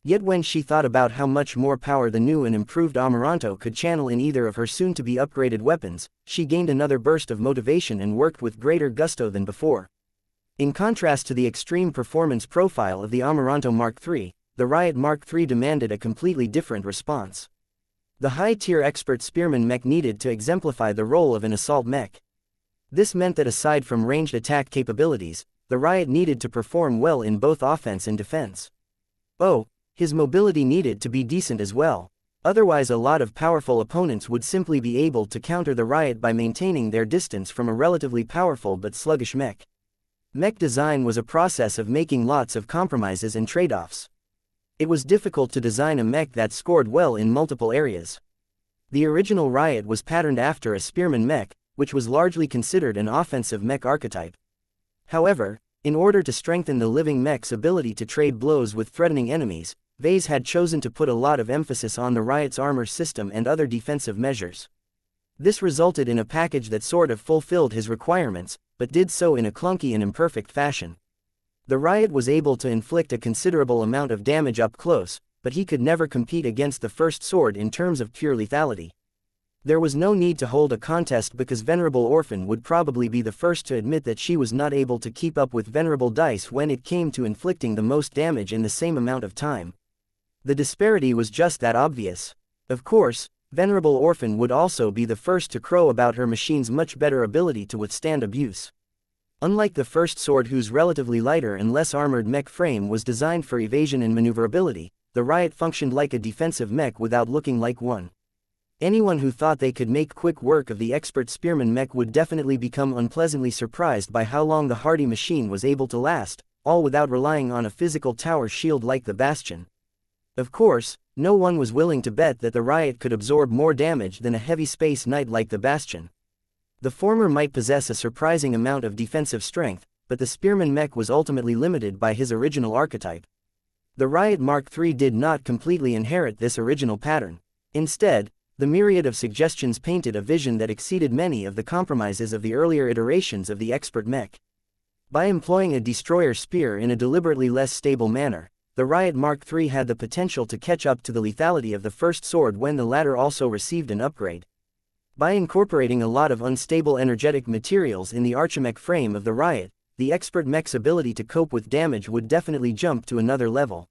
Yet when she thought about how much more power the new and improved Amaranto could channel in either of her soon-to-be upgraded weapons, she gained another burst of motivation and worked with greater gusto than before. In contrast to the extreme performance profile of the Amaranto Mark III, the Riot Mark III demanded a completely different response. The high-tier expert spearman mech needed to exemplify the role of an assault mech. This meant that aside from ranged attack capabilities, the Riot needed to perform well in both offense and defense. Oh, his mobility needed to be decent as well. Otherwise, a lot of powerful opponents would simply be able to counter the Riot by maintaining their distance from a relatively powerful but sluggish mech. Mech design was a process of making lots of compromises and trade-offs. It was difficult to design a mech that scored well in multiple areas. The original Riot was patterned after a spearman mech, which was largely considered an offensive mech archetype. However, in order to strengthen the living mech's ability to trade blows with threatening enemies, Vase had chosen to put a lot of emphasis on the Riot's armor system and other defensive measures. This resulted in a package that sort of fulfilled his requirements, but did so in a clunky and imperfect fashion. The Riot was able to inflict a considerable amount of damage up close, but he could never compete against the first sword in terms of pure lethality. There was no need to hold a contest because Venerable Orphan would probably be the first to admit that she was not able to keep up with Venerable Dice when it came to inflicting the most damage in the same amount of time. The disparity was just that obvious. Of course, Venerable Orphan would also be the first to crow about her machine's much better ability to withstand abuse. Unlike the first sword, whose relatively lighter and less armored mech frame was designed for evasion and maneuverability, the Riot functioned like a defensive mech without looking like one. Anyone who thought they could make quick work of the expert spearman mech would definitely become unpleasantly surprised by how long the hardy machine was able to last, all without relying on a physical tower shield like the Bastion. Of course, no one was willing to bet that the Riot could absorb more damage than a heavy space knight like the Bastion. The former might possess a surprising amount of defensive strength, but the spearman mech was ultimately limited by his original archetype. The Riot Mark III did not completely inherit this original pattern. Instead, the myriad of suggestions painted a vision that exceeded many of the compromises of the earlier iterations of the expert mech. By employing a destroyer spear in a deliberately less stable manner, the Riot Mark III had the potential to catch up to the lethality of the first sword when the latter also received an upgrade. By incorporating a lot of unstable energetic materials in the archimech frame of the Riot, the expert mech's ability to cope with damage would definitely jump to another level.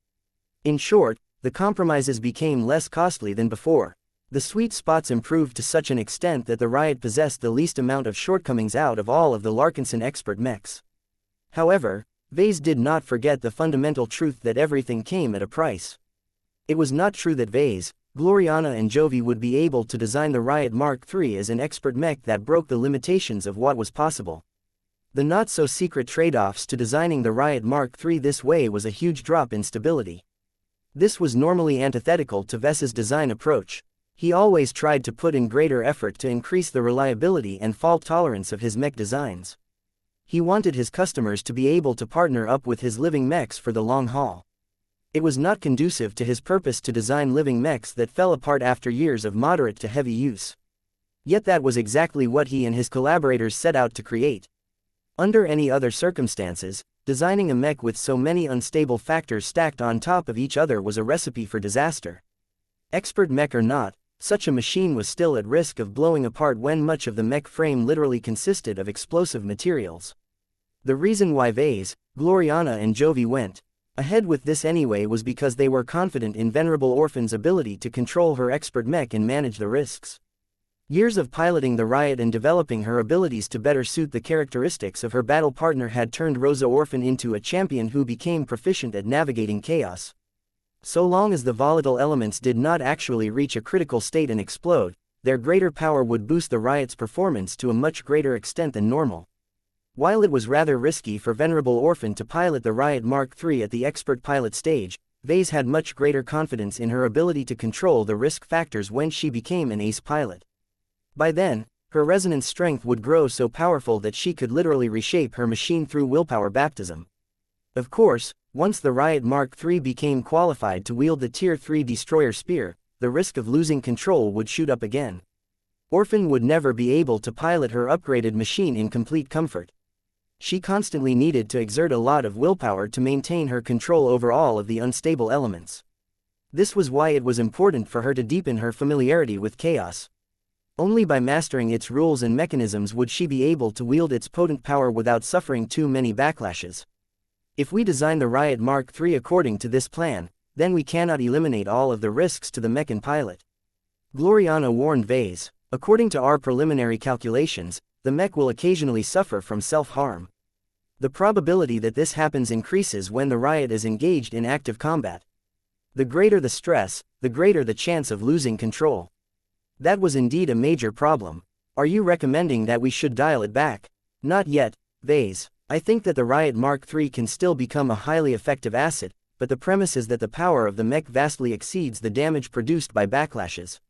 In short, the compromises became less costly than before. The sweet spots improved to such an extent that the Riot possessed the least amount of shortcomings out of all of the Larkinson expert mechs. However, Vase did not forget the fundamental truth that everything came at a price. It was not true that Vase, Gloriana and Jovi would be able to design the Riot Mark III as an expert mech that broke the limitations of what was possible. The not-so-secret trade-offs to designing the Riot Mark III this way was a huge drop in stability. This was normally antithetical to Vase's design approach. He always tried to put in greater effort to increase the reliability and fault tolerance of his mech designs. He wanted his customers to be able to partner up with his living mechs for the long haul. It was not conducive to his purpose to design living mechs that fell apart after years of moderate to heavy use. Yet that was exactly what he and his collaborators set out to create. Under any other circumstances, designing a mech with so many unstable factors stacked on top of each other was a recipe for disaster. Expert mech or not, such a machine was still at risk of blowing apart when much of the mech frame literally consisted of explosive materials. The reason why Vase, Gloriana and Jovi went ahead with this anyway was because they were confident in Venerable Orphan's ability to control her expert mech and manage the risks. Years of piloting the Riot and developing her abilities to better suit the characteristics of her battle partner had turned Rosa Orphan into a champion who became proficient at navigating chaos. So long as the volatile elements did not actually reach a critical state and explode, their greater power would boost the Riot's performance to a much greater extent than normal. While it was rather risky for Venerable Orphan to pilot the Riot Mark III at the expert pilot stage, Vase had much greater confidence in her ability to control the risk factors when she became an ace pilot. By then, her resonance strength would grow so powerful that she could literally reshape her machine through willpower baptism. Of course, once the Riot Mark III became qualified to wield the Tier 3 destroyer spear, the risk of losing control would shoot up again. Orphan would never be able to pilot her upgraded machine in complete comfort. She constantly needed to exert a lot of willpower to maintain her control over all of the unstable elements. This was why it was important for her to deepen her familiarity with chaos. Only by mastering its rules and mechanisms would she be able to wield its potent power without suffering too many backlashes. If we design the Riot Mark III according to this plan, then we cannot eliminate all of the risks to the mech and pilot. Gloriana warned Vase, according to our preliminary calculations, the mech will occasionally suffer from self-harm. The probability that this happens increases when the Riot is engaged in active combat. The greater the stress, the greater the chance of losing control. That was indeed a major problem. Are you recommending that we should dial it back? Not yet, Vase. I think that the Riot Mark III can still become a highly effective asset, but the premise is that the power of the mech vastly exceeds the damage produced by backlashes.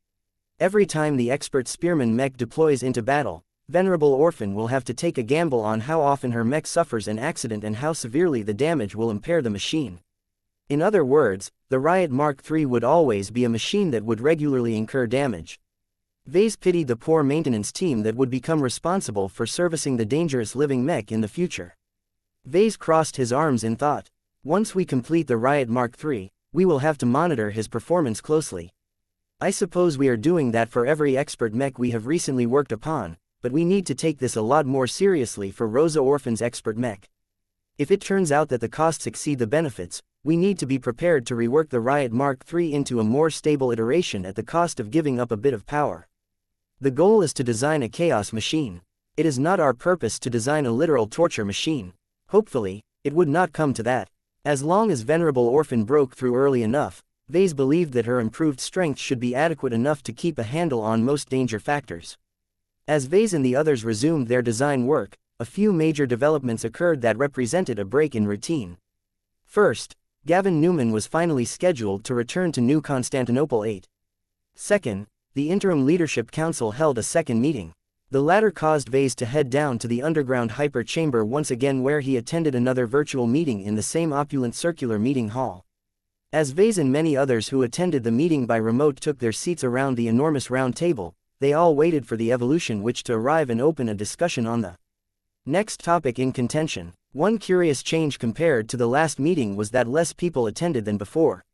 Every time the expert spearman mech deploys into battle, Venerable Orphan will have to take a gamble on how often her mech suffers an accident and how severely the damage will impair the machine. In other words, the Riot Mark III would always be a machine that would regularly incur damage. Vase pitied the poor maintenance team that would become responsible for servicing the dangerous living mech in the future. Vase crossed his arms in thought. Once we complete the Riot Mark III, we will have to monitor his performance closely. I suppose we are doing that for every expert mech we have recently worked upon, but we need to take this a lot more seriously for Rosa Orphan's expert mech. If it turns out that the costs exceed the benefits, we need to be prepared to rework the Riot Mark III into a more stable iteration at the cost of giving up a bit of power. The goal is to design a chaos machine. It is not our purpose to design a literal torture machine. Hopefully, it would not come to that. As long as Venerable Orphan broke through early enough, Vase believed that her improved strength should be adequate enough to keep a handle on most danger factors. As Vase and the others resumed their design work, a few major developments occurred that represented a break in routine. First, Gavin Newman was finally scheduled to return to New Constantinople 8. Second, the Interim Leadership Council held a second meeting. The latter caused Vase to head down to the underground hyper chamber once again, where he attended another virtual meeting in the same opulent circular meeting hall. As Vase and many others who attended the meeting by remote took their seats around the enormous round table, they all waited for the evolution which to arrive and open a discussion on the next topic in contention. One curious change compared to the last meeting was that less people attended than before.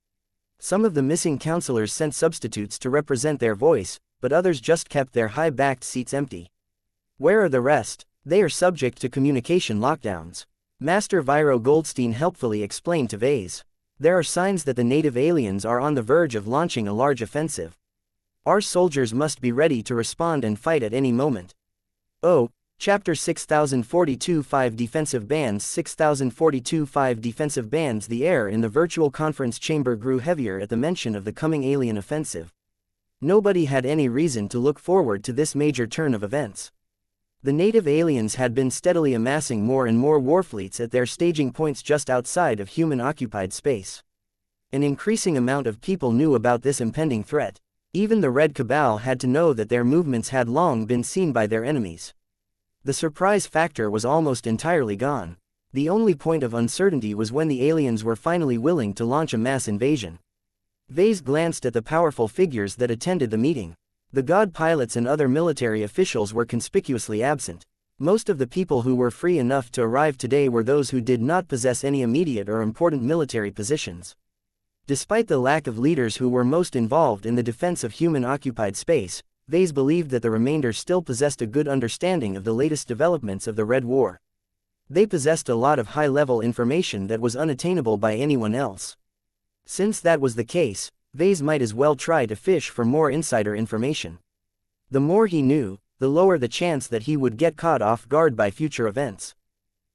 Some of the missing counselors sent substitutes to represent their voice, but others just kept their high-backed seats empty. Where are the rest? They are subject to communication lockdowns. Master Viro Goldstein helpfully explained to Vase. There are signs that the native aliens are on the verge of launching a large offensive. Our soldiers must be ready to respond and fight at any moment. Oh, Chapter 6042-5 Defensive Bands 6042-5 Defensive Bands. The air in the virtual conference chamber grew heavier at the mention of the coming alien offensive. Nobody had any reason to look forward to this major turn of events. The native aliens had been steadily amassing more and more warfleets at their staging points just outside of human-occupied space. An increasing amount of people knew about this impending threat. Even the Red Cabal had to know that their movements had long been seen by their enemies. The surprise factor was almost entirely gone. The only point of uncertainty was when the aliens were finally willing to launch a mass invasion. Vase glanced at the powerful figures that attended the meeting. The god pilots and other military officials were conspicuously absent. Most of the people who were free enough to arrive today were those who did not possess any immediate or important military positions. Despite the lack of leaders who were most involved in the defense of human-occupied space, Vase believed that the remainder still possessed a good understanding of the latest developments of the Red War. They possessed a lot of high-level information that was unattainable by anyone else. Since that was the case, Vase might as well try to fish for more insider information. The more he knew, the lower the chance that he would get caught off guard by future events.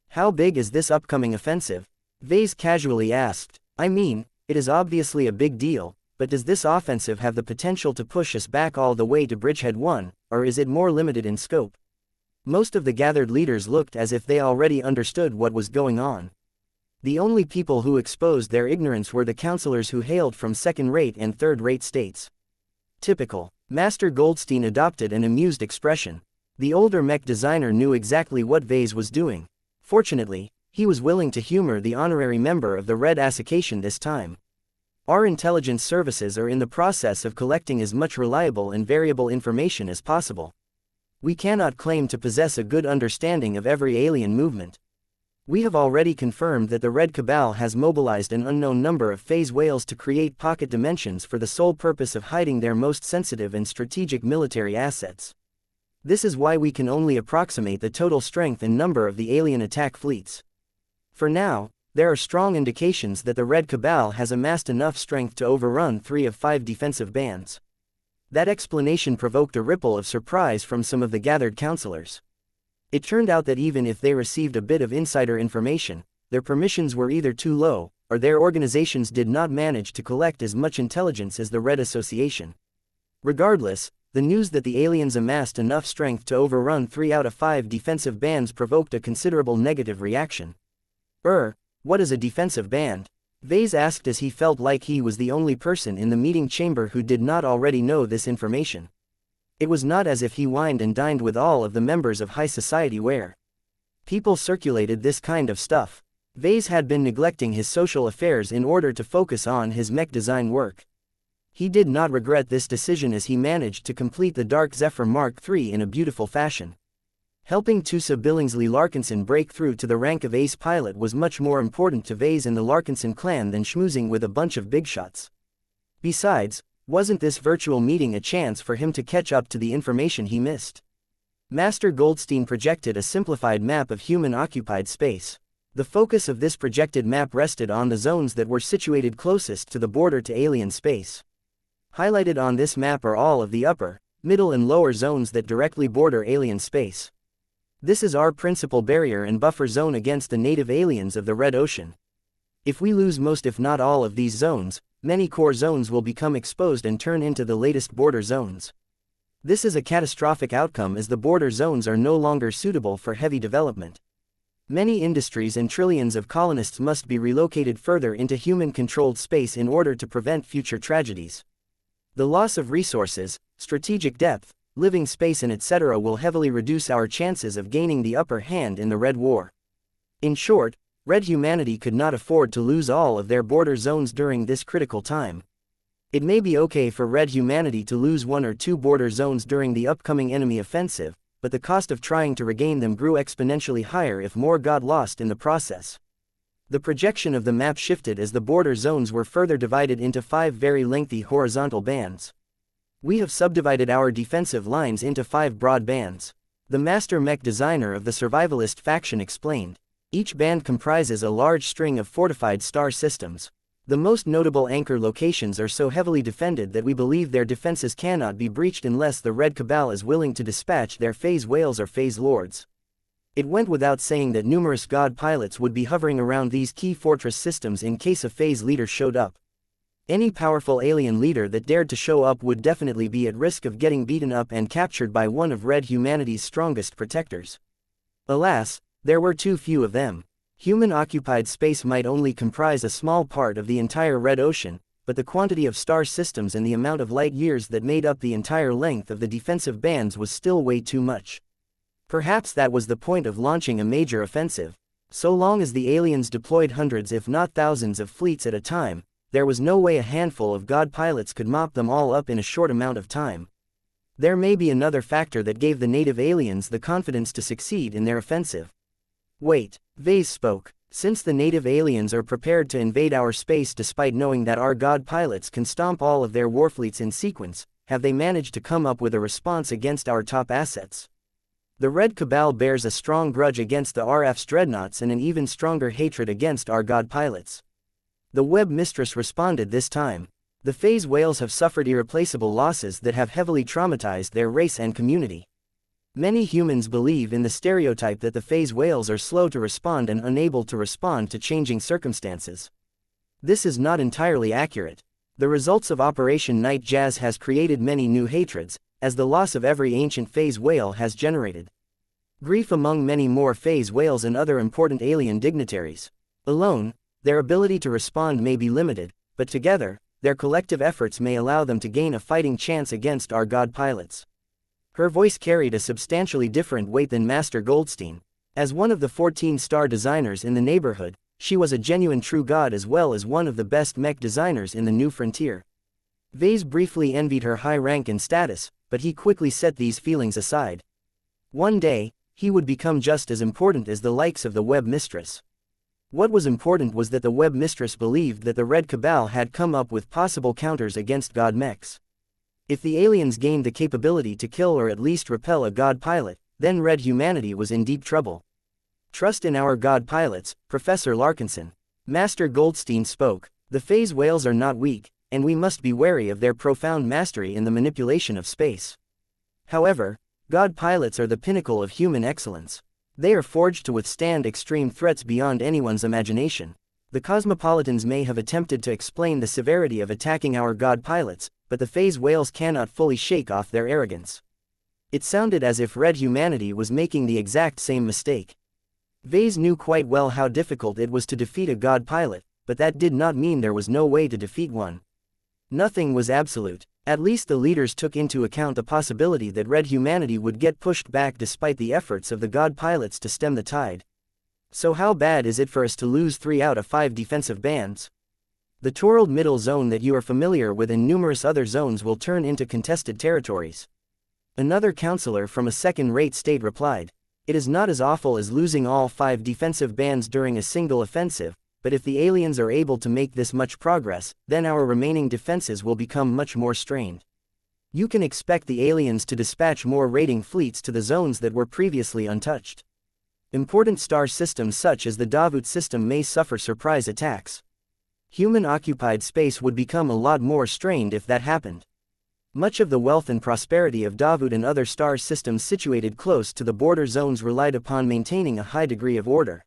How big is this upcoming offensive? Vase casually asked. I mean, it is obviously a big deal, but does this offensive have the potential to push us back all the way to Bridgehead 1, or is it more limited in scope? Most of the gathered leaders looked as if they already understood what was going on. The only people who exposed their ignorance were the counselors who hailed from second-rate and third-rate states. Typical. Master Goldstein adopted an amused expression. The older mech designer knew exactly what Vase was doing. Fortunately, he was willing to humor the honorary member of the Red Association this time. Our intelligence services are in the process of collecting as much reliable and variable information as possible. We cannot claim to possess a good understanding of every alien movement. We have already confirmed that the Red Cabal has mobilized an unknown number of phase whales to create pocket dimensions for the sole purpose of hiding their most sensitive and strategic military assets. This is why we can only approximate the total strength and number of the alien attack fleets. For now, there are strong indications that the Red Cabal has amassed enough strength to overrun 3 of 5 defensive bands. That explanation provoked a ripple of surprise from some of the gathered counselors. It turned out that even if they received a bit of insider information, their permissions were either too low, or their organizations did not manage to collect as much intelligence as the Red Association. Regardless, the news that the aliens amassed enough strength to overrun 3 out of 5 defensive bands provoked a considerable negative reaction. What is a defensive band? Vase asked as he felt like he was the only person in the meeting chamber who did not already know this information. It was not as if he wined and dined with all of the members of high society where people circulated this kind of stuff. Vase had been neglecting his social affairs in order to focus on his mech design work. He did not regret this decision as he managed to complete the Dark Zephyr Mark III in a beautiful fashion. Helping Tusa Billingsley Larkinson break through to the rank of ace pilot was much more important to Vase and the Larkinson clan than schmoozing with a bunch of big shots. Besides, wasn't this virtual meeting a chance for him to catch up to the information he missed? Master Goldstein projected a simplified map of human-occupied space. The focus of this projected map rested on the zones that were situated closest to the border to alien space. Highlighted on this map are all of the upper, middle and lower zones that directly border alien space. This is our principal barrier and buffer zone against the native aliens of the Red Ocean. If we lose most if not all of these zones, many core zones will become exposed and turn into the latest border zones. This is a catastrophic outcome as the border zones are no longer suitable for heavy development. Many industries and trillions of colonists must be relocated further into human-controlled space in order to prevent future tragedies. The loss of resources, strategic depth, living space and etc. will heavily reduce our chances of gaining the upper hand in the Red War. In short, Red humanity could not afford to lose all of their border zones during this critical time. It may be okay for Red humanity to lose 1 or 2 border zones during the upcoming enemy offensive, but the cost of trying to regain them grew exponentially higher if more got lost in the process. The projection of the map shifted as the border zones were further divided into 5 very lengthy horizontal bands. We have subdivided our defensive lines into 5 broad bands. The master mech designer of the survivalist faction explained. Each band comprises a large string of fortified star systems. The most notable anchor locations are so heavily defended that we believe their defenses cannot be breached unless the Red Cabal is willing to dispatch their phase whales or phase lords. It went without saying that numerous god pilots would be hovering around these key fortress systems in case a phase leader showed up. Any powerful alien leader that dared to show up would definitely be at risk of getting beaten up and captured by one of Red humanity's strongest protectors. Alas, there were too few of them. Human-occupied space might only comprise a small part of the entire Red Ocean, but the quantity of star systems and the amount of light years that made up the entire length of the defensive bands was still way too much. Perhaps that was the point of launching a major offensive. So long as the aliens deployed hundreds if not thousands of fleets at a time, there was no way a handful of god pilots could mop them all up in a short amount of time. There may be another factor that gave the native aliens the confidence to succeed in their offensive. Wait, Vase spoke. Since the native aliens are prepared to invade our space despite knowing that our god pilots can stomp all of their warfleets in sequence, have they managed to come up with a response against our top assets? The Red Cabal bears a strong grudge against the RF's dreadnoughts and an even stronger hatred against our god pilots. The Web Mistress responded this time. The phase whales have suffered irreplaceable losses that have heavily traumatized their race and community. Many humans believe in the stereotype that the phase whales are slow to respond and unable to respond to changing circumstances. This is not entirely accurate. The results of Operation Night Jazz has created many new hatreds, as the loss of every ancient phase whale has generated grief among many more phase whales and other important alien dignitaries. Alone, their ability to respond may be limited, but together, their collective efforts may allow them to gain a fighting chance against our god pilots. Her voice carried a substantially different weight than Master Goldstein. As one of the 14-star designers in the neighborhood, she was a genuine true god as well as one of the best mech designers in the new frontier. Vase briefly envied her high rank and status, but he quickly set these feelings aside. One day, he would become just as important as the likes of the web mistress. What was important was that the web mistress believed that the Red Cabal had come up with possible counters against god mechs. If the aliens gained the capability to kill or at least repel a god pilot, then red humanity was in deep trouble. Trust in our god pilots, Professor Larkinson. Master Goldstein spoke. The phase whales are not weak, and we must be wary of their profound mastery in the manipulation of space. However, god pilots are the pinnacle of human excellence. They are forged to withstand extreme threats beyond anyone's imagination. The cosmopolitans may have attempted to explain the severity of attacking our god pilots, but the phase whales cannot fully shake off their arrogance. It sounded as if red humanity was making the exact same mistake. Vase knew quite well how difficult it was to defeat a god pilot, but that did not mean there was no way to defeat one. Nothing was absolute. At least the leaders took into account the possibility that red humanity would get pushed back despite the efforts of the god pilots to stem the tide. So how bad is it for us to lose 3 out of 5 defensive bands? The Torald Middle Zone that you are familiar with and numerous other zones will turn into contested territories. Another counselor from a second-rate state replied. It is not as awful as losing all 5 defensive bands during a single offensive, but if the aliens are able to make this much progress, then our remaining defenses will become much more strained. You can expect the aliens to dispatch more raiding fleets to the zones that were previously untouched. Important star systems such as the Davut system may suffer surprise attacks. Human-occupied space would become a lot more strained if that happened. Much of the wealth and prosperity of Davut and other star systems situated close to the border zones relied upon maintaining a high degree of order.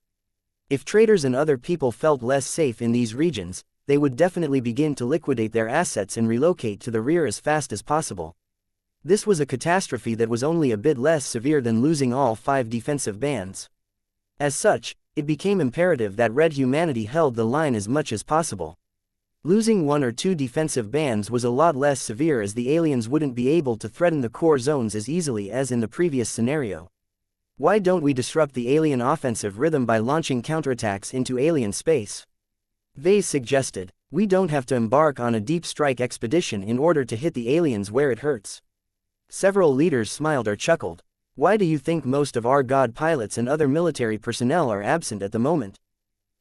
If traders and other people felt less safe in these regions, they would definitely begin to liquidate their assets and relocate to the rear as fast as possible. This was a catastrophe that was only a bit less severe than losing all 5 defensive bands. As such, it became imperative that red humanity held the line as much as possible. Losing 1 or 2 defensive bands was a lot less severe as the aliens wouldn't be able to threaten the core zones as easily as in the previous scenario. Why don't we disrupt the alien offensive rhythm by launching counterattacks into alien space? Vase suggested. We don't have to embark on a deep strike expedition in order to hit the aliens where it hurts. Several leaders smiled or chuckled. Why do you think most of our god pilots and other military personnel are absent at the moment?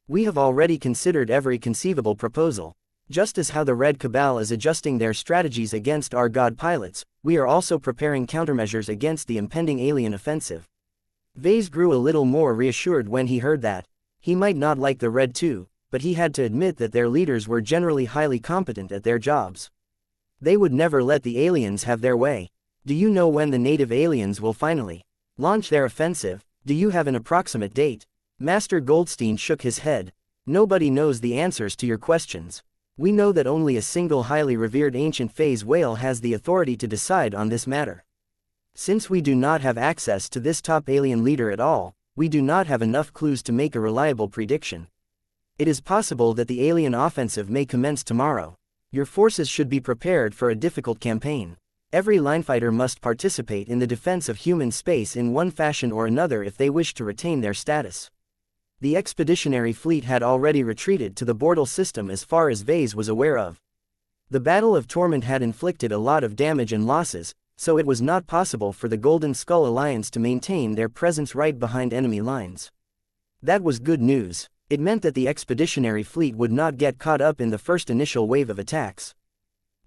We have already considered every conceivable proposal. Just as how the Red Cabal is adjusting their strategies against our god pilots, we are also preparing countermeasures against the impending alien offensive. Vase grew a little more reassured when he heard that. He might not like the Red too, but he had to admit that their leaders were generally highly competent at their jobs. They would never let the aliens have their way. Do you know when the native aliens will finally launch their offensive? Do you have an approximate date? Master Goldstein shook his head. Nobody knows the answers to your questions. We know that only a single highly revered ancient phase whale has the authority to decide on this matter. Since we do not have access to this top alien leader at all, we do not have enough clues to make a reliable prediction. It is possible that the alien offensive may commence tomorrow. Your forces should be prepared for a difficult campaign. Every linefighter must participate in the defense of human space in one fashion or another if they wish to retain their status. The expeditionary fleet had already retreated to the Bortle system as far as Vase was aware of. The Battle of Torment had inflicted a lot of damage and losses, so it was not possible for the Golden Skull Alliance to maintain their presence right behind enemy lines. That was good news. It meant that the expeditionary fleet would not get caught up in the first initial wave of attacks.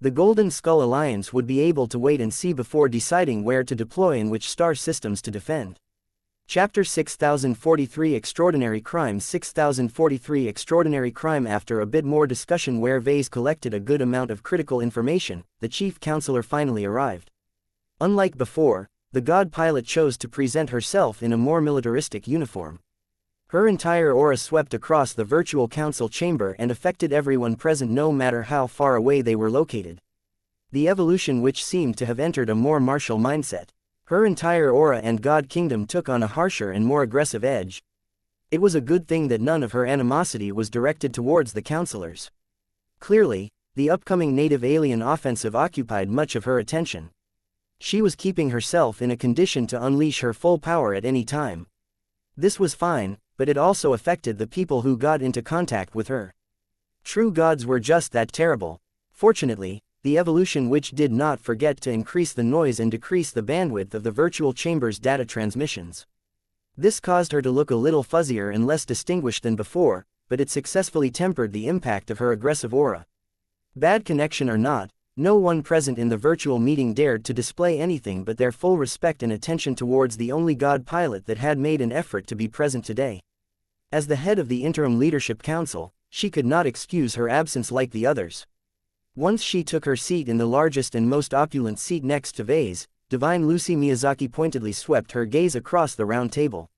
The Golden Skull Alliance would be able to wait and see before deciding where to deploy and which star systems to defend. Chapter 6043 Extraordinary Crime 6043 Extraordinary Crime. After a bit more discussion where Vase collected a good amount of critical information, the chief counselor finally arrived. Unlike before, the god pilot chose to present herself in a more militaristic uniform. Her entire aura swept across the virtual council chamber and affected everyone present no matter how far away they were located. The evolution which seemed to have entered a more martial mindset. Her entire aura and god kingdom took on a harsher and more aggressive edge. It was a good thing that none of her animosity was directed towards the counselors. Clearly, the upcoming native alien offensive occupied much of her attention. She was keeping herself in a condition to unleash her full power at any time. This was fine, but it also affected the people who got into contact with her. True gods were just that terrible. Fortunately, the evolution which did not forget to increase the noise and decrease the bandwidth of the virtual chamber's data transmissions. This caused her to look a little fuzzier and less distinguished than before, but it successfully tempered the impact of her aggressive aura. Bad connection or not, no one present in the virtual meeting dared to display anything but their full respect and attention towards the only god pilot that had made an effort to be present today. As the head of the Interim Leadership Council, she could not excuse her absence like the others. Once she took her seat in the largest and most opulent seat next to Vase, Divine Lucy Miyazaki pointedly swept her gaze across the round table.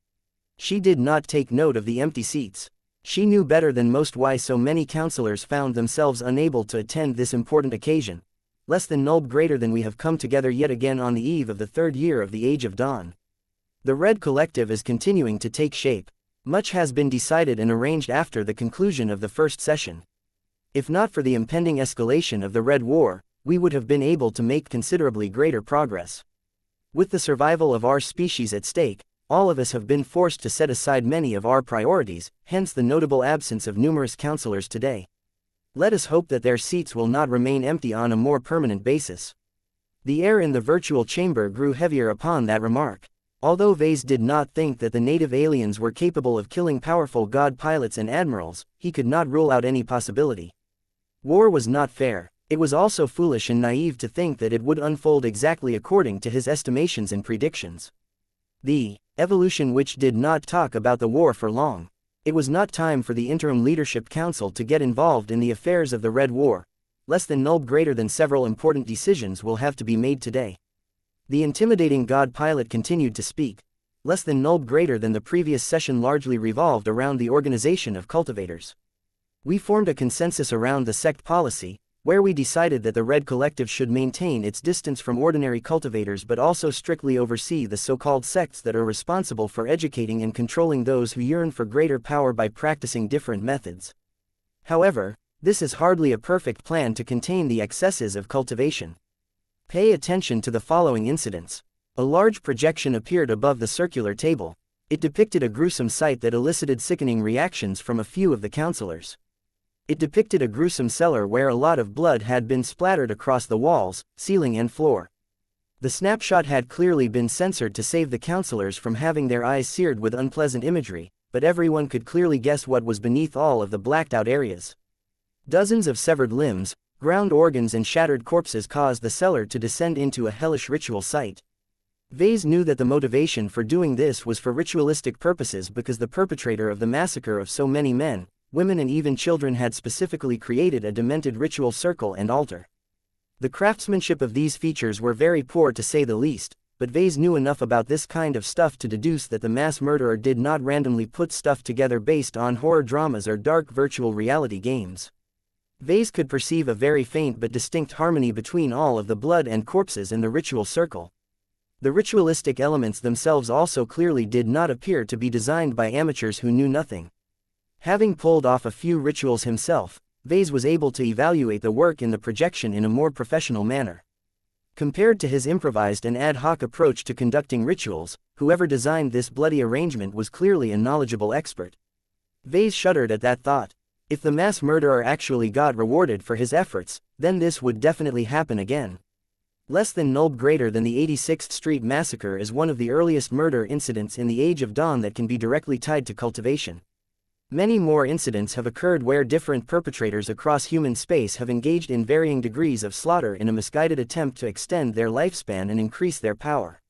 She did not take note of the empty seats. She knew better than most why so many counselors found themselves unable to attend this important occasion. Less than nulb greater than we have come together yet again on the eve of the third year of the Age of Dawn. The Red Collective is continuing to take shape. Much has been decided and arranged after the conclusion of the first session. If not for the impending escalation of the Red War, we would have been able to make considerably greater progress. With the survival of our species at stake, all of us have been forced to set aside many of our priorities, hence the notable absence of numerous counselors today. Let us hope that their seats will not remain empty on a more permanent basis. The air in the virtual chamber grew heavier upon that remark. Although Vase did not think that the native aliens were capable of killing powerful god pilots and admirals, he could not rule out any possibility. War was not fair. It was also foolish and naive to think that it would unfold exactly according to his estimations and predictions. The evolution which did not talk about the war for long. It was not time for the Interim Leadership Council to get involved in the affairs of the Red War. Less than nulb greater than several important decisions will have to be made today. The intimidating god pilot continued to speak. Less than nulb greater than the previous session largely revolved around the organization of cultivators. We formed a consensus around the sect policy, where we decided that the Red Collective should maintain its distance from ordinary cultivators but also strictly oversee the so-called sects that are responsible for educating and controlling those who yearn for greater power by practicing different methods. However, this is hardly a perfect plan to contain the excesses of cultivation. Pay attention to the following incidents. A large projection appeared above the circular table. It depicted a gruesome sight that elicited sickening reactions from a few of the counselors. It depicted a gruesome cellar where a lot of blood had been splattered across the walls, ceiling and floor. The snapshot had clearly been censored to save the counselors from having their eyes seared with unpleasant imagery, but everyone could clearly guess what was beneath all of the blacked-out areas. Dozens of severed limbs, ground organs and shattered corpses caused the cellar to descend into a hellish ritual site. Vase knew that the motivation for doing this was for ritualistic purposes because the perpetrator of the massacre of so many men, women and even children had specifically created a demented ritual circle and altar. The craftsmanship of these features were very poor to say the least, but Vase knew enough about this kind of stuff to deduce that the mass murderer did not randomly put stuff together based on horror dramas or dark virtual reality games. Vase could perceive a very faint but distinct harmony between all of the blood and corpses in the ritual circle. The ritualistic elements themselves also clearly did not appear to be designed by amateurs who knew nothing. Having pulled off a few rituals himself, Vase was able to evaluate the work in the projection in a more professional manner. Compared to his improvised and ad hoc approach to conducting rituals, whoever designed this bloody arrangement was clearly a knowledgeable expert. Vase shuddered at that thought. If the mass murderer actually got rewarded for his efforts, then this would definitely happen again. Less than nulb greater than the 86th Street Massacre is one of the earliest murder incidents in the Age of Dawn that can be directly tied to cultivation. Many more incidents have occurred where different perpetrators across human space have engaged in varying degrees of slaughter in a misguided attempt to extend their lifespan and increase their power.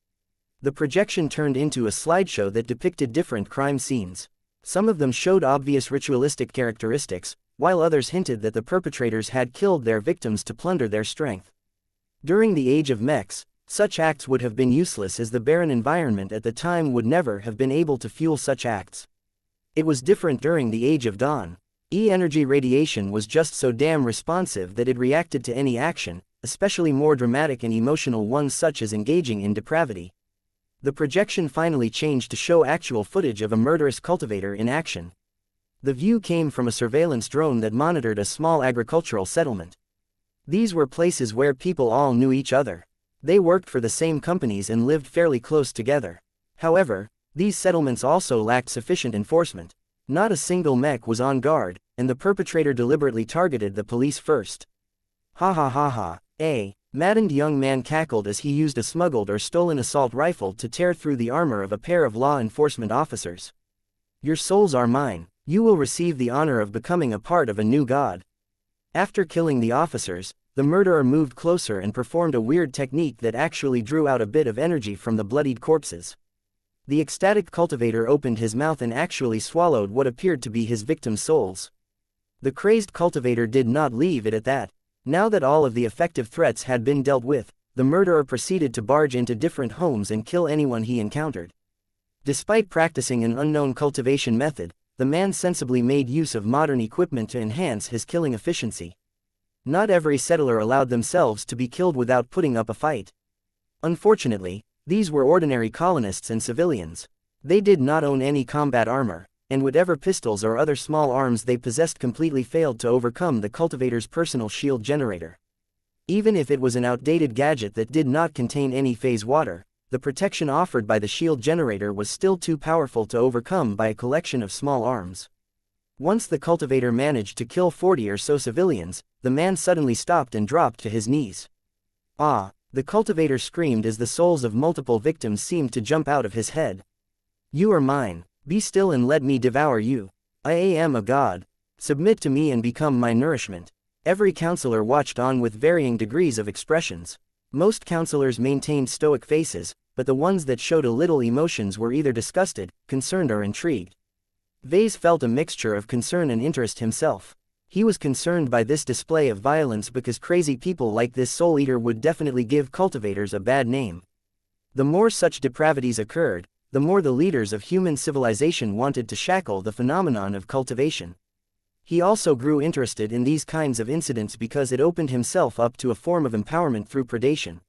The projection turned into a slideshow that depicted different crime scenes. Some of them showed obvious ritualistic characteristics, while others hinted that the perpetrators had killed their victims to plunder their strength. During the age of mechs, such acts would have been useless as the barren environment at the time would never have been able to fuel such acts. It was different during the Age of Dawn. E-energy radiation was just so damn responsive that it reacted to any action, especially more dramatic and emotional ones such as engaging in depravity. The projection finally changed to show actual footage of a murderous cultivator in action. The view came from a surveillance drone that monitored a small agricultural settlement. These were places where people all knew each other. They worked for the same companies and lived fairly close together. However, these settlements also lacked sufficient enforcement. Not a single mech was on guard, and the perpetrator deliberately targeted the police first. Ha ha ha ha. A maddened young man cackled as he used a smuggled or stolen assault rifle to tear through the armor of a pair of law enforcement officers. Your souls are mine. You will receive the honor of becoming a part of a new god. After killing the officers, the murderer moved closer and performed a weird technique that actually drew out a bit of energy from the bloodied corpses. The ecstatic cultivator opened his mouth and actually swallowed what appeared to be his victim's souls. The crazed cultivator did not leave it at that. Now that all of the effective threats had been dealt with, the murderer proceeded to barge into different homes and kill anyone he encountered. Despite practicing an unknown cultivation method, the man sensibly made use of modern equipment to enhance his killing efficiency. Not every settler allowed themselves to be killed without putting up a fight. Unfortunately, these were ordinary colonists and civilians. They did not own any combat armor, and whatever pistols or other small arms they possessed completely failed to overcome the cultivator's personal shield generator. Even if it was an outdated gadget that did not contain any phase water, the protection offered by the shield generator was still too powerful to overcome by a collection of small arms. Once the cultivator managed to kill 40 or so civilians, the man suddenly stopped and dropped to his knees. Ah! The cultivator screamed as the souls of multiple victims seemed to jump out of his head. You are mine. Be still and let me devour you. I am a god. Submit to me and become my nourishment. Every counselor watched on with varying degrees of expressions. Most counselors maintained stoic faces, but the ones that showed a little emotions were either disgusted, concerned or intrigued. Vase felt a mixture of concern and interest himself. He was concerned by this display of violence because crazy people like this soul eater would definitely give cultivators a bad name. The more such depravities occurred, the more the leaders of human civilization wanted to shackle the phenomenon of cultivation. He also grew interested in these kinds of incidents because it opened himself up to a form of empowerment through predation.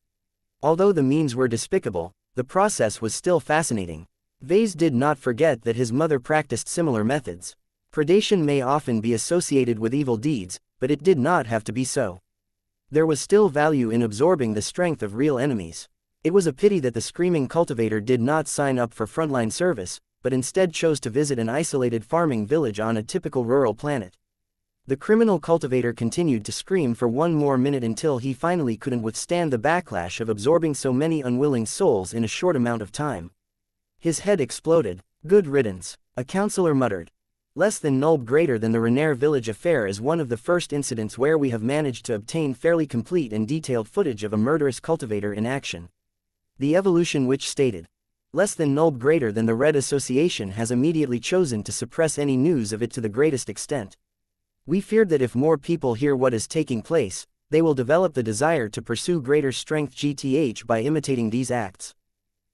Although the means were despicable, the process was still fascinating. Vase did not forget that his mother practiced similar methods. Predation may often be associated with evil deeds, but it did not have to be so. There was still value in absorbing the strength of real enemies. It was a pity that the screaming cultivator did not sign up for frontline service, but instead chose to visit an isolated farming village on a typical rural planet. The criminal cultivator continued to scream for one more minute until he finally couldn't withstand the backlash of absorbing so many unwilling souls in a short amount of time. His head exploded. Good riddance, a counselor muttered. Less than null greater than the Renair village affair is one of the first incidents where we have managed to obtain fairly complete and detailed footage of a murderous cultivator in action. The evolution which stated, less than null greater than the Red Association has immediately chosen to suppress any news of it to the greatest extent. We feared that if more people hear what is taking place, they will develop the desire to pursue greater strength GTH by imitating these acts.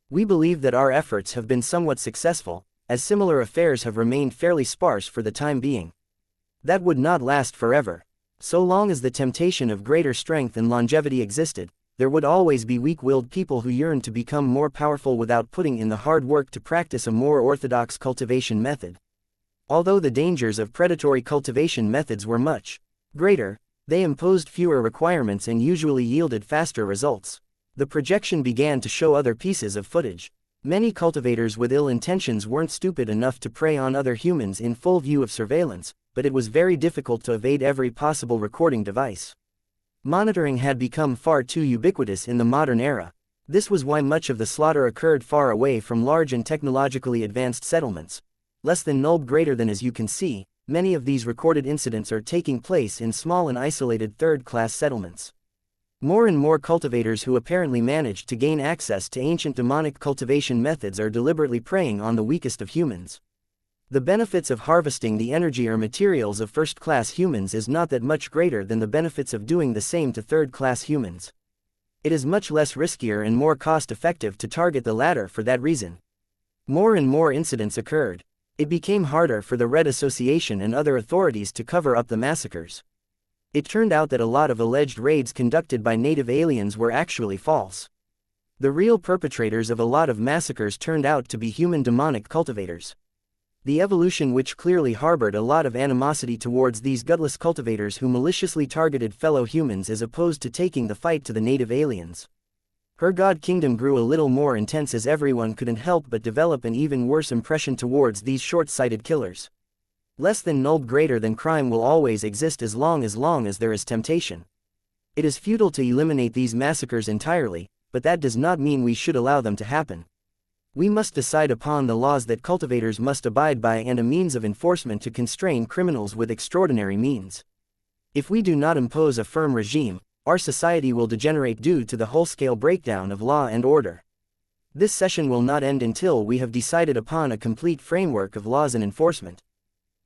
We believe that our efforts have been somewhat successful, as similar affairs have remained fairly sparse for the time being. That would not last forever. So long as the temptation of greater strength and longevity existed, there would always be weak-willed people who yearned to become more powerful without putting in the hard work to practice a more orthodox cultivation method. Although the dangers of predatory cultivation methods were much greater, they imposed fewer requirements and usually yielded faster results. The projection began to show other pieces of footage. Many cultivators with ill intentions weren't stupid enough to prey on other humans in full view of surveillance, but it was very difficult to evade every possible recording device. Monitoring had become far too ubiquitous in the modern era. This was why much of the slaughter occurred far away from large and technologically advanced settlements. Less than null greater than as you can see, many of these recorded incidents are taking place in small and isolated third-class settlements. More and more cultivators who apparently managed to gain access to ancient demonic cultivation methods are deliberately preying on the weakest of humans. The benefits of harvesting the energy or materials of first-class humans is not that much greater than the benefits of doing the same to third-class humans. It is much less riskier and more cost-effective to target the latter for that reason. More and more incidents occurred. It became harder for the Red Association and other authorities to cover up the massacres. It turned out that a lot of alleged raids conducted by native aliens were actually false. The real perpetrators of a lot of massacres turned out to be human demonic cultivators. The evolution which clearly harbored a lot of animosity towards these gutless cultivators who maliciously targeted fellow humans as opposed to taking the fight to the native aliens. Her god kingdom grew a little more intense as everyone couldn't help but develop an even worse impression towards these short-sighted killers. Less than null greater than crime will always exist as long as there is temptation. It is futile to eliminate these massacres entirely, but that does not mean we should allow them to happen. We must decide upon the laws that cultivators must abide by and a means of enforcement to constrain criminals with extraordinary means. If we do not impose a firm regime, our society will degenerate due to the whole-scale breakdown of law and order. This session will not end until we have decided upon a complete framework of laws and enforcement.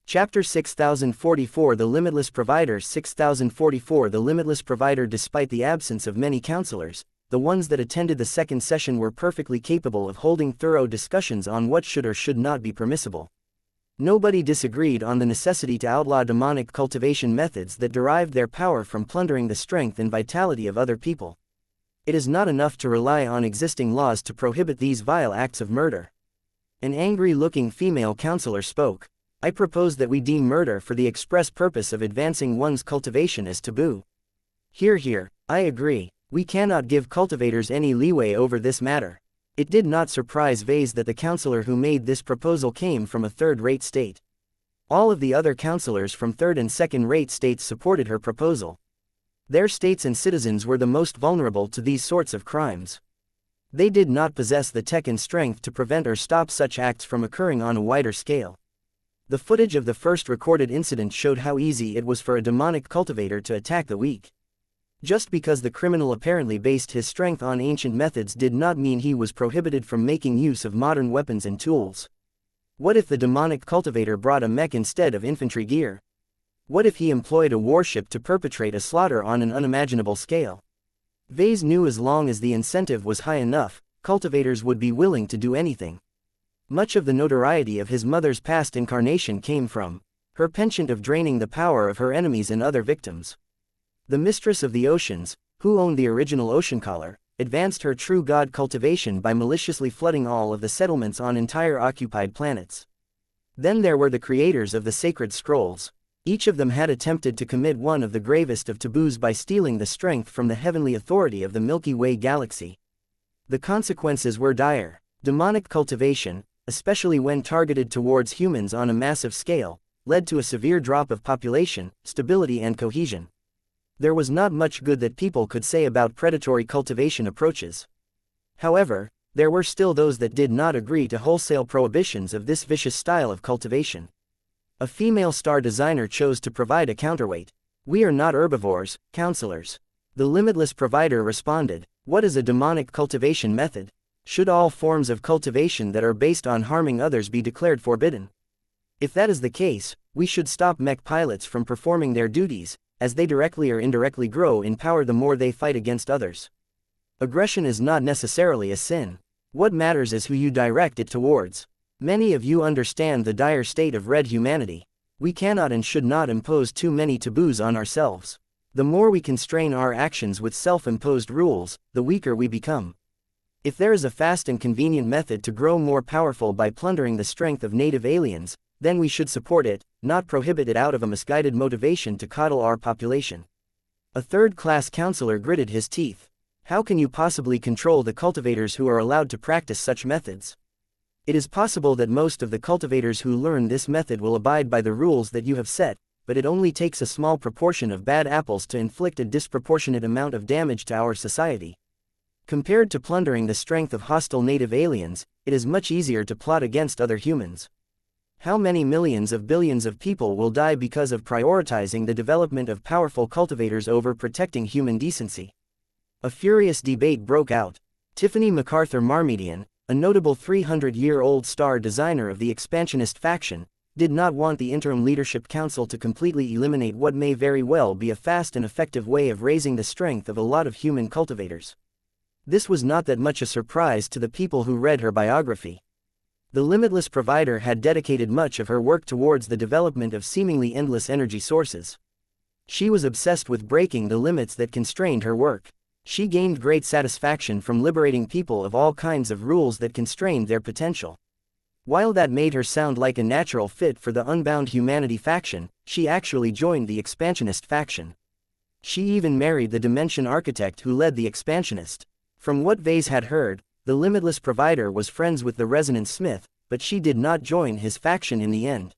Chapter 6044 The Limitless Provider 6044 The Limitless Provider. Despite the absence of many counselors, the ones that attended the second session were perfectly capable of holding thorough discussions on what should or should not be permissible. Nobody disagreed on the necessity to outlaw demonic cultivation methods that derived their power from plundering the strength and vitality of other people. It is not enough to rely on existing laws to prohibit these vile acts of murder. An angry-looking female counselor spoke. I propose that we deem murder for the express purpose of advancing one's cultivation as taboo. Hear, hear, I agree. We cannot give cultivators any leeway over this matter. It did not surprise Vase that the counselor who made this proposal came from a third-rate state. All of the other counselors from third- and second-rate states supported her proposal. Their states and citizens were the most vulnerable to these sorts of crimes. They did not possess the tech and strength to prevent or stop such acts from occurring on a wider scale. The footage of the first recorded incident showed how easy it was for a demonic cultivator to attack the weak. Just because the criminal apparently based his strength on ancient methods did not mean he was prohibited from making use of modern weapons and tools. What if the demonic cultivator brought a mech instead of infantry gear? What if he employed a warship to perpetrate a slaughter on an unimaginable scale? Vase knew as long as the incentive was high enough, cultivators would be willing to do anything. Much of the notoriety of his mother's past incarnation came from her penchant of draining the power of her enemies and other victims. The mistress of the oceans, who owned the original ocean collar, advanced her true god cultivation by maliciously flooding all of the settlements on entire occupied planets. Then there were the creators of the sacred scrolls. Each of them had attempted to commit one of the gravest of taboos by stealing the strength from the heavenly authority of the Milky Way galaxy. The consequences were dire. Demonic cultivation, especially when targeted towards humans on a massive scale, led to a severe drop of population, stability and cohesion. There was not much good that people could say about predatory cultivation approaches. However, there were still those that did not agree to wholesale prohibitions of this vicious style of cultivation. A female star designer chose to provide a counterweight. We are not herbivores, counselors. The limitless provider responded, what is a demonic cultivation method? Should all forms of cultivation that are based on harming others be declared forbidden? If that is the case, we should stop mech pilots from performing their duties, as they directly or indirectly grow in power the more they fight against others. Aggression is not necessarily a sin. What matters is who you direct it towards. Many of you understand the dire state of red humanity. We cannot and should not impose too many taboos on ourselves. The more we constrain our actions with self-imposed rules, the weaker we become. If there is a fast and convenient method to grow more powerful by plundering the strength of native aliens, then we should support it, not prohibit it out of a misguided motivation to coddle our population. A third-class counselor gritted his teeth. How can you possibly control the cultivators who are allowed to practice such methods? It is possible that most of the cultivators who learn this method will abide by the rules that you have set, but it only takes a small proportion of bad apples to inflict a disproportionate amount of damage to our society. Compared to plundering the strength of hostile native aliens, it is much easier to plot against other humans. How many millions of billions of people will die because of prioritizing the development of powerful cultivators over protecting human decency? A furious debate broke out. Tiffany MacArthur Marmidian, a notable 300-year-old star designer of the expansionist faction, did not want the Interim Leadership Council to completely eliminate what may very well be a fast and effective way of raising the strength of a lot of human cultivators. This was not that much a surprise to the people who read her biography. The limitless provider had dedicated much of her work towards the development of seemingly endless energy sources. She was obsessed with breaking the limits that constrained her work. She gained great satisfaction from liberating people of all kinds of rules that constrained their potential. While that made her sound like a natural fit for the Unbound Humanity faction, she actually joined the Expansionist faction. She even married the Dimension Architect who led the Expansionist. From what Vase had heard, the Limitless Provider was friends with the Resonance Smith, but she did not join his faction in the end.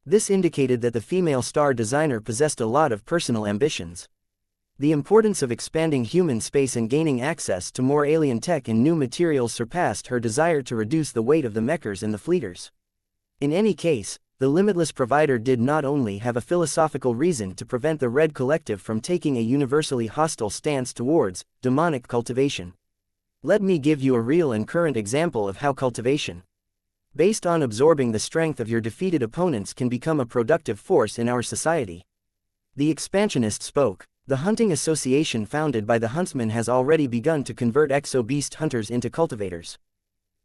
This indicated that the female star designer possessed a lot of personal ambitions. The importance of expanding human space and gaining access to more alien tech and new materials surpassed her desire to reduce the weight of the mechers and the fleeters. In any case, the Limitless Provider did not only have a philosophical reason to prevent the Red Collective from taking a universally hostile stance towards demonic cultivation. Let me give you a real and current example of how cultivation, based on absorbing the strength of your defeated opponents, can become a productive force in our society. The Expansionist spoke. The hunting association founded by the huntsman has already begun to convert exo-beast hunters into cultivators.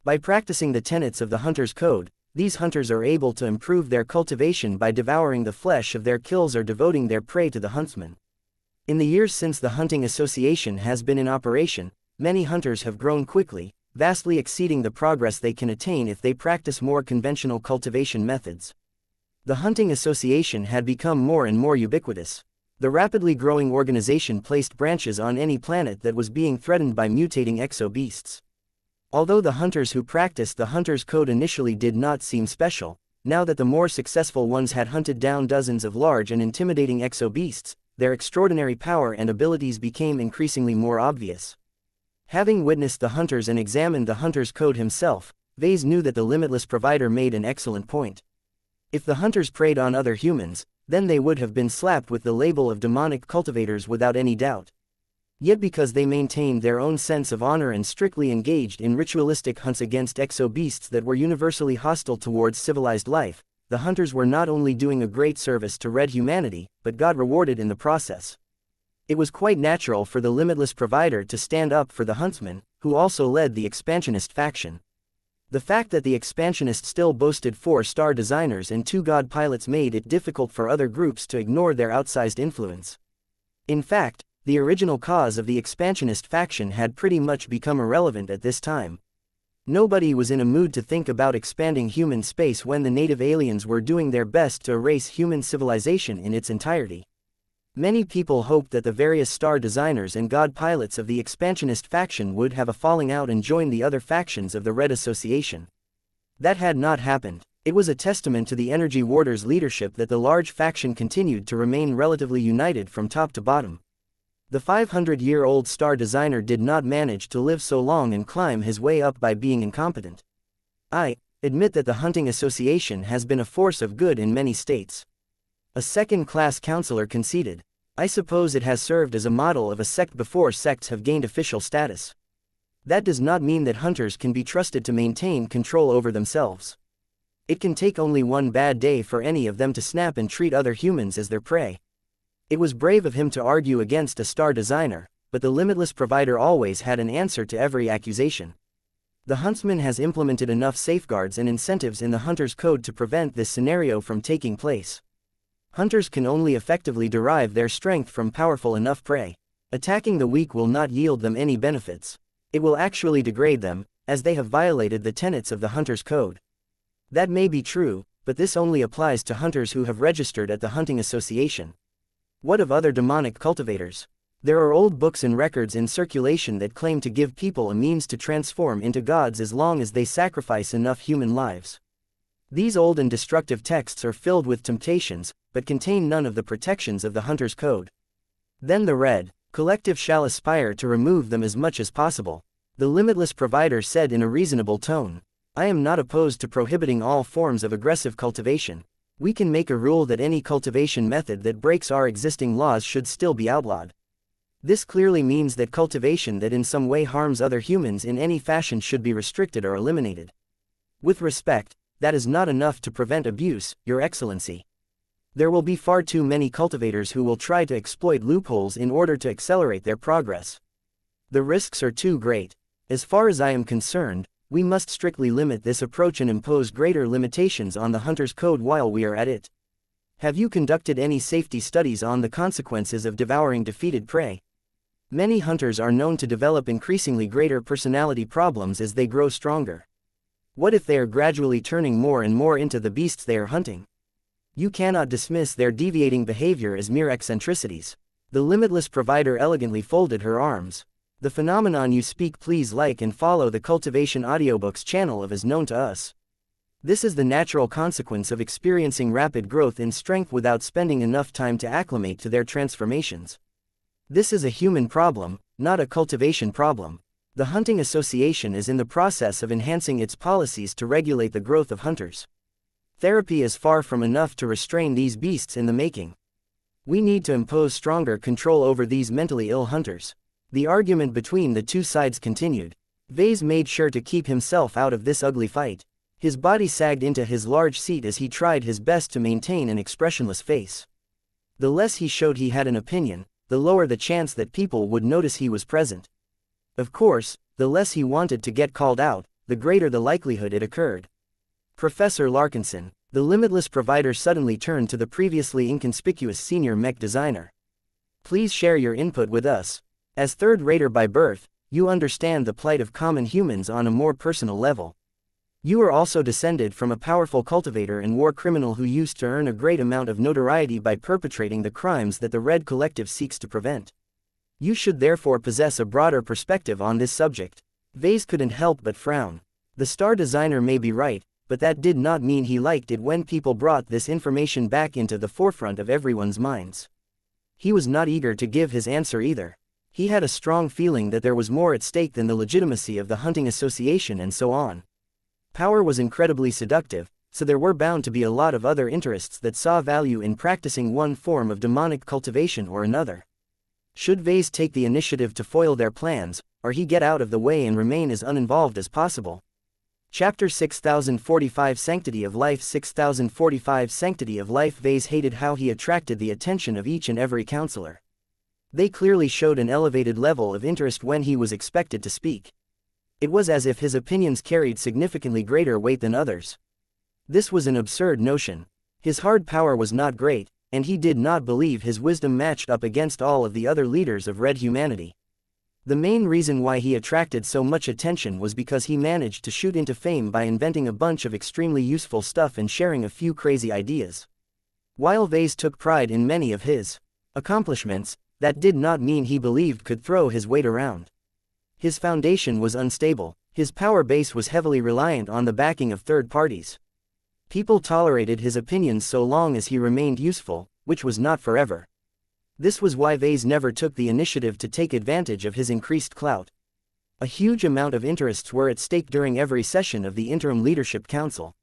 By practicing the tenets of the hunter's code, these hunters are able to improve their cultivation by devouring the flesh of their kills or devoting their prey to the huntsman. In the years since the hunting association has been in operation, many hunters have grown quickly, vastly exceeding the progress they can attain if they practice more conventional cultivation methods. The hunting association had become more and more ubiquitous. The rapidly growing organization placed branches on any planet that was being threatened by mutating exo-beasts. Although the hunters who practiced the hunter's code initially did not seem special, now that the more successful ones had hunted down dozens of large and intimidating exo-beasts, their extraordinary power and abilities became increasingly more obvious. Having witnessed the hunters and examined the hunter's code himself, Vase knew that the Limitless Provider made an excellent point. If the hunters preyed on other humans, then they would have been slapped with the label of demonic cultivators without any doubt. Yet because they maintained their own sense of honor and strictly engaged in ritualistic hunts against exo-beasts that were universally hostile towards civilized life, the hunters were not only doing a great service to red humanity, but got rewarded in the process. It was quite natural for the Limitless Provider to stand up for the huntsman, who also led the Expansionist faction. The fact that the Expansionists still boasted 4 star designers and 2 god pilots made it difficult for other groups to ignore their outsized influence. In fact, the original cause of the Expansionist faction had pretty much become irrelevant at this time. Nobody was in a mood to think about expanding human space when the native aliens were doing their best to erase human civilization in its entirety. Many people hoped that the various star designers and god pilots of the Expansionist faction would have a falling out and join the other factions of the Red Association. That had not happened. It was a testament to the Energy Warders' leadership that the large faction continued to remain relatively united from top to bottom. The 500-year-old star designer did not manage to live so long and climb his way up by being incompetent. I admit that the Hunting Association has been a force of good in many states. A second-class counselor conceded. I suppose it has served as a model of a sect before sects have gained official status. That does not mean that hunters can be trusted to maintain control over themselves. It can take only one bad day for any of them to snap and treat other humans as their prey. It was brave of him to argue against a star designer, but the Limitless Provider always had an answer to every accusation. The huntsman has implemented enough safeguards and incentives in the hunter's code to prevent this scenario from taking place. Hunters can only effectively derive their strength from powerful enough prey. Attacking the weak will not yield them any benefits. It will actually degrade them, as they have violated the tenets of the hunter's code. That may be true, but this only applies to hunters who have registered at the Hunting Association. What of other demonic cultivators? There are old books and records in circulation that claim to give people a means to transform into gods as long as they sacrifice enough human lives. These old and destructive texts are filled with temptations, but contain none of the protections of the hunter's code. Then the Red Collective shall aspire to remove them as much as possible. The Limitless Provider said in a reasonable tone. I am not opposed to prohibiting all forms of aggressive cultivation. We can make a rule that any cultivation method that breaks our existing laws should still be outlawed. This clearly means that cultivation that in some way harms other humans in any fashion should be restricted or eliminated. With respect, that is not enough to prevent abuse, Your Excellency. There will be far too many cultivators who will try to exploit loopholes in order to accelerate their progress. The risks are too great. As far as I am concerned, we must strictly limit this approach and impose greater limitations on the hunter's code while we are at it. Have you conducted any safety studies on the consequences of devouring defeated prey? Many hunters are known to develop increasingly greater personality problems as they grow stronger. What if they are gradually turning more and more into the beasts they are hunting? You cannot dismiss their deviating behavior as mere eccentricities. The limitless provider elegantly folded her arms. The phenomenon you speak, please like and follow the Cultivation Audiobooks channel if is known to us. This is the natural consequence of experiencing rapid growth in strength without spending enough time to acclimate to their transformations. This is a human problem, not a cultivation problem. The Hunting Association is in the process of enhancing its policies to regulate the growth of hunters. Therapy is far from enough to restrain these beasts in the making. We need to impose stronger control over these mentally ill hunters. The argument between the two sides continued. Vase made sure to keep himself out of this ugly fight. His body sagged into his large seat as he tried his best to maintain an expressionless face. The less he showed he had an opinion, the lower the chance that people would notice he was present. Of course, the less he wanted to get called out, the greater the likelihood it occurred. Professor Larkinson, the limitless provider, suddenly turned to the previously inconspicuous senior mech designer. Please share your input with us. As third-rater by birth, you understand the plight of common humans on a more personal level. You are also descended from a powerful cultivator and war criminal who used to earn a great amount of notoriety by perpetrating the crimes that the Red Collective seeks to prevent. You should therefore possess a broader perspective on this subject. Vase couldn't help but frown. The star designer may be right, but that did not mean he liked it when people brought this information back into the forefront of everyone's minds. He was not eager to give his answer either. He had a strong feeling that there was more at stake than the legitimacy of the Hunting Association and so on. Power was incredibly seductive, so there were bound to be a lot of other interests that saw value in practicing one form of demonic cultivation or another. Should Vase take the initiative to foil their plans, or he get out of the way and remain as uninvolved as possible? Chapter 6045 Sanctity of Life 6045 Sanctity of Life. Vase hated how he attracted the attention of each and every counselor. They clearly showed an elevated level of interest when he was expected to speak. It was as if his opinions carried significantly greater weight than others. This was an absurd notion. His hard power was not great, and he did not believe his wisdom matched up against all of the other leaders of Red humanity. The main reason why he attracted so much attention was because he managed to shoot into fame by inventing a bunch of extremely useful stuff and sharing a few crazy ideas. While Vase took pride in many of his accomplishments, that did not mean he believed could throw his weight around. His foundation was unstable, his power base was heavily reliant on the backing of third parties. People tolerated his opinions so long as he remained useful, which was not forever. This was why Vase never took the initiative to take advantage of his increased clout. A huge amount of interests were at stake during every session of the Interim Leadership Council.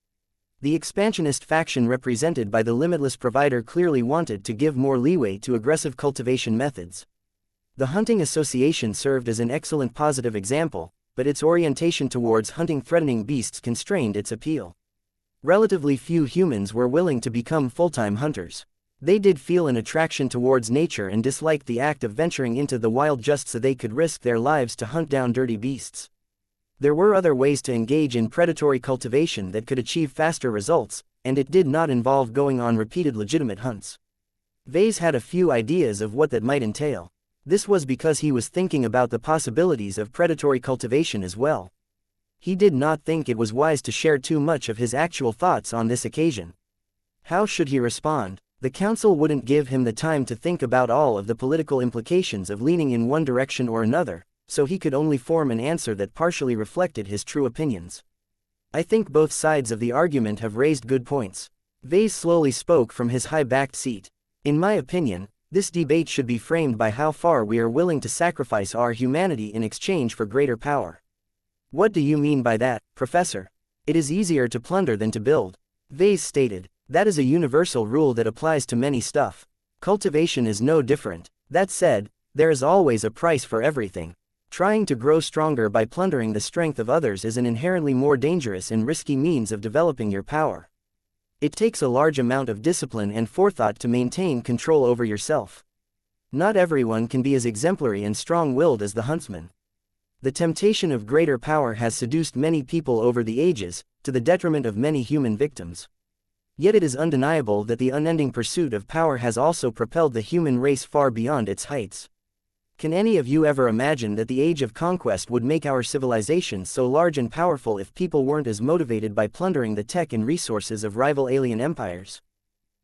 The expansionist faction represented by the limitless provider clearly wanted to give more leeway to aggressive cultivation methods. The Hunting Association served as an excellent positive example, but its orientation towards hunting threatening beasts constrained its appeal. Relatively few humans were willing to become full-time hunters. They did feel an attraction towards nature and disliked the act of venturing into the wild just so they could risk their lives to hunt down dirty beasts. There were other ways to engage in predatory cultivation that could achieve faster results, and it did not involve going on repeated legitimate hunts. Vase had a few ideas of what that might entail. This was because he was thinking about the possibilities of predatory cultivation as well. He did not think it was wise to share too much of his actual thoughts on this occasion. How should he respond? The council wouldn't give him the time to think about all of the political implications of leaning in one direction or another, so he could only form an answer that partially reflected his true opinions. I think both sides of the argument have raised good points. Vase slowly spoke from his high-backed seat. In my opinion, this debate should be framed by how far we are willing to sacrifice our humanity in exchange for greater power. What do you mean by that, Professor? It is easier to plunder than to build. Vase stated. That is a universal rule that applies to many stuff. Cultivation is no different. That said, there is always a price for everything. Trying to grow stronger by plundering the strength of others is an inherently more dangerous and risky means of developing your power. It takes a large amount of discipline and forethought to maintain control over yourself. Not everyone can be as exemplary and strong-willed as the huntsman. The temptation of greater power has seduced many people over the ages, to the detriment of many human victims. Yet it is undeniable that the unending pursuit of power has also propelled the human race far beyond its heights. Can any of you ever imagine that the age of conquest would make our civilization so large and powerful if people weren't as motivated by plundering the tech and resources of rival alien empires?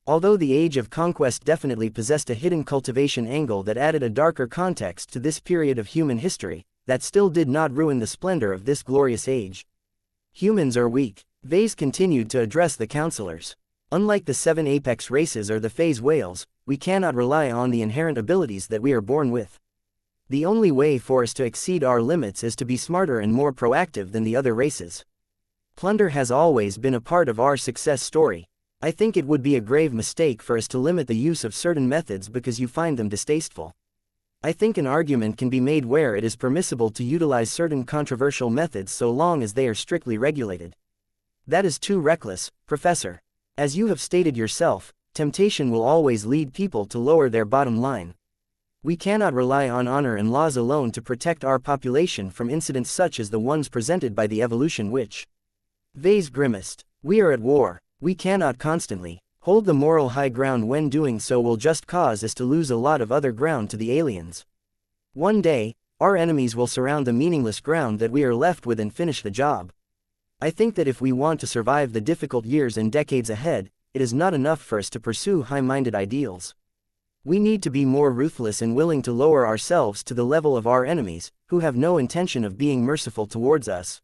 Although the age of conquest definitely possessed a hidden cultivation angle that added a darker context to this period of human history, that still did not ruin the splendor of this glorious age. Humans are weak. Vase continued to address the counselors. Unlike the 7 apex races or the phase whales, we cannot rely on the inherent abilities that we are born with. The only way for us to exceed our limits is to be smarter and more proactive than the other races. Plunder has always been a part of our success story. I think it would be a grave mistake for us to limit the use of certain methods because you find them distasteful. I think an argument can be made where it is permissible to utilize certain controversial methods so long as they are strictly regulated. That is too reckless, Professor. As you have stated yourself, temptation will always lead people to lower their bottom line. We cannot rely on honor and laws alone to protect our population from incidents such as the ones presented by the evolution witch. Vase grimaced. We are at war. We cannot constantly hold the moral high ground. When doing so will just cause us to lose a lot of other ground to the aliens. One day, our enemies will surround the meaningless ground that we are left with and finish the job. I think that if we want to survive the difficult years and decades ahead, it is not enough for us to pursue high-minded ideals. We need to be more ruthless and willing to lower ourselves to the level of our enemies, who have no intention of being merciful towards us.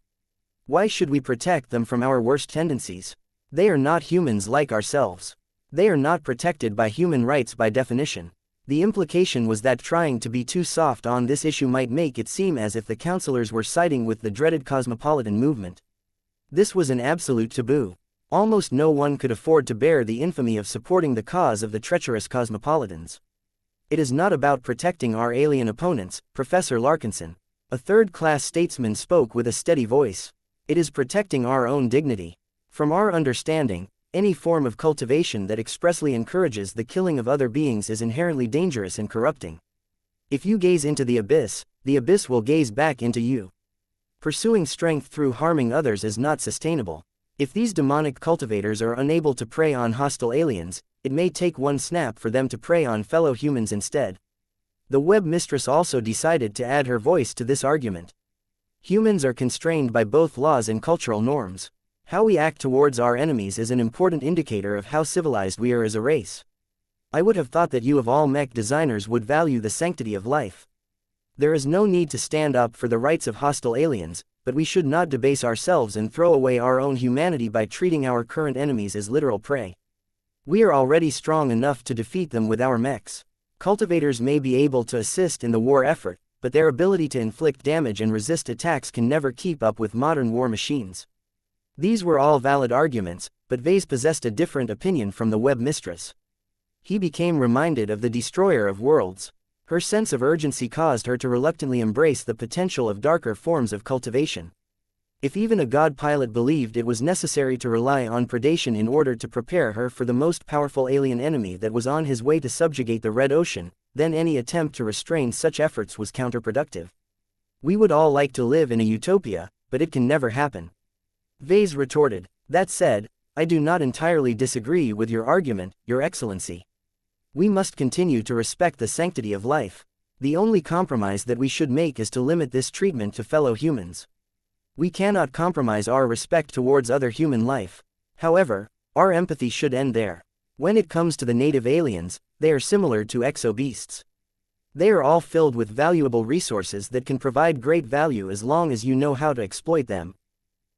Why should we protect them from our worst tendencies? They are not humans like ourselves. They are not protected by human rights by definition. The implication was that trying to be too soft on this issue might make it seem as if the counselors were siding with the dreaded cosmopolitan movement. This was an absolute taboo. Almost no one could afford to bear the infamy of supporting the cause of the treacherous cosmopolitans. It is not about protecting our alien opponents, Professor Larkinson. A third-class statesman spoke with a steady voice. It is protecting our own dignity. From our understanding, any form of cultivation that expressly encourages the killing of other beings is inherently dangerous and corrupting. If you gaze into the abyss will gaze back into you. Pursuing strength through harming others is not sustainable. If these demonic cultivators are unable to prey on hostile aliens, it may take one snap for them to prey on fellow humans instead. The web mistress also decided to add her voice to this argument. Humans are constrained by both laws and cultural norms. How we act towards our enemies is an important indicator of how civilized we are as a race. I would have thought that you of all mech designers would value the sanctity of life. There is no need to stand up for the rights of hostile aliens, but we should not debase ourselves and throw away our own humanity by treating our current enemies as literal prey. We are already strong enough to defeat them with our mechs. Cultivators may be able to assist in the war effort, but their ability to inflict damage and resist attacks can never keep up with modern war machines. These were all valid arguments, but Vase possessed a different opinion from the web mistress. He became reminded of the destroyer of worlds. Her sense of urgency caused her to reluctantly embrace the potential of darker forms of cultivation. If even a god pilot believed it was necessary to rely on predation in order to prepare her for the most powerful alien enemy that was on his way to subjugate the Red Ocean, then any attempt to restrain such efforts was counterproductive. We would all like to live in a utopia, but it can never happen. Vase retorted. That said, I do not entirely disagree with your argument, Your Excellency. We must continue to respect the sanctity of life. The only compromise that we should make is to limit this treatment to fellow humans. We cannot compromise our respect towards other human life. However, our empathy should end there. When it comes to the native aliens, they are similar to exo-beasts. They are all filled with valuable resources that can provide great value as long as you know how to exploit them.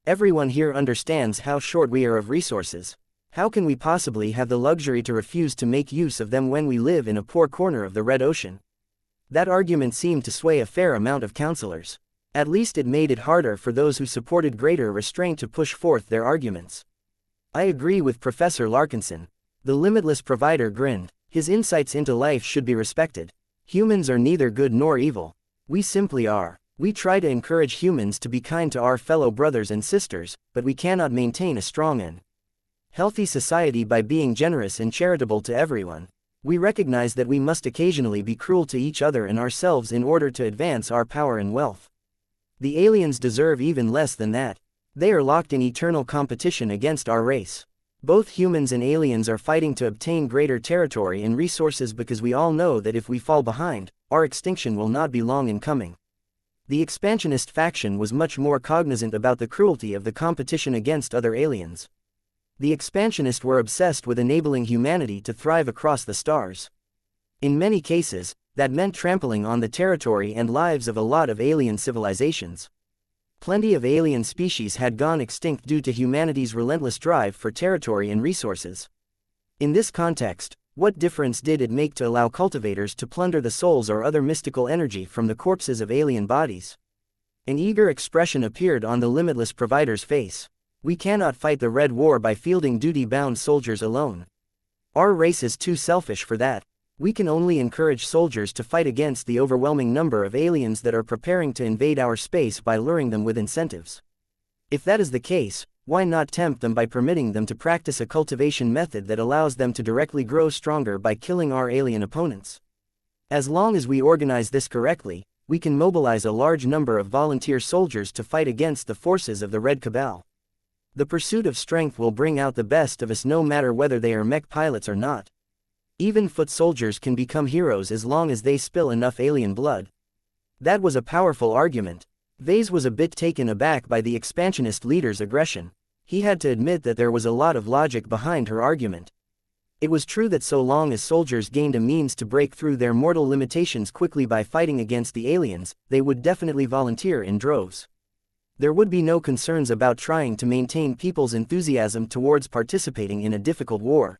Everyone here understands how short we are of resources. How can we possibly have the luxury to refuse to make use of them when we live in a poor corner of the Red Ocean? That argument seemed to sway a fair amount of counselors. At least it made it harder for those who supported greater restraint to push forth their arguments. I agree with Professor Larkinson. The limitless provider grinned. His insights into life should be respected. Humans are neither good nor evil. We simply are. We try to encourage humans to be kind to our fellow brothers and sisters, but we cannot maintain a strong and healthy society by being generous and charitable to everyone. We recognize that we must occasionally be cruel to each other and ourselves in order to advance our power and wealth. The aliens deserve even less than that. They are locked in eternal competition against our race. Both humans and aliens are fighting to obtain greater territory and resources because we all know that if we fall behind, our extinction will not be long in coming. The expansionist faction was much more cognizant about the cruelty of the competition against other aliens. The expansionists were obsessed with enabling humanity to thrive across the stars. In many cases, that meant trampling on the territory and lives of a lot of alien civilizations. Plenty of alien species had gone extinct due to humanity's relentless drive for territory and resources. In this context, what difference did it make to allow cultivators to plunder the souls or other mystical energy from the corpses of alien bodies? An eager expression appeared on the limitless provider's face. We cannot fight the Red War by fielding duty-bound soldiers alone. Our race is too selfish for that. We can only encourage soldiers to fight against the overwhelming number of aliens that are preparing to invade our space by luring them with incentives. If that is the case, why not tempt them by permitting them to practice a cultivation method that allows them to directly grow stronger by killing our alien opponents? As long as we organize this correctly, we can mobilize a large number of volunteer soldiers to fight against the forces of the Red Cabal. The pursuit of strength will bring out the best of us no matter whether they are mech pilots or not. Even foot soldiers can become heroes as long as they spill enough alien blood. That was a powerful argument. Vase was a bit taken aback by the expansionist leader's aggression. He had to admit that there was a lot of logic behind her argument. It was true that so long as soldiers gained a means to break through their mortal limitations quickly by fighting against the aliens, they would definitely volunteer in droves. There would be no concerns about trying to maintain people's enthusiasm towards participating in a difficult war.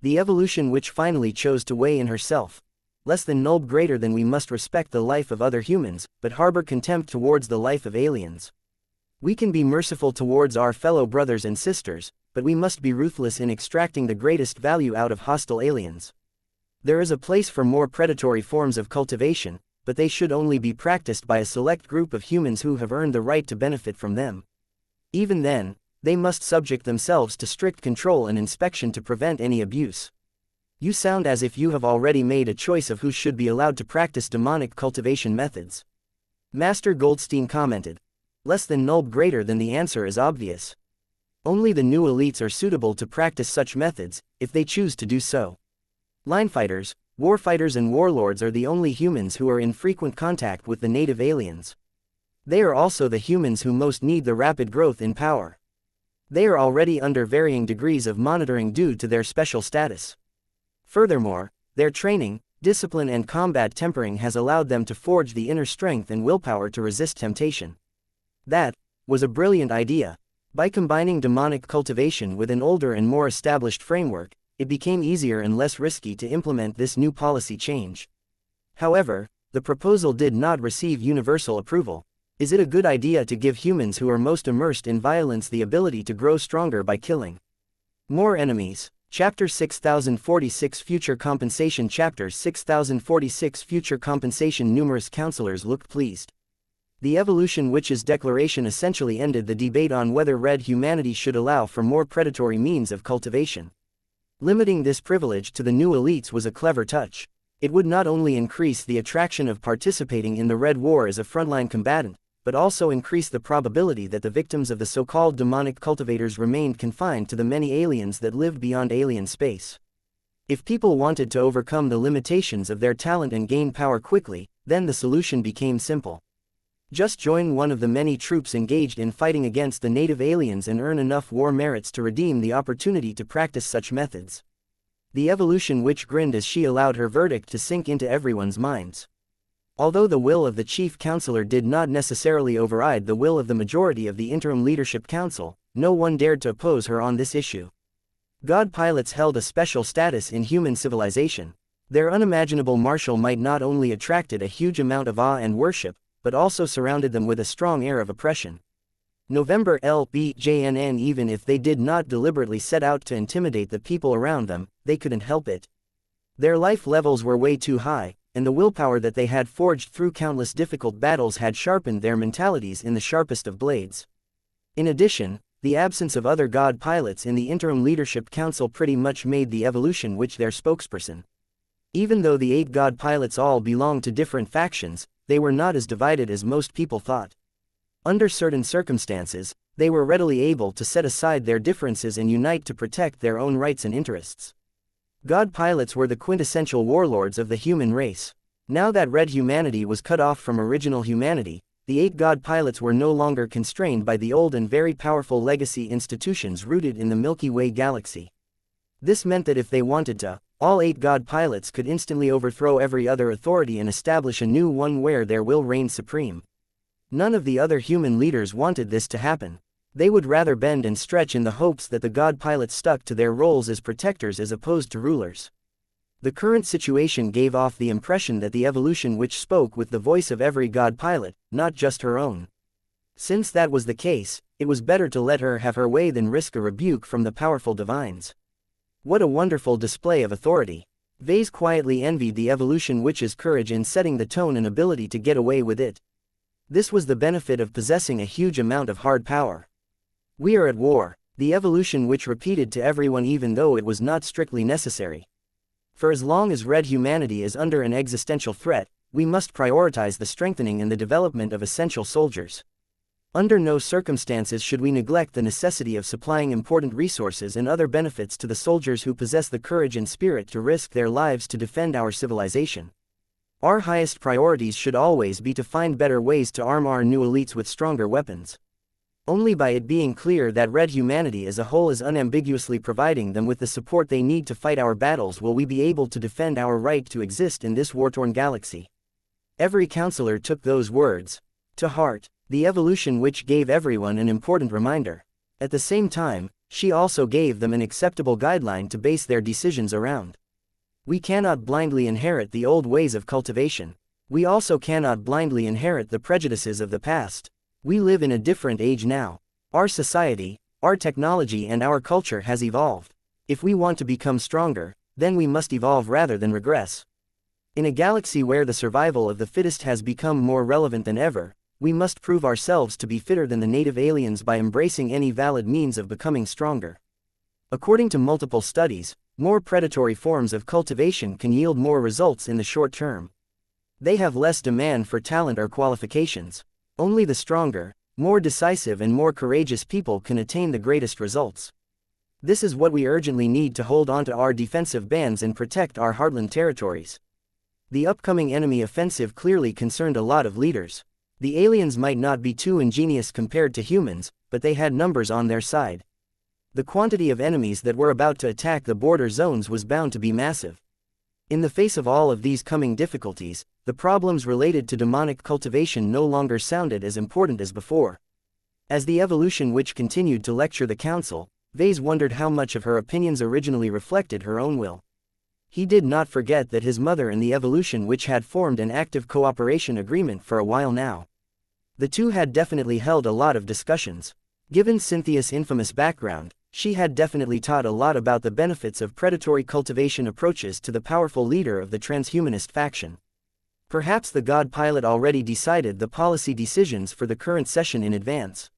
The evolution which finally chose to weigh in herself, less than null greater than we must respect the life of other humans, but harbor contempt towards the life of aliens. We can be merciful towards our fellow brothers and sisters, but we must be ruthless in extracting the greatest value out of hostile aliens. There is a place for more predatory forms of cultivation, but they should only be practiced by a select group of humans who have earned the right to benefit from them. Even then, they must subject themselves to strict control and inspection to prevent any abuse. You sound as if you have already made a choice of who should be allowed to practice demonic cultivation methods. Master Goldstein commented. Less than null greater than the answer is obvious. Only the new elites are suitable to practice such methods, if they choose to do so. Linefighters, warfighters and warlords are the only humans who are in frequent contact with the native aliens. They are also the humans who most need the rapid growth in power. They are already under varying degrees of monitoring due to their special status. Furthermore, their training, discipline and combat tempering has allowed them to forge the inner strength and willpower to resist temptation. That was a brilliant idea. By combining demonic cultivation with an older and more established framework, it became easier and less risky to implement this new policy change. However, the proposal did not receive universal approval. Is it a good idea to give humans who are most immersed in violence the ability to grow stronger by killing more enemies? Chapter 6046 Future Compensation Chapter 6046 Future Compensation Numerous counselors looked pleased. The Evolution Witch's declaration essentially ended the debate on whether red humanity should allow for more predatory means of cultivation. Limiting this privilege to the new elites was a clever touch. It would not only increase the attraction of participating in the Red War as a frontline combatant, but also increase the probability that the victims of the so-called demonic cultivators remained confined to the many aliens that lived beyond alien space. If people wanted to overcome the limitations of their talent and gain power quickly, then the solution became simple. Just join one of the many troops engaged in fighting against the native aliens and earn enough war merits to redeem the opportunity to practice such methods. The Evolution Witch grinned as she allowed her verdict to sink into everyone's minds. Although the will of the chief counselor did not necessarily override the will of the majority of the interim leadership council, no one dared to oppose her on this issue. God pilots held a special status in human civilization. Their unimaginable martial might not only attracted a huge amount of awe and worship, but also surrounded them with a strong air of oppression. November LBJNN. Even if they did not deliberately set out to intimidate the people around them, they couldn't help it. Their life levels were way too high, and the willpower that they had forged through countless difficult battles had sharpened their mentalities in the sharpest of blades. In addition, the absence of other god pilots in the interim leadership council pretty much made the Evolution Witch their spokesperson. Even though the 8 god pilots all belonged to different factions, they were not as divided as most people thought. Under certain circumstances, they were readily able to set aside their differences and unite to protect their own rights and interests. God pilots were the quintessential warlords of the human race. Now that red humanity was cut off from original humanity, the 8 God pilots were no longer constrained by the old and very powerful legacy institutions rooted in the Milky Way galaxy. This meant that if they wanted to, all 8 God pilots could instantly overthrow every other authority and establish a new one where their will reigned supreme. None of the other human leaders wanted this to happen. They would rather bend and stretch in the hopes that the God pilots stuck to their roles as protectors as opposed to rulers. The current situation gave off the impression that the evolution which spoke with the voice of every God pilot, not just her own. Since that was the case, it was better to let her have her way than risk a rebuke from the powerful divines. What a wonderful display of authority! Vase quietly envied the evolution witch's courage in setting the tone and ability to get away with it. This was the benefit of possessing a huge amount of hard power. We are at war, the evolution witch repeated to everyone even though it was not strictly necessary. For as long as red humanity is under an existential threat, we must prioritize the strengthening and the development of essential soldiers. Under no circumstances should we neglect the necessity of supplying important resources and other benefits to the soldiers who possess the courage and spirit to risk their lives to defend our civilization. Our highest priorities should always be to find better ways to arm our new elites with stronger weapons. Only by it being clear that red humanity as a whole is unambiguously providing them with the support they need to fight our battles will we be able to defend our right to exist in this war-torn galaxy. Every counselor took those words to heart. The evolution witch gave everyone an important reminder. At the same time, she also gave them an acceptable guideline to base their decisions around. We cannot blindly inherit the old ways of cultivation. We also cannot blindly inherit the prejudices of the past. We live in a different age now. Our society, our technology and our culture has evolved. If we want to become stronger, then we must evolve rather than regress. In a galaxy where the survival of the fittest has become more relevant than ever, we must prove ourselves to be fitter than the native aliens by embracing any valid means of becoming stronger. According to multiple studies, more predatory forms of cultivation can yield more results in the short term. They have less demand for talent or qualifications. Only the stronger, more decisive and more courageous people can attain the greatest results. This is what we urgently need to hold on to our defensive bands and protect our heartland territories. The upcoming enemy offensive clearly concerned a lot of leaders. The aliens might not be too ingenious compared to humans, but they had numbers on their side. The quantity of enemies that were about to attack the border zones was bound to be massive. In the face of all of these coming difficulties, the problems related to demonic cultivation no longer sounded as important as before. As the evolution witch continued to lecture the council, Vase wondered how much of her opinions originally reflected her own will. He did not forget that his mother and the evolution witch had formed an active cooperation agreement for a while now. The two had definitely held a lot of discussions. Given Cynthia's infamous background, she had definitely taught a lot about the benefits of predatory cultivation approaches to the powerful leader of the transhumanist faction. Perhaps the God Pilot already decided the policy decisions for the current session in advance.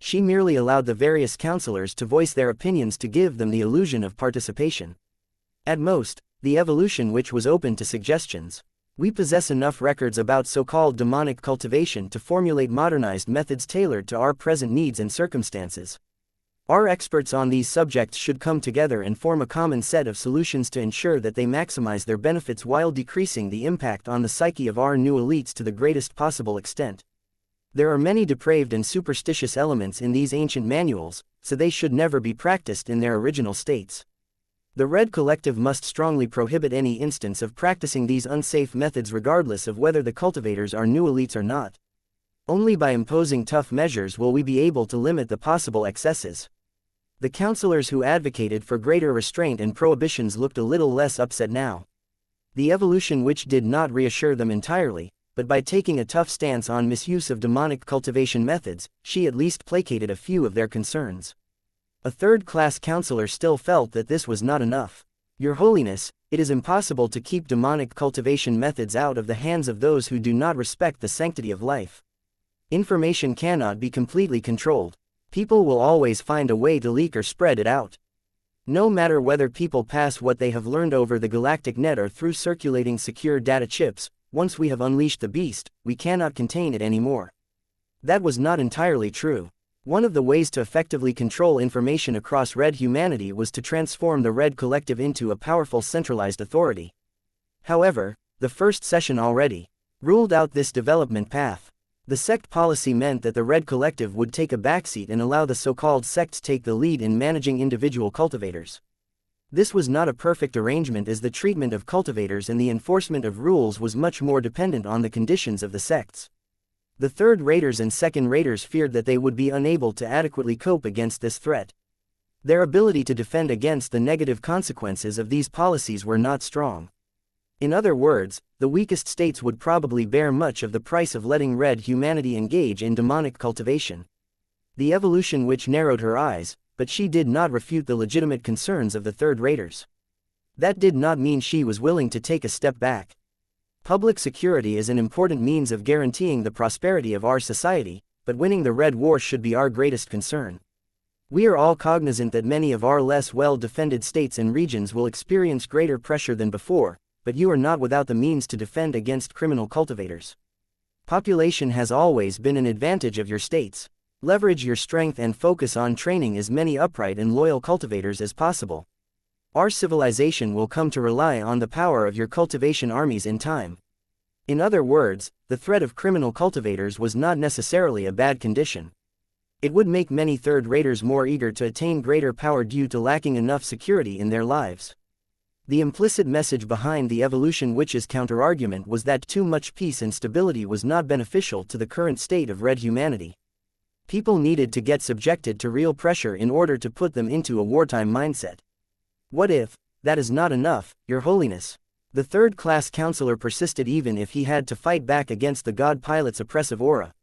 She merely allowed the various counselors to voice their opinions to give them the illusion of participation. At most, the evolution witch was open to suggestions. We possess enough records about so-called demonic cultivation to formulate modernized methods tailored to our present needs and circumstances. Our experts on these subjects should come together and form a common set of solutions to ensure that they maximize their benefits while decreasing the impact on the psyche of our new elites to the greatest possible extent. There are many depraved and superstitious elements in these ancient manuals, so they should never be practiced in their original states. The Red Collective must strongly prohibit any instance of practicing these unsafe methods regardless of whether the cultivators are new elites or not. Only by imposing tough measures will we be able to limit the possible excesses. The counselors who advocated for greater restraint and prohibitions looked a little less upset now. The evolution witch did not reassure them entirely, but by taking a tough stance on misuse of demonic cultivation methods, she at least placated a few of their concerns. A third-class counselor still felt that this was not enough. Your Holiness, it is impossible to keep demonic cultivation methods out of the hands of those who do not respect the sanctity of life. Information cannot be completely controlled. People will always find a way to leak or spread it out. No matter whether people pass what they have learned over the galactic net or through circulating secure data chips, once we have unleashed the beast, we cannot contain it anymore. That was not entirely true. One of the ways to effectively control information across Red humanity was to transform the Red Collective into a powerful centralized authority. However, the first session already ruled out this development path. The sect policy meant that the Red Collective would take a backseat and allow the so-called sects take the lead in managing individual cultivators. This was not a perfect arrangement, as the treatment of cultivators and the enforcement of rules was much more dependent on the conditions of the sects. The third raters and second raters feared that they would be unable to adequately cope against this threat. Their ability to defend against the negative consequences of these policies were not strong. In other words, the weakest states would probably bear much of the price of letting Red humanity engage in demonic cultivation. The evolution which narrowed her eyes, but she did not refute the legitimate concerns of the third raters. That did not mean she was willing to take a step back. Public security is an important means of guaranteeing the prosperity of our society, but winning the Red War should be our greatest concern. We are all cognizant that many of our less well-defended states and regions will experience greater pressure than before, but you are not without the means to defend against criminal cultivators. Population has always been an advantage of your states. Leverage your strength and focus on training as many upright and loyal cultivators as possible. Our civilization will come to rely on the power of your cultivation armies in time. In other words, the threat of criminal cultivators was not necessarily a bad condition. It would make many third raters more eager to attain greater power due to lacking enough security in their lives. The implicit message behind the evolution witch's counterargument was that too much peace and stability was not beneficial to the current state of Red humanity. People needed to get subjected to real pressure in order to put them into a wartime mindset. What if that is not enough, Your Holiness? The third-class counselor persisted even if he had to fight back against the god pilot's oppressive aura.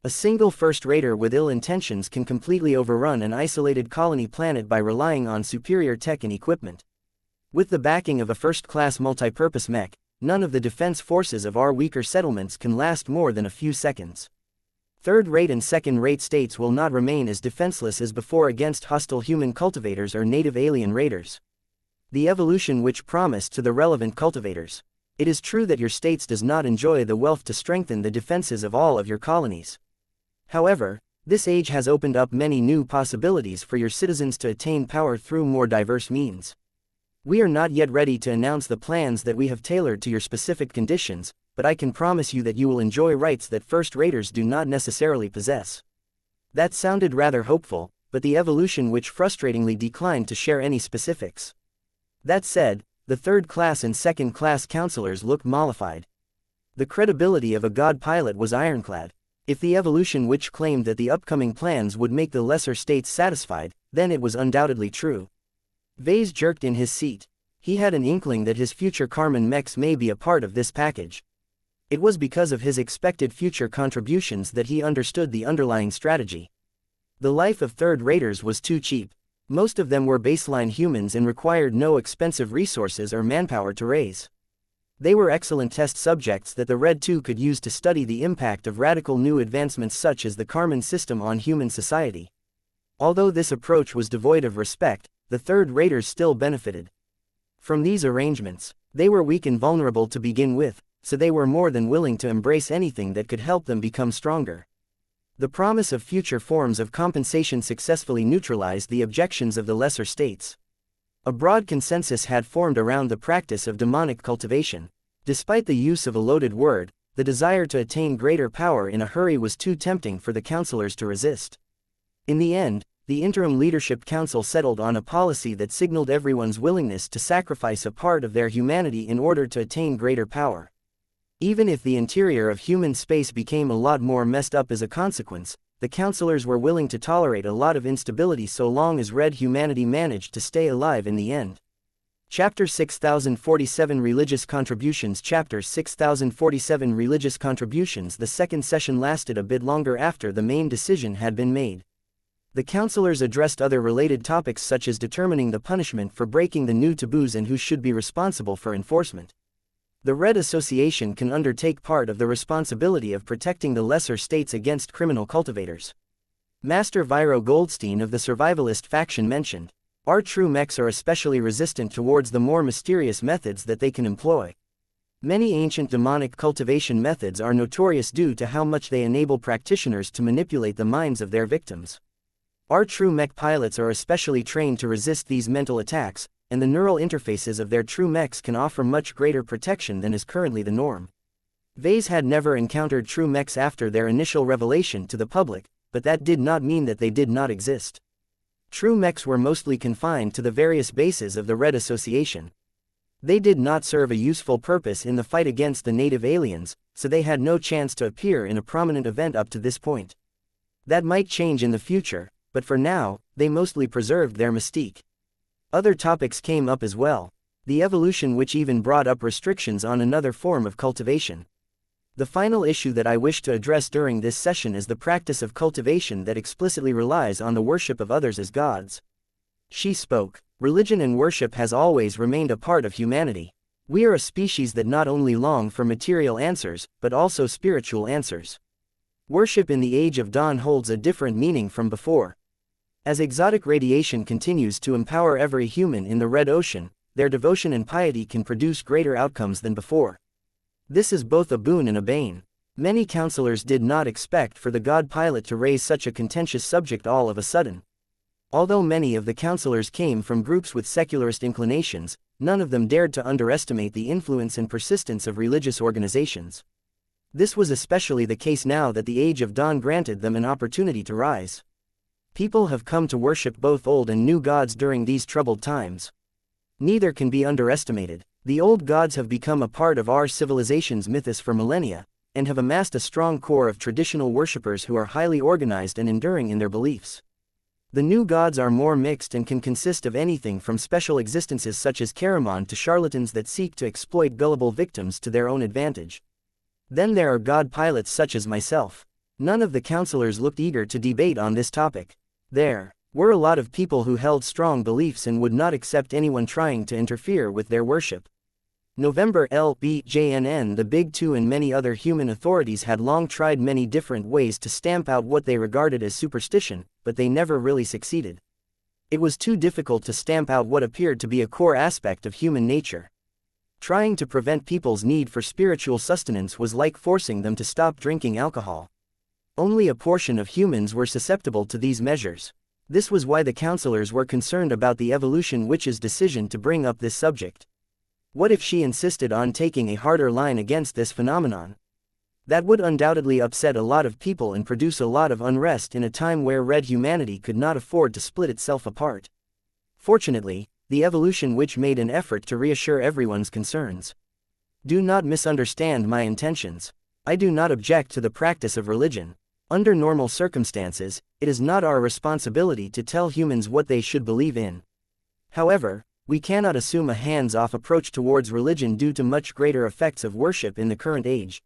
A single first-rater with ill intentions can completely overrun an isolated colony planet by relying on superior tech and equipment. With the backing of a first-class multipurpose mech, none of the defense forces of our weaker settlements can last more than a few seconds. Third-rate and second-rate states will not remain as defenseless as before against hostile human cultivators or native alien raiders. The evolution which promised to the relevant cultivators. It is true that your states does not enjoy the wealth to strengthen the defenses of all of your colonies. However, this age has opened up many new possibilities for your citizens to attain power through more diverse means. We are not yet ready to announce the plans that we have tailored to your specific conditions, but I can promise you that you will enjoy rights that first-raters do not necessarily possess. That sounded rather hopeful, but the evolution which frustratingly declined to share any specifics. That said, the third-class and second-class counselors looked mollified. The credibility of a god pilot was ironclad. If the evolution which claimed that the upcoming plans would make the lesser states satisfied, then it was undoubtedly true. Vase jerked in his seat. He had an inkling that his future Carmen mechs may be a part of this package. It was because of his expected future contributions that he understood the underlying strategy. The life of third-raters was too cheap. Most of them were baseline humans and required no expensive resources or manpower to raise. They were excellent test subjects that the Red 2 could use to study the impact of radical new advancements such as the Carmen system on human society. Although this approach was devoid of respect, the third-raters still benefited from these arrangements. They were weak and vulnerable to begin with, so they were more than willing to embrace anything that could help them become stronger. The promise of future forms of compensation successfully neutralized the objections of the lesser states. A broad consensus had formed around the practice of demonic cultivation. Despite the use of a loaded word, the desire to attain greater power in a hurry was too tempting for the counselors to resist. In the end, the Interim Leadership Council settled on a policy that signaled everyone's willingness to sacrifice a part of their humanity in order to attain greater power. Even if the interior of human space became a lot more messed up as a consequence, the counselors were willing to tolerate a lot of instability so long as Red humanity managed to stay alive in the end. Chapter 6047 Religious Contributions Chapter 6047 Religious Contributions The second session lasted a bit longer after the main decision had been made. The counselors addressed other related topics such as determining the punishment for breaking the new taboos and who should be responsible for enforcement. The Red Association can undertake part of the responsibility of protecting the lesser states against criminal cultivators. Master Viro Goldstein of the survivalist faction mentioned, "Our true mechs are especially resistant towards the more mysterious methods that they can employ. Many ancient demonic cultivation methods are notorious due to how much they enable practitioners to manipulate the minds of their victims. Our true mech pilots are especially trained to resist these mental attacks, and the neural interfaces of their true mechs can offer much greater protection than is currently the norm. Vase had never encountered true mechs after their initial revelation to the public, but that did not mean that they did not exist. True mechs were mostly confined to the various bases of the Red Association. They did not serve a useful purpose in the fight against the native aliens, so they had no chance to appear in a prominent event up to this point. That might change in the future, but for now, they mostly preserved their mystique. Other topics came up as well. The evolution, which even brought up restrictions on another form of cultivation. The final issue that I wish to address during this session is the practice of cultivation that explicitly relies on the worship of others as gods. She spoke. Religion and worship has always remained a part of humanity. We are a species that not only long for material answers, but also spiritual answers. Worship in the Age of Dawn holds a different meaning from before. As exotic radiation continues to empower every human in the Red Ocean, their devotion and piety can produce greater outcomes than before. This is both a boon and a bane. Many counselors did not expect for the God Pilot to raise such a contentious subject all of a sudden. Although many of the counselors came from groups with secularist inclinations, none of them dared to underestimate the influence and persistence of religious organizations. This was especially the case now that the Age of Dawn granted them an opportunity to rise. People have come to worship both old and new gods during these troubled times. Neither can be underestimated. The old gods have become a part of our civilization's mythos for millennia, and have amassed a strong core of traditional worshippers who are highly organized and enduring in their beliefs. The new gods are more mixed and can consist of anything from special existences such as Karamon to charlatans that seek to exploit gullible victims to their own advantage. Then there are god pilots such as myself. None of the counselors looked eager to debate on this topic. There were a lot of people who held strong beliefs and would not accept anyone trying to interfere with their worship. November LBJNN. The Big Two and many other human authorities had long tried many different ways to stamp out what they regarded as superstition, but they never really succeeded. It was too difficult to stamp out what appeared to be a core aspect of human nature. Trying to prevent people's need for spiritual sustenance was like forcing them to stop drinking alcohol. Only a portion of humans were susceptible to these measures. This was why the counselors were concerned about the evolution witch's decision to bring up this subject. What if she insisted on taking a harder line against this phenomenon? That would undoubtedly upset a lot of people and produce a lot of unrest in a time where red humanity could not afford to split itself apart. Fortunately, the evolution witch made an effort to reassure everyone's concerns. Do not misunderstand my intentions. I do not object to the practice of religion. Under normal circumstances, it is not our responsibility to tell humans what they should believe in. However, we cannot assume a hands-off approach towards religion due to much greater effects of worship in the current age.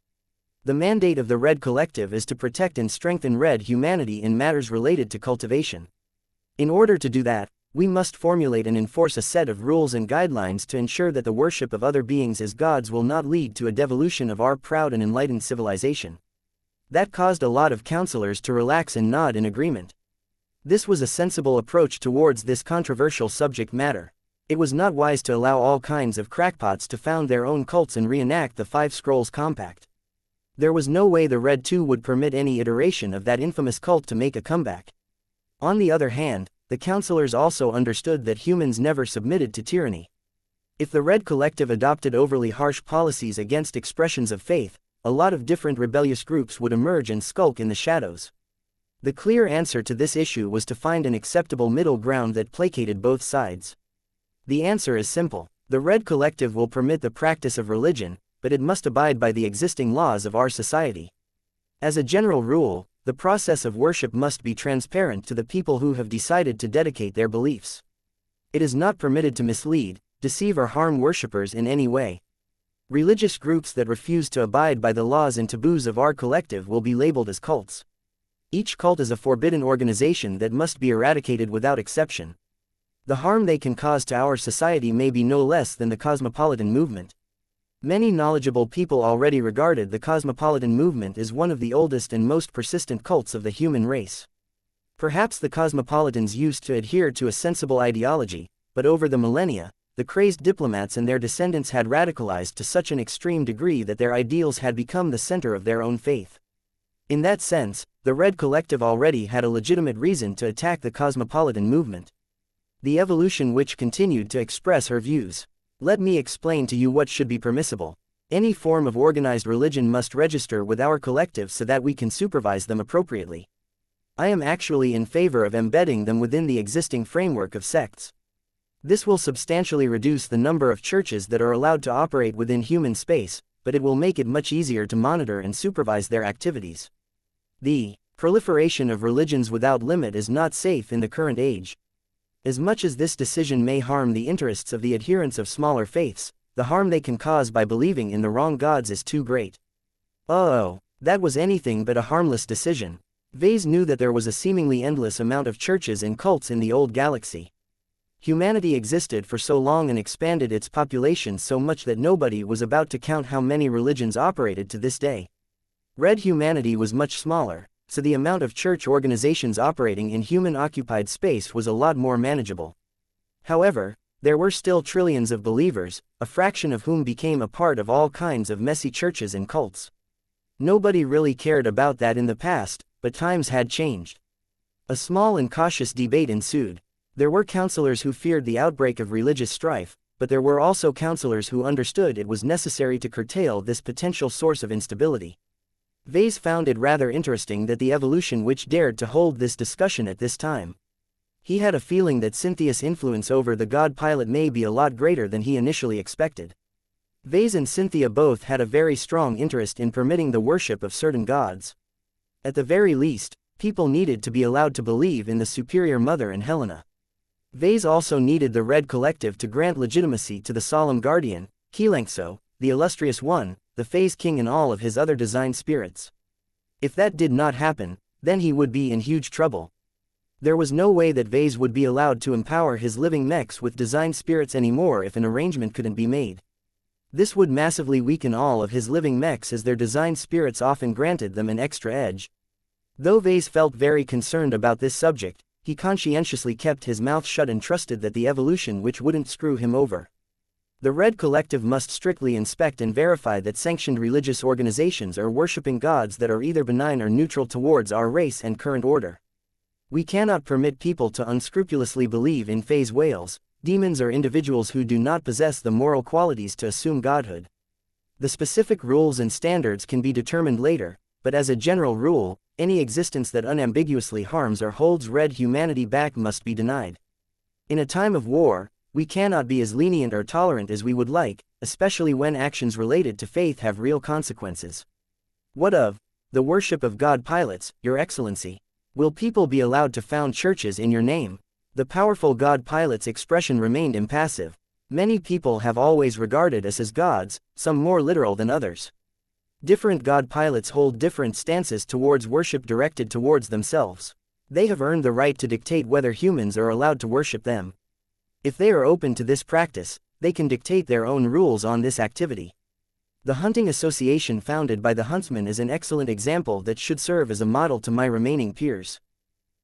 The mandate of the Red Collective is to protect and strengthen Red humanity in matters related to cultivation. In order to do that, we must formulate and enforce a set of rules and guidelines to ensure that the worship of other beings as gods will not lead to a devolution of our proud and enlightened civilization. That caused a lot of counselors to relax and nod in agreement. This was a sensible approach towards this controversial subject matter. It was not wise to allow all kinds of crackpots to found their own cults and reenact the Five Scrolls Compact. There was no way the Red Two would permit any iteration of that infamous cult to make a comeback. On the other hand, the counselors also understood that humans never submitted to tyranny. If the Red Collective adopted overly harsh policies against expressions of faith, a lot of different rebellious groups would emerge and skulk in the shadows. The clear answer to this issue was to find an acceptable middle ground that placated both sides. The answer is simple. The Red Collective will permit the practice of religion, but it must abide by the existing laws of our society. As a general rule, the process of worship must be transparent to the people who have decided to dedicate their beliefs. It is not permitted to mislead, deceive or harm worshippers in any way. Religious groups that refuse to abide by the laws and taboos of our collective will be labeled as cults. Each cult is a forbidden organization that must be eradicated without exception. The harm they can cause to our society may be no less than the cosmopolitan movement. Many knowledgeable people already regarded the cosmopolitan movement as one of the oldest and most persistent cults of the human race. Perhaps the cosmopolitans used to adhere to a sensible ideology, but over the millennia, the crazed diplomats and their descendants had radicalized to such an extreme degree that their ideals had become the center of their own faith. In that sense, the Red Collective already had a legitimate reason to attack the cosmopolitan movement. The evolution which continued to express her views. Let me explain to you what should be permissible. Any form of organized religion must register with our collective so that we can supervise them appropriately. I am actually in favor of embedding them within the existing framework of sects. This will substantially reduce the number of churches that are allowed to operate within human space, but it will make it much easier to monitor and supervise their activities. The proliferation of religions without limit is not safe in the current age. As much as this decision may harm the interests of the adherents of smaller faiths, the harm they can cause by believing in the wrong gods is too great. Oh, that was anything but a harmless decision. Vase knew that there was a seemingly endless amount of churches and cults in the old galaxy. Humanity existed for so long and expanded its population so much that nobody was about to count how many religions operated to this day. Red humanity was much smaller, so the amount of church organizations operating in human-occupied space was a lot more manageable. However, there were still trillions of believers, a fraction of whom became a part of all kinds of messy churches and cults. Nobody really cared about that in the past, but times had changed. A small and cautious debate ensued. There were counselors who feared the outbreak of religious strife, but there were also counselors who understood it was necessary to curtail this potential source of instability. Vase found it rather interesting that the evolution which dared to hold this discussion at this time. He had a feeling that Cynthia's influence over the god pilot may be a lot greater than he initially expected. Vase and Cynthia both had a very strong interest in permitting the worship of certain gods. At the very least, people needed to be allowed to believe in the superior mother and Helena. Vase also needed the Red Collective to grant legitimacy to the solemn guardian, xianxia, the illustrious one, the Phase King and all of his other designed spirits. If that did not happen, then he would be in huge trouble. There was no way that Vase would be allowed to empower his living mechs with designed spirits anymore if an arrangement couldn't be made. This would massively weaken all of his living mechs as their designed spirits often granted them an extra edge. Though Vase felt very concerned about this subject, he conscientiously kept his mouth shut and trusted that the evolution which wouldn't screw him over. The Red Collective must strictly inspect and verify that sanctioned religious organizations are worshipping gods that are either benign or neutral towards our race and current order. We cannot permit people to unscrupulously believe in phase whales, demons or individuals who do not possess the moral qualities to assume godhood. The specific rules and standards can be determined later, but as a general rule, any existence that unambiguously harms or holds red humanity back must be denied. In a time of war, we cannot be as lenient or tolerant as we would like, especially when actions related to faith have real consequences. What of the worship of god pilots, Your Excellency? Will people be allowed to found churches in your name? The powerful god pilots expression remained impassive. Many people have always regarded us as gods, some more literal than others. Different god pilots hold different stances towards worship directed towards themselves. They have earned the right to dictate whether humans are allowed to worship them. If they are open to this practice, they can dictate their own rules on this activity. The hunting association founded by the huntsman is an excellent example that should serve as a model to my remaining peers.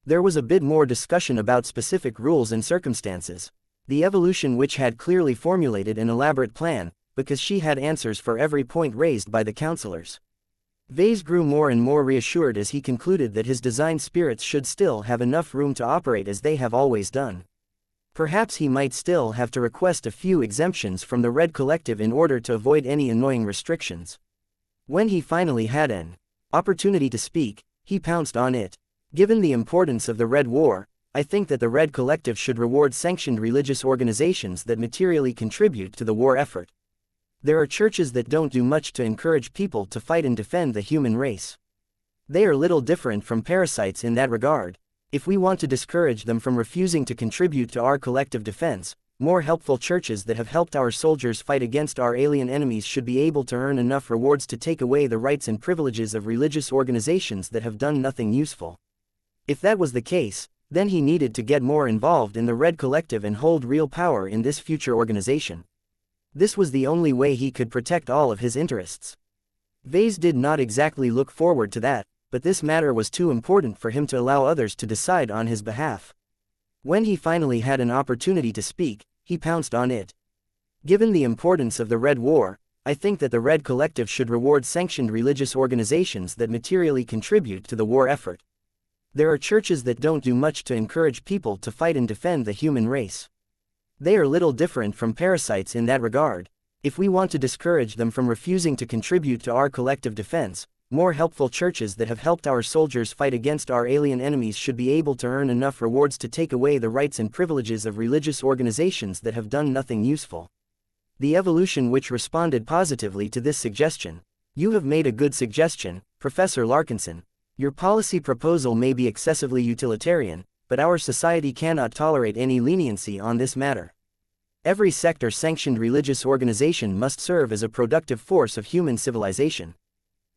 There was a bit more discussion about specific rules and circumstances. The evolution which had clearly formulated an elaborate plan, because she had answers for every point raised by the counselors. Vase grew more and more reassured as he concluded that his designed spirits should still have enough room to operate as they have always done. Perhaps he might still have to request a few exemptions from the Red Collective in order to avoid any annoying restrictions. When he finally had an opportunity to speak, he pounced on it. Given the importance of the Red War, I think that the Red Collective should reward sanctioned religious organizations that materially contribute to the war effort. There are churches that don't do much to encourage people to fight and defend the human race. They are little different from parasites in that regard. If we want to discourage them from refusing to contribute to our collective defense, more helpful churches that have helped our soldiers fight against our alien enemies should be able to earn enough rewards to take away the rights and privileges of religious organizations that have done nothing useful. If that was the case, then he needed to get more involved in the Red Collective and hold real power in this future organization. This was the only way he could protect all of his interests. Vase did not exactly look forward to that, but this matter was too important for him to allow others to decide on his behalf. When he finally had an opportunity to speak, he pounced on it. Given the importance of the Red War, I think that the Red Collective should reward sanctioned religious organizations that materially contribute to the war effort. There are churches that don't do much to encourage people to fight and defend the human race. They are little different from parasites in that regard. If we want to discourage them from refusing to contribute to our collective defense, more helpful churches that have helped our soldiers fight against our alien enemies should be able to earn enough rewards to take away the rights and privileges of religious organizations that have done nothing useful. The evolution which responded positively to this suggestion. You have made a good suggestion, Professor Larkinson. Your policy proposal may be excessively utilitarian, but our society cannot tolerate any leniency on this matter. Every sector-sanctioned religious organization must serve as a productive force of human civilization.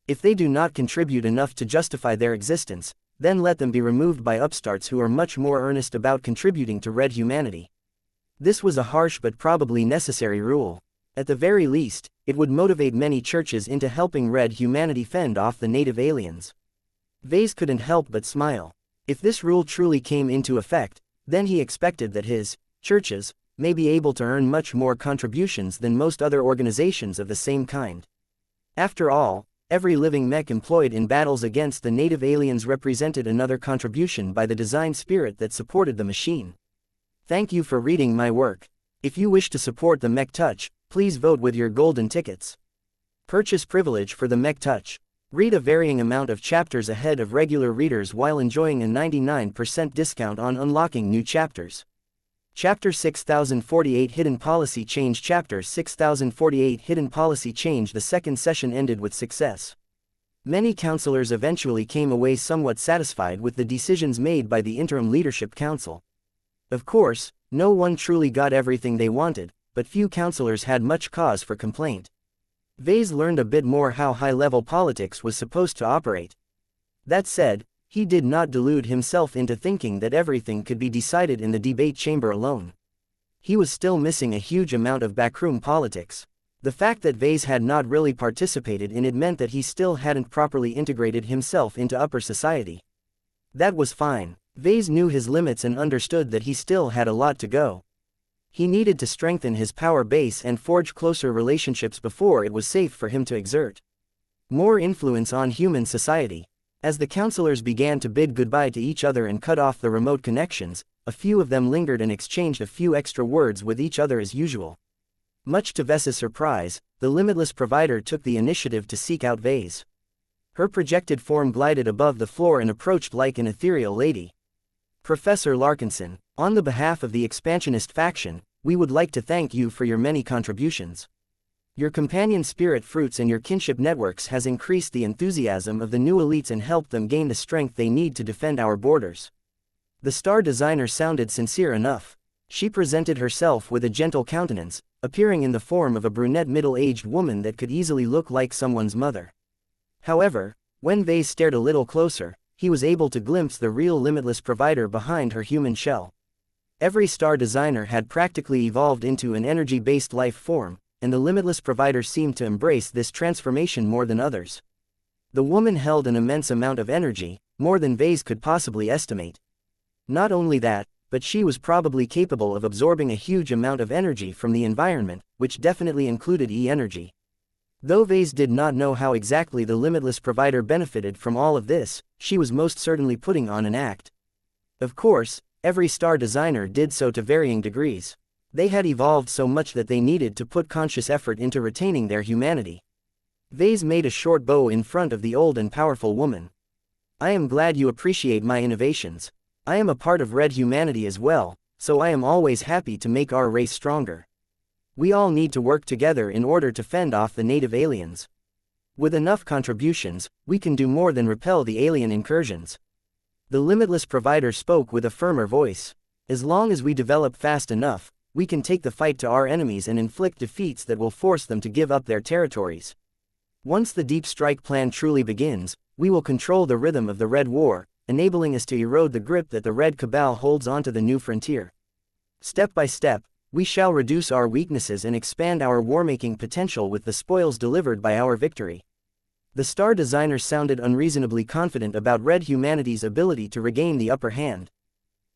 If they do not contribute enough to justify their existence, then let them be removed by upstarts who are much more earnest about contributing to red humanity. This was a harsh but probably necessary rule. At the very least, it would motivate many churches into helping red humanity fend off the native aliens. Vase couldn't help but smile. If this rule truly came into effect, then he expected that his churches may be able to earn much more contributions than most other organizations of the same kind. After all, every living mech employed in battles against the native aliens represented another contribution by the design spirit that supported the machine. Thank you for reading my work. If you wish to support the Mech Touch, please vote with your golden tickets. Purchase privilege for the Mech Touch. Read a varying amount of chapters ahead of regular readers while enjoying a 99% discount on unlocking new chapters. Chapter 6048 Hidden Policy Change. Chapter 6048 Hidden Policy Change. The second session ended with success. Many counselors eventually came away somewhat satisfied with the decisions made by the Interim Leadership Council. Of course, no one truly got everything they wanted, but few counselors had much cause for complaint. Vase learned a bit more how high-level politics was supposed to operate. That said, he did not delude himself into thinking that everything could be decided in the debate chamber alone. He was still missing a huge amount of backroom politics. The fact that Vase had not really participated in it meant that he still hadn't properly integrated himself into upper society. That was fine. Vase knew his limits and understood that he still had a lot to go. He needed to strengthen his power base and forge closer relationships before it was safe for him to exert more influence on human society. As the counselors began to bid goodbye to each other and cut off the remote connections, a few of them lingered and exchanged a few extra words with each other as usual. Much to Ves's surprise, the Limitless Provider took the initiative to seek out Vase. Her projected form glided above the floor and approached like an ethereal lady. Professor Larkinson, on the behalf of the expansionist faction, we would like to thank you for your many contributions. Your companion spirit fruits and your kinship networks has increased the enthusiasm of the new elites and helped them gain the strength they need to defend our borders. The star designer sounded sincere enough. She presented herself with a gentle countenance, appearing in the form of a brunette middle-aged woman that could easily look like someone's mother. However, when Vase stared a little closer, he was able to glimpse the real Limitless Provider behind her human shell. Every star designer had practically evolved into an energy-based life form, and the Limitless Provider seemed to embrace this transformation more than others. The woman held an immense amount of energy, more than Vase could possibly estimate. Not only that, but she was probably capable of absorbing a huge amount of energy from the environment, which definitely included E-energy. Though Vase did not know how exactly the Limitless Provider benefited from all of this, she was most certainly putting on an act. Of course, every star designer did so to varying degrees. They had evolved so much that they needed to put conscious effort into retaining their humanity. Vase made a short bow in front of the old and powerful woman. I am glad you appreciate my innovations. I am a part of red humanity as well, so I am always happy to make our race stronger. We all need to work together in order to fend off the native aliens. With enough contributions, we can do more than repel the alien incursions. The Limitless Provider spoke with a firmer voice. As long as we develop fast enough, we can take the fight to our enemies and inflict defeats that will force them to give up their territories. Once the Deep Strike plan truly begins, we will control the rhythm of the Red War, enabling us to erode the grip that the Red Cabal holds onto the new frontier. Step by step, we shall reduce our weaknesses and expand our war-making potential with the spoils delivered by our victory. The star designer sounded unreasonably confident about red humanity's ability to regain the upper hand.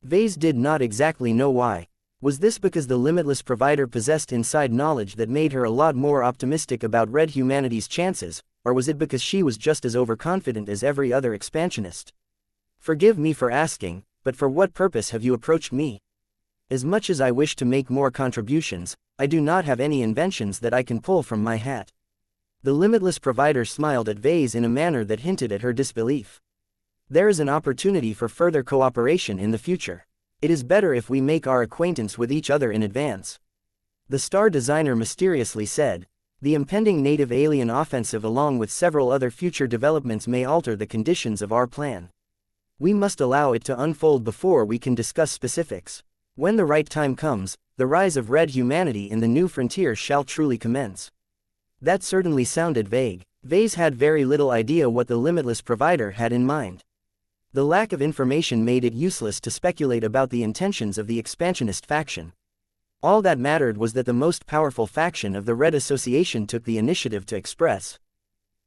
Vase did not exactly know why. Was this because the limitless provider possessed inside knowledge that made her a lot more optimistic about red humanity's chances, or was it because she was just as overconfident as every other expansionist? Forgive me for asking, but for what purpose have you approached me? As much as I wish to make more contributions, I do not have any inventions that I can pull from my hat. The limitless provider smiled at Vase in a manner that hinted at her disbelief. There is an opportunity for further cooperation in the future. It is better if we make our acquaintance with each other in advance. The star designer mysteriously said, the impending native alien offensive along with several other future developments may alter the conditions of our plan. We must allow it to unfold before we can discuss specifics. When the right time comes, the rise of red humanity in the new frontier shall truly commence. That certainly sounded vague. Vase had very little idea what the limitless provider had in mind. The lack of information made it useless to speculate about the intentions of the expansionist faction. All that mattered was that the most powerful faction of the Red Association took the initiative to express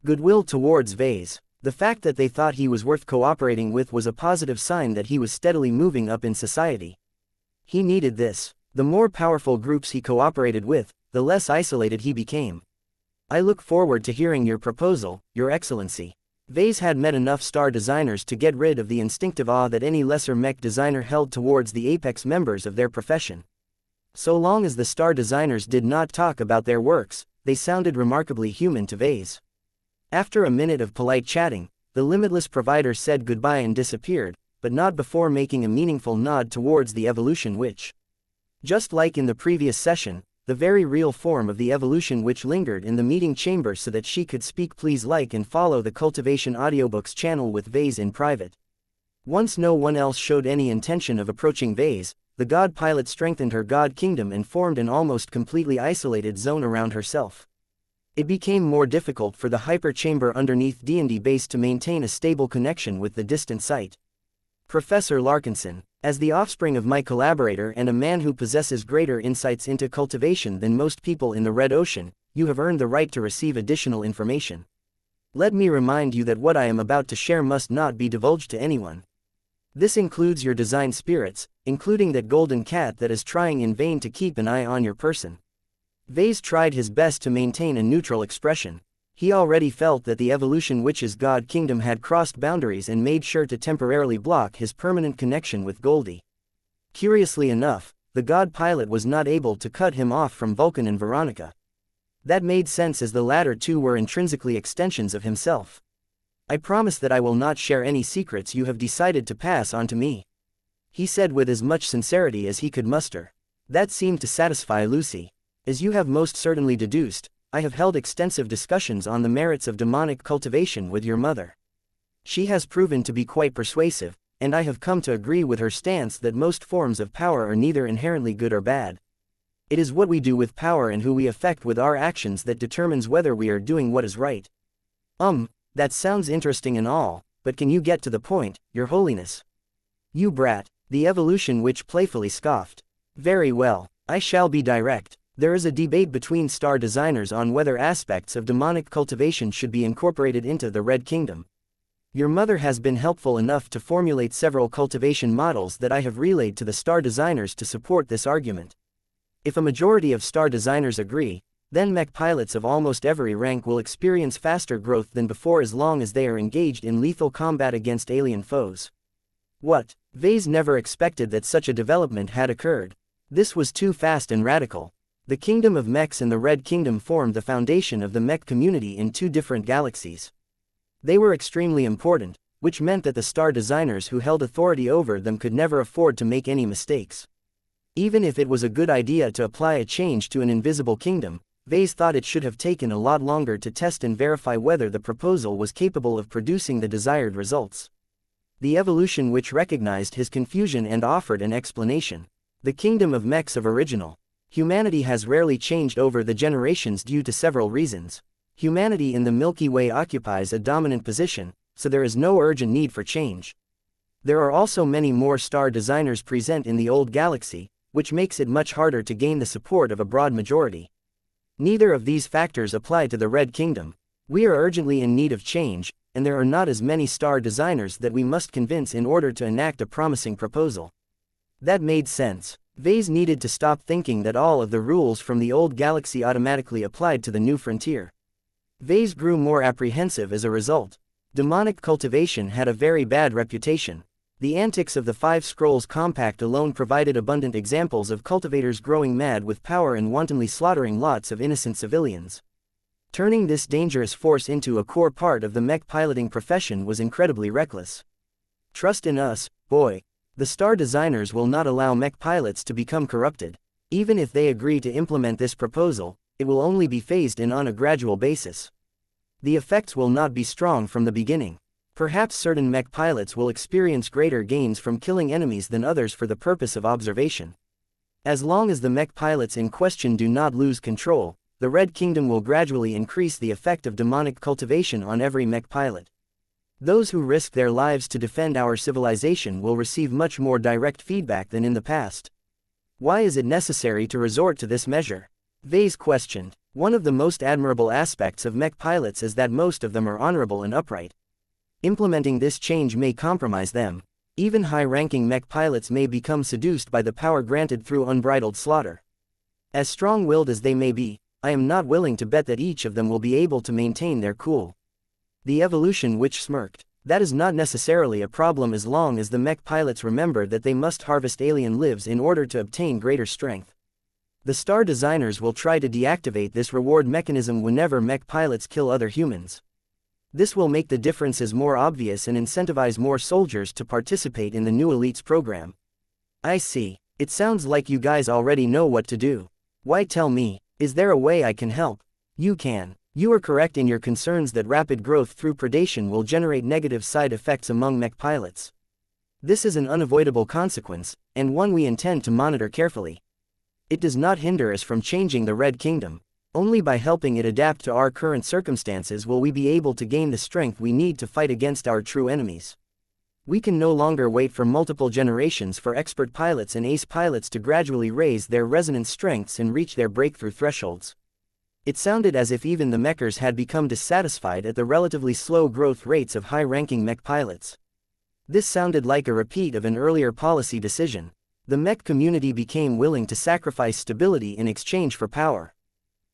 goodwill towards Vase. The fact that they thought he was worth cooperating with was a positive sign that he was steadily moving up in society. He needed this. The more powerful groups he cooperated with, the less isolated he became. I look forward to hearing your proposal, Your Excellency. Vase had met enough star designers to get rid of the instinctive awe that any lesser mech designer held towards the apex members of their profession. So long as the star designers did not talk about their works, they sounded remarkably human to Vase. After a minute of polite chatting, the limitless provider said goodbye and disappeared, but not before making a meaningful nod towards the evolution witch. Just like in the previous session, the very real form of the evolution witch lingered in the meeting chamber so that she could speak. Please like and follow the Cultivation Audiobooks channel with Vase in private. Once no one else showed any intention of approaching Vase, the god pilot strengthened her god kingdom and formed an almost completely isolated zone around herself. It became more difficult for the hyper chamber underneath D&D base to maintain a stable connection with the distant site. Professor Larkinson, as the offspring of my collaborator and a man who possesses greater insights into cultivation than most people in the Red Ocean, you have earned the right to receive additional information. Let me remind you that what I am about to share must not be divulged to anyone. This includes your design spirits, including that golden cat that is trying in vain to keep an eye on your person. Vase tried his best to maintain a neutral expression. He already felt that the evolution witch's god kingdom had crossed boundaries and made sure to temporarily block his permanent connection with Goldie. Curiously enough, the god pilot was not able to cut him off from Vulcan and Veronica. That made sense as the latter two were intrinsically extensions of himself. I promise that I will not share any secrets you have decided to pass on to me, he said with as much sincerity as he could muster. That seemed to satisfy Lucy. As you have most certainly deduced, I have held extensive discussions on the merits of demonic cultivation with your mother. She has proven to be quite persuasive, and I have come to agree with her stance that most forms of power are neither inherently good or bad. It is what we do with power and who we affect with our actions that determines whether we are doing what is right. That sounds interesting and all, but can you get to the point, Your Holiness? You brat, the evolution witch playfully scoffed. Very well, I shall be direct. There is a debate between star designers on whether aspects of demonic cultivation should be incorporated into the Red Kingdom. Your mother has been helpful enough to formulate several cultivation models that I have relayed to the star designers to support this argument. If a majority of star designers agree, then mech pilots of almost every rank will experience faster growth than before as long as they are engaged in lethal combat against alien foes. What? Vase never expected that such a development had occurred. This was too fast and radical. The Kingdom of Mechs and the Red Kingdom formed the foundation of the mech community in two different galaxies. They were extremely important, which meant that the star designers who held authority over them could never afford to make any mistakes. Even if it was a good idea to apply a change to an invisible kingdom, Vase thought it should have taken a lot longer to test and verify whether the proposal was capable of producing the desired results. The evolution witch recognized his confusion and offered an explanation. The Kingdom of Mechs of original. Humanity has rarely changed over the generations due to several reasons. Humanity in the Milky Way occupies a dominant position, so there is no urgent need for change. There are also many more star designers present in the old galaxy, which makes it much harder to gain the support of a broad majority. Neither of these factors apply to the Red Kingdom. We are urgently in need of change, and there are not as many star designers that we must convince in order to enact a promising proposal. That made sense. Vase needed to stop thinking that all of the rules from the old galaxy automatically applied to the new frontier. Vase grew more apprehensive as a result. Demonic cultivation had a very bad reputation. The antics of the Five Scrolls Compact alone provided abundant examples of cultivators growing mad with power and wantonly slaughtering lots of innocent civilians. Turning this dangerous force into a core part of the mech piloting profession was incredibly reckless. Trust in us, boy. The star designers will not allow mech pilots to become corrupted. Even if they agree to implement this proposal, it will only be phased in on a gradual basis. The effects will not be strong from the beginning. Perhaps certain mech pilots will experience greater gains from killing enemies than others for the purpose of observation. As long as the mech pilots in question do not lose control, the Red Kingdom will gradually increase the effect of demonic cultivation on every mech pilot. Those who risk their lives to defend our civilization will receive much more direct feedback than in the past. Why is it necessary to resort to this measure? Vase questioned. One of the most admirable aspects of mech pilots is that most of them are honorable and upright. Implementing this change may compromise them. Even high-ranking mech pilots may become seduced by the power granted through unbridled slaughter. As strong-willed as they may be, I am not willing to bet that each of them will be able to maintain their cool. The evolution witch smirked. That is not necessarily a problem as long as the mech pilots remember that they must harvest alien lives in order to obtain greater strength. The star designers will try to deactivate this reward mechanism whenever mech pilots kill other humans. This will make the differences more obvious and incentivize more soldiers to participate in the new elites program. I see. It sounds like you guys already know what to do. Why tell me? Is there a way I can help? You can. You are correct in your concerns that rapid growth through predation will generate negative side effects among mech pilots. This is an unavoidable consequence, and one we intend to monitor carefully. It does not hinder us from changing the Red Kingdom. Only by helping it adapt to our current circumstances will we be able to gain the strength we need to fight against our true enemies. We can no longer wait for multiple generations for expert pilots and ace pilots to gradually raise their resonance strengths and reach their breakthrough thresholds. It sounded as if even the mechers had become dissatisfied at the relatively slow growth rates of high-ranking mech pilots. This sounded like a repeat of an earlier policy decision. The mech community became willing to sacrifice stability in exchange for power.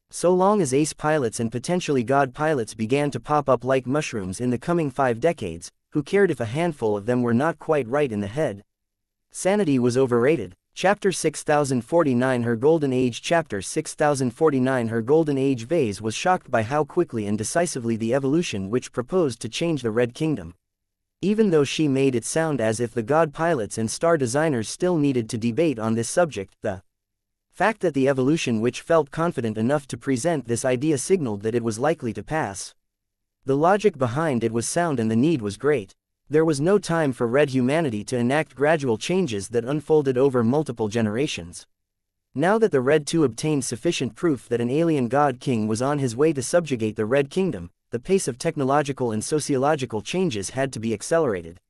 So long as ace pilots and potentially god pilots began to pop up like mushrooms in the coming 5 decades, who cared if a handful of them were not quite right in the head? Sanity was overrated. Chapter 6049 Her Golden Age Chapter 6049 Her Golden Age Vase was shocked by how quickly and decisively the evolution which proposed to change the Red Kingdom. Even though she made it sound as if the god pilots and star designers still needed to debate on this subject, the fact that the evolution which felt confident enough to present this idea signaled that it was likely to pass. The logic behind it was sound and the need was great. There was no time for red humanity to enact gradual changes that unfolded over multiple generations. Now that the Red 2 obtained sufficient proof that an alien god king was on his way to subjugate the Red Kingdom, the pace of technological and sociological changes had to be accelerated.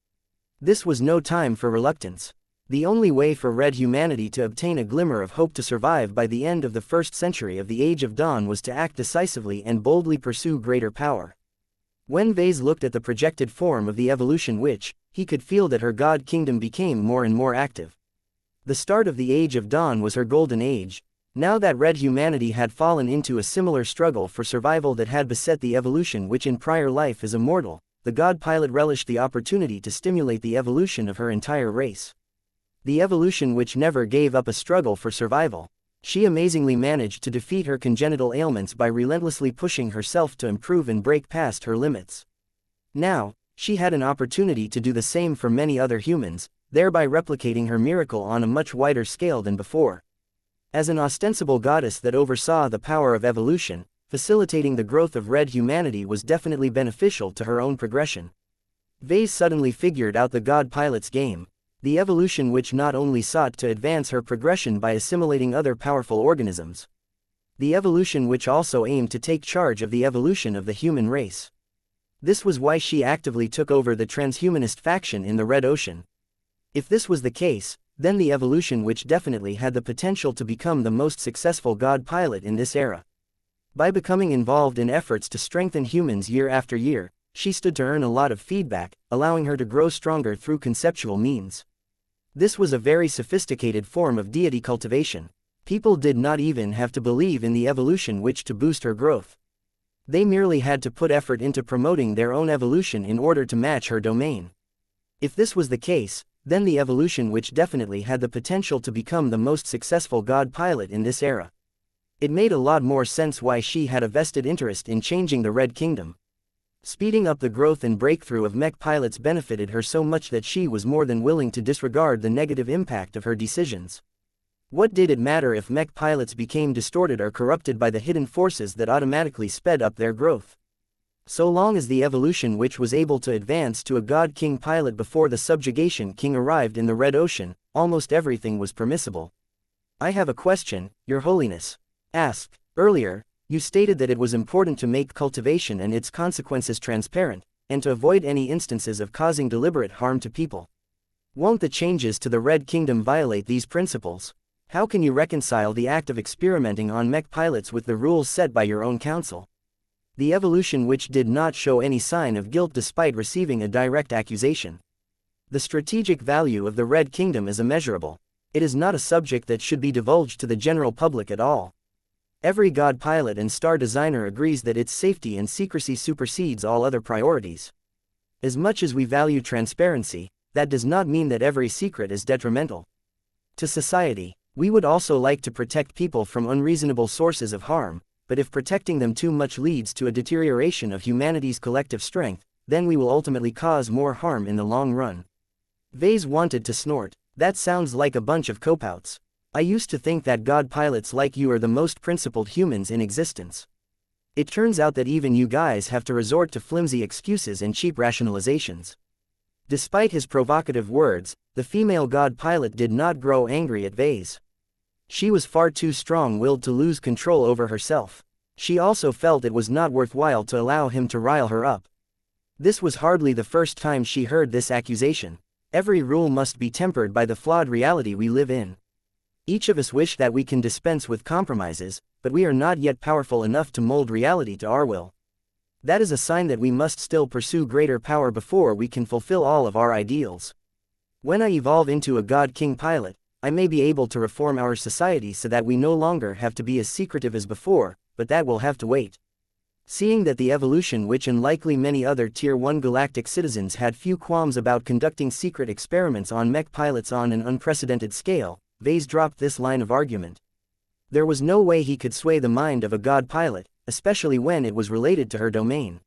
This was no time for reluctance. The only way for red humanity to obtain a glimmer of hope to survive by the end of the 1st century of the Age of Dawn was to act decisively and boldly pursue greater power. When Vase looked at the projected form of the evolution witch, he could feel that her god kingdom became more and more active. The start of the Age of Dawn was her golden age. Now that red humanity had fallen into a similar struggle for survival that had beset the evolution witch in prior life as a mortal, the god pilot relished the opportunity to stimulate the evolution of her entire race. The evolution witch never gave up a struggle for survival. She amazingly managed to defeat her congenital ailments by relentlessly pushing herself to improve and break past her limits. Now, she had an opportunity to do the same for many other humans, thereby replicating her miracle on a much wider scale than before. As an ostensible goddess that oversaw the power of evolution, facilitating the growth of red humanity was definitely beneficial to her own progression. Vase suddenly figured out the god pilot's game. The evolution witch not only sought to advance her progression by assimilating other powerful organisms. The evolution witch also aimed to take charge of the evolution of the human race. This was why she actively took over the transhumanist faction in the Red Ocean. If this was the case, then the evolution witch definitely had the potential to become the most successful god pilot in this era. By becoming involved in efforts to strengthen humans year after year, she stood to earn a lot of feedback, allowing her to grow stronger through conceptual means. This was a very sophisticated form of deity cultivation. People did not even have to believe in the evolution witch to boost her growth. They merely had to put effort into promoting their own evolution in order to match her domain. If this was the case, then the evolution witch definitely had the potential to become the most successful god pilot in this era. It made a lot more sense why she had a vested interest in changing the Red Kingdom. Speeding up the growth and breakthrough of mech pilots benefited her so much that she was more than willing to disregard the negative impact of her decisions. What did it matter if mech pilots became distorted or corrupted by the hidden forces that automatically sped up their growth? So long as the evolution witch was able to advance to a god king pilot before the subjugation king arrived in the Red Ocean, almost everything was permissible. I have a question, Your Holiness. Asked. Earlier, you stated that it was important to make cultivation and its consequences transparent, and to avoid any instances of causing deliberate harm to people. Won't the changes to the Red Kingdom violate these principles? How can you reconcile the act of experimenting on mech pilots with the rules set by your own council? The evolution witch did not show any sign of guilt despite receiving a direct accusation. The strategic value of the Red Kingdom is immeasurable. It is not a subject that should be divulged to the general public at all. Every god pilot and star designer agrees that its safety and secrecy supersedes all other priorities. As much as we value transparency, that does not mean that every secret is detrimental to society. We would also like to protect people from unreasonable sources of harm, but if protecting them too much leads to a deterioration of humanity's collective strength, then we will ultimately cause more harm in the long run. Vase wanted to snort. That sounds like a bunch of cop-outs. I used to think that god pilots like you are the most principled humans in existence. It turns out that even you guys have to resort to flimsy excuses and cheap rationalizations. Despite his provocative words, the female god pilot did not grow angry at Vase. She was far too strong-willed to lose control over herself. She also felt it was not worthwhile to allow him to rile her up. This was hardly the first time she heard this accusation. Every rule must be tempered by the flawed reality we live in. Each of us wish that we can dispense with compromises, but we are not yet powerful enough to mold reality to our will. That is a sign that we must still pursue greater power before we can fulfill all of our ideals. When I evolve into a god king pilot, I may be able to reform our society so that we no longer have to be as secretive as before, but that will have to wait. Seeing that the evolution witch and likely many other Tier 1 galactic citizens had few qualms about conducting secret experiments on mech pilots on an unprecedented scale, Vase dropped this line of argument. There was no way he could sway the mind of a god pilot, especially when it was related to her domain.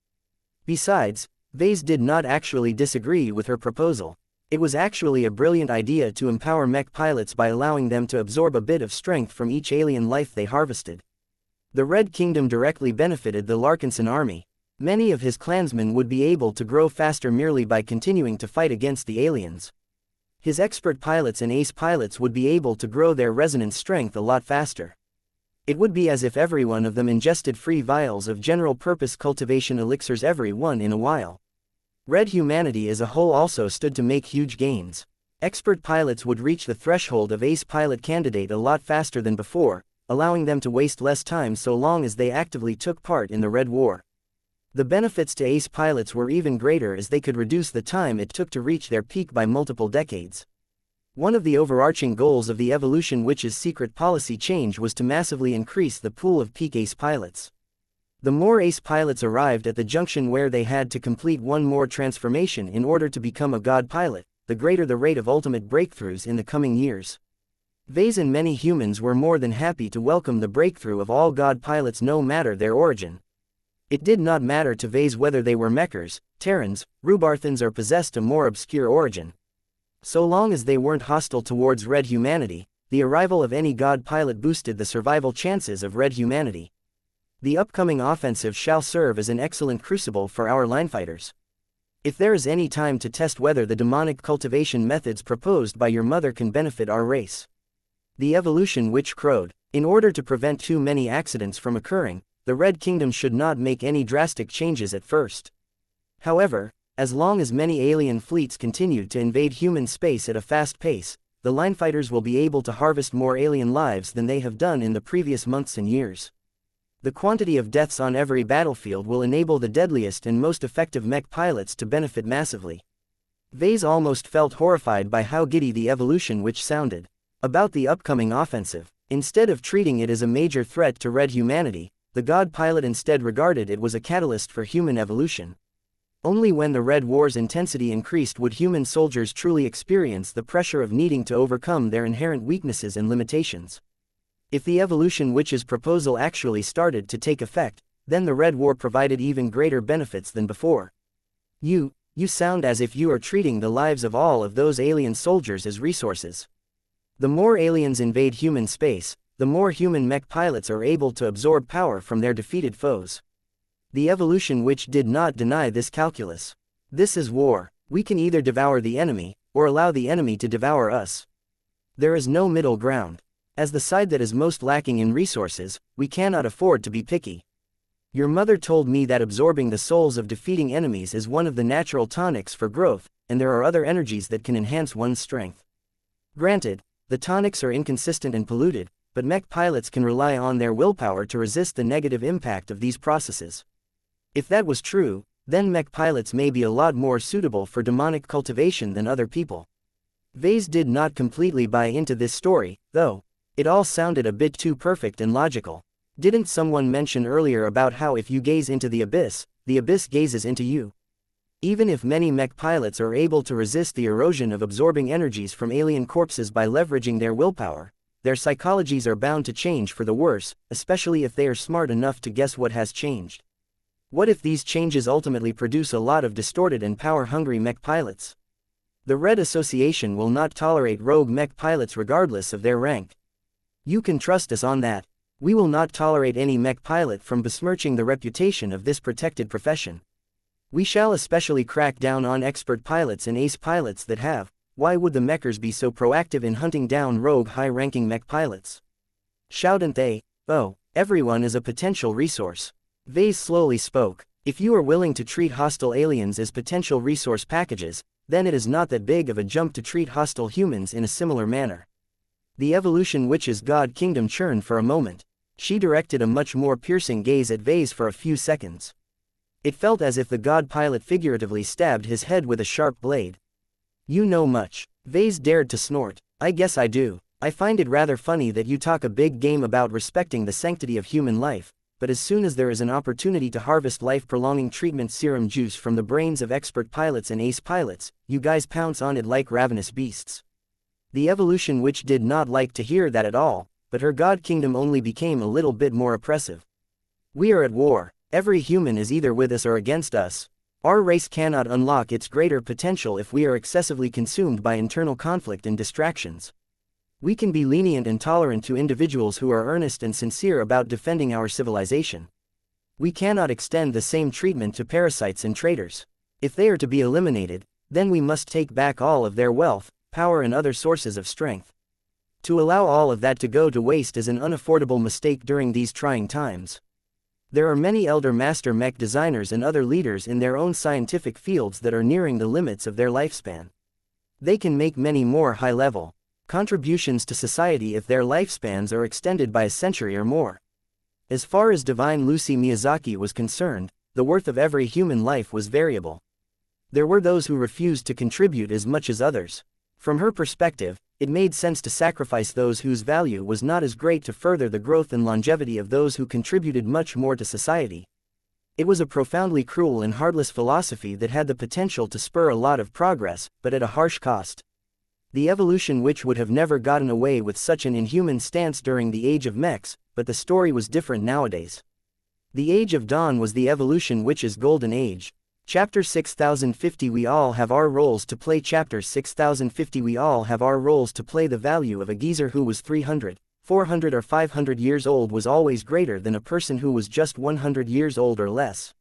Besides, Vase did not actually disagree with her proposal. It was actually a brilliant idea to empower mech pilots by allowing them to absorb a bit of strength from each alien life they harvested. The Red Kingdom directly benefited the Larkinson army. Many of his clansmen would be able to grow faster merely by continuing to fight against the aliens. His expert pilots and ace pilots would be able to grow their resonance strength a lot faster. It would be as if every one of them ingested free vials of general-purpose cultivation elixirs every one in a while. Red humanity as a whole also stood to make huge gains. Expert pilots would reach the threshold of ace pilot candidate a lot faster than before, allowing them to waste less time so long as they actively took part in the Red War. The benefits to ace pilots were even greater as they could reduce the time it took to reach their peak by multiple decades. One of the overarching goals of the evolution witch's secret policy change was to massively increase the pool of peak ace pilots. The more ace pilots arrived at the junction where they had to complete one more transformation in order to become a god pilot, the greater the rate of ultimate breakthroughs in the coming years. Vase and many humans were more than happy to welcome the breakthrough of all god pilots no matter their origin. It did not matter to Vase whether they were Mechers, Terrans, Rubarthans or possessed a more obscure origin. So long as they weren't hostile towards red humanity, the arrival of any god pilot boosted the survival chances of red humanity. The upcoming offensive shall serve as an excellent crucible for our linefighters. If there is any time to test whether the demonic cultivation methods proposed by your mother can benefit our race. The evolution witch crowed. In order to prevent too many accidents from occurring, the Red Kingdom should not make any drastic changes at first. However, as long as many alien fleets continued to invade human space at a fast pace, the linefighters will be able to harvest more alien lives than they have done in the previous months and years. The quantity of deaths on every battlefield will enable the deadliest and most effective mech pilots to benefit massively. Vase almost felt horrified by how giddy the evolution witch sounded about the upcoming offensive. Instead of treating it as a major threat to red humanity, the god pilot instead regarded it was a catalyst for human evolution. Only when the Red War's intensity increased would human soldiers truly experience the pressure of needing to overcome their inherent weaknesses and limitations. If the evolution witch's proposal actually started to take effect, then the Red War provided even greater benefits than before. You sound as if you are treating the lives of all of those alien soldiers as resources. The more aliens invade human space, the more human mech pilots are able to absorb power from their defeated foes. The evolution witch did not deny this calculus. This is war. We can either devour the enemy, or allow the enemy to devour us. There is no middle ground. As the side that is most lacking in resources, we cannot afford to be picky. Your mother told me that absorbing the souls of defeating enemies is one of the natural tonics for growth, and there are other energies that can enhance one's strength. Granted, the tonics are inconsistent and polluted, but mech pilots can rely on their willpower to resist the negative impact of these processes. If that was true, then mech pilots may be a lot more suitable for demonic cultivation than other people. Vase did not completely buy into this story, though. It all sounded a bit too perfect and logical. Didn't someone mention earlier about how if you gaze into the abyss gazes into you? Even if many mech pilots are able to resist the erosion of absorbing energies from alien corpses by leveraging their willpower, their psychologies are bound to change for the worse, especially if they are smart enough to guess what has changed. What if these changes ultimately produce a lot of distorted and power-hungry mech pilots? The Red Association will not tolerate rogue mech pilots regardless of their rank. You can trust us on that. We will not tolerate any mech pilot from besmirching the reputation of this protected profession. We shall especially crack down on expert pilots and ace pilots that have. Why would the mechers be so proactive in hunting down rogue high-ranking mech pilots? Shouldn't they? Oh, everyone is a potential resource. Vase slowly spoke. If you are willing to treat hostile aliens as potential resource packages, then it is not that big of a jump to treat hostile humans in a similar manner. The evolution witch's god kingdom churned for a moment. She directed a much more piercing gaze at Vase for a few seconds. It felt as if the god pilot figuratively stabbed his head with a sharp blade. You know much. Vase dared to snort. I guess I do. I find it rather funny that you talk a big game about respecting the sanctity of human life, but as soon as there is an opportunity to harvest life-prolonging treatment serum juice from the brains of expert pilots and ace pilots, you guys pounce on it like ravenous beasts. The evolution witch did not like to hear that at all, but her god kingdom only became a little bit more oppressive. We are at war. Every human is either with us or against us. Our race cannot unlock its greater potential if we are excessively consumed by internal conflict and distractions. We can be lenient and tolerant to individuals who are earnest and sincere about defending our civilization. We cannot extend the same treatment to parasites and traitors. If they are to be eliminated, then we must take back all of their wealth, power and other sources of strength. To allow all of that to go to waste is an unaffordable mistake during these trying times. There are many elder master mech designers and other leaders in their own scientific fields that are nearing the limits of their lifespan. They can make many more high-level contributions to society if their lifespans are extended by a century or more. As far as divine Lucy Miyazaki was concerned, the worth of every human life was variable. There were those who refused to contribute as much as others. From her perspective, it made sense to sacrifice those whose value was not as great to further the growth and longevity of those who contributed much more to society. It was a profoundly cruel and heartless philosophy that had the potential to spur a lot of progress, but at a harsh cost. The evolution witch would have never gotten away with such an inhuman stance during the Age of Mechs, but the story was different nowadays. The Age of Dawn was the evolution witch's golden age. Chapter 6050 We all have our roles to play. Chapter 6050 We all have our roles to play. The value of a geezer who was 300, 400 or 500 years old was always greater than a person who was just 100 years old or less.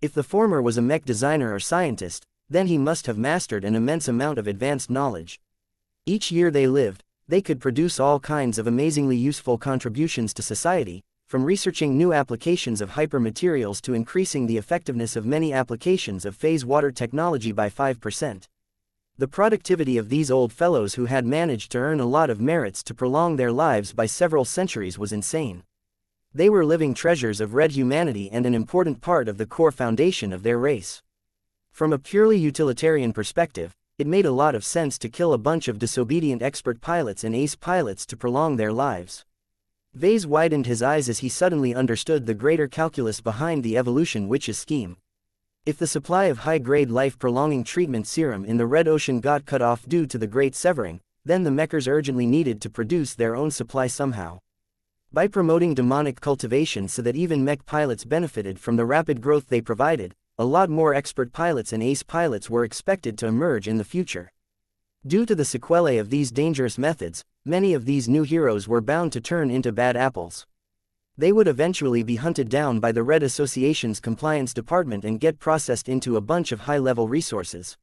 If the former was a mech designer or scientist, then he must have mastered an immense amount of advanced knowledge. Each year they lived, they could produce all kinds of amazingly useful contributions to society, from researching new applications of hypermaterials to increasing the effectiveness of many applications of phase water technology by 5%. The productivity of these old fellows who had managed to earn a lot of merits to prolong their lives by several centuries was insane. They were living treasures of red humanity and an important part of the core foundation of their race. From a purely utilitarian perspective, It made a lot of sense to kill a bunch of disobedient expert pilots and ace pilots to prolong their lives. Vase widened his eyes as he suddenly understood the greater calculus behind the evolution witch's scheme. If the supply of high-grade life-prolonging treatment serum in the Red Ocean got cut off due to the Great Severing, then the Mechers urgently needed to produce their own supply somehow. By promoting demonic cultivation so that even Mech pilots benefited from the rapid growth they provided, a lot more expert pilots and ace pilots were expected to emerge in the future. Due to the sequelae of these dangerous methods, many of these new heroes were bound to turn into bad apples. They would eventually be hunted down by the Red Association's compliance department and get processed into a bunch of high-level resources.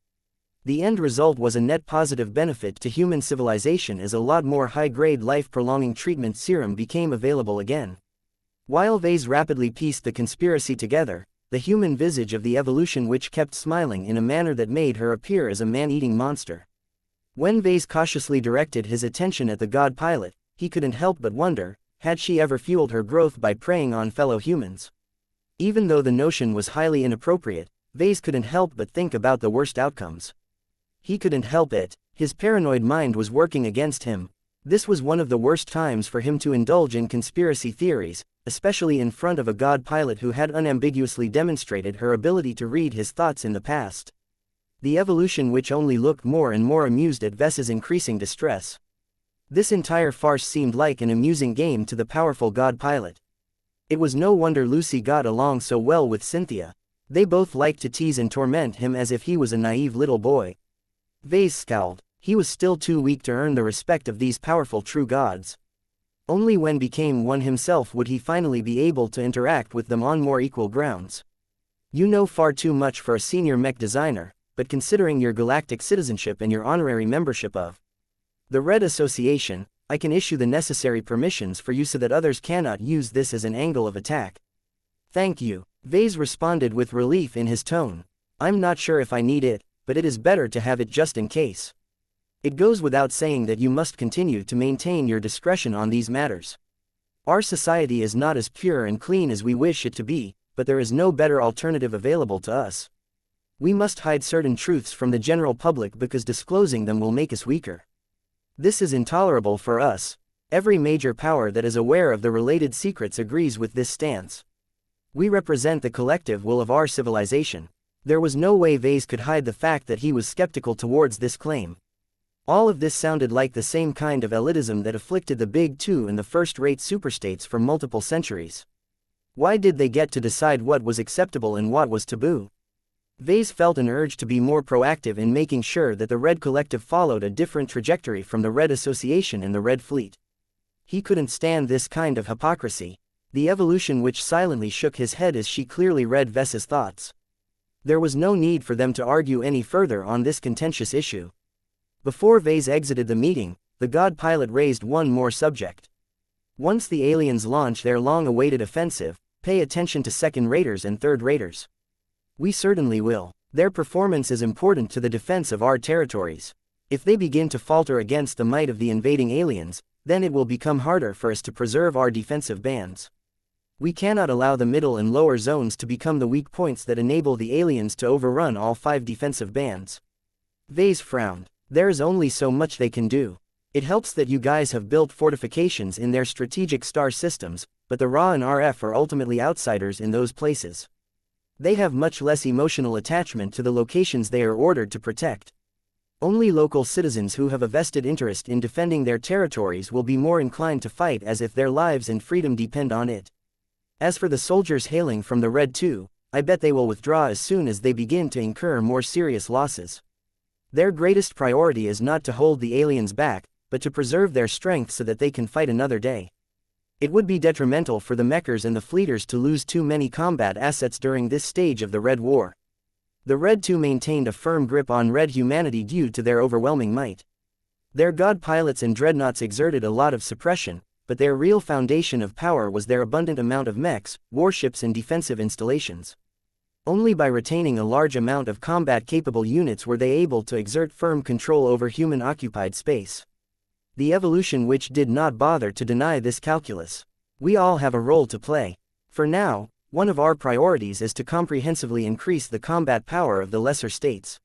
The end result was a net positive benefit to human civilization as a lot more high-grade life-prolonging treatment serum became available again. While Vase rapidly pieced the conspiracy together, the human visage of the evolution witch kept smiling in a manner that made her appear as a man-eating monster. When Vase cautiously directed his attention at the god pilot, he couldn't help but wonder, had she ever fueled her growth by preying on fellow humans? Even though the notion was highly inappropriate, Vase couldn't help but think about the worst outcomes. He couldn't help it, his paranoid mind was working against him. This was one of the worst times for him to indulge in conspiracy theories, especially in front of a god pilot who had unambiguously demonstrated her ability to read his thoughts in the past. The evolution witch only looked more and more amused at Ves's increasing distress. This entire farce seemed like an amusing game to the powerful god pilot. It was no wonder Lucy got along so well with Cynthia. They both liked to tease and torment him as if he was a naive little boy. Vase scowled. He was still too weak to earn the respect of these powerful true gods. Only when became one himself would he finally be able to interact with them on more equal grounds. You know far too much for a senior mech designer, but considering your galactic citizenship and your honorary membership of the Red Association, I can issue the necessary permissions for you so that others cannot use this as an angle of attack. Thank you. Vase responded with relief in his tone. I'm not sure if I need it, but it is better to have it just in case. It goes without saying that you must continue to maintain your discretion on these matters. Our society is not as pure and clean as we wish it to be, but there is no better alternative available to us. We must hide certain truths from the general public because disclosing them will make us weaker. This is intolerable for us. Every major power that is aware of the related secrets agrees with this stance. We represent the collective will of our civilization. There was no way Vase could hide the fact that he was skeptical towards this claim. All of this sounded like the same kind of elitism that afflicted the Big Two and the first-rate superstates for multiple centuries. Why did they get to decide what was acceptable and what was taboo? Vase felt an urge to be more proactive in making sure that the Red Collective followed a different trajectory from the Red Association and the Red Fleet. He couldn't stand this kind of hypocrisy. The evolution witch silently shook his head as she clearly read Ves's thoughts. There was no need for them to argue any further on this contentious issue. Before Vase exited the meeting, the god pilot raised one more subject. Once the aliens launch their long-awaited offensive, pay attention to second-raters and third-raters. We certainly will. Their performance is important to the defense of our territories. If they begin to falter against the might of the invading aliens, then it will become harder for us to preserve our defensive bands. We cannot allow the middle and lower zones to become the weak points that enable the aliens to overrun all 5 defensive bands. Vase frowned. There is only so much they can do. It helps that you guys have built fortifications in their strategic star systems, but the RA and RF are ultimately outsiders in those places. They have much less emotional attachment to the locations they are ordered to protect. Only local citizens who have a vested interest in defending their territories will be more inclined to fight as if their lives and freedom depend on it. As for the soldiers hailing from the Red 2, I bet they will withdraw as soon as they begin to incur more serious losses. Their greatest priority is not to hold the aliens back, but to preserve their strength so that they can fight another day. It would be detrimental for the Mechers and the Fleeters to lose too many combat assets during this stage of the Red War. The Red 2 maintained a firm grip on Red humanity due to their overwhelming might. Their god pilots and dreadnoughts exerted a lot of suppression, but their real foundation of power was their abundant amount of mechs, warships and defensive installations. Only by retaining a large amount of combat-capable units were they able to exert firm control over human-occupied space. The evolution witch did not bother to deny this calculus. We all have a role to play. For now, one of our priorities is to comprehensively increase the combat power of the lesser states.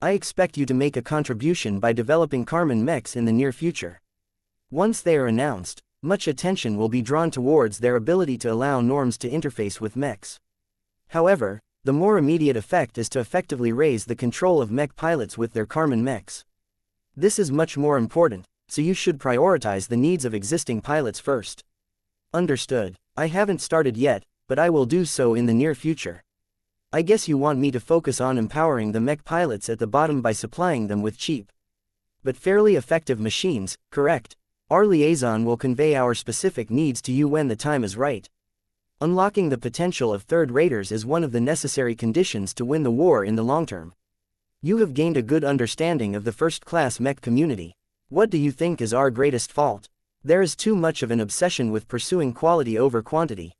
I expect you to make a contribution by developing Karman mechs in the near future. Once they are announced, much attention will be drawn towards their ability to allow norms to interface with mechs. However, the more immediate effect is to effectively raise the control of mech pilots with their Karman mechs. This is much more important, so you should prioritize the needs of existing pilots first. Understood. I haven't started yet, but I will do so in the near future. I guess you want me to focus on empowering the mech pilots at the bottom by supplying them with cheap but fairly effective machines, correct? Our liaison will convey our specific needs to you when the time is right. Unlocking the potential of third raters is one of the necessary conditions to win the war in the long term. You have gained a good understanding of the first-class mech community. What do you think is our greatest fault? There is too much of an obsession with pursuing quality over quantity.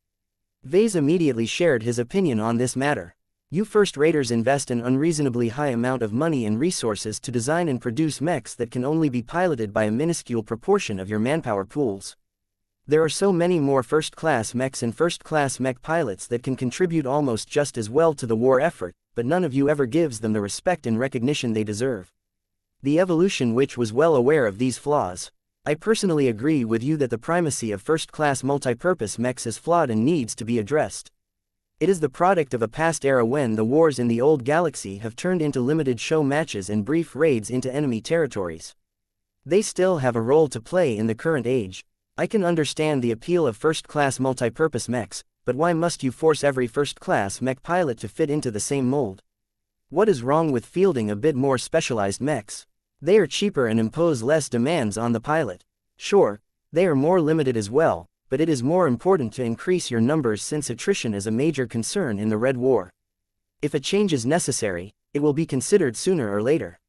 Vase immediately shared his opinion on this matter. You first-raters invest an unreasonably high amount of money and resources to design and produce mechs that can only be piloted by a minuscule proportion of your manpower pools. There are so many more first-class mechs and first-class mech pilots that can contribute almost just as well to the war effort, but none of you ever gives them the respect and recognition they deserve. The evolution which was well aware of these flaws. I personally agree with you that the primacy of first-class multipurpose mechs is flawed and needs to be addressed. It is the product of a past era when the wars in the old galaxy have turned into limited show matches and brief raids into enemy territories. They still have a role to play in the current age. I can understand the appeal of first-class multipurpose mechs, but why must you force every first-class mech pilot to fit into the same mold? What is wrong with fielding a bit more specialized mechs? They are cheaper and impose less demands on the pilot. Sure, they are more limited as well, but it is more important to increase your numbers since attrition is a major concern in the Red War. If a change is necessary, it will be considered sooner or later.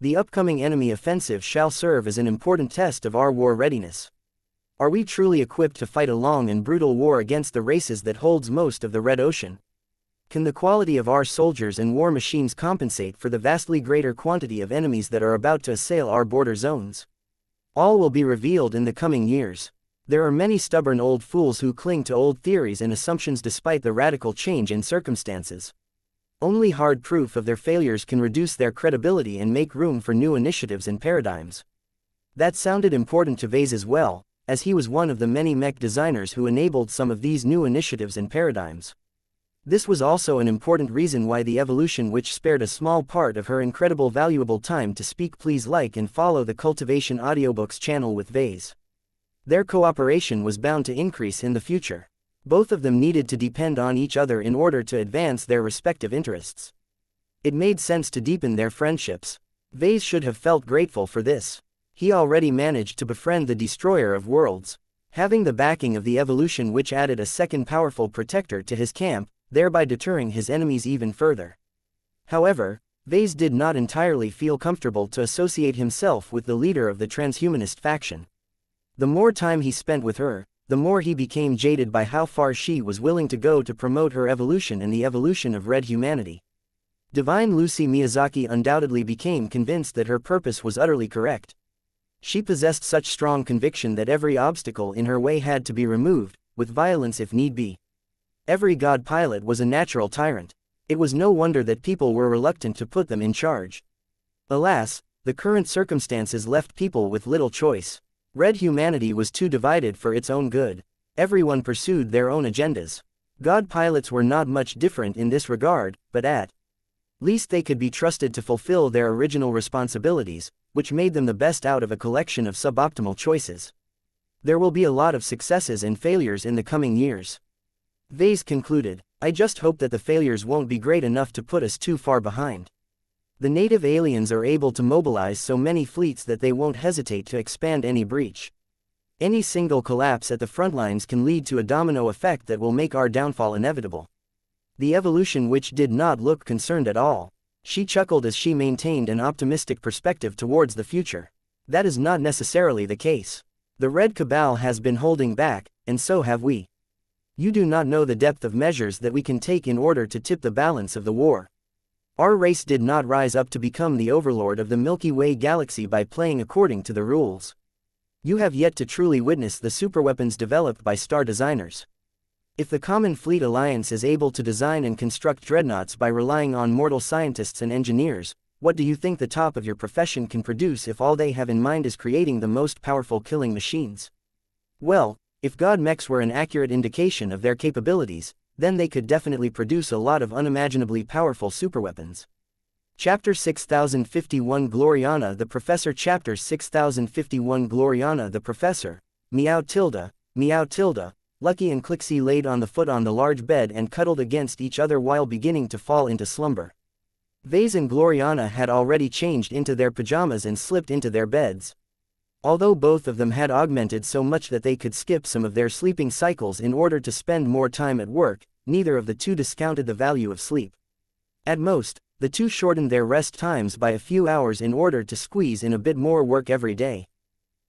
The upcoming enemy offensive shall serve as an important test of our war readiness. Are we truly equipped to fight a long and brutal war against the races that holds most of the Red Ocean? Can the quality of our soldiers and war machines compensate for the vastly greater quantity of enemies that are about to assail our border zones? All will be revealed in the coming years. There are many stubborn old fools who cling to old theories and assumptions despite the radical change in circumstances. Only hard proof of their failures can reduce their credibility and make room for new initiatives and paradigms. That sounded important to Vase as well, as he was one of the many mech designers who enabled some of these new initiatives and paradigms. This was also an important reason why the evolution which spared a small part of her incredible valuable time to speak. Please like and follow the Cultivation Audiobooks channel with Vase. Their cooperation was bound to increase in the future. Both of them needed to depend on each other in order to advance their respective interests. It made sense to deepen their friendships. Vase should have felt grateful for this. He already managed to befriend the destroyer of worlds, having the backing of the evolution which added a second powerful protector to his camp, thereby deterring his enemies even further. However, Vase did not entirely feel comfortable to associate himself with the leader of the transhumanist faction. The more time he spent with her, the more he became jaded by how far she was willing to go to promote her evolution and the evolution of red humanity. Divine Lucy Miyazaki undoubtedly became convinced that her purpose was utterly correct. She possessed such strong conviction that every obstacle in her way had to be removed, with violence if need be. Every god pilot was a natural tyrant. It was no wonder that people were reluctant to put them in charge. Alas, the current circumstances left people with little choice. Red humanity was too divided for its own good. Everyone pursued their own agendas. God pilots were not much different in this regard, but at least they could be trusted to fulfill their original responsibilities, which made them the best out of a collection of suboptimal choices. There will be a lot of successes and failures in the coming years. Vase concluded, I just hope that the failures won't be great enough to put us too far behind. The native aliens are able to mobilize so many fleets that they won't hesitate to expand any breach. Any single collapse at the front lines can lead to a domino effect that will make our downfall inevitable. The evolution which did not look concerned at all. She chuckled as she maintained an optimistic perspective towards the future. That is not necessarily the case. The Red Cabal has been holding back, and so have we. You do not know the depth of measures that we can take in order to tip the balance of the war. Our race did not rise up to become the overlord of the Milky Way galaxy by playing according to the rules. You have yet to truly witness the superweapons developed by star designers. If the Common Fleet Alliance is able to design and construct dreadnoughts by relying on mortal scientists and engineers, what do you think the top of your profession can produce if all they have in mind is creating the most powerful killing machines? Well, if god mechs were an accurate indication of their capabilities, then they could definitely produce a lot of unimaginably powerful superweapons. Chapter 6051 Gloriana the Professor Chapter 6051 Gloriana the Professor. Meow tilde, Lucky and Clixie laid on the foot on the large bed and cuddled against each other while beginning to fall into slumber. Vase and Gloriana had already changed into their pajamas and slipped into their beds. Although both of them had augmented so much that they could skip some of their sleeping cycles in order to spend more time at work, neither of the two discounted the value of sleep. At most, the two shortened their rest times by a few hours in order to squeeze in a bit more work every day.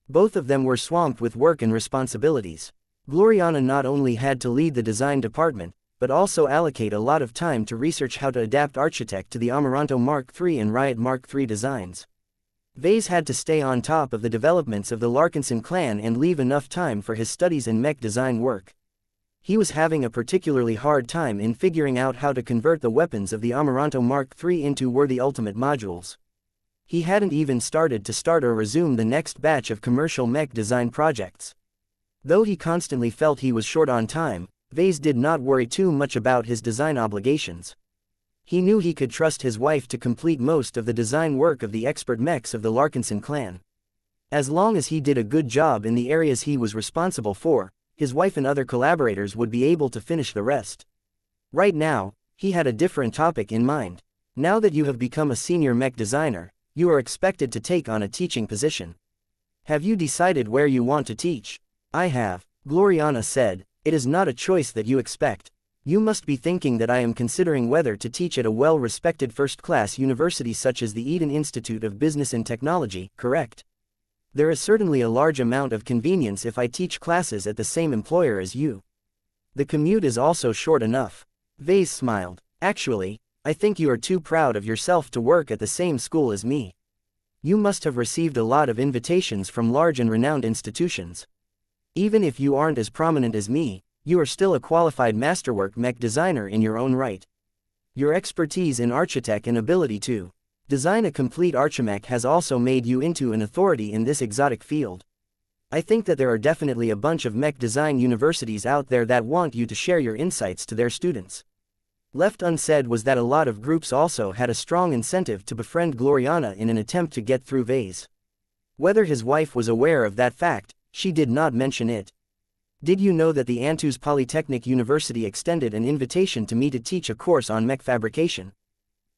Both of them were swamped with work and responsibilities. Gloriana not only had to lead the design department, but also allocate a lot of time to research how to adapt Architect to the Amaranto Mark III and Riot Mark III designs. Vase had to stay on top of the developments of the Larkinson clan and leave enough time for his studies and mech design work. He was having a particularly hard time in figuring out how to convert the weapons of the Amaranto Mark III into worthy ultimate modules. He hadn't even started to start or resume the next batch of commercial mech design projects. Though he constantly felt he was short on time, Vase did not worry too much about his design obligations. He knew he could trust his wife to complete most of the design work of the expert mechs of the Larkinson clan. As long as he did a good job in the areas he was responsible for, his wife and other collaborators would be able to finish the rest. Right now, he had a different topic in mind. Now that you have become a senior mech designer, you are expected to take on a teaching position. Have you decided where you want to teach? I have, Gloriana said. It is not a choice that you expect. You must be thinking that I am considering whether to teach at a well-respected first-class university such as the Eden Institute of Business and Technology, correct? There is certainly a large amount of convenience if I teach classes at the same employer as you. The commute is also short enough. Vase smiled. Actually, I think you are too proud of yourself to work at the same school as me. You must have received a lot of invitations from large and renowned institutions. Even if you aren't as prominent as me, you are still a qualified masterwork mech designer in your own right. Your expertise in Architect and ability to design a complete Archimech has also made you into an authority in this exotic field. I think that there are definitely a bunch of mech design universities out there that want you to share your insights to their students. Left unsaid was that a lot of groups also had a strong incentive to befriend Gloriana in an attempt to get through Vase. Whether his wife was aware of that fact, she did not mention it. Did you know that the Antus Polytechnic University extended an invitation to me to teach a course on mech fabrication?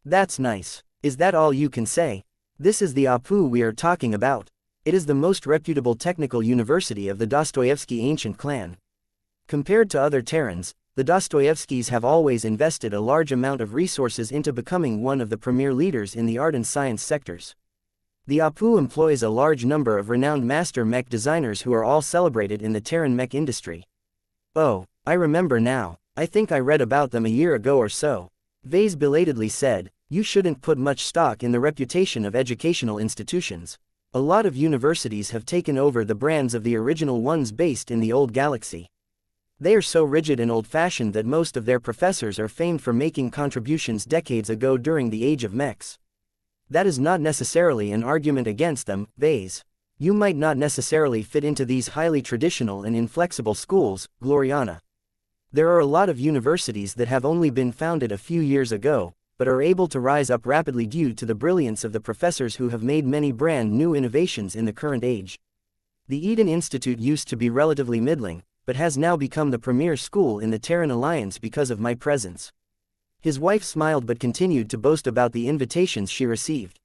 That's nice. Is that all you can say? This is the APU we are talking about. It is the most reputable technical university of the Dostoevsky ancient clan. Compared to other Terrans, the Dostoevskys have always invested a large amount of resources into becoming one of the premier leaders in the art and science sectors. The APU employs a large number of renowned master mech designers who are all celebrated in the Terran mech industry. Oh, I remember now. I think I read about them a year ago or so. Vase belatedly said, you shouldn't put much stock in the reputation of educational institutions. A lot of universities have taken over the brands of the original ones based in the old galaxy. They are so rigid and old-fashioned that most of their professors are famed for making contributions decades ago during the age of mechs. That is not necessarily an argument against them, Vase. You might not necessarily fit into these highly traditional and inflexible schools, Gloriana. There are a lot of universities that have only been founded a few years ago, but are able to rise up rapidly due to the brilliance of the professors who have made many brand new innovations in the current age. The Eden Institute used to be relatively middling, but has now become the premier school in the Terran Alliance because of my presence. His wife smiled but continued to boast about the invitations she received.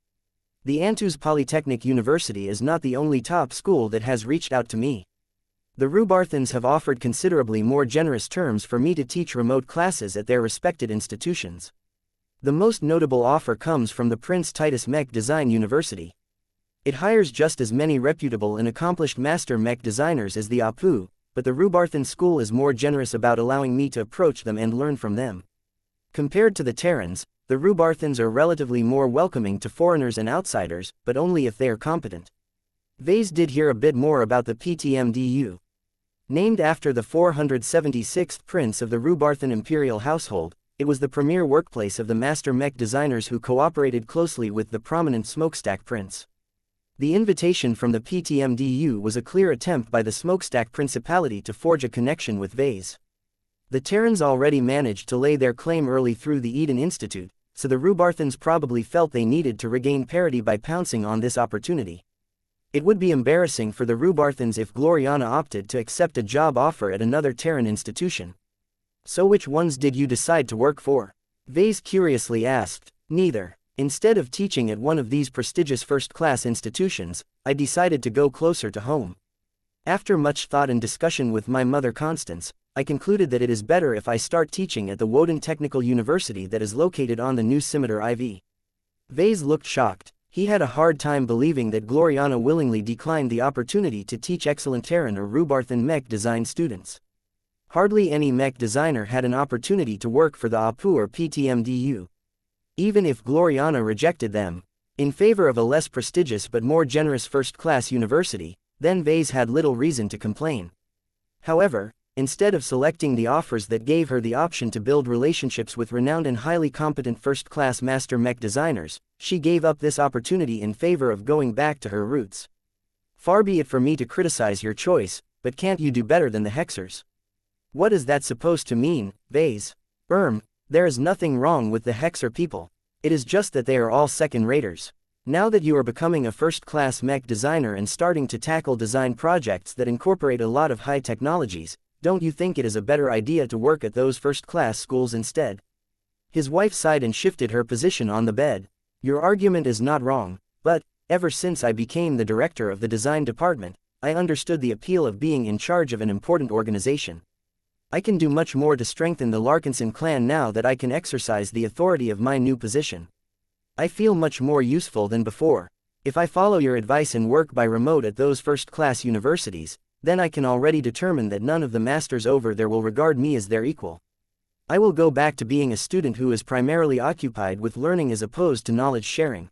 The Antus Polytechnic University is not the only top school that has reached out to me. The Rubarthans have offered considerably more generous terms for me to teach remote classes at their respected institutions. The most notable offer comes from the Prince Titus Mech Design University. It hires just as many reputable and accomplished master mech designers as the APU, but the Rubarthan school is more generous about allowing me to approach them and learn from them. Compared to the Terrans, the Rubarthans are relatively more welcoming to foreigners and outsiders, but only if they are competent. Vase did hear a bit more about the PTMDU. Named after the 476th prince of the Rubarthan imperial household, it was the premier workplace of the master mech designers who cooperated closely with the prominent smokestack prince. The invitation from the PTMDU was a clear attempt by the smokestack principality to forge a connection with Vase. The Terrans already managed to lay their claim early through the Eden Institute, so the Rubarthans probably felt they needed to regain parity by pouncing on this opportunity. It would be embarrassing for the Rubarthans if Gloriana opted to accept a job offer at another Terran institution. So which ones did you decide to work for? Vase curiously asked. Neither. Instead of teaching at one of these prestigious first-class institutions, I decided to go closer to home. After much thought and discussion with my mother Constance, I concluded that it is better if I start teaching at the Woden Technical University that is located on the new Scimitar IV. Vase looked shocked. He had a hard time believing that Gloriana willingly declined the opportunity to teach excellent Terran or Rubarthan mech design students. Hardly any mech designer had an opportunity to work for the APU or PTMDU. Even if Gloriana rejected them, in favor of a less prestigious but more generous first-class university, then Vase had little reason to complain. However, instead of selecting the offers that gave her the option to build relationships with renowned and highly competent first-class master mech designers, she gave up this opportunity in favor of going back to her roots. Far be it for me to criticize your choice, but can't you do better than the Hexers? What is that supposed to mean, Vase? There is nothing wrong with the Hexer people. It is just that they are all second-raters. Now that you are becoming a first-class mech designer and starting to tackle design projects that incorporate a lot of high technologies, don't you think it is a better idea to work at those first-class schools instead? His wife sighed and shifted her position on the bed. Your argument is not wrong, but, ever since I became the director of the design department, I understood the appeal of being in charge of an important organization. I can do much more to strengthen the Larkinson clan now that I can exercise the authority of my new position. I feel much more useful than before. If I follow your advice and work by remote at those first-class universities, then I can already determine that none of the masters over there will regard me as their equal. I will go back to being a student who is primarily occupied with learning as opposed to knowledge sharing.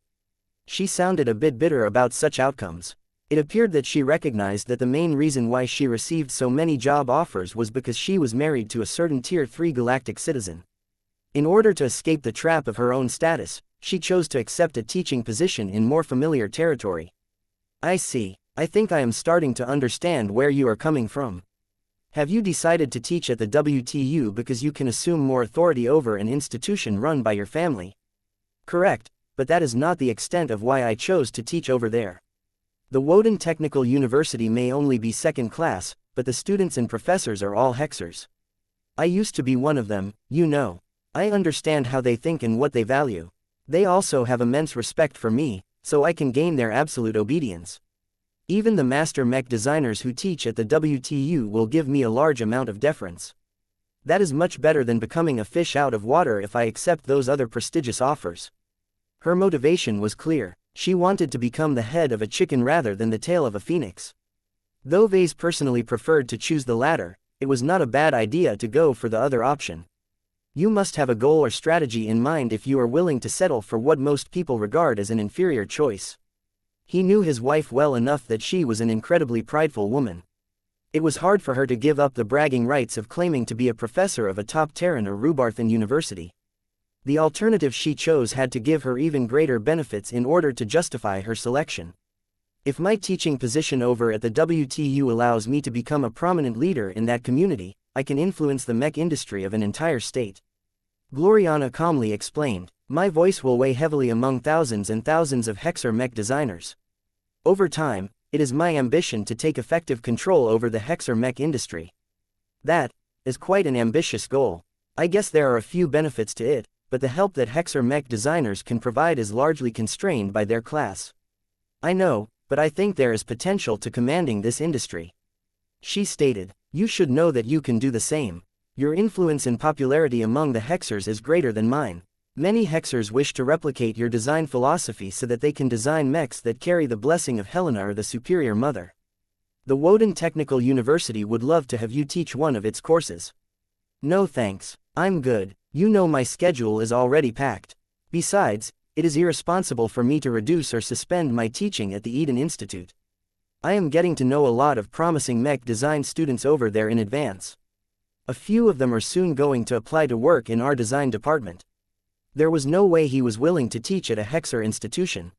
She sounded a bit bitter about such outcomes. It appeared that she recognized that the main reason why she received so many job offers was because she was married to a certain Tier 3 galactic citizen. In order to escape the trap of her own status, she chose to accept a teaching position in more familiar territory. I see. I think I am starting to understand where you are coming from. Have you decided to teach at the WTU because you can assume more authority over an institution run by your family? Correct, but that is not the extent of why I chose to teach over there. The Woden Technical University may only be second class, but the students and professors are all Hexers. I used to be one of them, you know. I understand how they think and what they value. They also have immense respect for me, so I can gain their absolute obedience. Even the master mech designers who teach at the WTU will give me a large amount of deference. That is much better than becoming a fish out of water if I accept those other prestigious offers. Her motivation was clear. She wanted to become the head of a chicken rather than the tail of a phoenix. Though Vase personally preferred to choose the latter, it was not a bad idea to go for the other option. You must have a goal or strategy in mind if you are willing to settle for what most people regard as an inferior choice. He knew his wife well enough that she was an incredibly prideful woman. It was hard for her to give up the bragging rights of claiming to be a professor of a top Terran or Rubarthan university. The alternative she chose had to give her even greater benefits in order to justify her selection. If my teaching position over at the WTU allows me to become a prominent leader in that community, I can influence the mech industry of an entire state. Gloriana calmly explained, my voice will weigh heavily among thousands and thousands of Hexer mech designers. Over time, it is my ambition to take effective control over the Hexer mech industry. That is quite an ambitious goal. I guess there are a few benefits to it, but the help that Hexer mech designers can provide is largely constrained by their class. I know, but I think there is potential to commanding this industry. She stated, you should know that you can do the same. Your influence and popularity among the Hexers is greater than mine. Many Hexers wish to replicate your design philosophy so that they can design mechs that carry the blessing of Helena or the Superior Mother. The Woden Technical University would love to have you teach one of its courses. No thanks, I'm good. You know my schedule is already packed. Besides, it is irresponsible for me to reduce or suspend my teaching at the Eden Institute. I am getting to know a lot of promising mech design students over there in advance. A few of them are soon going to apply to work in our design department. There was no way he was willing to teach at a Hexer institution.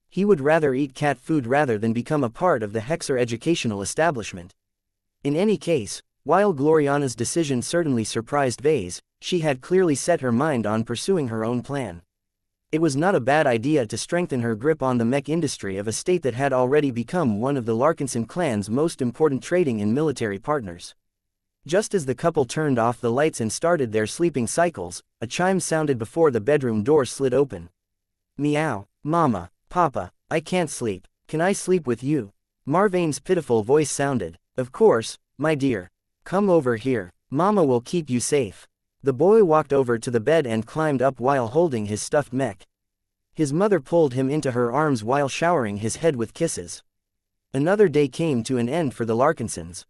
He would rather eat cat food rather than become a part of the Hexer educational establishment. In any case, while Gloriana's decision certainly surprised Vase, she had clearly set her mind on pursuing her own plan. It was not a bad idea to strengthen her grip on the mech industry of a state that had already become one of the Larkinson clan's most important trading and military partners. Just as the couple turned off the lights and started their sleeping cycles, a chime sounded before the bedroom door slid open. Meow, Mama, Papa, I can't sleep, can I sleep with you? Marvane's pitiful voice sounded. Of course, my dear. Come over here, Mama will keep you safe. The boy walked over to the bed and climbed up while holding his stuffed mech. His mother pulled him into her arms while showering his head with kisses. Another day came to an end for the Larkinsons.